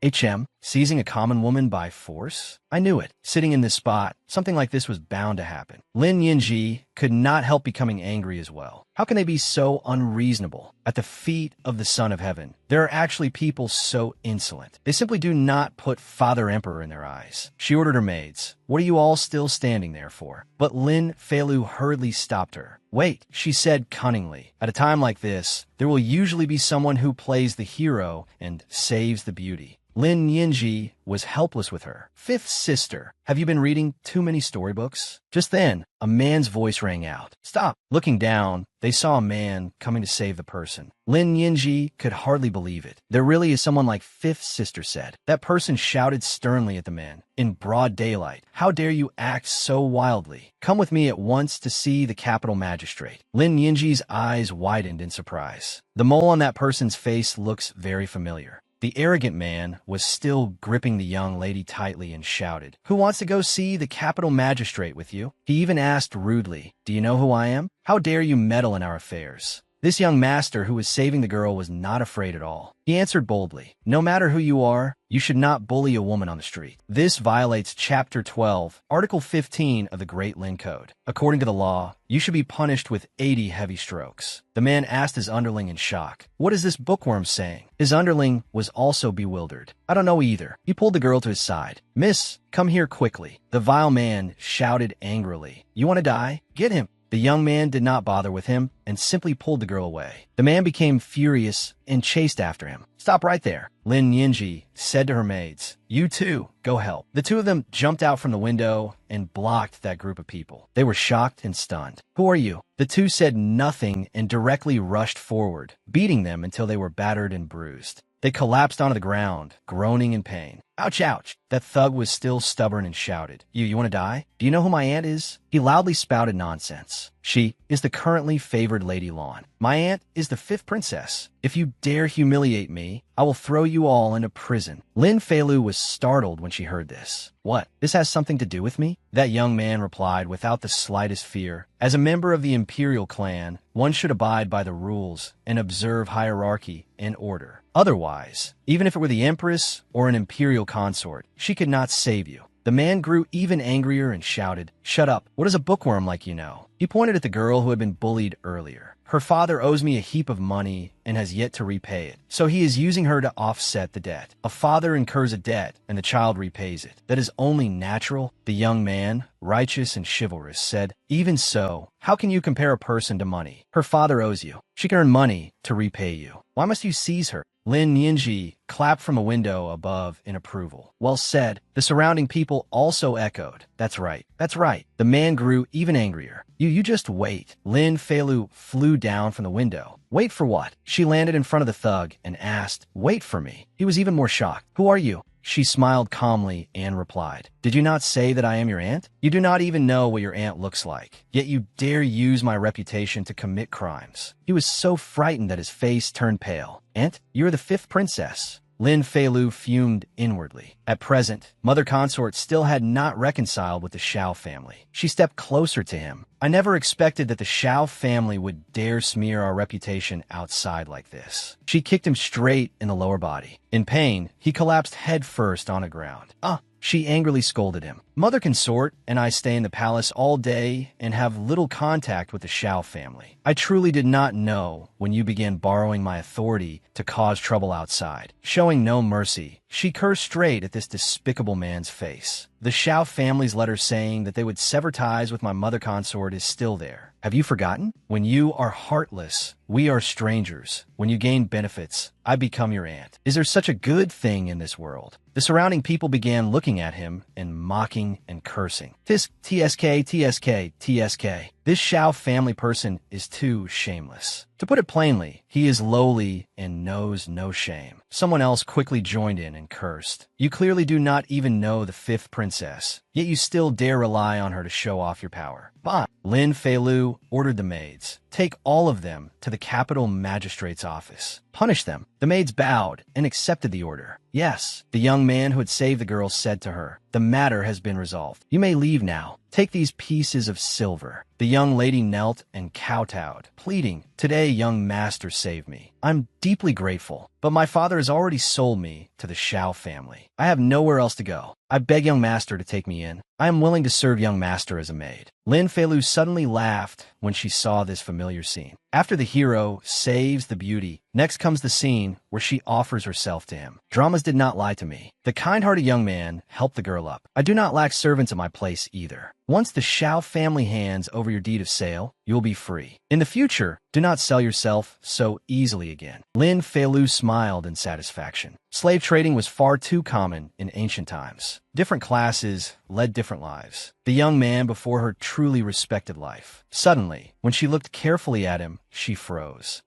Seizing a common woman by force? I knew it. Sitting in this spot, something like this was bound to happen. Lin Yinji could not help becoming angry as well. How can they be so unreasonable? At the feet of the Son of Heaven, there are actually people so insolent. They simply do not put Father Emperor in their eyes. She ordered her maids. What are you all still standing there for? But Lin Feilu hurriedly stopped her. Wait, she said cunningly. At a time like this, there will usually be someone who plays the hero and saves the beauty. Lin Yinji was helpless with her. Fifth sister, have you been reading too many storybooks? Just then, a man's voice rang out. Stop! Looking down, they saw a man coming to save the person. Lin Yinji could hardly believe it. There really is someone like Fifth sister said. That person shouted sternly at the man. In broad daylight, how dare you act so wildly? Come with me at once to see the capital magistrate. Lin Yinji's eyes widened in surprise. The mole on that person's face looks very familiar. The arrogant man was still gripping the young lady tightly and shouted, who wants to go see the capital magistrate with you? He even asked rudely, do you know who I am? How dare you meddle in our affairs? This young master who was saving the girl was not afraid at all. He answered boldly, no matter who you are, you should not bully a woman on the street. This violates Chapter 12, Article 15 of the Great Lin Code. According to the law, you should be punished with 80 heavy strokes. The man asked his underling in shock, what is this bookworm saying? His underling was also bewildered. I don't know either. He pulled the girl to his side. Miss, come here quickly. The vile man shouted angrily, you want to die? Get him. The young man did not bother with him and simply pulled the girl away. The man became furious and chased after him. Stop right there, Lin Yinji said to her maids. You too, go help. The two of them jumped out from the window and blocked that group of people. They were shocked and stunned. Who are you? The two said nothing and directly rushed forward, beating them until they were battered and bruised. They collapsed onto the ground, groaning in pain. Ouch, ouch. That thug was still stubborn and shouted, You want to die? Do you know who my aunt is? He loudly spouted nonsense. She is the currently favored Lady Lawn. My aunt is the 5th princess. If you dare humiliate me, I will throw you all into prison. Lin Feilu was startled when she heard this. What? This has something to do with me? That young man replied without the slightest fear. As a member of the imperial clan, one should abide by the rules and observe hierarchy and order. Otherwise, even if it were the empress or an imperial consort, she could not save you. The man grew even angrier and shouted, Shut up. What does a bookworm like you know? He pointed at the girl who had been bullied earlier. Her father owes me a heap of money and has yet to repay it, so he is using her to offset the debt. A father incurs a debt and the child repays it. That is only natural. The young man, righteous and chivalrous, said, Even so, how can you compare a person to money? Her father owes you. She can earn money to repay you. Why must you seize her? Lin Yinji clapped from a window above in approval. Well said. The surrounding people also echoed. That's right. That's right. The man grew even angrier. You just wait. Lin Feilu flew down from the window. Wait for what? She landed in front of the thug and asked, Wait for me. He was even more shocked. Who are you? She smiled calmly and replied, Did you not say that I am your aunt? You do not even know what your aunt looks like, yet you dare use my reputation to commit crimes. He was so frightened that his face turned pale. Aunt, you are the 5th princess. Lin Feilu fumed inwardly. At present, Mother Consort still had not reconciled with the Shao family. She stepped closer to him. I never expected that the Shao family would dare smear our reputation outside like this. She kicked him straight in the lower body. In pain, he collapsed head first on the ground. She angrily scolded him. Mother Consort and I stay in the palace all day and have little contact with the Shao family. I truly did not know when you began borrowing my authority to cause trouble outside. Showing no mercy, she cursed straight at this despicable man's face. The Shao family's letter saying that they would sever ties with my mother consort is still there. Have you forgotten? When you are heartless, we are strangers. When you gain benefits, I become your aunt. Is there such a good thing in this world? The surrounding people began looking at him and mocking and cursing. TSK, TSK, TSK. This Shao family person is too shameless. To put it plainly, he is lowly and knows no shame. Someone else quickly joined in and cursed. You clearly do not even know the fifth princess, yet you still dare rely on her to show off your power. Fine. Lin Feilu ordered the maids. Take all of them to the capital magistrate's office. Punish them. The maids bowed and accepted the order. Yes, the young man who had saved the girl said to her, "The matter has been resolved. You may leave now. Take these pieces of silver." The young lady knelt and kowtowed, pleading, "Today, young master saved me. I'm deeply grateful, but my father has already sold me to the Shao family. I have nowhere else to go. I beg young master to take me in. I am willing to serve young master as a maid." Lin Feilu suddenly laughed when she saw this familiar scene. After the hero saves the beauty, next comes the scene where she offers herself to him. Dramas did not lie to me. The kind-hearted young man helped the girl up. I do not lack servants at my place either. Once the Shao family hands over your deed of sale, you will be free. In the future, do not sell yourself so easily again. Lin Feilu smiled in satisfaction. Slave trading was far too common in ancient times. Different classes led different lives. The young man before her truly respected life. Suddenly, when she looked carefully at him, she froze.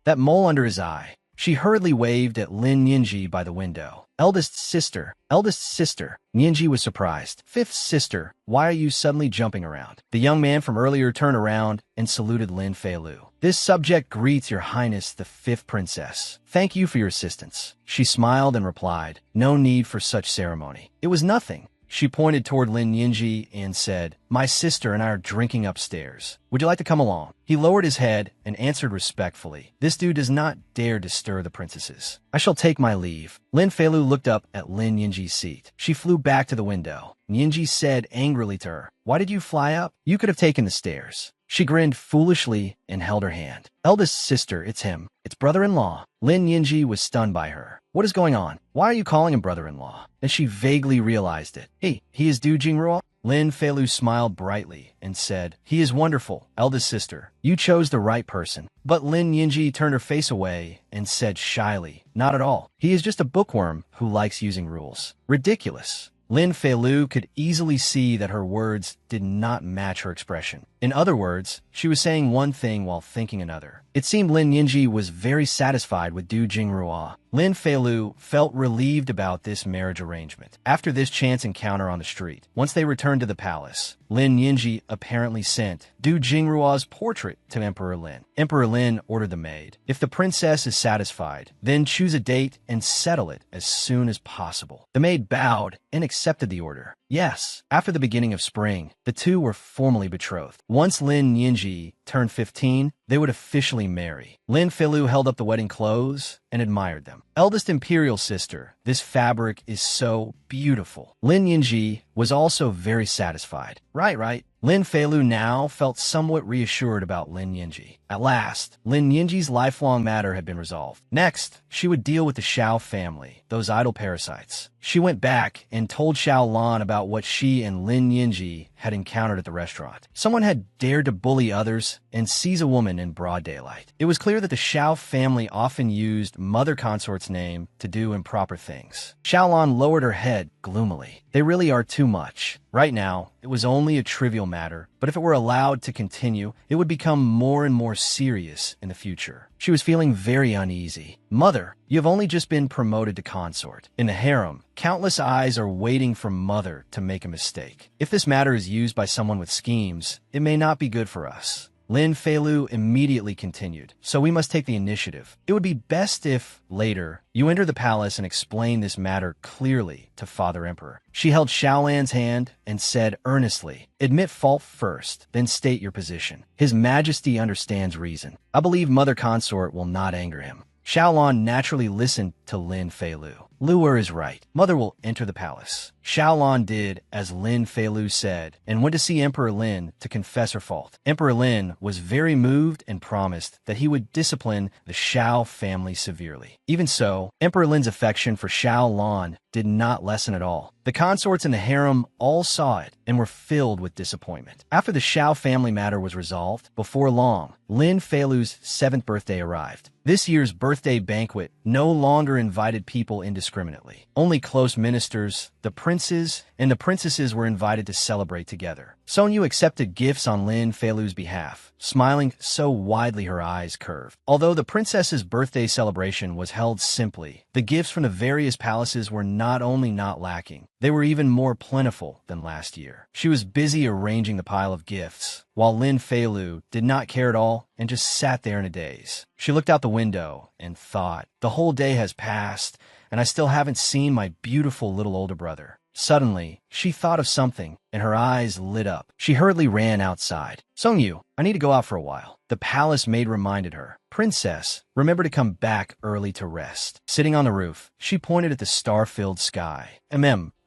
That mole under his eye. She hurriedly waved at Lin Yinji by the window. Eldest sister. Yinji was surprised. Fifth sister, why are you suddenly jumping around? The young man from earlier turned around and saluted Lin Feilu. This subject greets your highness the fifth princess. Thank you for your assistance. She smiled and replied, "No need for such ceremony. It was nothing." She pointed toward Lin Yinji and said, "My sister and I are drinking upstairs. Would you like to come along?" He lowered his head and answered respectfully, "This dude does not dare disturb the princesses. I shall take my leave." Lin Feilu looked up at Lin Yinji's seat. She flew back to the window. Yinji said angrily to her, "Why did you fly up? You could have taken the stairs." She grinned foolishly and held her hand. "Eldest sister, it's him. It's brother-in-law." Lin Yinji was stunned by her. "What is going on? Why are you calling him brother-in-law?" Then she vaguely realized it. He is Du Jingrua?" Lin Feilu smiled brightly and said, "He is wonderful, eldest sister. You chose the right person." But Lin Yinji turned her face away and said shyly, "Not at all. He is just a bookworm who likes using rules." Ridiculous. Lin Feilu could easily see that her words did not match her expression. In other words, she was saying one thing while thinking another. It seemed Lin Yinji was very satisfied with Du Jingrua. Lin Feilu felt relieved about this marriage arrangement. After this chance encounter on the street, once they returned to the palace, Lin Yinji apparently sent Du Jingrua's portrait to Emperor Lin. Emperor Lin ordered the maid, "If the princess is satisfied, then choose a date and settle it as soon as possible." The maid bowed and accepted the order. Yes, after the beginning of spring, the two were formally betrothed. Once Lin Yinji turned 15, they would officially marry. Lin Feilu held up the wedding clothes and admired them. "Eldest imperial sister, this fabric is so beautiful." Lin Yinji was also very satisfied. Right. Lin Feilu now felt somewhat reassured about Lin Yinji. At last, Lin Yinji's lifelong matter had been resolved. Next, she would deal with the Shao family, those idle parasites. She went back and told Xiaolan about what she and Lin Yinji had encountered at the restaurant. Someone had dared to bully others and seize a woman in broad daylight. It was clear that the Shao family often used mother consort's name to do improper things. Xiaolan lowered her head gloomily. They really are too much. Right now, it was only a trivial matter, but if it were allowed to continue, it would become more and more serious in the future. She was feeling very uneasy. "Mother, you have only just been promoted to consort. In the harem, countless eyes are waiting for Mother to make a mistake. If this matter is used by someone with schemes, it may not be good for us." Lin Feilu immediately continued, "So we must take the initiative. It would be best if, later, you enter the palace and explain this matter clearly to Father Emperor." She held Xiaolan's hand and said earnestly, "Admit fault first, then state your position. His Majesty understands reason. I believe Mother Consort will not anger him." Xiaolan naturally listened to Lin Feilu. Luer is right. Mother will enter the palace. Xiaolon did as Lin Feilu said and went to see Emperor Lin to confess her fault. Emperor Lin was very moved and promised that he would discipline the Xiao family severely. Even so, Emperor Lin's affection for Xiaolon did not lessen at all. The consorts in the harem all saw it and were filled with disappointment. After the Xiao family matter was resolved, before long, Lin Feilu's 7th birthday arrived. This year's birthday banquet no longer invited people indiscriminately. Only close ministers, the princes, and the princesses were invited to celebrate together. Song Yu accepted gifts on Lin Feilu's behalf, smiling so widely her eyes curved. Although the princess's birthday celebration was held simply, the gifts from the various palaces were not only not lacking, they were even more plentiful than last year. She was busy arranging the pile of gifts, while Lin Feilu did not care at all and just sat there in a daze. She looked out the window and thought, the whole day has passed, and I still haven't seen my beautiful little older brother. Suddenly, she thought of something, and her eyes lit up. She hurriedly ran outside. Song Yu, I need to go out for a while. The palace maid reminded her. Princess, remember to come back early to rest. Sitting on the roof, she pointed at the star-filled sky.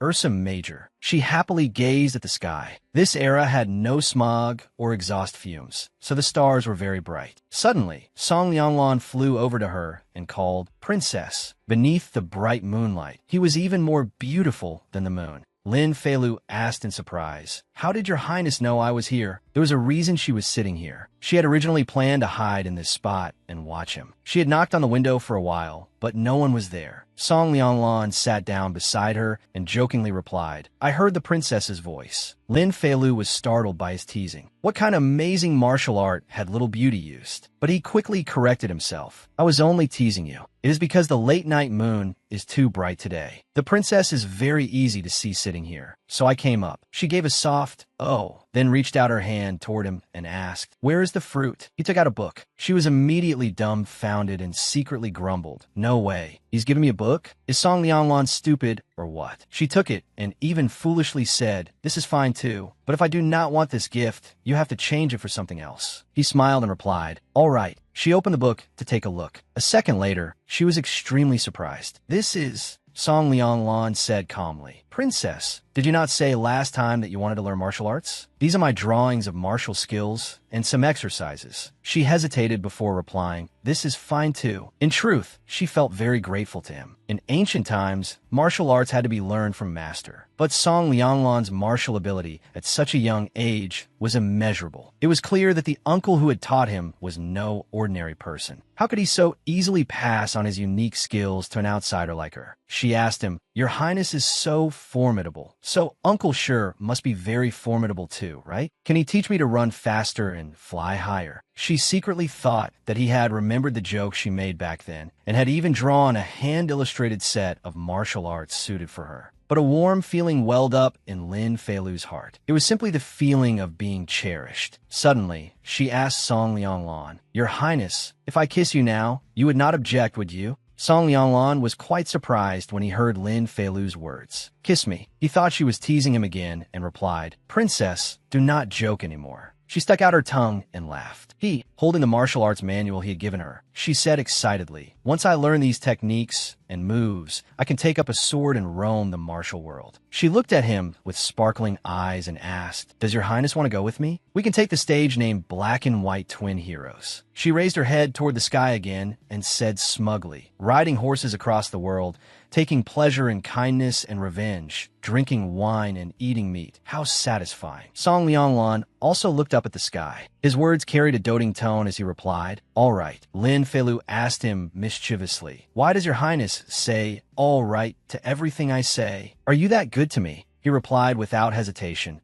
Ursa Major. She happily gazed at the sky. This era had no smog or exhaust fumes, so the stars were very bright. Suddenly, Song Lianglon flew over to her and called, Princess. Beneath the bright moonlight, he was even more beautiful than the moon. Lin Feilu asked in surprise, How did your highness know I was here? There was a reason she was sitting here. She had originally planned to hide in this spot and watch him. She had knocked on the window for a while, but no one was there. Song Lianglon sat down beside her and jokingly replied, I heard the princess's voice. Lin Feilu was startled by his teasing. What kind of amazing martial art had little beauty used? But he quickly corrected himself. I was only teasing you. It is because the late night moon is too bright today. The princess is very easy to see sitting here, so I came up. She gave a soft, oh, then reached out her hand toward him and asked, Where is the fruit? He took out a book. She was immediately dumbfounded and secretly grumbled, No way. He's giving me a book? Is Song Lianglon stupid or what? She took it and even foolishly said, This is fine too, but if I do not want this gift, you have to change it for something else. He smiled and replied, All right. She opened the book to take a look. A second later, she was extremely surprised. This is... Song Lianglon said calmly, Princess, did you not say last time that you wanted to learn martial arts? These are my drawings of martial skills and some exercises. She hesitated before replying, This is fine too. In truth, she felt very grateful to him. In ancient times, martial arts had to be learned from master. But Song Lianglon's martial ability at such a young age was immeasurable. It was clear that the uncle who had taught him was no ordinary person. How could he so easily pass on his unique skills to an outsider like her? She asked him, Your Highness is so formidable. So Uncle sure must be very formidable too, right? Can he teach me to run faster and fly higher? She secretly thought that he had remembered the joke she made back then and had even drawn a hand-illustrated set of martial arts suited for her. But a warm feeling welled up in Lin Feilu's heart. It was simply the feeling of being cherished. Suddenly, she asked Song Lianglon, Your Highness, if I kiss you now, you would not object, would you? Song Lianglon was quite surprised when he heard Lin Feilu's words. Kiss me. He thought she was teasing him again and replied, Princess, do not joke anymore. She stuck out her tongue and laughed. He, holding the martial arts manual he had given her, she said excitedly, Once I learn these techniques and moves, I can take up a sword and roam the martial world. She looked at him with sparkling eyes and asked, Does your highness want to go with me? We can take the stage named Black and White Twin Heroes. She raised her head toward the sky again and said smugly, Riding horses across the world, taking pleasure in kindness and revenge, drinking wine and eating meat. How satisfying. Song Lianglon also looked up at the sky. His words carried a doting tone as he replied, All right. Lin Feilu asked him mischievously, Why does your highness say, all right, to everything I say? Are you that good to me? He replied without hesitation,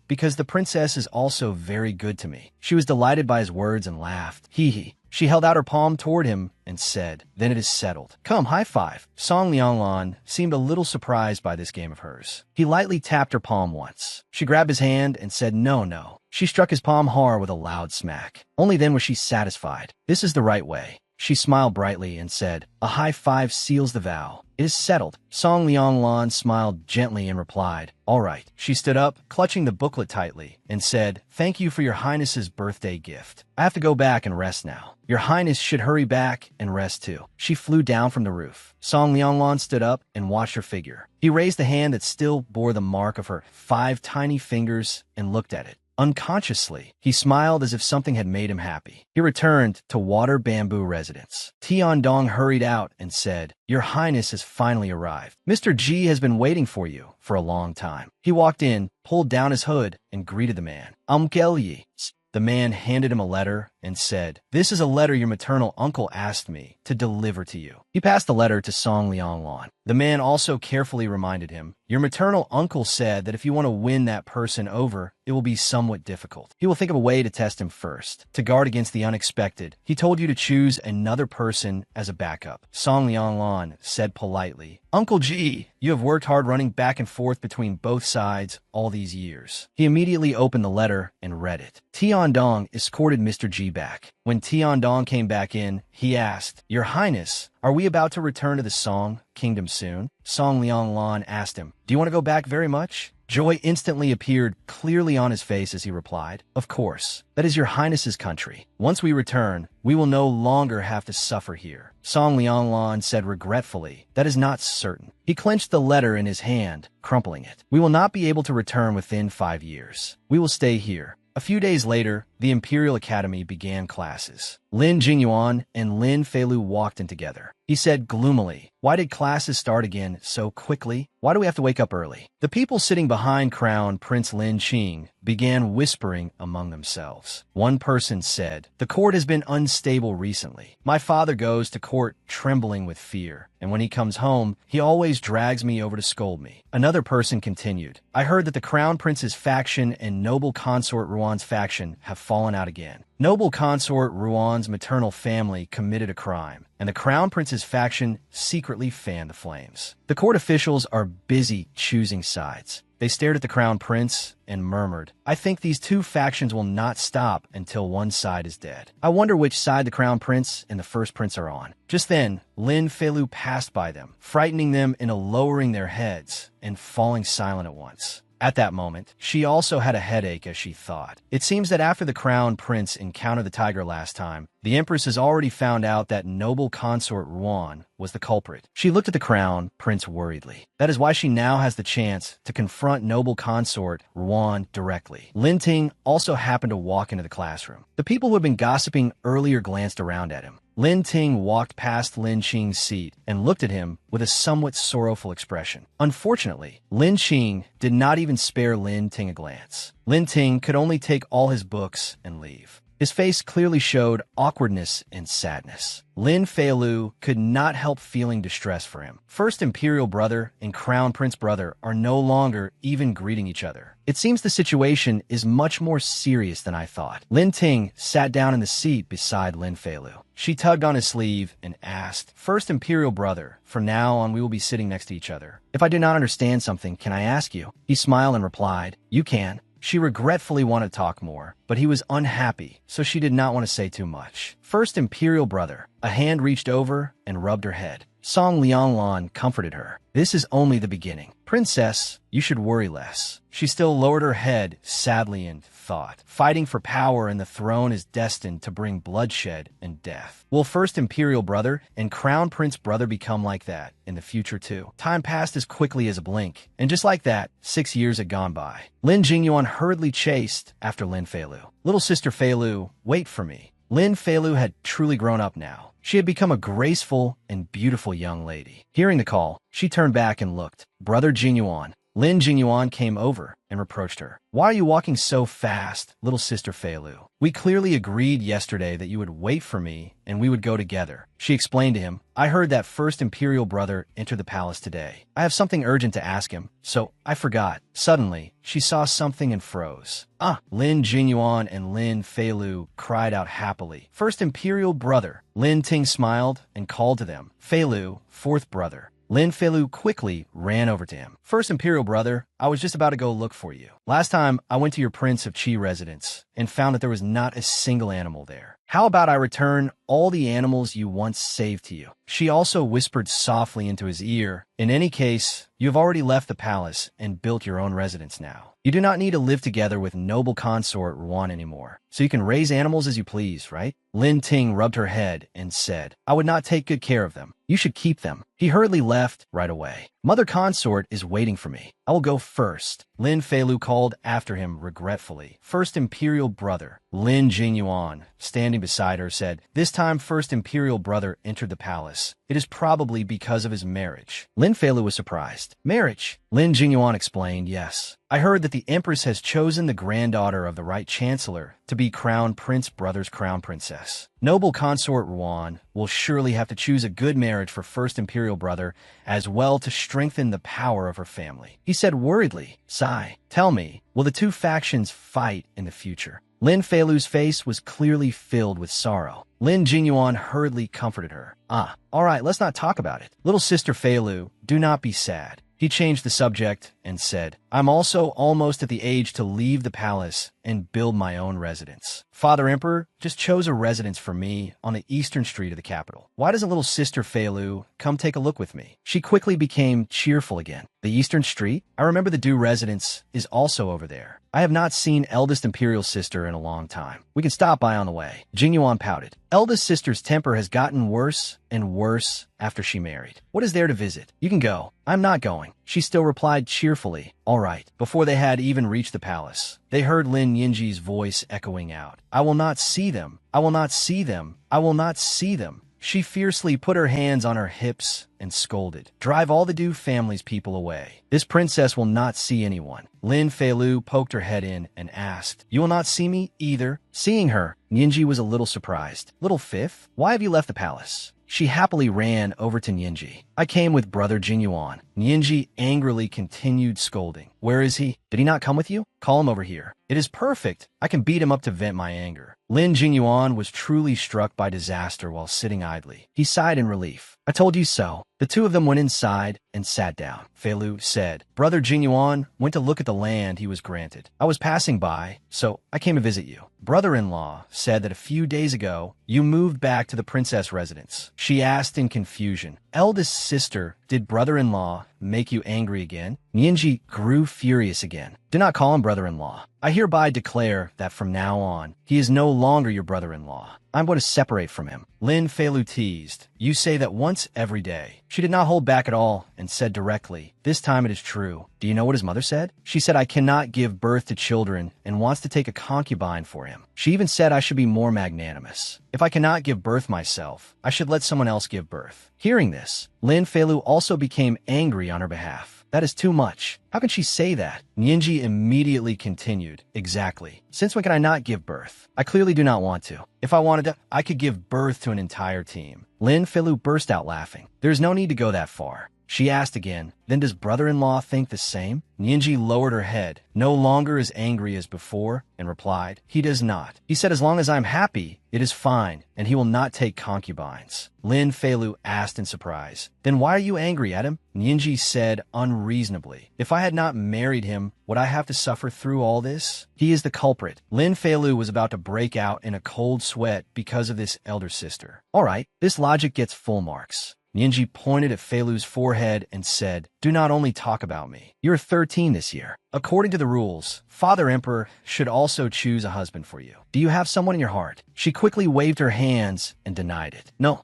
Because the princess is also very good to me. She was delighted by his words and laughed. Hee. She held out her palm toward him and said, Then it is settled. Come, high five. Song Lianglon seemed a little surprised by this game of hers. He lightly tapped her palm once. She grabbed his hand and said, No. She struck his palm hard with a loud smack. Only then was she satisfied. This is the right way. She smiled brightly and said, "A high five seals the vow. It is settled." Song Lianglan smiled gently and replied, "All right." She stood up, clutching the booklet tightly, and said, "Thank you for your highness's birthday gift. I have to go back and rest now. Your highness should hurry back and rest too." She flew down from the roof. Song Lianglan stood up and watched her figure. He raised the hand that still bore the mark of her 5 tiny fingers and looked at it. Unconsciously, he smiled as if something had made him happy. He returned to Water Bamboo Residence. Tiandong hurried out and said, "Your Highness has finally arrived. Mr. G has been waiting for you for a long time." He walked in, pulled down his hood, and greeted the man. "Kelyi." The man handed him a letter and said, "This is a letter your maternal uncle asked me to deliver to you." He passed the letter to Song Lianglan. The man also carefully reminded him, "Your maternal uncle said that if you want to win that person over, it will be somewhat difficult. He will think of a way to test him first. To guard against the unexpected, he told you to choose another person as a backup." Song Lianglan said politely, "Uncle G, you have worked hard running back and forth between both sides all these years." He immediately opened the letter and read it. Tiandong escorted Mr. G back. When Tiandong came back in, he asked, "Your Highness, are we about to return to the Song Kingdom soon?" Song Lianglan asked him, "Do you want to go back very much?" Joy instantly appeared clearly on his face as he replied, "Of course. That is your Highness's country. Once we return, we will no longer have to suffer here." Song Lianglan said regretfully, "That is not certain." He clenched the letter in his hand, crumpling it. "We will not be able to return within 5 years. We will stay here." A few days later, the Imperial Academy began classes. Lin Jingyuan and Lin Feilu walked in together. He said gloomily, "Why did classes start again so quickly? Why do we have to wake up early?" The people sitting behind Crown Prince Lin Qing began whispering among themselves. One person said, "The court has been unstable recently. My father goes to court trembling with fear, and when he comes home, he always drags me over to scold me." Another person continued, "I heard that the Crown Prince's faction and Noble Consort Ruan's faction have fallen out again. Noble Consort Ruan's maternal family committed a crime, and the Crown Prince's faction secretly fanned the flames. The court officials are busy choosing sides." They stared at the Crown Prince and murmured, "I think these two factions will not stop until one side is dead. I wonder which side the Crown Prince and the First Prince are on." Just then, Lin Feilu passed by them, frightening them into lowering their heads and falling silent at once. At that moment, she also had a headache as she thought. It seems that after the Crown Prince encountered the tiger last time, the Empress has already found out that Noble Consort Ruan was the culprit. She looked at the Crown Prince worriedly. That is why she now has the chance to confront Noble Consort Ruan directly. Lin Ting also happened to walk into the classroom. The people who had been gossiping earlier glanced around at him. Lin Ting walked past Lin Qing's seat and looked at him with a somewhat sorrowful expression. Unfortunately, Lin Qing did not even spare Lin Ting a glance. Lin Ting could only take all his books and leave. His face clearly showed awkwardness and sadness. Lin Feilu could not help feeling distress for him. First Imperial brother and Crown Prince brother are no longer even greeting each other. It seems the situation is much more serious than I thought. Lin Ting sat down in the seat beside Lin Feilu. She tugged on his sleeve and asked, "First Imperial brother, from now on we will be sitting next to each other. If I do not understand something, can I ask you?" He smiled and replied, "You can." She regretfully wanted to talk more, but he was unhappy, so she did not want to say too much. First Imperial brother. A hand reached over and rubbed her head. Song Lianglan comforted her. "This is only the beginning. Princess, you should worry less." She still lowered her head sadly and thought, "Fighting for power and the throne is destined to bring bloodshed and death. Will First Imperial brother and Crown Prince brother become like that in the future too?" Time passed as quickly as a blink, and just like that, 6 years had gone by. Lin Jingyuan hurriedly chased after Lin Feilu. "Little sister Feilu, wait for me." Lin Feilu had truly grown up now. She had become a graceful and beautiful young lady. Hearing the call, she turned back and looked. Brother Jingyuan. Lin Jingyuan came over and reproached her. "Why are you walking so fast, little sister Feilu? We clearly agreed yesterday that you would wait for me and we would go together." She explained to him, "I heard that First Imperial brother entered the palace today. I have something urgent to ask him, so I forgot." Suddenly, she saw something and froze. "Ah!" Lin Jingyuan and Lin Feilu cried out happily. "First Imperial brother." Lin Ting smiled and called to them, "Feilu, fourth brother." Lin Feilu quickly ran over to him. "First Imperial brother, I was just about to go look for you. Last time, I went to your Prince of Qi residence and found that there was not a single animal there. How about I return all the animals you once saved to you. She also whispered softly into his ear, in any case, you have already left the palace and built your own residence now. You do not need to live together with noble consort Ruan anymore, so you can raise animals as you please, right? Lin Ting rubbed her head and said, I would not take good care of them. You should keep them. He hurriedly left right away. Mother consort is waiting for me. I will go first. Lin Feilu called after him regretfully. First Imperial Brother. Lin Jingyuan, standing beside her, said, this time First Imperial Brother entered the palace. It is probably because of his marriage. Lin Feilu was surprised. Marriage? Lin Jingyuan explained, yes. I heard that the Empress has chosen the granddaughter of the Right Chancellor to be Crown Prince Brother's Crown Princess. Noble consort Ruan will surely have to choose a good marriage for First Imperial Brother as well to strengthen the power of her family. He said worriedly, sigh, tell me, will the two factions fight in the future? Lin Feilu's face was clearly filled with sorrow. Lin Jingyuan hurriedly comforted her. All right, let's not talk about it. Little sister Feilu, do not be sad. He changed the subject and said, I'm also almost at the age to leave the palace and build my own residence. Father Emperor just chose a residence for me on the eastern street of the capital. Why doesn't little sister Feilu come take a look with me? She quickly became cheerful again. The eastern street? I remember the Du residence is also over there. I have not seen eldest imperial sister in a long time. We can stop by on the way. Jingyuan pouted. Eldest sister's temper has gotten worse and worse after she married. What is there to visit? You can go. I'm not going. She still replied cheerfully. All right. Before they had even reached the palace, they heard Lin Yinji's voice echoing out. I will not see them. I will not see them. I will not see them. She fiercely put her hands on her hips and scolded. Drive all the Du family's people away. This princess will not see anyone. Lin Feilu poked her head in and asked, you will not see me either? Seeing her, Yinji was a little surprised. Little Fifth, why have you left the palace? She happily ran over to Yinji. I came with Brother Jingyuan. Yinji angrily continued scolding. Where is he? Did he not come with you? Call him over here. It is perfect. I can beat him up to vent my anger. Lin Jingyuan was truly struck by disaster while sitting idly. He sighed in relief. I told you so. The two of them went inside and sat down. Feilu said, Brother Jingyuan went to look at the land he was granted. I was passing by, so I came to visit you. Brother-in-law said that a few days ago, you moved back to the princess residence. She asked in confusion, Eldest sister, did brother-in-law make you angry again? Yinji grew furious again. Do not call him brother-in-law. I hereby declare that from now on, he is no longer your brother-in-law. I'm going to separate from him. Lin Feilu teased. You say that once every day. She did not hold back at all and said directly, this time it is true. Do you know what his mother said? She said I cannot give birth to children and wants to take a concubine for him. She even said I should be more magnanimous. If I cannot give birth myself, I should let someone else give birth. Hearing this, Lin Feilu also became angry on her behalf. That is too much. How can she say that? Yinji immediately continued. Exactly. Since when can I not give birth? I clearly do not want to. If I wanted to, I could give birth to an entire team. Lin Feilu burst out laughing. There's no need to go that far. She asked again, then does brother-in-law think the same? Yinji lowered her head, no longer as angry as before, and replied, he does not. He said as long as I'm happy, it is fine, and he will not take concubines. Lin Feilu asked in surprise, then why are you angry at him? Yinji said unreasonably, if I had not married him, would I have to suffer through all this? He is the culprit. Lin Feilu was about to break out in a cold sweat because of this elder sister. All right, this logic gets full marks. Yinji pointed at Feilu's forehead and said, do not only talk about me. You're 13 this year. According to the rules, Father Emperor should also choose a husband for you. Do you have someone in your heart? She quickly waved her hands and denied it. No.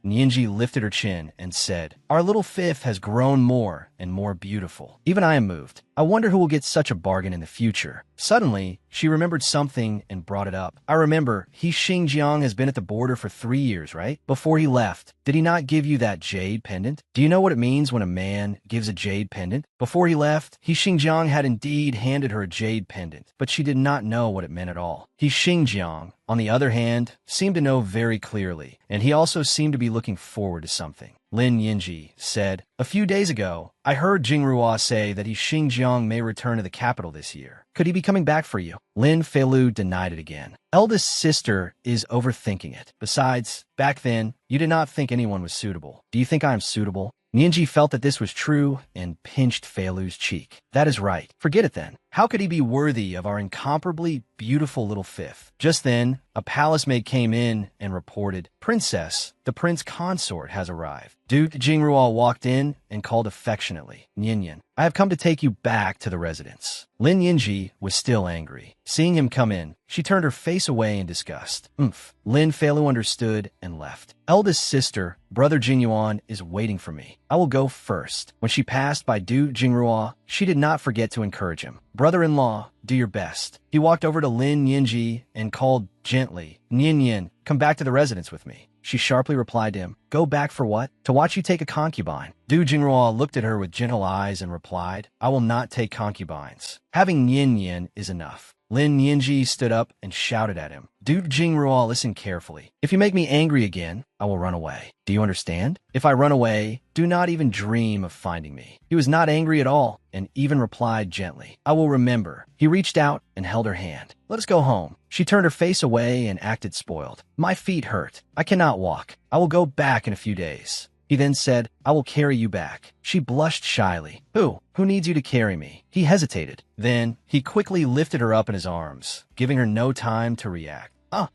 Yinji lifted her chin and said, our little fifth has grown more and more beautiful. Even I am moved. I wonder who will get such a bargain in the future. Suddenly, she remembered something and brought it up. I remember, he Xinjiang has been at the border for 3 years, right? Before he left, did he not give you that jade pendant? Do you know what it means when a man gives a jade pendant? Before he left, he Xinjiang had indeed handed her a jade pendant, but she did not know what it meant at all. He Xinjiang, on the other hand, seemed to know very clearly, and he also seemed to be looking forward to something. Lin Yinji said, a few days ago, I heard Jingrua say that he Xinjiang may return to the capital this year. Could he be coming back for you? Lin Feilu denied it again. Eldest sister is overthinking it. Besides, back then, you did not think anyone was suitable. Do you think I am suitable? Yinji felt that this was true and pinched Feilu's cheek. That is right. Forget it then. How could he be worthy of our incomparably beautiful little fifth? Just then, a palace maid came in and reported, Princess, the prince consort has arrived. Duke Jingruo walked in and called affectionately, Nyin, I have come to take you back to the residence. Lin Yinji was still angry. Seeing him come in, she turned her face away in disgust. Lin Feilu understood and left. Eldest sister, brother Jingyuan, is waiting for me. I will go first. When she passed by Duke Jingruo, she did not forget to encourage him. Brother-in-law, do your best. He walked over to Lin Yinji and called gently, Nyin, come back to the residence with me. She sharply replied to him, Go back for what? To watch you take a concubine. Du Jingruo looked at her with gentle eyes and replied, I will not take concubines. Having Nyin is enough. Lin Yinji stood up and shouted at him. Du Jingruo listened carefully. If you make me angry again, I will run away. Do you understand? If I run away, do not even dream of finding me. He was not angry at all and even replied gently, I will remember. He reached out and held her hand. Let us go home. She turned her face away and acted spoiled. My feet hurt. I cannot walk. I will go back in a few days. He then said, I will carry you back. She blushed shyly. Who needs you to carry me? He hesitated. Then he quickly lifted her up in his arms, giving her no time to react.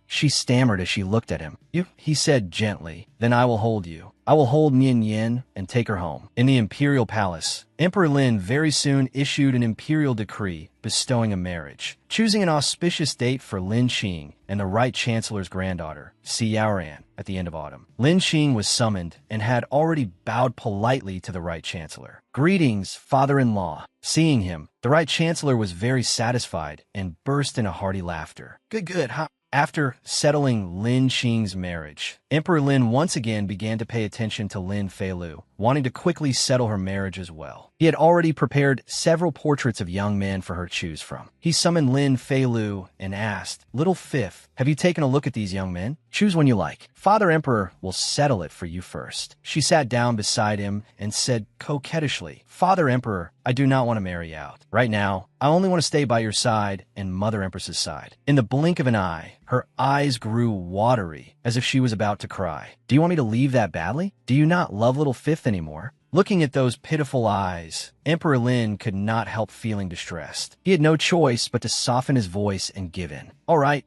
She stammered as she looked at him. He said gently, then I will hold you. I will hold Nyin and take her home. In the imperial palace, Emperor Lin very soon issued an imperial decree bestowing a marriage, choosing an auspicious date for Lin Qing and the right chancellor's granddaughter, Si Yaoran, at the end of autumn. Lin Qing was summoned and had already bowed politely to the right chancellor. Greetings, father-in-law. Seeing him, the right chancellor was very satisfied and burst into hearty laughter. Good, huh? After settling Lin Qing's marriage, Emperor Lin once again began to pay attention to Lin Feilu, wanting to quickly settle her marriage as well. He had already prepared several portraits of young men for her to choose from. He summoned Lin Feilu and asked, Little Fifth, have you taken a look at these young men? Choose one you like. Father Emperor will settle it for you first. She sat down beside him and said coquettishly, Father Emperor, I do not want to marry out. Right now, I only want to stay by your side and Mother Empress's side. In the blink of an eye, her eyes grew watery, as if she was about to cry. Do you want me to leave that badly? Do you not love Little Fifth anymore? Looking at those pitiful eyes, Emperor Lin could not help feeling distressed. He had no choice but to soften his voice and give in. All right.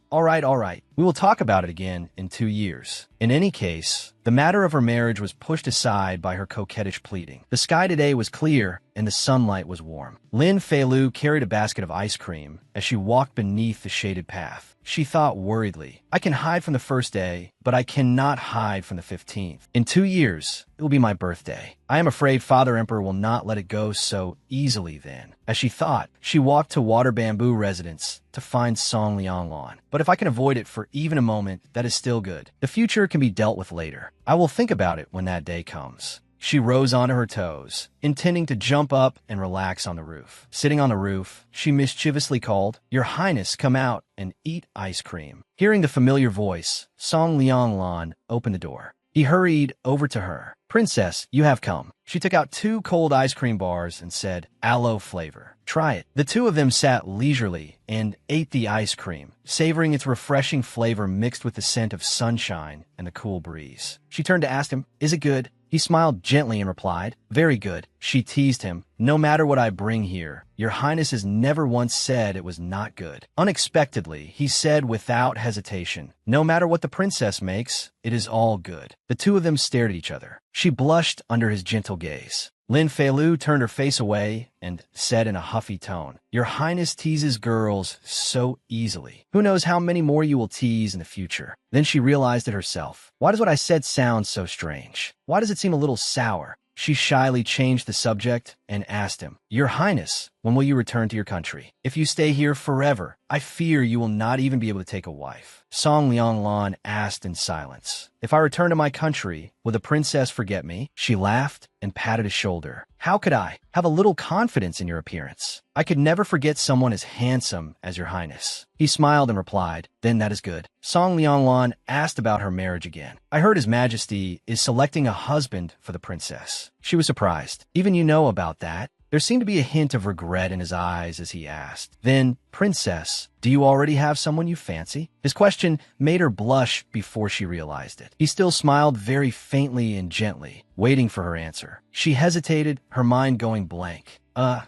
We will talk about it again in 2 years. In any case, the matter of her marriage was pushed aside by her coquettish pleading. The sky today was clear and the sunlight was warm. Lin Feilu carried a basket of ice cream as she walked beneath the shaded path. She thought worriedly, I can hide from the first day, but I cannot hide from the 15th. In 2 years, it will be my birthday. I am afraid Father Emperor will not let it go so easily then. As she thought, she walked to Water Bamboo Residence to find Song Lianglon. But if I can avoid it for even a moment, that is still good. The future can be dealt with later. I will think about it when that day comes. She rose onto her toes, intending to jump up and relax on the roof. Sitting on the roof, she mischievously called, Your Highness, come out and eat ice cream. Hearing the familiar voice, Song Lianglon opened the door. He hurried over to her. Princess, you have come. She took out 2 cold ice cream bars and said, Aloe flavor. Try it. The two of them sat leisurely and ate the ice cream, savoring its refreshing flavor mixed with the scent of sunshine and the cool breeze. She turned to ask him, Is it good? He smiled gently and replied, Very good. She teased him, No matter what I bring here, Your Highness has never once said it was not good. Unexpectedly, he said without hesitation, No matter what the princess makes, it is all good. The two of them stared at each other. She blushed under his gentle gaze. Lin Feilu turned her face away and said in a huffy tone, Your Highness teases girls so easily. Who knows how many more you will tease in the future? Then she realized it herself. Why does what I said sound so strange? Why does it seem a little sour? She shyly changed the subject and asked him, Your Highness, when will you return to your country? If you stay here forever, I fear you will not even be able to take a wife. Song Lianglon asked in silence, If I return to my country, will the princess forget me? She laughed and patted his shoulder. How could I? Have a little confidence in your appearance. I could never forget someone as handsome as Your Highness. He smiled and replied, Then that is good. Song Lianglon asked about her marriage again. I heard His Majesty is selecting a husband for the princess. She was surprised. Even you know about that? There seemed to be a hint of regret in his eyes as he asked, Then, Princess, do you already have someone you fancy? His question made her blush before she realized it. He still smiled very faintly and gently, waiting for her answer. She hesitated, her mind going blank.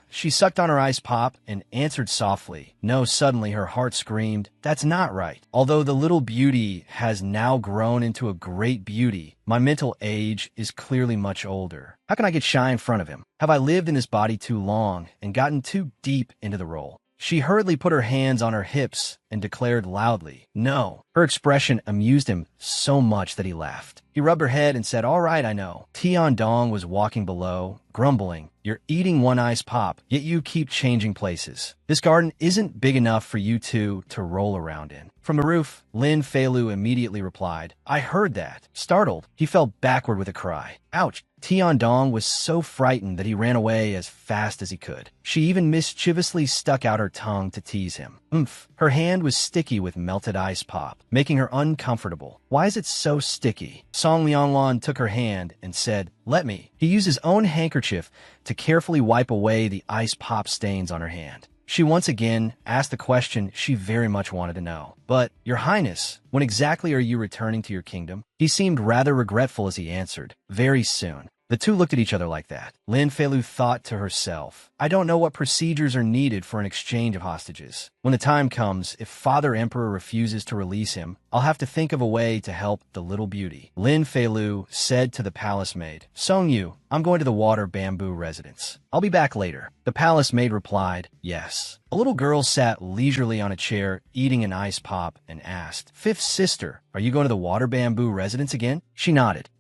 She sucked on her ice pop and answered softly. No, suddenly her heart screamed, that's not right. Although the little beauty has now grown into a great beauty, my mental age is clearly much older. How can I get shy in front of him? Have I lived in this body too long and gotten too deep into the role? She hurriedly put her hands on her hips and declared loudly, no. Her expression amused him so much that he laughed. He rubbed her head and said, all right, I know. Tian Dong was walking below, grumbling, you're eating one ice pop, yet you keep changing places. This garden isn't big enough for you two to roll around in. From the roof, Lin Feilu immediately replied, I heard that. Startled, he fell backward with a cry. Ouch! Tian Dong was so frightened that he ran away as fast as he could. She even mischievously stuck out her tongue to tease him. Oomph! Her hand was sticky with melted ice pop, making her uncomfortable. Why is it so sticky? Song Lianglon took her hand and said, let me. He used his own handkerchief to carefully wipe away the ice pop stains on her hand. She once again asked the question she very much wanted to know. But, Your Highness, when exactly are you returning to your kingdom? He seemed rather regretful as he answered, very soon. The two looked at each other like that. Lin Feilu thought to herself, I don't know what procedures are needed for an exchange of hostages. When the time comes, if Father Emperor refuses to release him, I'll have to think of a way to help the little beauty. Lin Feilu said to the palace maid, Song Yu, I'm going to the water bamboo residence. I'll be back later. The palace maid replied, yes. A little girl sat leisurely on a chair, eating an ice pop, and asked, Fifth sister, are you going to the water bamboo residence again? She nodded.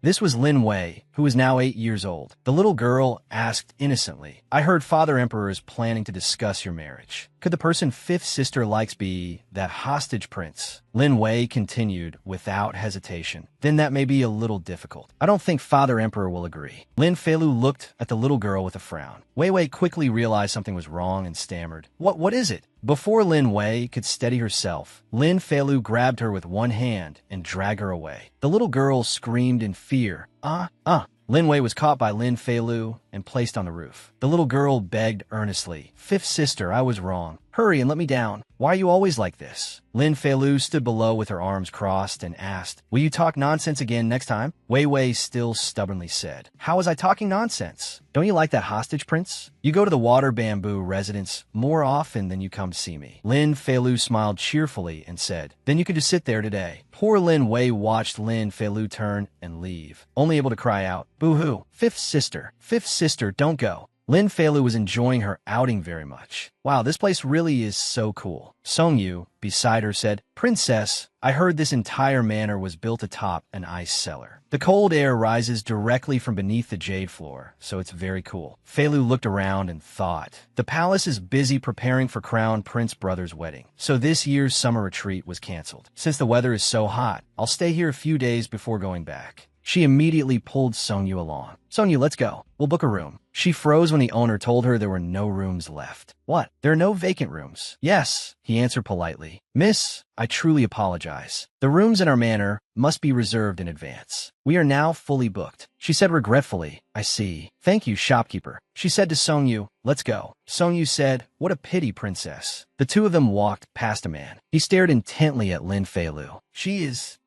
This was Lin Wei, who was now 8 years old. The little girl asked innocently, I heard Father Emperor is planning to discuss your marriage. Could the person fifth sister likes be that hostage prince? Lin Wei continued without hesitation. Then that may be a little difficult. I don't think Father Emperor will agree. Lin Feilu looked at the little girl with a frown. Wei Wei quickly realized something was wrong and stammered. What is it? Before Lin Wei could steady herself, Lin Feilu grabbed her with one hand and dragged her away. The little girl screamed in fear. Lin Wei was caught by Lin Feilu and placed on the roof. The little girl begged earnestly, Fifth sister, I was wrong. Hurry and let me down. Why are you always like this? Lin Feilu stood below with her arms crossed and asked, will you talk nonsense again next time? Wei Wei still stubbornly said, how was I talking nonsense? Don't you like that hostage prince? You go to the water bamboo residence more often than you come to see me. Lin Feilu smiled cheerfully and said, then you can just sit there today. Poor Lin Wei watched Lin Feilu turn and leave, only able to cry out, boo-hoo, fifth sister, don't go. Lin Feilu was enjoying her outing very much. Wow, this place really is so cool. Song Yu, beside her, said, Princess, I heard this entire manor was built atop an ice cellar. The cold air rises directly from beneath the jade floor, so it's very cool. Feilu looked around and thought, the palace is busy preparing for Crown Prince Brother's wedding, so this year's summer retreat was canceled. Since the weather is so hot, I'll stay here a few days before going back. She immediately pulled Song Yu along. Song Yu, let's go. We'll book a room. She froze when the owner told her there were no rooms left. What? There are no vacant rooms. Yes, he answered politely. Miss, I truly apologize. The rooms in our manor must be reserved in advance. We are now fully booked. She said regretfully, I see. Thank you, shopkeeper. She said to Song Yu, let's go. Song Yu said, what a pity, princess. The two of them walked past a man. He stared intently at Lin Feilu.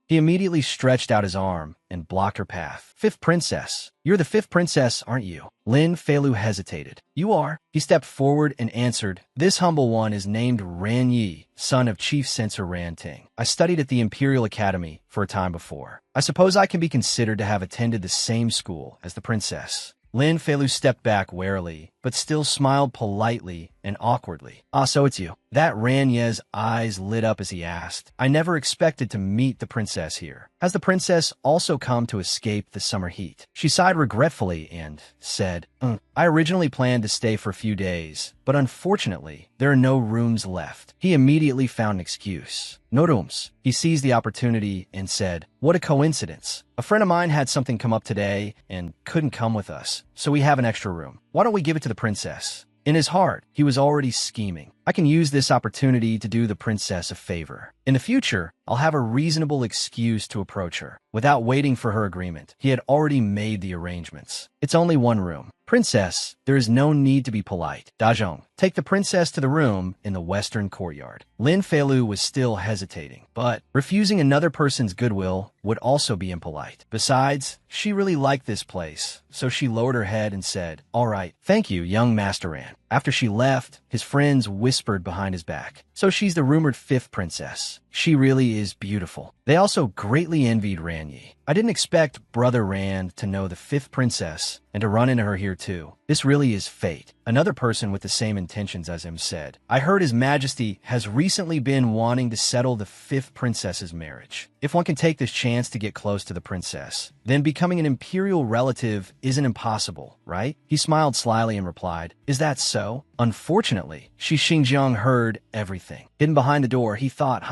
He immediately stretched out his arm and blocked her path. Fifth princess. You're the fifth princess, aren't you? Lin Feilu hesitated. You are. He stepped forward and answered, this humble one is named Ran Yi, son of Chief Censor Ran Ting. I studied at the Imperial Academy for a time before. I suppose I can be considered to have attended the same school as the princess. Lin Feilu stepped back warily, but still smiled politely and awkwardly. So it's you. That Ran Ye's eyes lit up as he asked, I never expected to meet the princess here. Has the princess also come to escape the summer heat? She sighed regretfully and said, I originally planned to stay for a few days, but unfortunately, there are no rooms left. He immediately found an excuse. No rooms. He seized the opportunity and said, what a coincidence. A friend of mine had something come up today and couldn't come with us, so we have an extra room. Why don't we give it to the princess? In his heart, he was already scheming. I can use this opportunity to do the princess a favor. In the future, I'll have a reasonable excuse to approach her. Without waiting for her agreement, he had already made the arrangements. It's only one room. Princess, there is no need to be polite. Dajong, take the princess to the room in the western courtyard. Lin Feilu was still hesitating, but refusing another person's goodwill would also be impolite. Besides, she really liked this place, so she lowered her head and said, "All right, thank you, young Master Ran." After she left, his friends whispered behind his back, "So she's the rumored fifth princess. She really is beautiful." They also greatly envied Ranyi. "I didn't expect Brother Ran to know the fifth princess and to run into her here too. This really is fate." Another person with the same intentions as him said, "I heard His Majesty has recently been wanting to settle the fifth princess's marriage. If one can take this chance to get close to the princess, then becoming an imperial relative isn't impossible, right?" He smiled slyly and replied, "Is that so?" Unfortunately, Shi Xingjiang heard everything. Hidden behind the door, he thought,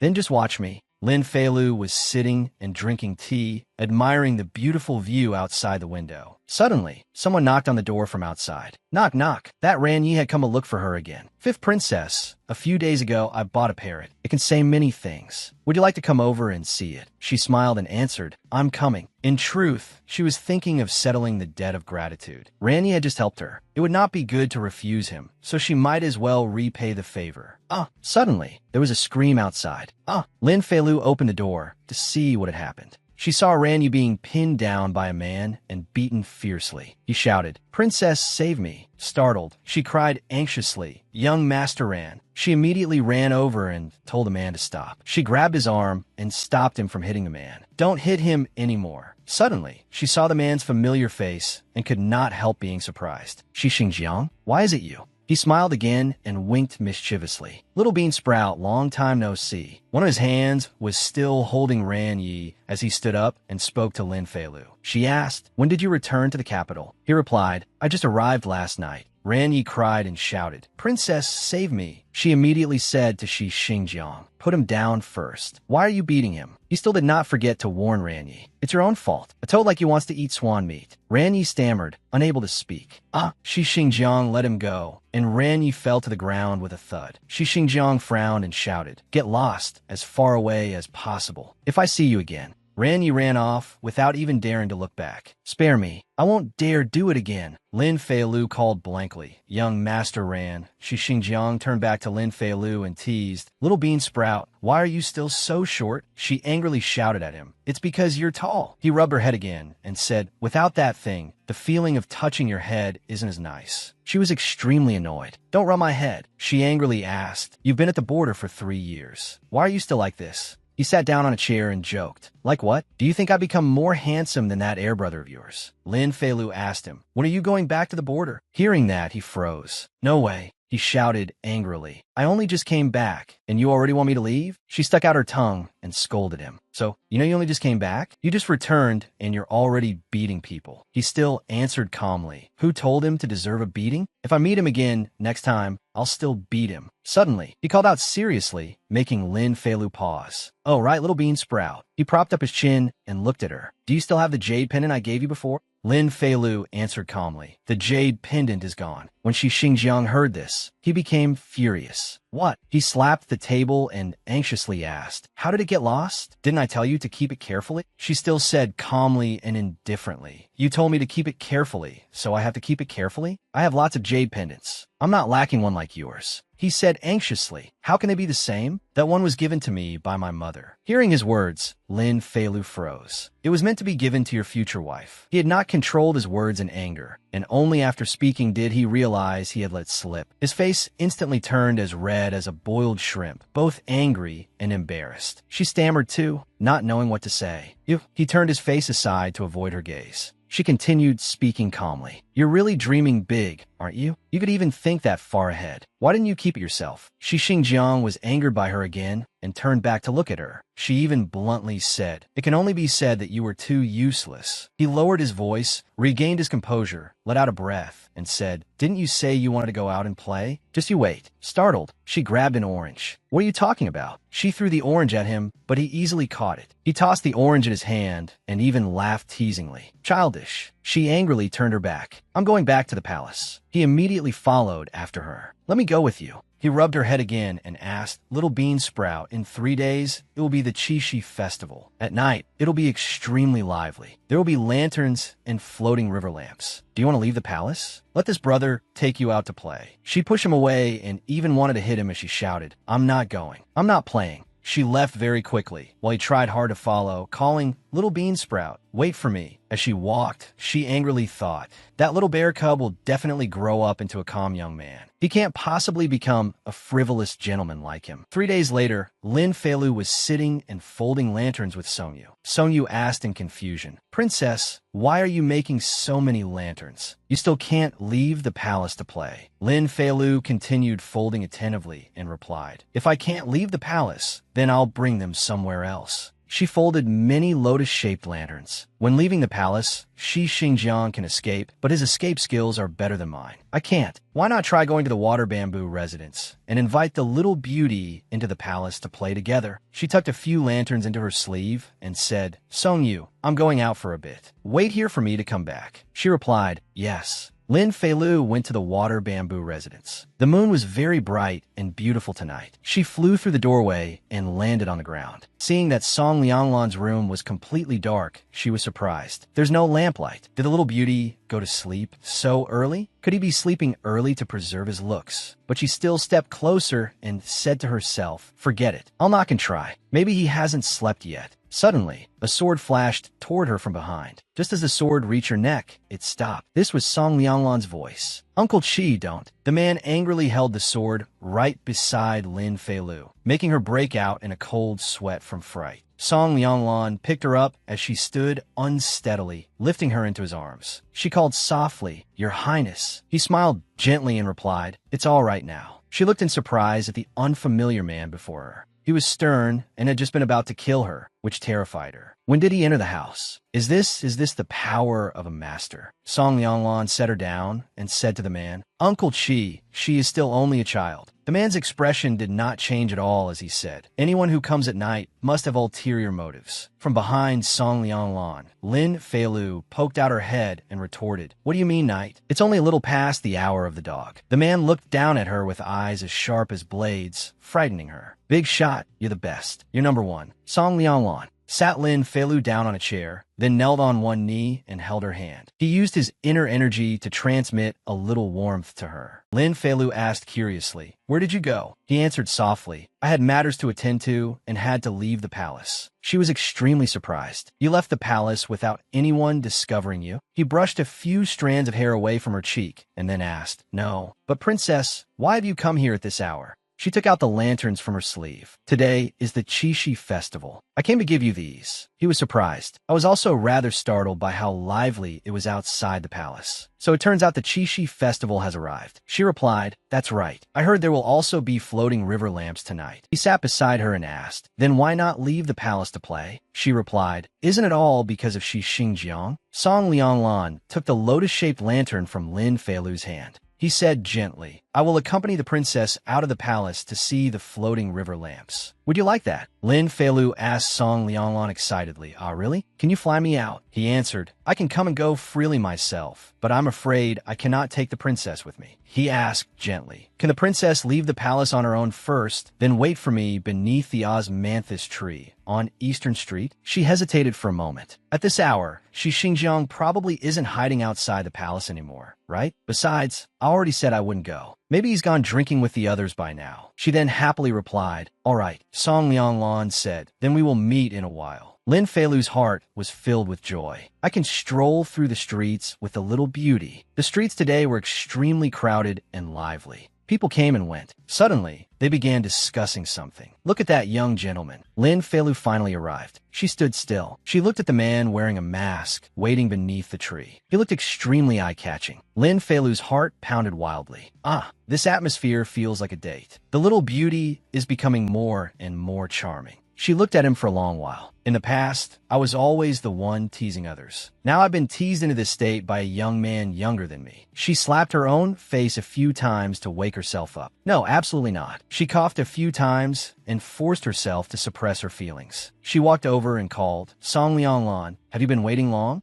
then just watch me." Lin Feilu was sitting and drinking tea, admiring the beautiful view outside the window. Suddenly, someone knocked on the door from outside. Knock, knock. That Ranyi had come to look for her again. "Fifth princess, a few days ago I bought a parrot. It can say many things. Would you like to come over and see it?" She smiled and answered, "I'm coming." In truth, she was thinking of settling the debt of gratitude. Ranyi had just helped her. It would not be good to refuse him, so she might as well repay the favor. Suddenly, there was a scream outside. Lin Feilu opened the door to see what had happened. She saw Ranyi being pinned down by a man and beaten fiercely. He shouted, "Princess, save me." Startled, she cried anxiously, "Young Master Ran." She immediately ran over and told the man to stop. She grabbed his arm and stopped him from hitting the man. "Don't hit him anymore." Suddenly, she saw the man's familiar face and could not help being surprised. "Shi Xingjiang, why is it you?" He smiled again and winked mischievously. "Little Bean Sprout, long time no see." One of his hands was still holding Ranyi as he stood up and spoke to Lin Feilu. She asked, "When did you return to the capital?" He replied, "I just arrived last night." Ranyi cried and shouted, "Princess, save me." She immediately said to Shi Xingjiang, "Put him down first." "Why are you beating him?" He still did not forget to warn Ranyi. "It's your own fault. A toad like you wants to eat swan meat." Ranyi stammered, unable to speak. Shi Xingjiang let him go, and Ranyi fell to the ground with a thud. Shi Xingjiang frowned and shouted, "Get lost, as far away as possible. If I see you again." Ranyi ran off without even daring to look back. "Spare me. I won't dare do it again." Lin Feilu called blankly, "Young Master Ran." Shi Xingjiang turned back to Lin Feilu and teased, "Little Bean Sprout, why are you still so short?" She angrily shouted at him, "It's because you're tall." He rubbed her head again and said, "Without that thing, the feeling of touching your head isn't as nice." She was extremely annoyed. "Don't rub my head," she angrily asked. "You've been at the border for 3 years. Why are you still like this?" He sat down on a chair and joked. "Like what? Do you think I become more handsome than that air brother of yours?" Lin Feilu asked him, "When are you going back to the border?" Hearing that, he froze. "No way," he shouted angrily. "I only just came back, and you already want me to leave?" She stuck out her tongue and scolded him. "So, you know you only just came back? You just returned, and you're already beating people." He still answered calmly. Who told him to deserve a beating? If I meet him again next time, I'll still beat him. Suddenly, he called out seriously, making Lin Feilu pause. "Oh, right, Little Bean Sprout." He propped up his chin and looked at her. "Do you still have the jade pendant I gave you before?" Lin Feilu answered calmly, "The jade pendant is gone." When Shi Xingjiang heard this, he became furious. "What?" He slapped the table and anxiously asked, "How did it get lost? Didn't I tell you to keep it carefully?" She still said calmly and indifferently, "You told me to keep it carefully, so I have to keep it carefully? I have lots of jade pendants. I'm not lacking one like yours." He said anxiously, "How can they be the same? That one was given to me by my mother." Hearing his words, Lin Feilu froze. "It was meant to be given to your future wife." He had not controlled his words in anger, and only after speaking did he realize he had let slip. His face instantly turned as red as a boiled shrimp, both angry and embarrassed. She stammered too, not knowing what to say. He turned his face aside to avoid her gaze. She continued, speaking calmly. "You're really dreaming big, aren't you? You could even think that far ahead. Why didn't you keep it yourself?" Shi Xingjiang was angered by her again and turned back to look at her. She even bluntly said, "It can only be said that you were too useless." He lowered his voice, regained his composure, let out a breath, and said, "Didn't you say you wanted to go out and play? Just you wait." Startled, she grabbed an orange. "What are you talking about?" She threw the orange at him, but he easily caught it. He tossed the orange in his hand and even laughed teasingly. "Childish." She angrily turned her back. "I'm going back to the palace." He immediately followed after her. "Let me go with you." He rubbed her head again and asked, "Little Bean Sprout, in 3 days, it will be the Qixi festival. At night, it'll be extremely lively. There will be lanterns and floating river lamps. Do you want to leave the palace? Let this brother take you out to play." She pushed him away and even wanted to hit him as she shouted, "I'm not going. I'm not playing." She left very quickly, while he tried hard to follow, calling, "Little bean sprout, wait for me." As she walked, she angrily thought, that little bear cub will definitely grow up into a calm young man. He can't possibly become a frivolous gentleman like him. 3 days later, Lin Feilu was sitting and folding lanterns with Songyu. Songyu asked in confusion, "Princess, why are you making so many lanterns? You still can't leave the palace to play." Lin Feilu continued folding attentively and replied, "If I can't leave the palace, then I'll bring them somewhere else." She folded many lotus-shaped lanterns. When leaving the palace, Shi Xingjiang can escape, but his escape skills are better than mine. I can't. Why not try going to the water bamboo residence and invite the little beauty into the palace to play together? She tucked a few lanterns into her sleeve and said, "Songyu, I'm going out for a bit. Wait here for me to come back." She replied, "Yes." Lin Feilu went to the water bamboo residence. The moon was very bright and beautiful tonight. She flew through the doorway and landed on the ground. Seeing that Song Lianglan's room was completely dark, she was surprised. There's no lamplight. Did the little beauty go to sleep so early? Could he be sleeping early to preserve his looks? But she still stepped closer and said to herself, "Forget it. I'll knock and try. Maybe he hasn't slept yet." Suddenly, a sword flashed toward her from behind. Just as the sword reached her neck, it stopped. This was Song Lianglan's voice. "Uncle Chi, don't." The man angrily held the sword right beside Lin Feilu, making her break out in a cold sweat from fright. Song Lianglan picked her up as she stood unsteadily, lifting her into his arms. She called softly, "Your Highness." He smiled gently and replied, "It's all right now." She looked in surprise at the unfamiliar man before her. He was stern and had just been about to kill her, which terrified her. When did he enter the house? Is this the power of a master? Song Lianglan set her down and said to the man, "Uncle Chi, she is still only a child." The man's expression did not change at all as he said, "Anyone who comes at night must have ulterior motives." From behind Song Lianglan, Lin Feilu poked out her head and retorted, "What do you mean, knight? It's only a little past the hour of the dog." The man looked down at her with eyes as sharp as blades, frightening her. "Big shot, you're the best. You're number one." Song Lianglan sat Lin Feilu down on a chair, then knelt on one knee and held her hand. He used his inner energy to transmit a little warmth to her. Lin Feilu asked curiously, "Where did you go?" He answered softly, "I had matters to attend to and had to leave the palace." She was extremely surprised. "You left the palace without anyone discovering you?" He brushed a few strands of hair away from her cheek and then asked, "No. But princess, why have you come here at this hour?" She took out the lanterns from her sleeve. "Today is the Qixi festival. I came to give you these." He was surprised. I was also rather startled by how lively it was outside the palace. "So it turns out the Qixi festival has arrived." She replied, "That's right. I heard there will also be floating river lamps tonight." He sat beside her and asked, "Then why not leave the palace to play?" She replied, "Isn't it all because of Shi Xingjiang?" Song Lianglan took the lotus-shaped lantern from Lin Feilu's hand. He said gently, "I will accompany the princess out of the palace to see the floating river lamps. Would you like that?" Lin Feilu asked Song Lianglan excitedly, "Ah, really? Can you fly me out?" He answered, "I can come and go freely myself, but I'm afraid I cannot take the princess with me." He asked gently, "Can the princess leave the palace on her own first, then wait for me beneath the osmanthus tree on Eastern Street?" She hesitated for a moment. At this hour, Shi Xingjiang probably isn't hiding outside the palace anymore, right? Besides, I already said I wouldn't go. Maybe he's gone drinking with the others by now. She then happily replied, "All right." Song Lianglan said, "Then we will meet in a while." Lin Feilu's heart was filled with joy. I can stroll through the streets with the little beauty. The streets today were extremely crowded and lively. People came and went. Suddenly, they began discussing something. "Look at that young gentleman." Lin Feilu finally arrived. She stood still. She looked at the man wearing a mask, waiting beneath the tree. He looked extremely eye-catching. Lin Feilu's heart pounded wildly. "Ah, this atmosphere feels like a date." The little beauty is becoming more and more charming. She looked at him for a long while. "In the past, I was always the one teasing others. Now I've been teased into this state by a young man younger than me." She slapped her own face a few times to wake herself up. No, absolutely not. She coughed a few times and forced herself to suppress her feelings. She walked over and called, "Song Lianglan, have you been waiting long?"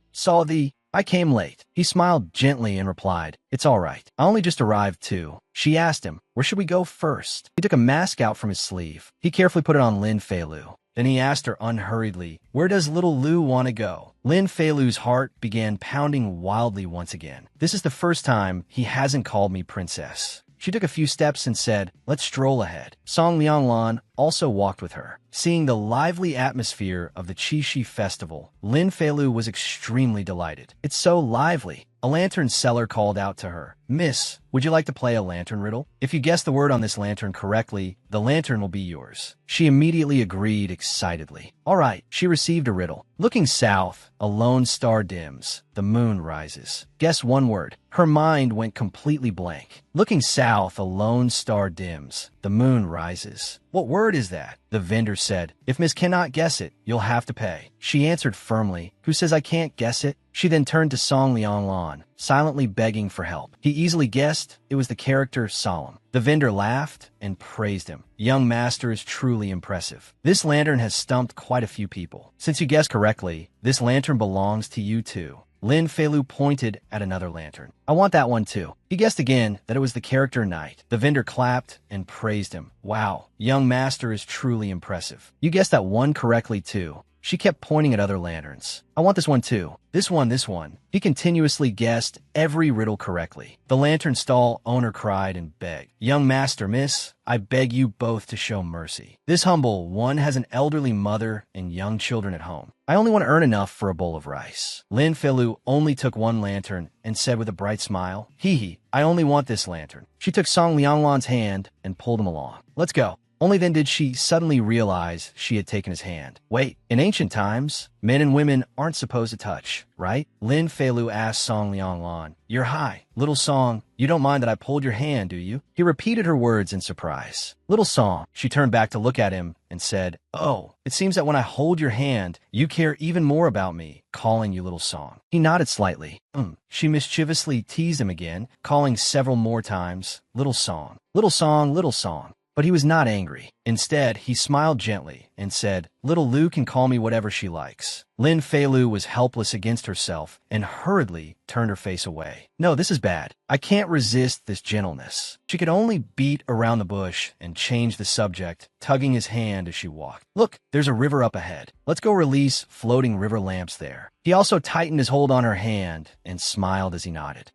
I came late." He smiled gently and replied, "It's all right. I only just arrived too." She asked him, "Where should we go first?" He took a mask out from his sleeve. He carefully put it on Lin Feilu. Then he asked her unhurriedly, "Where does little Lu want to go?" Lin Feilu's heart began pounding wildly once again. "This is the first time he hasn't called me princess." She took a few steps and said, "Let's stroll ahead." Song Lianglan also walked with her. Seeing the lively atmosphere of the Qixi festival, Lin Feilu was extremely delighted. It's so lively. A lantern seller called out to her, "Miss, would you like to play a lantern riddle? If you guess the word on this lantern correctly, the lantern will be yours." She immediately agreed excitedly. All right, she received a riddle. Looking south, a lone star dims. The moon rises. Guess one word. Her mind went completely blank. Looking south, a lone star dims. The moon rises. What word is that? The vendor said. If Miss cannot guess it, you'll have to pay. She answered firmly. Who says I can't guess it? She then turned to Song Lianglan, silently begging for help. He easily guessed it was the character Solemn. The vendor laughed and praised him. Young master is truly impressive. This lantern has stumped quite a few people. Since you guessed correctly, this lantern belongs to you too. Lin Feilu pointed at another lantern. I want that one too. He guessed again that it was the character Knight. The vendor clapped and praised him. Wow, young master is truly impressive. You guessed that one correctly too. She kept pointing at other lanterns. I want this one too. This one. He continuously guessed every riddle correctly. The lantern stall owner cried and begged. Young master, miss, I beg you both to show mercy. This humble one has an elderly mother and young children at home. I only want to earn enough for a bowl of rice. Lin Feilu only took one lantern and said with a bright smile, Hee, I only want this lantern. She took Song Lianglan's hand and pulled him along. Let's go. Only then did she suddenly realize she had taken his hand. Wait, in ancient times, men and women aren't supposed to touch, right? Lin Feilu asked Song Lianglan. You're high. Little Song, you don't mind that I pulled your hand, do you? He repeated her words in surprise. Little Song, she turned back to look at him and said, Oh, it seems that when I hold your hand, you care even more about me, calling you Little Song. He nodded slightly. She mischievously teased him again, calling several more times, Little Song, Little Song, Little Song. But he was not angry. Instead, he smiled gently and said, Little Lu can call me whatever she likes. Lin Feilu was helpless against herself and hurriedly turned her face away. No, this is bad. I can't resist this gentleness. She could only beat around the bush and change the subject, tugging his hand as she walked. Look, there's a river up ahead. Let's go release floating river lamps there. He also tightened his hold on her hand and smiled as he nodded.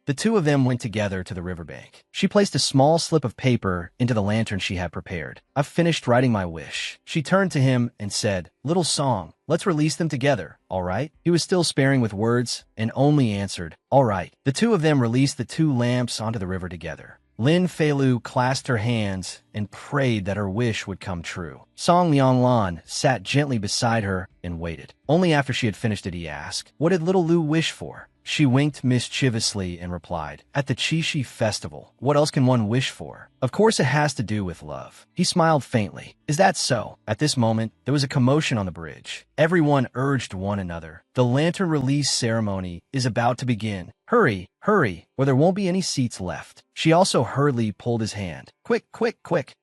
The two of them went together to the riverbank. She placed a small slip of paper into the lantern she had prepared. I've finished writing my wish. She turned to him and said, Little Song, let's release them together, all right? He was still sparing with words and only answered, all right. The two of them released the two lamps onto the river together. Lin Feilu clasped her hands and prayed that her wish would come true. Song Lianglan sat gently beside her and waited. Only after she had finished did he ask, What did little Lu wish for? She winked mischievously and replied, At the Qixi festival, what else can one wish for? Of course it has to do with love. He smiled faintly. Is that so? At this moment, there was a commotion on the bridge. Everyone urged one another. The lantern release ceremony is about to begin. Hurry, or there won't be any seats left. She also hurriedly pulled his hand. Quick.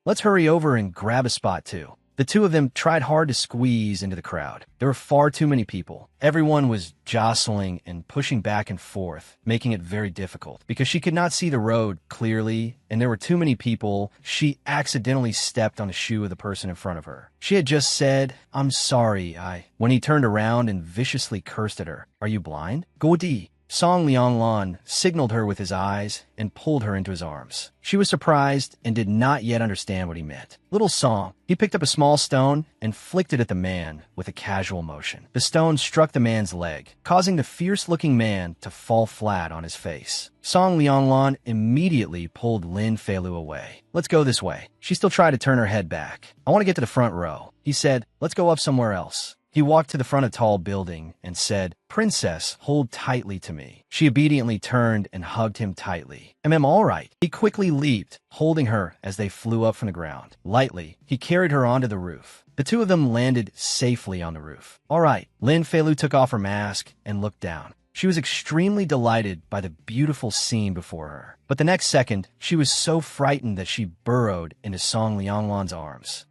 Let's hurry over and grab a spot too. The two of them tried hard to squeeze into the crowd. There were far too many people. Everyone was jostling and pushing back and forth, making it very difficult. Because she could not see the road clearly, and there were too many people, she accidentally stepped on a shoe of the person in front of her. She had just said, I'm sorry, when he turned around and viciously cursed at her. Are you blind? Godi. Song Lianglan signaled her with his eyes and pulled her into his arms. She was surprised and did not yet understand what he meant. Little Song, he picked up a small stone and flicked it at the man with a casual motion. The stone struck the man's leg, causing the fierce-looking man to fall flat on his face. Song Lianglan immediately pulled Lin Feilu away. Let's go this way. She still tried to turn her head back. I want to get to the front row. He said, let's go up somewhere else. He walked to the front of a tall building and said, Princess, hold tightly to me. She obediently turned and hugged him tightly. All right. He quickly leaped, holding her as they flew up from the ground. Lightly, he carried her onto the roof. The two of them landed safely on the roof. All right. Lin Feilu took off her mask and looked down. She was extremely delighted by the beautiful scene before her. But the next second, she was so frightened that she burrowed into Song Lianglan's arms.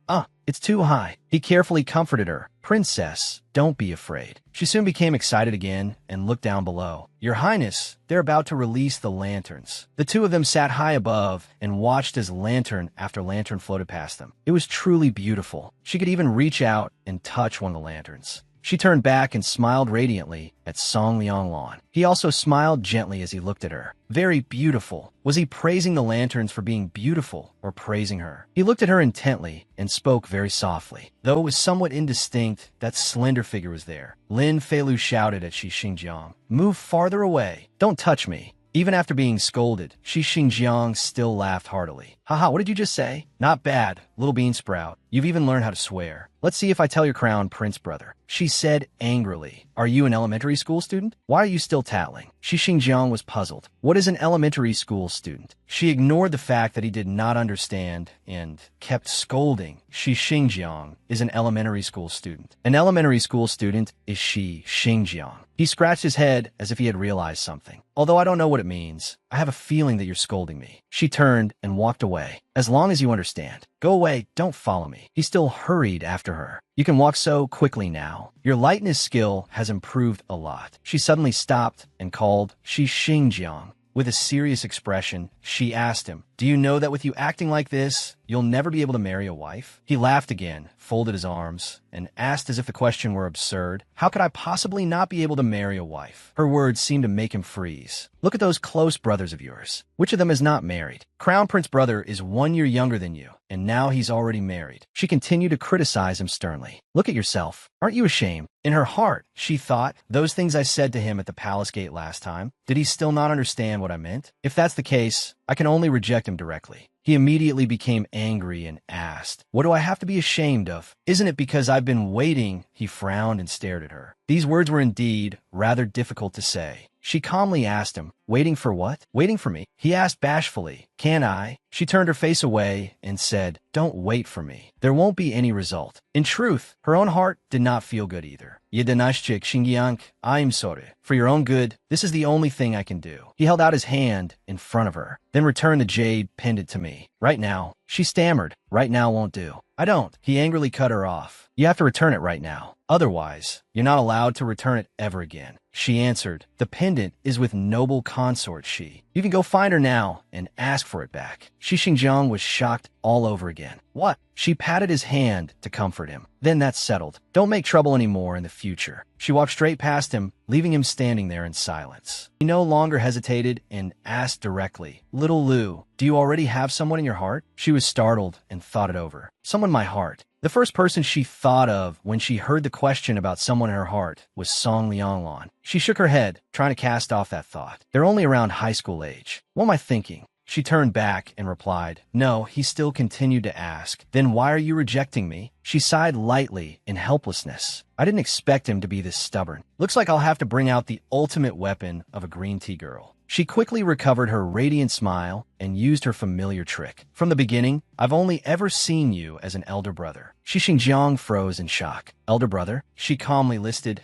It's too high. He carefully comforted her. Princess, don't be afraid. She soon became excited again and looked down below. Your Highness, they're about to release the lanterns. The two of them sat high above and watched as lantern after lantern floated past them. It was truly beautiful. She could even reach out and touch one of the lanterns. She turned back and smiled radiantly at Song Lianglan. He also smiled gently as he looked at her. Very beautiful. Was he praising the lanterns for being beautiful or praising her? He looked at her intently and spoke very softly. Though it was somewhat indistinct, that slender figure was there. Lin Feilu shouted at Shi Xingjiang, "Move farther away. Don't touch me." Even after being scolded, Shi Xingjiang still laughed heartily. Haha, what did you just say? Not bad, little bean sprout. You've even learned how to swear. Let's see if I tell your crown prince brother. She said angrily. Are you an elementary school student? Why are you still tattling? Shi Xingjiang was puzzled. What is an elementary school student? She ignored the fact that he did not understand and kept scolding. Shi Xingjiang is an elementary school student. An elementary school student is Shi Xingjiang. He scratched his head as if he had realized something. Although I don't know what it means, I have a feeling that you're scolding me. She turned and walked away. As long as you understand. Go away, don't follow me. He still hurried after her. You can walk so quickly now. Your lightness skill has improved a lot. She suddenly stopped and called Shi Xingjiang. With a serious expression, she asked him, do you know that with you acting like this, you'll never be able to marry a wife? He laughed again, folded his arms, and asked as if the question were absurd, how could I possibly not be able to marry a wife? Her words seemed to make him freeze. Look at those close brothers of yours. Which of them is not married? Crown Prince brother is 1 year younger than you, and now he's already married. She continued to criticize him sternly. Look at yourself. Aren't you ashamed? In her heart, she thought, those things I said to him at the palace gate last time, did he still not understand what I meant? If that's the case, I can only reject him directly. He immediately became angry and asked, what do I have to be ashamed of? Isn't it because I've been waiting? He frowned and stared at her. These words were indeed rather difficult to say. She calmly asked him, waiting for what? Waiting for me? He asked bashfully, can I? She turned her face away and said, don't wait for me. There won't be any result. In truth, her own heart did not feel good either. Yedanashchik Xingjiang, I'm sorry. For your own good, this is the only thing I can do. He held out his hand in front of her, then returned the jade pendant to me. Right now, she stammered. Right now won't do. I don't. He angrily cut her off. You have to return it right now. Otherwise, you're not allowed to return it ever again. She answered, the pendant is with noble consort Shi. You can go find her now and ask for it back. Shi Xingjiang was shocked all over again. What? She patted his hand to comfort him. Then that's settled. Don't make trouble anymore in the future. She walked straight past him, leaving him standing there in silence. He no longer hesitated and asked directly, Little Lu, do you already have someone in your heart? She was startled and thought it over. Someone in my heart. The first person she thought of when she heard the question about someone in her heart was Song Lianglan. She shook her head, trying to cast off that thought. They're only around high school age. What am I thinking? She turned back and replied, no, he still continued to ask. Then why are you rejecting me? She sighed lightly in helplessness. I didn't expect him to be this stubborn. Looks like I'll have to bring out the ultimate weapon of a green tea girl. She quickly recovered her radiant smile and used her familiar trick. From the beginning, I've only ever seen you as an elder brother. Shi Xingjiang froze in shock. Elder brother? She calmly listed,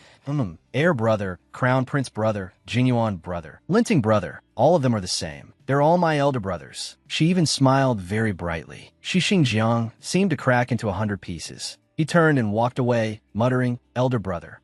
heir brother, crown prince brother, Jinyuan brother, Linting brother. All of them are the same. They're all my elder brothers. She even smiled very brightly. Shi Xingjiang seemed to crack into 100 pieces. He turned and walked away, muttering, elder brother,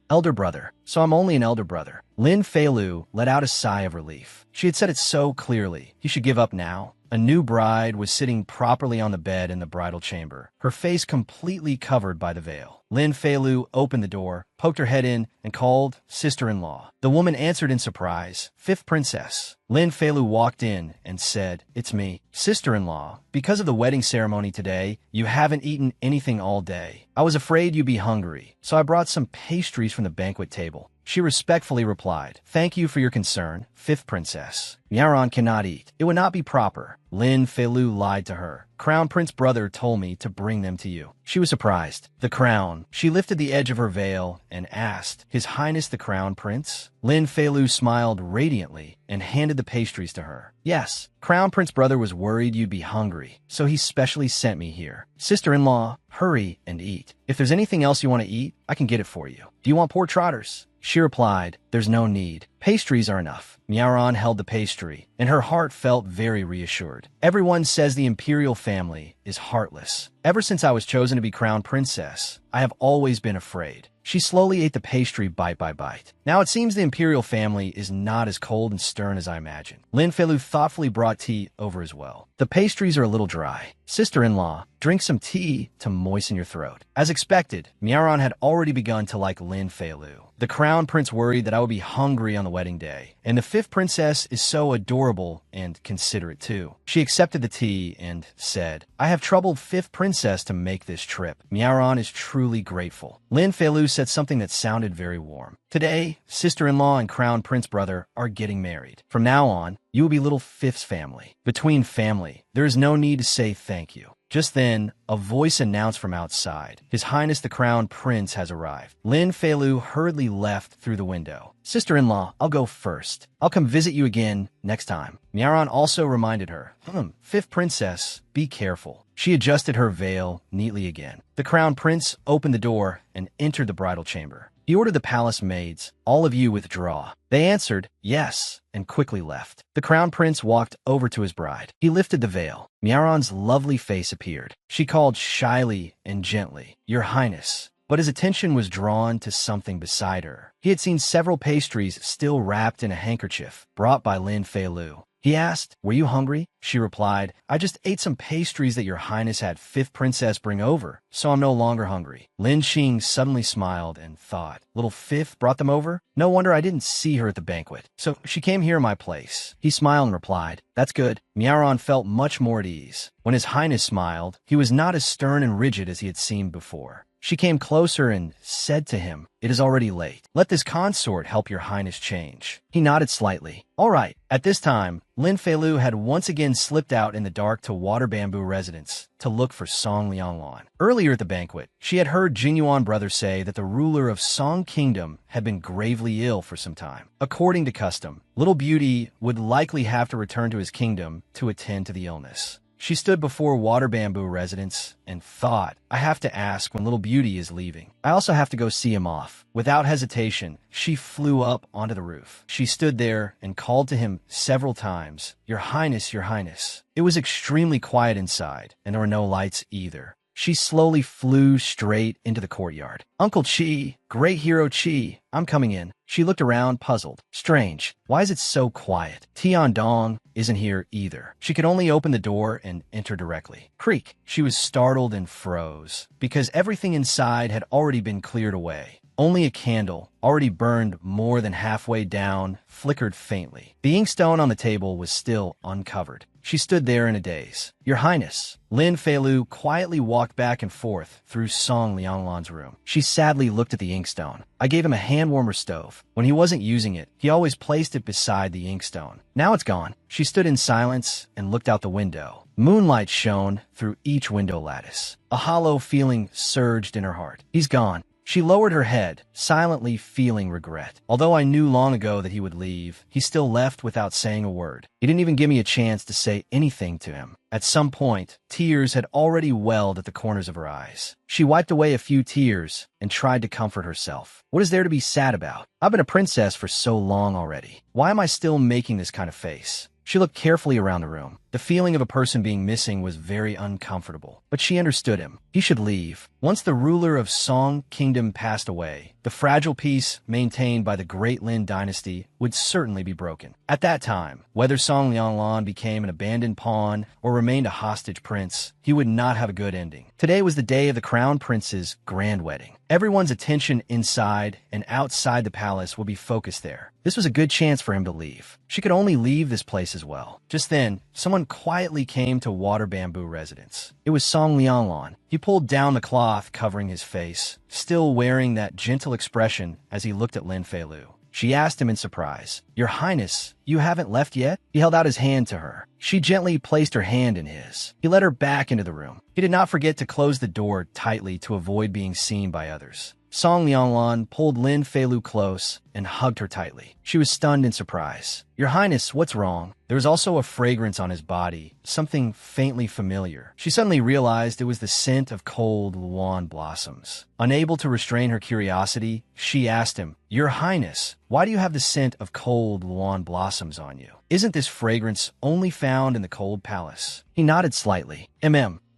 so I'm only an elder brother. Lin Feilu let out a sigh of relief. She had said it so clearly. He should give up now. A new bride was sitting properly on the bed in the bridal chamber, her face completely covered by the veil. Lin Feilu opened the door, poked her head in, and called, sister-in-law. The woman answered in surprise, fifth princess. Lin Feilu walked in and said, it's me, sister-in-law. Because of the wedding ceremony today, you haven't eaten anything all day. I was afraid you'd be hungry, so I brought some pastries from the banquet table. She respectfully replied, thank you for your concern, fifth princess. Yaron cannot eat. It would not be proper. Lin Feilu lied to her. Crown Prince brother told me to bring them to you. She was surprised. The crown. She lifted the edge of her veil and asked, His Highness the Crown Prince? Lin Feilu smiled radiantly and handed the pastries to her. Yes, Crown Prince brother was worried you'd be hungry, so he specially sent me here. Sister-in-law, hurry and eat. If there's anything else you want to eat, I can get it for you. Do you want pork trotters? She replied, there's no need. Pastries are enough. Miaoran held the pastry, and her heart felt very reassured. Everyone says the imperial family is heartless. Ever since I was chosen to be crown princess, I have always been afraid. She slowly ate the pastry bite by bite. Now it seems the imperial family is not as cold and stern as I imagined. Lin Feilu thoughtfully brought tea over as well. The pastries are a little dry. Sister-in-law, drink some tea to moisten your throat. As expected, Miaron had already begun to like Lin Feilu. The crown prince worried that I would be hungry on the wedding day, and the fifth princess is so adorable and considerate too. She accepted the tea and said, I have troubled fifth princess to make this trip. Miaron is truly grateful. Lin Feilu said something that sounded very warm. Today, sister-in-law and crown prince brother are getting married. From now on, you will be little fifth's family. Between family, there is no need to say thank you. Just then, a voice announced from outside, His Highness the Crown Prince has arrived. Lin Feilu hurriedly left through the window. Sister-in-law, I'll go first. I'll come visit you again next time. Miaron also reminded her, Fifth Princess, be careful. She adjusted her veil neatly again. The Crown Prince opened the door and entered the bridal chamber. He ordered the palace maids, all of you withdraw. They answered, yes, and quickly left. The crown prince walked over to his bride. He lifted the veil. Miaron's lovely face appeared. She called shyly and gently, Your Highness. But his attention was drawn to something beside her. He had seen several pastries still wrapped in a handkerchief, brought by Lin Feilu. He asked, were you hungry? She replied, I just ate some pastries that your highness had fifth princess bring over, so I'm no longer hungry. Lin Xing suddenly smiled and thought, little fifth brought them over? No wonder I didn't see her at the banquet. So she came here in my place. He smiled and replied, that's good. Miaron felt much more at ease. When his highness smiled, he was not as stern and rigid as he had seemed before. She came closer and said to him, it is already late. Let this consort help your highness change. He nodded slightly. All right. At this time, Lin Feilu had once again slipped out in the dark to Water Bamboo residence to look for Song Lianglan. Earlier at the banquet, she had heard Jinyuan brothers say that the ruler of Song Kingdom had been gravely ill for some time. According to custom, Little Beauty would likely have to return to his kingdom to attend to the illness. She stood before Water Bamboo residence and thought, I have to ask when Little Beauty is leaving. I also have to go see him off. Without hesitation, she flew up onto the roof. She stood there and called to him several times, Your Highness, Your Highness. It was extremely quiet inside, and there were no lights either. She slowly flew straight into the courtyard. Uncle Chi, great hero Chi, I'm coming in. She looked around, puzzled. Strange, why is it so quiet? Tian Dong isn't here either. She could only open the door and enter directly. Creak. She was startled and froze, because everything inside had already been cleared away. Only a candle, already burned more than halfway down, flickered faintly. The inkstone on the table was still uncovered. She stood there in a daze. Your Highness. Lin Feilu quietly walked back and forth through Song Lianglan's room. She sadly looked at the inkstone. I gave him a hand warmer stove. When he wasn't using it, he always placed it beside the inkstone. Now it's gone. She stood in silence and looked out the window. Moonlight shone through each window lattice. A hollow feeling surged in her heart. He's gone. She lowered her head, silently feeling regret. Although I knew long ago that he would leave, he still left without saying a word. He didn't even give me a chance to say anything to him. At some point, tears had already welled at the corners of her eyes. She wiped away a few tears and tried to comfort herself. What is there to be sad about? I've been a princess for so long already. Why am I still making this kind of face? She looked carefully around the room. The feeling of a person being missing was very uncomfortable, but she understood him. He should leave. Once the ruler of Song Kingdom passed away, the fragile peace maintained by the Great Lin dynasty would certainly be broken. At that time, whether Song Lianglan became an abandoned pawn or remained a hostage prince, he would not have a good ending. Today was the day of the crown prince's grand wedding. Everyone's attention inside and outside the palace would be focused there. This was a good chance for him to leave. She could only leave this place as well. Just then, someone quietly came to Water Bamboo residence. It was Song Lianglan. He pulled down the cloth covering his face, still wearing that gentle expression as he looked at Lin Feilu. She asked him in surprise, Your Highness, you haven't left yet? He held out his hand to her. She gently placed her hand in his. He led her back into the room. He did not forget to close the door tightly to avoid being seen by others. Song Lianglan pulled Lin Feilu close and hugged her tightly. She was stunned in surprise. Your Highness, what's wrong? There was also a fragrance on his body, something faintly familiar. She suddenly realized it was the scent of cold luan blossoms. Unable to restrain her curiosity, she asked him, Your Highness, why do you have the scent of cold luan blossoms on you? Isn't this fragrance only found in the cold palace? He nodded slightly.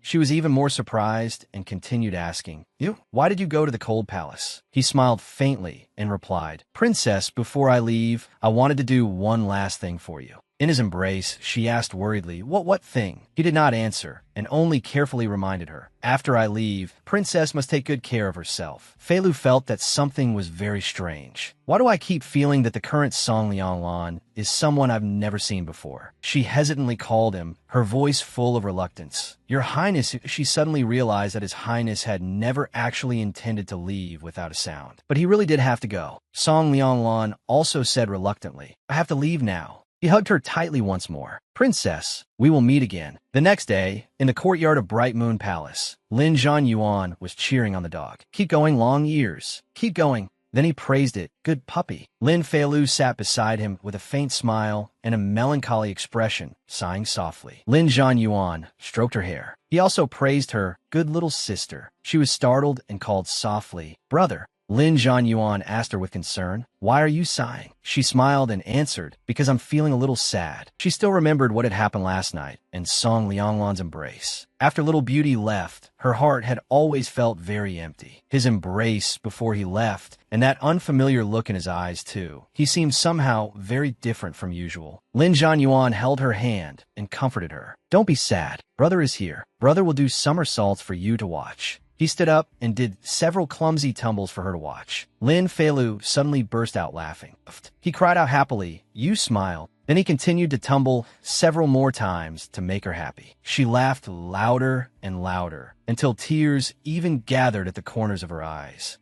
She was even more surprised and continued asking, You? Why did you go to the cold palace? He smiled faintly and replied, Princess, before I leave, I wanted to do one last thing for you. In his embrace, she asked worriedly, What thing? He did not answer, and only carefully reminded her, after I leave, Princess must take good care of herself. Fei Lu felt that something was very strange. Why do I keep feeling that the current Song Lianglan is someone I've never seen before? She hesitantly called him, her voice full of reluctance. Your Highness, she suddenly realized that His Highness had never actually intended to leave without a sound. But he really did have to go. Song Lianglan also said reluctantly, I have to leave now. He hugged her tightly once more. Princess, we will meet again. The next day, in the courtyard of Bright Moon Palace, Lin Zhanyuan was cheering on the dog. Keep going, long ears. Keep going. Then he praised it. Good puppy. Lin Feilu sat beside him with a faint smile and a melancholy expression, sighing softly. Lin Zhanyuan stroked her hair. He also praised her. Good little sister. She was startled and called softly, Brother. Lin Zhanyuan asked her with concern, Why are you sighing? She smiled and answered, Because I'm feeling a little sad. She still remembered what had happened last night and Song Lianglan's embrace. After Little Beauty left, her heart had always felt very empty. His embrace before he left, and that unfamiliar look in his eyes too. He seemed somehow very different from usual. Lin Zhanyuan held her hand and comforted her. Don't be sad. Brother is here. Brother will do somersaults for you to watch. He stood up and did several clumsy tumbles for her to watch. Lin Feilu suddenly burst out laughing. He cried out happily, You smile. Then he continued to tumble several more times to make her happy. She laughed louder and louder until tears even gathered at the corners of her eyes.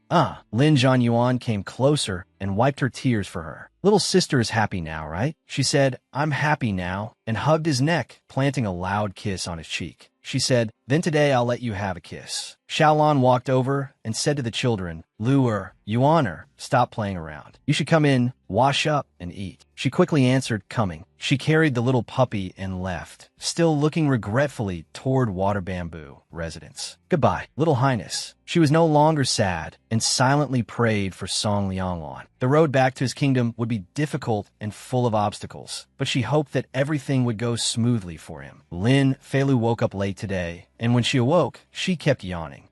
Lin Zhanyuan came closer and wiped her tears for her. Little sister is happy now, right? She said, I'm happy now, and hugged his neck, planting a loud kiss on his cheek. She said, Then today I'll let you have a kiss. Xiaolan walked over and said to the children, Luer, Yuaner, stop playing around. You should come in, wash up, and eat. She quickly answered, Coming. She carried the little puppy and left, still looking regretfully toward Water Bamboo residence. Goodbye, Little Highness. She was no longer sad and silently prayed for Song Lianglan. The road back to his kingdom would be difficult and full of obstacles, but she hoped that everything would go smoothly for him. Lin Feilu woke up late today, and when she awoke, she kept yawning.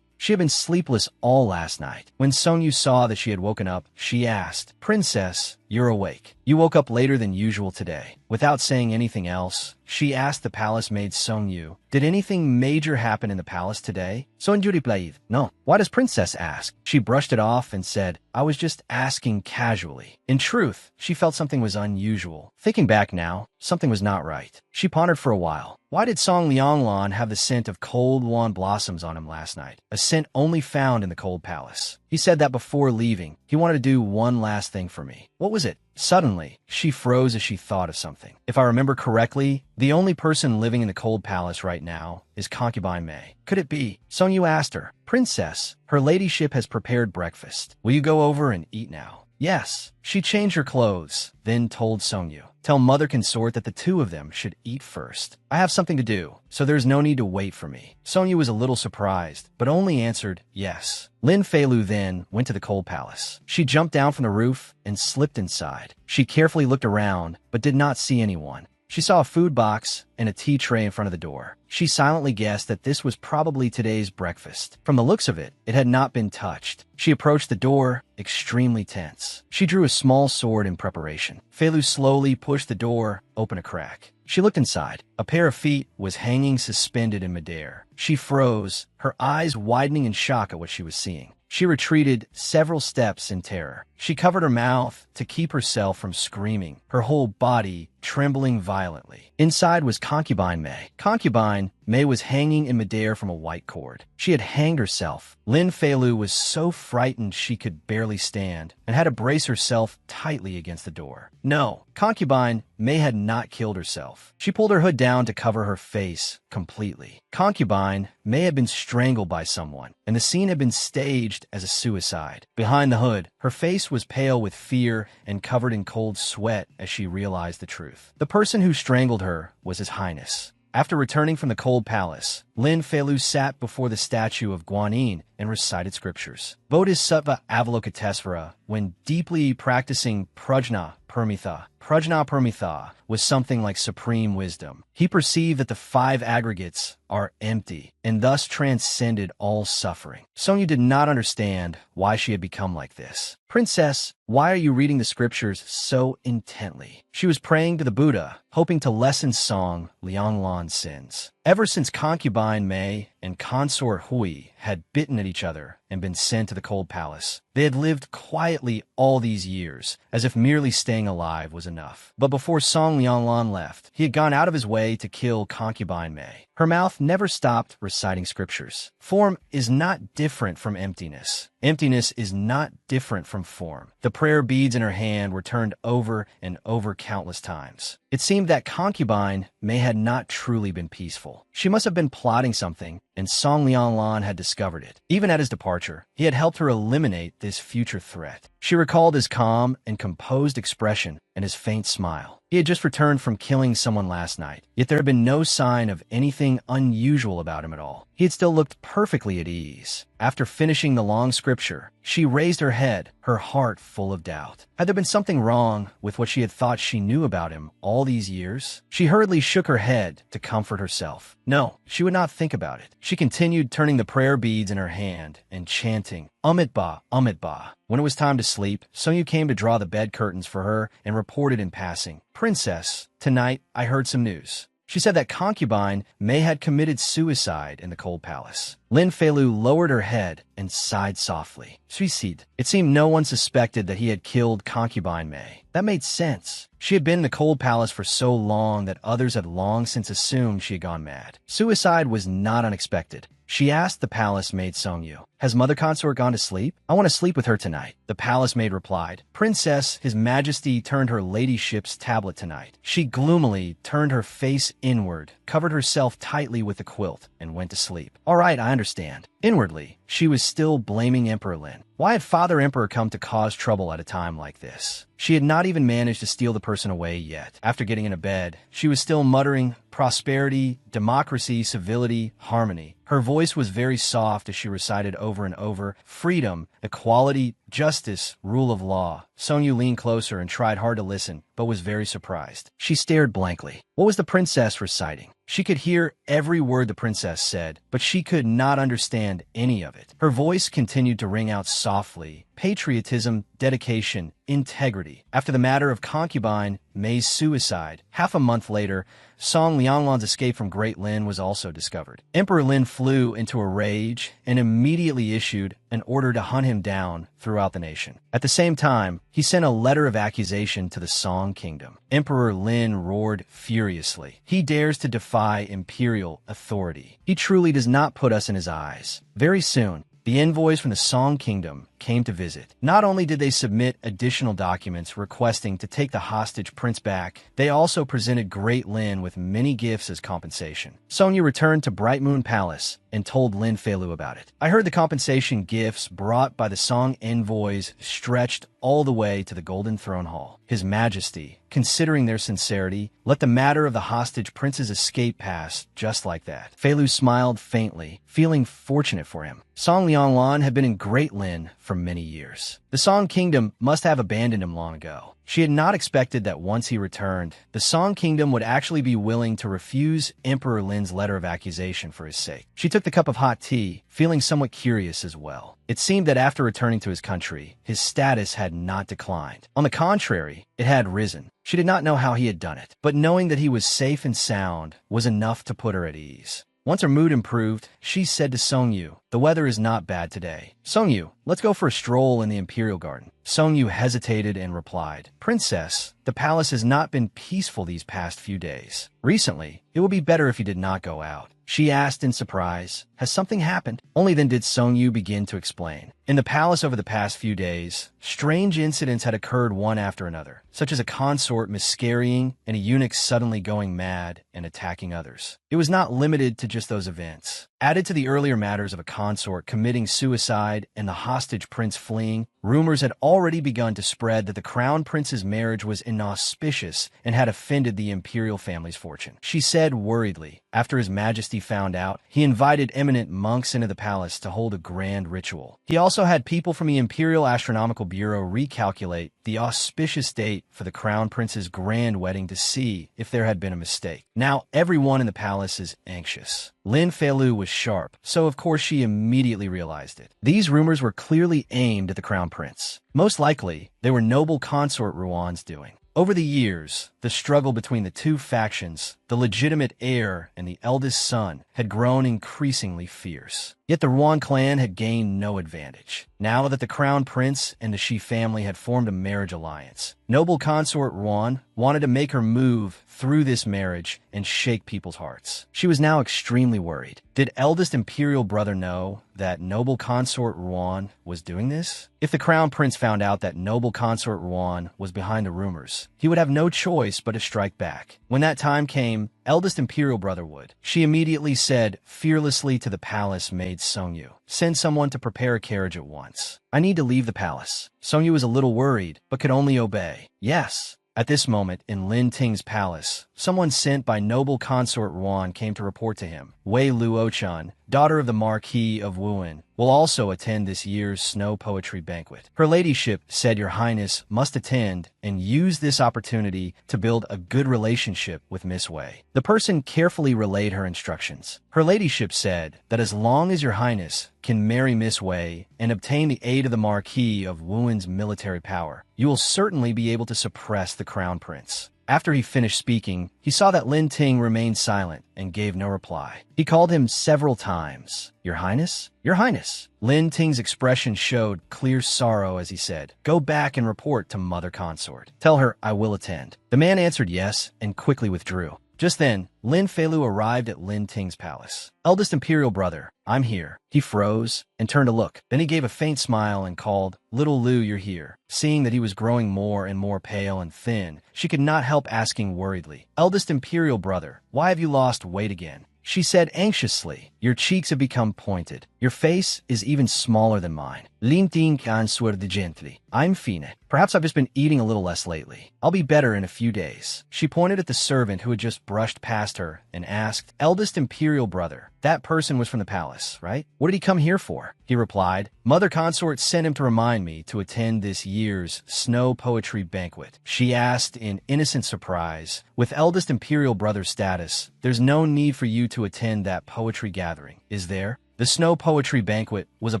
She had been sleepless all last night. When Songyu saw that she had woken up, she asked, Princess, you're awake. You woke up later than usual today. Without saying anything else, she asked the palace maid Songyu, Did anything major happen in the palace today? Songyu replied, No. Why does Princess ask? She brushed it off and said, I was just asking casually. In truth, she felt something was unusual. Thinking back now, something was not right. She pondered for a while. Why did Song Lianglan have the scent of cold lawn blossoms on him last night? A scent only found in the cold palace. He said that before leaving, he wanted to do one last thing for me. What was it? Suddenly, she froze as she thought of something. If I remember correctly, the only person living in the cold palace right now is concubine Mei. Could it be? Songyu asked her, Princess, her ladyship has prepared breakfast. Will you go over and eat now? Yes. She changed her clothes, then told Songyu, Tell Mother Consort that the two of them should eat first. I have something to do, so there's no need to wait for me. Songyu was a little surprised, but only answered yes. Lin Feilu then went to the cold palace. She jumped down from the roof and slipped inside. She carefully looked around, but did not see anyone. She saw a food box and a tea tray in front of the door. She silently guessed that this was probably today's breakfast. From the looks of it, it had not been touched. She approached the door, extremely tense. She drew a small sword in preparation. Feilu slowly pushed the door open a crack. She looked inside. A pair of feet was hanging suspended in midair. She froze, her eyes widening in shock at what she was seeing. She retreated several steps in terror. She covered her mouth to keep herself from screaming, her whole body trembling violently. Inside was concubine Mei. Concubine Mei was hanging in midair from a white cord. She had hanged herself. Lin Feilu was so frightened she could barely stand and had to brace herself tightly against the door. No, concubine Mei had not killed herself. She pulled her hood down to cover her face completely. Concubine Mei had been strangled by someone, and the scene had been staged as a suicide. Behind the hood, her face was pale with fear and covered in cold sweat as she realized the truth. The person who strangled her was His Highness. After returning from the cold palace, Lin Feilu sat before the statue of Guanyin and recited scriptures. Bodhisattva Avalokitesvara, when deeply practicing prajna, Paramitha, Prajnaparamita was something like supreme wisdom. He perceived that the five aggregates are empty and thus transcended all suffering. Sonyu did not understand why she had become like this. Princess, why are you reading the scriptures so intently? She was praying to the Buddha, hoping to lessen Song Lianglan's sins. Ever since concubine Mei and consort Hui had bitten at each other and been sent to the cold palace, they had lived quietly all these years, as if merely staying alive was enough. But before Song Lianglan left, he had gone out of his way to kill concubine Mei. Her mouth never stopped reciting scriptures. Form is not different from emptiness. Emptiness is not different from form. The prayer beads in her hand were turned over and over countless times. It seemed that concubine Mei had not truly been peaceful. She must have been plotting something, and Song Lianglan had discovered it. Even at his departure, he had helped her eliminate this future threat. She recalled his calm and composed expression and his faint smile. He had just returned from killing someone last night, yet there had been no sign of anything unusual about him at all. He had still looked perfectly at ease. After finishing the long scripture, she raised her head, her heart full of doubt. Had there been something wrong with what she had thought she knew about him all these years? She hurriedly shook her head to comfort herself. No, she would not think about it. She continued turning the prayer beads in her hand and chanting, Amitba, Amitba. When it was time to sleep, Sonyu came to draw the bed curtains for her and reported in passing, Princess, tonight I heard some news. She said that concubine Mei had committed suicide in the cold palace. Lin Feilu lowered her head and sighed softly. Suicide. It seemed no one suspected that he had killed concubine Mei. That made sense. She had been in the cold palace for so long that others had long since assumed she had gone mad. Suicide was not unexpected. She asked the palace maid Songyu, has Mother Consort gone to sleep? I want to sleep with her tonight. The palace maid replied, Princess, His Majesty turned her ladyship's tablet tonight. She gloomily turned her face inward, covered herself tightly with the quilt, and went to sleep. All right, I understand. Inwardly, she was still blaming Emperor Lin. Why had Father Emperor come to cause trouble at a time like this? She had not even managed to steal the person away yet. After getting into bed, she was still muttering, prosperity, democracy, civility, harmony. Her voice was very soft as she recited over and over, freedom, equality, justice, rule of law. Sonyu leaned closer and tried hard to listen, but was very surprised. She stared blankly. What was the princess reciting? She could hear every word the princess said, but she could not understand any of it. Her voice continued to ring out softly. Patriotism, dedication, integrity. After the matter of concubine Mei's suicide, half a month later, Song Lianglan's escape from Great Lin was also discovered. Emperor Lin flew into a rage and immediately issued an order to hunt him down throughout the nation. At the same time, he sent a letter of accusation to the Song kingdom. Emperor Lin roared furiously. He dares to defy imperial authority. He truly does not put us in his eyes. Very soon, the envoys from the Song kingdom came to visit. Not only did they submit additional documents requesting to take the hostage prince back, they also presented Great Lin with many gifts as compensation. Sonyu returned to Bright Moon Palace and told Lin Feilu about it. I heard the compensation gifts brought by the Song envoys stretched all the way to the Golden Throne Hall. His Majesty, considering their sincerity, let the matter of the hostage prince's escape pass just like that. Feilu smiled faintly, feeling fortunate for him. Song Lianglan had been in Great Lin for many years. The Song kingdom must have abandoned him long ago. She had not expected that once he returned, the Song kingdom would actually be willing to refuse Emperor Lin's letter of accusation for his sake. She took the cup of hot tea, feeling somewhat curious as well. It seemed that after returning to his country, his status had not declined. On the contrary, it had risen. She did not know how he had done it, but knowing that he was safe and sound was enough to put her at ease. Once her mood improved, she said to Songyu, the weather is not bad today. Songyu, let's go for a stroll in the Imperial Garden. Songyu hesitated and replied, Princess, the palace has not been peaceful these past few days. Recently, it would be better if you did not go out. She asked in surprise, has something happened? Only then did Songyu begin to explain. In the palace over the past few days, strange incidents had occurred one after another, such as a consort miscarrying and a eunuch suddenly going mad and attacking others. It was not limited to just those events. Added to the earlier matters of a consort committing suicide and the hostage prince fleeing, rumors had already begun to spread that the crown prince's marriage was inauspicious and had offended the imperial family's fortune. She said worriedly, After His Majesty found out, he invited eminent monks into the palace to hold a grand ritual. He also had people from the Imperial Astronomical Bureau recalculate the auspicious date for the Crown Prince's grand wedding to see if there had been a mistake. Now, everyone in the palace is anxious. Lin Feilu was sharp, so of course she immediately realized it. These rumors were clearly aimed at the Crown Prince. Most likely, they were noble consort Ruan's doing. Over the years, the struggle between the two factions, the legitimate heir and the eldest son, had grown increasingly fierce. Yet the Ruan clan had gained no advantage. Now that the Crown Prince and the Shi family had formed a marriage alliance, noble consort Ruan wanted to make her move through this marriage and shake people's hearts. She was now extremely worried. Did eldest imperial brother know that noble consort Ruan was doing this? If the Crown Prince found out that noble consort Ruan was behind the rumors, he would have no choice but to strike back. When that time came, eldest imperial brother would. She immediately said fearlessly to the palace maid Songyu, "Send someone to prepare a carriage at once. I need to leave the palace." Songyu was a little worried, but could only obey. Yes. At this moment, in Lin Ting's palace, someone sent by noble consort Ruan came to report to him. Wei Luochun, daughter of the Marquis of Wuan, will also attend this year's snow poetry banquet. Her ladyship said Your Highness must attend and use this opportunity to build a good relationship with Miss Wei. The person carefully relayed her instructions. Her ladyship said that as long as Your Highness can marry Miss Wei and obtain the aid of the Marquis of Wuan's military power, you will certainly be able to suppress the Crown Prince. After he finished speaking, he saw that Lin Ting remained silent and gave no reply. He called him several times. Your Highness? Your Highness. Lin Ting's expression showed clear sorrow as he said, "Go back and report to Mother Consort. Tell her I will attend." The man answered yes and quickly withdrew. Just then, Lin Feilu arrived at Lin Ting's palace. "Eldest imperial brother, I'm here." He froze and turned to look. Then he gave a faint smile and called, "Little Lu, you're here." Seeing that he was growing more and more pale and thin, she could not help asking worriedly, "Eldest imperial brother, why have you lost weight again?" She said anxiously, "Your cheeks have become pointed. Your face is even smaller than mine." Lin Ting answered gently, "I'm fine. Perhaps I've just been eating a little less lately. I'll be better in a few days." She pointed at the servant who had just brushed past her and asked, "Eldest imperial brother, that person was from the palace, right? What did he come here for?" He replied, "Mother Consort sent him to remind me to attend this year's snow poetry banquet." She asked in innocent surprise, "With eldest imperial brother status, there's no need for you to attend that poetry gathering, is there?" The Snow Poetry Banquet was a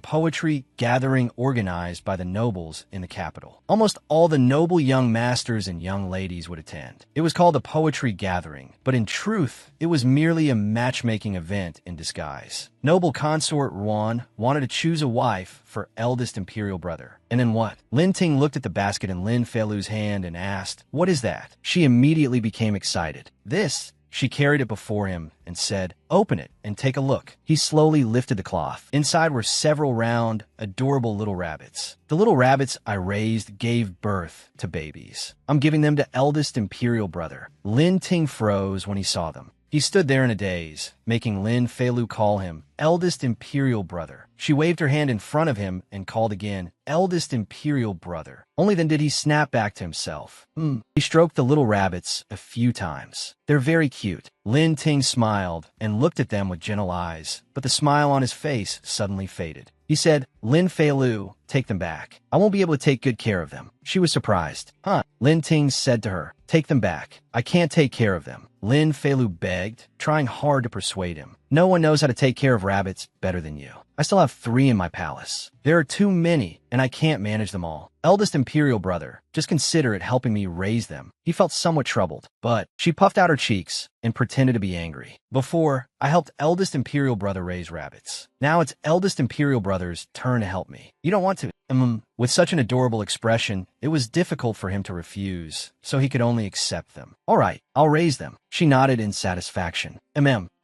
poetry gathering organized by the nobles in the capital. Almost all the noble young masters and young ladies would attend. It was called a poetry gathering, but in truth, it was merely a matchmaking event in disguise. Noble consort Ruan wanted to choose a wife for eldest imperial brother. And then what? Lin Ting looked at the basket in Lin Feilu's hand and asked, "What is that?" She immediately became excited. "This." She carried it before him and said, "Open it and take a look." He slowly lifted the cloth. Inside were several round, adorable little rabbits. The little rabbits I raised gave birth to babies. I'm giving them to eldest imperial brother. Lin Ting froze when he saw them. He stood there in a daze, making Lin Feilu call him eldest imperial brother. She waved her hand in front of him and called again, "Eldest imperial brother." Only then did he snap back to himself. He stroked the little rabbits a few times. "They're very cute." Lin Ting smiled and looked at them with gentle eyes, but the smile on his face suddenly faded. He said, "Lin Feilu, take them back. I won't be able to take good care of them." She was surprised. "Huh?" Lin Ting said to her, "Take them back. I can't take care of them." Lin Feilu begged, trying hard to persuade him. "No one knows how to take care of rabbits better than you. I still have 3 in my palace. There are too many, and I can't manage them all. Eldest imperial brother, just consider it helping me raise them." He felt somewhat troubled, but she puffed out her cheeks and pretended to be angry. "Before, I helped eldest imperial brother raise rabbits. Now it's eldest imperial brother's turn to help me. You don't want to?" With such an adorable expression, it was difficult for him to refuse, so he could only accept them. "All right, I'll raise them." She nodded in satisfaction.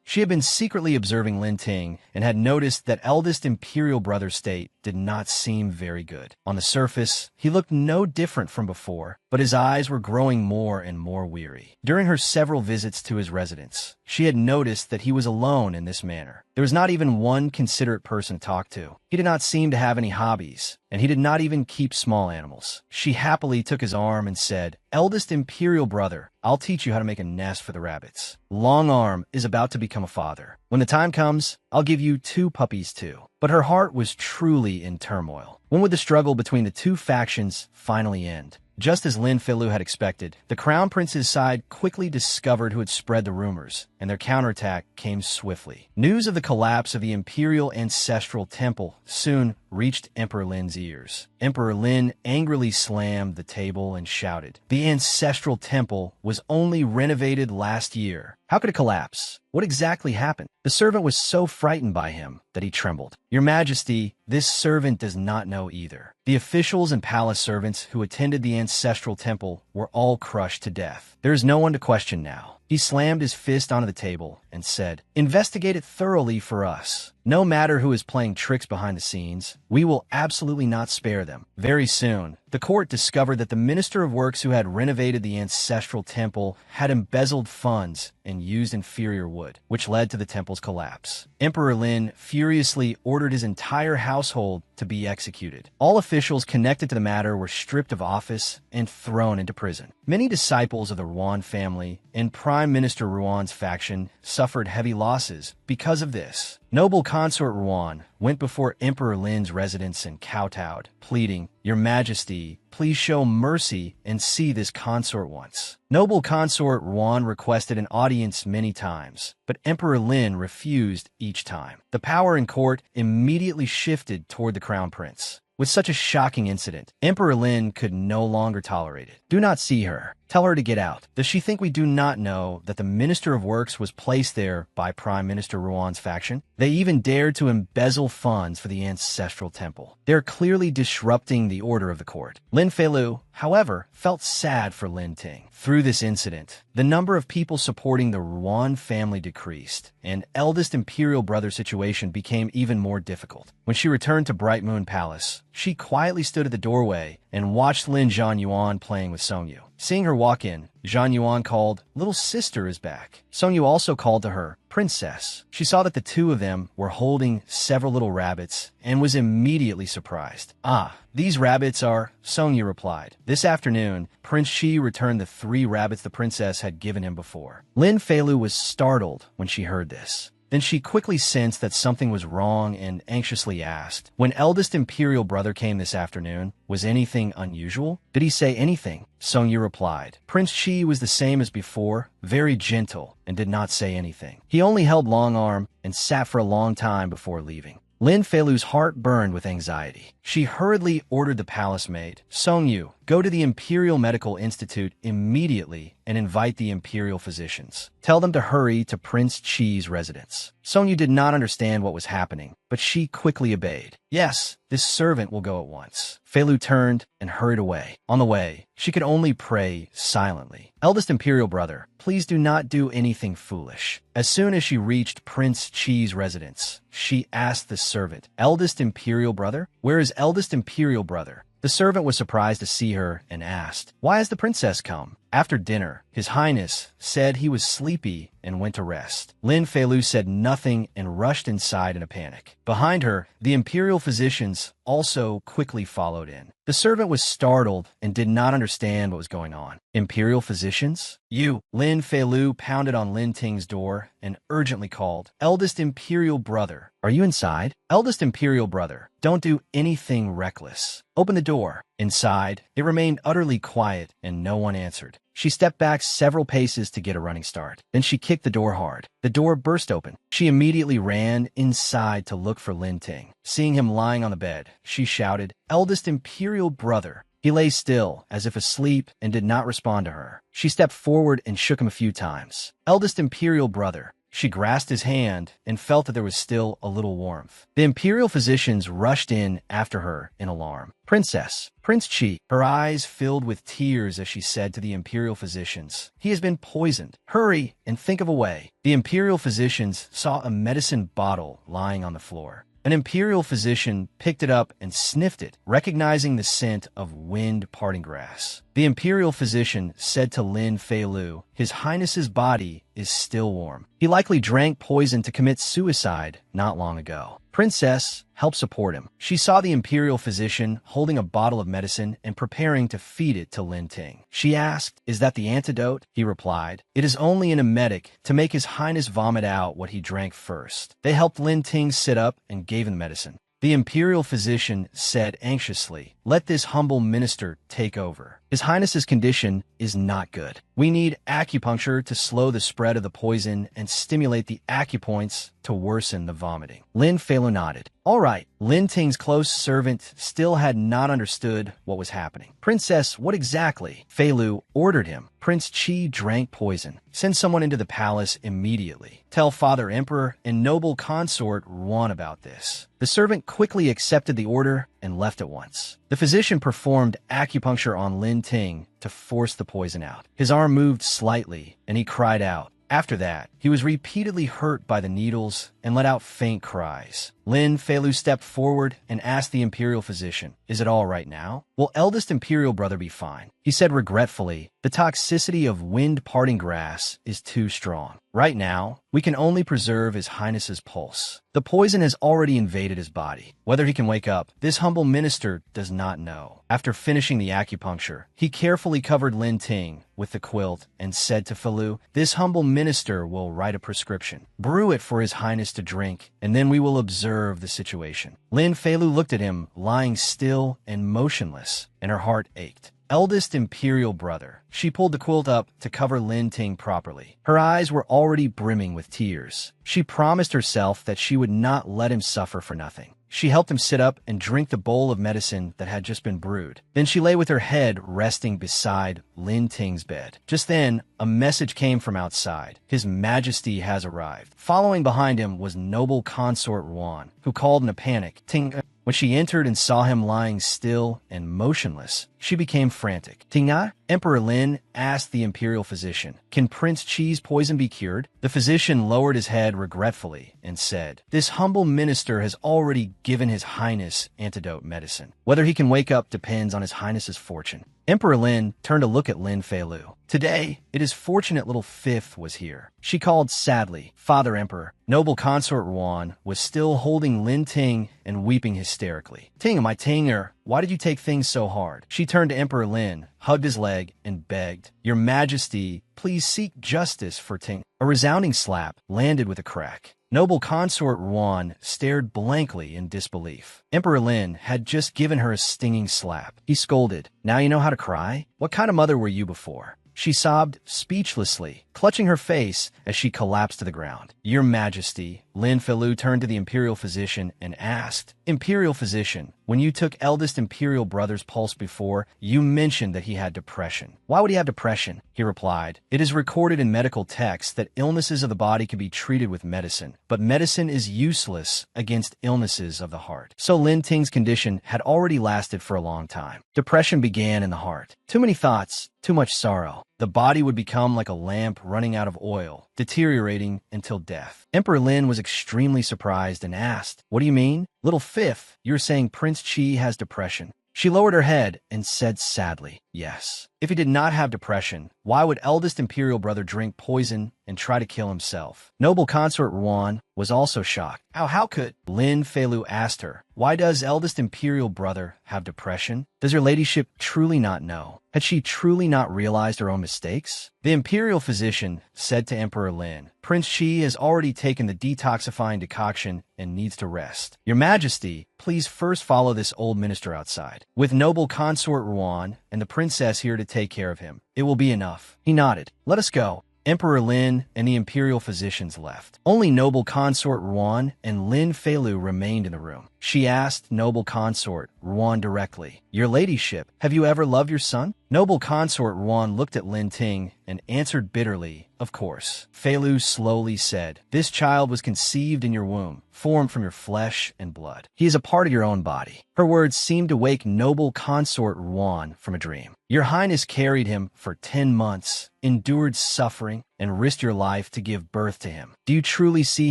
She had been secretly observing Lin Ting and had noticed that eldest imperial brother's state did not seem very good. On the surface, he looked no different from before, but his eyes were growing more and more weary. During her several visits to his residence, she had noticed that he was alone in this manner. There was not even one considerate person to talk to. He did not seem to have any hobbies, and he did not even keep small animals. She happily took his arm and said, "Eldest Imperial Brother, I'll teach you how to make a nest for the rabbits. Long Arm is about to become a father. When the time comes, I'll give you 2 puppies too." But her heart was truly in turmoil. When would the struggle between the 2 factions finally end? Just as Lin Feilu had expected, the Crown Prince's side quickly discovered who had spread the rumors, and their counterattack came swiftly. News of the collapse of the Imperial Ancestral Temple soon reached Emperor Lin's ears. Emperor Lin angrily slammed the table and shouted, "The Ancestral Temple was only renovated last year. How could it collapse? What exactly happened?" The servant was so frightened by him that he trembled. "Your Majesty, this servant does not know either. The officials and palace servants who attended the Ancestral Temple were all crushed to death. There is no one to question now." He slammed his fist onto the table and said, "Investigate it thoroughly for us. No matter who is playing tricks behind the scenes, we will absolutely not spare them." Very soon, the court discovered that the Minister of Works who had renovated the Ancestral Temple had embezzled funds and used inferior wood, which led to the temple's collapse. Emperor Lin furiously ordered his entire household to be executed. All officials connected to the matter were stripped of office and thrown into prison. Many disciples of the Ruan family and Prime Minister Ruan's faction suffered heavy losses because of this. Noble Consort Ruan went before Emperor Lin's residence and kowtowed, pleading, "Your Majesty, please show mercy and see this consort once." Noble Consort Ruan requested an audience many times, but Emperor Lin refused each time. The power in court immediately shifted toward the Crown Prince. With such a shocking incident, Emperor Lin could no longer tolerate it. "Do not see her. Tell her to get out. Does she think we do not know that the Minister of Works was placed there by Prime Minister Ruan's faction? They even dared to embezzle funds for the Ancestral Temple. They're clearly disrupting the order of the court." Lin Feilu, however, felt sad for Lin Ting. Through this incident, the number of people supporting the Ruan family decreased, and eldest Imperial Brother situation became even more difficult. When she returned to Bright Moon Palace, she quietly stood at the doorway and watched Lin Zhanyuan playing with Songyu. Seeing her walk in, Zhanyuan called, "Little sister is back." Songyu also called to her, "Princess." She saw that the 2 of them were holding several little rabbits and was immediately surprised. "Ah, these rabbits are," Songyu replied. This afternoon, Prince Shi returned the 3 rabbits the princess had given him before. Lin Feilu was startled when she heard this. Then she quickly sensed that something was wrong and anxiously asked, "When eldest Imperial Brother came this afternoon, was anything unusual? Did he say anything?" Songyu replied, "Prince Shi was the same as before, very gentle, and did not say anything. He only held Long Arm and sat for a long time before leaving." Lin Feilu's heart burned with anxiety. She hurriedly ordered the palace maid, "Songyu, go to the Imperial Medical Institute immediately and invite the Imperial physicians. Tell them to hurry to Prince Chi's residence." Songyu did not understand what was happening, but she quickly obeyed. "Yes, this servant will go at once." Feilu turned and hurried away. On the way, she could only pray silently. "Eldest Imperial Brother, please do not do anything foolish." As soon as she reached Prince Chi's residence, she asked the servant, "Eldest Imperial Brother? Where is Eldest Imperial Brother?" The servant was surprised to see her and asked, "Why has the princess come?" After dinner, His Highness said he was sleepy and went to rest. Lin Feilu said nothing and rushed inside in a panic. Behind her, the imperial physicians also quickly followed in. The servant was startled and did not understand what was going on. "Imperial physicians? You!" Lin Feilu pounded on Lin Ting's door and urgently called, "Eldest Imperial Brother, are you inside? Eldest Imperial Brother, don't do anything reckless. Open the door." Inside, it remained utterly quiet and no one answered. She stepped back several paces to get a running start. Then she kicked the door hard. The door burst open. She immediately ran inside to look for Lin Ting. Seeing him lying on the bed, she shouted, "Eldest Imperial Brother." He lay still, as if asleep, and did not respond to her. She stepped forward and shook him a few times. "Eldest Imperial Brother." She grasped his hand and felt that there was still a little warmth. The imperial physicians rushed in after her in alarm. "Princess, Prince Chi." Her eyes filled with tears as she said to the imperial physicians, "He has been poisoned. Hurry and think of a way." The imperial physicians saw a medicine bottle lying on the floor. An imperial physician picked it up and sniffed it, recognizing the scent of wind parting grass. The imperial physician said to Lin Feilu, "His Highness's body is still warm. He likely drank poison to commit suicide not long ago." Princess helped support him. She saw the imperial physician holding a bottle of medicine and preparing to feed it to Lin Ting. She asked, "Is that the antidote?" He replied, "It is only an emetic to make His Highness vomit out what he drank first." They helped Lin Ting sit up and gave him the medicine. The imperial physician said anxiously, "Let this humble minister take over. His Highness's condition is not good. We need acupuncture to slow the spread of the poison and stimulate the acupoints to worsen the vomiting." Lin Feilu nodded. All right. Lin Ting's close servant still had not understood what was happening. "Princess, what exactly?" Feilu ordered him. "Prince Qi drank poison. Send someone into the palace immediately. Tell Father Emperor and noble consort Ruan about this." The servant quickly accepted the order and left at once. The physician performed acupuncture on Lin Ting to force the poison out. His arm moved slightly, and he cried out. After that, he was repeatedly hurt by the needles and let out faint cries. Lin Feilu stepped forward and asked the imperial physician, "Is it all right now? Will eldest imperial brother be fine?" He said regretfully, "The toxicity of wind parting grass is too strong. Right now, we can only preserve His Highness's pulse. The poison has already invaded his body. Whether he can wake up, this humble minister does not know." After finishing the acupuncture, he carefully covered Lin Ting with the quilt and said to Feilu, "This humble minister will write a prescription. Brew it for His Highness to drink, and then we will observe the situation." Lin Feilu looked at him, lying still and motionless, and her heart ached. Eldest imperial brother. She pulled the quilt up to cover Lin Ting properly. Her eyes were already brimming with tears. She promised herself that she would not let him suffer for nothing. She helped him sit up and drink the bowl of medicine that had just been brewed. Then she lay with her head resting beside Lin Ting's bed. Just then, a message came from outside. "His Majesty has arrived." Following behind him was noble consort Ruan, who called in a panic, "Ting." When she entered and saw him lying still and motionless, she became frantic. "Tinga?" Emperor Lin asked the imperial physician, "Can Prince Qi's poison be cured?" The physician lowered his head regretfully and said, "This humble minister has already given His Highness antidote medicine. Whether he can wake up depends on His Highness's fortune." Emperor Lin turned to look at Lin Feilu. "Today, it is fortunate little Fifth was here." She called sadly, "Father Emperor." Noble consort Ruan was still holding Lin Ting and weeping hysterically. "Ting, my Tinger, why did you take things so hard?" She turned to Emperor Lin, hugged his leg, and begged, "Your Majesty, please seek justice for Ting." A resounding slap landed with a crack. Noble consort Ruan stared blankly in disbelief. Emperor Lin had just given her a stinging slap. He scolded, "Now you know how to cry? What kind of mother were you before?" She sobbed speechlessly, clutching her face as she collapsed to the ground. "Your Majesty," Lin Feilu turned to the imperial physician and asked, "Imperial physician, when you took eldest imperial brother's pulse before, you mentioned that he had depression. Why would he have depression?" He replied, "It is recorded in medical texts that illnesses of the body can be treated with medicine, but medicine is useless against illnesses of the heart." So Lin Ting's condition had already lasted for a long time. Depression began in the heart. Too many thoughts, too much sorrow. The body would become like a lamp running out of oil, deteriorating until death. Emperor Lin was extremely surprised and asked, "What do you mean? Little Fifth, you're saying Prince Qi has depression?" She lowered her head and said sadly, "Yes. If he did not have depression, why would eldest imperial brother drink poison and try to kill himself?" Noble consort Ruan was also shocked. How could? Lin Feilu asked her, "Why does eldest imperial brother have depression? Does your ladyship truly not know? Had she truly not realized her own mistakes?" The imperial physician said to Emperor Lin, "Prince Qi has already taken the detoxifying decoction and needs to rest. Your Majesty, please first follow this old minister outside. With noble consort Ruan and the princess here to take care of him, it will be enough." He nodded. "Let us go." Emperor Lin and the imperial physicians left. Only noble consort Ruan and Lin Feilu remained in the room. She asked noble consort Ruan directly, "Your ladyship, have you ever loved your son?" Noble consort Ruan looked at Lin Ting and answered bitterly, "Of course." Feilu slowly said, "This child was conceived in your womb, formed from your flesh and blood. He is a part of your own body." Her words seemed to wake noble consort Ruan from a dream. "Your Highness carried him for 10 months, endured suffering, and risked your life to give birth to him. Do you truly see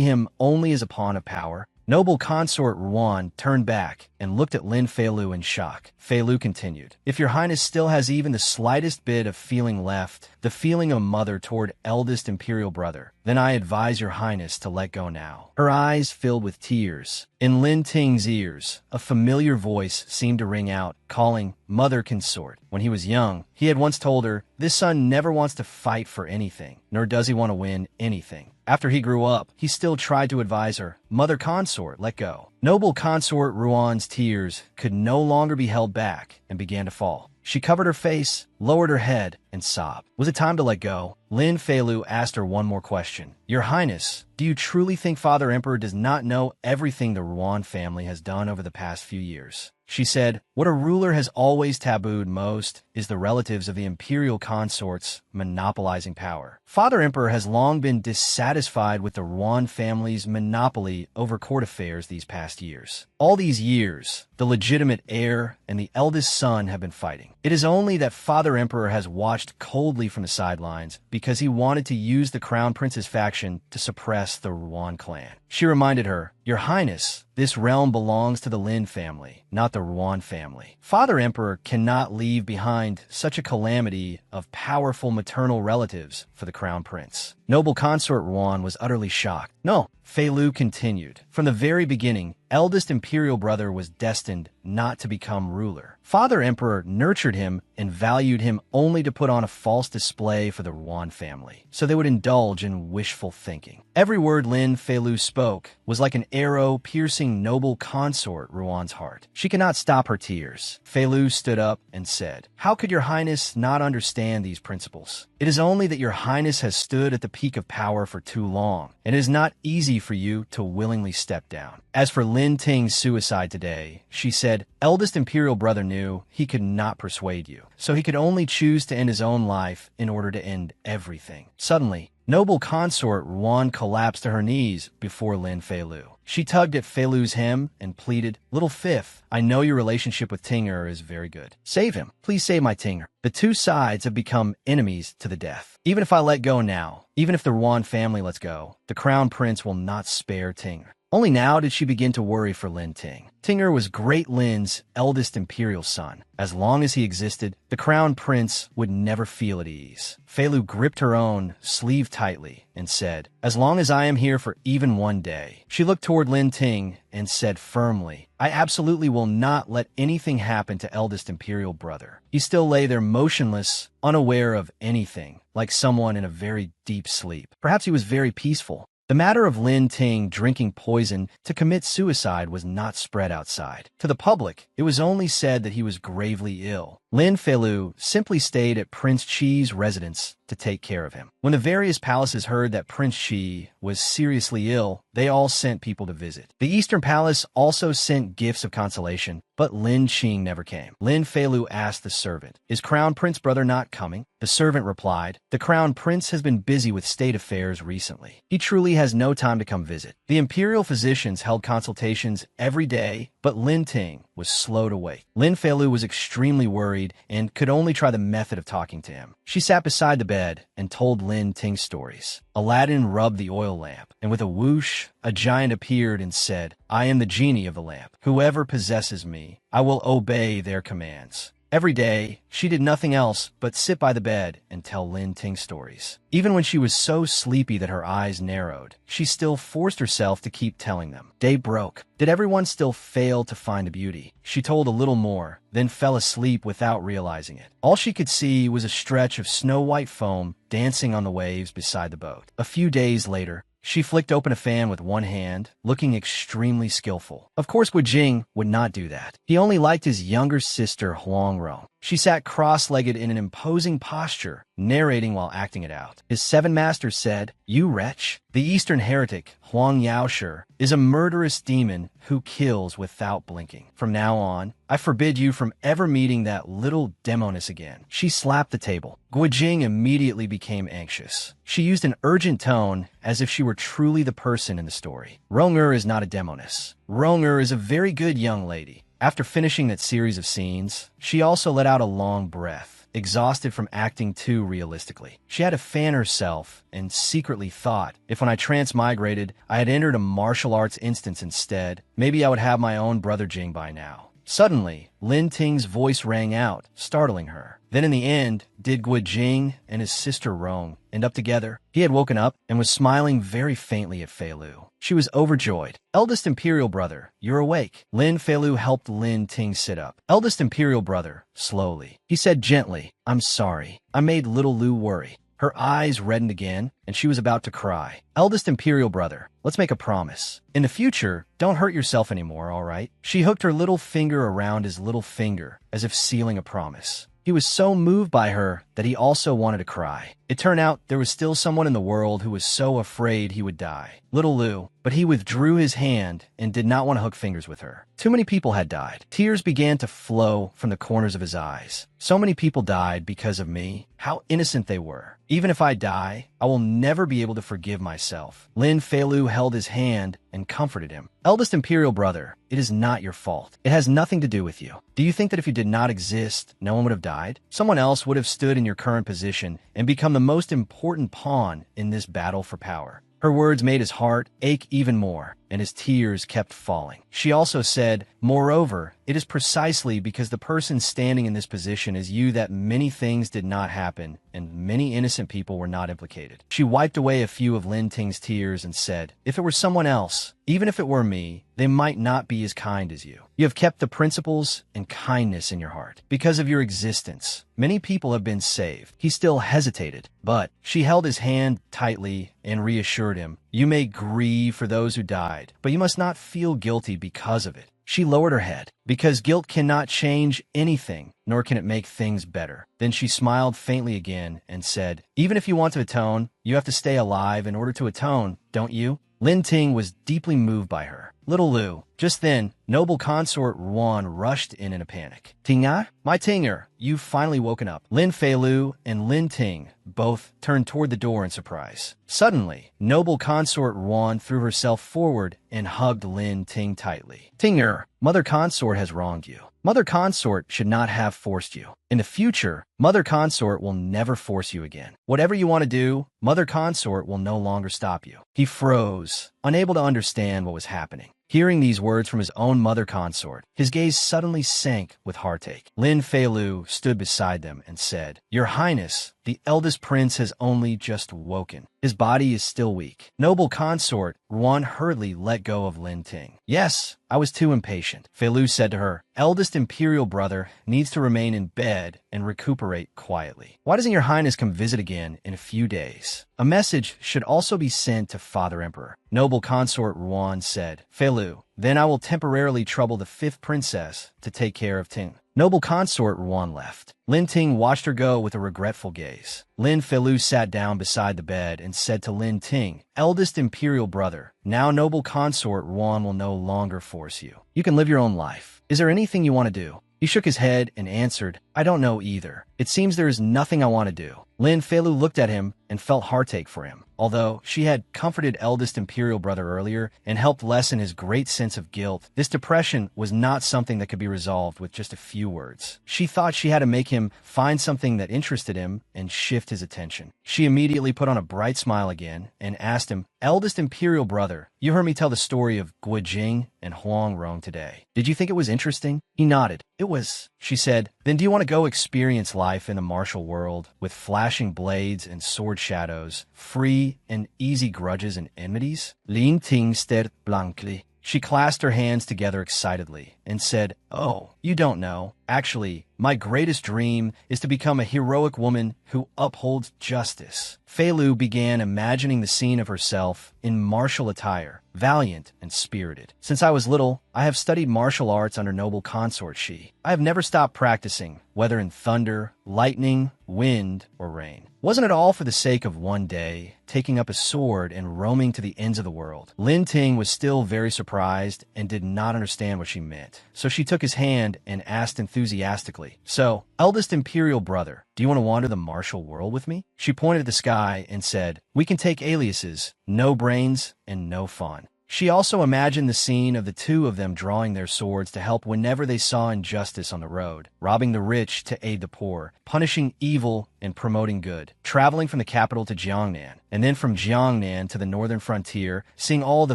him only as a pawn of power? Noble consort Ruan turned back and looked at Lin Feilu in shock. Feilu continued, "If your highness still has even the slightest bit of feeling left, the feeling of a mother toward eldest imperial brother, then I advise your highness to let go now." Her eyes filled with tears. In Lin Ting's ears, a familiar voice seemed to ring out, calling mother consort. When he was young, he had once told her, "This son never wants to fight for anything, nor does he want to win anything." After he grew up, he still tried to advise her, "Mother consort, let go." Noble consort Ruan's tears could no longer be held back and began to fall. She covered her face, lowered her head, and sobbed. Was it time to let go? Lin Feilu asked her one more question. "Your Highness, do you truly think Father Emperor does not know everything the Ruan family has done over the past few years?" She said, "What a ruler has always tabooed most is the relatives of the imperial consorts monopolizing power. Father Emperor has long been dissatisfied with the Ruan family's monopoly over court affairs these past years. All these years, the legitimate heir and the eldest son have been fighting. It is only that Father Emperor has watched coldly from the sidelines because he wanted to use the Crown Prince's faction to suppress the Ruan clan." She reminded her, "Your Highness, this realm belongs to the Lin family, not the Ruan family. Father Emperor cannot leave behind such a calamity of powerful maternal relatives for the Crown Prince." Noble consort Ruan was utterly shocked. "No," Feilu continued. "From the very beginning, eldest imperial brother was destined not to become ruler. Father Emperor nurtured him and valued him only to put on a false display for the Ruan family, so they would indulge in wishful thinking." Every word Lin Feilu spoke was like an arrow piercing noble consort Ruan's heart. She could not stop her tears. Feilu stood up and said, "How could your highness not understand these principles? It is only that your highness has stood at the peak of power for too long, and it is not easy for you to willingly step down." As for Lin Ting's suicide today, she said, "Eldest imperial brother knew he could not persuade you, so he could only choose to end his own life in order to end everything." Suddenly, noble consort Ruan collapsed to her knees before Lin Feilu. She tugged at Feilu's hem and pleaded, "Little Fifth, I know your relationship with Tinger is very good. Save him. Please save my Tinger. The two sides have become enemies to the death. Even if I let go now, even if the Ruan family lets go, the Crown Prince will not spare Tinger." Only now did she begin to worry for Lin Ting. Tinger was Great Lin's eldest imperial son. As long as he existed, the Crown Prince would never feel at ease. Feilu gripped her own sleeve tightly and said, "As long as I am here for even one day." She looked toward Lin Ting and said firmly, "I absolutely will not let anything happen to eldest imperial brother." He still lay there motionless, unaware of anything, like someone in a very deep sleep. Perhaps he was very peaceful. The matter of Lin Ting drinking poison to commit suicide was not spread outside. To the public, it was only said that he was gravely ill. Lin Feilu simply stayed at Prince Chi's residence to take care of him. When the various palaces heard that Prince Chi was seriously ill, they all sent people to visit. The Eastern Palace also sent gifts of consolation, but Lin Qing never came. Lin Feilu asked the servant, "Is Crown Prince brother not coming?" The servant replied, "The Crown Prince has been busy with state affairs recently. He truly has no time to come visit." The imperial physicians held consultations every day, but Lin Ting was slow to wake. Lin Feilu was extremely worried and could only try the method of talking to him. She sat beside the bed and told Lin Ting stories. Aladdin rubbed the oil lamp, and with a whoosh, a giant appeared and said, "I am the genie of the lamp. Whoever possesses me, I will obey their commands." Every day, she did nothing else but sit by the bed and tell Lin Ting stories. Even when she was so sleepy that her eyes narrowed, she still forced herself to keep telling them. Day broke. Did everyone still fail to find the beauty? She told a little more, then fell asleep without realizing it. All she could see was a stretch of snow-white foam dancing on the waves beside the boat. A few days later, she flicked open a fan with one hand, looking extremely skillful. Of course, Jing would not do that. He only liked his younger sister, Huangrong. She sat cross-legged in an imposing posture, narrating while acting it out. His seven masters said, "You wretch, the Eastern heretic, Huang Yaoshi, is a murderous demon who kills without blinking. From now on, I forbid you from ever meeting that little demoness again." She slapped the table. Jing immediately became anxious. She used an urgent tone as if she were truly the person in the story. Ronger is not a demoness. Ronger is a very good young lady. After finishing that series of scenes, she also let out a long breath. exhausted from acting too realistically. She had to fan herself and secretly thought, if when I transmigrated, I had entered a martial arts instance instead, maybe I would have my own brother Jing by now. Suddenly, Lin Ting's voice rang out, startling her. Then in the end, did Gui Jing and his sister Rong end up together? He had woken up and was smiling very faintly at Fei Lu. She was overjoyed. Eldest Imperial Brother, you're awake. Lin Fei Lu helped Lin Ting sit up. Eldest Imperial Brother, slowly. He said gently, I'm sorry. I made little Lu worry. Her eyes reddened again, and she was about to cry. Eldest Imperial Brother, let's make a promise. In the future, don't hurt yourself anymore, all right? She hooked her little finger around his little finger, as if sealing a promise. He was so moved by her that he also wanted to cry. It turned out there was still someone in the world who was so afraid he would die. Little Lu, but he withdrew his hand and did not want to hook fingers with her. Too many people had died. Tears began to flow from the corners of his eyes. So many people died because of me. How innocent they were. Even if I die, I will never be able to forgive myself. Lin Fei Lu held his hand and comforted him. Eldest Imperial Brother, it is not your fault. It has nothing to do with you. Do you think that if you did not exist, no one would have died? Someone else would have stood in your current position and become the most important pawn in this battle for power. Her words made his heart ache even more, and his tears kept falling. She also said, moreover, it is precisely because the person standing in this position is you that many things did not happen, and many innocent people were not implicated. She wiped away a few of Lin Ting's tears and said, if it were someone else, even if it were me, they might not be as kind as you. You have kept the principles and kindness in your heart. Because of your existence, many people have been saved. He still hesitated, but she held his hand tightly and reassured him, you may grieve for those who died, but you must not feel guilty because of it. She lowered her head, because guilt cannot change anything, nor can it make things better. Then she smiled faintly again and said, even if you want to atone, you have to stay alive in order to atone, don't you? Lin Ting was deeply moved by her. Little Lu. Just then, noble consort Ruan rushed in a panic. Tinga? My Tinger, you've finally woken up. Lin Fei Lu and Lin Ting both turned toward the door in surprise. Suddenly, noble consort Ruan threw herself forward and hugged Lin Ting tightly. Tinger, Mother Consort has wronged you. Mother Consort should not have forced you. In the future, Mother Consort will never force you again. Whatever you want to do, Mother Consort will no longer stop you. He froze, unable to understand what was happening. Hearing these words from his own mother consort, his gaze suddenly sank with heartache. Lin Fei Lu stood beside them and said, Your Highness, the eldest prince has only just woken. His body is still weak. Noble consort, Ruan hurriedly let go of Lin Ting. Yes, I was too impatient. Fei Lu said to her, Eldest Imperial Brother needs to remain in bed and recuperate quietly. Why doesn't your Highness come visit again in a few days? A message should also be sent to Father Emperor. Noble consort Ruan said, Fei Lu, then I will temporarily trouble the 5th princess to take care of Ting. Noble consort Ruan left. Lin Ting watched her go with a regretful gaze. Lin Fei Lu sat down beside the bed and said to Lin Ting, Eldest Imperial Brother, now noble consort Ruan will no longer force you. You can live your own life. Is there anything you want to do? He shook his head and answered, I don't know either. It seems there is nothing I want to do. Lin Fei Lu looked at him and felt heartache for him. Although she had comforted eldest Imperial Brother earlier and helped lessen his great sense of guilt, this depression was not something that could be resolved with just a few words. She thought she had to make him find something that interested him and shift his attention. She immediately put on a bright smile again and asked him, Eldest Imperial Brother, you heard me tell the story of Gui Jing and Huang Rong today. Did you think it was interesting? He nodded. It was, she said. Then do you want to go experience life in the martial world with flashing blades and sword shadows, free and easy grudges and enmities? Lin Ting stared blankly. She clasped her hands together excitedly and said, Oh, you don't know. Actually, my greatest dream is to become a heroic woman who upholds justice. Fei Lu began imagining the scene of herself in martial attire, valiant and spirited. Since I was little, I have studied martial arts under noble consort Shi. I have never stopped practicing, whether in thunder, lightning, wind, or rain. Wasn't it all for the sake of one day, taking up a sword and roaming to the ends of the world? Lin Ting was still very surprised and did not understand what she meant. So she took his hand and asked enthusiastically, So, eldest Imperial Brother, do you want to wander the martial world with me? She pointed at the sky and said, We can take aliases, no brains and no fun. She also imagined the scene of the two of them drawing their swords to help whenever they saw injustice on the road, robbing the rich to aid the poor, punishing evil and promoting good, traveling from the capital to Jiangnan, and then from Jiangnan to the northern frontier, seeing all the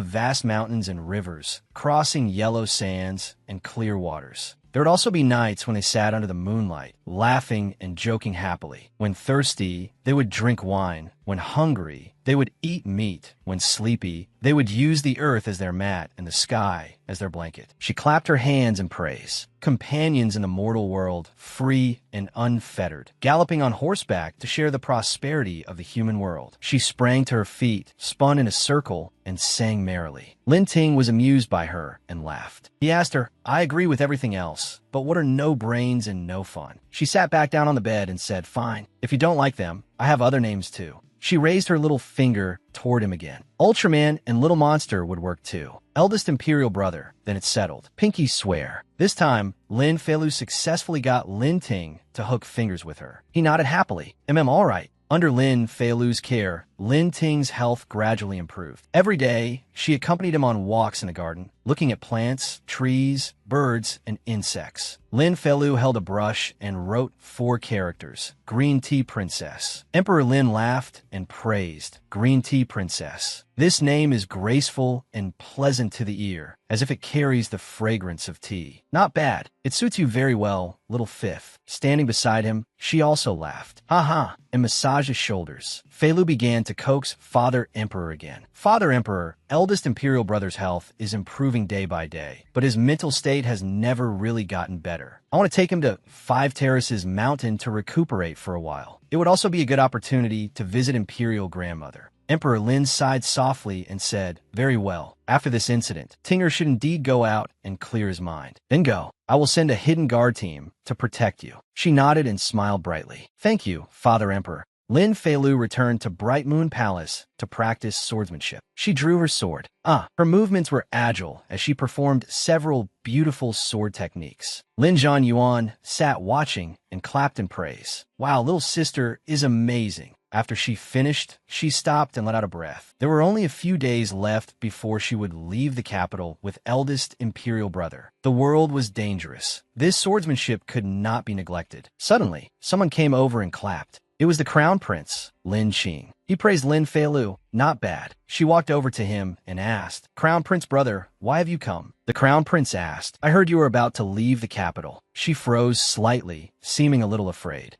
vast mountains and rivers, crossing yellow sands and clear waters. There would also be nights when they sat under the moonlight, laughing and joking happily. When thirsty, they would drink wine. When hungry, they would eat meat. When sleepy, they would use the earth as their mat and the sky as their blanket. She clapped her hands in praise. Companions in the mortal world, free and unfettered, galloping on horseback to share the prosperity of the human world. She sprang to her feet, spun in a circle, and sang merrily. Lin Ting was amused by her and laughed. He asked her, I agree with everything else, but what are no brains and no fun? She sat back down on the bed and said, fine, if you don't like them, I have other names too. She raised her little finger toward him again. Ultraman and Little Monster would work too. Eldest Imperial Brother, then it's settled. Pinky swear. This time, Lin Feilu successfully got Lin Ting to hook fingers with her. He nodded happily. All right. Under Lin Feilu's care, Lin Ting's health gradually improved. Every day, she accompanied him on walks in the garden, looking at plants, trees, birds, and insects. Lin Feilu held a brush and wrote 4 characters. Green Tea Princess. Emperor Lin laughed and praised. Green Tea Princess. This name is graceful and pleasant to the ear, as if it carries the fragrance of tea. Not bad. It suits you very well, little Fifth. Standing beside him, she also laughed. Ha ha, and massaged his shoulders. Feilu began to coax Father Emperor again. Father Emperor, eldest Imperial Brother's health is improving day by day, but his mental state has never really gotten better. I want to take him to 5 Terraces Mountain to recuperate for a while. It would also be a good opportunity to visit Imperial Grandmother. Emperor Lin sighed softly and said, very well. After this incident, Tinger should indeed go out and clear his mind. Then go. I will send a hidden guard team to protect you. She nodded and smiled brightly. Thank you, Father Emperor. Lin Feilu returned to Bright Moon Palace to practice swordsmanship. She drew her sword. Her movements were agile as she performed several beautiful sword techniques. Lin Zhan Yuan sat watching and clapped in praise. Wow, little sister is amazing. After she finished, she stopped and let out a breath. There were only a few days left before she would leave the capital with eldest Imperial Brother. The world was dangerous. This swordsmanship could not be neglected. Suddenly, someone came over and clapped. It was the Crown Prince, Lin Qing. He praised Lin Feilu. Not bad. She walked over to him and asked, Crown Prince Brother, why have you come? The Crown Prince asked, I heard you were about to leave the capital. She froze slightly, seeming a little afraid.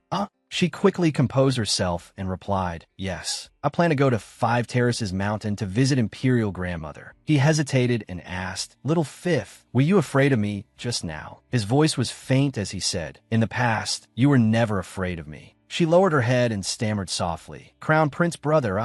She quickly composed herself and replied, yes, I plan to go to 5 Terraces Mountain to visit Imperial Grandmother. He hesitated and asked, Little Fifth, were you afraid of me just now? His voice was faint as he said, in the past, you were never afraid of me. She lowered her head and stammered softly, Crown Prince Brother,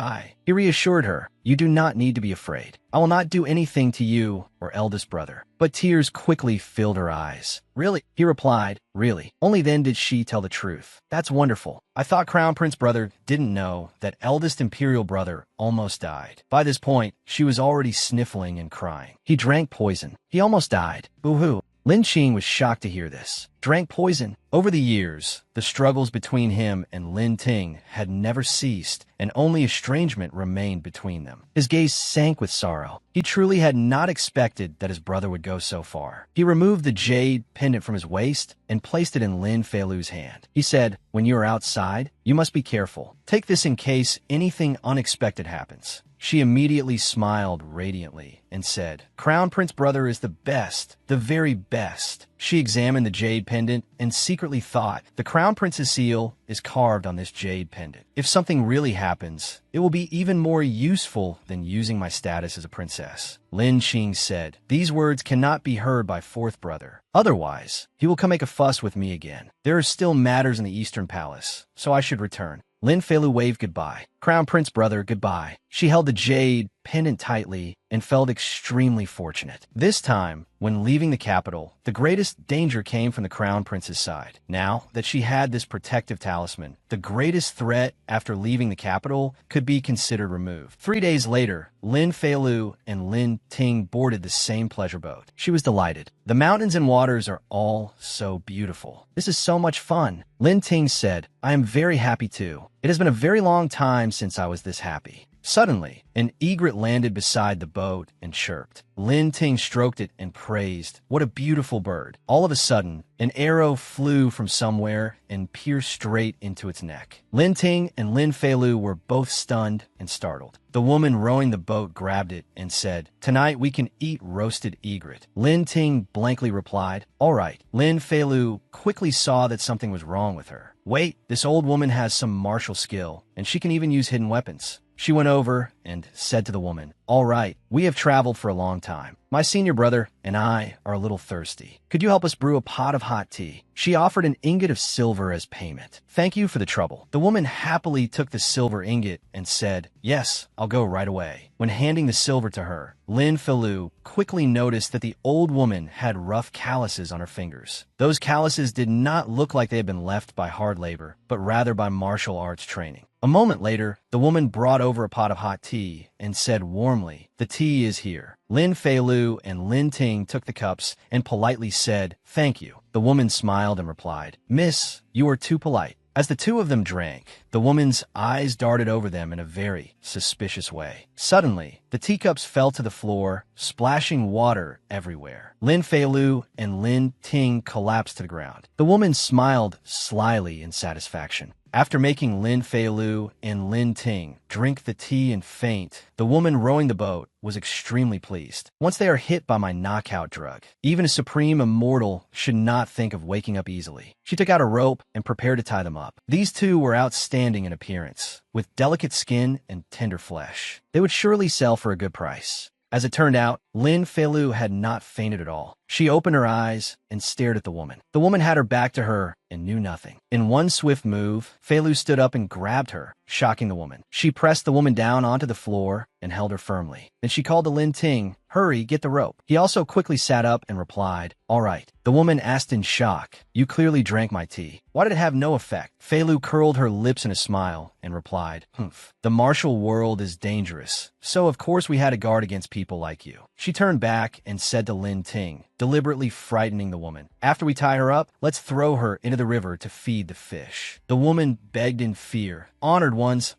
He reassured her, you do not need to be afraid. I will not do anything to you or eldest brother. But tears quickly filled her eyes. Really? He replied, really. Only then did she tell the truth. That's wonderful. I thought Crown Prince Brother didn't know that eldest Imperial Brother almost died. By this point, she was already sniffling and crying. He drank poison. He almost died. Boo-hoo. Lin Qing was shocked to hear this. Drank poison. Over the years, the struggles between him and Lin Ting had never ceased, and only estrangement remained between them. His gaze sank with sorrow. He truly had not expected that his brother would go so far. He removed the jade pendant from his waist and placed it in Lin Feilu's hand. He said, when you are outside, you must be careful. Take this in case anything unexpected happens. She immediately smiled radiantly and said, Crown Prince Brother is the best, the very best. She examined the jade pendant and secretly thought, the Crown Prince's seal is carved on this jade pendant. If something really happens, it will be even more useful than using my status as a princess. Lin Qing said, these words cannot be heard by 4th Brother. Otherwise, he will come make a fuss with me again. There are still matters in the Eastern Palace, so I should return. Lin Feilu waved goodbye. Crown Prince Brother, goodbye. She held the jade pendant tightly and felt extremely fortunate. This time, when leaving the capital, the greatest danger came from the Crown Prince's side. Now that she had this protective talisman, the greatest threat after leaving the capital could be considered removed. 3 days later, Lin Feilu and Lin Ting boarded the same pleasure boat. She was delighted. The mountains and waters are all so beautiful. This is so much fun. Lin Ting said, I am very happy too. It has been a very long time since I was this happy. Suddenly, an egret landed beside the boat and chirped. Lin Ting stroked it and praised, "What a beautiful bird." All of a sudden, an arrow flew from somewhere and pierced straight into its neck. Lin Ting and Lin Feilu were both stunned and startled. The woman rowing the boat grabbed it and said, "Tonight we can eat roasted egret." Lin Ting blankly replied, "All right." Lin Feilu quickly saw that something was wrong with her. Wait, this old woman has some martial skill, and she can even use hidden weapons. She went over and said to the woman, "All right, we have traveled for a long time. My senior brother and I are a little thirsty. Could you help us brew a pot of hot tea?" She offered an ingot of silver as payment. "Thank you for the trouble." The woman happily took the silver ingot and said, "Yes, I'll go right away." When handing the silver to her, Lin Feilu quickly noticed that the old woman had rough calluses on her fingers. Those calluses did not look like they had been left by hard labor, but rather by martial arts training. A moment later, the woman brought over a pot of hot tea and said warmly, "The tea is here." Lin Feilu and Lin Ting took the cups and politely said, "Thank you." The woman smiled and replied, "Miss, you are too polite." As the two of them drank, the woman's eyes darted over them in a very suspicious way. Suddenly, the teacups fell to the floor, splashing water everywhere. Lin Feilu and Lin Ting collapsed to the ground. The woman smiled slyly in satisfaction. After making Lin Feilu and Lin Ting drink the tea and faint, the woman rowing the boat was extremely pleased. Once they are hit by my knockout drug, even a supreme immortal should not think of waking up easily. She took out a rope and prepared to tie them up. These two were outstanding in appearance, with delicate skin and tender flesh. They would surely sell for a good price. As it turned out, Lin Feilu had not fainted at all. She opened her eyes and stared at the woman. The woman had her back to her and knew nothing. In one swift move, Feilu stood up and grabbed her, shocking the woman. She pressed the woman down onto the floor and held her firmly. Then she called to Lin Ting, "Hurry, get the rope." He also quickly sat up and replied, "All right." The woman asked in shock, "You clearly drank my tea. Why did it have no effect?" Feilu curled her lips in a smile and replied, "Humph. The martial world is dangerous, so of course we had to guard against people like you." She turned back and said to Lin Ting, deliberately frightening the woman, "After we tie her up, let's throw her into the river to feed the fish." The woman begged in fear, honored ones,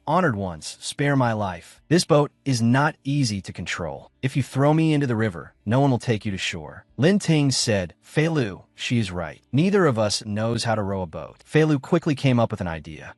spare my life. This boat is not easy to control. If you throw me into the river, no one will take you to shore." Lin Ting said, "Feilu, she is right. Neither of us knows how to row a boat." Feilu quickly came up with an idea.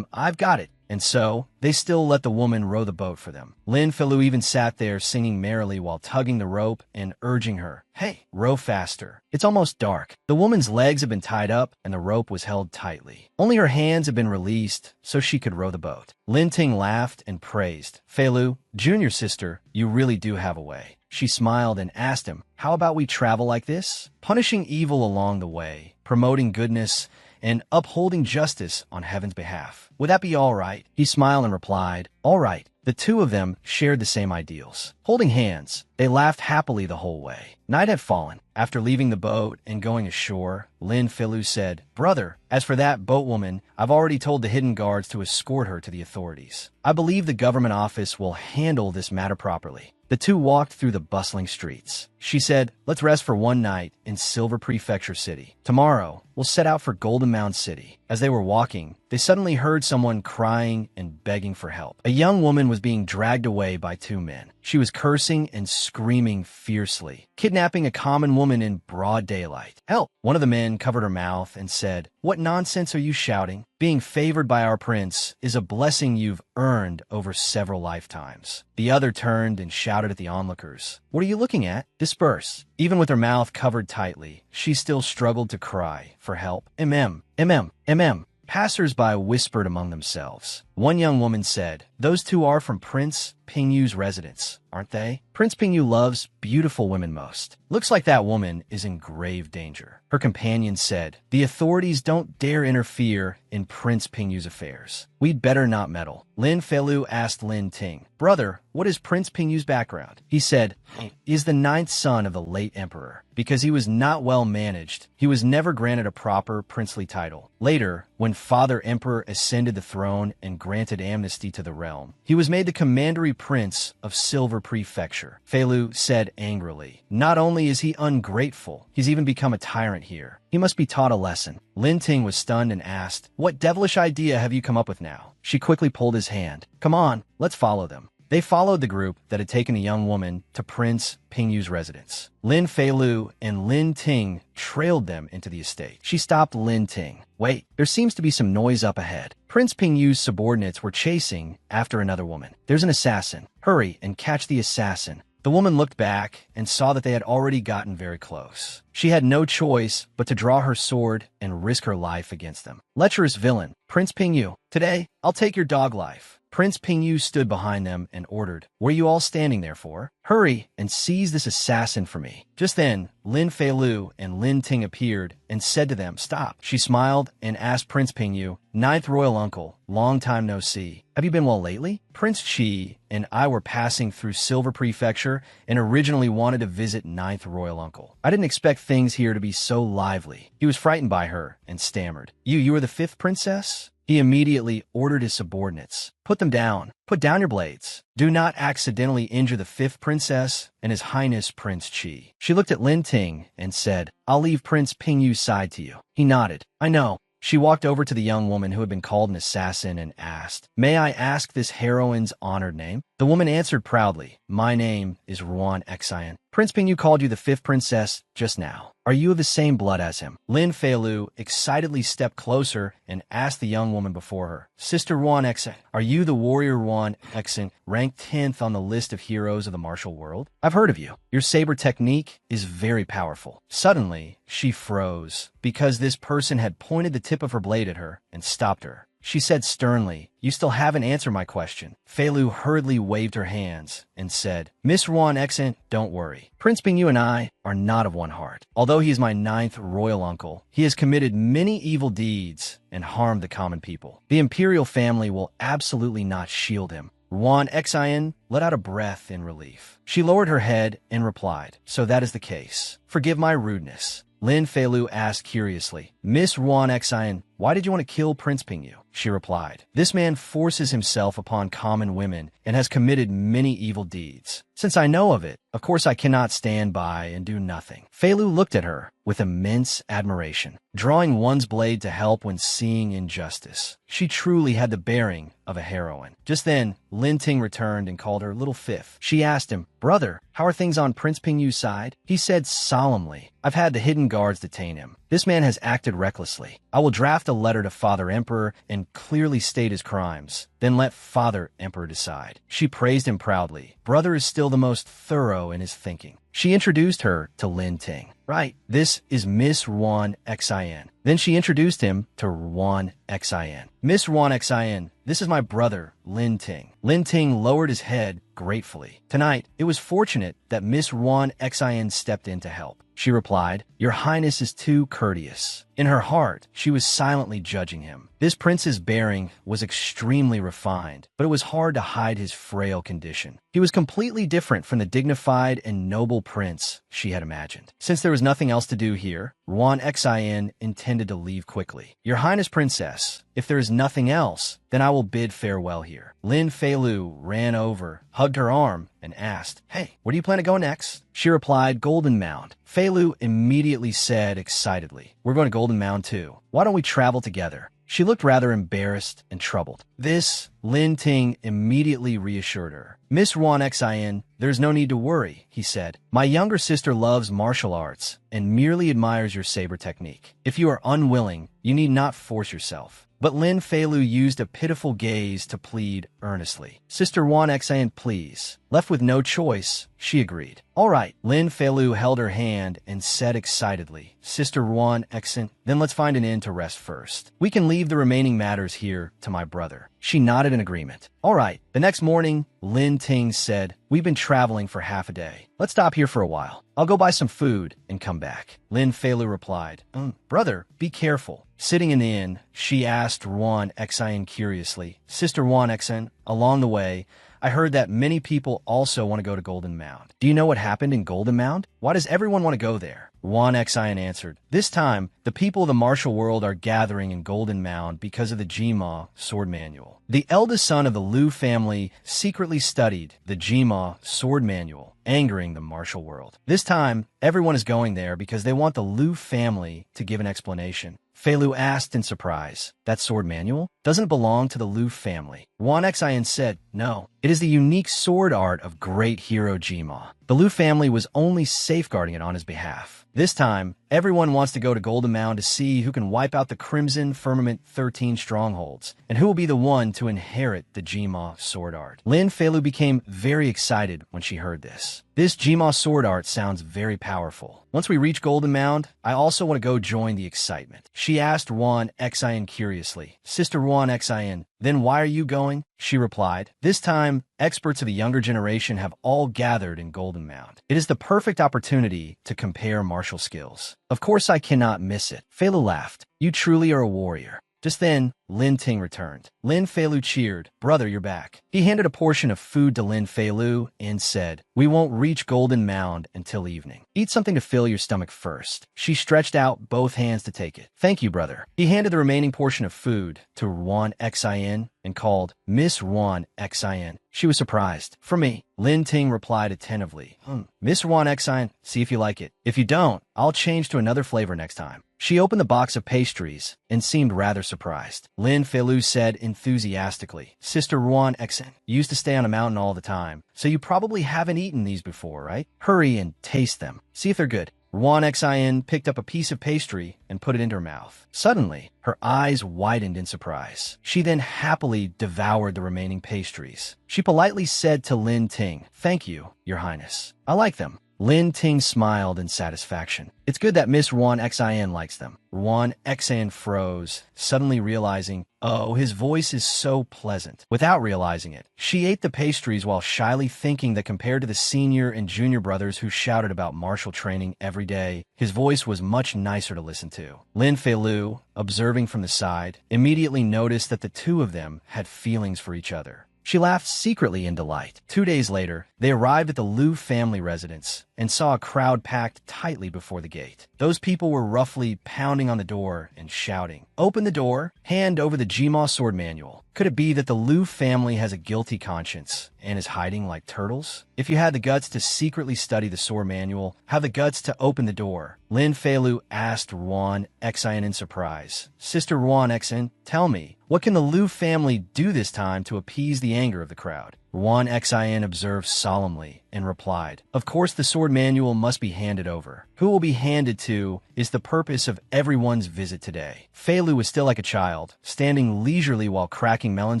I've got it." And so, they still let the woman row the boat for them. Lin Feilu even sat there singing merrily while tugging the rope and urging her, "Hey, row faster. It's almost dark." The woman's legs had been tied up and the rope was held tightly. Only her hands had been released so she could row the boat. Lin Ting laughed and praised, "Feilu, junior sister, you really do have a way." She smiled and asked him, "How about we travel like this? Punishing evil along the way, promoting goodness, and upholding justice on heaven's behalf. Would that be all right?" He smiled and replied, "All right." The two of them shared the same ideals. Holding hands, they laughed happily the whole way. Night had fallen. After leaving the boat and going ashore, Lin Feilu said, "Brother, as for that boatwoman, I've already told the hidden guards to escort her to the authorities. I believe the government office will handle this matter properly." The two walked through the bustling streets. She said, "Let's rest for one night in Silver Prefecture City. Tomorrow, we'll set out for Golden Mound City." As they were walking, they suddenly heard someone crying and begging for help. A young woman was being dragged away by two men. She was cursing and screaming fiercely, kidnapping a common woman in broad daylight. "Help!" One of the men covered her mouth and said, "What nonsense are you shouting? Being favored by our prince is a blessing you've earned over several lifetimes." The other turned and shouted at the onlookers, "What are you looking at? Disperse." Even with her mouth covered tightly, she still struggled to cry for help. "Mm. Passers-by whispered among themselves. One young woman said, "Those two are from Prince Pingyu's residence, aren't they? Prince Pingyu loves beautiful women most. Looks like that woman is in grave danger." Her companion said, "The authorities don't dare interfere in Prince Pingyu's affairs. We'd better not meddle." Lin Feilu asked Lin Ting, "Brother, what is Prince Pingyu's background?" He said, "He is the 9th son of the late emperor. Because he was not well managed, he was never granted a proper princely title. Later, when Father Emperor ascended the throne and granted amnesty to the realm, he was made the commandery prince of Silver Prefecture." Feilu said angrily, "Not only is he ungrateful, he's even become a tyrant here. He must be taught a lesson." Lin Ting was stunned and asked, "What devilish idea have you come up with now?" She quickly pulled his hand. "Come on, let's follow them." They followed the group that had taken a young woman to Prince Pingyu's residence. Lin Feilu and Lin Ting trailed them into the estate. She stopped Lin Ting. Wait, there seems to be some noise up ahead. Prince Pingyu's subordinates were chasing after another woman. There's an assassin. Hurry and catch the assassin. The woman looked back and saw that they had already gotten very close. She had no choice but to draw her sword and risk her life against them. Lecherous villain, Prince Pingyu, today I'll take your dog life. Prince Pingyu stood behind them and ordered, "What are you all standing there for? Hurry and seize this assassin for me." Just then, Lin Feilu and Lin Ting appeared and said to them, "Stop." She smiled and asked Prince Pingyu, "Ninth Royal Uncle, long time no see. Have you been well lately? Prince Chi and I were passing through Silver Prefecture and originally wanted to visit Ninth Royal Uncle. I didn't expect things here to be so lively." He was frightened by her and stammered, You are the fifth princess?" He immediately ordered his subordinates, "Put them down. Put down your blades. Do not accidentally injure the fifth princess and His Highness Prince Chi." She looked at Lin Ting and said, "I'll leave Prince Pingyu's side to you." He nodded. "I know." She walked over to the young woman who had been called an assassin and asked, "May I ask this heroine's honored name?" The woman answered proudly, "My name is Ruan Xian. Prince Pingyu called you the fifth princess just now. Are you of the same blood as him?" Lin Feilu excitedly stepped closer and asked the young woman before her, "Sister Ruan Xian, are you the warrior Ruan Xian, ranked 10th on the list of heroes of the martial world? I've heard of you. Your saber technique is very powerful." Suddenly, she froze because this person had pointed the tip of her blade at her and stopped her. She said sternly, "You still haven't answered my question." Feilu hurriedly waved her hands and said, "Miss Ruan Xian, don't worry. Prince Pingyu and I are not of one heart. Although he is my ninth royal uncle, he has committed many evil deeds and harmed the common people. The imperial family will absolutely not shield him." Ruan Xian let out a breath in relief. She lowered her head and replied, "So that is the case. Forgive my rudeness." Lin Feilu asked curiously, "Miss Ruan Xian, why did you want to kill Prince Pingyu?" She replied, "This man forces himself upon common women and has committed many evil deeds. Since I know of it, of course I cannot stand by and do nothing." Feilu looked at her with immense admiration, drawing one's blade to help when seeing injustice. She truly had the bearing of a heroine. Just then, Lin Ting returned and called her Little Fifth. She asked him, "Brother, how are things on Prince Pingyu's side?" He said solemnly, "I've had the hidden guards detain him. This man has acted recklessly. I will draft a letter to Father Emperor and clearly state his crimes. Then let Father Emperor decide." She praised him proudly. Brother is still the most thorough in his thinking. She introduced her to Lin Ting. "Right, this is Miss Ruan Xian." Then she introduced him to Ruan Xian. "Miss Ruan Xian, this is my brother, Lin Ting." Lin Ting lowered his head gratefully. Tonight, it was fortunate that Miss Ruan Xian stepped in to help. She replied, "Your Highness is too courteous." In her heart, she was silently judging him. This prince's bearing was extremely refined, but it was hard to hide his frail condition. He was completely different from the dignified and noble prince she had imagined. Since there was nothing else to do here, Ruan Xian intended to leave quickly. "Your Highness Princess, if there is nothing else, then I will bid farewell here." Lin Feilu ran over, hugged her arm, and asked, "Hey, where do you plan to go next?" She replied, "Golden Mound." Feilu immediately said excitedly, "We're going to Golden Mound too. Why don't we travel together?" She looked rather embarrassed and troubled. This, Lin Ting immediately reassured her. "Miss Ruan Xian, there's no need to worry," he said. "My younger sister loves martial arts and merely admires your saber technique. If you are unwilling, you need not force yourself." But Lin Feilu used a pitiful gaze to plead earnestly. "Sister Ruan Xian, please." Left with no choice, she agreed. "All right." Lin Feilu held her hand and said excitedly, "Sister Ruan Xian, then let's find an inn to rest first. We can leave the remaining matters here to my brother." She nodded in agreement. "All right." The next morning, Lin Ting said, "We've been traveling for half a day. Let's stop here for a while. I'll go buy some food and come back." Lin Feilu replied, "Brother, be careful." Sitting in the inn, she asked Ruan Xian curiously, "Sister Ruan Xian, along the way, I heard that many people also want to go to Golden Mound. Do you know what happened in Golden Mound? Why does everyone want to go there?" Ruan Xian answered, "This time, the people of the martial world are gathering in Golden Mound because of the Jima sword manual. The eldest son of the Liu family secretly studied the Jima sword manual, angering the martial world. This time, everyone is going there because they want the Liu family to give an explanation. Fei Lu asked in surprise. That sword manual? Doesn't it belong to the Lu family? Wan Xian said, no. It is the unique sword art of great hero Jima. The Lu family was only safeguarding it on his behalf. This time, everyone wants to go to Golden Mound to see who can wipe out the Crimson Firmament 13 strongholds, and who will be the one to inherit the Jima sword art. Lin Feilu became very excited when she heard this. This Jima sword art sounds very powerful. Once we reach Golden Mound, I also want to go join the excitement. She asked Wan Xian curiously. Sister Wan Xian, then why are you going? She replied. This time, experts of the younger generation have all gathered in Golden Mound. It is the perfect opportunity to compare martial skills. Of course I cannot miss it. Feilu laughed. You truly are a warrior. Just then, Lin Ting returned. Lin Feilu cheered. Brother, you're back. He handed a portion of food to Lin Feilu and said, we won't reach Golden Mound until evening. Eat something to fill your stomach first. She stretched out both hands to take it. Thank you, brother. He handed the remaining portion of food to Wan Xian and called, Miss Wan Xian. She was surprised. For me, Lin Ting replied attentively. Miss Wan Xian, see if you like it. If you don't, I'll change to another flavor next time. She opened the box of pastries and seemed rather surprised. Lin Feilu said enthusiastically, Sister Wan Xian, you used to stay on a mountain all the time, so you probably haven't eaten these before, right? Hurry and taste them. See if they're good. Wan Xian picked up a piece of pastry and put it into her mouth. Suddenly, her eyes widened in surprise. She then happily devoured the remaining pastries. She politely said to Lin Ting, Thank you, Your Highness. I like them. Lin Ting smiled in satisfaction. It's good that Miss Wan Xian likes them. Wan Xian froze, suddenly realizing, oh, his voice is so pleasant. Without realizing it, she ate the pastries while shyly thinking that compared to the senior and junior brothers who shouted about martial training every day, his voice was much nicer to listen to. Lin Feilu, observing from the side, immediately noticed that the two of them had feelings for each other. She laughed secretly in delight. 2 days later, they arrived at the Lu family residence and saw a crowd packed tightly before the gate. Those people were roughly pounding on the door and shouting, Open the door, hand over the Jima sword manual. Could it be that the Lu family has a guilty conscience and is hiding like turtles? If you had the guts to secretly study the sword manual, have the guts to open the door. Lin Feilu asked Wan Xian in surprise. Sister Wan Xian, tell me, what can the Lu family do this time to appease the anger of the crowd? Wan Xian observed solemnly and replied, Of course the sword manual must be handed over. Who will be handed to is the purpose of everyone's visit today. Feilu was still like a child, standing leisurely while cracking melon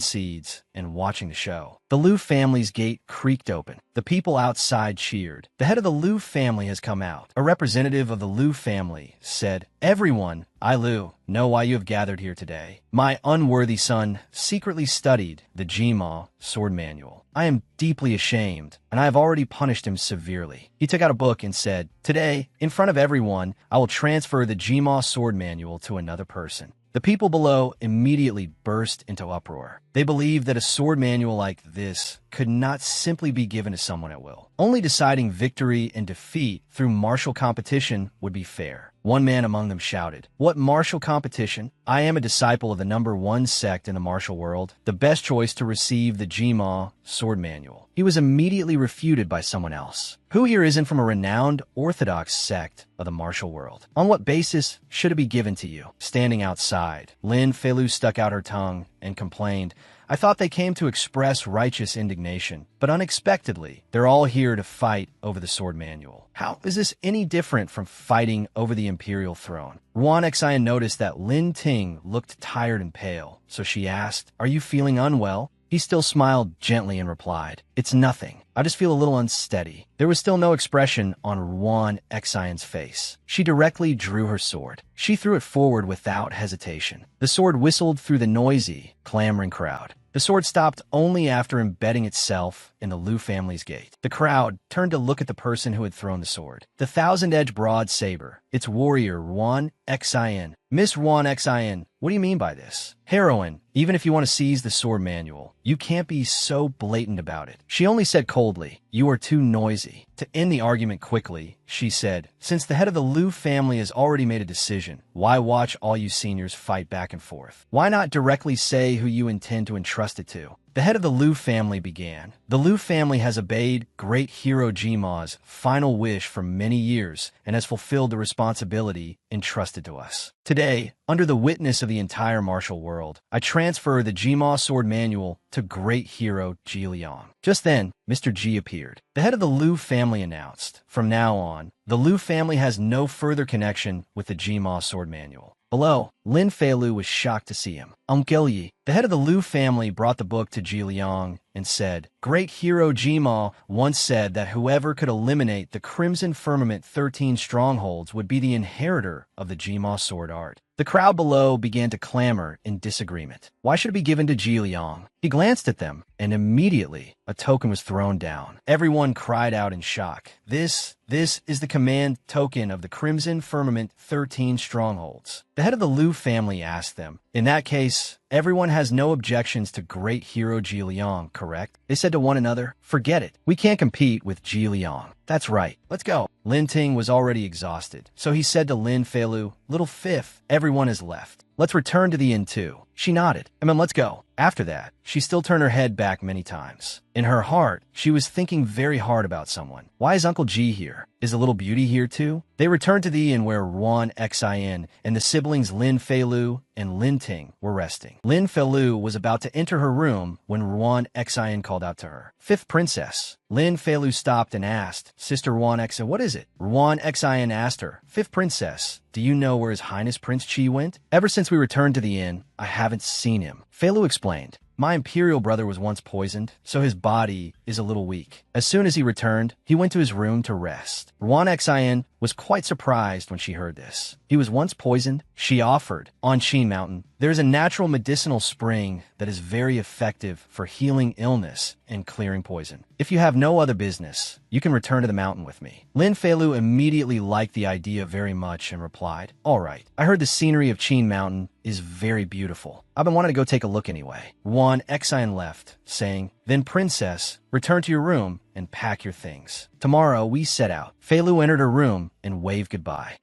seeds and watching the show. The Lu family's gate creaked open. The people outside cheered. The head of the Lu family has come out. A representative of the Lu family said, Everyone, I Lu, know why you have gathered here today. My unworthy son secretly studied the Jima sword manual. I am deeply ashamed, and I have already punished him severely. He took out a book and said, Today, in front of everyone, I will transfer the Jima sword manual to another person. The people below immediately burst into uproar. They believed that a sword manual like this could not simply be given to someone at will. Only deciding victory and defeat through martial competition would be fair. One man among them shouted, What martial competition? I am a disciple of the #1 sect in the martial world, the best choice to receive the Jima sword manual. He was immediately refuted by someone else. Who here isn't from a renowned orthodox sect of the martial world? On what basis should it be given to you? Standing outside, Lin Feilu stuck out her tongue and complained, I thought they came to express righteous indignation, but unexpectedly, they're all here to fight over the sword manual. How is this any different from fighting over the imperial throne? Wan Xian noticed that Lin Ting looked tired and pale, so she asked, Are you feeling unwell? He still smiled gently and replied, It's nothing. I just feel a little unsteady. There was still no expression on Wan Xian's face. She directly drew her sword. She threw it forward without hesitation. The sword whistled through the noisy, clamoring crowd. The sword stopped only after embedding itself in the Lu family's gate. The crowd turned to look at the person who had thrown the sword. The thousand-edged broad saber, its warrior Wan Xian. Miss Wan Xian, what do you mean by this? Heroine, even if you want to seize the sword manual, you can't be so blatant about it. She only said coldly, You are too noisy. To end the argument quickly, she said, Since the head of the Lu family has already made a decision, why watch all you seniors fight back and forth? Why not directly say who you intend to entrust it to? the head of the Liu family began. The Liu family has obeyed great hero Jima's final wish for many years and has fulfilled the responsibility entrusted to us. Today, under the witness of the entire martial world, I transfer the Jima sword manual to great hero Ji Liang. Just then, Mr. Ji appeared. The head of the Liu family announced, from now on, the Liu family has no further connection with the Jima sword manual. Below, Lin Feilu was shocked to see him. Uncle Yi, the head of the Liu family, brought the book to Ji Liang and said, Great hero Jima once said that whoever could eliminate the Crimson Firmament 13 strongholds would be the inheritor of the Jima sword art. The crowd below began to clamor in disagreement. Why should it be given to Ji Liang? He glanced at them, and immediately a token was thrown down. Everyone cried out in shock. This is the command token of the Crimson Firmament 13 strongholds. The head of the Liu family asked them, In that case, everyone has no objections to great hero Ji Liang, correct? They said to one another, Forget it. We can't compete with Ji Liang. That's right. Let's go. Lin Ting was already exhausted, so he said to Lin Feilu, Little Fifth, everyone has left. Let's return to the inn too. She nodded. Let's go. After that, she still turned her head back many times. In her heart, she was thinking very hard about someone. Why is Uncle G here? Is the little beauty here too? They returned to the inn where Ruan Xin and the siblings Lin Feilu and Lin Ting were resting. Lin Feilu was about to enter her room when Ruan Xin called out to her. Fifth princess. Lin Feilu stopped and asked, Sister Ruan Xin, what is it? Ruan Xin asked her, Fifth princess, do you know where His Highness Prince Qi went? Ever since we returned to the inn, I haven't seen him. Feilu explained. My imperial brother was once poisoned, so his body is a little weak. As soon as he returned, he went to his room to rest. Ruan Xin was quite surprised when she heard this. He was once poisoned? She offered. On Qin Mountain, there is a natural medicinal spring that is very effective for healing illness and clearing poison. If you have no other business, you can return to the mountain with me. Lin Feilu immediately liked the idea very much and replied, All right. I heard the scenery of Qin Mountain is very beautiful. I've been wanting to go take a look anyway. Ruan Xin left, saying, Then princess, return to your room and pack your things. Tomorrow we set out. Feilu entered her room and waved goodbye.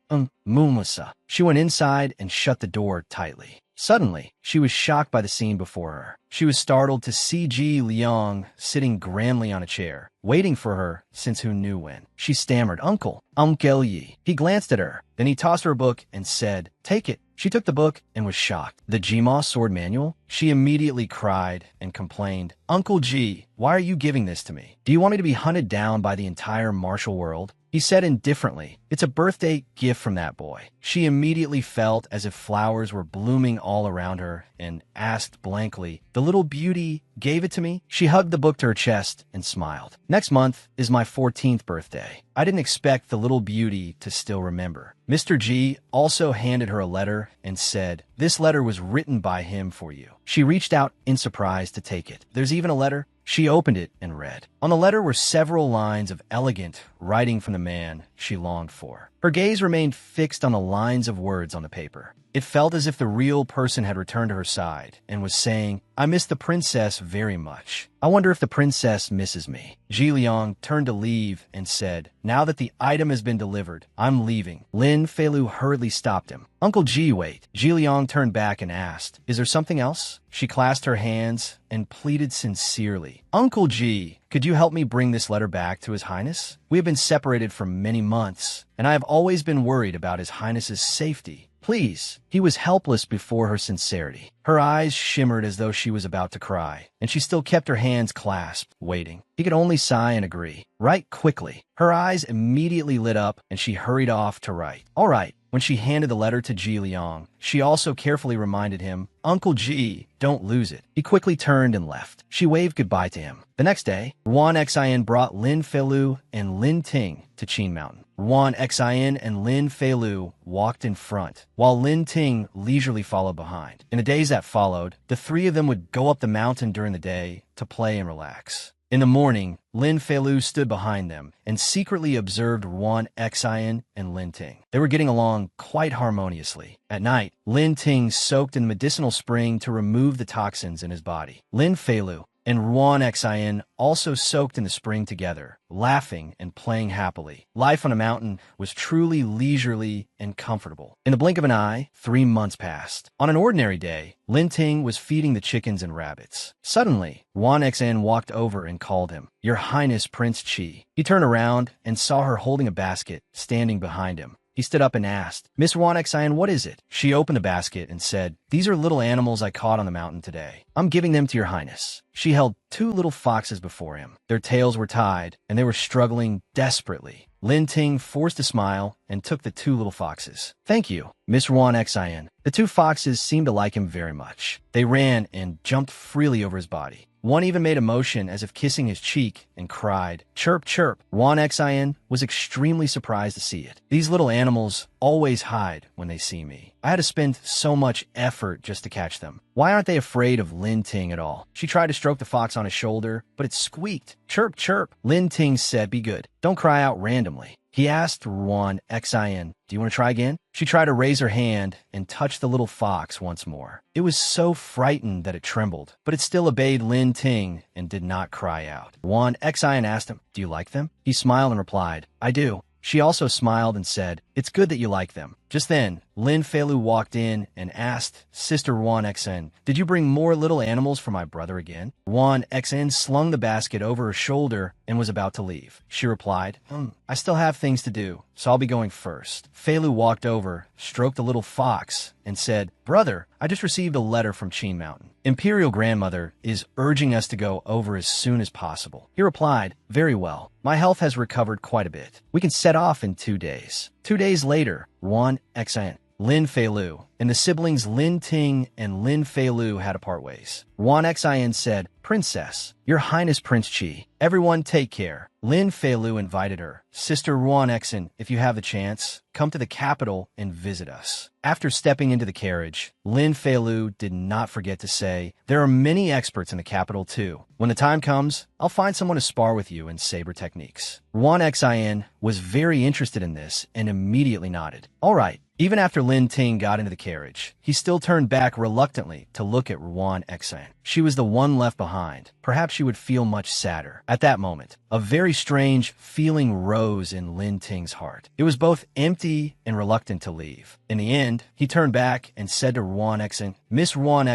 Moonlessa. She went inside and shut the door tightly. Suddenly, she was shocked by the scene before her. She was startled to see Ji Liang sitting grandly on a chair, waiting for her since who knew when. She stammered, Uncle Yi. He glanced at her. Then he tossed her a book and said, Take it. She took the book and was shocked. The Jima sword manual? She immediately cried and complained, Uncle Ji, why are you giving this to me? Do you want me to be hunted down by the entire martial world? He said indifferently, It's a birthday gift from that boy. She immediately felt as if flowers were blooming all around her and asked blankly, The little beauty gave it to me? She hugged the book to her chest and smiled. Next month is my 14th birthday. I didn't expect the little beauty to still remember. Mr. G also handed her a letter and said, This letter was written by him for you. She reached out in surprise to take it. There's even a letter. She opened it and read. On the letter were several lines of elegant writing from the man she longed for. Her gaze remained fixed on the lines of words on the paper. It felt as if the real person had returned to her side and was saying, I miss the princess very much. I wonder if the princess misses me. Ji Liang turned to leave and said, Now that the item has been delivered, I'm leaving. Lin Feilu hurriedly stopped him. Uncle Ji, wait. Ji Liang turned back and asked, Is there something else? She clasped her hands and pleaded sincerely, Uncle Ji, could you help me bring this letter back to His Highness? We have been separated for many months, and I have always been worried about His Highness's safety. Please. He was helpless before her sincerity. Her eyes shimmered as though she was about to cry, and she still kept her hands clasped, waiting. He could only sigh and agree. Write quickly. Her eyes immediately lit up, and she hurried off to write. All right. When she handed the letter to Ji Liang, she also carefully reminded him, Uncle Ji, don't lose it. He quickly turned and left. She waved goodbye to him. The next day, Ruan Xin brought Lin Feilu and Lin Ting to Qin Mountain. Ruan Xin and Lin Feilu walked in front, while Lin Ting leisurely followed behind. In the days that followed, the three of them would go up the mountain during the day to play and relax. In the morning, Lin Feilu stood behind them and secretly observed Ruan Xin and Lin Ting. They were getting along quite harmoniously. At night, Lin Ting soaked in the medicinal spring to remove the toxins in his body. Lin Feilu, and Ruan also soaked in the spring together, laughing and playing happily. Life on a mountain was truly leisurely and comfortable. In the blink of an eye, 3 months passed. On an ordinary day, Lin Ting was feeding the chickens and rabbits. Suddenly, Ruan walked over and called him, "Your Highness Prince Chi." He turned around and saw her holding a basket, standing behind him. He stood up and asked, "Miss Ruan, what is it?" She opened the basket and said, "These are little animals I caught on the mountain today. I'm giving them to your highness." She held 2 little foxes before him. Their tails were tied, and they were struggling desperately. Lin Ting forced a smile and took the 2 little foxes. "Thank you, Miss Ruan." The 2 foxes seemed to like him very much. They ran and jumped freely over his body. One even made a motion as if kissing his cheek and cried, "Chirp, chirp." Ruan was extremely surprised to see it. "These little animals always hide when they see me. I had to spend so much effort just to catch them. Why aren't they afraid of Lin Ting at all?" She tried to stroke the fox on his shoulder, but it squeaked. "Chirp, chirp." Lin Ting said, "Be good. Don't cry out randomly." He asked Ruan, "Do you want to try again?" She tried to raise her hand and touch the little fox once more. It was so frightened that it trembled, but it still obeyed Lin Ting and did not cry out. Ruan asked him, "Do you like them?" He smiled and replied, "I do." She also smiled and said, "It's good that you like them." Just then, Lin Feilu walked in and asked Sister Ruan "Did you bring more little animals for my brother again?" Ruan slung the basket over her shoulder and was about to leave. She replied, "I still have things to do, so I'll be going first." Feilu walked over, stroked the little fox, and said, "Brother, I just received a letter from Qin Mountain. Imperial Grandmother is urging us to go over as soon as possible." He replied, "Very well. My health has recovered quite a bit. We can set off in 2 days." 2 days later, Ruan Lin Feilu, and the siblings Lin Ting and Lin Feilu had to part ways. Ruan said, "Princess, your highness Prince Chi, everyone take care." Lin Feilu invited her, "Sister Ruan if you have the chance, come to the capital and visit us." After stepping into the carriage, Lin Feilu did not forget to say, "There are many experts in the capital too. When the time comes, I'll find someone to spar with you in saber techniques." Ruan was very interested in this and immediately nodded. "All right." Even after Lin Ting got into the carriage, he still turned back reluctantly to look at Ruan She was the one left behind. Perhaps she would feel much sadder. At that moment, a very strange feeling rose in Lin Ting's heart. It was both empty and reluctant to leave. In the end, he turned back and said to Ruan "Miss Ruan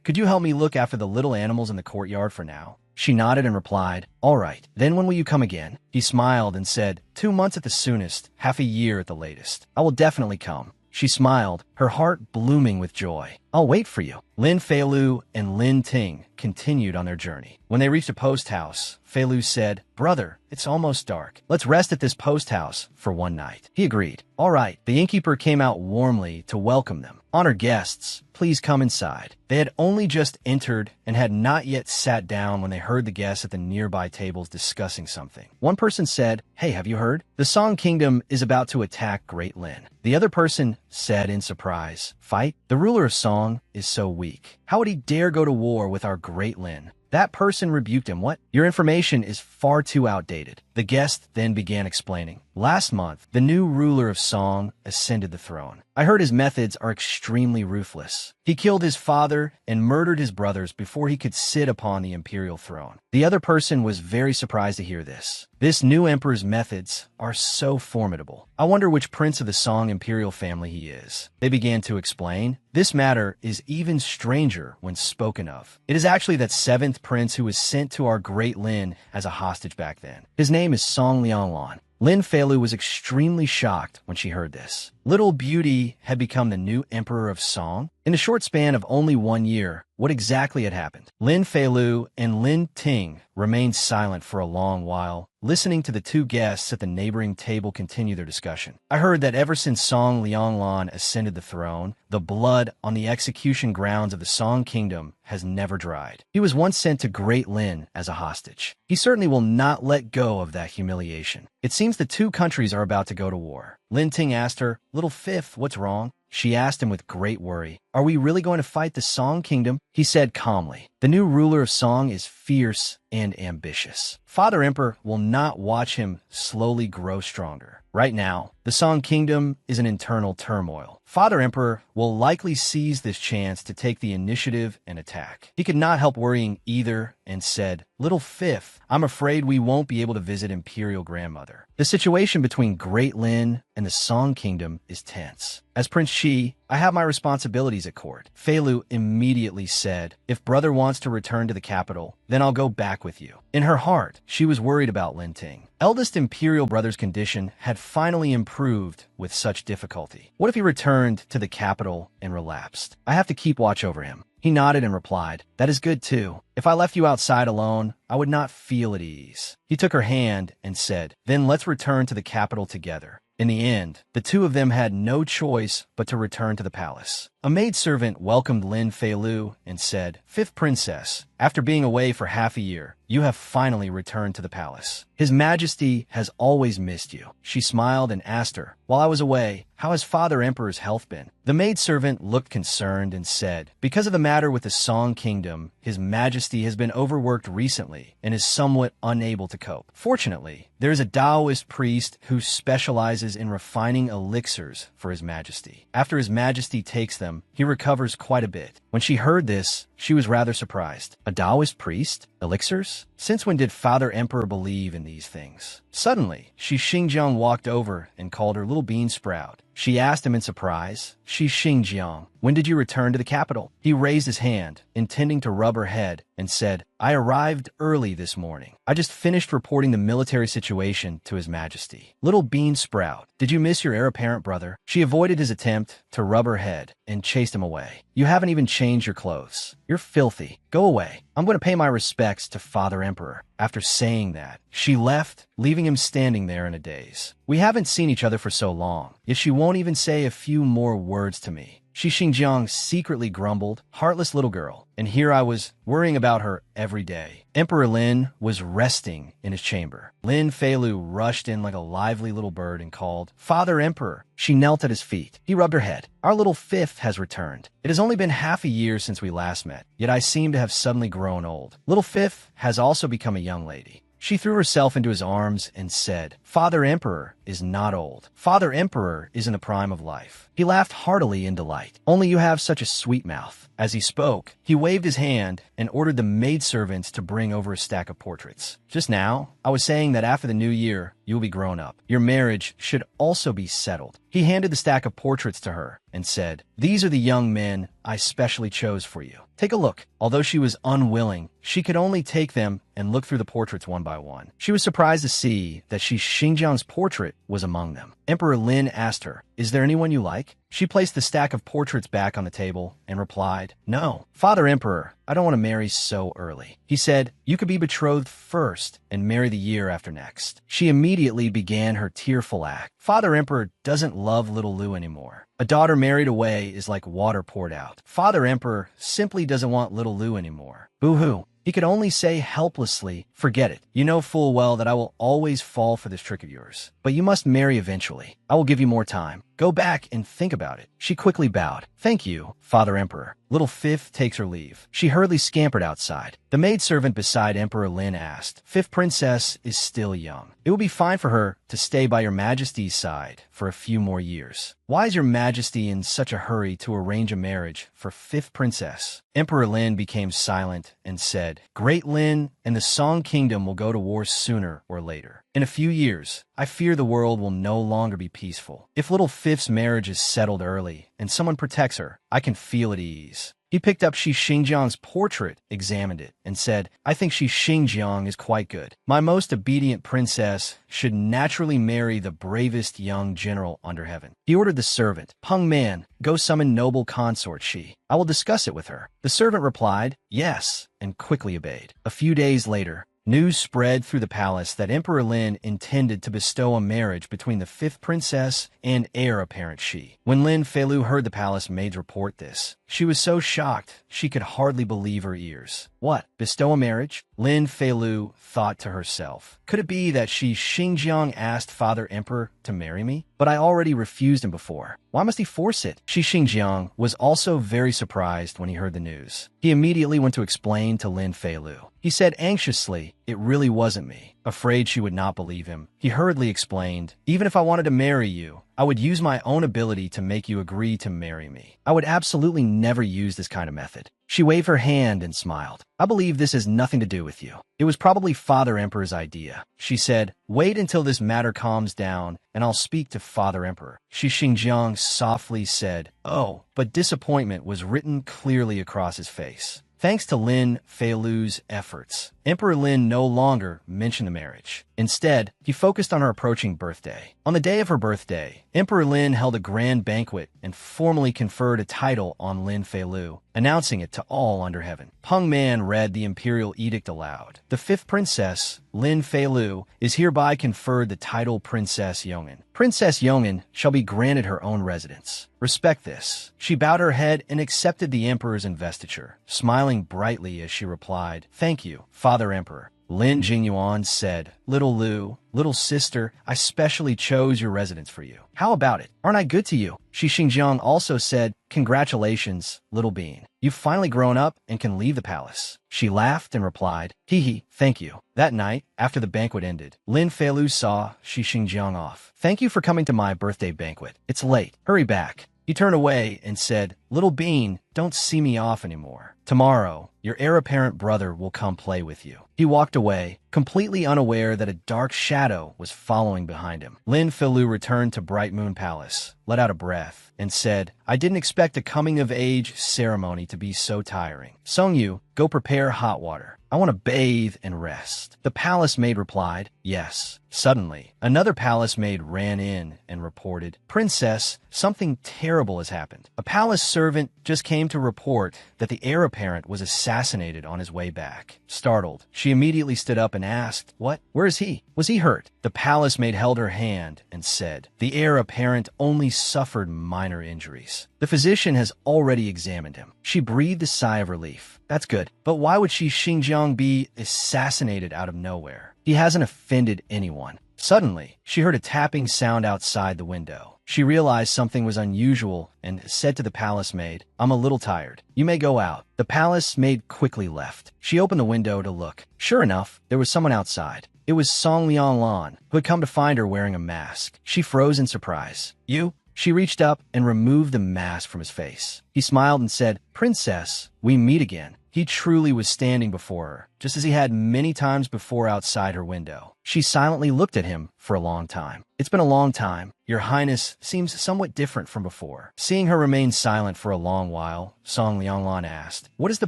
could you help me look after the little animals in the courtyard for now?" She nodded and replied, "All right. Then when will you come again?" He smiled and said, 2 months at the soonest, half a year at the latest. I will definitely come." She smiled, her heart blooming with joy. "I'll wait for you." Lin Feilu and Lin Ting continued on their journey. When they reached a post house, Feilu said, "Brother, it's almost dark. Let's rest at this post house for 1 night." He agreed. "All right." The innkeeper came out warmly to welcome them. "Honored guests, please come inside." They had only just entered and had not yet sat down when they heard the guests at the nearby tables discussing something. One person said, "Hey, have you heard? The Song Kingdom is about to attack Great Lin." The other person said in surprise, "Fight? The ruler of Song is so weak. How would he dare go to war with our Great Lin?" That person rebuked him. "What? Your information is far too outdated." The guest then began explaining. "Last month, the new ruler of Song ascended the throne. I heard his methods are extremely ruthless. He killed his father and murdered his brothers before he could sit upon the imperial throne." The other person was very surprised to hear this. This new emperor's methods are so formidable. I wonder which prince of the Song imperial family he is. They began to explain. This matter is even stranger when spoken of. It is actually that 7th prince who was sent to our Great Lin as a hostage back then. His name is Song Lianglan. Lin Feilu was extremely shocked when she heard this. Little Beauty had become the new emperor of Song? In a short span of only 1 year, what exactly had happened? Lin Feilu and Lin Ting remained silent for a long while, listening to the 2 guests at the neighboring table continue their discussion. "I heard that ever since Song Lianglan ascended the throne, the blood on the execution grounds of the Song Kingdom has never dried. He was once sent to Great Lin as a hostage. He certainly will not let go of that humiliation. It seems the 2 countries are about to go to war." Lin Ting asked her, "Little Fifth, what's wrong?" She asked him with great worry, "Are we really going to fight the Song Kingdom?" He said calmly, "The new ruler of Song is fierce and ambitious. Father Emperor will not watch him slowly grow stronger. Right now, the Song Kingdom is in internal turmoil. Father Emperor will likely seize this chance to take the initiative and attack." He could not help worrying either and said, "Little Fifth, I'm afraid we won't be able to visit Imperial Grandmother. The situation between Great Lin and the Song Kingdom is tense. As Prince Shi, I have my responsibilities at court." Fei Lu immediately said, "If brother wants to return to the capital, then I'll go back with you." In her heart, she was worried about Lin Ting. Eldest Imperial brother's condition had finally improved with such difficulty. What if he returned to the capital and relapsed? I have to keep watch over him. He nodded and replied, "That is good too. If I left you outside alone, I would not feel at ease." He took her hand and said, "Then let's return to the capital together." In the end, the two of them had no choice but to return to the palace. A maidservant welcomed Lin Fei Lu and said, "Fifth Princess, after being away for half a year, you have finally returned to the palace. His Majesty has always missed you." She smiled and asked her, "While I was away, how has Father Emperor's health been?" The maidservant looked concerned and said, "Because of the matter with the Song Kingdom, His Majesty has been overworked recently and is somewhat unable to cope. Fortunately, there is a Taoist priest who specializes in refining elixirs for His Majesty. After His Majesty takes them, he recovers quite a bit." When she heard this, she was rather surprised. A Taoist priest? Elixirs? Since when did Father Emperor believe in these things? Suddenly, Shi Xingjiang walked over and called her little bean sprout. She asked him in surprise, "Shi Xingjiang, when did you return to the capital?" He raised his hand, intending to rub her head, and said, "I arrived early this morning. I just finished reporting the military situation to His Majesty." Little bean sprout, did you miss your heir apparent brother? She avoided his attempt to rub her head and chased him away. "You haven't even changed your clothes. You're filthy. Go away. I'm going to pay my respects to Father Emperor." After saying that, she left, leaving him standing there in a daze. "We haven't seen each other for so long, yet she won't even say a few more words to me." Shi Xingjiang secretly grumbled, "Heartless little girl, and here I was worrying about her every day." Emperor Lin was resting in his chamber. Lin Fei Lu rushed in like a lively little bird and called, "Father Emperor." She knelt at his feet. He rubbed her head. "Our little Fifth has returned. It has only been half a year since we last met, yet I seem to have suddenly grown old. Little Fifth has also become a young lady." She threw herself into his arms and said, "Father Emperor is not old. Father Emperor is in the prime of life." He laughed heartily in delight. "Only you have such a sweet mouth." As he spoke, he waved his hand and ordered the maidservants to bring over a stack of portraits. "Just now, I was saying that after the new year, you will be grown up. Your marriage should also be settled." He handed the stack of portraits to her and said, "These are the young men I specially chose for you. Take a look." Although she was unwilling, she could only take them and look through the portraits one by one. She was surprised to see that Shi Xingjiang's portrait was among them. Emperor Lin asked her, "Is there anyone you like?" She placed the stack of portraits back on the table and replied, "No. Father Emperor, I don't want to marry so early." He said, "You could be betrothed first and marry the year after next." She immediately began her tearful act. Father Emperor doesn't love little Lu anymore. A daughter married away is like water poured out. Father Emperor simply doesn't want little Lu anymore. Boo-hoo. He could only say helplessly, "Forget it. You know full well that I will always fall for this trick of yours. But you must marry eventually. I will give you more time. Go back and think about it." She quickly bowed. "Thank you, Father Emperor." Little Fifth takes her leave. She hurriedly scampered outside. The maidservant beside Emperor Lin asked, "Fifth Princess is still young. It will be fine for her to stay by your Majesty's side for a few more years. Why is your Majesty in such a hurry to arrange a marriage for Fifth Princess?" Emperor Lin became silent and said, "Great Lin and the Song Kingdom will go to war sooner or later. In a few years, I fear the world will no longer be peaceful. If little Fifth's marriage is settled early and someone protects her, I can feel at ease." He picked up Shi Xingjiang's portrait, examined it, and said, "I think Shi Xingjiang is quite good. My most obedient princess should naturally marry the bravest young general under heaven." He ordered the servant, "Peng Man, go summon noble consort Shi. I will discuss it with her." The servant replied, "Yes," and quickly obeyed. A few days later, news spread through the palace that Emperor Lin intended to bestow a marriage between the fifth princess and heir apparent Shi. When Lin Fei Lu heard the palace maids report this, She was so shocked, she could hardly believe her ears. What? Bestow a marriage? Lin Feilu thought to herself. Could it be that Xinjiang asked Father Emperor to marry me? But I already refused him before. Why must he force it? Xinjiang was also very surprised when he heard the news. He immediately went to explain to Lin Feilu. He said anxiously, it really wasn't me. Afraid she would not believe him, he hurriedly explained, even if I wanted to marry you, I would use my own ability to make you agree to marry me. I would absolutely never use this kind of method. She waved her hand and smiled. I believe this has nothing to do with you. It was probably Father Emperor's idea. She said, wait until this matter calms down and I'll speak to Father Emperor. Xinjiang softly said, oh, but disappointment was written clearly across his face. Thanks to Lin Feilu's efforts, Emperor Lin no longer mentioned the marriage. Instead, he focused on her approaching birthday. On the day of her birthday, Emperor Lin held a grand banquet and formally conferred a title on Lin Feilu, announcing it to all under heaven. Peng Man read the imperial edict aloud. The fifth princess, Lin Feilu, is hereby conferred the title Princess Yong'an. Princess Yong'an shall be granted her own residence. Respect this. She bowed her head and accepted the emperor's investiture, smiling brightly as she replied, thank you, Father Emperor. Lin Jingyuan said, Little Lu, little sister, I specially chose your residence for you. How about it? Aren't I good to you? Xinjiang also said, congratulations, little bean. You've finally grown up and can leave the palace. She laughed and replied, hee hee, thank you. That night, after the banquet ended, Lin Feilu saw Xinjiang off. Thank you for coming to my birthday banquet. It's late. Hurry back. He turned away and said, Little bean, don't see me off anymore. Tomorrow, your heir-apparent brother will come play with you. He walked away, completely unaware that a dark shadow was following behind him. Lin Feilu returned to Bright Moon Palace, let out a breath, and said, I didn't expect a coming-of-age ceremony to be so tiring. Songyu, go prepare hot water. I want to bathe and rest. The palace maid replied, yes. Suddenly, another palace maid ran in and reported, Princess, something terrible has happened. A palace servant just came to report that the heir apparent was assassinated on his way back. Startled, she immediately stood up and asked, what? Where is he? Was he hurt? The palace maid held her hand and said, the heir apparent only suffered minor injuries. The physician has already examined him. She breathed a sigh of relief. That's good. But why would Xinjiang be assassinated out of nowhere? He hasn't offended anyone. Suddenly, she heard a tapping sound outside the window. She realized something was unusual and said to the palace maid, I'm a little tired. You may go out. The palace maid quickly left. She opened the window to look. Sure enough, there was someone outside. It was Song Lianlan, who had come to find her wearing a mask. She froze in surprise. You? She reached up and removed the mask from his face. He smiled and said, Princess, we meet again. He truly was standing before her, just as he had many times before outside her window. She silently looked at him for a long time. It's been a long time. Your Highness seems somewhat different from before. Seeing her remain silent for a long while, Song Lianlan asked, what is the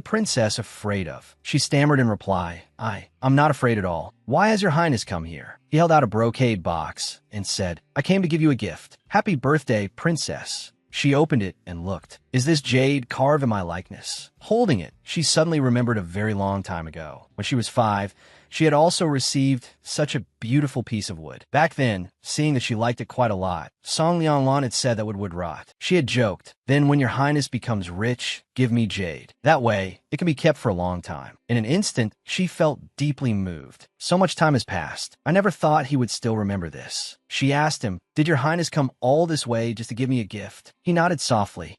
princess afraid of? She stammered in reply, I'm not afraid at all. Why has your Highness come here? He held out a brocade box and said, I came to give you a gift. Happy birthday, princess. She opened it and looked. Is this jade carved in my likeness? Holding it, she suddenly remembered a very long time ago. When she was 5, she had also received such a beautiful piece of wood. Back then, seeing that she liked it quite a lot, Song Lianlan had said that would rot. She had joked, then when your Highness becomes rich, give me jade. That way, it can be kept for a long time. In an instant, she felt deeply moved. So much time has passed. I never thought he would still remember this. She asked him, did your Highness come all this way just to give me a gift? He nodded softly.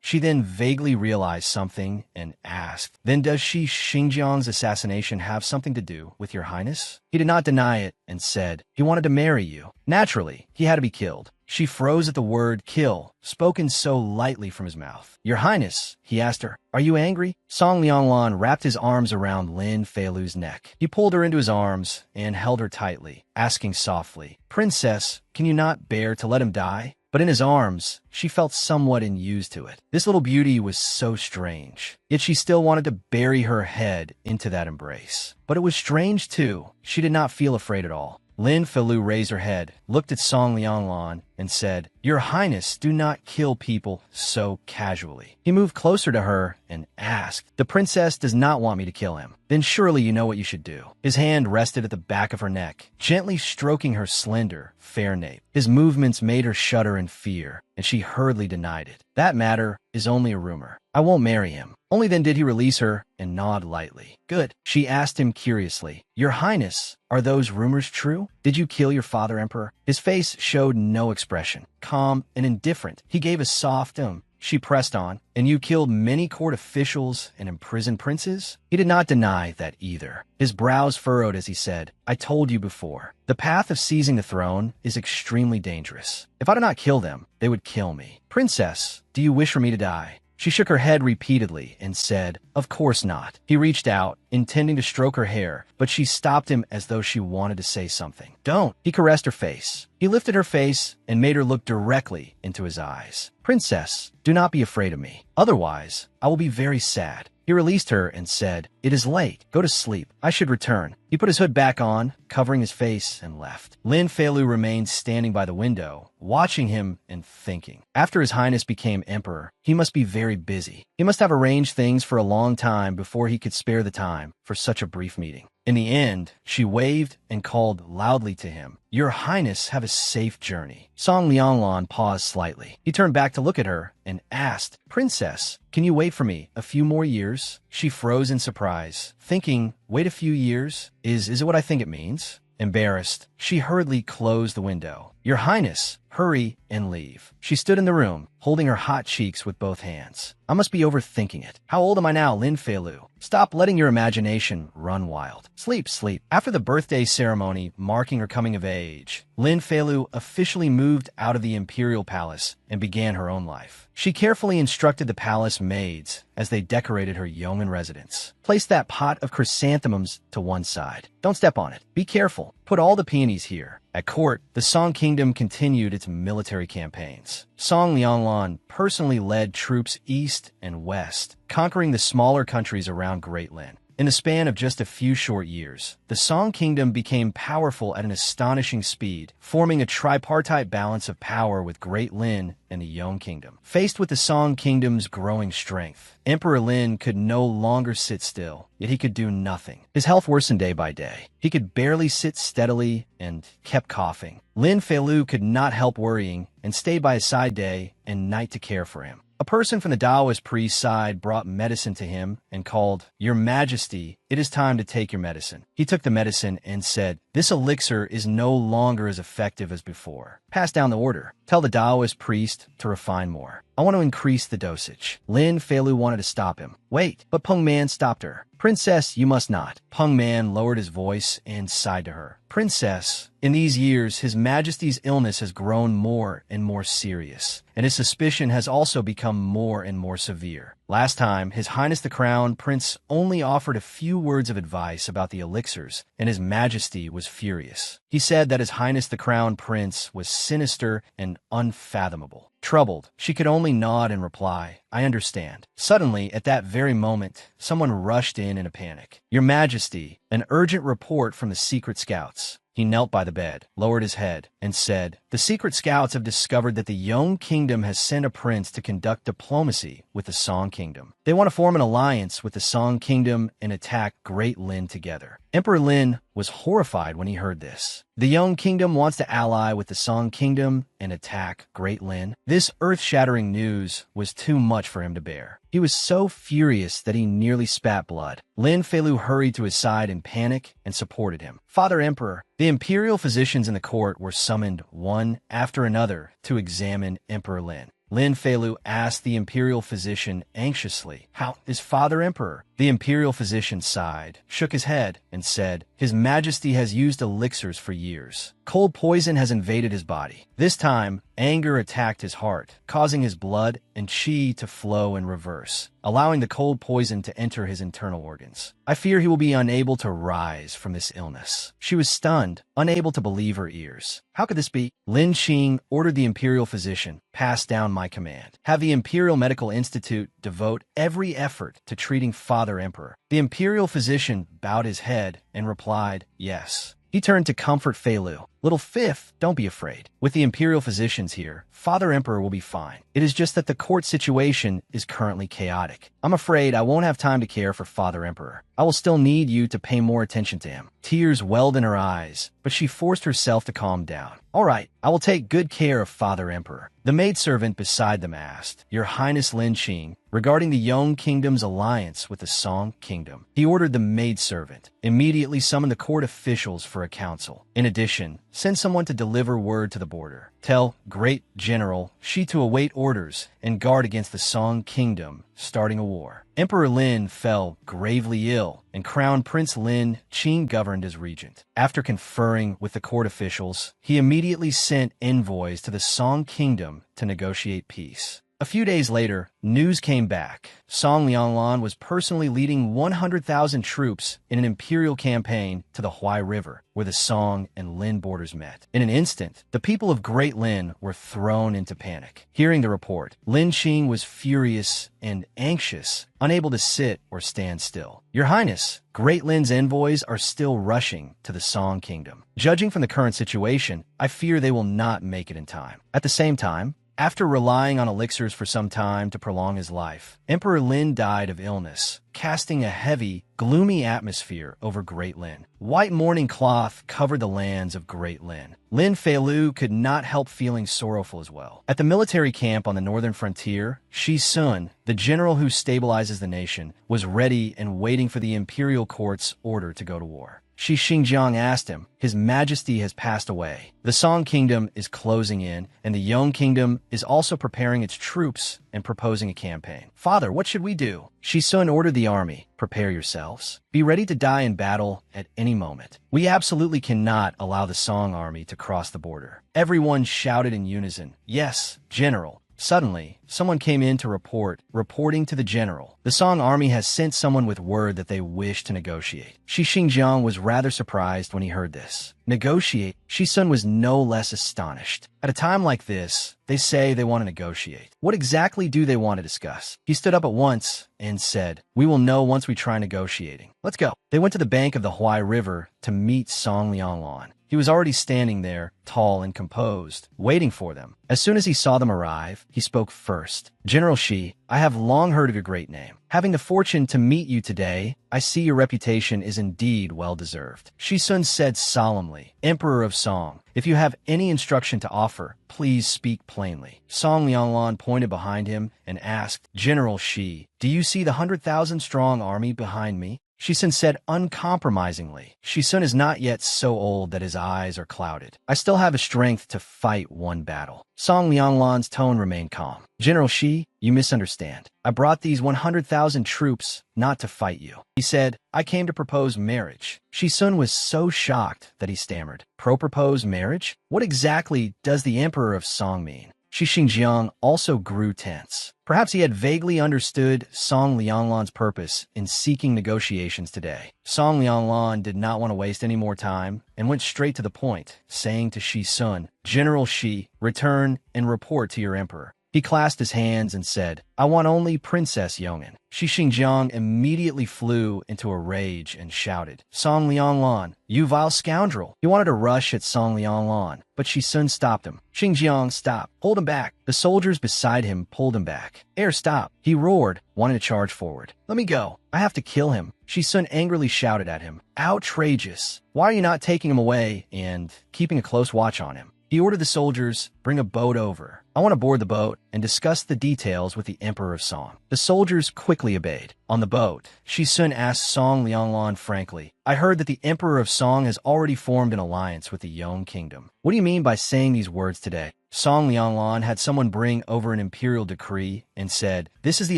She then vaguely realized something and asked, then does Xinjiang's assassination have something to do with your Highness? He did not deny it and said, he wanted to marry you. Naturally, he had to be killed. She froze at the word kill, spoken so lightly from his mouth. Your Highness, he asked her, are you angry? Song Lianlan wrapped his arms around Lin Feilu's neck. He pulled her into his arms and held her tightly, asking softly, Princess, can you not bear to let him die? But in his arms, she felt somewhat unused to it. This little beauty was so strange. Yet she still wanted to bury her head into that embrace. But it was strange too. She did not feel afraid at all. Lin Feilu raised her head, looked at Song Lianlan, and said, "Your Highness, do not kill people so casually." He moved closer to her and asked, "The princess does not want me to kill him. Then surely you know what you should do." His hand rested at the back of her neck, gently stroking her slender, fair nape. His movements made her shudder in fear, and she hurriedly denied it. "That matter is only a rumor. I won't marry him." Only then did he release her and nod lightly. "Good." She asked him curiously, "Your Highness, are those rumors true? Did you kill your father, Emperor?" His face showed no expression, calm and indifferent. He gave a soft She pressed on, "And you killed many court officials and imprisoned princes?" He did not deny that either. His brows furrowed as he said, "I told you before, the path of seizing the throne is extremely dangerous. If I do not kill them, they would kill me. Princess, do you wish for me to die?" She shook her head repeatedly and said, "Of course not." He reached out, intending to stroke her hair, but she stopped him as though she wanted to say something. "Don't." He caressed her face. He lifted her face and made her look directly into his eyes. "Princess, do not be afraid of me. Otherwise, I will be very sad." He released her and said, "It is late. Go to sleep. I should return." He put his hood back on, covering his face, and left. Lin Feilu remained standing by the window, watching him and thinking. After His Highness became emperor, he must be very busy. He must have arranged things for a long time before he could spare the time for such a brief meeting. In the end, she waved and called loudly to him, "Your Highness, have a safe journey." Song Lianglan paused slightly. He turned back to look at her and asked, "Princess, can you wait for me a few more years?" She froze in surprise, thinking, "Wait a few years? Is it what I think it means?" Embarrassed, she hurriedly closed the window. "Your Highness, hurry and leave." She stood in the room, holding her hot cheeks with both hands. "I must be overthinking it. How old am I now, Lin Feilu? Stop letting your imagination run wild. Sleep, sleep." After the birthday ceremony marking her coming of age, Lin Feilu officially moved out of the imperial palace and began her own life. She carefully instructed the palace maids as they decorated her yeoman residence. "Place that pot of chrysanthemums to one side. Don't step on it. Be careful. Put all the peonies here." At court, the Song Kingdom continued its military campaigns. Song Lianglan personally led troops east and west, conquering the smaller countries around Great Lin. In the span of just a few short years, the Song Kingdom became powerful at an astonishing speed, forming a tripartite balance of power with Great Lin and the Yong Kingdom. Faced with the Song Kingdom's growing strength, Emperor Lin could no longer sit still, yet he could do nothing. His health worsened day by day. He could barely sit steadily and kept coughing. Lin Feilu could not help worrying and stayed by his side day and night to care for him. A person from the Taoist priest's side brought medicine to him and called, "Your Majesty, it is time to take your medicine." He took the medicine and said, "This elixir is no longer as effective as before. Pass down the order. Tell the Taoist priest to refine more. I want to increase the dosage." Lin Feilu wanted to stop him. "Wait," but Peng Man stopped her. "Princess, you must not." Peng Man lowered his voice and sighed to her. "Princess, in these years, His Majesty's illness has grown more and more serious, and his suspicion has also become more and more severe. Last time, His Highness the Crown Prince only offered a few words of advice about the elixirs, and His Majesty was furious. He said that His Highness the Crown Prince was sinister and unfathomable." Troubled, she could only nod and reply, "I understand." Suddenly, at that very moment, someone rushed in a panic. "Your Majesty, an urgent report from the secret scouts." He knelt by the bed, lowered his head, and said, "The secret scouts have discovered that the Yong Kingdom has sent a prince to conduct diplomacy with the Song Kingdom. They want to form an alliance with the Song Kingdom and attack Great Lin together." Emperor Lin was horrified when he heard this. The Yong Kingdom wants to ally with the Song Kingdom and attack Great Lin. This earth-shattering news was too much for him to bear. He was so furious that he nearly spat blood. Lin Feilu hurried to his side in panic and supported him. "Father Emperor," the imperial physicians in the court were summoned one after another to examine Emperor Lin. Lin Feilu asked the imperial physician anxiously, "How is Father Emperor?" The imperial physician sighed, shook his head, and said, "His Majesty has used elixirs for years. Cold poison has invaded his body. This time, anger attacked his heart, causing his blood and qi to flow in reverse, allowing the cold poison to enter his internal organs. I fear he will be unable to rise from this illness." She was stunned, unable to believe her ears. How could this be? Lin Qing ordered the imperial physician, "Pass down my command. Have the Imperial Medical Institute devote every effort to treating Father Emperor." The imperial physician bowed his head and replied, "Yes." He turned to comfort Feilu. Little fifth, don't be afraid. With the imperial physicians here, Father Emperor will be fine. It is just that the court situation is currently chaotic. I'm afraid I won't have time to care for Father Emperor. I will still need you to pay more attention to him. Tears welled in her eyes, but she forced herself to calm down. All right, I will take good care of Father Emperor. The maidservant beside them asked, Your Highness Lin Qing, regarding the Yong Kingdom's alliance with the Song Kingdom. He ordered the maidservant immediately summon the court officials for a council. In addition, send someone to deliver word to the border. Tell Great General Shi to await orders and guard against the Song Kingdom starting a war. Emperor Lin fell gravely ill, and Crown Prince Lin Qing governed as regent. After conferring with the court officials, he immediately sent envoys to the Song Kingdom to negotiate peace. A few days later, news came back. Song Lianglan was personally leading 100,000 troops in an imperial campaign to the Huai River, where the Song and Lin borders met. In an instant, the people of Great Lin were thrown into panic. Hearing the report, Lin Qing was furious and anxious, unable to sit or stand still. Your Highness, Great Lin's envoys are still rushing to the Song Kingdom. Judging from the current situation, I fear they will not make it in time. At the same time, after relying on elixirs for some time to prolong his life, Emperor Lin died of illness, casting a heavy, gloomy atmosphere over Great Lin. White mourning cloth covered the lands of Great Lin. Lin Feilu could not help feeling sorrowful as well. At the military camp on the northern frontier, Shi Sun, the general who stabilizes the nation, was ready and waiting for the imperial court's order to go to war. Shi Xingjiang asked him, His Majesty has passed away. The Song Kingdom is closing in, and the Yong Kingdom is also preparing its troops and proposing a campaign. Father, what should we do? Shi Sun ordered the army, Prepare yourselves. Be ready to die in battle at any moment. We absolutely cannot allow the Song army to cross the border. Everyone shouted in unison, Yes, General. Suddenly, someone came in to reporting to the general. The Song army has sent someone with word that they wish to negotiate. Shi Xingjiang was rather surprised when he heard this. Negotiate? Shi Sun was no less astonished. At a time like this, they say they want to negotiate. What exactly do they want to discuss? He stood up at once and said, We will know once we try negotiating. Let's go. They went to the bank of the Huai River to meet Song Lianglan. He was already standing there, tall and composed, waiting for them. As soon as he saw them arrive, he spoke first. General Shi, I have long heard of your great name. Having the fortune to meet you today, I see your reputation is indeed well-deserved. Shi Sun said solemnly, Emperor of Song, if you have any instruction to offer, please speak plainly. Song Lianglan pointed behind him and asked, General Shi, do you see the 100,000-strong army behind me? Shi Sun said uncompromisingly. Shi Sun is not yet so old that his eyes are clouded. I still have the strength to fight one battle. Song Lianglan's tone remained calm. General Shi, you misunderstand. I brought these 100,000 troops not to fight you. He said, I came to propose marriage. Shi Sun was so shocked that he stammered. Propose marriage? What exactly does the Emperor of Song mean? Shi Xingjiang also grew tense. Perhaps he had vaguely understood Song Lianglan's purpose in seeking negotiations today. Song Lianglan did not want to waste any more time and went straight to the point, saying to Shi Sun, General Shi, return and report to your emperor. He clasped his hands and said, I want only Princess Yongin. Shi Xingjiang immediately flew into a rage and shouted, Song Lianglan, you vile scoundrel. He wanted to rush at Song Lianglan, but Shi Sun stopped him. Xingjiang, stop. Hold him back. The soldiers beside him pulled him back. Stop. He roared, wanting to charge forward. Let me go. I have to kill him. Shi Sun angrily shouted at him. Outrageous. Why are you not taking him away and keeping a close watch on him? He ordered the soldiers, bring a boat over. I want to board the boat and discuss the details with the Emperor of Song. The soldiers quickly obeyed. On the boat, Shi Sun asked Song Lianglan frankly, I heard that the Emperor of Song has already formed an alliance with the Yong Kingdom. What do you mean by saying these words today? Song Lianglan had someone bring over an imperial decree and said, This is the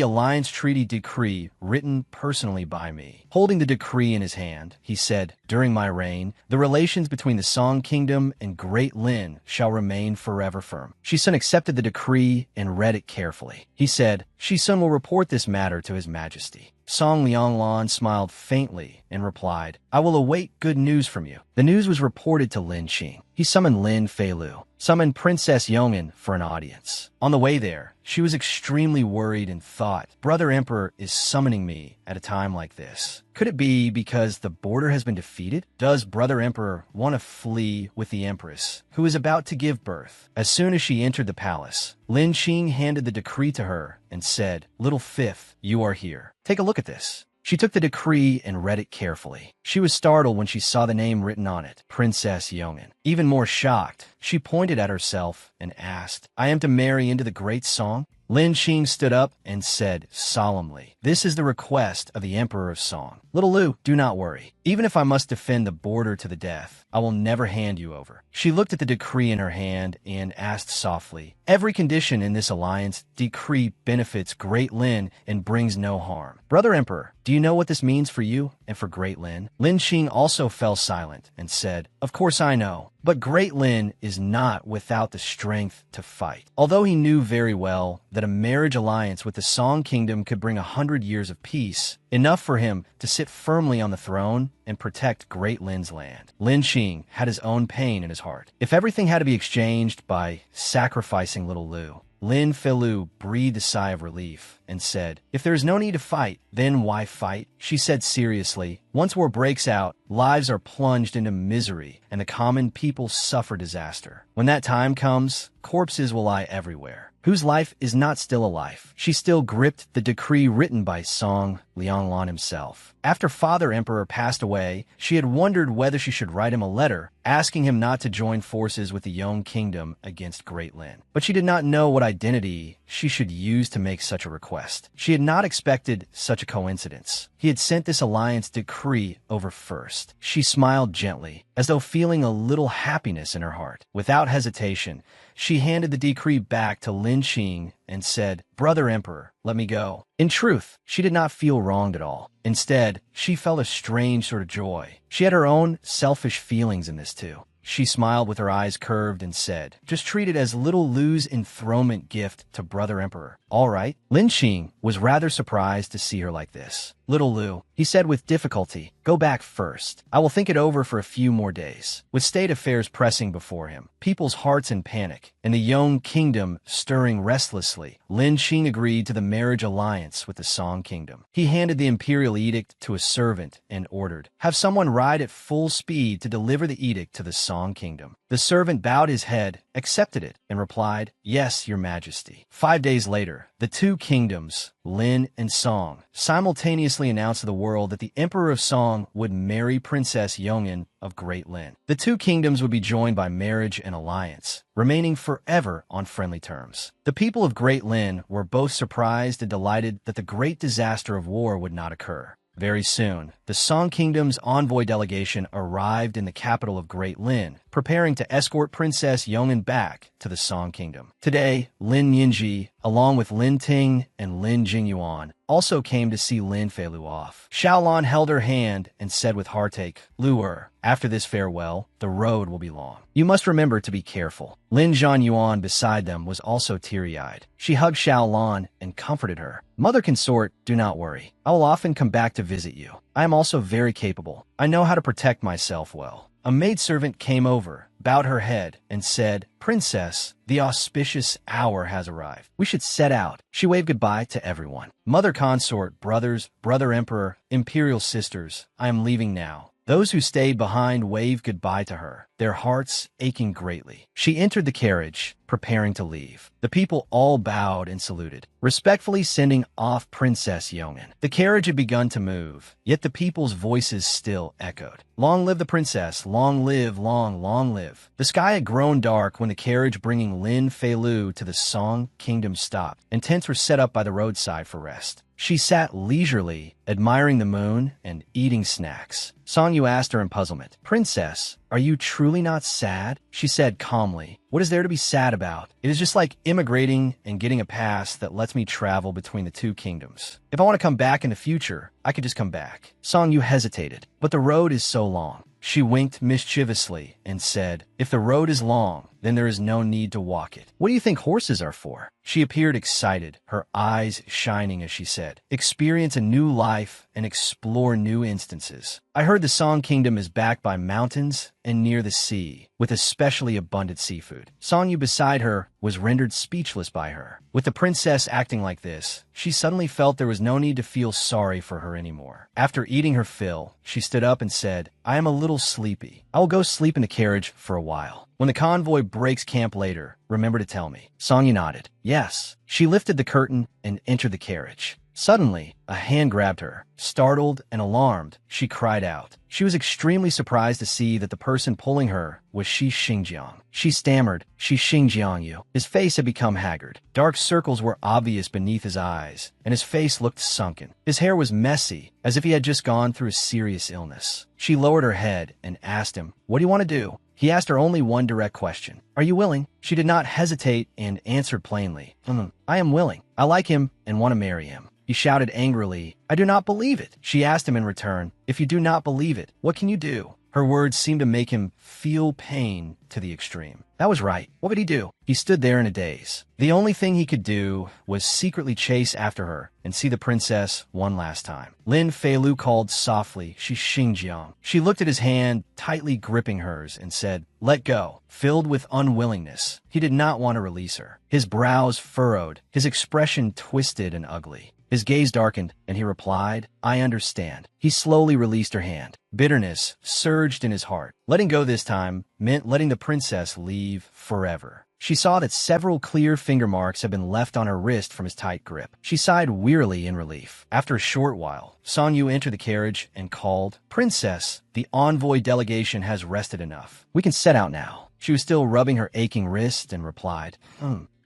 alliance treaty decree written personally by me. Holding the decree in his hand, he said, During my reign, the relations between the Song Kingdom and Great Lin shall remain forever firm. Shi Sun accepted the decree and read it carefully. He said, Shi Sun will report this matter to His Majesty. Song Lianglan smiled faintly and replied, I will await good news from you. The news was reported to Lin Qing. He summoned Lin Feilu, summoned Princess Yongin for an audience. On the way there, She was extremely worried and thought, Brother Emperor is summoning me at a time like this. Could it be because the border has been defeated? Does Brother Emperor want to flee with the Empress, who is about to give birth? As soon as she entered the palace, Lin Qing handed the decree to her and said, Little Fifth, you are here. Take a look at this. She took the decree and read it carefully. She was startled when she saw the name written on it, Princess Yongin. Even more shocked, she pointed at herself and asked, I am to marry into the great song? Lin Qing stood up and said solemnly, This is the request of the Emperor of Song. Little Lu, do not worry. Even if I must defend the border to the death, I will never hand you over. She looked at the decree in her hand and asked softly, Every condition in this alliance decree benefits Great Lin and brings no harm. Brother Emperor, do you know what this means for you and for Great Lin? Lin Qing also fell silent and said, Of course I know. But Great Lin is not without the strength to fight. Although he knew very well that a marriage alliance with the Song Kingdom could bring 100 years of peace, enough for him to sit firmly on the throne and protect Great Lin's land. Lin Qing had his own pain in his heart. If everything had to be exchanged by sacrificing little Lu, Lin Feilu breathed a sigh of relief and said, If there is no need to fight, then why fight? She said seriously, Once war breaks out, lives are plunged into misery and the common people suffer disaster. When that time comes, corpses will lie everywhere. Whose life is not still a life? She still gripped the decree written by Song Lianglan himself. After Father Emperor passed away, she had wondered whether she should write him a letter, asking him not to join forces with the Yong Kingdom against Great Lin. But she did not know what identity she should use to make such a request. She had not expected such a coincidence. He had sent this alliance decree over first. She smiled gently, as though feeling a little happiness in her heart. Without hesitation, she handed the decree back to Lin Qing and said, Brother Emperor, let me go. In truth, she did not feel wronged at all. Instead, she felt a strange sort of joy. She had her own selfish feelings in this too. She smiled with her eyes curved and said, Just treat it as little Lu's enthronement gift to Brother Emperor. All right. Lin Qing was rather surprised to see her like this. Little Lu, he said with difficulty, Go back first. I will think it over for a few more days. With state affairs pressing before him, people's hearts in panic, and the Yong Kingdom stirring restlessly, Lin Qing agreed to the marriage alliance with the Song Kingdom. He handed the imperial edict to a servant and ordered, Have someone ride at full speed to deliver the edict to the Song Kingdom. The servant bowed his head, accepted it, and replied, Yes, Your Majesty. 5 days later, the two kingdoms, Lin and Song, simultaneously announced to the world that the Emperor of Song would marry Princess Yongin of Great Lin. The two kingdoms would be joined by marriage and alliance, remaining forever on friendly terms. The people of Great Lin were both surprised and delighted that the great disaster of war would not occur. Very soon, the Song Kingdom's envoy delegation arrived in the capital of Great Lin, preparing to escort Princess Yongin back to the Song Kingdom. Today, Lin Yinji, along with Lin Ting and Lin Jingyuan, also came to see Lin Feilu off. Xiaolan held her hand and said with heartache, Luer, after this farewell, the road will be long. You must remember to be careful. Lin Zhanyuan beside them was also teary-eyed. She hugged Xiaolan and comforted her. Mother consort, do not worry. I will often come back to visit you. I am also very capable. I know how to protect myself well. A maidservant came over, bowed her head, and said, Princess, the auspicious hour has arrived. We should set out. She waved goodbye to everyone. Mother consort, brothers, brother emperor, imperial sisters, I am leaving now. Those who stayed behind waved goodbye to her, their hearts aching greatly. She entered the carriage, preparing to leave. The people all bowed and saluted, respectfully sending off Princess Yongin. The carriage had begun to move, yet the people's voices still echoed. Long live the princess, long live, long live. The sky had grown dark when the carriage bringing Lin Feilu to the Song Kingdom stopped, and tents were set up by the roadside for rest. She sat leisurely, admiring the moon and eating snacks. Song Yu asked her in puzzlement, Princess, are you truly not sad? She said calmly, What is there to be sad about? It is just like immigrating and getting a pass that lets me travel between the two kingdoms. If I want to come back in the future, I could just come back. Song Yu hesitated, but the road is so long. She winked mischievously and said, If the road is long, then there is no need to walk it. What do you think horses are for? She appeared excited, her eyes shining as she said, experience a new life and explore new instances. I heard the Song Kingdom is backed by mountains and near the sea, with especially abundant seafood. Song Yu beside her was rendered speechless by her. With the princess acting like this, she suddenly felt there was no need to feel sorry for her anymore. After eating her fill, she stood up and said, I am a little sleepy. I will go sleep in the carriage for a while. When the convoy breaks camp later, remember to tell me. Song Yu nodded. Yes. She lifted the curtain and entered the carriage. Suddenly, a hand grabbed her. Startled and alarmed, she cried out. She was extremely surprised to see that the person pulling her was Shi Xingjiang. She stammered, Shi Xingjiang Yu. His face had become haggard. Dark circles were obvious beneath his eyes, and his face looked sunken. His hair was messy, as if he had just gone through a serious illness. She lowered her head and asked him, What do you want to do? He asked her only one direct question. Are you willing? She did not hesitate and answered plainly. I am willing. I like him and want to marry him. He shouted angrily, I do not believe it. She asked him in return, If you do not believe it, what can you do? Her words seemed to make him feel pain to the extreme. That was right. What would he do? He stood there in a daze. The only thing he could do was secretly chase after her and see the princess one last time. Lin Feilu called softly, Shi Xingjiang. She looked at his hand, tightly gripping hers, and said, Let go. Filled with unwillingness, he did not want to release her. His brows furrowed, his expression twisted and ugly. His gaze darkened, and he replied, I understand. He slowly released her hand. Bitterness surged in his heart. Letting go this time meant letting the princess leave forever. She saw that several clear finger marks had been left on her wrist from his tight grip. She sighed wearily in relief. After a short while, Song Yu entered the carriage and called, Princess, the envoy delegation has rested enough. We can set out now. She was still rubbing her aching wrist and replied,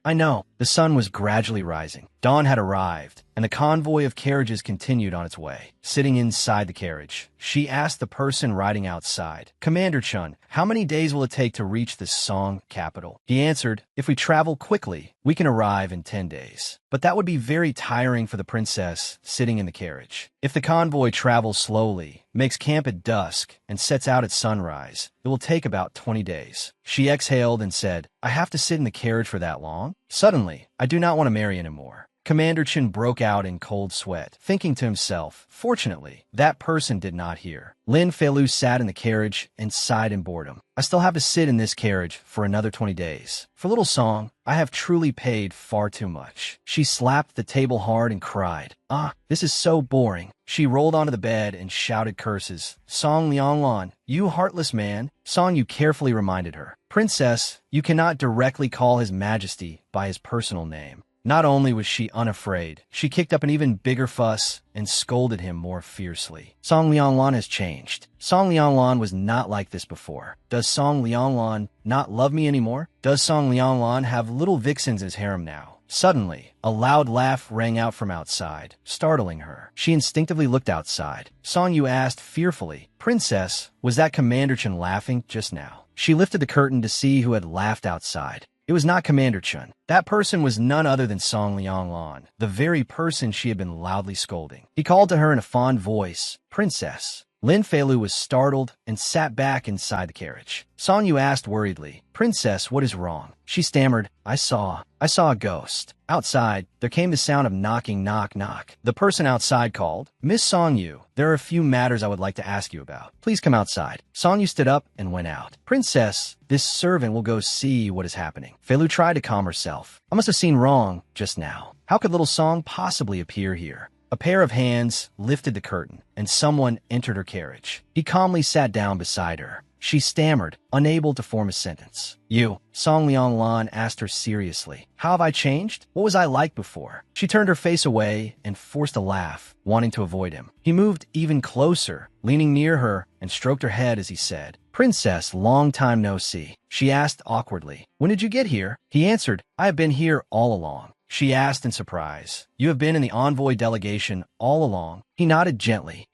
I know. The sun was gradually rising. Dawn had arrived, and the convoy of carriages continued on its way. Sitting inside the carriage, she asked the person riding outside, Commander Chun, how many days will it take to reach the Song capital? He answered, If we travel quickly, we can arrive in 10 days. But that would be very tiring for the princess sitting in the carriage. If the convoy travels slowly, makes camp at dusk, and sets out at sunrise, it will take about 20 days. She exhaled and said, I have to sit in the carriage for that long? Suddenly, I do not want to marry anymore. Commander Chin broke out in cold sweat, thinking to himself, fortunately, that person did not hear. Lin Feilu sat in the carriage and sighed in boredom. I still have to sit in this carriage for another 20 days. For little Song, I have truly paid far too much. She slapped the table hard and cried, this is so boring. She rolled onto the bed and shouted curses. Song Lianglan, you heartless man. Song Yu carefully reminded her. Princess, you cannot directly call His Majesty by his personal name. Not only was she unafraid, she kicked up an even bigger fuss and scolded him more fiercely. Song Lianglan has changed. Song Lianglan was not like this before. Does Song Lianglan not love me anymore? Does Song Lianglan have little vixens in his harem now? Suddenly, a loud laugh rang out from outside, startling her. She instinctively looked outside. Song Yu asked fearfully, Princess, was that Commander Chen laughing just now? She lifted the curtain to see who had laughed outside. It was not Commander Chun. That person was none other than Song Lianglan, the very person she had been loudly scolding. He called to her in a fond voice, Princess. Lin Feilu was startled and sat back inside the carriage. Song Yu asked worriedly, Princess, what is wrong? She stammered, I saw a ghost. Outside, there came the sound of knocking, knock, knock. The person outside called, Miss Song Yu, there are a few matters I would like to ask you about. Please come outside. Song Yu stood up and went out. Princess, this servant will go see what is happening. Feilu tried to calm herself. I must have seen wrong just now. How could little Song possibly appear here? A pair of hands lifted the curtain, and someone entered her carriage. He calmly sat down beside her. She stammered, unable to form a sentence. You, Song Lianglan asked her seriously. How have I changed? What was I like before? She turned her face away and forced a laugh, wanting to avoid him. He moved even closer, leaning near her, and stroked her head as he said, Princess, long time no see. She asked awkwardly, When did you get here? He answered, I have been here all along. She asked in surprise, You have been in the envoy delegation all along? He nodded gently.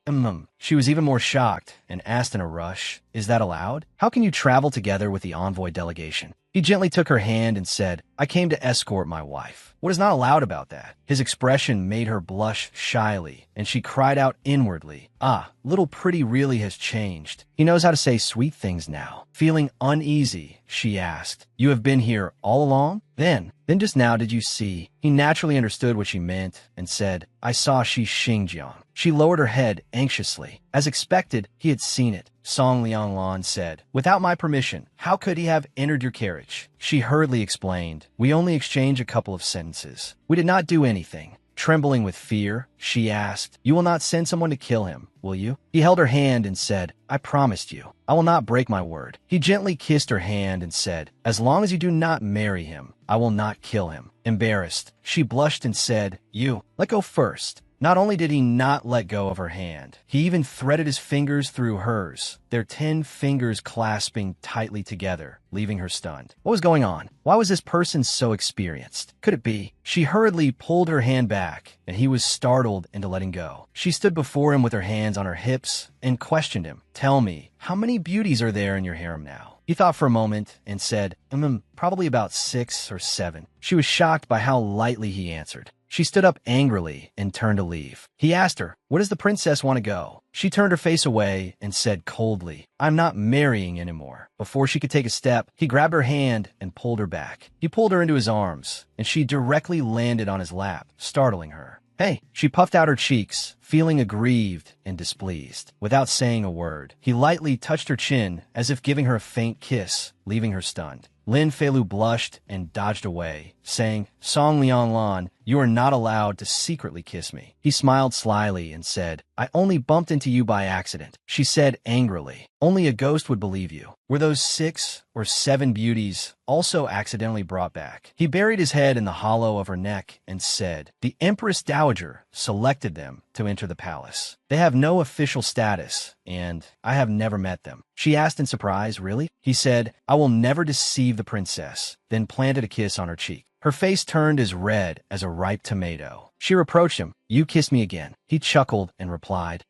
She was even more shocked and asked in a rush, Is that allowed? How can you travel together with the envoy delegation? He gently took her hand and said, I came to escort my wife. What is not allowed about that? His expression made her blush shyly, and she cried out inwardly, Ah, little pretty really has changed. He knows how to say sweet things now. Feeling uneasy, she asked, You have been here all along? Then just now did you see? He naturally understood what she meant and said, I saw she Xingjiang. She lowered her head anxiously. As expected, he had seen it. Song Lianglan said, Without my permission, how could he have entered your carriage? She hurriedly explained, We only exchanged a couple of sentences. We did not do anything. Trembling with fear, she asked, You will not send someone to kill him, will you? He held her hand and said, I promised you. I will not break my word. He gently kissed her hand and said, As long as you do not marry him, I will not kill him. Embarrassed, she blushed and said, You, let go first. Not only did he not let go of her hand, he even threaded his fingers through hers, their 10 fingers clasping tightly together, leaving her stunned. What was going on? Why was this person so experienced? Could it be? She hurriedly pulled her hand back, and he was startled into letting go. She stood before him with her hands on her hips and questioned him. Tell me, how many beauties are there in your harem now? He thought for a moment and said, probably about 6 or 7. She was shocked by how lightly he answered. She stood up angrily and turned to leave. He asked her, Where does the princess want to go? She turned her face away and said coldly, I'm not marrying anymore. Before she could take a step, he grabbed her hand and pulled her back. He pulled her into his arms, and she directly landed on his lap, startling her. Hey, she puffed out her cheeks, feeling aggrieved and displeased. Without saying a word, he lightly touched her chin as if giving her a faint kiss, leaving her stunned. Lin Feilu blushed and dodged away, saying, Song Lianglan, you are not allowed to secretly kiss me. He smiled slyly and said, I only bumped into you by accident. She said angrily, Only a ghost would believe you. Were those 6 or 7 beauties also accidentally brought back? He buried his head in the hollow of her neck and said, The Empress Dowager selected them to enter the palace. They have no official status, and I have never met them. She asked in surprise, Really? He said, I will never deceive the princess, then planted a kiss on her cheek. Her face turned as red as a ripe tomato. She reproached him. You kissed me again. He chuckled and replied,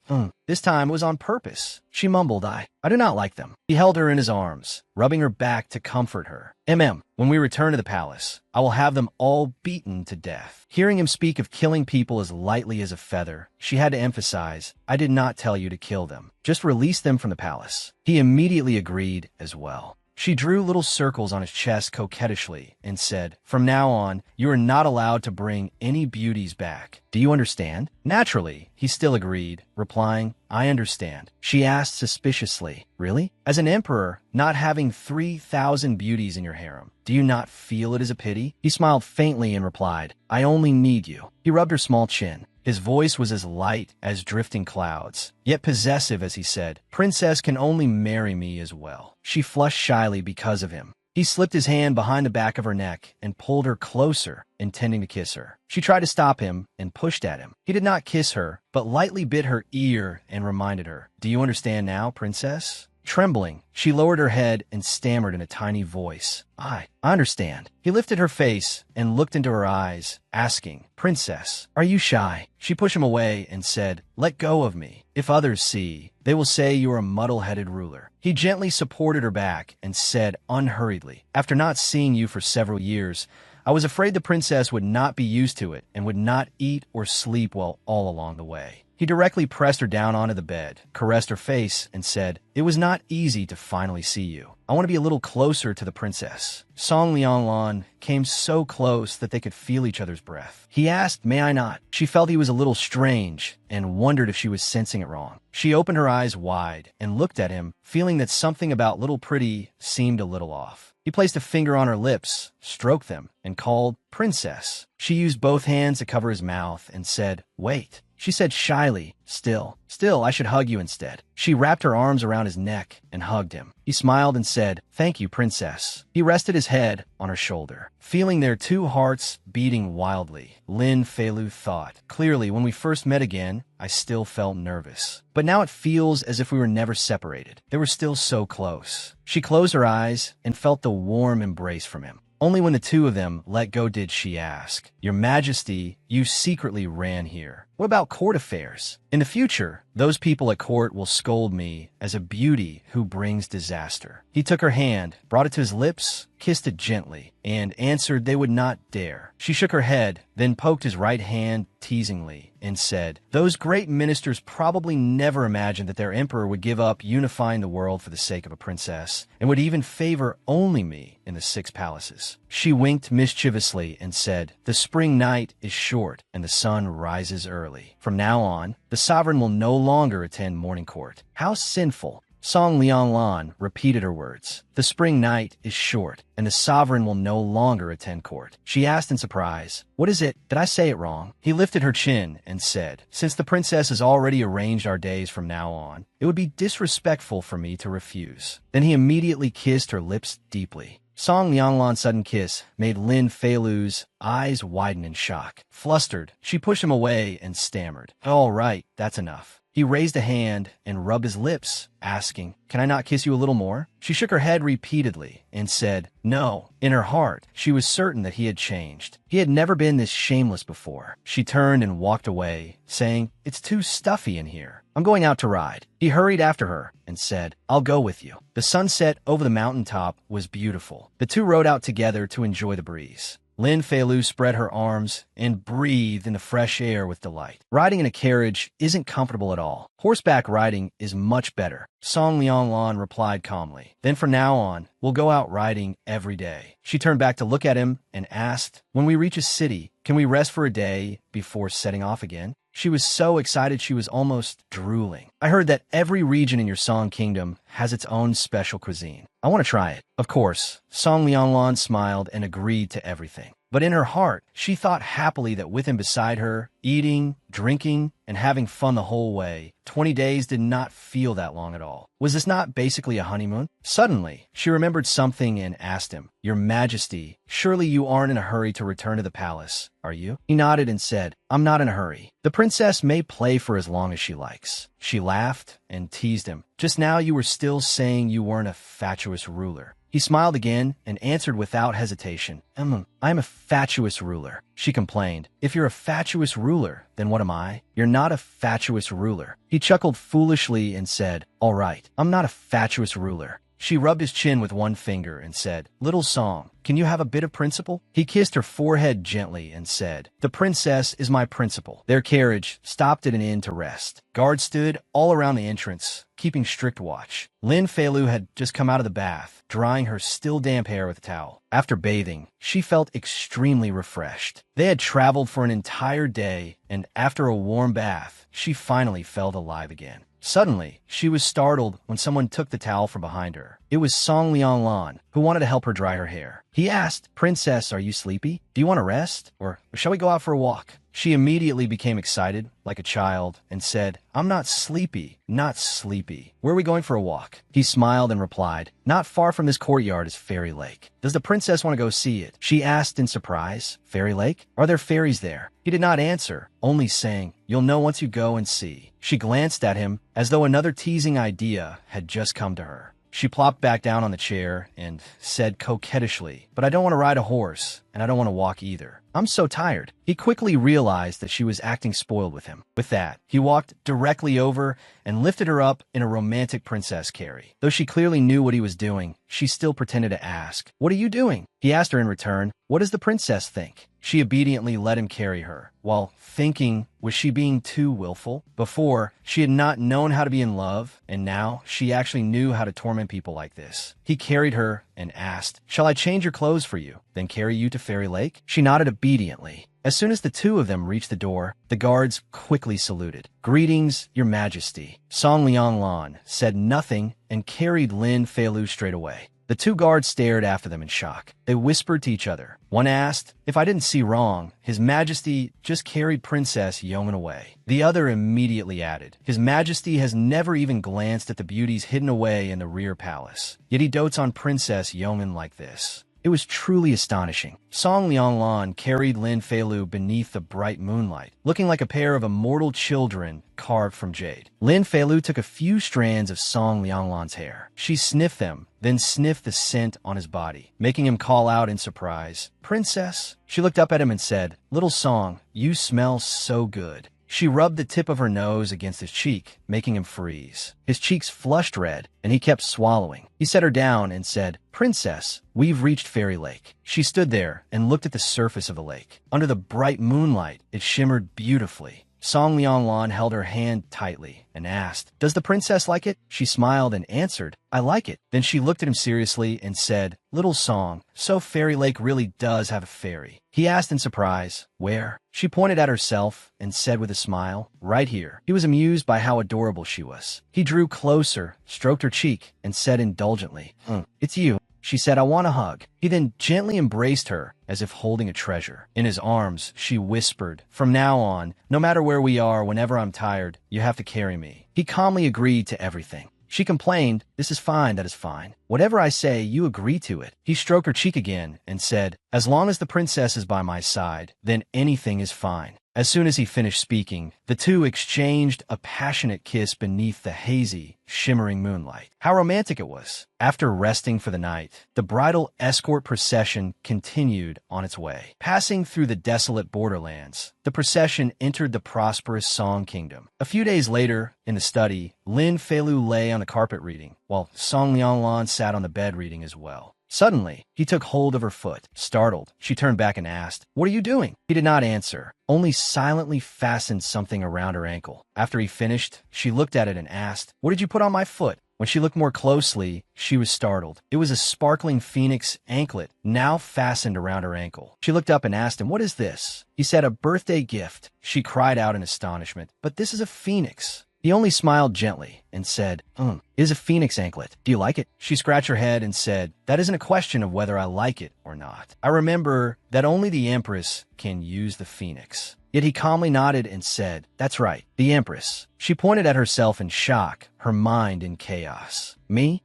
This time it was on purpose. She mumbled, I do not like them. He held her in his arms, rubbing her back to comfort her. When we return to the palace, I will have them all beaten to death. Hearing him speak of killing people as lightly as a feather, she had to emphasize, I did not tell you to kill them. Just release them from the palace. He immediately agreed as well. She drew little circles on his chest coquettishly and said, From now on, you are not allowed to bring any beauties back. Do you understand? Naturally, he still agreed, replying, I understand. She asked suspiciously, Really? As an emperor, not having 3,000 beauties in your harem, do you not feel it is a pity? He smiled faintly and replied, I only need you. He rubbed her small chin. His voice was as light as drifting clouds, yet possessive as he said, Princess can only marry me as well. She flushed shyly because of him. He slipped his hand behind the back of her neck and pulled her closer, intending to kiss her. She tried to stop him and pushed at him. He did not kiss her, but lightly bit her ear and reminded her, Do you understand now, princess? Trembling, she lowered her head and stammered in a tiny voice, I understand. He lifted her face and looked into her eyes, asking, Princess, are you shy? She pushed him away and said, Let go of me. If others see, they will say you are a muddle-headed ruler. He gently supported her back and said unhurriedly, After not seeing you for several years, I was afraid the princess would not be used to it and would not eat or sleep well all along the way. He directly pressed her down onto the bed, caressed her face, and said, It was not easy to finally see you. I want to be a little closer to the princess. Song Lianglan came so close that they could feel each other's breath. He asked, May I not? She felt he was a little strange and wondered if she was sensing it wrong. She opened her eyes wide and looked at him, feeling that something about Little Pretty seemed a little off. He placed a finger on her lips, stroked them, and called, Princess. She used both hands to cover his mouth and said, Wait. She said shyly, Still, I should hug you instead. She wrapped her arms around his neck and hugged him. He smiled and said, Thank you, princess. He rested his head on her shoulder. Feeling their 2 hearts beating wildly, Lin Feilu thought, Clearly, when we first met again, I still felt nervous. But now it feels as if we were never separated. They were still so close. She closed her eyes and felt the warm embrace from him. Only when the 2 of them let go did she ask, Your Majesty you secretly ran here. What about court affairs? In the future, those people at court will scold me as a beauty who brings disaster. He took her hand, brought it to his lips, kissed it gently, and answered they would not dare. She shook her head, then poked his right hand teasingly and said, those great ministers probably never imagined that their emperor would give up unifying the world for the sake of a princess, and would even favor only me in the 6 palaces. She winked mischievously and said, the spring night is short and the sun rises early. From now on, the sovereign will no longer attend morning court. How sinful. Song Lianglan repeated her words. The spring night is short, and the sovereign will no longer attend court. She asked in surprise, what is it? Did I say it wrong? He lifted her chin and said, since the princess has already arranged our days from now on, it would be disrespectful for me to refuse. Then he immediately kissed her lips deeply. Song Lianglan's sudden kiss made Lin Feilu's eyes widen in shock. Flustered, she pushed him away and stammered, all right, that's enough. He raised a hand and rubbed his lips, asking, can I not kiss you a little more? She shook her head repeatedly and said, no. In her heart, she was certain that he had changed. He had never been this shameless before. She turned and walked away, saying, it's too stuffy in here. I'm going out to ride. He hurried after her and said, I'll go with you. The sunset over the mountaintop was beautiful. The two rode out together to enjoy the breeze. Lin Feilu spread her arms and breathed in the fresh air with delight. Riding in a carriage isn't comfortable at all. Horseback riding is much better. Song Lianglan replied calmly. Then from now on, we'll go out riding every day. She turned back to look at him and asked, when we reach a city, can we rest for a day before setting off again? She was so excited she was almost drooling. I heard that every region in your Song Kingdom has its own special cuisine. I want to try it. Of course, Song Lianglan smiled and agreed to everything. But in her heart, she thought happily that with him beside her, eating, drinking, and having fun the whole way, 20 days did not feel that long at all. Was this not basically a honeymoon? Suddenly, she remembered something and asked him, Your Majesty, surely you aren't in a hurry to return to the palace, are you? He nodded and said, I'm not in a hurry. The princess may play for as long as she likes. She laughed and teased him. Just now you were still saying you weren't a fatuous ruler. He smiled again and answered without hesitation, I'm a fatuous ruler. She complained, If you're a fatuous ruler, then what am I? You're not a fatuous ruler. He chuckled foolishly and said, All right, I'm not a fatuous ruler. She rubbed his chin with one finger and said, Little Song, can you have a bit of principle? He kissed her forehead gently and said, The princess is my principal. Their carriage stopped at an inn to rest. Guards stood all around the entrance, keeping strict watch. Lin Feilu had just come out of the bath, drying her still damp hair with a towel. After bathing, she felt extremely refreshed. They had traveled for an entire day, and after a warm bath, she finally felt alive again. Suddenly, she was startled when someone took the towel from behind her. It was Song Lianglan, who wanted to help her dry her hair. He asked, Princess, are you sleepy? Do you want to rest? Or shall we go out for a walk? She immediately became excited, like a child, and said, I'm not sleepy, not sleepy. Where are we going for a walk? He smiled and replied, Not far from this courtyard is Fairy Lake. Does the princess want to go see it? She asked in surprise, Fairy Lake? Are there fairies there? He did not answer, only saying, You'll know once you go and see. She glanced at him as though another teasing idea had just come to her. She plopped back down on the chair and said coquettishly, But I don't want to ride a horse, and I don't want to walk either. I'm so tired. He quickly realized that she was acting spoiled with him. With that, he walked directly over and lifted her up in a romantic princess carry. Though she clearly knew what he was doing, she still pretended to ask, What are you doing? He asked her in return, What does the princess think? She obediently let him carry her, while thinking, was she being too willful? Before, she had not known how to be in love, and now she actually knew how to torment people like this. He carried her and asked, Shall I change your clothes for you, then carry you to Fairy Lake? She nodded obediently. As soon as the two of them reached the door, the guards quickly saluted. Greetings, Your Majesty. Song Lianglan said nothing and carried Lin Feilu straight away. The two guards stared after them in shock. They whispered to each other. One asked, If I didn't see wrong, His Majesty just carried Princess Yeoman away. The other immediately added, His Majesty has never even glanced at the beauties hidden away in the rear palace. Yet he dotes on Princess Yeoman like this. It was truly astonishing. Song Lianglan carried Lin Feilu beneath the bright moonlight, looking like a pair of immortal children carved from jade. Lin Feilu took a few strands of Song Lianglan's hair. She sniffed them then sniffed the scent on his body, making him call out in surprise, "Princess?" She looked up at him and said, "Little Song, you smell so good." She rubbed the tip of her nose against his cheek, making him freeze. His cheeks flushed red, and he kept swallowing. He set her down and said, "Princess, we've reached Fairy Lake." She stood there and looked at the surface of the lake. Under the bright moonlight, it shimmered beautifully. Song Lianglan held her hand tightly and asked, "Does the princess like it?" She smiled and answered, "I like it." Then she looked at him seriously and said, "Little Song, so Fairy Lake really does have a fairy?" He asked in surprise, "Where?" She pointed at herself and said with a smile, "Right here." He was amused by how adorable she was. He drew closer, stroked her cheek, and said indulgently, "It's you." She said, "I want a hug." He then gently embraced her as if holding a treasure. In his arms, she whispered, "From now on, no matter where we are, whenever I'm tired, you have to carry me." He calmly agreed to everything. She complained, "This is fine, that is fine. Whatever I say, you agree to it." He stroked her cheek again and said, "As long as the princess is by my side, then anything is fine." As soon as he finished speaking, the two exchanged a passionate kiss beneath the hazy, shimmering moonlight. How romantic it was. After resting for the night, the bridal escort procession continued on its way. Passing through the desolate borderlands, the procession entered the prosperous Song Kingdom. A few days later, in the study, Lin Feilu lay on the carpet reading, while Song Lianglan sat on the bed reading as well. Suddenly, he took hold of her foot. Startled, she turned back and asked, "What are you doing?" He did not answer, only silently fastened something around her ankle. After he finished, she looked at it and asked, "What did you put on my foot?" When she looked more closely, she was startled. It was a sparkling phoenix anklet, now fastened around her ankle. She looked up and asked him, "What is this?" He said, "A birthday gift." She cried out in astonishment, "But this is a phoenix." He only smiled gently and said, It is a phoenix anklet. Do you like it?" She scratched her head and said, "That isn't a question of whether I like it or not. I remember that only the Empress can use the phoenix." Yet he calmly nodded and said, "That's right, the Empress." She pointed at herself in shock, her mind in chaos. Me?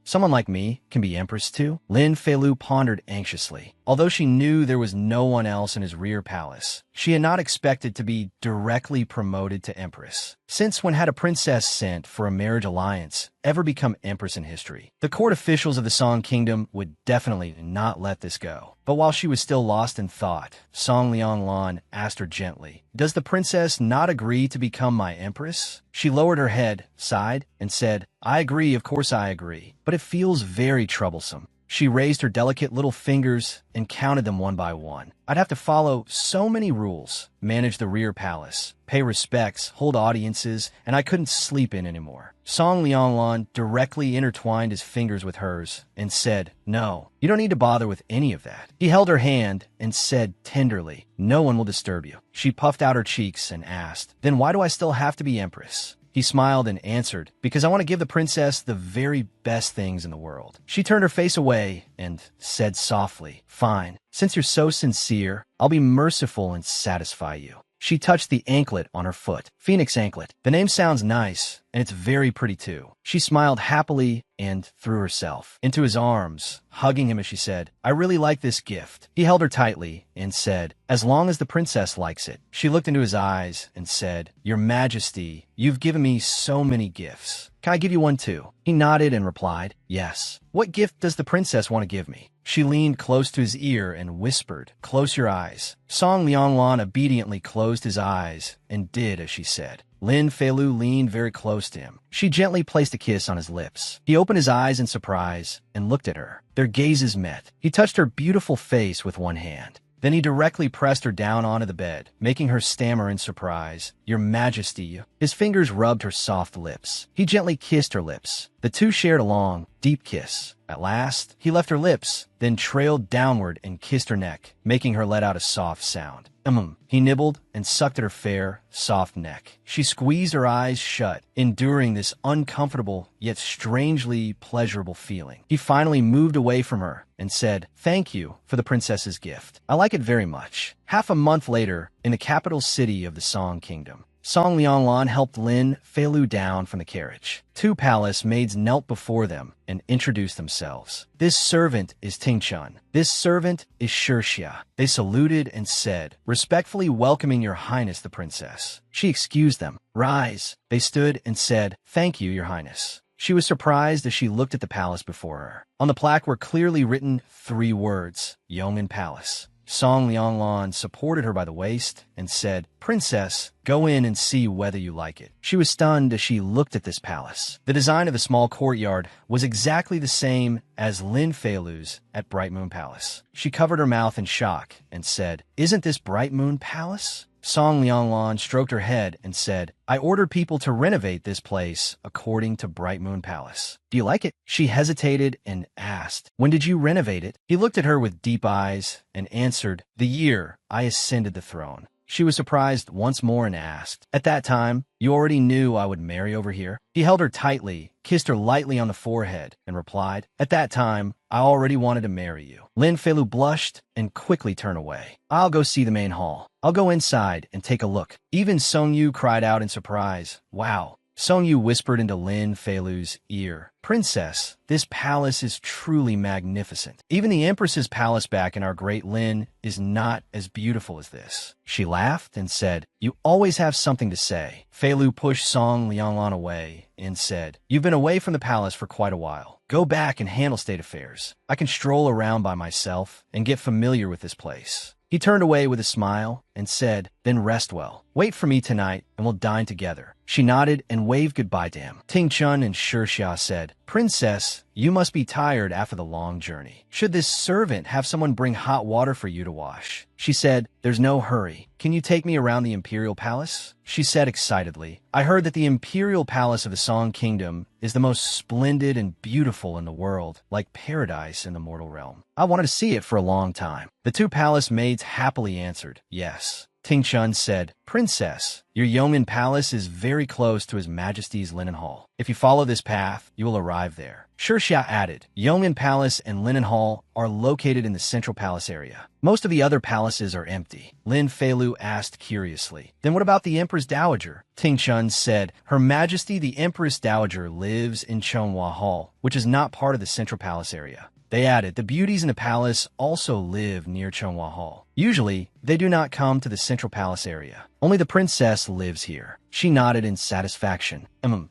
Someone like me can be Empress too? Lin Feilu pondered anxiously. Although she knew there was no one else in his rear palace, she had not expected to be directly promoted to Empress. Since when had a princess sent for a marriage alliance ever become Empress in history? The court officials of the Song Kingdom would definitely not let this go. But while she was still lost in thought, Song Lianglan asked her gently, "Does the princess not agree to become my Empress?" She lowered her head, sighed, and said, "I agree, of course I agree, but it feels very troublesome." She raised her delicate little fingers and counted them one by one. "I'd have to follow so many rules, manage the rear palace, pay respects, hold audiences, and I couldn't sleep in anymore." Song Lianglan directly intertwined his fingers with hers and said, "No, you don't need to bother with any of that." He held her hand and said tenderly, "No one will disturb you." She puffed out her cheeks and asked, "Then why do I still have to be Empress?" He smiled and answered, "Because I want to give the princess the very best things in the world." She turned her face away and said softly, "Fine. Since you're so sincere, I'll be merciful and satisfy you." She touched the anklet on her foot. Phoenix anklet. The name sounds nice, and it's very pretty too. She smiled happily and threw herself into his arms, hugging him as she said, "I really like this gift." He held her tightly and said, "As long as the princess likes it." She looked into his eyes and said, "Your Majesty, you've given me so many gifts. Can I give you one too?" He nodded and replied, "Yes." "What gift does the princess want to give me?" She leaned close to his ear and whispered, "Close your eyes." Song Lianglan obediently closed his eyes and did as she said. Lin Feilu leaned very close to him. She gently placed a kiss on his lips. He opened his eyes in surprise and looked at her. Their gazes met. He touched her beautiful face with one hand. Then he directly pressed her down onto the bed, making her stammer in surprise, "Your Majesty." His fingers rubbed her soft lips. He gently kissed her lips. The two shared a long, deep kiss. At last, he left her lips, then trailed downward and kissed her neck, making her let out a soft sound. He nibbled and sucked at her fair, soft neck. She squeezed her eyes shut, enduring this uncomfortable yet strangely pleasurable feeling. He finally moved away from her and said, "Thank you for the princess's gift. I like it very much." Half a month later, in the capital city of the Song Kingdom, Song Lianglan helped Lin Feilu down from the carriage. Two palace maids knelt before them and introduced themselves. "This servant is Tingchun. This servant is Shirxia." They saluted and said, "Respectfully welcoming your highness the princess." She excused them. "Rise." They stood and said, "Thank you, your highness." She was surprised as she looked at the palace before her. On the plaque were clearly written 3 words, Yongin Palace. Song Lianglan supported her by the waist and said, "Princess, go in and see whether you like it." She was stunned as she looked at this palace. The design of the small courtyard was exactly the same as Lin Feilu's at Bright Moon Palace. She covered her mouth in shock and said, "Isn't this Bright Moon Palace?" Song Lianglan stroked her head and said, "I ordered people to renovate this place according to Bright Moon Palace. Do you like it?" She hesitated and asked, "When did you renovate it?" He looked at her with deep eyes and answered, "The year I ascended the throne." She was surprised once more and asked, "At that time, you already knew I would marry over here?" He held her tightly, kissed her lightly on the forehead, and replied, "At that time, I already wanted to marry you." Lin Feilu blushed and quickly turned away. "I'll go see the main hall. I'll go inside and take a look." Even Song Yu cried out in surprise, "Wow." Song Yu whispered into Lin Feilu's ear, "Princess, this palace is truly magnificent. Even the Empress's palace back in our great Lin is not as beautiful as this." She laughed and said, "You always have something to say." Feilu pushed Song Lianglan away and said, "You've been away from the palace for quite a while. Go back and handle state affairs. I can stroll around by myself and get familiar with this place." He turned away with a smile and said, "Then rest well. Wait for me tonight and we'll dine together." She nodded and waved goodbye to him. Ting Chun and Shixia said, "Princess, you must be tired after the long journey. Should this servant have someone bring hot water for you to wash?" She said, "There's no hurry. Can you take me around the Imperial Palace?" She said excitedly, "I heard that the Imperial Palace of the Song Kingdom is the most splendid and beautiful in the world, like paradise in the mortal realm. I wanted to see it for a long time." The 2 palace maids happily answered, "Yes." Ting Chun said, "Princess, your Yongin Palace is very close to His Majesty's Linen Hall. If you follow this path, you will arrive there." Shixia added, "Yongin Palace and Linen Hall are located in the Central Palace area. Most of the other palaces are empty." Lin Feilu asked curiously, "Then what about the Empress Dowager?" Ting Chun said, "Her Majesty the Empress Dowager lives in Chonghua Hall, which is not part of the Central Palace area." They added, "The beauties in the palace also live near Chonghua Hall. Usually, they do not come to the Central Palace area. Only the princess lives here." She nodded in satisfaction.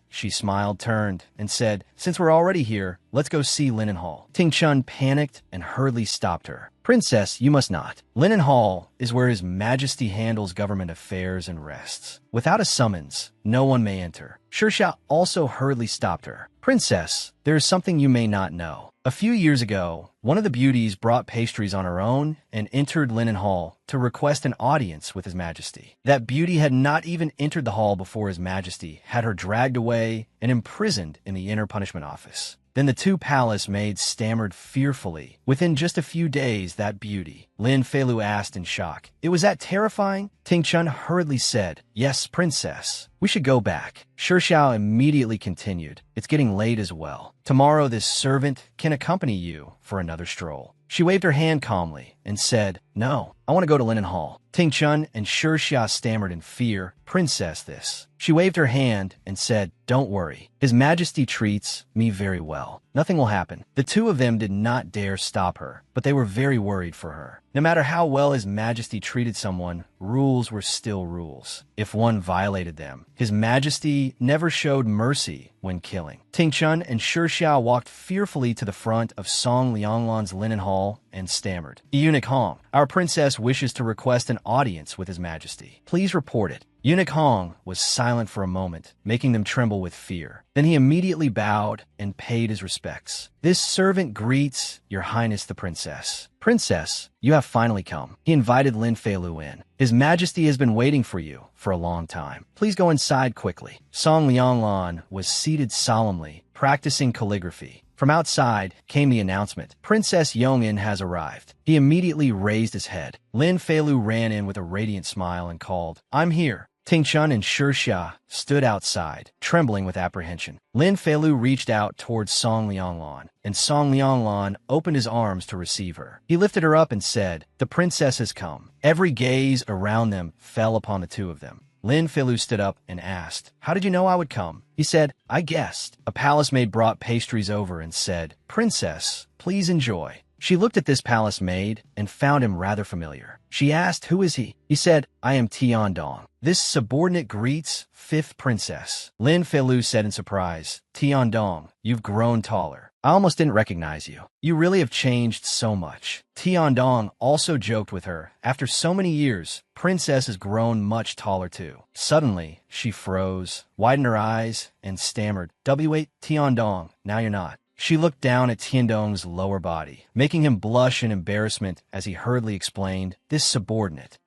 She smiled, turned, and said, "Since we're already here, let's go see Linen Hall." Ting Chun panicked and hurriedly stopped her. "Princess, you must not. Linen Hall is where His Majesty handles government affairs and rests. Without a summons, no one may enter." Shixia also hurriedly stopped her. "Princess, there is something you may not know. A few years ago, one of the beauties brought pastries on her own and entered Linen Hall to request an audience with His Majesty. That beauty had not even entered the hall before His Majesty had her dragged away and imprisoned in the inner punishment office." Then the 2 palace maids stammered fearfully. "Within just a few days, that beauty?" Lin Feilu asked in shock. "It was that terrifying?" Ting Chun hurriedly said, "Yes, princess. We should go back." Shixia immediately continued, "It's getting late as well. Tomorrow this servant can accompany you for another stroll." She waved her hand calmly and said, "No, I want to go to Linen Hall." Ting Chun and Shixia stammered in fear, "Princess, this." She waved her hand and said, "Don't worry. His Majesty treats me very well. Nothing will happen." The 2 of them did not dare stop her, but they were very worried for her. No matter how well His Majesty treated someone, rules were still rules. If one violated them, His Majesty never showed mercy when killing. Ting Chun and Shixia walked fearfully to the front of Song Lianglan's Linen Hall and stammered, "Eunuch Hong, our princess wishes to request an audience with His Majesty. Please report it." Eunuch Hong was silent for a moment, making them tremble with fear. Then he immediately bowed and paid his respects. "This servant greets Your Highness the Princess." "Princess, you have finally come." He invited Lin Feilu in. "His Majesty has been waiting for you for a long time. Please go inside quickly." Song Lianglan was seated solemnly, practicing calligraphy. From outside came the announcement, "Princess Yongin has arrived." He immediately raised his head. Lin Feilu ran in with a radiant smile and called, "I'm here." Ting Chun and Shixia stood outside, trembling with apprehension. Lin Feilu reached out towards Song Lianglan, and Song Lianglan opened his arms to receive her. He lifted her up and said, "The princess has come." Every gaze around them fell upon the 2 of them. Lin Feilu stood up and asked, "How did you know I would come?" He said, "I guessed." A palace maid brought pastries over and said, "Princess, please enjoy." She looked at this palace maid and found him rather familiar. She asked, "Who is he?" He said, "I am Tian Dong." This subordinate greets 5th princess. Lin Feilu said in surprise, Tiandong, you've grown taller. I almost didn't recognize you. You really have changed so much. Tiandong also joked with her. After so many years, Princess has grown much taller too. Suddenly, she froze, widened her eyes, and stammered, W8, Tiandong, now you're not. She looked down at Tiandong's lower body, making him blush in embarrassment as he hurriedly explained, This subordinate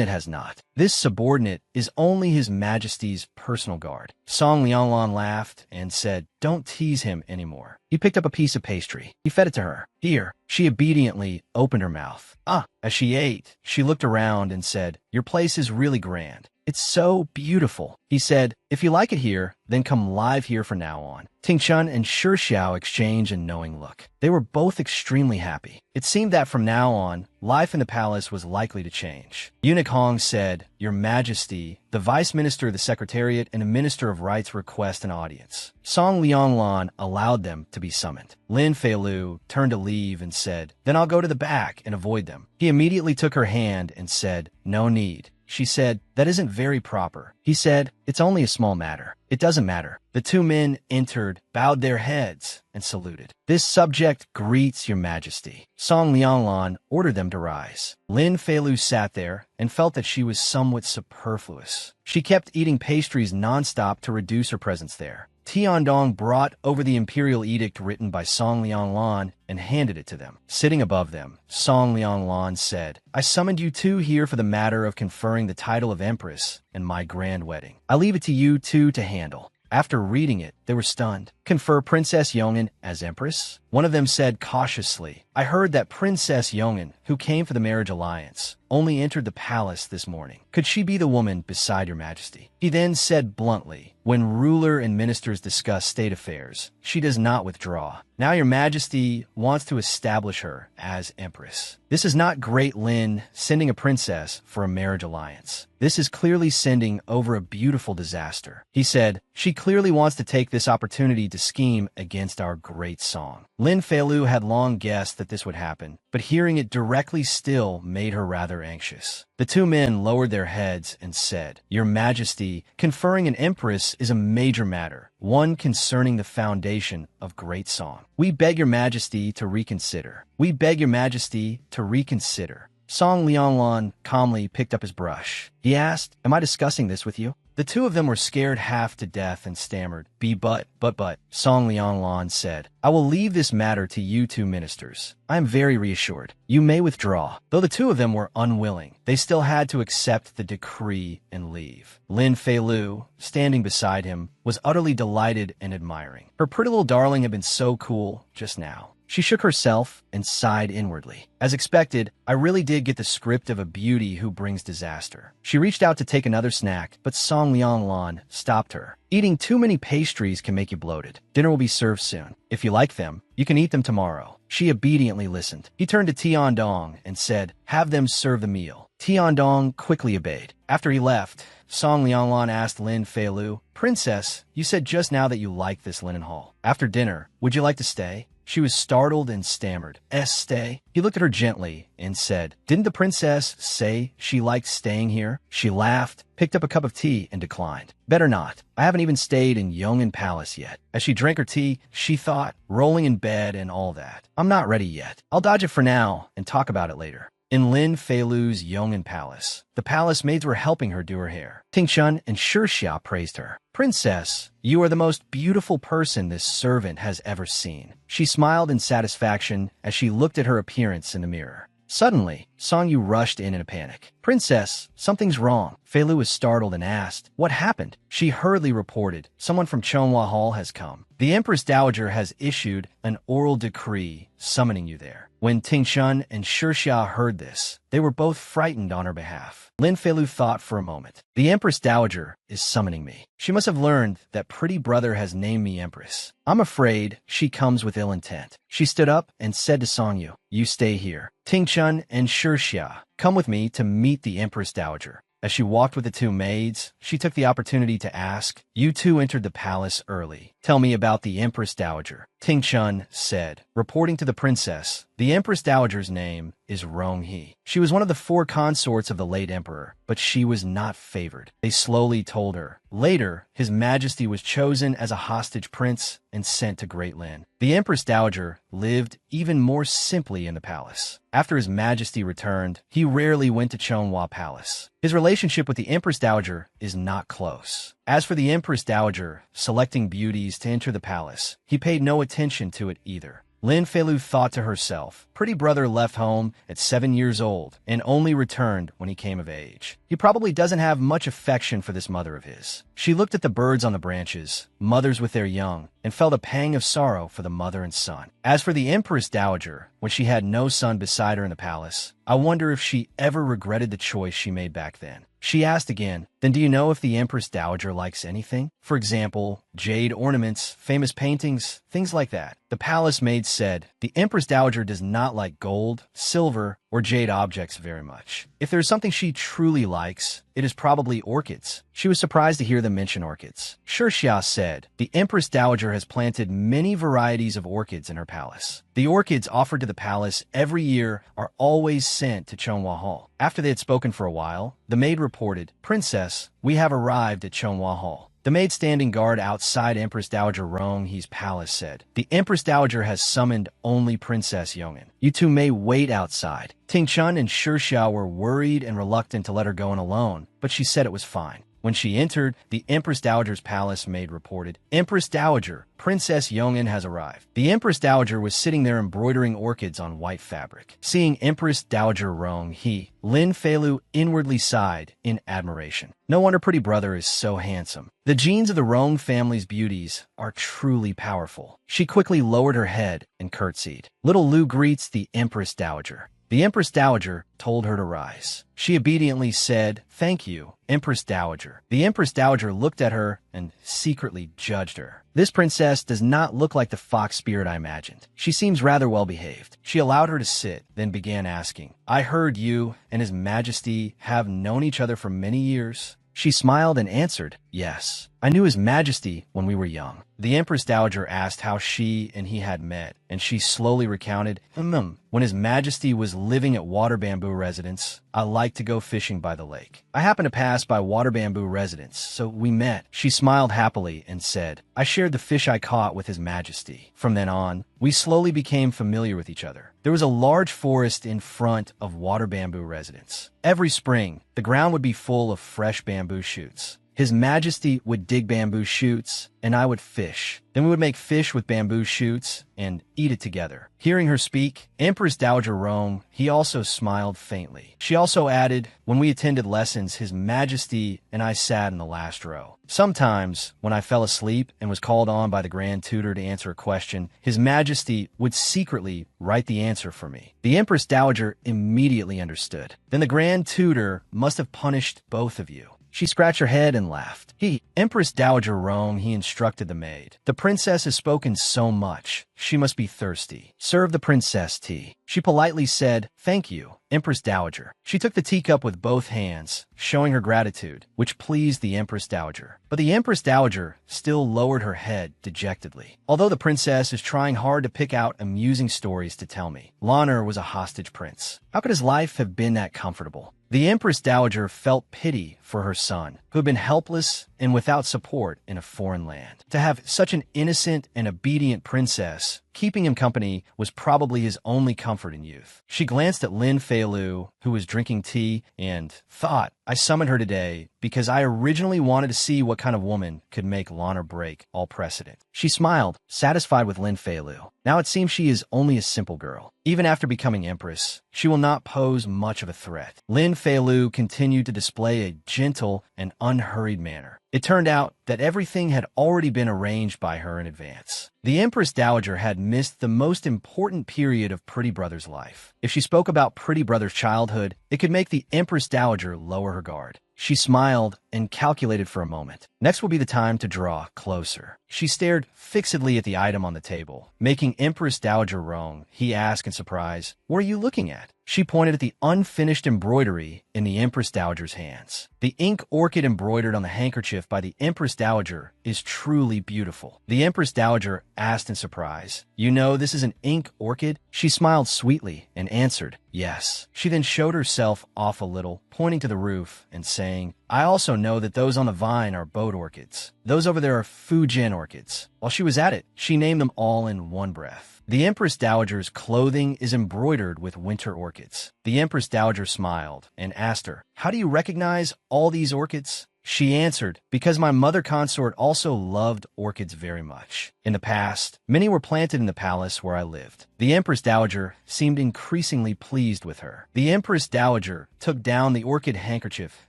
has not. This subordinate is only His Majesty's personal guard. Song Lianglan laughed and said, Don't tease him anymore. He picked up a piece of pastry. He fed it to her. Here. She obediently opened her mouth. As she ate, she looked around and said, Your place is really grand. It's so beautiful. He said, If you like it here, then come live here from now on. Tingchun and Shixiao exchanged a knowing look. They were both extremely happy. It seemed that from now on, life in the palace was likely to change. Eunuch Hong said, Your Majesty, the Vice Minister of the Secretariat and the Minister of Rights request an audience. Song Lianglan allowed them to be summoned. Lin Feilu turned to leave and said, Then I'll go to the back and avoid them. He immediately took her hand and said, No need. She said, That isn't very proper. He said, It's only a small matter. It doesn't matter. The two men entered, bowed their heads, and saluted. This subject greets Your Majesty. Song Lianglan ordered them to rise. Lin Feilu sat there and felt that she was somewhat superfluous. She kept eating pastries nonstop to reduce her presence there. Tiandong brought over the imperial edict written by Song Lianglan and handed it to them. Sitting above them, Song Lianglan said, I summoned you two here for the matter of conferring the title of Empress in my grand wedding. I leave it to you two to handle. After reading it, they were stunned. Confer Princess Yongin as Empress? One of them said cautiously, I heard that Princess Yongin, who came for the marriage alliance, only entered the palace this morning. Could she be the woman beside Your Majesty? He then said bluntly, When ruler and ministers discuss state affairs, she does not withdraw. Now Your Majesty wants to establish her as Empress. This is not Great Lin sending a princess for a marriage alliance. This is clearly sending over a beautiful disaster. He said, She clearly wants to take this opportunity to scheme against our great song. Lin Feilu had long guessed that this would happen, but hearing it directly still made her rather anxious. The two men lowered their heads and said, Your Majesty, conferring an empress is a major matter, one concerning the foundation of great song. We beg Your Majesty to reconsider. We beg Your Majesty to reconsider. Song Lianglan calmly picked up his brush. He asked, Am I discussing this with you? The two of them were scared half to death and stammered, but. Song Lianglan said, I will leave this matter to you two ministers. I am very reassured. You may withdraw. Though the two of them were unwilling, they still had to accept the decree and leave. Lin Feilu, standing beside him, was utterly delighted and admiring. Her pretty little darling had been so cool just now. She shook herself and sighed inwardly. As expected, I really did get the script of a beauty who brings disaster. She reached out to take another snack, but Song Lianglan stopped her. Eating too many pastries can make you bloated. Dinner will be served soon. If you like them, you can eat them tomorrow. She obediently listened. He turned to Tiandong and said, Have them serve the meal. Tiandong quickly obeyed. After he left, Song Lianglan asked Lin Feilu, Princess, you said just now that you liked this linen hall. After dinner, would you like to stay? She was startled and stammered, Stay? He looked at her gently and said, Didn't the princess say she liked staying here? She laughed, picked up a cup of tea, and declined. Better not. I haven't even stayed in Yongin Palace yet. As she drank her tea, she thought, rolling in bed and all that. I'm not ready yet. I'll dodge it for now and talk about it later. In Lin Feilu's Yongin Palace, the palace maids were helping her do her hair. Tingchun and Shixiao praised her. Princess, you are the most beautiful person this servant has ever seen. She smiled in satisfaction as she looked at her appearance in the mirror. Suddenly, Song Yu rushed in a panic. Princess, something's wrong. Feilu was startled and asked, What happened? She hurriedly reported, Someone from Chonghua Hall has come. The Empress Dowager has issued an oral decree summoning you there. When Tingchun and Shixiao heard this, they were both frightened on her behalf. Lin Feilu thought for a moment. The Empress Dowager is summoning me. She must have learned that pretty brother has named me Empress. I'm afraid she comes with ill intent. She stood up and said to Song Yu, You stay here. Tingchun and Shixiao, come with me to meet the Empress Dowager. As she walked with the two maids, she took the opportunity to ask, You two entered the palace early. Tell me about the Empress Dowager, Ting Chun said, reporting to the princess. The Empress Dowager's name is Rong He. She was one of the 4 consorts of the late emperor, but she was not favored. They slowly told her. Later, His Majesty was chosen as a hostage prince and sent to Great Lin. The Empress Dowager lived even more simply in the palace. After His Majesty returned, he rarely went to Chonhua Palace. His relationship with the Empress Dowager is not close. As for the Empress Dowager selecting beauties to enter the palace, he paid no attention to it either. Lin Feilu thought to herself, pretty brother left home at 7 years old and only returned when he came of age. He probably doesn't have much affection for this mother of his. She looked at the birds on the branches, mothers with their young, and felt a pang of sorrow for the mother and son. As for the Empress Dowager, when she had no son beside her in the palace, I wonder if she ever regretted the choice she made back then. She asked again, then do you know if the Empress Dowager likes anything? For example, jade ornaments, famous paintings, things like that. The palace maid said, the Empress Dowager does not like gold, silver, or jade objects very much. If there's something she truly likes, it is probably orchids. She was surprised to hear them mention orchids. Shirxia said, the Empress Dowager has planted many varieties of orchids in her palace. The orchids offered to the palace every year are always sent to Chonhua Hall. After they had spoken for a while, the maid reported, Princess, we have arrived at Chonhua Hall. The maid standing guard outside Empress Dowager Rong He's palace said, the Empress Dowager has summoned only Princess Yongin. You two may wait outside. Ting Chun and Shirxia were worried and reluctant to let her go in alone, but she said it was fine. When she entered, the Empress Dowager's palace maid reported, Empress Dowager, Princess Yongin has arrived. The Empress Dowager was sitting there embroidering orchids on white fabric. Seeing Empress Dowager Rong He, Lin Feilu inwardly sighed in admiration. No wonder pretty brother is so handsome. The genes of the Rong family's beauties are truly powerful. She quickly lowered her head and curtsied. Little Lu greets the Empress Dowager. The Empress Dowager told her to rise. She obediently said, thank you, Empress Dowager. The Empress Dowager looked at her and secretly judged her. This princess does not look like the fox spirit I imagined. She seems rather well behaved. She allowed her to sit, then began asking, I heard you and His Majesty have known each other for many years. She smiled and answered, yes. I knew His Majesty when we were young. The Empress Dowager asked how she and he had met, and she slowly recounted, when His Majesty was living at Water Bamboo Residence, I liked to go fishing by the lake. I happened to pass by Water Bamboo Residence, so we met. She smiled happily and said, I shared the fish I caught with His Majesty. From then on, we slowly became familiar with each other. There was a large forest in front of Water Bamboo Residence. Every spring, the ground would be full of fresh bamboo shoots. His Majesty would dig bamboo shoots, and I would fish. Then we would make fish with bamboo shoots and eat it together. Hearing her speak, Empress Dowager Rome, he also smiled faintly. She also added, when we attended lessons, His Majesty and I sat in the last row. Sometimes, when I fell asleep and was called on by the Grand Tutor to answer a question, His Majesty would secretly write the answer for me. The Empress Dowager immediately understood. Then the Grand Tutor must have punished both of you. She scratched her head and laughed. Empress Dowager Rome, he instructed the maid. The princess has spoken so much. She must be thirsty. Serve the princess tea. She politely said, thank you, Empress Dowager. She took the teacup with both hands, showing her gratitude, which pleased the Empress Dowager. But the Empress Dowager still lowered her head dejectedly. Although the princess is trying hard to pick out amusing stories to tell me, Lanner was a hostage prince. How could his life have been that comfortable? The Empress Dowager felt pity for her son, who had been helpless and without support in a foreign land. To have such an innocent and obedient princess keeping him company was probably his only comfort in youth. She glanced at Lin Feilu, who was drinking tea, and thought, I summoned her today because I originally wanted to see what kind of woman could make Lanner break all precedent. She smiled, satisfied with Lin Feilu. Now it seems she is only a simple girl. Even after becoming empress, she will not pose much of a threat. Lin Feilu continued to display a gentle and unhurried manner. It turned out that everything had already been arranged by her in advance. The Empress Dowager had missed the most important period of Pretty Brother's life. If she spoke about Pretty Brother's childhood, it could make the Empress Dowager lower her guard. She smiled and calculated for a moment. Next will be the time to draw closer. She stared fixedly at the item on the table, making Empress Dowager Rong. He asked in surprise, what are you looking at? She pointed at the unfinished embroidery in the Empress Dowager's hands. The ink orchid embroidered on the handkerchief by the Empress Dowager is truly beautiful. The Empress Dowager asked in surprise, "You know this is an ink orchid?" She smiled sweetly and answered, "Yes." She then showed herself off a little, pointing to the roof and saying, "I also know that those on the vine are boat orchids. Those over there are Fujin orchids." While she was at it, she named them all in one breath. The Empress Dowager's clothing is embroidered with winter orchids. The Empress Dowager smiled and asked her, "How do you recognize all these orchids?" She answered, "Because my mother consort also loved orchids very much. In the past, many were planted in the palace where I lived." The Empress Dowager seemed increasingly pleased with her. The Empress Dowager took down the orchid handkerchief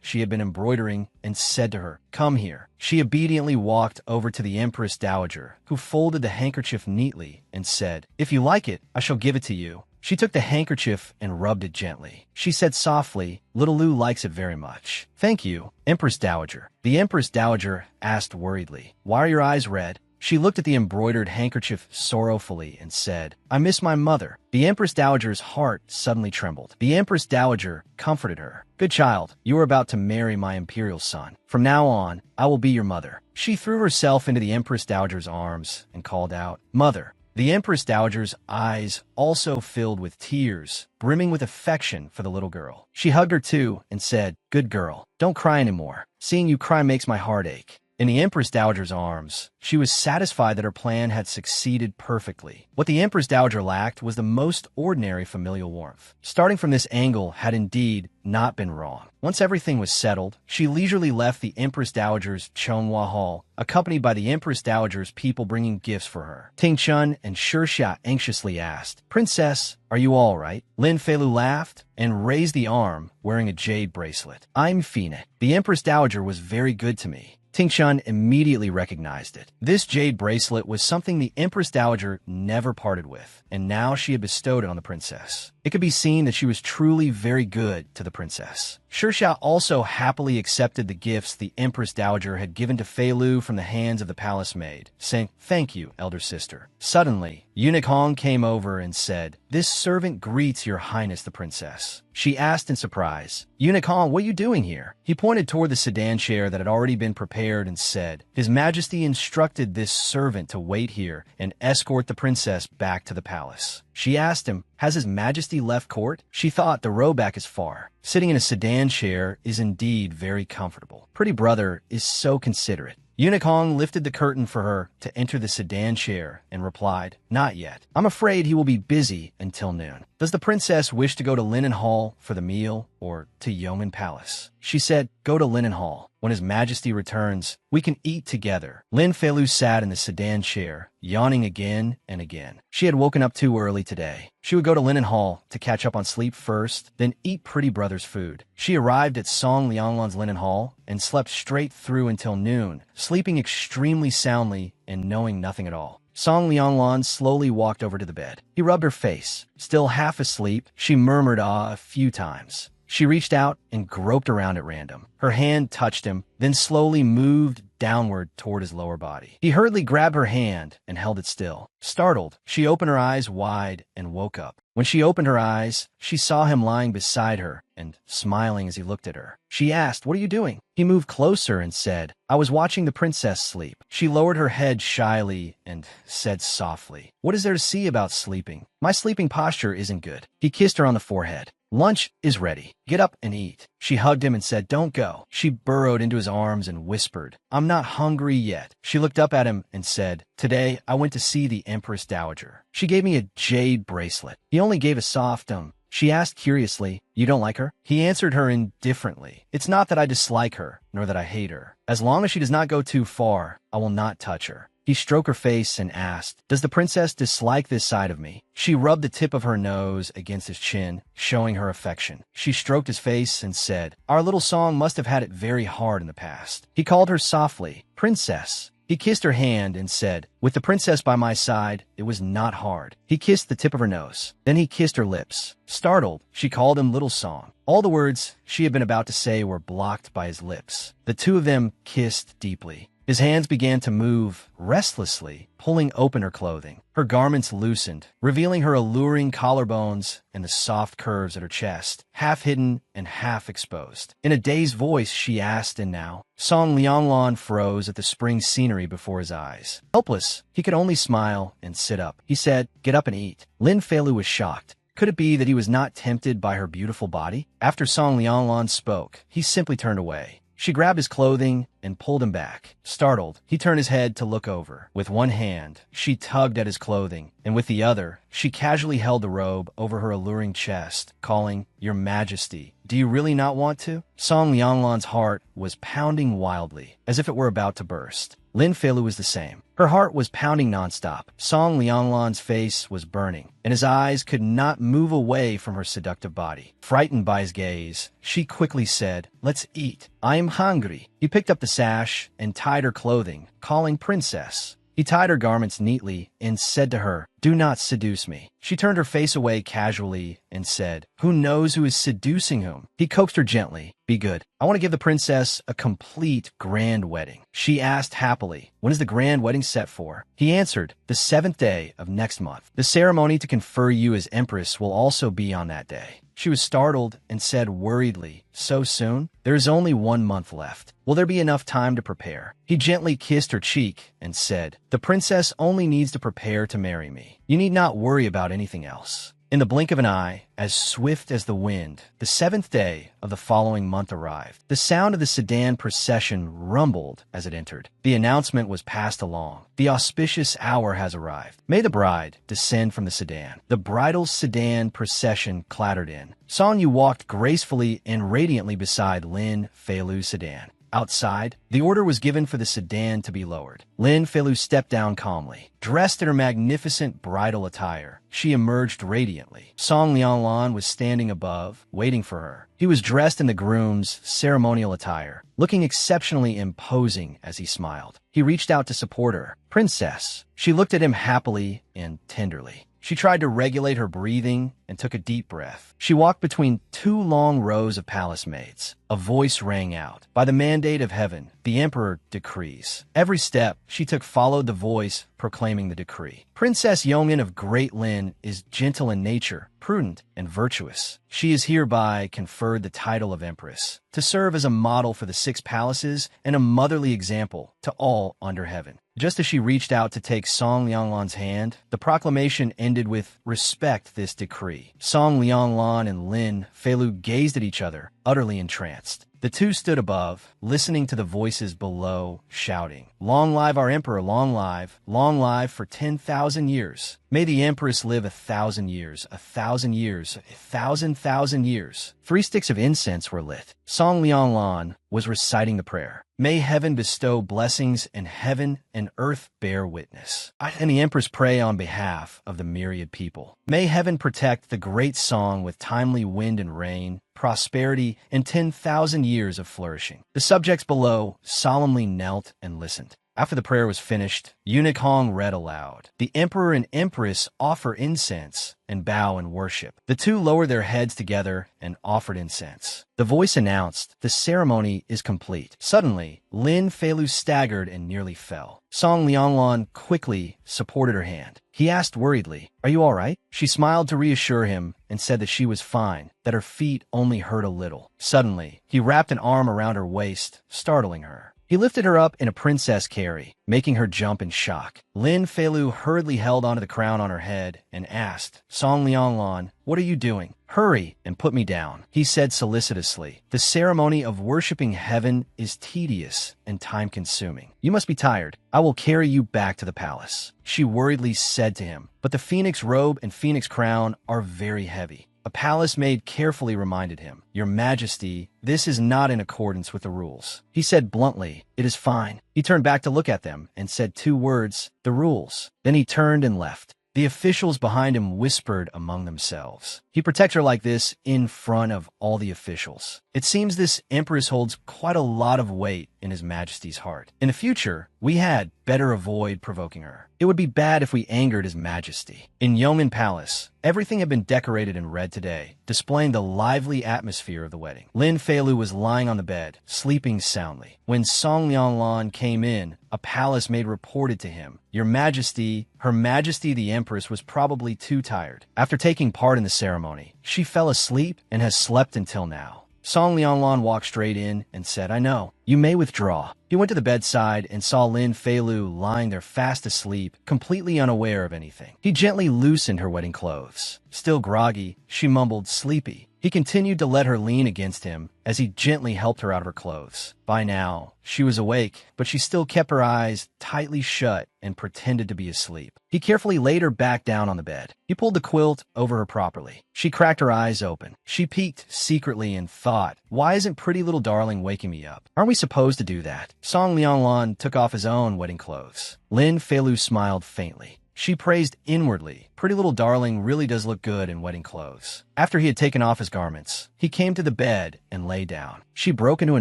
she had been embroidering and said to her, "Come here." She obediently walked over to the Empress Dowager, who folded the handkerchief neatly and said, "If you like it, I shall give it to you." She took the handkerchief and rubbed it gently. She said softly, "Little Lou likes it very much." "Thank you, Empress Dowager." The Empress Dowager asked worriedly, "Why are your eyes red?" She looked at the embroidered handkerchief sorrowfully and said, "I miss my mother." The Empress Dowager's heart suddenly trembled. The Empress Dowager comforted her. "Good child, you are about to marry my imperial son. From now on, I will be your mother." She threw herself into the Empress Dowager's arms and called out, "Mother." The Empress Dowager's eyes also filled with tears, brimming with affection for the little girl. She hugged her too and said, "Good girl, don't cry anymore. Seeing you cry makes my heart ache." In the Empress Dowager's arms, she was satisfied that her plan had succeeded perfectly. What the Empress Dowager lacked was the most ordinary familial warmth. Starting from this angle had indeed not been wrong. Once everything was settled, she leisurely left the Empress Dowager's Chonghua Hall, accompanied by the Empress Dowager's people bringing gifts for her. Ting Chun and Shixia anxiously asked, "Princess, are you all right?" Lin Feilu laughed and raised the arm, wearing a jade bracelet. "I'm Fina. The Empress Dowager was very good to me." Ting Chun immediately recognized it. This jade bracelet was something the Empress Dowager never parted with, and now she had bestowed it on the princess. It could be seen that she was truly very good to the princess. Shixia also happily accepted the gifts the Empress Dowager had given to Feilu from the hands of the palace maid, saying, "Thank you, elder sister." Suddenly, Eunuch Hong came over and said, "This servant greets your highness the princess." She asked in surprise, "Eunuch Hong, what are you doing here?" He pointed toward the sedan chair that had already been prepared and said, "His Majesty instructed this servant to wait here and escort the princess back to the palace." She asked him, "Has His Majesty left court?" She thought the row back is far. Sitting in a sedan chair is indeed very comfortable. Pretty brother is so considerate. Eunuch Hong lifted the curtain for her to enter the sedan chair and replied, "Not yet. I'm afraid he will be busy until noon. Does the princess wish to go to Linen Hall for the meal or to Yeoman Palace?" She said, "Go to Linen Hall. When His Majesty returns, we can eat together." Lin Feilu sat in the sedan chair, yawning again and again. She had woken up too early today. She would go to Linen Hall to catch up on sleep first, then eat Pretty Brother's food. She arrived at Song Lianglan's Linen Hall and slept straight through until noon, sleeping extremely soundly and knowing nothing at all. Song Lianglan slowly walked over to the bed. He rubbed her face. Still half asleep, she murmured ah a few times. She reached out and groped around at random. Her hand touched him, then slowly moved downward toward his lower body. He hurriedly grabbed her hand and held it still. Startled, she opened her eyes wide and woke up. When she opened her eyes, she saw him lying beside her and smiling as he looked at her. She asked, "What are you doing?" He moved closer and said, "I was watching the princess sleep." She lowered her head shyly and said softly, "What is there to see about sleeping? My sleeping posture isn't good." He kissed her on the forehead. "Lunch is ready. Get up and eat." She hugged him and said, "Don't go." She burrowed into his arms and whispered, "I'm not hungry yet." She looked up at him and said, "Today I went to see the Empress Dowager. She gave me a jade bracelet." He only gave a soft She asked curiously, "You don't like her?" He answered her indifferently, "It's not that I dislike her, nor that I hate her. As long as she does not go too far, I will not touch her." He stroked her face and asked, "Does the princess dislike this side of me?" She rubbed the tip of her nose against his chin, showing her affection. She stroked his face and said, "Our little song must have had it very hard in the past." He called her softly, "Princess." He kissed her hand and said, "With the princess by my side, it was not hard." He kissed the tip of her nose. Then he kissed her lips. Startled, she called him Little Song. All the words she had been about to say were blocked by his lips. The two of them kissed deeply. His hands began to move restlessly, pulling open her clothing. Her garments loosened, revealing her alluring collarbones and the soft curves at her chest, half hidden and half exposed. In a dazed voice, she asked, "And now?" Song Lianglan froze at the spring scenery before his eyes. Helpless, he could only smile and sit up. He said, "Get up and eat." Lin Feilu was shocked. Could it be that he was not tempted by her beautiful body? After Song Lianglan spoke, he simply turned away. She grabbed his clothing and pulled him back. Startled, he turned his head to look over. With one hand, she tugged at his clothing, and with the other, she casually held the robe over her alluring chest, calling, "Your Majesty, do you really not want to?" Song Lianglan's heart was pounding wildly, as if it were about to burst. Lin Feilu was the same. Her heart was pounding nonstop. Song Lianglan's face was burning, and his eyes could not move away from her seductive body. Frightened by his gaze, she quickly said, "Let's eat. I am hungry." He picked up the sash and tied her clothing, calling "Princess." He tied her garments neatly and said to her, "Do not seduce me." She turned her face away casually and said, "Who knows who is seducing whom?" He coaxed her gently, "Be good. I want to give the princess a complete grand wedding." She asked happily, "When is the grand wedding set for?" He answered, "The 7th day of next month. The ceremony to confer you as empress will also be on that day." She was startled and said worriedly, "So soon? There is only 1 month left. Will there be enough time to prepare?" He gently kissed her cheek and said, "The princess only needs to prepare to marry me. You need not worry about anything else." In the blink of an eye, as swift as the wind, the 7th day of the following month arrived. The sound of the sedan procession rumbled as it entered. The announcement was passed along. "The auspicious hour has arrived. May the bride descend from the sedan." The bridal sedan procession clattered in. Song Yu walked gracefully and radiantly beside Lin Feilu's sedan. Outside, the order was given for the sedan to be lowered. Lin Feilu stepped down calmly. Dressed in her magnificent bridal attire, she emerged radiantly. Song Lianglan was standing above, waiting for her. He was dressed in the groom's ceremonial attire, looking exceptionally imposing as he smiled. He reached out to support her. "Princess." She looked at him happily and tenderly. She tried to regulate her breathing and took a deep breath. She walked between 2 long rows of palace maids. A voice rang out. "By the mandate of heaven, the emperor decrees." Every step she took followed the voice proclaiming the decree. "Princess Yongin of Great Lin is gentle in nature, prudent, and virtuous. She is hereby conferred the title of empress, to serve as a model for the 6 palaces and a motherly example to all under heaven." Just as she reached out to take Song Lianglan's hand, the proclamation ended with, "Respect this decree." Song Lianglan and Lin Feilu gazed at each other, utterly entranced. The two stood above, listening to the voices below, shouting, "Long live our emperor, long live for 10,000 years. May the empress live 1,000 years, 1,000 years, 1,000,000 years." 3 sticks of incense were lit. Song Lianglan was reciting the prayer. "May heaven bestow blessings and heaven and earth bear witness." And the empress pray on behalf of the myriad people. "May heaven protect the great song with timely wind and rain, prosperity, and 10,000 years of flourishing." The subjects below solemnly knelt and listened. After the prayer was finished, Eunuch Hong read aloud. "The emperor and empress offer incense and bow in worship." The two lowered their heads together and offered incense. The voice announced, "The ceremony is complete." Suddenly, Lin Feilu staggered and nearly fell. Song Lianglan quickly supported her hand. He asked worriedly, "Are you all right?" She smiled to reassure him and said that she was fine, that her feet only hurt a little. Suddenly, he wrapped an arm around her waist, startling her. He lifted her up in a princess carry, making her jump in shock. Lin Feilu hurriedly held onto the crown on her head and asked, "Song Lianglan, what are you doing? Hurry and put me down." He said solicitously, "The ceremony of worshipping heaven is tedious and time-consuming. You must be tired. I will carry you back to the palace." She worriedly said to him, "But the phoenix robe and phoenix crown are very heavy." A palace maid carefully reminded him, "Your Majesty, this is not in accordance with the rules." He said bluntly, "It is fine." He turned back to look at them and said 2 words, "The rules." Then he turned and left. The officials behind him whispered among themselves. He protects her like this in front of all the officials. It seems this empress holds quite a lot of weight in His Majesty's heart. In the future, we had better avoid provoking her. It would be bad if we angered His Majesty. In Yeoman Palace, everything had been decorated in red today, displaying the lively atmosphere of the wedding. Lin Feilu was lying on the bed, sleeping soundly. When Song Lianglan came in, a palace maid reported to him, "Your Majesty, Her Majesty the Empress was probably too tired. After taking part in the ceremony, she fell asleep and has slept until now." Song Lianglan walked straight in and said, "I know. You may withdraw." He went to the bedside and saw Lin Feilu lying there fast asleep, completely unaware of anything. He gently loosened her wedding clothes. Still groggy, she mumbled, "Sleepy." He continued to let her lean against him as he gently helped her out of her clothes. By now, she was awake, but she still kept her eyes tightly shut and pretended to be asleep. He carefully laid her back down on the bed. He pulled the quilt over her properly. She cracked her eyes open. She peeked secretly and thought, "Why isn't pretty little darling waking me up? Aren't we supposed to do that?" Song Lianglan took off his own wedding clothes. Lin Feilu smiled faintly. She praised inwardly, "Pretty little darling really does look good in wedding clothes." After he had taken off his garments, he came to the bed and lay down. She broke into a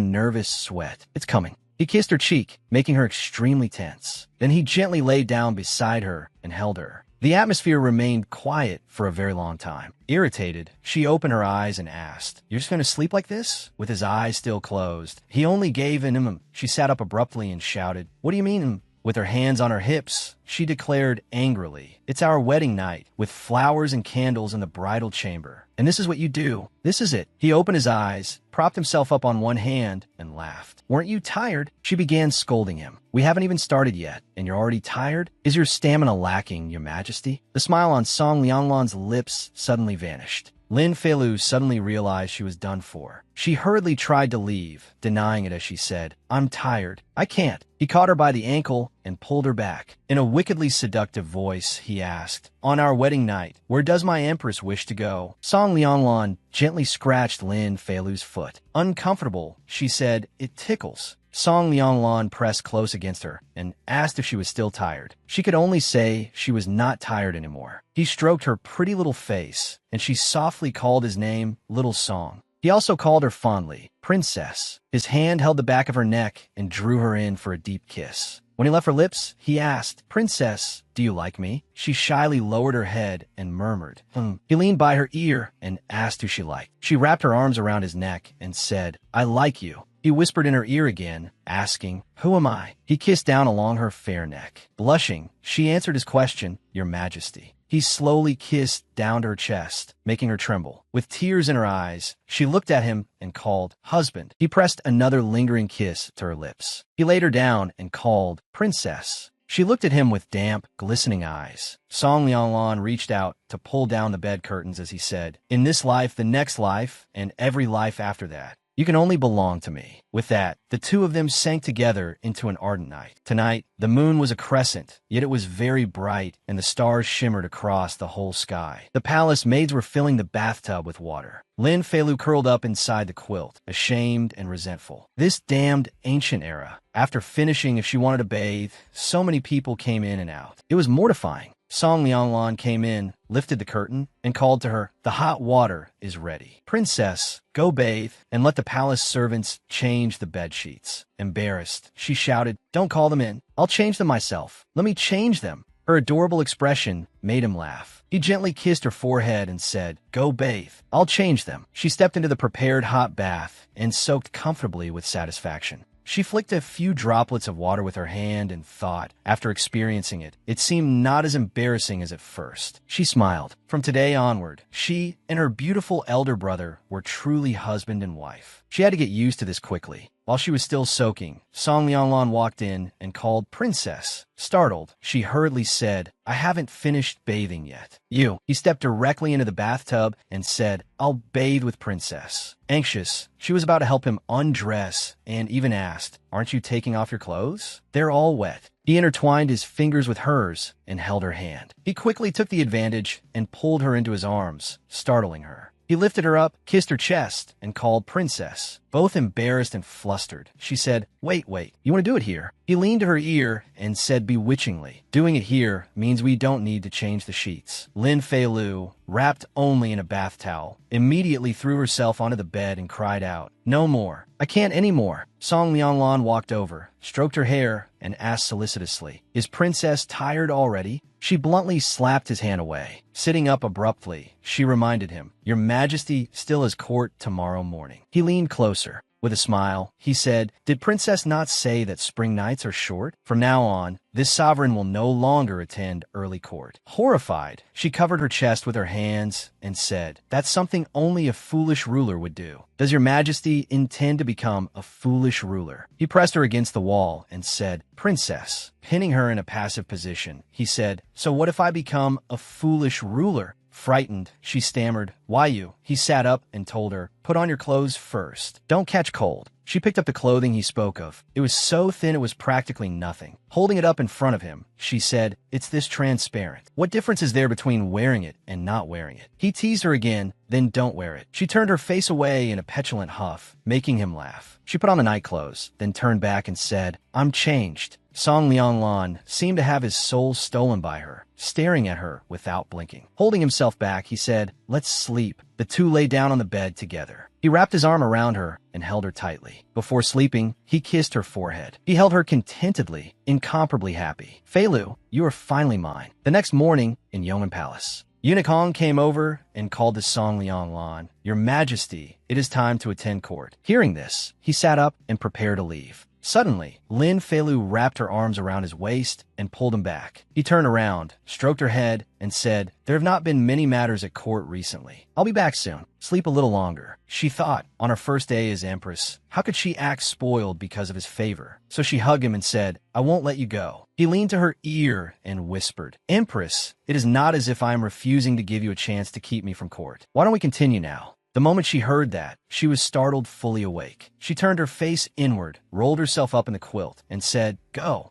nervous sweat. "It's coming." He kissed her cheek, making her extremely tense. Then he gently lay down beside her and held her. The atmosphere remained quiet for a very long time. Irritated, she opened her eyes and asked, "You're just going to sleep like this?" With his eyes still closed, he only gave an She sat up abruptly and shouted, "What do you mean?" With her hands on her hips, she declared angrily, "It's our wedding night, with flowers and candles in the bridal chamber. And this is what you do. This is it." He opened his eyes, propped himself up on one hand, and laughed. "Weren't you tired?" She began scolding him. "We haven't even started yet, and you're already tired? Is your stamina lacking, Your Majesty?" The smile on Song Lianglan's lips suddenly vanished. Lin Feilu suddenly realized she was done for. She hurriedly tried to leave, denying it as she said, "I'm tired. I can't." He caught her by the ankle and pulled her back. In a wickedly seductive voice, he asked, "On our wedding night, where does my empress wish to go?" Song Lianglan gently scratched Lin Feilu's foot. "Uncomfortable," she said, "it tickles." Song Lianglan pressed close against her and asked if she was still tired. She could only say she was not tired anymore. He stroked her pretty little face, and she softly called his name, Little Song. He also called her fondly, Princess. His hand held the back of her neck and drew her in for a deep kiss. When he left her lips, he asked, "Princess, do you like me?" She shyly lowered her head and murmured, He leaned by her ear and asked who she liked. She wrapped her arms around his neck and said, "I like you." He whispered in her ear again, asking, "Who am I?" He kissed down along her fair neck. Blushing, she answered his question, "Your Majesty." He slowly kissed down to her chest, making her tremble. With tears in her eyes, she looked at him and called, "Husband." He pressed another lingering kiss to her lips. He laid her down and called, "Princess." She looked at him with damp, glistening eyes. Song Lianglan reached out to pull down the bed curtains as he said, "In this life, the next life, and every life after that, you can only belong to me." With that, the two of them sank together into an ardent night. Tonight, the moon was a crescent, yet it was very bright, and the stars shimmered across the whole sky. The palace maids were filling the bathtub with water. Lin Feilu curled up inside the quilt, ashamed and resentful. This damned ancient era. After finishing, if she wanted to bathe, so many people came in and out. It was mortifying. Song Lianglan came in, lifted the curtain, and called to her, "The hot water is ready. Princess, go bathe, and let the palace servants change the bed sheets." Embarrassed, she shouted, "Don't call them in. I'll change them myself. Let me change them." Her adorable expression made him laugh. He gently kissed her forehead and said, "Go bathe. I'll change them." She stepped into the prepared hot bath and soaked comfortably with satisfaction. She flicked a few droplets of water with her hand and thought, after experiencing it, it seemed not as embarrassing as at first. She smiled. From today onward, she and her beautiful elder brother were truly husband and wife. She had to get used to this quickly. While she was still soaking, Song Lianglan walked in and called, "Princess." Startled, she hurriedly said, "I haven't finished bathing yet." "You." He stepped directly into the bathtub and said, "I'll bathe with Princess." Anxious, she was about to help him undress and even asked, "Aren't you taking off your clothes? They're all wet." He intertwined his fingers with hers and held her hand. He quickly took the advantage and pulled her into his arms, startling her. He lifted her up, kissed her chest, and called Princess. Both embarrassed and flustered, she said, wait, you want to do it here? He leaned to her ear and said bewitchingly, doing it here means we don't need to change the sheets. Lin Fei-Lu, wrapped only in a bath towel, immediately threw herself onto the bed and cried out, no more. I can't anymore. Song Lianglan walked over, stroked her hair, and asked solicitously, is Princess tired already? She bluntly slapped his hand away. Sitting up abruptly, she reminded him, Your Majesty still has court tomorrow morning. He leaned closer. With a smile, he said, did Princess not say that spring nights are short? From now on, this sovereign will no longer attend early court. Horrified, she covered her chest with her hands and said, that's something only a foolish ruler would do. Does your majesty intend to become a foolish ruler? He pressed her against the wall and said, Princess, pinning her in a passive position, he said, so what if I become a foolish ruler? Frightened, she stammered, why you? He sat up and told her, put on your clothes first. Don't catch cold. She picked up the clothing he spoke of. It was so thin it was practically nothing. Holding it up in front of him, she said, it's this transparent. What difference is there between wearing it and not wearing it? He teased her again, then don't wear it. She turned her face away in a petulant huff, making him laugh. She put on the night clothes, then turned back and said, I'm changed. Song Lianglan seemed to have his soul stolen by her, staring at her without blinking. Holding himself back, he said, let's sleep. The two lay down on the bed together. He wrapped his arm around her and held her tightly. Before sleeping, he kissed her forehead. He held her contentedly, incomparably happy. Fei-Lu, you are finally mine. The next morning, in Yeoman Palace, Unicong came over and called to Song Lianglan, Your Majesty, it is time to attend court. Hearing this, he sat up and prepared to leave. Suddenly, Lin Fei-Lu wrapped her arms around his waist and pulled him back. He turned around, stroked her head, and said, there have not been many matters at court recently. I'll be back soon. Sleep a little longer. She thought, on her first day as Empress, how could she act spoiled because of his favor? So she hugged him and said, I won't let you go. He leaned to her ear and whispered, Empress, it is not as if I am refusing to give you a chance to keep me from court. Why don't we continue now? The moment she heard that, she was startled, fully awake. She turned her face inward, rolled herself up in the quilt, and said, go.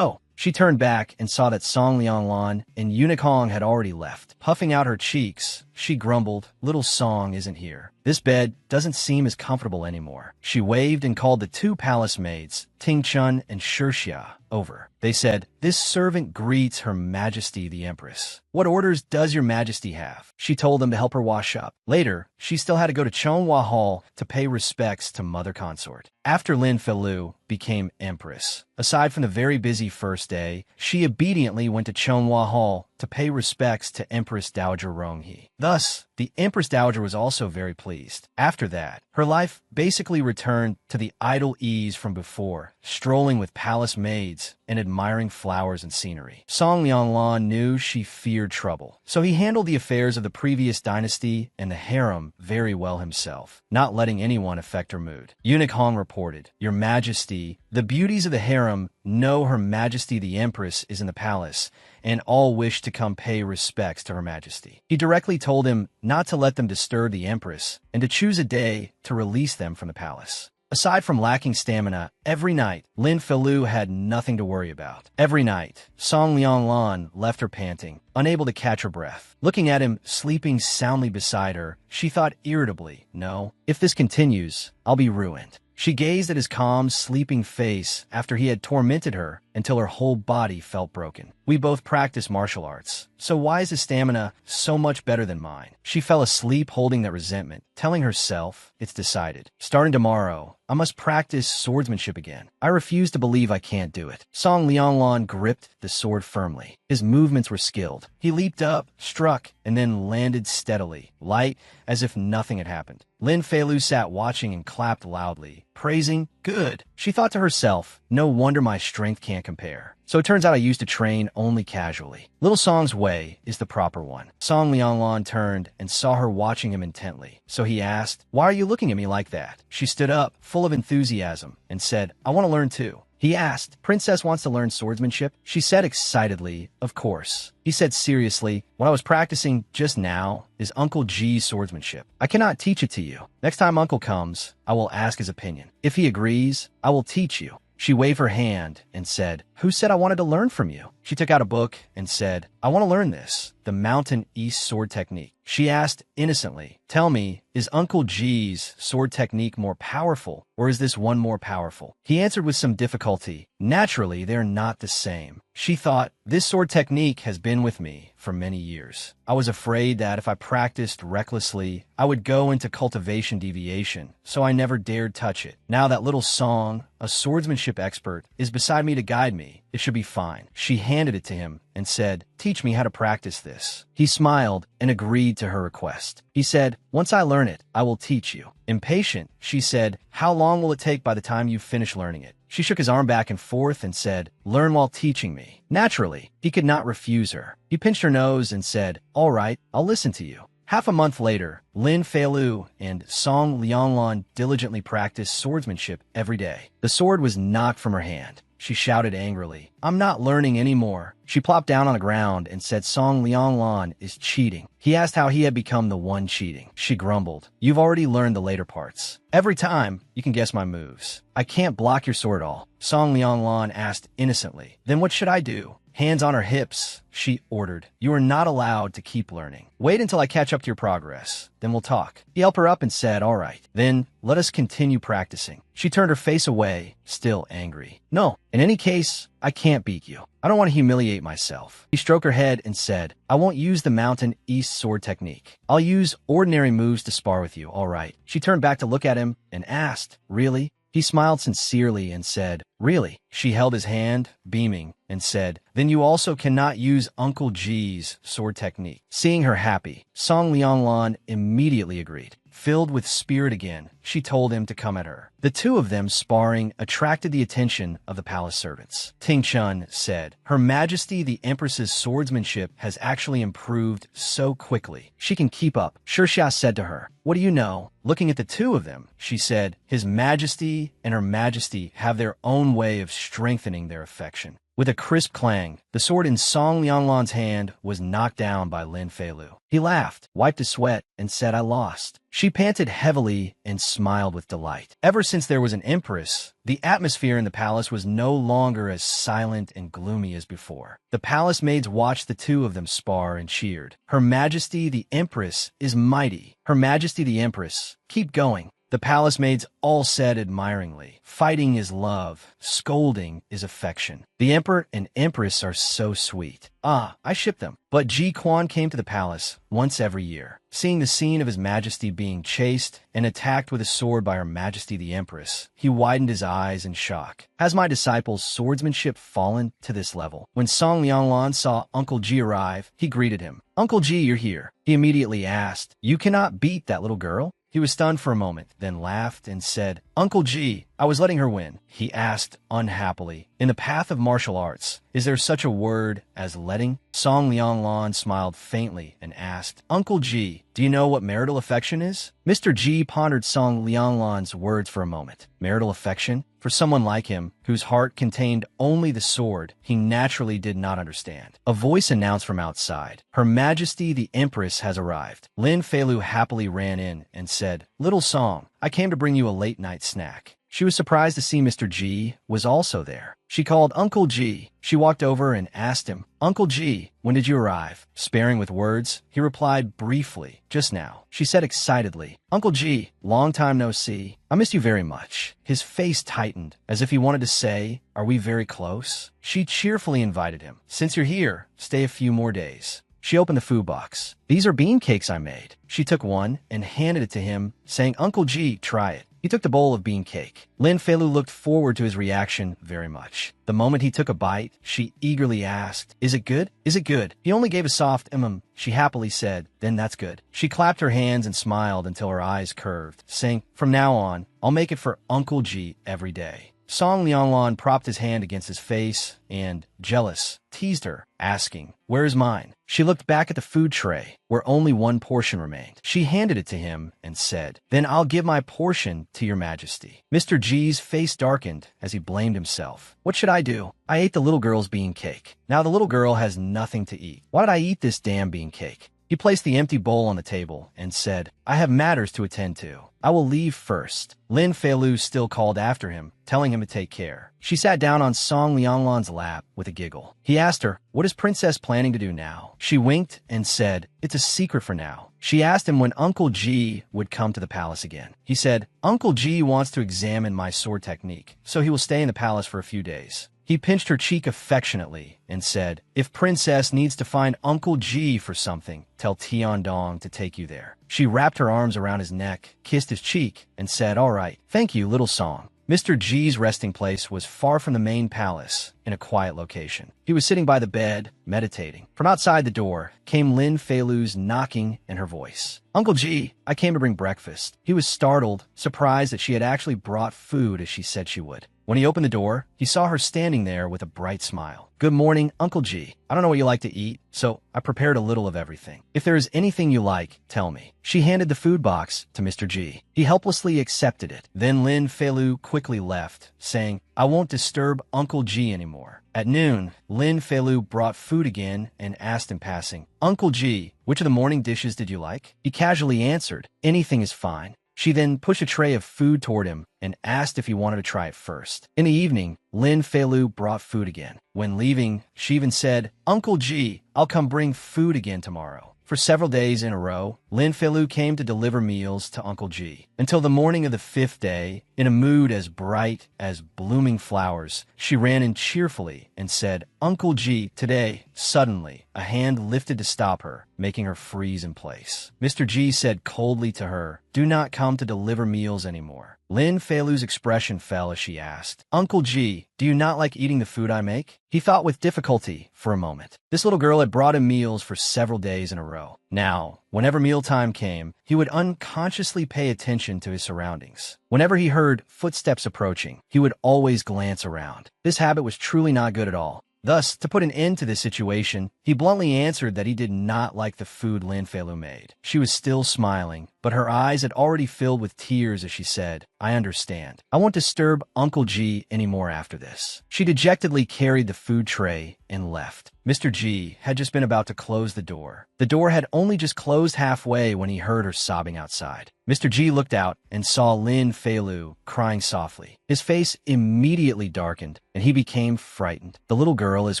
She turned back and saw that Song Lianglan and Unicong had already left. Puffing out her cheeks, she grumbled, little Song isn't here. This bed doesn't seem as comfortable anymore. She waved and called the two palace maids, Ting Chun and Shixia, over. They said, this servant greets Her Majesty the Empress. What orders does your majesty have? She told them to help her wash up. Later, she still had to go to Chonghua Hall to pay respects to Mother Consort. After Lin Fei-Lu became Empress, aside from the very busy first day, she obediently went to Chonghua Hall to pay respects to Empress Dowager Ronghe. Thus, the Empress Dowager was also very pleased. After that, her life basically returned to the idle ease from before, strolling with palace maids and admiring flowers and scenery. Song Lianglan knew she feared trouble, so he handled the affairs of the previous dynasty and the harem very well himself, not letting anyone affect her mood. Eunuch Hong reported, Your Majesty, the beauties of the harem know Her Majesty the Empress is in the palace, and all wish to come pay respects to Her Majesty. He directly told him not to let them disturb the Empress and to choose a day to release them from the palace. Aside from lacking stamina, every night, Lin Fei-Lu had nothing to worry about. Every night, Song Lianglan left her panting, unable to catch her breath. Looking at him sleeping soundly beside her, she thought irritably, no, if this continues, I'll be ruined. She gazed at his calm, sleeping face after he had tormented her until her whole body felt broken. We both practice martial arts, so why is his stamina so much better than mine? She fell asleep holding that resentment, telling herself, it's decided. Starting tomorrow, I must practice swordsmanship again. I refuse to believe I can't do it. Song Lianglan gripped the sword firmly. His movements were skilled. He leaped up, struck, and then landed steadily, light as if nothing had happened. Lin Fei-Lu sat watching and clapped loudly, praising, good. She thought to herself, no wonder my strength can't compare. So it turns out I used to train only casually. Little Song's way is the proper one. Song Lianglan turned and saw her watching him intently. So he asked, why are you looking at me like that? She stood up, full of enthusiasm, and said, I want to learn too. He asked, Princess wants to learn swordsmanship? She said excitedly, of course. He said seriously, what I was practicing just now is Uncle G's swordsmanship. I cannot teach it to you. Next time Uncle comes, I will ask his opinion. If he agrees, I will teach you. She waved her hand and said, Who said I wanted to learn from you? She took out a book and said, I want to learn this, the Mountain East sword technique. She asked innocently, tell me, is Uncle G's sword technique more powerful, or is this one more powerful? He answered with some difficulty, naturally, they're not the same. She thought, this sword technique has been with me for many years. I was afraid that if I practiced recklessly, I would go into cultivation deviation, so I never dared touch it. Now that little Song, a swordsmanship expert, is beside me to guide me, it should be fine. She handed it to him and said, teach me how to practice this. He smiled and agreed to her request. He said, once I learn it, I will teach you. Impatient, she said, how long will it take by the time you finish learning it? She shook his arm back and forth and said, learn while teaching me. Naturally, he could not refuse her. He pinched her nose and said, all right, I'll listen to you. Half a month later, Lin Feilu and Song Lianglong diligently practiced swordsmanship every day. The sword was knocked from her hand. She shouted angrily, I'm not learning anymore. She plopped down on the ground and said Song Lianglong is cheating. He asked how he had become the one cheating. She grumbled, you've already learned the later parts. Every time, you can guess my moves. I can't block your sword all. Song Lianglong asked innocently, then what should I do? Hands on her hips, she ordered. You are not allowed to keep learning. Wait until I catch up to your progress. Then we'll talk. He helped her up and said, all right. Then let us continue practicing. She turned her face away, still angry. No, in any case, I can't beat you. I don't want to humiliate myself. He stroked her head and said, I won't use the Mountain East sword technique. I'll use ordinary moves to spar with you, all right. She turned back to look at him and asked, really? He smiled sincerely and said, really? She held his hand, beaming, and said, then you also cannot use Uncle G's sword technique. Seeing her happy, Song Lianglong immediately agreed. Filled with spirit again, she told him to come at her. The two of them sparring attracted the attention of the palace servants. Ting Chun said, Her Majesty the Empress's swordsmanship has actually improved so quickly. She can keep up. Shixia said to her, what do you know? Looking at the two of them, she said, His Majesty and Her Majesty have their own way of strengthening their affection. With a crisp clang, the sword in Song Lianglong's hand was knocked down by Lin Feilu. He laughed, wiped his sweat, and said, I lost. She panted heavily and smiled with delight. Ever since there was an empress, the atmosphere in the palace was no longer as silent and gloomy as before. The palace maids watched the two of them spar and cheered. Her Majesty the Empress is mighty. Her Majesty the Empress, keep going. The palace maids all said admiringly, fighting is love, scolding is affection. The emperor and empress are so sweet. Ah, I ship them. But Ji Quan came to the palace once every year. Seeing the scene of His Majesty being chased and attacked with a sword by Her Majesty the Empress, he widened his eyes in shock. Has my disciple's swordsmanship fallen to this level? When Song Lianglong saw Uncle Ji arrive, he greeted him. Uncle Ji, you're here. He immediately asked, You cannot beat that little girl? He was stunned for a moment, then laughed and said, Uncle G, I was letting her win. He asked unhappily, in the path of martial arts, is there such a word as letting? Song Lianglong smiled faintly and asked, Uncle G, do you know what marital affection is? Mr. G pondered Song Lianglong's words for a moment. Marital affection? For someone like him, whose heart contained only the sword, he naturally did not understand. A voice announced from outside, Her Majesty the Empress has arrived. Lin Feilu happily ran in and said, Little Song, I came to bring you a late-night snack. She was surprised to see Mr. G was also there. She called Uncle G. She walked over and asked him, Uncle G, when did you arrive? Sparing with words, he replied briefly, just now. She said excitedly, Uncle G, long time no see. I missed you very much. His face tightened, as if he wanted to say, Are we very close? She cheerfully invited him. Since you're here, stay a few more days. She opened the food box. These are bean cakes I made. She took one and handed it to him, saying, Uncle G, try it. He took the bowl of bean cake. Lin Feilu looked forward to his reaction very much. The moment he took a bite, she eagerly asked, Is it good? Is it good? He only gave a soft She happily said, Then that's good. She clapped her hands and smiled until her eyes curved, saying, From now on, I'll make it for Uncle G every day. Song Lianglong propped his hand against his face and, jealous, teased her, asking, Where is mine? She looked back at the food tray, where only one portion remained. She handed it to him and said, Then I'll give my portion to your majesty. Mr. G's face darkened as he blamed himself. What should I do? I ate the little girl's bean cake. Now the little girl has nothing to eat. Why did I eat this damn bean cake? He placed the empty bowl on the table and said, I have matters to attend to. I will leave first. Lin Feilu still called after him, telling him to take care. She sat down on Song Lianglan's lap with a giggle. He asked her, what is Princess planning to do now? She winked and said, it's a secret for now. She asked him when Uncle G would come to the palace again. He said, Uncle G wants to examine my sword technique, so he will stay in the palace for a few days. He pinched her cheek affectionately and said, if Princess needs to find Uncle G for something, tell Tiandong to take you there. She wrapped her arms around his neck, kissed his cheek, and said, all right, thank you, little Song. Mr. G's resting place was far from the main palace, in a quiet location. He was sitting by the bed, meditating. From outside the door came Lin Feilu's knocking and her voice. Uncle G, I came to bring breakfast. He was startled, surprised that she had actually brought food as she said she would. When he opened the door, he saw her standing there with a bright smile. Good morning, Uncle G. I don't know what you like to eat, so I prepared a little of everything. If there is anything you like, tell me. She handed the food box to Mr. G. He helplessly accepted it. Then Lin Feilu quickly left, saying, I won't disturb Uncle G anymore. At noon, Lin Feilu brought food again and asked in passing, Uncle G, which of the morning dishes did you like? He casually answered, anything is fine. She then pushed a tray of food toward him and asked if he wanted to try it first. In the evening, Lin Feilu brought food again. When leaving, she even said, Uncle G, I'll come bring food again tomorrow. For several days in a row, Lin Feilu came to deliver meals to Uncle G. Until the morning of the 5th day, in a mood as bright as blooming flowers, she ran in cheerfully and said, Uncle G, today, suddenly, a hand lifted to stop her, making her freeze in place. Mr. G said coldly to her, do not come to deliver meals anymore. Lin Feilu's expression fell as she asked, Uncle G, do you not like eating the food I make? He thought with difficulty for a moment. This little girl had brought him meals for several days in a row. Now, whenever mealtime came, he would unconsciously pay attention to his surroundings. Whenever he heard footsteps approaching, he would always glance around. This habit was truly not good at all. Thus, to put an end to this situation, he bluntly answered that he did not like the food Lin Feilu made. She was still smiling, but her eyes had already filled with tears as she said, I understand. I won't disturb Uncle G anymore after this. She dejectedly carried the food tray and left. Mr. G had just been about to close the door. The door had only just closed halfway when he heard her sobbing outside. Mr. G looked out and saw Lin Feilu crying softly. His face immediately darkened, and he became frightened. The little girl is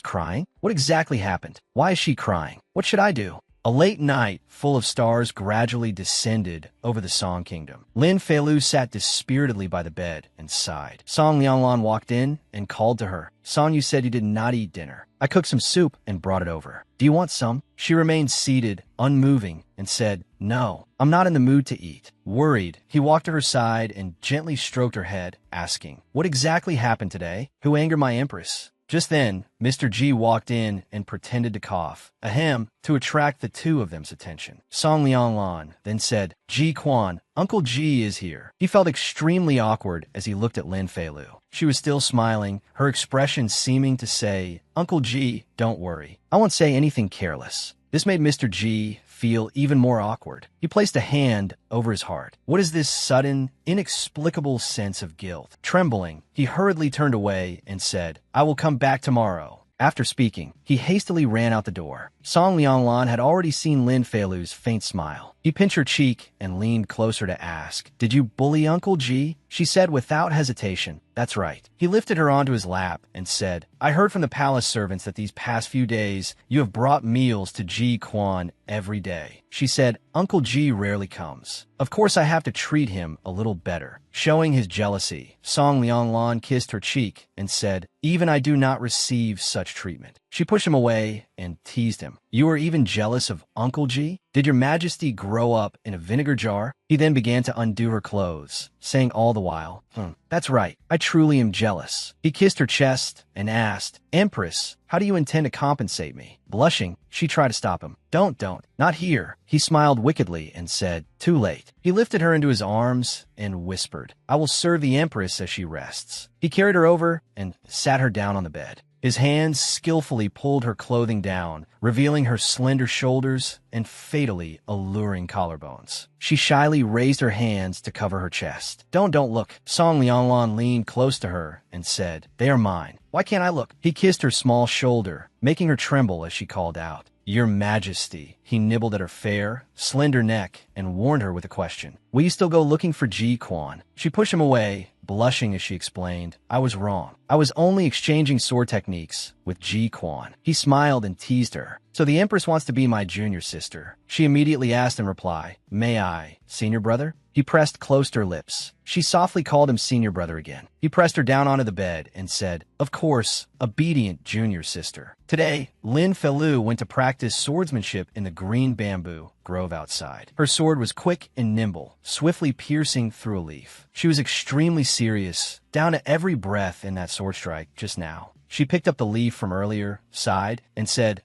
crying? What exactly happened? Why is she crying? What should I do? A late night full of stars gradually descended over the Song Kingdom. Lin Feilu sat dispiritedly by the bed and sighed. Song Lianglan walked in and called to her. Song, you said you did not eat dinner. I cooked some soup and brought it over. Do you want some? She remained seated, unmoving, and said, no, I'm not in the mood to eat. Worried, he walked to her side and gently stroked her head, asking, what exactly happened today? Who angered my empress? Just then, Mr. G walked in and pretended to cough, ahem, to attract the two of them's attention. Song Lianglan then said, G Quan, Uncle G is here. He felt extremely awkward as he looked at Lin Feilu. She was still smiling, her expression seeming to say, Uncle G, don't worry. I won't say anything careless. This made Mr. G feel even more awkward. He placed a hand over his heart. What is this sudden, inexplicable sense of guilt? Trembling, he hurriedly turned away and said, I will come back tomorrow. After speaking, he hastily ran out the door. Song Lianglan had already seen Lin Feilu's faint smile. He pinched her cheek and leaned closer to ask, did you bully Uncle G? She said without hesitation, that's right. He lifted her onto his lap and said, I heard from the palace servants that these past few days you have brought meals to G Quan every day. She said, Uncle G rarely comes. Of course I have to treat him a little better. Showing his jealousy, Song Lianglan kissed her cheek and said, even I do not receive such treatment. She pushed him away and teased him. You are even jealous of Uncle G? Did your majesty grow up in a vinegar jar? He then began to undo her clothes, saying all the while, that's right, I truly am jealous. He kissed her chest and asked, Empress, how do you intend to compensate me? Blushing, she tried to stop him. Don't, not here. He smiled wickedly and said, too late. He lifted her into his arms and whispered, I will serve the Empress as she rests. He carried her over and sat her down on the bed. His hands skillfully pulled her clothing down, revealing her slender shoulders and fatally alluring collarbones. She shyly raised her hands to cover her chest. Don't look. Song Lianglan leaned close to her and said, they are mine. Why can't I look? He kissed her small shoulder, making her tremble as she called out, Your Majesty. He nibbled at her fair, slender neck and warned her with a question. Will you still go looking for Ji Quan? She pushed him away, blushing as she explained, I was wrong. I was only exchanging sword techniques with Ji Quan. He smiled and teased her. So the Empress wants to be my junior sister. She immediately asked in reply, May I, senior brother? He pressed close to her lips. She softly called him senior brother again. He pressed her down onto the bed and said, Of course, obedient junior sister. Today, Lin Feilu went to practice swordsmanship in the green bamboo grove outside. Her sword was quick and nimble, swiftly piercing through a leaf. She was extremely serious, down to every breath in that sword strike just now. She picked up the leaf from earlier, sighed, and said,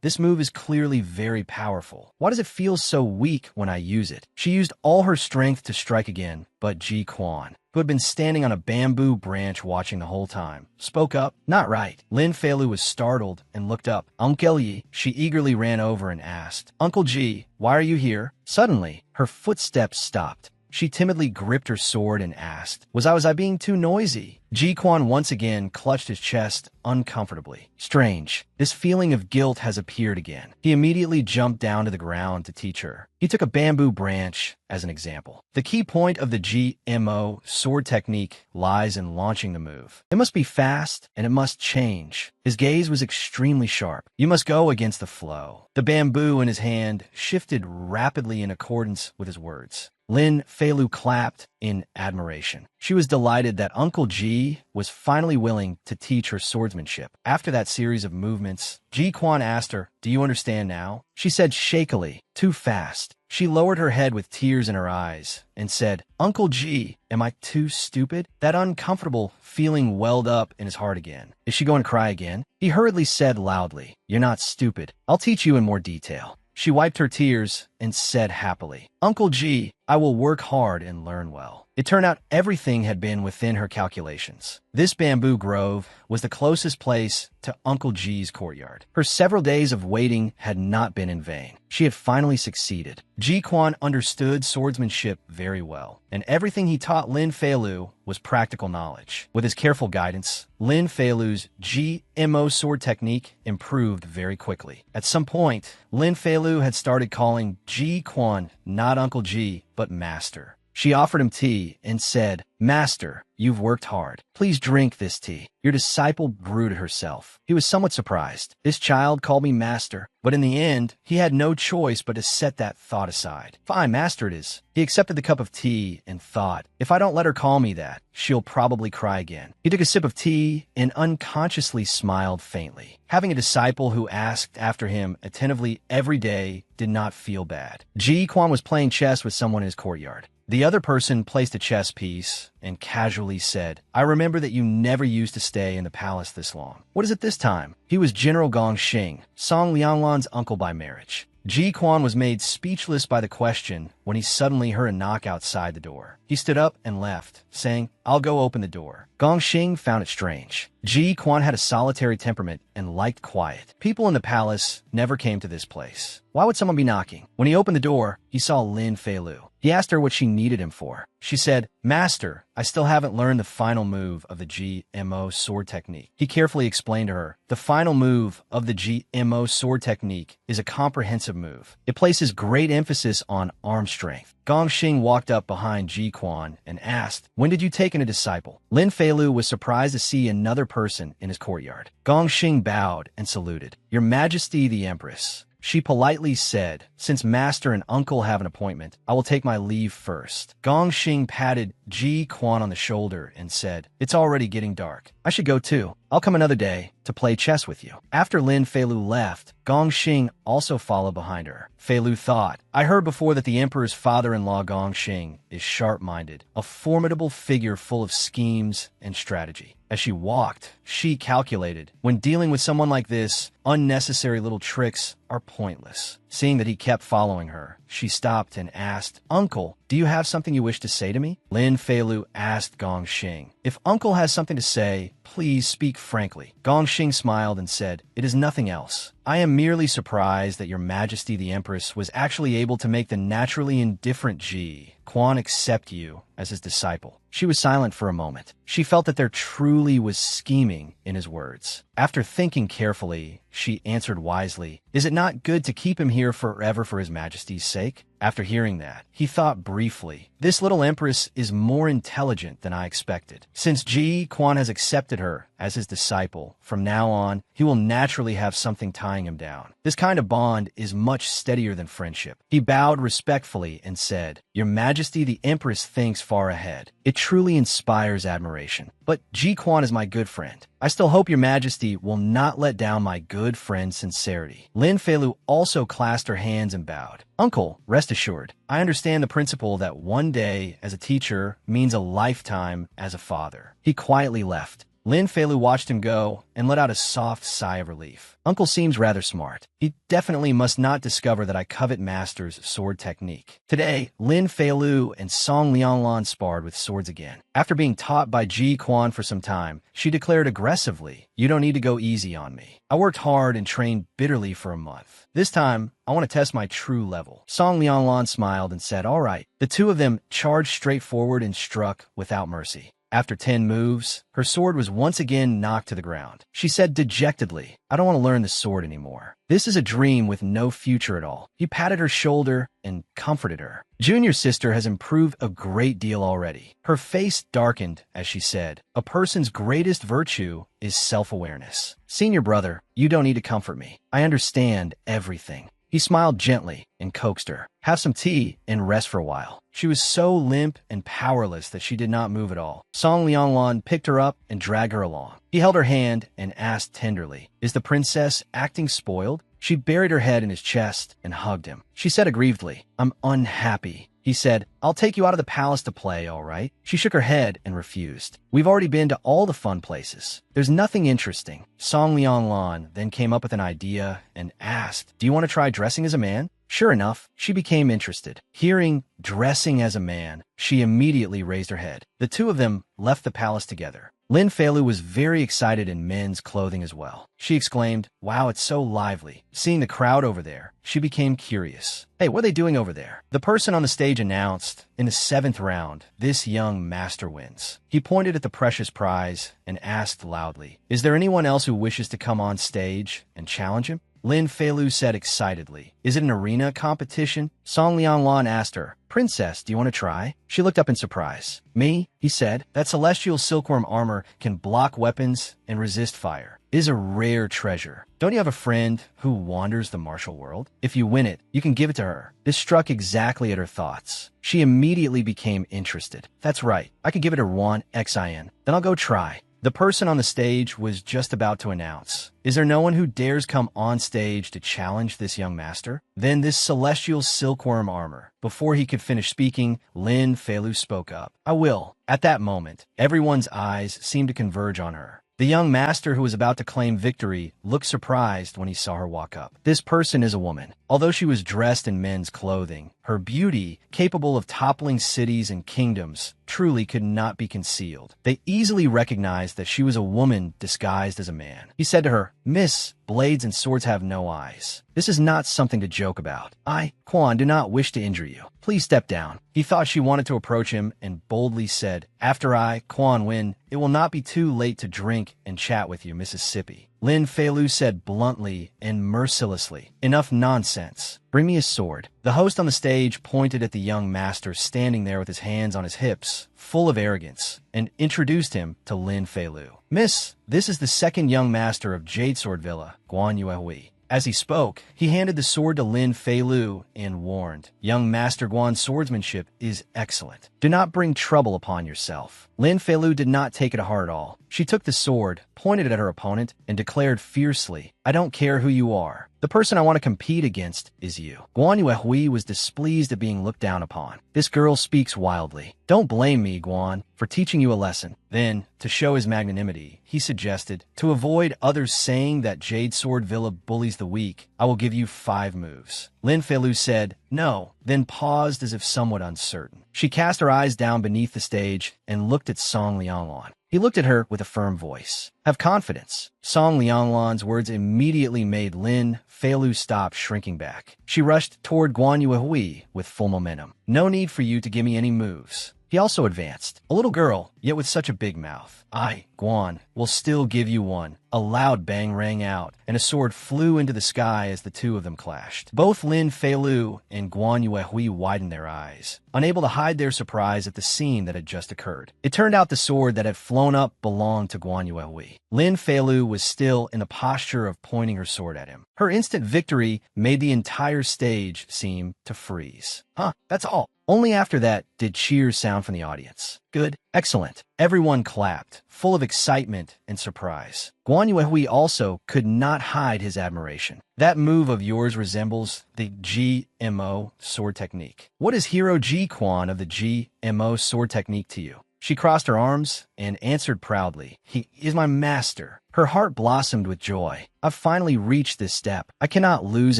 this move is clearly very powerful. Why does it feel so weak when I use it? She used all her strength to strike again, but Ji Quan, who had been standing on a bamboo branch watching the whole time, spoke up, Not right. Lin Feilu was startled and looked up. Uncle Yi, she eagerly ran over and asked, Uncle Ji, why are you here? Suddenly, her footsteps stopped. She timidly gripped her sword and asked, Was I being too noisy? Ji Quan once again clutched his chest uncomfortably. Strange. This feeling of guilt has appeared again. He immediately jumped down to the ground to teach her. He took a bamboo branch as an example. The key point of the GMO sword technique lies in launching the move. It must be fast and it must change. His gaze was extremely sharp. You must go against the flow. The bamboo in his hand shifted rapidly in accordance with his words. Lin Feilu clapped in admiration. She was delighted that Uncle Ji was finally willing to teach her swordsmanship. After that series of movements, Ji Quan asked her, Do you understand now? She said shakily, Too fast. She lowered her head with tears in her eyes and said, Uncle Ji, am I too stupid? That uncomfortable feeling welled up in his heart again. Is she going to cry again? He hurriedly said loudly, You're not stupid. I'll teach you in more detail. She wiped her tears and said happily, Uncle Ji, I will work hard and learn well. It turned out everything had been within her calculations. This bamboo grove was the closest place to Uncle Ji's courtyard. Her several days of waiting had not been in vain. She had finally succeeded. Ji Quan understood swordsmanship very well, and everything he taught Lin Feilu was practical knowledge. With his careful guidance, Lin Feilu's GMO sword technique improved very quickly. At some point, Lin Feilu had started calling Ji Quan not Uncle Ji, but Master. She offered him tea and said, Master, you've worked hard. Please drink this tea. Your disciple brewed it herself. He was somewhat surprised. This child called me Master, but in the end, he had no choice but to set that thought aside. Fine, Master it is. He accepted the cup of tea and thought, if I don't let her call me that, she'll probably cry again. He took a sip of tea and unconsciously smiled faintly. Having a disciple who asked after him attentively every day did not feel bad. Ji Quan was playing chess with someone in his courtyard. The other person placed a chess piece and casually said, I remember that you never used to stay in the palace this long. What is it this time? He was General Gong Xing, Song Lianglan's uncle by marriage. Ji Quan was made speechless by the question when he suddenly heard a knock outside the door. He stood up and left, saying, I'll go open the door. Gong Xing found it strange. Ji Quan had a solitary temperament and liked quiet. People in the palace never came to this place. Why would someone be knocking? When he opened the door, he saw Lin Feilu. He asked her what she needed him for. She said, Master, I still haven't learned the final move of the GMO sword technique. He carefully explained to her, the final move of the GMO sword technique is a comprehensive move. It places great emphasis on arm strength. Gong Xing walked up behind Ji Quan and asked, When did you take in a disciple? Lin Feilu was surprised to see another person in his courtyard. Gong Xing bowed and saluted. Your Majesty the Empress. She politely said, Since Master and Uncle have an appointment, I will take my leave first. Gong Xing patted Ji Quan on the shoulder and said, It's already getting dark. I should go too. I'll come another day to play chess with you. After Lin Feilu left, Gong Xing also followed behind her. Feilu thought, I heard before that the emperor's father-in-law Gong Xing is sharp-minded, a formidable figure full of schemes and strategy. As she walked, she calculated, when dealing with someone like this, unnecessary little tricks are pointless. Seeing that he kept following her, she stopped and asked, Uncle, do you have something you wish to say to me? Lin Feilu asked Gong Xing, If Uncle has something to say, please speak frankly. Gong Xing smiled and said, It is nothing else. I am merely surprised that Your Majesty the Empress was actually able to make the naturally indifferent Ji Quan accept you as his disciple. She was silent for a moment. She felt that there truly was scheming in his words. After thinking carefully, she answered wisely. Is it not good to keep him here forever for his majesty's sake? After hearing that, he thought briefly. This little empress is more intelligent than I expected. Since Ji Quan has accepted her as his disciple, from now on, he will naturally have something tying him down. This kind of bond is much steadier than friendship. He bowed respectfully and said, Your Majesty, the empress thinks far ahead. It truly inspires admiration. But Ji Quan is my good friend. I still hope your majesty will not let down my good friend's sincerity. Lin Feilu also clasped her hands and bowed. Uncle, rest assured, I understand the principle that one day as a teacher means a lifetime as a father. He quietly left. Lin Feilu watched him go and let out a soft sigh of relief. Uncle seems rather smart. He definitely must not discover that I covet Master's sword technique. Today, Lin Feilu and Song Lianlan sparred with swords again. After being taught by Ji Quan for some time, she declared aggressively, You don't need to go easy on me. I worked hard and trained bitterly for a month. This time, I want to test my true level. Song Lianlan smiled and said, All right. The two of them charged straight forward and struck without mercy. After 10 moves, her sword was once again knocked to the ground. She said dejectedly, I don't want to learn the sword anymore. This is a dream with no future at all. He patted her shoulder and comforted her. Junior sister has improved a great deal already. Her face darkened as she said, A person's greatest virtue is self-awareness. Senior brother, you don't need to comfort me. I understand everything. He smiled gently and coaxed her. Have some tea and rest for a while. She was so limp and powerless that she did not move at all. Song Lianlan picked her up and dragged her along. He held her hand and asked tenderly, Is the princess acting spoiled? She buried her head in his chest and hugged him. She said aggrievedly, I'm unhappy. He said, I'll take you out of the palace to play, all right? She shook her head and refused. We've already been to all the fun places. There's nothing interesting. Song Lianlan then came up with an idea and asked, Do you want to try dressing as a man? Sure enough, she became interested. Hearing dressing as a man, she immediately raised her head. The two of them left the palace together. Lin Feilu was very excited in men's clothing as well. She exclaimed, Wow, it's so lively. Seeing the crowd over there, she became curious. Hey, what are they doing over there? The person on the stage announced, In the 7th round, this young master wins. He pointed at the precious prize and asked loudly, Is there anyone else who wishes to come on stage and challenge him? Lin Feilu said excitedly, Is it an arena competition? Song Lianlan asked her, Princess, do you want to try? She looked up in surprise. Me? He said, That celestial silkworm armor can block weapons and resist fire. It is a rare treasure. Don't you have a friend who wanders the martial world? If you win it, you can give it to her. This struck exactly at her thoughts. She immediately became interested. That's right. I could give it to Wan Xin. Then I'll go try. The person on the stage was just about to announce, Is there no one who dares come on stage to challenge this young master? Then this celestial silkworm armor. Before he could finish speaking, Lin Feilu spoke up. I will. At that moment, everyone's eyes seemed to converge on her. The young master who was about to claim victory looked surprised when he saw her walk up. This person is a woman. Although she was dressed in men's clothing, her beauty, capable of toppling cities and kingdoms, truly could not be concealed. They easily recognized that she was a woman disguised as a man. He said to her, Miss, blades and swords have no eyes. This is not something to joke about. I, Quan, do not wish to injure you. Please step down. He thought she wanted to approach him and boldly said, After I, Quan, win, it will not be too late to drink and chat with you, Mississippi. Lin Feilu said bluntly and mercilessly, Enough nonsense. Bring me a sword. The host on the stage pointed at the young master standing there with his hands on his hips, full of arrogance, and introduced him to Lin Feilu. Miss, this is the second young master of Jade Sword Villa, Guan Yuehui. As he spoke, he handed the sword to Lin Feilu and warned, Young Master Guan's swordsmanship is excellent. Do not bring trouble upon yourself. Lin Feilu did not take it to heart at all. She took the sword, pointed it at her opponent, and declared fiercely, I don't care who you are. The person I want to compete against is you. Guan Yuehui was displeased at being looked down upon. This girl speaks wildly. Don't blame me, Guan, for teaching you a lesson. Then, to show his magnanimity, he suggested, To avoid others saying that Jade Sword Villa bullies the weak, I will give you 5 moves. Lin Feilu said, No, then paused as if somewhat uncertain. She cast her eyes down beneath the stage and looked at Song Lianlan. He looked at her with a firm voice. Have confidence. Song Lianlan's words immediately made Lin Feilu stop shrinking back. She rushed toward Guan Yuehui with full momentum. No need for you to give me any moves. He also advanced. A little girl, yet with such a big mouth. I, Guan, will still give you one. A loud bang rang out, and a sword flew into the sky as the two of them clashed. Both Lin Feilu and Guan Yuehui widened their eyes, unable to hide their surprise at the scene that had just occurred. It turned out the sword that had flown up belonged to Guan Yuehui. Lin Feilu was still in a posture of pointing her sword at him. Her instant victory made the entire stage seem to freeze. Huh, that's all. Only after that did cheers sound from the audience. Good. Excellent. Everyone clapped, full of excitement and surprise. Guan Yuehui also could not hide his admiration. That move of yours resembles the GMO sword technique. What is Hero Ji Quan of the GMO sword technique to you? She crossed her arms and answered proudly, "He is my master." Her heart blossomed with joy. I've finally reached this step. I cannot lose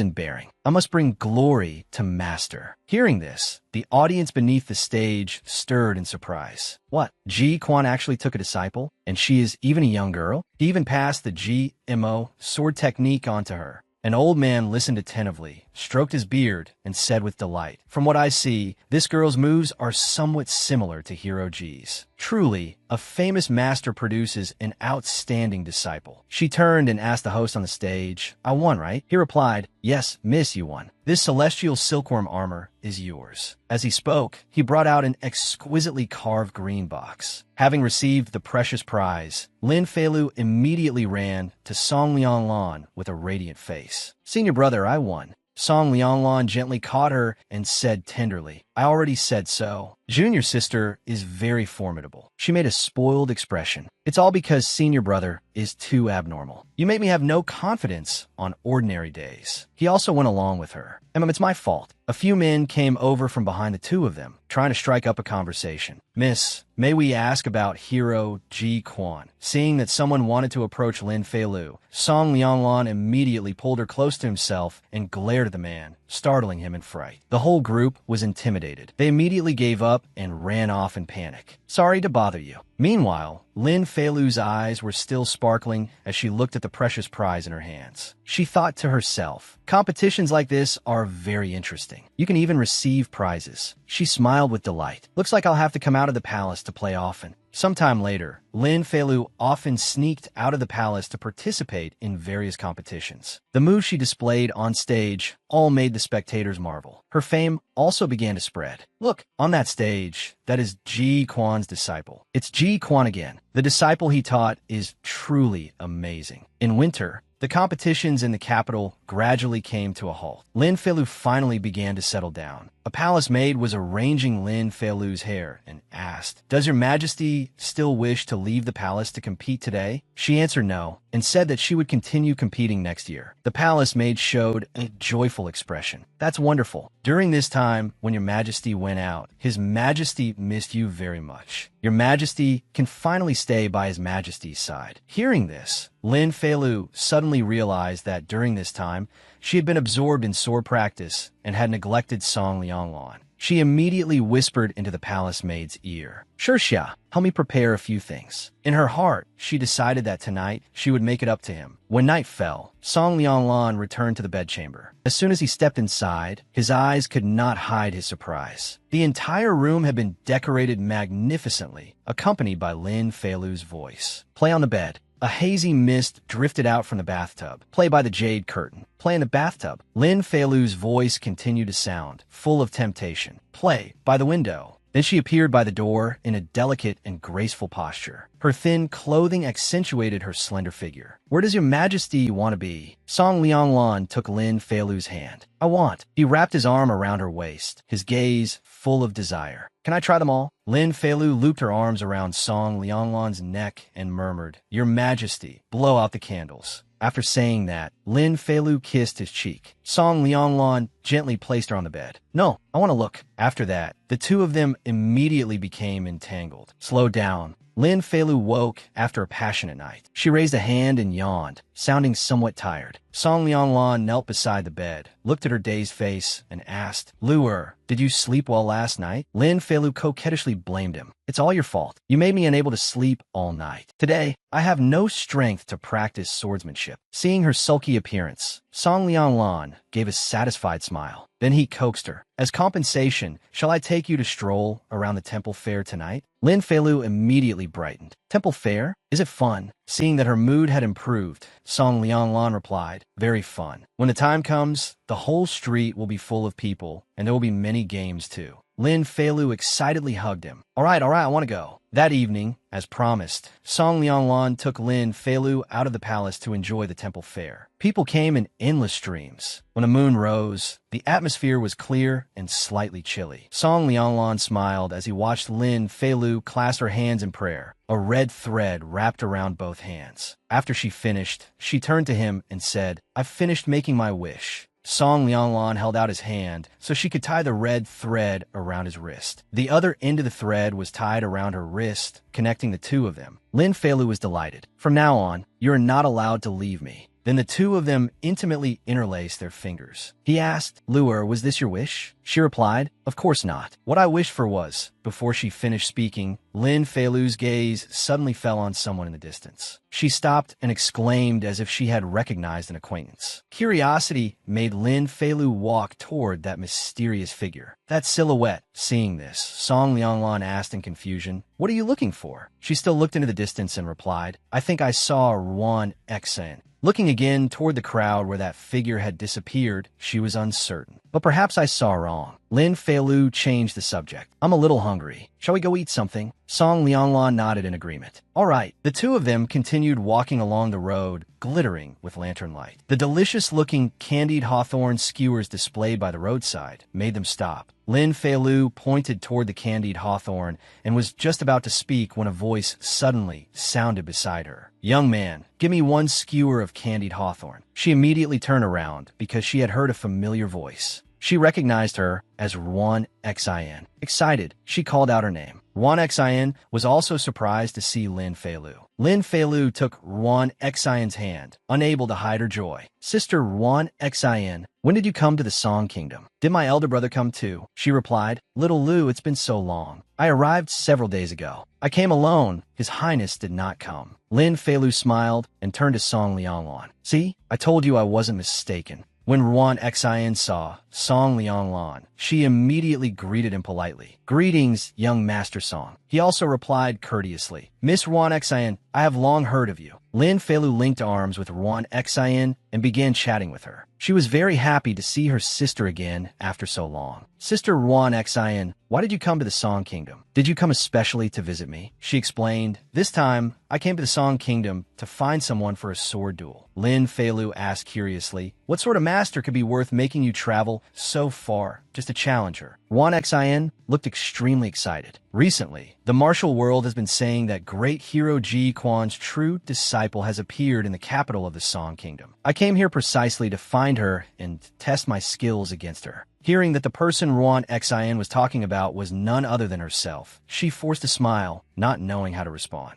in bearing. I must bring glory to master. Hearing this, the audience beneath the stage stirred in surprise. What? Ji Quan actually took a disciple? And she is even a young girl? He even passed the GMO sword technique onto her. An old man listened attentively, stroked his beard, and said with delight, "From what I see, this girl's moves are somewhat similar to Hero G's. Truly, a famous master produces an outstanding disciple." She turned and asked the host on the stage, "I won, right?" He replied, "Yes, miss, you won. This celestial silkworm armor is yours." As he spoke, he brought out an exquisitely carved green box. Having received the precious prize, Lin Feilu immediately ran to Song Lianglan with a radiant face. "Senior brother, I won." Song Lianglan gently caught her and said tenderly, "I already said so." Junior sister is very formidable. She made a spoiled expression. "It's all because senior brother is too abnormal. You make me have no confidence on ordinary days." He also went along with her. "It's my fault." A few men came over from behind the two of them, trying to strike up a conversation. "Miss, may we ask about Hero Ji Quan?" Seeing that someone wanted to approach Lin Feilu, Song Lianglan immediately pulled her close to himself and glared at the man, startling him in fright. The whole group was intimidated. They immediately gave up and ran off in panic. "Sorry to bother you." Meanwhile, Lin Feilu's eyes were still sparkling as she looked at the precious prize in her hands. She thought to herself, competitions like this are very interesting. You can even receive prizes. She smiled with delight. Looks like I'll have to come out of the palace to play often. Sometime later, Lin Feilu often sneaked out of the palace to participate in various competitions. The moves she displayed on stage all made the spectators marvel. Her fame also began to spread. "Look, on that stage, that is Ji Quan's disciple. It's Ji Quan again. The disciple he taught is truly amazing." In winter, the competitions in the capital gradually came to a halt. Lin Feilu finally began to settle down. A palace maid was arranging Lin Feilu's hair and asked, "Does your majesty still wish to leave the palace to compete today?" She answered no, and said that she would continue competing next year. The palace maid showed a joyful expression. "That's wonderful. During this time, when your majesty went out, his majesty missed you very much. Your majesty can finally stay by his majesty's side." Hearing this, Lin Feilu suddenly realized that during this time, she had been absorbed in sword practice and had neglected Song Lianglan. She immediately whispered into the palace maid's ear, "Sure, Xia, help me prepare a few things." In her heart, she decided that tonight she would make it up to him. When night fell, Song Lianglan returned to the bedchamber. As soon as he stepped inside, his eyes could not hide his surprise. The entire room had been decorated magnificently, accompanied by Lin Feilu's voice. "Play on the bed." A hazy mist drifted out from the bathtub. "Play by the jade curtain." "Play in the bathtub." Lin Feilu's voice continued to sound, full of temptation. "Play by the window." Then she appeared by the door in a delicate and graceful posture. Her thin clothing accentuated her slender figure. "Where does your majesty want to be?" Song Lianglan took Lin Feilu's hand. "I want." He wrapped his arm around her waist, his gaze full of desire. "Can I try them all?" Lin Feilu looped her arms around Song Lianglan's neck and murmured, "Your majesty, blow out the candles." After saying that, Lin Feilu kissed his cheek. Song Lianglan gently placed her on the bed. "No, I want to look." After that, the two of them immediately became entangled. "Slow down." Lin Feilu woke after a passionate night. She raised a hand and yawned, sounding somewhat tired. Song Lianglan knelt beside the bed, looked at her dazed face, and asked, Luer, did you sleep well last night? Lin Feilu coquettishly blamed him. It's all your fault. You made me unable to sleep all night. Today, I have no strength to practice swordsmanship. Seeing her sulky appearance, Song Lianglan gave a satisfied smile. Then he coaxed her. As compensation, shall I take you to stroll around the temple fair tonight? Lin Feilu immediately brightened. Temple fair? Is it fun? Seeing that her mood had improved, Song Lianglan replied, very fun. When the time comes, the whole street will be full of people, and there will be many games too. Lin Feilu excitedly hugged him. All right, I want to go. That evening, as promised, Song Lianglan took Lin Feilu out of the palace to enjoy the temple fair. People came in endless streams. When the moon rose, the atmosphere was clear and slightly chilly. Song Lianglan smiled as he watched Lin Feilu clasp her hands in prayer. A red thread wrapped around both hands. After she finished, she turned to him and said, I've finished making my wish. Song Lianglan held out his hand so she could tie the red thread around his wrist. The other end of the thread was tied around her wrist, connecting the two of them. Lin Feilu was delighted. From now on, you are not allowed to leave me. Then the two of them intimately interlaced their fingers. He asked, Luer, was this your wish? She replied, of course not. What I wished for was, before she finished speaking, Lin Feilu's gaze suddenly fell on someone in the distance. She stopped and exclaimed as if she had recognized an acquaintance. Curiosity made Lin Feilu walk toward that mysterious figure. That silhouette. Seeing this, Song Lianglan asked in confusion, what are you looking for? She still looked into the distance and replied, I think I saw Ruan Xen. Looking again toward the crowd where that figure had disappeared, she was uncertain. But perhaps I saw wrong. Lin Feilu changed the subject. I'm a little hungry. Shall we go eat something? Song Lianglan nodded in agreement. All right. The two of them continued walking along the road, glittering with lantern light. The delicious-looking candied hawthorn skewers displayed by the roadside made them stop. Lin Feilu pointed toward the candied hawthorn and was just about to speak when a voice suddenly sounded beside her. Young man, give me one skewer of candied hawthorn. She immediately turned around because she had heard a familiar voice. She recognized her as Ruan Xin. Excited, she called out her name. Ruan Xin was also surprised to see Lin Feilu. Lin Feilu took Ruan Xin's hand, unable to hide her joy. Sister Ruan Xin, when did you come to the Song Kingdom? Did my elder brother come too? She replied, Little Lu, it's been so long. I arrived several days ago. I came alone. His Highness did not come. Lin Feilu smiled and turned to Song Lianglan. See, I told you I wasn't mistaken. When Ruan Xin saw Song Lianglan, she immediately greeted him politely. Greetings, young Master Song. He also replied courteously. Miss Ruan Xin, I have long heard of you. Lin Feilu linked arms with Ruan Xin and began chatting with her. She was very happy to see her sister again after so long. Sister Ruan Xin, why did you come to the Song Kingdom? Did you come especially to visit me? She explained, this time, I came to the Song Kingdom to find someone for a sword duel. Lin Feilu asked curiously, what sort of master could be worth making you travel so far just to challenge her? Ruan Xin looked extremely excited. Recently, the martial world has been saying that great hero Ji Quan's true disciple has appeared in the capital of the Song Kingdom. I came here precisely to find her and test my skills against her. Hearing that the person Ruan Xin was talking about was none other than herself, she forced a smile, not knowing how to respond.